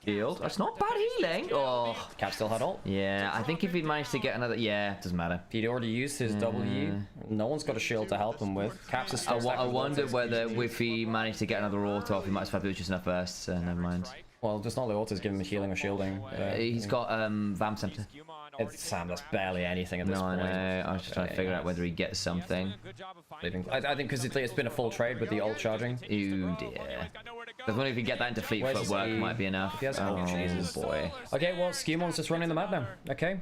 Shield. That's not bad healing. Oh, Cap still had ult. Yeah, I think if he managed to get another, yeah, doesn't matter. He'd already used his W. No one's got a shield to help him with. Caps is still. I wonder whether if he managed to get another auto off, he might have had just enough bursts. So never mind. Well, just not the autos give him healing or shielding. He's got Vamp Center. It's Sam, that's barely anything at this point. No, I know. I was just trying to figure out whether he gets something. I think because it's been a full trade with the ult charging. Ooh dear. I wonder if you get that into fleet footwork might be enough. Oh boy. Okay, well, Scumon's just running the map now. Okay.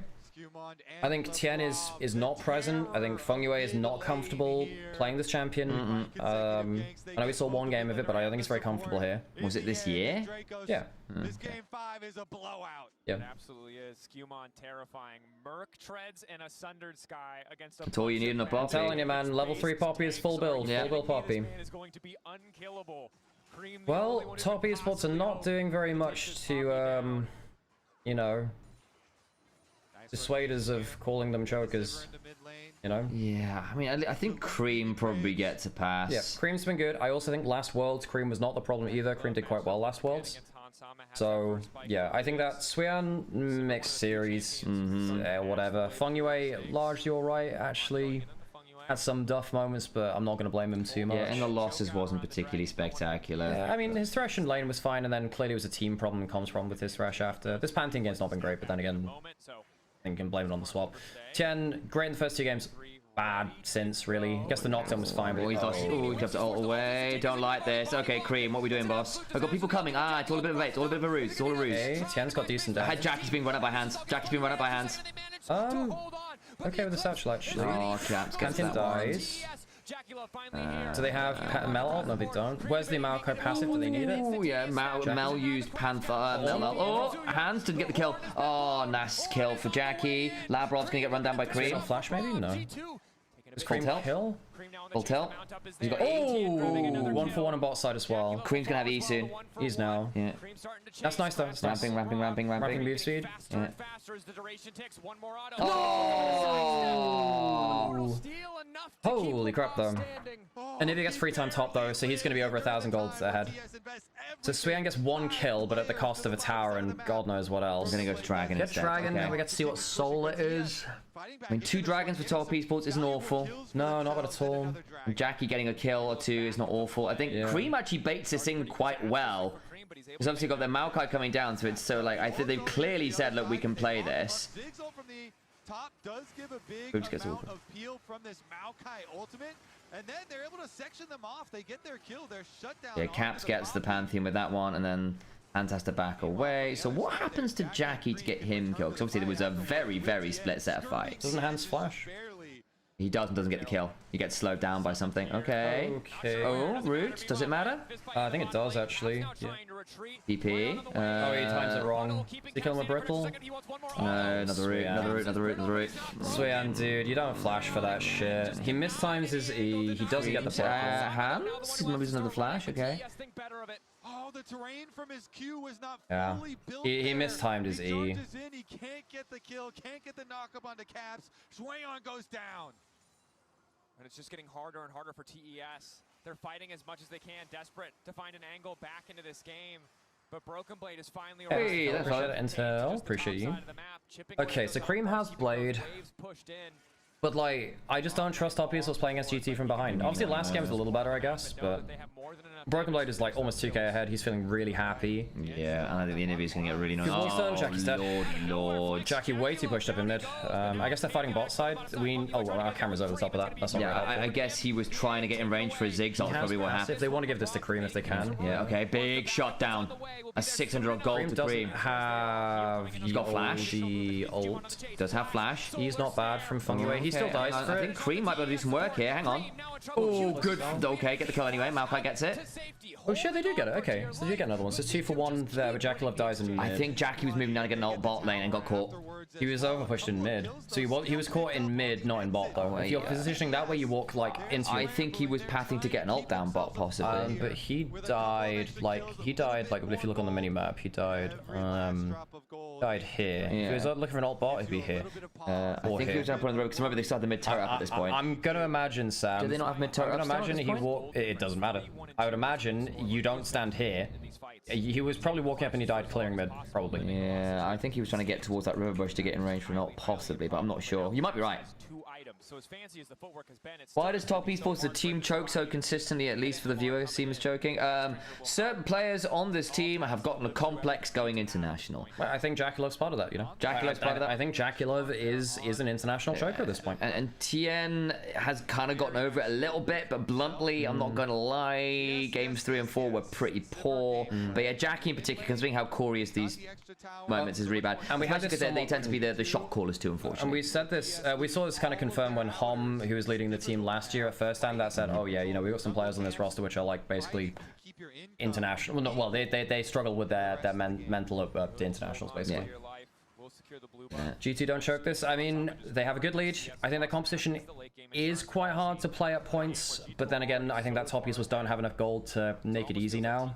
I think Tien is not present. I think Fengyue is not comfortable playing this champion. I know we saw one game of it, but I think he's very comfortable here. Was it this year? Yeah. This game 5 is a blowout. Yeah. It absolutely is. Scumon terrifying. Merc treads in a sundered sky against a. That's all you need in a Poppy. I'm telling you, man. Level 3 Poppy is full build. Yeah. Full build Poppy. Is going to be unkillable. Well, top esports are not doing very much to, you know, dissuade us of calling them chokers. You know? Yeah, I mean, I think Cream probably gets a pass. Yeah, Cream's been good. I also think last Worlds, Cream was not the problem either. Cream did quite well last Worlds. So, yeah, I think that Swian, mixed series, whatever. Fengyue, largely alright, actually. Had some duff moments, but I'm not going to blame him too much. Yeah, and the losses wasn't particularly spectacular. Yeah, I mean, his Thresh in lane was fine, and then clearly it was a team problem and comms problem with his Thresh after. This Pantheon game's not been great, but then again, I think you can blame it on the swap. Tien, great in the first 2 games. Bad since, really. I guess the knockdown was fine, but he's lost. Oh, he kept it all away. Don't like this. Okay, Cream, what are we doing, boss? I've got people coming. Ah, it's all a bit of a bait. It's all a bit of a ruse. It's all a ruse. Okay, Tien's got decent damage. Jackie's being run up by hands. Jackie's being run up by hands. Okay with the satchel, actually. Oh, Caps gets Pantheon that dies. Do they have Mel ult? No, they don't. Where's the Maokai passive? Do they need it? Oh, yeah. Mel used Panther. Mel. Oh, Hands didn't get the kill. Oh, nice kill for Jackie. Labrov's gonna get run down by Cream. Flash, maybe? No. Is Cream kill? Full tilt. He's got 1-for-1 on bot side as well. Cream's gonna have E soon. He's now. Yeah. That's nice though. That's nice. Ramping. Ramping move speed. Yeah. Oh! Holy crap though. Onivia gets free time top though, so he's going to be over 1,000 gold ahead. So Swian gets 1 kill, but at the cost of a tower and God knows what else. We're going to go to Dragon Get instead. Dragon, Okay. we get to see what soul it is. I mean, 2 dragons for top esports isn't awful. No, not bad at all. Jackie getting a kill or 2 is not awful. I think Cream actually baits this in quite well. Because obviously got their Maokai coming down, so it's so like I think they've clearly said, look, we can play this. Top does give a big Oops, gets amount over. of peel from this Maokai ultimate, and then they're able to section them off. They get their kill. They're shut down. Yeah, Caps gets the Pantheon with that one, and then Hans has to back away. So what happens to Jackie to get him killed? Because obviously there was a very, very split set of fights. Doesn't Hans flash? He doesn't get the kill. He gets slowed down by something. Okay. Oh, root. Does it matter? I think it does actually. Yeah. PP. Oh, he times it wrong. Did he kill him with Brittle? No, another root, another root. Swian, dude, you don't flash for that shit. He mistimes his E. He doesn't get the Brittle. Hans? Maybe another flash. Okay. Oh, the terrain from his Q was not Yeah. fully built. He mistimed his E. He can't get the kill, can't get the knock up onto Caps. Swayon goes down. And it's just getting harder and harder for TES. They're fighting as much as they can, desperate to find an angle back into this game. But Broken Blade is finally around. Hey, that's Intel. Appreciate you. Okay, so Cream has Blade. But, like, I just don't trust top esports playing against GT from behind. Obviously, last game was a little better, I guess, but Broken Blade is, like, almost 2k ahead. He's feeling really happy. Yeah, and I think the Onivia is going to get really nice. Oh, Jackie's dead. Lord. Jackie way too pushed up in mid. I guess they're fighting bot side. Oh, well, our camera's over the top of that. That's not Yeah, very I guess he was trying to get in range for a Zigzag. Probably what happened. If they want to give this to Cream, if they can. Yeah, okay. Big shot down. A 600 of gold to Cream. He's got flash. The ult. Does have flash. He's not bad from Fengyue. He still dies for I it. think Cream might be able to do some work here. Hang on. Oh, good. Okay, get the kill anyway. Maokai gets it. Oh shit, they do get it. Okay, so they do get another one. So 2 for 1 there, but Jackie Love dies in mid. I think Jackie was moving down to get an ult bot lane and got caught. He was over pushed in mid. So he was caught in mid, not in bot though. If you're positioning that way, you walk like into. I think he was pathing to get an ult down bot possibly. But he died like if you look on the mini map, he died. died here. If he was looking for an alt bot, he'd be here. I think he was trying to put on the road because remember they started the mid turret up at this point. I'm gonna imagine, Sam. Do they not have mid turret? I'm gonna imagine he walked. It doesn't matter. I would imagine you don't stand here. He was probably walking up and he died clearing mid, probably. Yeah, I think he was trying to get towards that river bush to get in range for an ult, possibly, but I'm not sure. You might be right. Why does Top Esports the team choke so consistently, at least for the viewer? Seems choking. Certain players on this team have gotten a complex going international. Well, I think Jaculov's part of that, you know? Jaculov's part of that? I think Jaculov is an international choker at this point. And Tien has kind of gotten over it a little bit, but bluntly, I'm not going to lie, games 3 and 4 were pretty poor. But yeah, Jackie in particular, considering how Corey is these moments, is really bad. And we had this they tend to be the shot callers too, unfortunately. And we said this, we saw this kind of confirmed when Hom, who was leading the team last year at first hand, that said, oh yeah, you know, we've got some players on this roster which are like basically international. Well, they struggle with their mental up to internationals, basically. Yeah. G2 don't choke this. I mean, they have a good lead. I think their composition is quite hard to play at points, but then again, I think that Top Esports don't have enough gold to make it easy now.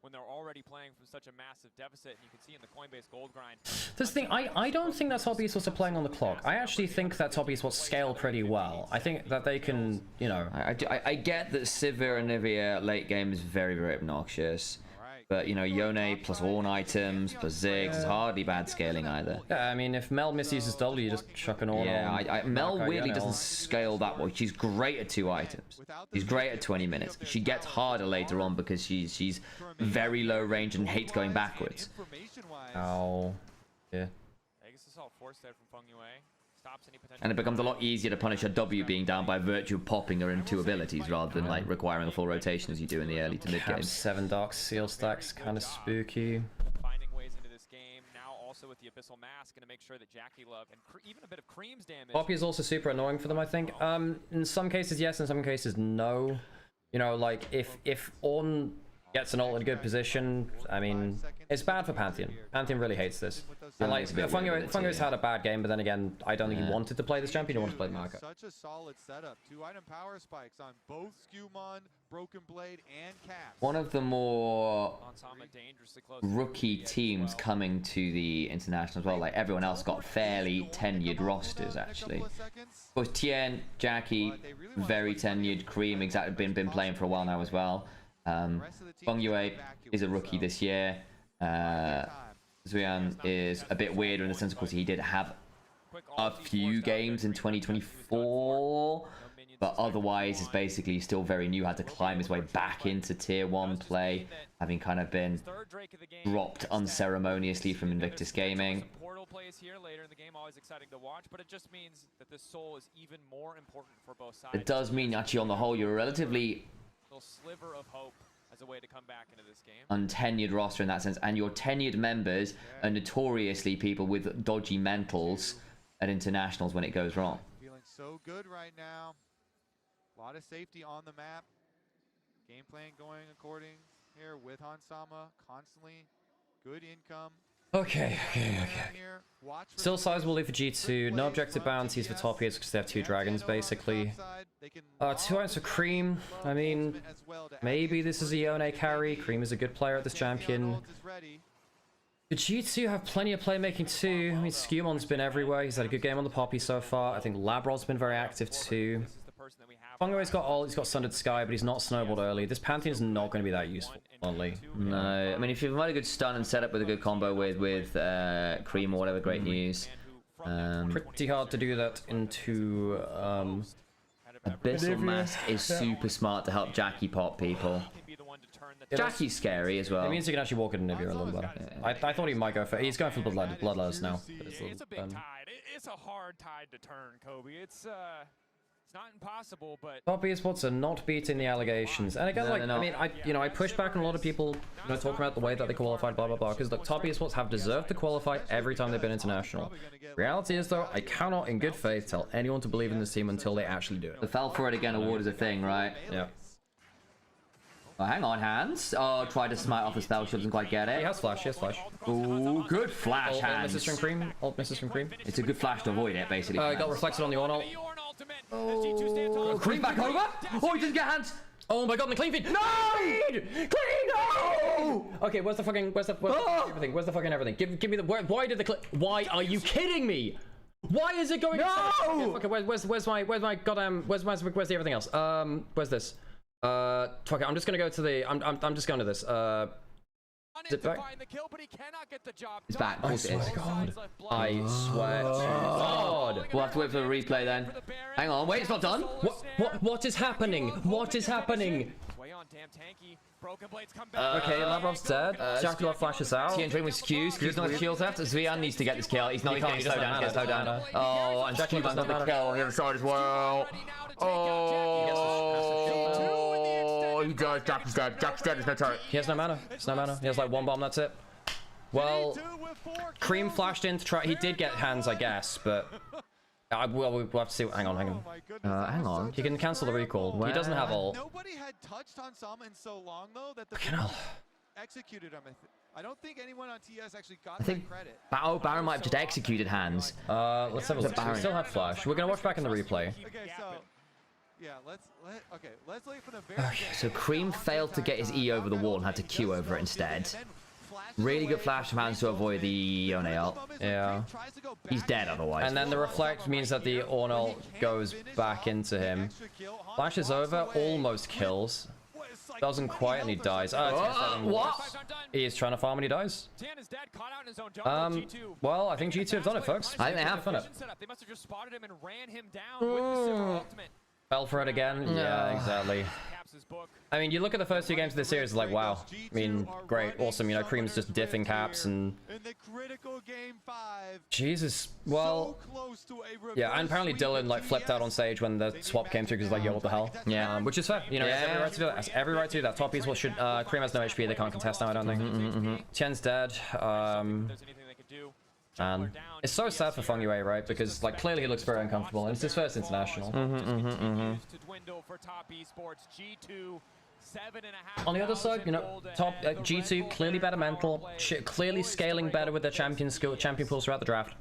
When they're already playing from such a massive deficit, and you can see in the Coinbase gold grind. This thing, I don't think that Top Esports are playing on the clock. I actually think that Top Esports scale pretty well. I think that they can, you know... I get that Sivir and Onivia late game is very, very obnoxious. But, you know, Yone plus Ornn items plus Ziggs is hardly bad scaling either. Yeah, I mean, if Mel misuses W, you just chuck an Ornn on. Yeah, Mel weirdly doesn't scale that well. She's great at 2 items. She's great at 20 minutes. She gets harder later on because she's very low range and hates going backwards. Oh, yeah. And it becomes a lot easier to punish a W being down by virtue of popping her in 2 abilities rather than like requiring a full rotation as you do in the early to mid game. 7 Dark Seal stacks, kind of spooky. Finding ways into this game now, also with the Abyssal Mask, going to make sure that Jaculov and even a bit of Cream's damage. Poppy is also super annoying for them, I think. In some cases, yes. In some cases, no. You know, like if Ornn gets an ult in a good position, I mean, it's bad for Pantheon. Pantheon really hates this. And like, Fungo's had a bad game, but then again, I don't think he wanted to play this champion. He wanted to play Marco. Such a solid setup. 2-item power spikes on both Skewmon, Broken Blade, and Caps. One of the more rookie teams coming to the international as well. Like everyone else got fairly tenured rosters actually. Both Tien, Jackie, very tenured. Cream exactly been playing for a while now as well. Bongyue is a rookie this year. Zuyan is a bit weirder in the sense, of course, he did have a few games in 2024, but otherwise is basically still very new. Had to climb his way back into tier 1 play, having kind of been dropped unceremoniously from Invictus Gaming. Portal plays here later in the game, always exciting to watch, but it just means that this soul is even more important for both sides. It does mean actually on the whole you're a relatively sliver of hope as a way to come back into this game. Untenured roster in that sense, and your tenured members are notoriously people with dodgy mentals at internationals when it goes wrong. Feeling so good right now. A lot of safety on the map. Game plan going according here with Hansama. Constantly good income. Okay. Still sizable lead for G2. No objective bounties for top tiers because they have 2 dragons, basically. 2 items for Cream. I mean, maybe this is a Yone carry. Cream is a good player at this champion. The G2 have plenty of playmaking too. I mean, Scumon's been everywhere. He's had a good game on the Poppy so far. I think Labrol's been very active too. Fungo's got ult, he's got Sundered Sky, but he's not snowballed early. This Pantheon is not going to be that useful, only. No, I mean, if you've had a good stun and set up with a good combo with Cream or whatever, great news. Pretty hard to do that into... Abyssal Mask is super smart to help Jackie pop people. Jackie's scary as well. It means you can actually walk in Onivia a little better. I thought he might go for... He's going for Bloodletters now. But it's a big tide. It's a hard tide to turn, Kobe. It's not impossible, but Top Esports are not beating the allegations. And again, I mean, I push back on a lot of people, talking about the way that they qualified, blah blah blah. Because the Top Esports have deserved to qualify every time they've been international. Reality is, though, I cannot, in good faith, tell anyone to believe in this team until they actually do it. The fell for it again award is a thing, right? Yeah. Oh, hang on, Hands. Oh, tried to smite off the spell, she doesn't quite get it. He has flash, Ooh, good flash, Hands. Misses from Cream. Ult misses from Cream. It's a good flash to avoid it, basically. Got reflected on the Ornn ult. Oh, Cream back over. Oh, he didn't get Hands. Oh my god, the clean feed. No! Clean! No! Okay, where's the fucking everything? Where's the fucking everything? Give me the why did the clip? Why are you kidding me? Why is it going? No! Okay, where's my goddamn where's the everything else? Where's this? Fuck it, I'm just gonna go to the I'm just going to this. Is it back? It's back. I swear to God. I swear to God. We'll have to wait for the replay then. Hang on, wait, it's not done. What is happening? What is happening? Okay, Labrov's dead. Dracula flashes out. TN with Skew. Skew's not the kill theft. Zvian needs to get this kill. He's not. He can't. He's getting slowed down. Oh, and Skew's got the kill on the other side as well. Oh, he does. Jack's dead. Jack's dead. There's no turret. He has no mana. There's no mana. He has like one bomb. That's it. Well, Cream flashed in to try. He did get hands, I guess, but. We'll have to see. Hang on. Hang on. He can cancel the recall. He doesn't have ult. Nobody had touched on Sama in so long though that the executed him. I don't think anyone on TS actually got that credit. Baron might have just executed hands. Let's have a look. We still have flash. We're gonna watch back in the replay. Okay, so yeah, let's wait for the very So Cream failed to get his E over the wall and had to Q over it instead. Really good flash managed to avoid the Yone ult. Yeah. He's dead otherwise. And then the reflect means that the Ornn ult goes back into him. Flash is over, almost kills. Doesn't quite, and he dies. What? He is trying to farm and he dies. Well, I think G2 have done it, folks. I think they have done it. They must have just spotted him and ran him down with the super ultimate. Fell for it again. Yeah, exactly. I mean, you look at the first two games of this series, it's like, wow. I mean, great, awesome. You know, Cream's just diffing caps and. In the critical game 5. Jesus. Well. Yeah, and apparently Dylan like flipped out on stage when the swap came through because like, yo, what the hell? Yeah, which is fair. You know, he has every right to do that. Has every right to do that. Top Esports should. Cream has no HP. They can't contest now. I don't think. Tien's dead. And it's so sad for Hanwha, right? Because like clearly he looks very uncomfortable, and it's his first international. On the other side, you know, top G2 clearly better mental, clearly scaling better with their champion pools throughout the draft.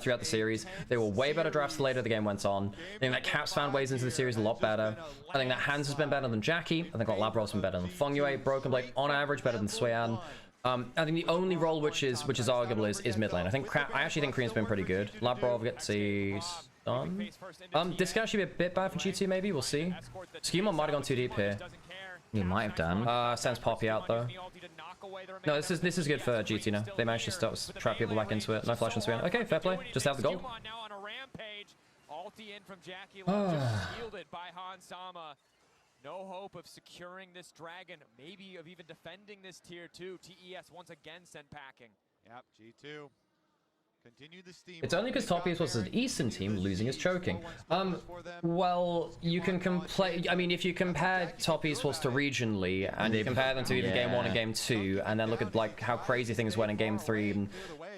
Throughout the series, they were way better drafts the later the game went on. I think that Caps found ways into the series a lot better. I think that Hans has been better than Jackie. I think that Labrov's been better than Hanwha. Broken Blade on average better than Swayan. I think the only role which is arguable is mid lane. I actually think Cream's been pretty good. Labrov gets a stun. This could actually be a bit bad for G2 maybe, we'll see. Skewmon might have gone too deep here. He might have done. Sends Poppy out though. No, this is good for G2 now. They managed to trap people back into it. No flash on Swayan. Okay, fair play. Just have the gold. No hope of securing this dragon, maybe of even defending this tier 2. TES once again sent packing. Yep, G2. Continue the steam. It's only because Top Esports was an Eastern team, losing is choking. Well, you can complain. I mean, if you compare Top Esports to regionally, and you compare them to even Game 1 and Game 2, and then look at like how crazy things went in Game 3 and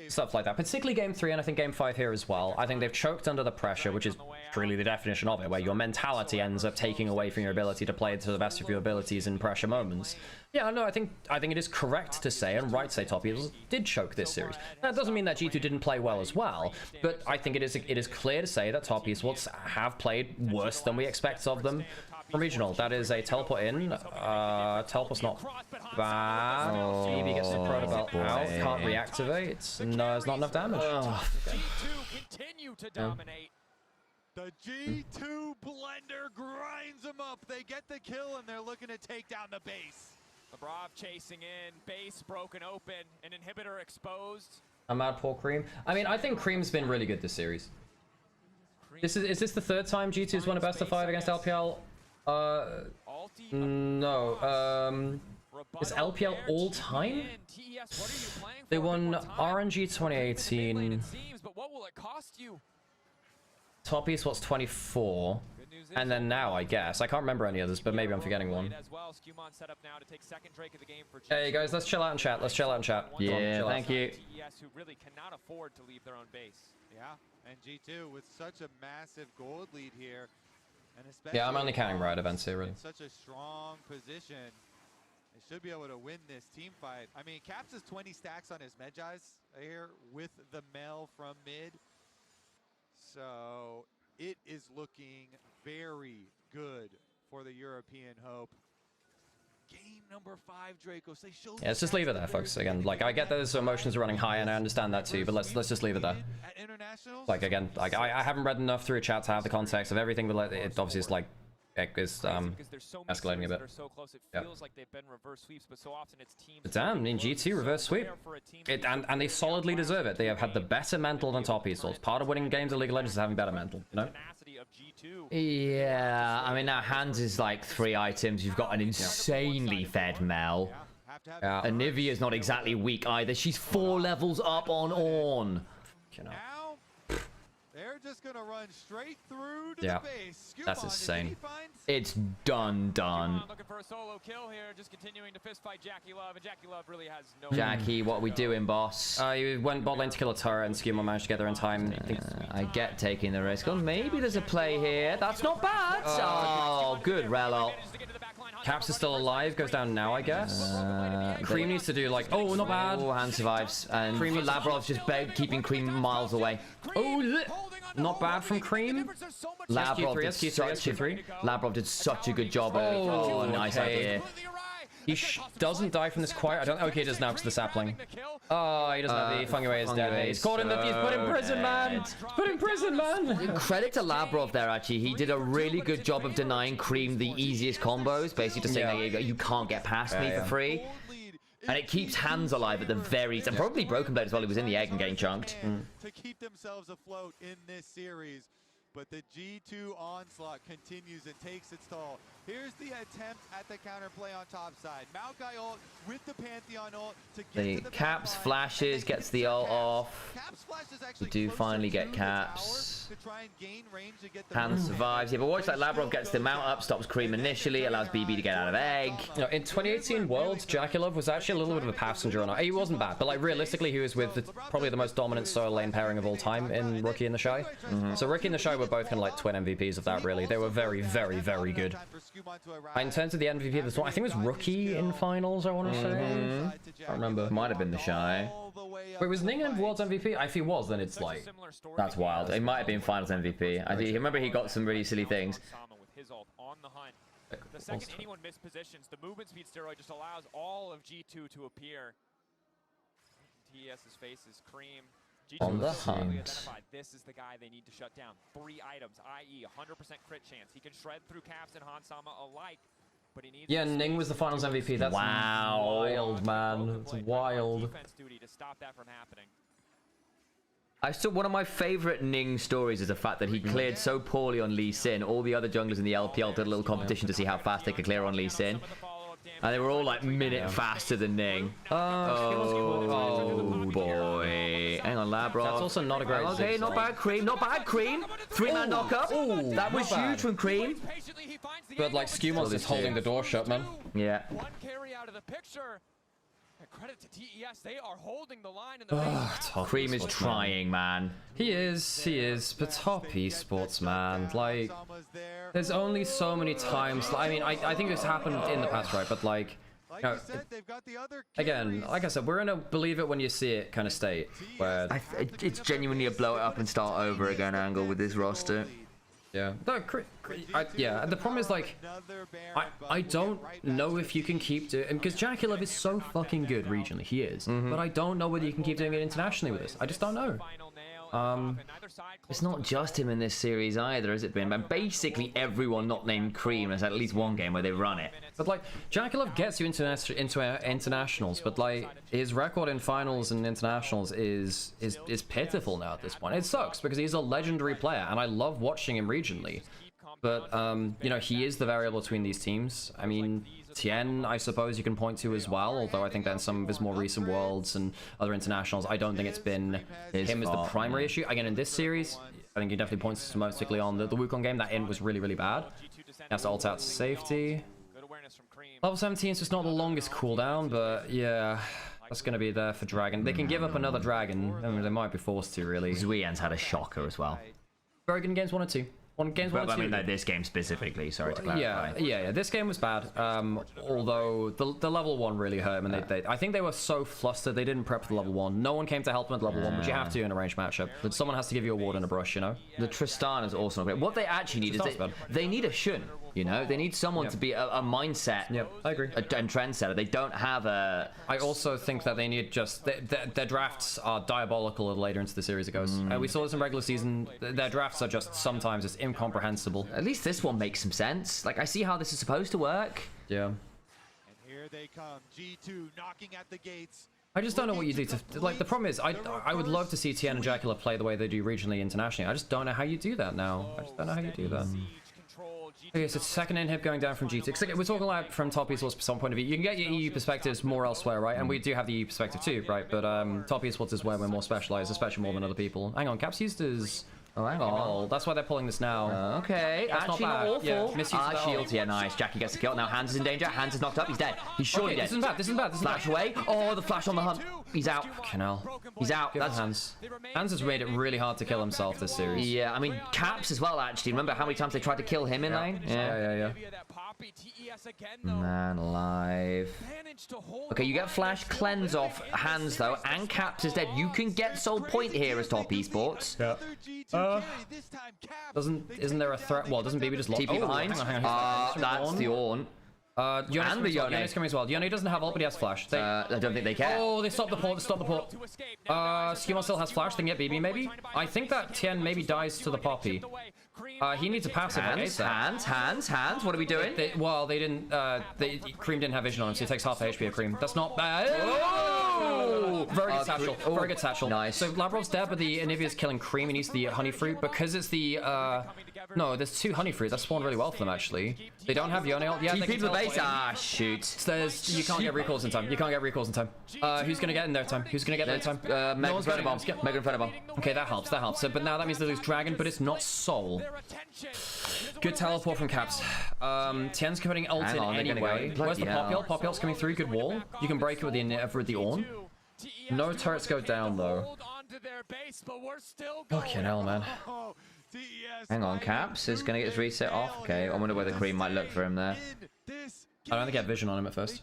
stuff like that, particularly Game 3 and I think Game 5 here as well, I think they've choked under the pressure, which is truly the definition of it, where your mentality ends up taking away from your ability to play to the best of your abilities in pressure moments. Yeah, no, I think it is correct to say and right to say Top Esports did choke this series. That doesn't mean that G2 didn't play well as well, but I think it is clear to say that Top Esports have played worse than we expect of them from regional. That is a teleport in. Teleport's not bad. Maybe gets the protobelt out. Can't reactivate. No, it's not enough damage. G2 continue to dominate. The G2 blender grinds them up. They get the kill and they're looking to take down the base. Labrov chasing in, base broken open, an inhibitor exposed. I'm mad poor Cream. I mean, I think Cream's been really good this series. Is this the third time G2's won a best of 5 against LPL? No. Is LPL all time? They won RNG 2018. But what will it cost you? Top Esports 24. And then now, I guess. I can't remember any others, but maybe I'm forgetting one. Hey guys, let's chill out and chat. Let's chill out and chat. Yeah, thank you. TES who really cannot afford to leave their own base. Yeah, and G2 with such a massive gold lead here. And especially yeah, I'm only counting riot events here, really. In such a strong position. They should be able to win this team fight. I mean, Caps has 20 stacks on his Medjais here with the Mel from mid. So it is looking very good for the European Hope. game number 5, Dracos. They showed Yeah, let's just leave it there, folks. Again, like, I get those emotions are running high, and I understand that too, but let's just leave it there. Like, again, like, I haven't read enough through chat to have the context of everything, but like, it obviously is like, it is escalating a bit. So close, it Yep. feels like they've been reverse sweeps, but so often it's teams. But damn, in G2 reverse sweep, and they solidly deserve it. They have had the better mental than top esports. Part of winning games of League of Legends is having better mental, you know? Yeah, I mean, now Hans is like 3 items. You've got an insanely fed Mel. Onivia is not exactly weak either. She's 4 levels up on Ornn. You know. They're just gonna run straight through to Yeah, the base. that's insane. It's done. Looking for a solo kill here, just continuing to fist fight Jackie Love, and Jackie Love really has no. Jackie, what are we doing, boss? You went bot lane to kill a turret, and Skuma managed to get there in time. I get taking the risk. Oh, maybe there's a play here. That's not bad. Oh, good Relot. Caps is still alive, goes down now, I guess. Cream needs to do like, oh, not bad. Oh, Hand survives, and Cream Labrov's just keeping Cream miles away. Oh, not bad from Cream. Labrov did such a good job. Oh, nice idea. He doesn't die from this quite. I don't. Okay, he does now because the sapling. Oh, he doesn't have the Fung away is dead. He's caught in the. He's put in prison, man. Put in prison, man. Credit to Labrov there. Actually, he did a really good job of denying Cream the easiest combos. Basically, just saying, you can't get past me for free. And it keeps Hands alive at the very. And probably Broken Blade as well. He was in the egg and getting chunked. To keep themselves afloat in this series. But the G2 onslaught continues and takes its toll. Here's the attempt at the counterplay on top side. Maokai ult with the Pantheon ult to get The Caps flashes, gets the ult off. We do finally get Caps. Hands survives. Yeah, but watch that Labrov gets the mount up, stops Cream initially, allows BB to get out of egg. You know, in 2018 Worlds, Jackie was actually a little bit of a passenger on it. He wasn't bad, but like realistically, he was with probably the most dominant solo lane pairing of all time in Rookie and the Shy. So Rookie and the Shy were both kind of like twin MVPs of that, really. They were very, very, very good. In terms of the MVP of this one, I think it was Rookie in finals, I want to say. I don't remember. Might have been the Shy. Wait, was Ning World's MVP? If he was, then it's like... That's wild. It might have been finals MVP. I remember he got some really silly things. The second anyone mispositions, the movement speed steroid just allows all of G2 to appear. TS's face is Cream. G2 On the so clearly hunt. identified. This is the guy they need to shut down. 3 items, i.e. 100% crit chance. He can shred through Caps and Hansama alike, but he needs. Yeah, Ning was the finals MVP. That's wild, man. It's wild. Defense duty to stop that from happening. One of my favorite Ning stories is the fact that he cleared so poorly on Lee Sin. All the other junglers in the LPL did a little competition to see how fast they could clear on Lee Sin. And they were all like minute faster than Ning. Oh boy. Hang on, Labrov. That's also not a great Okay, not bad, Cream. Not bad, Cream. 3-man knockup. That was huge from Cream. But like Skumos is holding the door shut, man. Yeah. One carry out of the picture. And credit to TES, they are holding the line in the base. Cream is trying, man. He is. But top esports, man. Like, there's only so many times. I mean, I think this happened in the past, right? But like, you know, again, like I said, we're in a believe it when you see it kind of state where it's genuinely a blow it up and start over again angle with this roster. Yeah. No, yeah. The problem is like, I don't know if you can keep doing, because Jackie Love is so fucking good regionally. He is, but I don't know whether you can keep doing it internationally with this. I just don't know. It's not just him in this series either, has it been? But basically everyone not named Cream has had at least one game where they run it. But like, Jackie Love gets you into internationals, but like his record in finals and internationals is pitiful now at this point. It sucks because he's a legendary player, and I love watching him regionally. But you know, he is the variable between these teams. I mean, Tien, I suppose you can point to as well, although I think that in some of his more recent Worlds and other internationals, I don't think it's been him as the primary issue. Again, in this series, I think he definitely points to most particularly on the Wukong game. That end was really, really bad. He has to ult out to safety. Level 17 is just not the longest cooldown, but yeah, that's going to be there for Dragon. They can give up another Dragon. I mean, they might be forced to, really. Zuian's had a shocker as well. Very good in games 1 and 2. I mean, no, this game specifically, sorry to clarify. Yeah, this game was bad. Although the level 1 really hurt him, and I think they were so flustered they didn't prep for the level 1. No one came to help them at level 1, which you have to in a ranged matchup. But someone has to give you a ward and a brush, you know. The Tristan is also great. What they actually need is they need a Shun. You know, they need someone to be a mindset. Yep, I agree. And trendsetter. They don't have a. I also think that they need just their drafts are diabolical the later into the series it goes. We saw this in regular season. Their drafts are just sometimes just incomprehensible. At least this one makes some sense. Like I see how this is supposed to work. Yeah. And here they come. G2 knocking at the gates. I just don't know what you do to like. The problem is, I would love to see Tien and Jacula play the way they do regionally, internationally. I just don't know how you do that now. I just don't know how you do that. Okay, so second inhib going down from G2. Because we're talking like from top esports from some point of view. You can get your EU perspectives more elsewhere, right? And we do have the EU perspective too, right? But top esports is where we're more specialized, especially more than other people. Hang on, Caps used as. Oh, hang on. That's why they're pulling this now. Okay, that's actually not awful. Yeah, misuse of the shields, yeah, nice. Jackie gets the kill. Now Hans is in danger. Hans is knocked up. He's dead. He's surely dead. This isn't bad. This isn't bad. This isn't flash bad. away. Oh, the flash on the hunt. He's out. Canal. He's out. That's Hans. Hans has made it really hard to kill himself this series. Yeah, I mean Caps as well. Actually, remember how many times they tried to kill him in lane? Yeah. Man alive. Okay, you get flash cleanse off Hans though, and Caps is dead. You can get soul point here as top esports. Yeah. Isn't there a threat? Well, doesn't BB just lock? TP behind. That's the Ornn. And the Yone is coming as well. Yone doesn't have ult, but he has flash. I don't think they care. Oh, they stopped the port. They stopped the port. Skimon still has flash. They can get BB maybe. I think that Tien maybe dies to the Poppy. He needs a passive. Hands. What are we doing? They didn't. Cream didn't have vision on him, so he takes half HP of Cream. That's not bad. Oh! Very good satchel. Very good satchel. Nice. So Labrov's dead, but the Onivia's killing Cream. He needs the honey fruit because it's the. No, there's 2 honey fruits. That spawned really well for them actually. They don't have Yone ult. Yeah, they can the base. Ah, shoot. You can't get recalls in time. You can't get recalls in time. Who's gonna get in there time? Who's gonna get there in time? Megan Fredabomb. Megan Fredabomb. Okay, that helps. That helps. So, but now that means they lose Dragon, but it's not Soul. Good teleport from Caps. Tien's putting ult in anyway. Where's the pop ult? Pop ult's coming through. Good wall. You can break it with the Ornn. No turrets go down though. Fucking hell, man. Hang on, Caps is gonna get his reset off. Okay, I wonder whether Cream might look for him there. I don't think he had vision on him at first.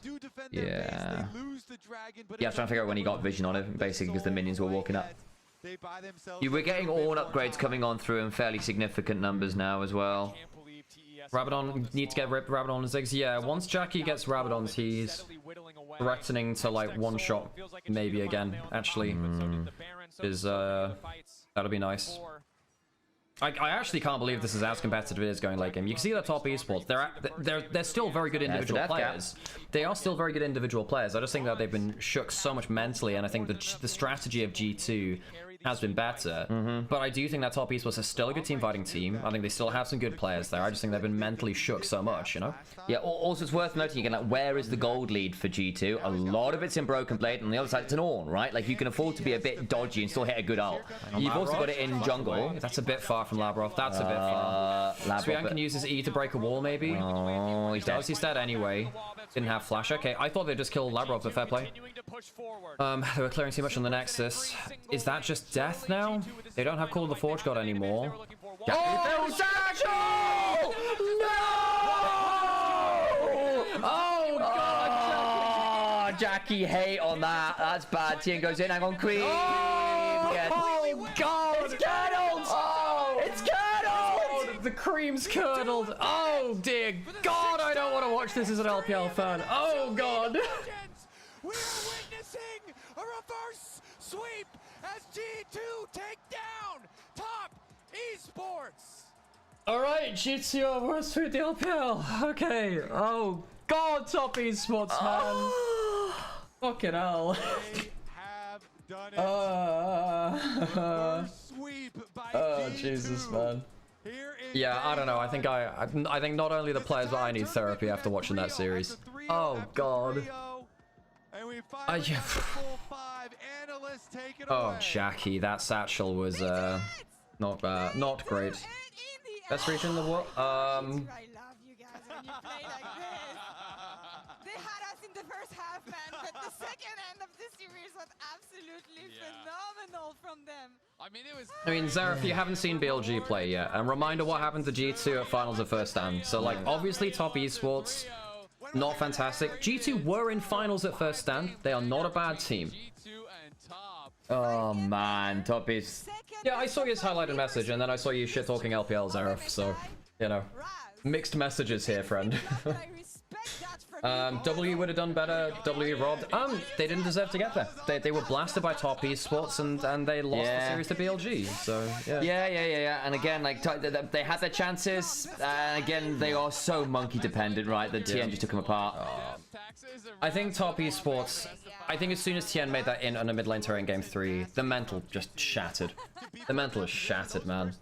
Yeah. Yeah, I was trying to figure out when he got vision on him, basically because the minions were walking up. You were getting Ornn upgrades coming on through in fairly significant numbers now as well. Rabadon, need to get Rabadon and Ziggs. Yeah, once Jackie gets Rabadons, he's threatening to like one-shot maybe again, actually. That'll be nice. I actually can't believe this is as competitive as it is going late game. You can see the top esports. They're still very good individual players. They are still very good individual players. I just think that they've been shook so much mentally, and I think the strategy of G2 has been better. But I do think that top esports is still a good team fighting team. I think they still have some good players there. I just think they've been mentally shook so much, you know? Yeah, also it's worth noting again, like, where is the gold lead for G2? A lot of it's in Broken Blade, and on the other side it's an Ornn, right? Like, you can afford to be a bit dodgy and still hit a good ult. You've also got it in jungle. That's a bit far from Labrov. That's a bit far. Svian can use his E to break a wall, maybe. Oh, he's dead. He's dead anyway. Didn't have flash. Okay, I thought they just killed Labrov, but fair play. They were clearing too much on the Nexus. Is that just death now? They don't have Call of the Forge God anymore. Oh, Satchel! No! Oh, God! Oh, Jackie hate on that. That's bad. Tien goes in. Hang on, Queen. Oh, God! It's curdled! Oh, it's curdled! The cream's curdled. Oh, dear God, I don't want to watch this as an LPL fan. Oh, God. We are witnessing a reverse sweep as G2 take down top esports. All right, G2 are worse with the LPL. Okay. Oh God, top esports, man. Fucking hell. They have done it. Reverse sweep by Oh G2. Jesus, man. Yeah, I don't know. I think I think not only the players, but I need therapy after watching that series. Oh God. Oh, Jackie, that satchel was not bad, not great. Best region in the world. I love you guys when you play like this. They had us in the first half, man, but the second end of the series was absolutely phenomenal from them. I mean, Zareth, you haven't seen BLG play yet, and reminder what happened to G2 at finals of first stand. So, like, obviously top esports, not fantastic. G2 were in finals at first stand. They are not a bad team. Oh man, top is. Yeah, I saw his highlighted message, and then I saw you shit talking LPL Zareth. So, you know, Mixed messages here, friend. W would have done better. W robbed. They didn't deserve to get there. They were blasted by top esports and they lost the series to BLG. So yeah. And again, like they had their chances, and again they are so monkey dependent, right? That TN just took them apart. I think top esports. I think as soon as TN made that in on a mid lane turret in game 3, the mental just shattered. The mental is shattered, man.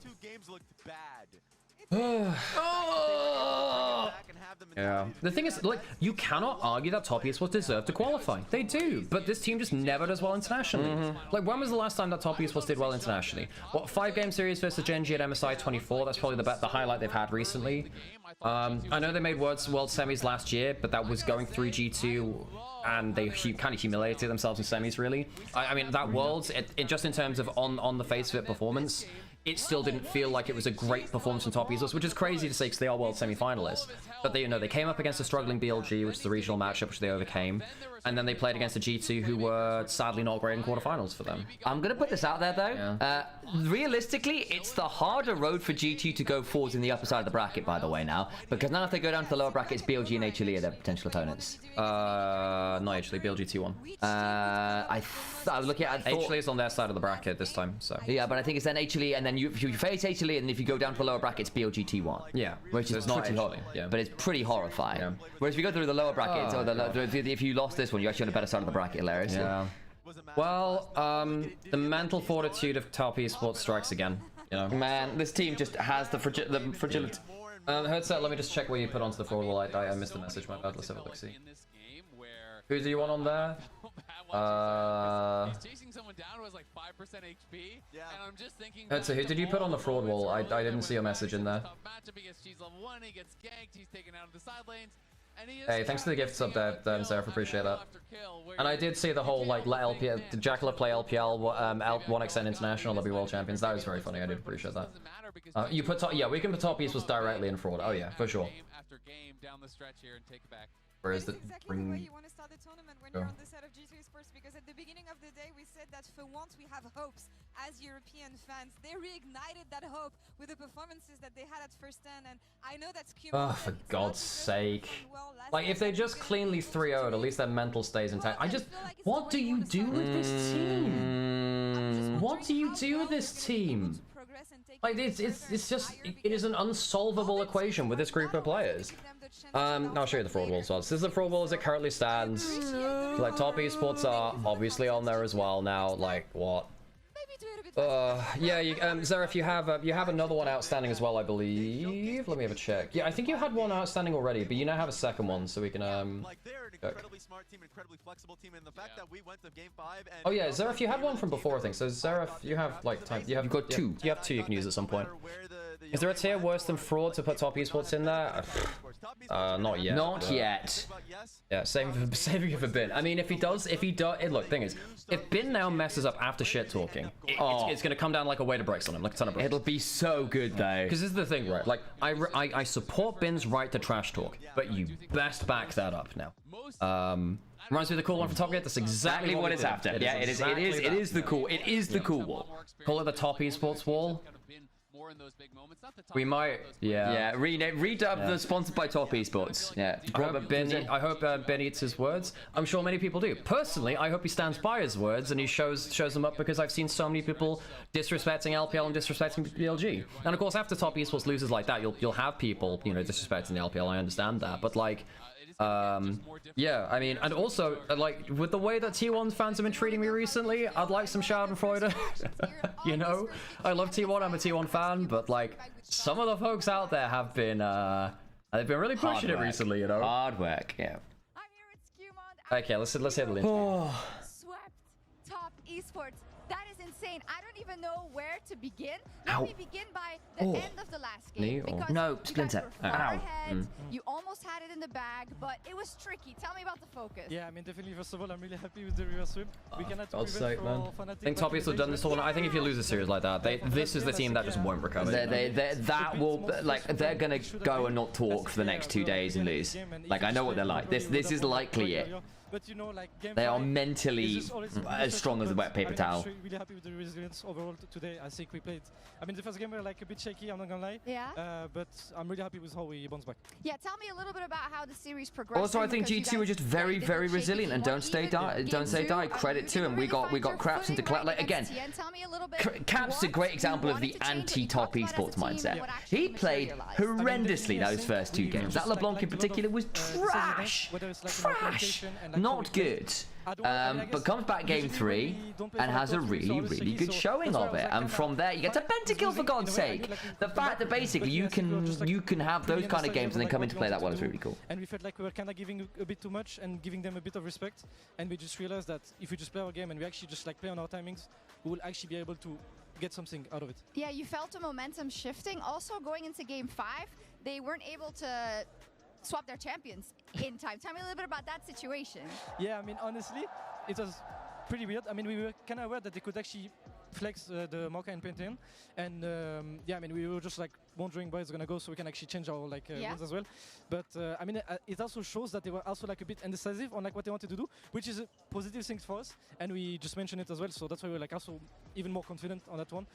Yeah. The thing is, like, you cannot argue that top esports deserve to qualify. They do, but this team just never does well internationally. Like, when was the last time that top esports did well internationally? What, 5-game series versus Genji at MSI 24? That's probably the highlight they've had recently. I know they made world semis last year, but that was going through G2, and they kind of humiliated themselves in semis, really. I mean, that Worlds, just in terms of on the face of it performance, it still didn't feel like it was a great performance from top esports, which is crazy to say because they are world semi-finalists. But they came up against a struggling BLG, which is the regional matchup, which they overcame. And then they played against a G2 who were sadly not great in quarterfinals for them. I'm going to put this out there, though. Realistically, it's the harder road for G2 to go forwards in the upper side of the bracket, by the way, now. Because now if they go down to the lower bracket, it's BLG and HLE are their potential opponents. Not HLE, BLG T1. I was looking at... HLE is on their side of the bracket this time, so... Yeah, but I think it's then HLE, and then you face HLE, and if you go down to the lower bracket, it's BLG T1. Yeah. Which is not pretty HLE, yeah. But it's pretty horrifying. Yeah. Whereas if you go through the lower brackets, if you lost this one, you're actually on the better side of the bracket, hilarious. Yeah. Well, the mental fortitude of top esports strikes again. You know, man, this team just has the fragility. Headset, let me just check where you put onto the forward wall. I missed the message. My bad. Let's have a look. See. Who do you want on there? He's chasing someone down who has like 5% HP. Yeah. And I'm just thinking. Headset, who did you put on the fraud wall? I didn't see your message in there. Matchup against Cheese level 1. He gets ganked. He's taken out of the side lanes. Hey, thanks for the gifts up there, Seraph. Appreciate that. And I did see the whole like let LPL, did Jackala play LPL, 1xN International, they'll be world champions. That was very funny. I did appreciate that. You put top, yeah, we can put top esports directly in fraud. Oh yeah, for sure. After game down the stretch here and take it back. Whereas the exactly the way you want to start the tournament when you're on the side of G2 Esports, because at the beginning of the day we said that for once we have hopes as European fans. They reignited that hope with the performances that they had at first stand, and I know that's Oh, for God's sake. Like, if they just cleanly 3-0'd, at least their mental stays intact. What do you do with this team? What do you do with this team? Like, it is an unsolvable equation with this group of players. I'll show you the fraud wall as well. This is the fraud wall as it currently stands. Like, top esports are obviously on there as well now. Like, what? Yeah, Zareth, you have another one outstanding as well, I believe. Let me have a check. Yeah, I think you had one outstanding already, but you now have a second one, so we can like they're an incredibly smart team, incredibly flexible team, and the fact that we went to game 5 and oh yeah, Zareth, you had one from before, I think. So Zareth, you have like time. You've got two. You have two you can use at some point. Is there a tier worse than fraud to put top esports in there? Not yet. Not yet. Yeah, saving it for Bin. I mean, if he does, look, thing is, if Bin now messes up after shit talking, it's gonna come down like a weight of bricks on him, like a ton of bricks. It'll be so good though. Because this is the thing, right? Like, I support Bin's right to trash talk, but you best back that up now. Reminds me of the cool one from Top Gear. That's exactly what it's after. Yeah, it is the cool wall. Call it the top esports wall. We might, yeah. Redub the sponsored by Top Esports. Yeah. I hope Ben eats his words. I'm sure many people do. Personally, I hope he stands by his words and he shows them up, because I've seen so many people disrespecting LPL and disrespecting BLG. And of course, after Top Esports loses like that, you'll have people, disrespecting the LPL. I understand that, but like. Yeah, I mean, and also, like, with the way that T1 fans have been treating me recently, I'd like some Schadenfreude. I love T1, I'm a T1 fan, but, like, some of the folks out there have been, they've been really pushing it recently, Hard work, yeah. Okay, let's hit the link. Swept Top Esports. That is insane. I don't even know where to begin. Let me begin by the end of the last game. No, Splinter. Ow. You almost had it in the bag, but it was tricky. Tell me about the focus. Yeah, I mean, definitely, first of all, I'm really happy with the reverse sweep. We cannot God's sake, man. I think Top Esports have done this tournament. I think if you lose a series like that, this is the team that just won't recover. They're gonna go and not talk for the next 2 days and lose. Like, I know what they're like. This is likely it. But you know, like game They are 5 mentally is just always as strong as a wet paper towel. I'm really happy with the resilience overall today. I think we played. I mean, the first game we were like a bit shaky. I'm not gonna lie. Yeah. But I'm really happy with how we bounced back. Yeah. Tell me a little bit about how the series progressed. Also, I think G2 were just very, very resilient and don't say die. Credit to him. We got Craps into like again. Caps a great example of the anti-top esports mindset. He played horrendously those first 2 games. That LeBlanc in particular was trash. Not good. But comes back game 3 and has a really, really good showing of it. And from there, you get to pentakill for God's sake. The fact that basically you can have those kind of games and then come into play that well is really cool. And we felt like we were kind of giving a bit too much and giving them a bit of respect. And we just realized that if we just play our game and we actually just like play on our timings, we will actually be able to get something out of it. Yeah, you felt the momentum shifting. Also, going into game 5, they weren't able to swap their champions in time. Tell me a little bit about that situation. Yeah, I mean, honestly, it was pretty weird. I mean, we were kind of aware that they could actually flex the Mocha and Pantheon, and yeah, I mean, we were just like wondering where it's gonna go, so we can actually change our like wins as well. But I mean, it also shows that they were also like a bit indecisive on like what they wanted to do, which is a positive thing for us, and we just mentioned it as well. So that's why we're like also even more confident on that one,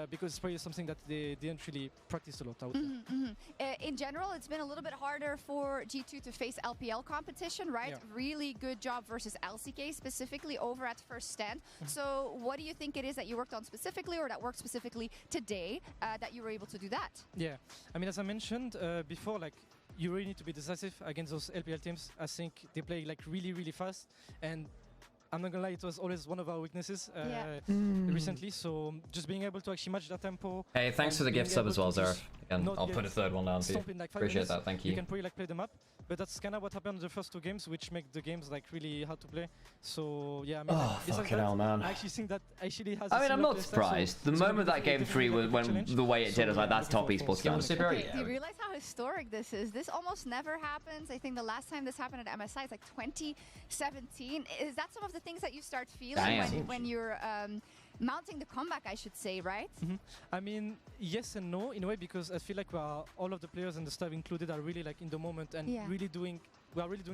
because it's probably something that they didn't really practice a lot. I would say. In general, it's been a little bit harder for G2 to face LPL competition, right? Yeah. Really good job versus LCK specifically over at First Stand. So what do you think it is that you worked on specifically, or that worked specifically today, that you were able to do that? Yeah, I mean, as I mentioned before, like you really need to be decisive against those LPL teams. I think they play like really, really fast, and I'm not gonna lie, it was always one of our weaknesses recently. So just being able to actually match that tempo. Hey, thanks for the gift sub as well, Zaref. Again, I'll put a 3rd one down for you. Like Appreciate that, thank you. You can probably like play them up, but that's kind of what happened in the first 2 games, which make the games like really hard to play. So yeah, I mean, oh fucking hell, man! I actually think that actually has. I mean, I'm not surprised. The moment that game 3 went the way it did, I was like, that's top esports game. Do you realize how historic this is? This almost never happens. I think the last time this happened at MSI is like 2017. Is that some of the things that you start feeling when you're mounting the comeback, I should say, right? I mean, yes and no in a way, because I feel like all of the players and the staff included are really like in the moment and we are really doing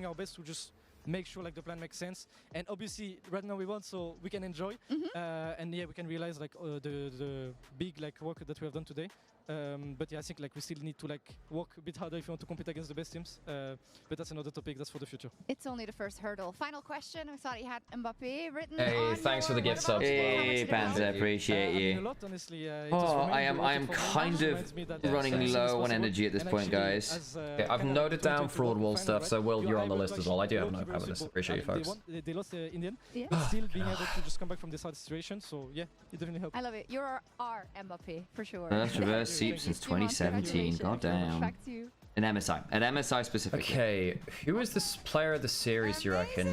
our best to just make sure like the plan makes sense. And obviously right now we won, so we can enjoy and yeah, we can realize like the big like work that we have done today. But yeah, I think like we still need to like work a bit harder if you want to compete against the best teams. But that's another topic. That's for the future. It's only the first hurdle. Final question. We thought you had Mbappe written. Hey, thanks for the gift subs. Hey, Panzer, appreciate you. A lot, honestly. Oh, I am kind of running low on energy at this point, guys. Okay, I've noted down fraud wall stuff, so Will, you're on the list as well. I do have no problem with this. Appreciate you, folks. They lost Indian, but still being able to just come back from this hard situation. So yeah, it definitely helped. I love it. You're our Mbappe for sure. First reverse seep since 2017. God damn. An MSI. An MSI specifically. Okay, who is this player of the series, you reckon?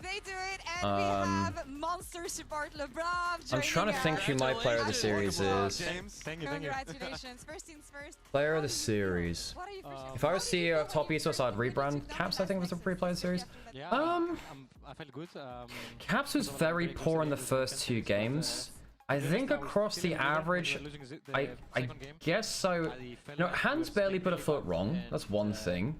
They do it, and we have monster support LeBron. I'm trying to think who my player of the series is. Congratulations. First things first. Player of the series. What are you If I was CEO of Top Esports, I'd rebrand. Caps, I think, was the pre-player of the series. I felt good. Caps was very poor in the first 2 games. I think across the average, I guess so. No, Hans barely put a foot wrong. That's one thing.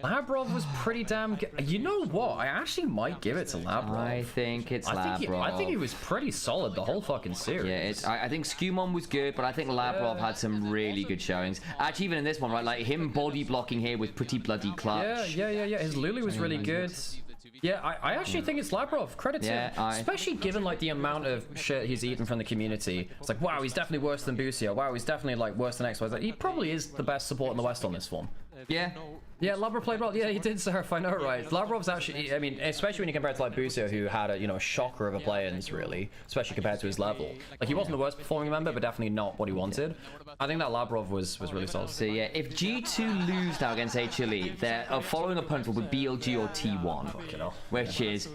Labrov was pretty damn good. You know what? I actually might give it to Labrov. I think it's Labrov. I think he was pretty solid the whole fucking series. Yeah, I think Skumon was good, but I think Labrov had some really good showings. Actually, even in this one, right, like him body blocking here was pretty bloody clutch. Yeah. His Lulu was really good. Yeah, I actually think it's Labrov. Credit to him. Especially given like the amount of shit he's eaten from the community. It's like, wow, he's definitely worse than Bucio. Wow, he's definitely like worse than XY. He probably is the best support in the West on this form. Yeah. Yeah, Labrov played well. Yeah, he did, Surf. I know, right? Labrov's actually, I mean, especially when you compare it to like Bucio, who had a shocker of a play-ins, really, especially compared to his level. Like, he wasn't the worst performing member, but definitely not what he wanted. I think that Labrov was really solid. So yeah, if G2 lose now against HLE, their following opponent will be BLG or T1, which is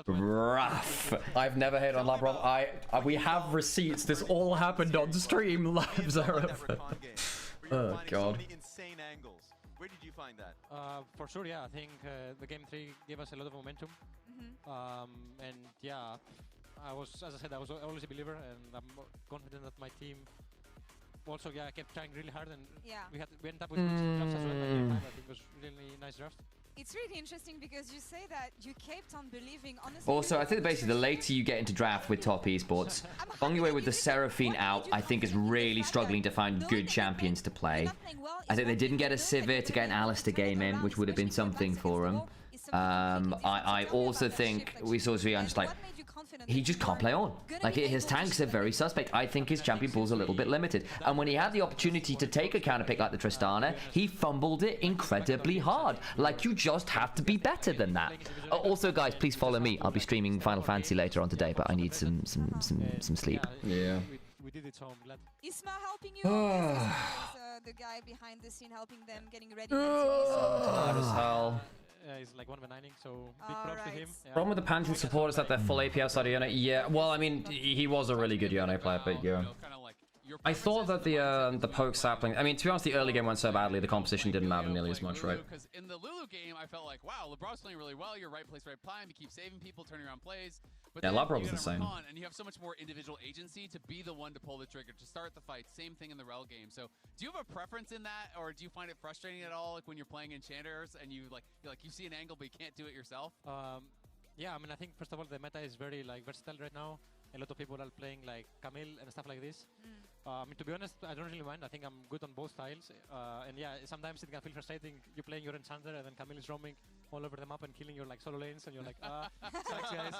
rough. I've never hated on Labrov. We have receipts. This all happened on stream live, Zaref. Oh god. Where did you find that? For sure, yeah. I think the game 3 gave us a lot of momentum. And yeah, as I said, I was always a believer, and I'm confident that my team also kept trying really hard, and Yeah. we ended up with some drafts as well. Like, game 5, I think was really nice draft. It's really interesting because you say that you kept on believing. Honestly, Also, I think basically the later you get into draft with top esports, Onivia with the Seraphine out, I think is really struggling to find good champions to play. I think they didn't get a Sivir to get an Alistair game in, which would have been something for him. I also think we saw Zvian just like, he just can't play on. Like, his tanks are very suspect. I think his champion pool's a little bit limited. And when he had the opportunity to take a counter pick like the Tristana, he fumbled it incredibly hard. Like, you just have to be better than that. Also, guys, please follow me. I'll be streaming Final Fantasy later on today, but I need some sleep. Yeah. We did it, so I'm glad. Isma helping you. The guy behind the scene helping them getting ready. Hard as hell. He's like 1v9ing, so big props to him. Yeah. Problem with the Pantheon support is that they're full AP outside of Yone. Yeah, well, I mean, he was a really good Yone player, but yeah. I thought that the poke sapling, I mean, to be honest, the early game went so badly, the composition didn't matter nearly as much, right? Because in the Lulu game, I felt like, wow, LeBron's playing really well. You're right place, right time. You keep saving people, turning around plays. But yeah, then Labrov was the same. And you have so much more individual agency to be the one to pull the trigger, to start the fight. Same thing in the Rel game. So do you have a preference in that, or do you find it frustrating at all, like when you're playing enchanters and you you see an angle but you can't do it yourself? Yeah, I mean, I think first of all the meta is very like versatile right now. A lot of people are playing like Camille and stuff like this. I mean, to be honest, I don't really mind. I think I'm good on both styles. And yeah, sometimes it can feel frustrating. You're playing your enchanter and then Camille is roaming all over the map and killing your like solo lanes, and you're like, sucks, guys.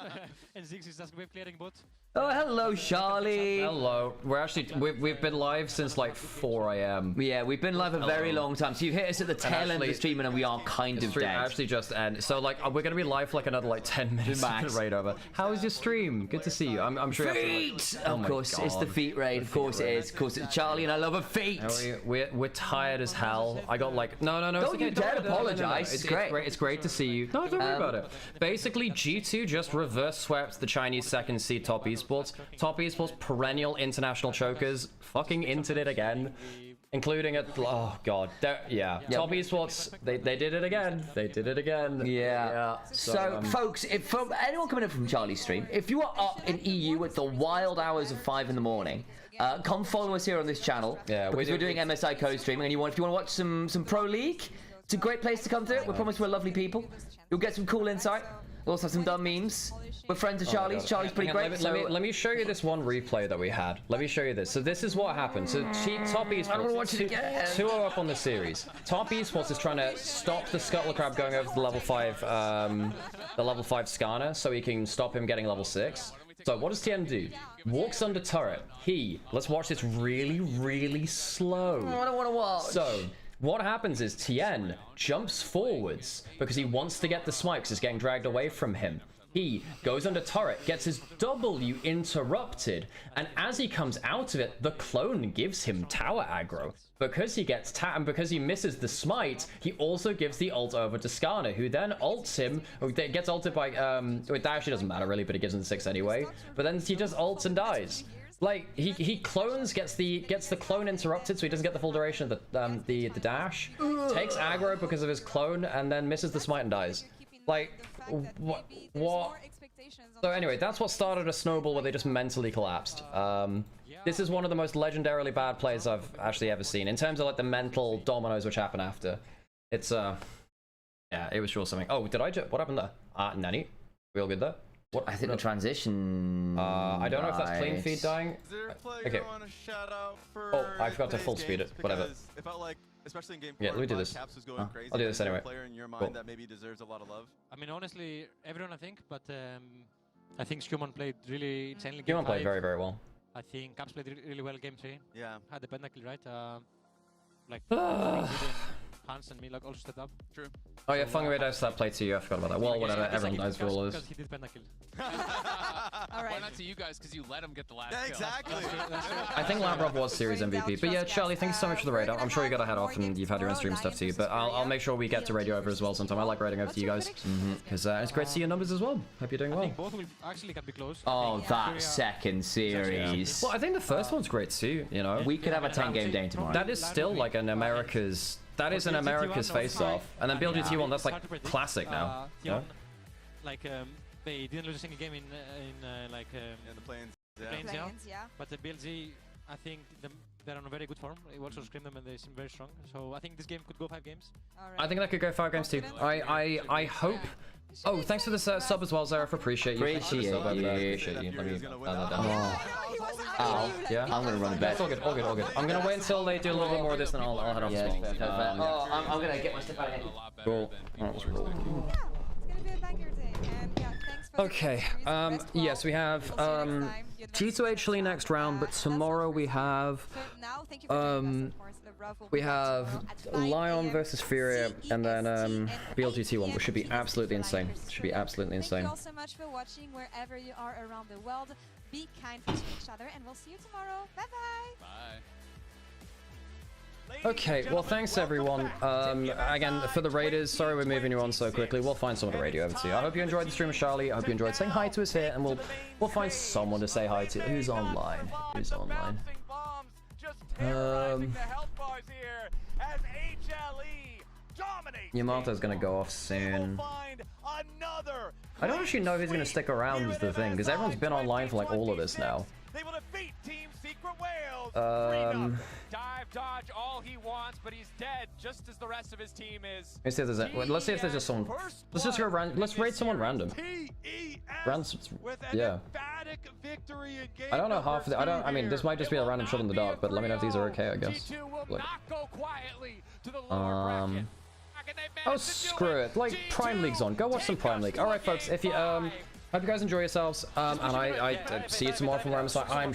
And Ziggs is just wave clearing bot. Oh, hello, Charlie. Hello. We've been live since like 4 AM. Yeah, we've been live a very long time. So you hit us at the tail end of the stream, and we are kind of dead. Actually, just end. So like, we're gonna be live for like another like 10 minutes. Max. Right over. How was your stream? Good to see you. I'm sure. Feet. Oh of course, it's the feet raid. Of course it is. Of course it's Charlie, and I love a feet. We're tired as hell. I got like no. Don't you dare apologize. It's great. It's great to see you. No, don't worry about it. Basically, G2 just reverse swept the Chinese second seed Top Esports. Top Esports perennial international chokers. Fucking entered it again. Including at, oh god, yeah. Top Esports, they did it again. They did it again. Yeah. So folks, if from anyone coming in from Charlie's stream, if you are up in EU at the wild hours of 5 in the morning, come follow us here on this channel. Yeah, because we're doing MSI co-streaming, and if you want to watch some Pro League, it's a great place to come through. We promise we're lovely people. You'll get some cool insight. We'll also have some dumb memes. We're friends of Charlie's. Charlie's pretty great. Let me show you this one replay that we had. Let me show you this. So this is what happened. So Top Esports, I don't want to watch it again. 2-0 up on the series. Top Esports is trying to stop the Scuttle Crab going over the level 5 Skarner, so he can stop him getting level 6. So what does TN do? Walks under turret. Let's watch this really slow. I don't want to watch. So what happens is Tien jumps forwards because he wants to get the smite because it's getting dragged away from him. He goes under turret, gets his W interrupted, and as he comes out of it, the clone gives him tower aggro. Because he gets and because he misses the smite, he also gives the ult over to Skarner, who then ults him, gets ulted by, with dash, it doesn't matter really, but it gives him 6 anyway. But then he just ults and dies. Like, he clones, gets the clone interrupted, so he doesn't get the full duration of the dash, takes aggro because of his clone, and then misses the smite and dies. Like, what? So anyway, that's what started a snowball where they just mentally collapsed. This is one of the most legendarily bad plays I've actually ever seen, in terms of like the mental dominoes which happen after. It's, yeah, it was sure something. Oh, what happened there? Nanny? We all good there? What? I think the transition. I don't know if that's clean feed dying. Is there a player okay. want to shout out for Oh, I forgot to full speed it. Whatever. It felt like, especially in game 4, yeah, let me do this. Caps was going crazy. I'll do this Is there a anyway. player in your mind Cool. that maybe deserves a lot of love? I mean, honestly, everyone I think, but I think Scuman played really insanely. Scuman played very, very well. I think Caps played really well game 3. Yeah. Had the pentakill, right? Like Hans and me like all stepped up. True. Oh yeah, Fungi dies to that play to you. I forgot about that. Well, whatever. Everyone dies for all this. Because he did pentakill. Why not to you guys? Because you let him get the last kill. Exactly. I think Labrov was series MVP. But yeah, Charlie, thanks so much for the raid. I'm sure you gotta head off and you've had your own stream stuff too. But I'll make sure we get to radio over as well sometime. I like raiding over to you guys because it's great to see your numbers as well. Hope you're doing well. I think both will actually can be close. Oh, that second series. Well, I think the first one's great too. You know, we could have a 10-game day tomorrow. That is still like an America's. That is an America's face-off, and then BLGT1. That's like classic now. Yeah. Like they didn't lose a single game in the plains. Yeah. But the BLG, I think they're on a very good form. You also scream them and they seem very strong. So I think this game could go 5 games. I think that could go 5 games too. I hope. Oh, thanks for the sub as well, Zareth. Appreciate you. Appreciate you. Let me yeah. I'm gonna run it back. It's all good. I'm gonna wait until they do a little bit more of this, and I'll head off. Yeah, oh, I'm gonna get my stuff out of here. Cool. Okay. Yes, we have G2 HLE next round, but tomorrow we have Lion versus Furia, and then BLGT one, which should be absolutely insane. Thank you all so much for watching wherever you are around the world. Be kind to each other, and we'll see you tomorrow. Bye bye. Bye. Okay, well, thanks everyone. Again, for the raiders, sorry we're moving you on so quickly. We'll find someone to raid you over to. I hope you enjoyed the stream of Charlie. I hope you enjoyed saying hi to us here, and we'll find someone to say hi to. Who's online? Who's online? Yamato's gonna go off soon. I don't actually know who's gonna stick around is the thing, because everyone's been online for like all of this now. Dive, dodge, all he wants, but he's dead, just as the rest of his team is. Let's see if there's let's see if there's just someone. Let's just go let's raid someone random. Yeah. I don't know half of the. I mean, this might just be a random shot in the dark, but let me know if these are okay, I guess. Look. Oh, screw it. Like, Prime League's on. Go watch some Prime League. Alright, folks, if you, hope you guys enjoy yourselves, and I see you tomorrow from MSI. I'm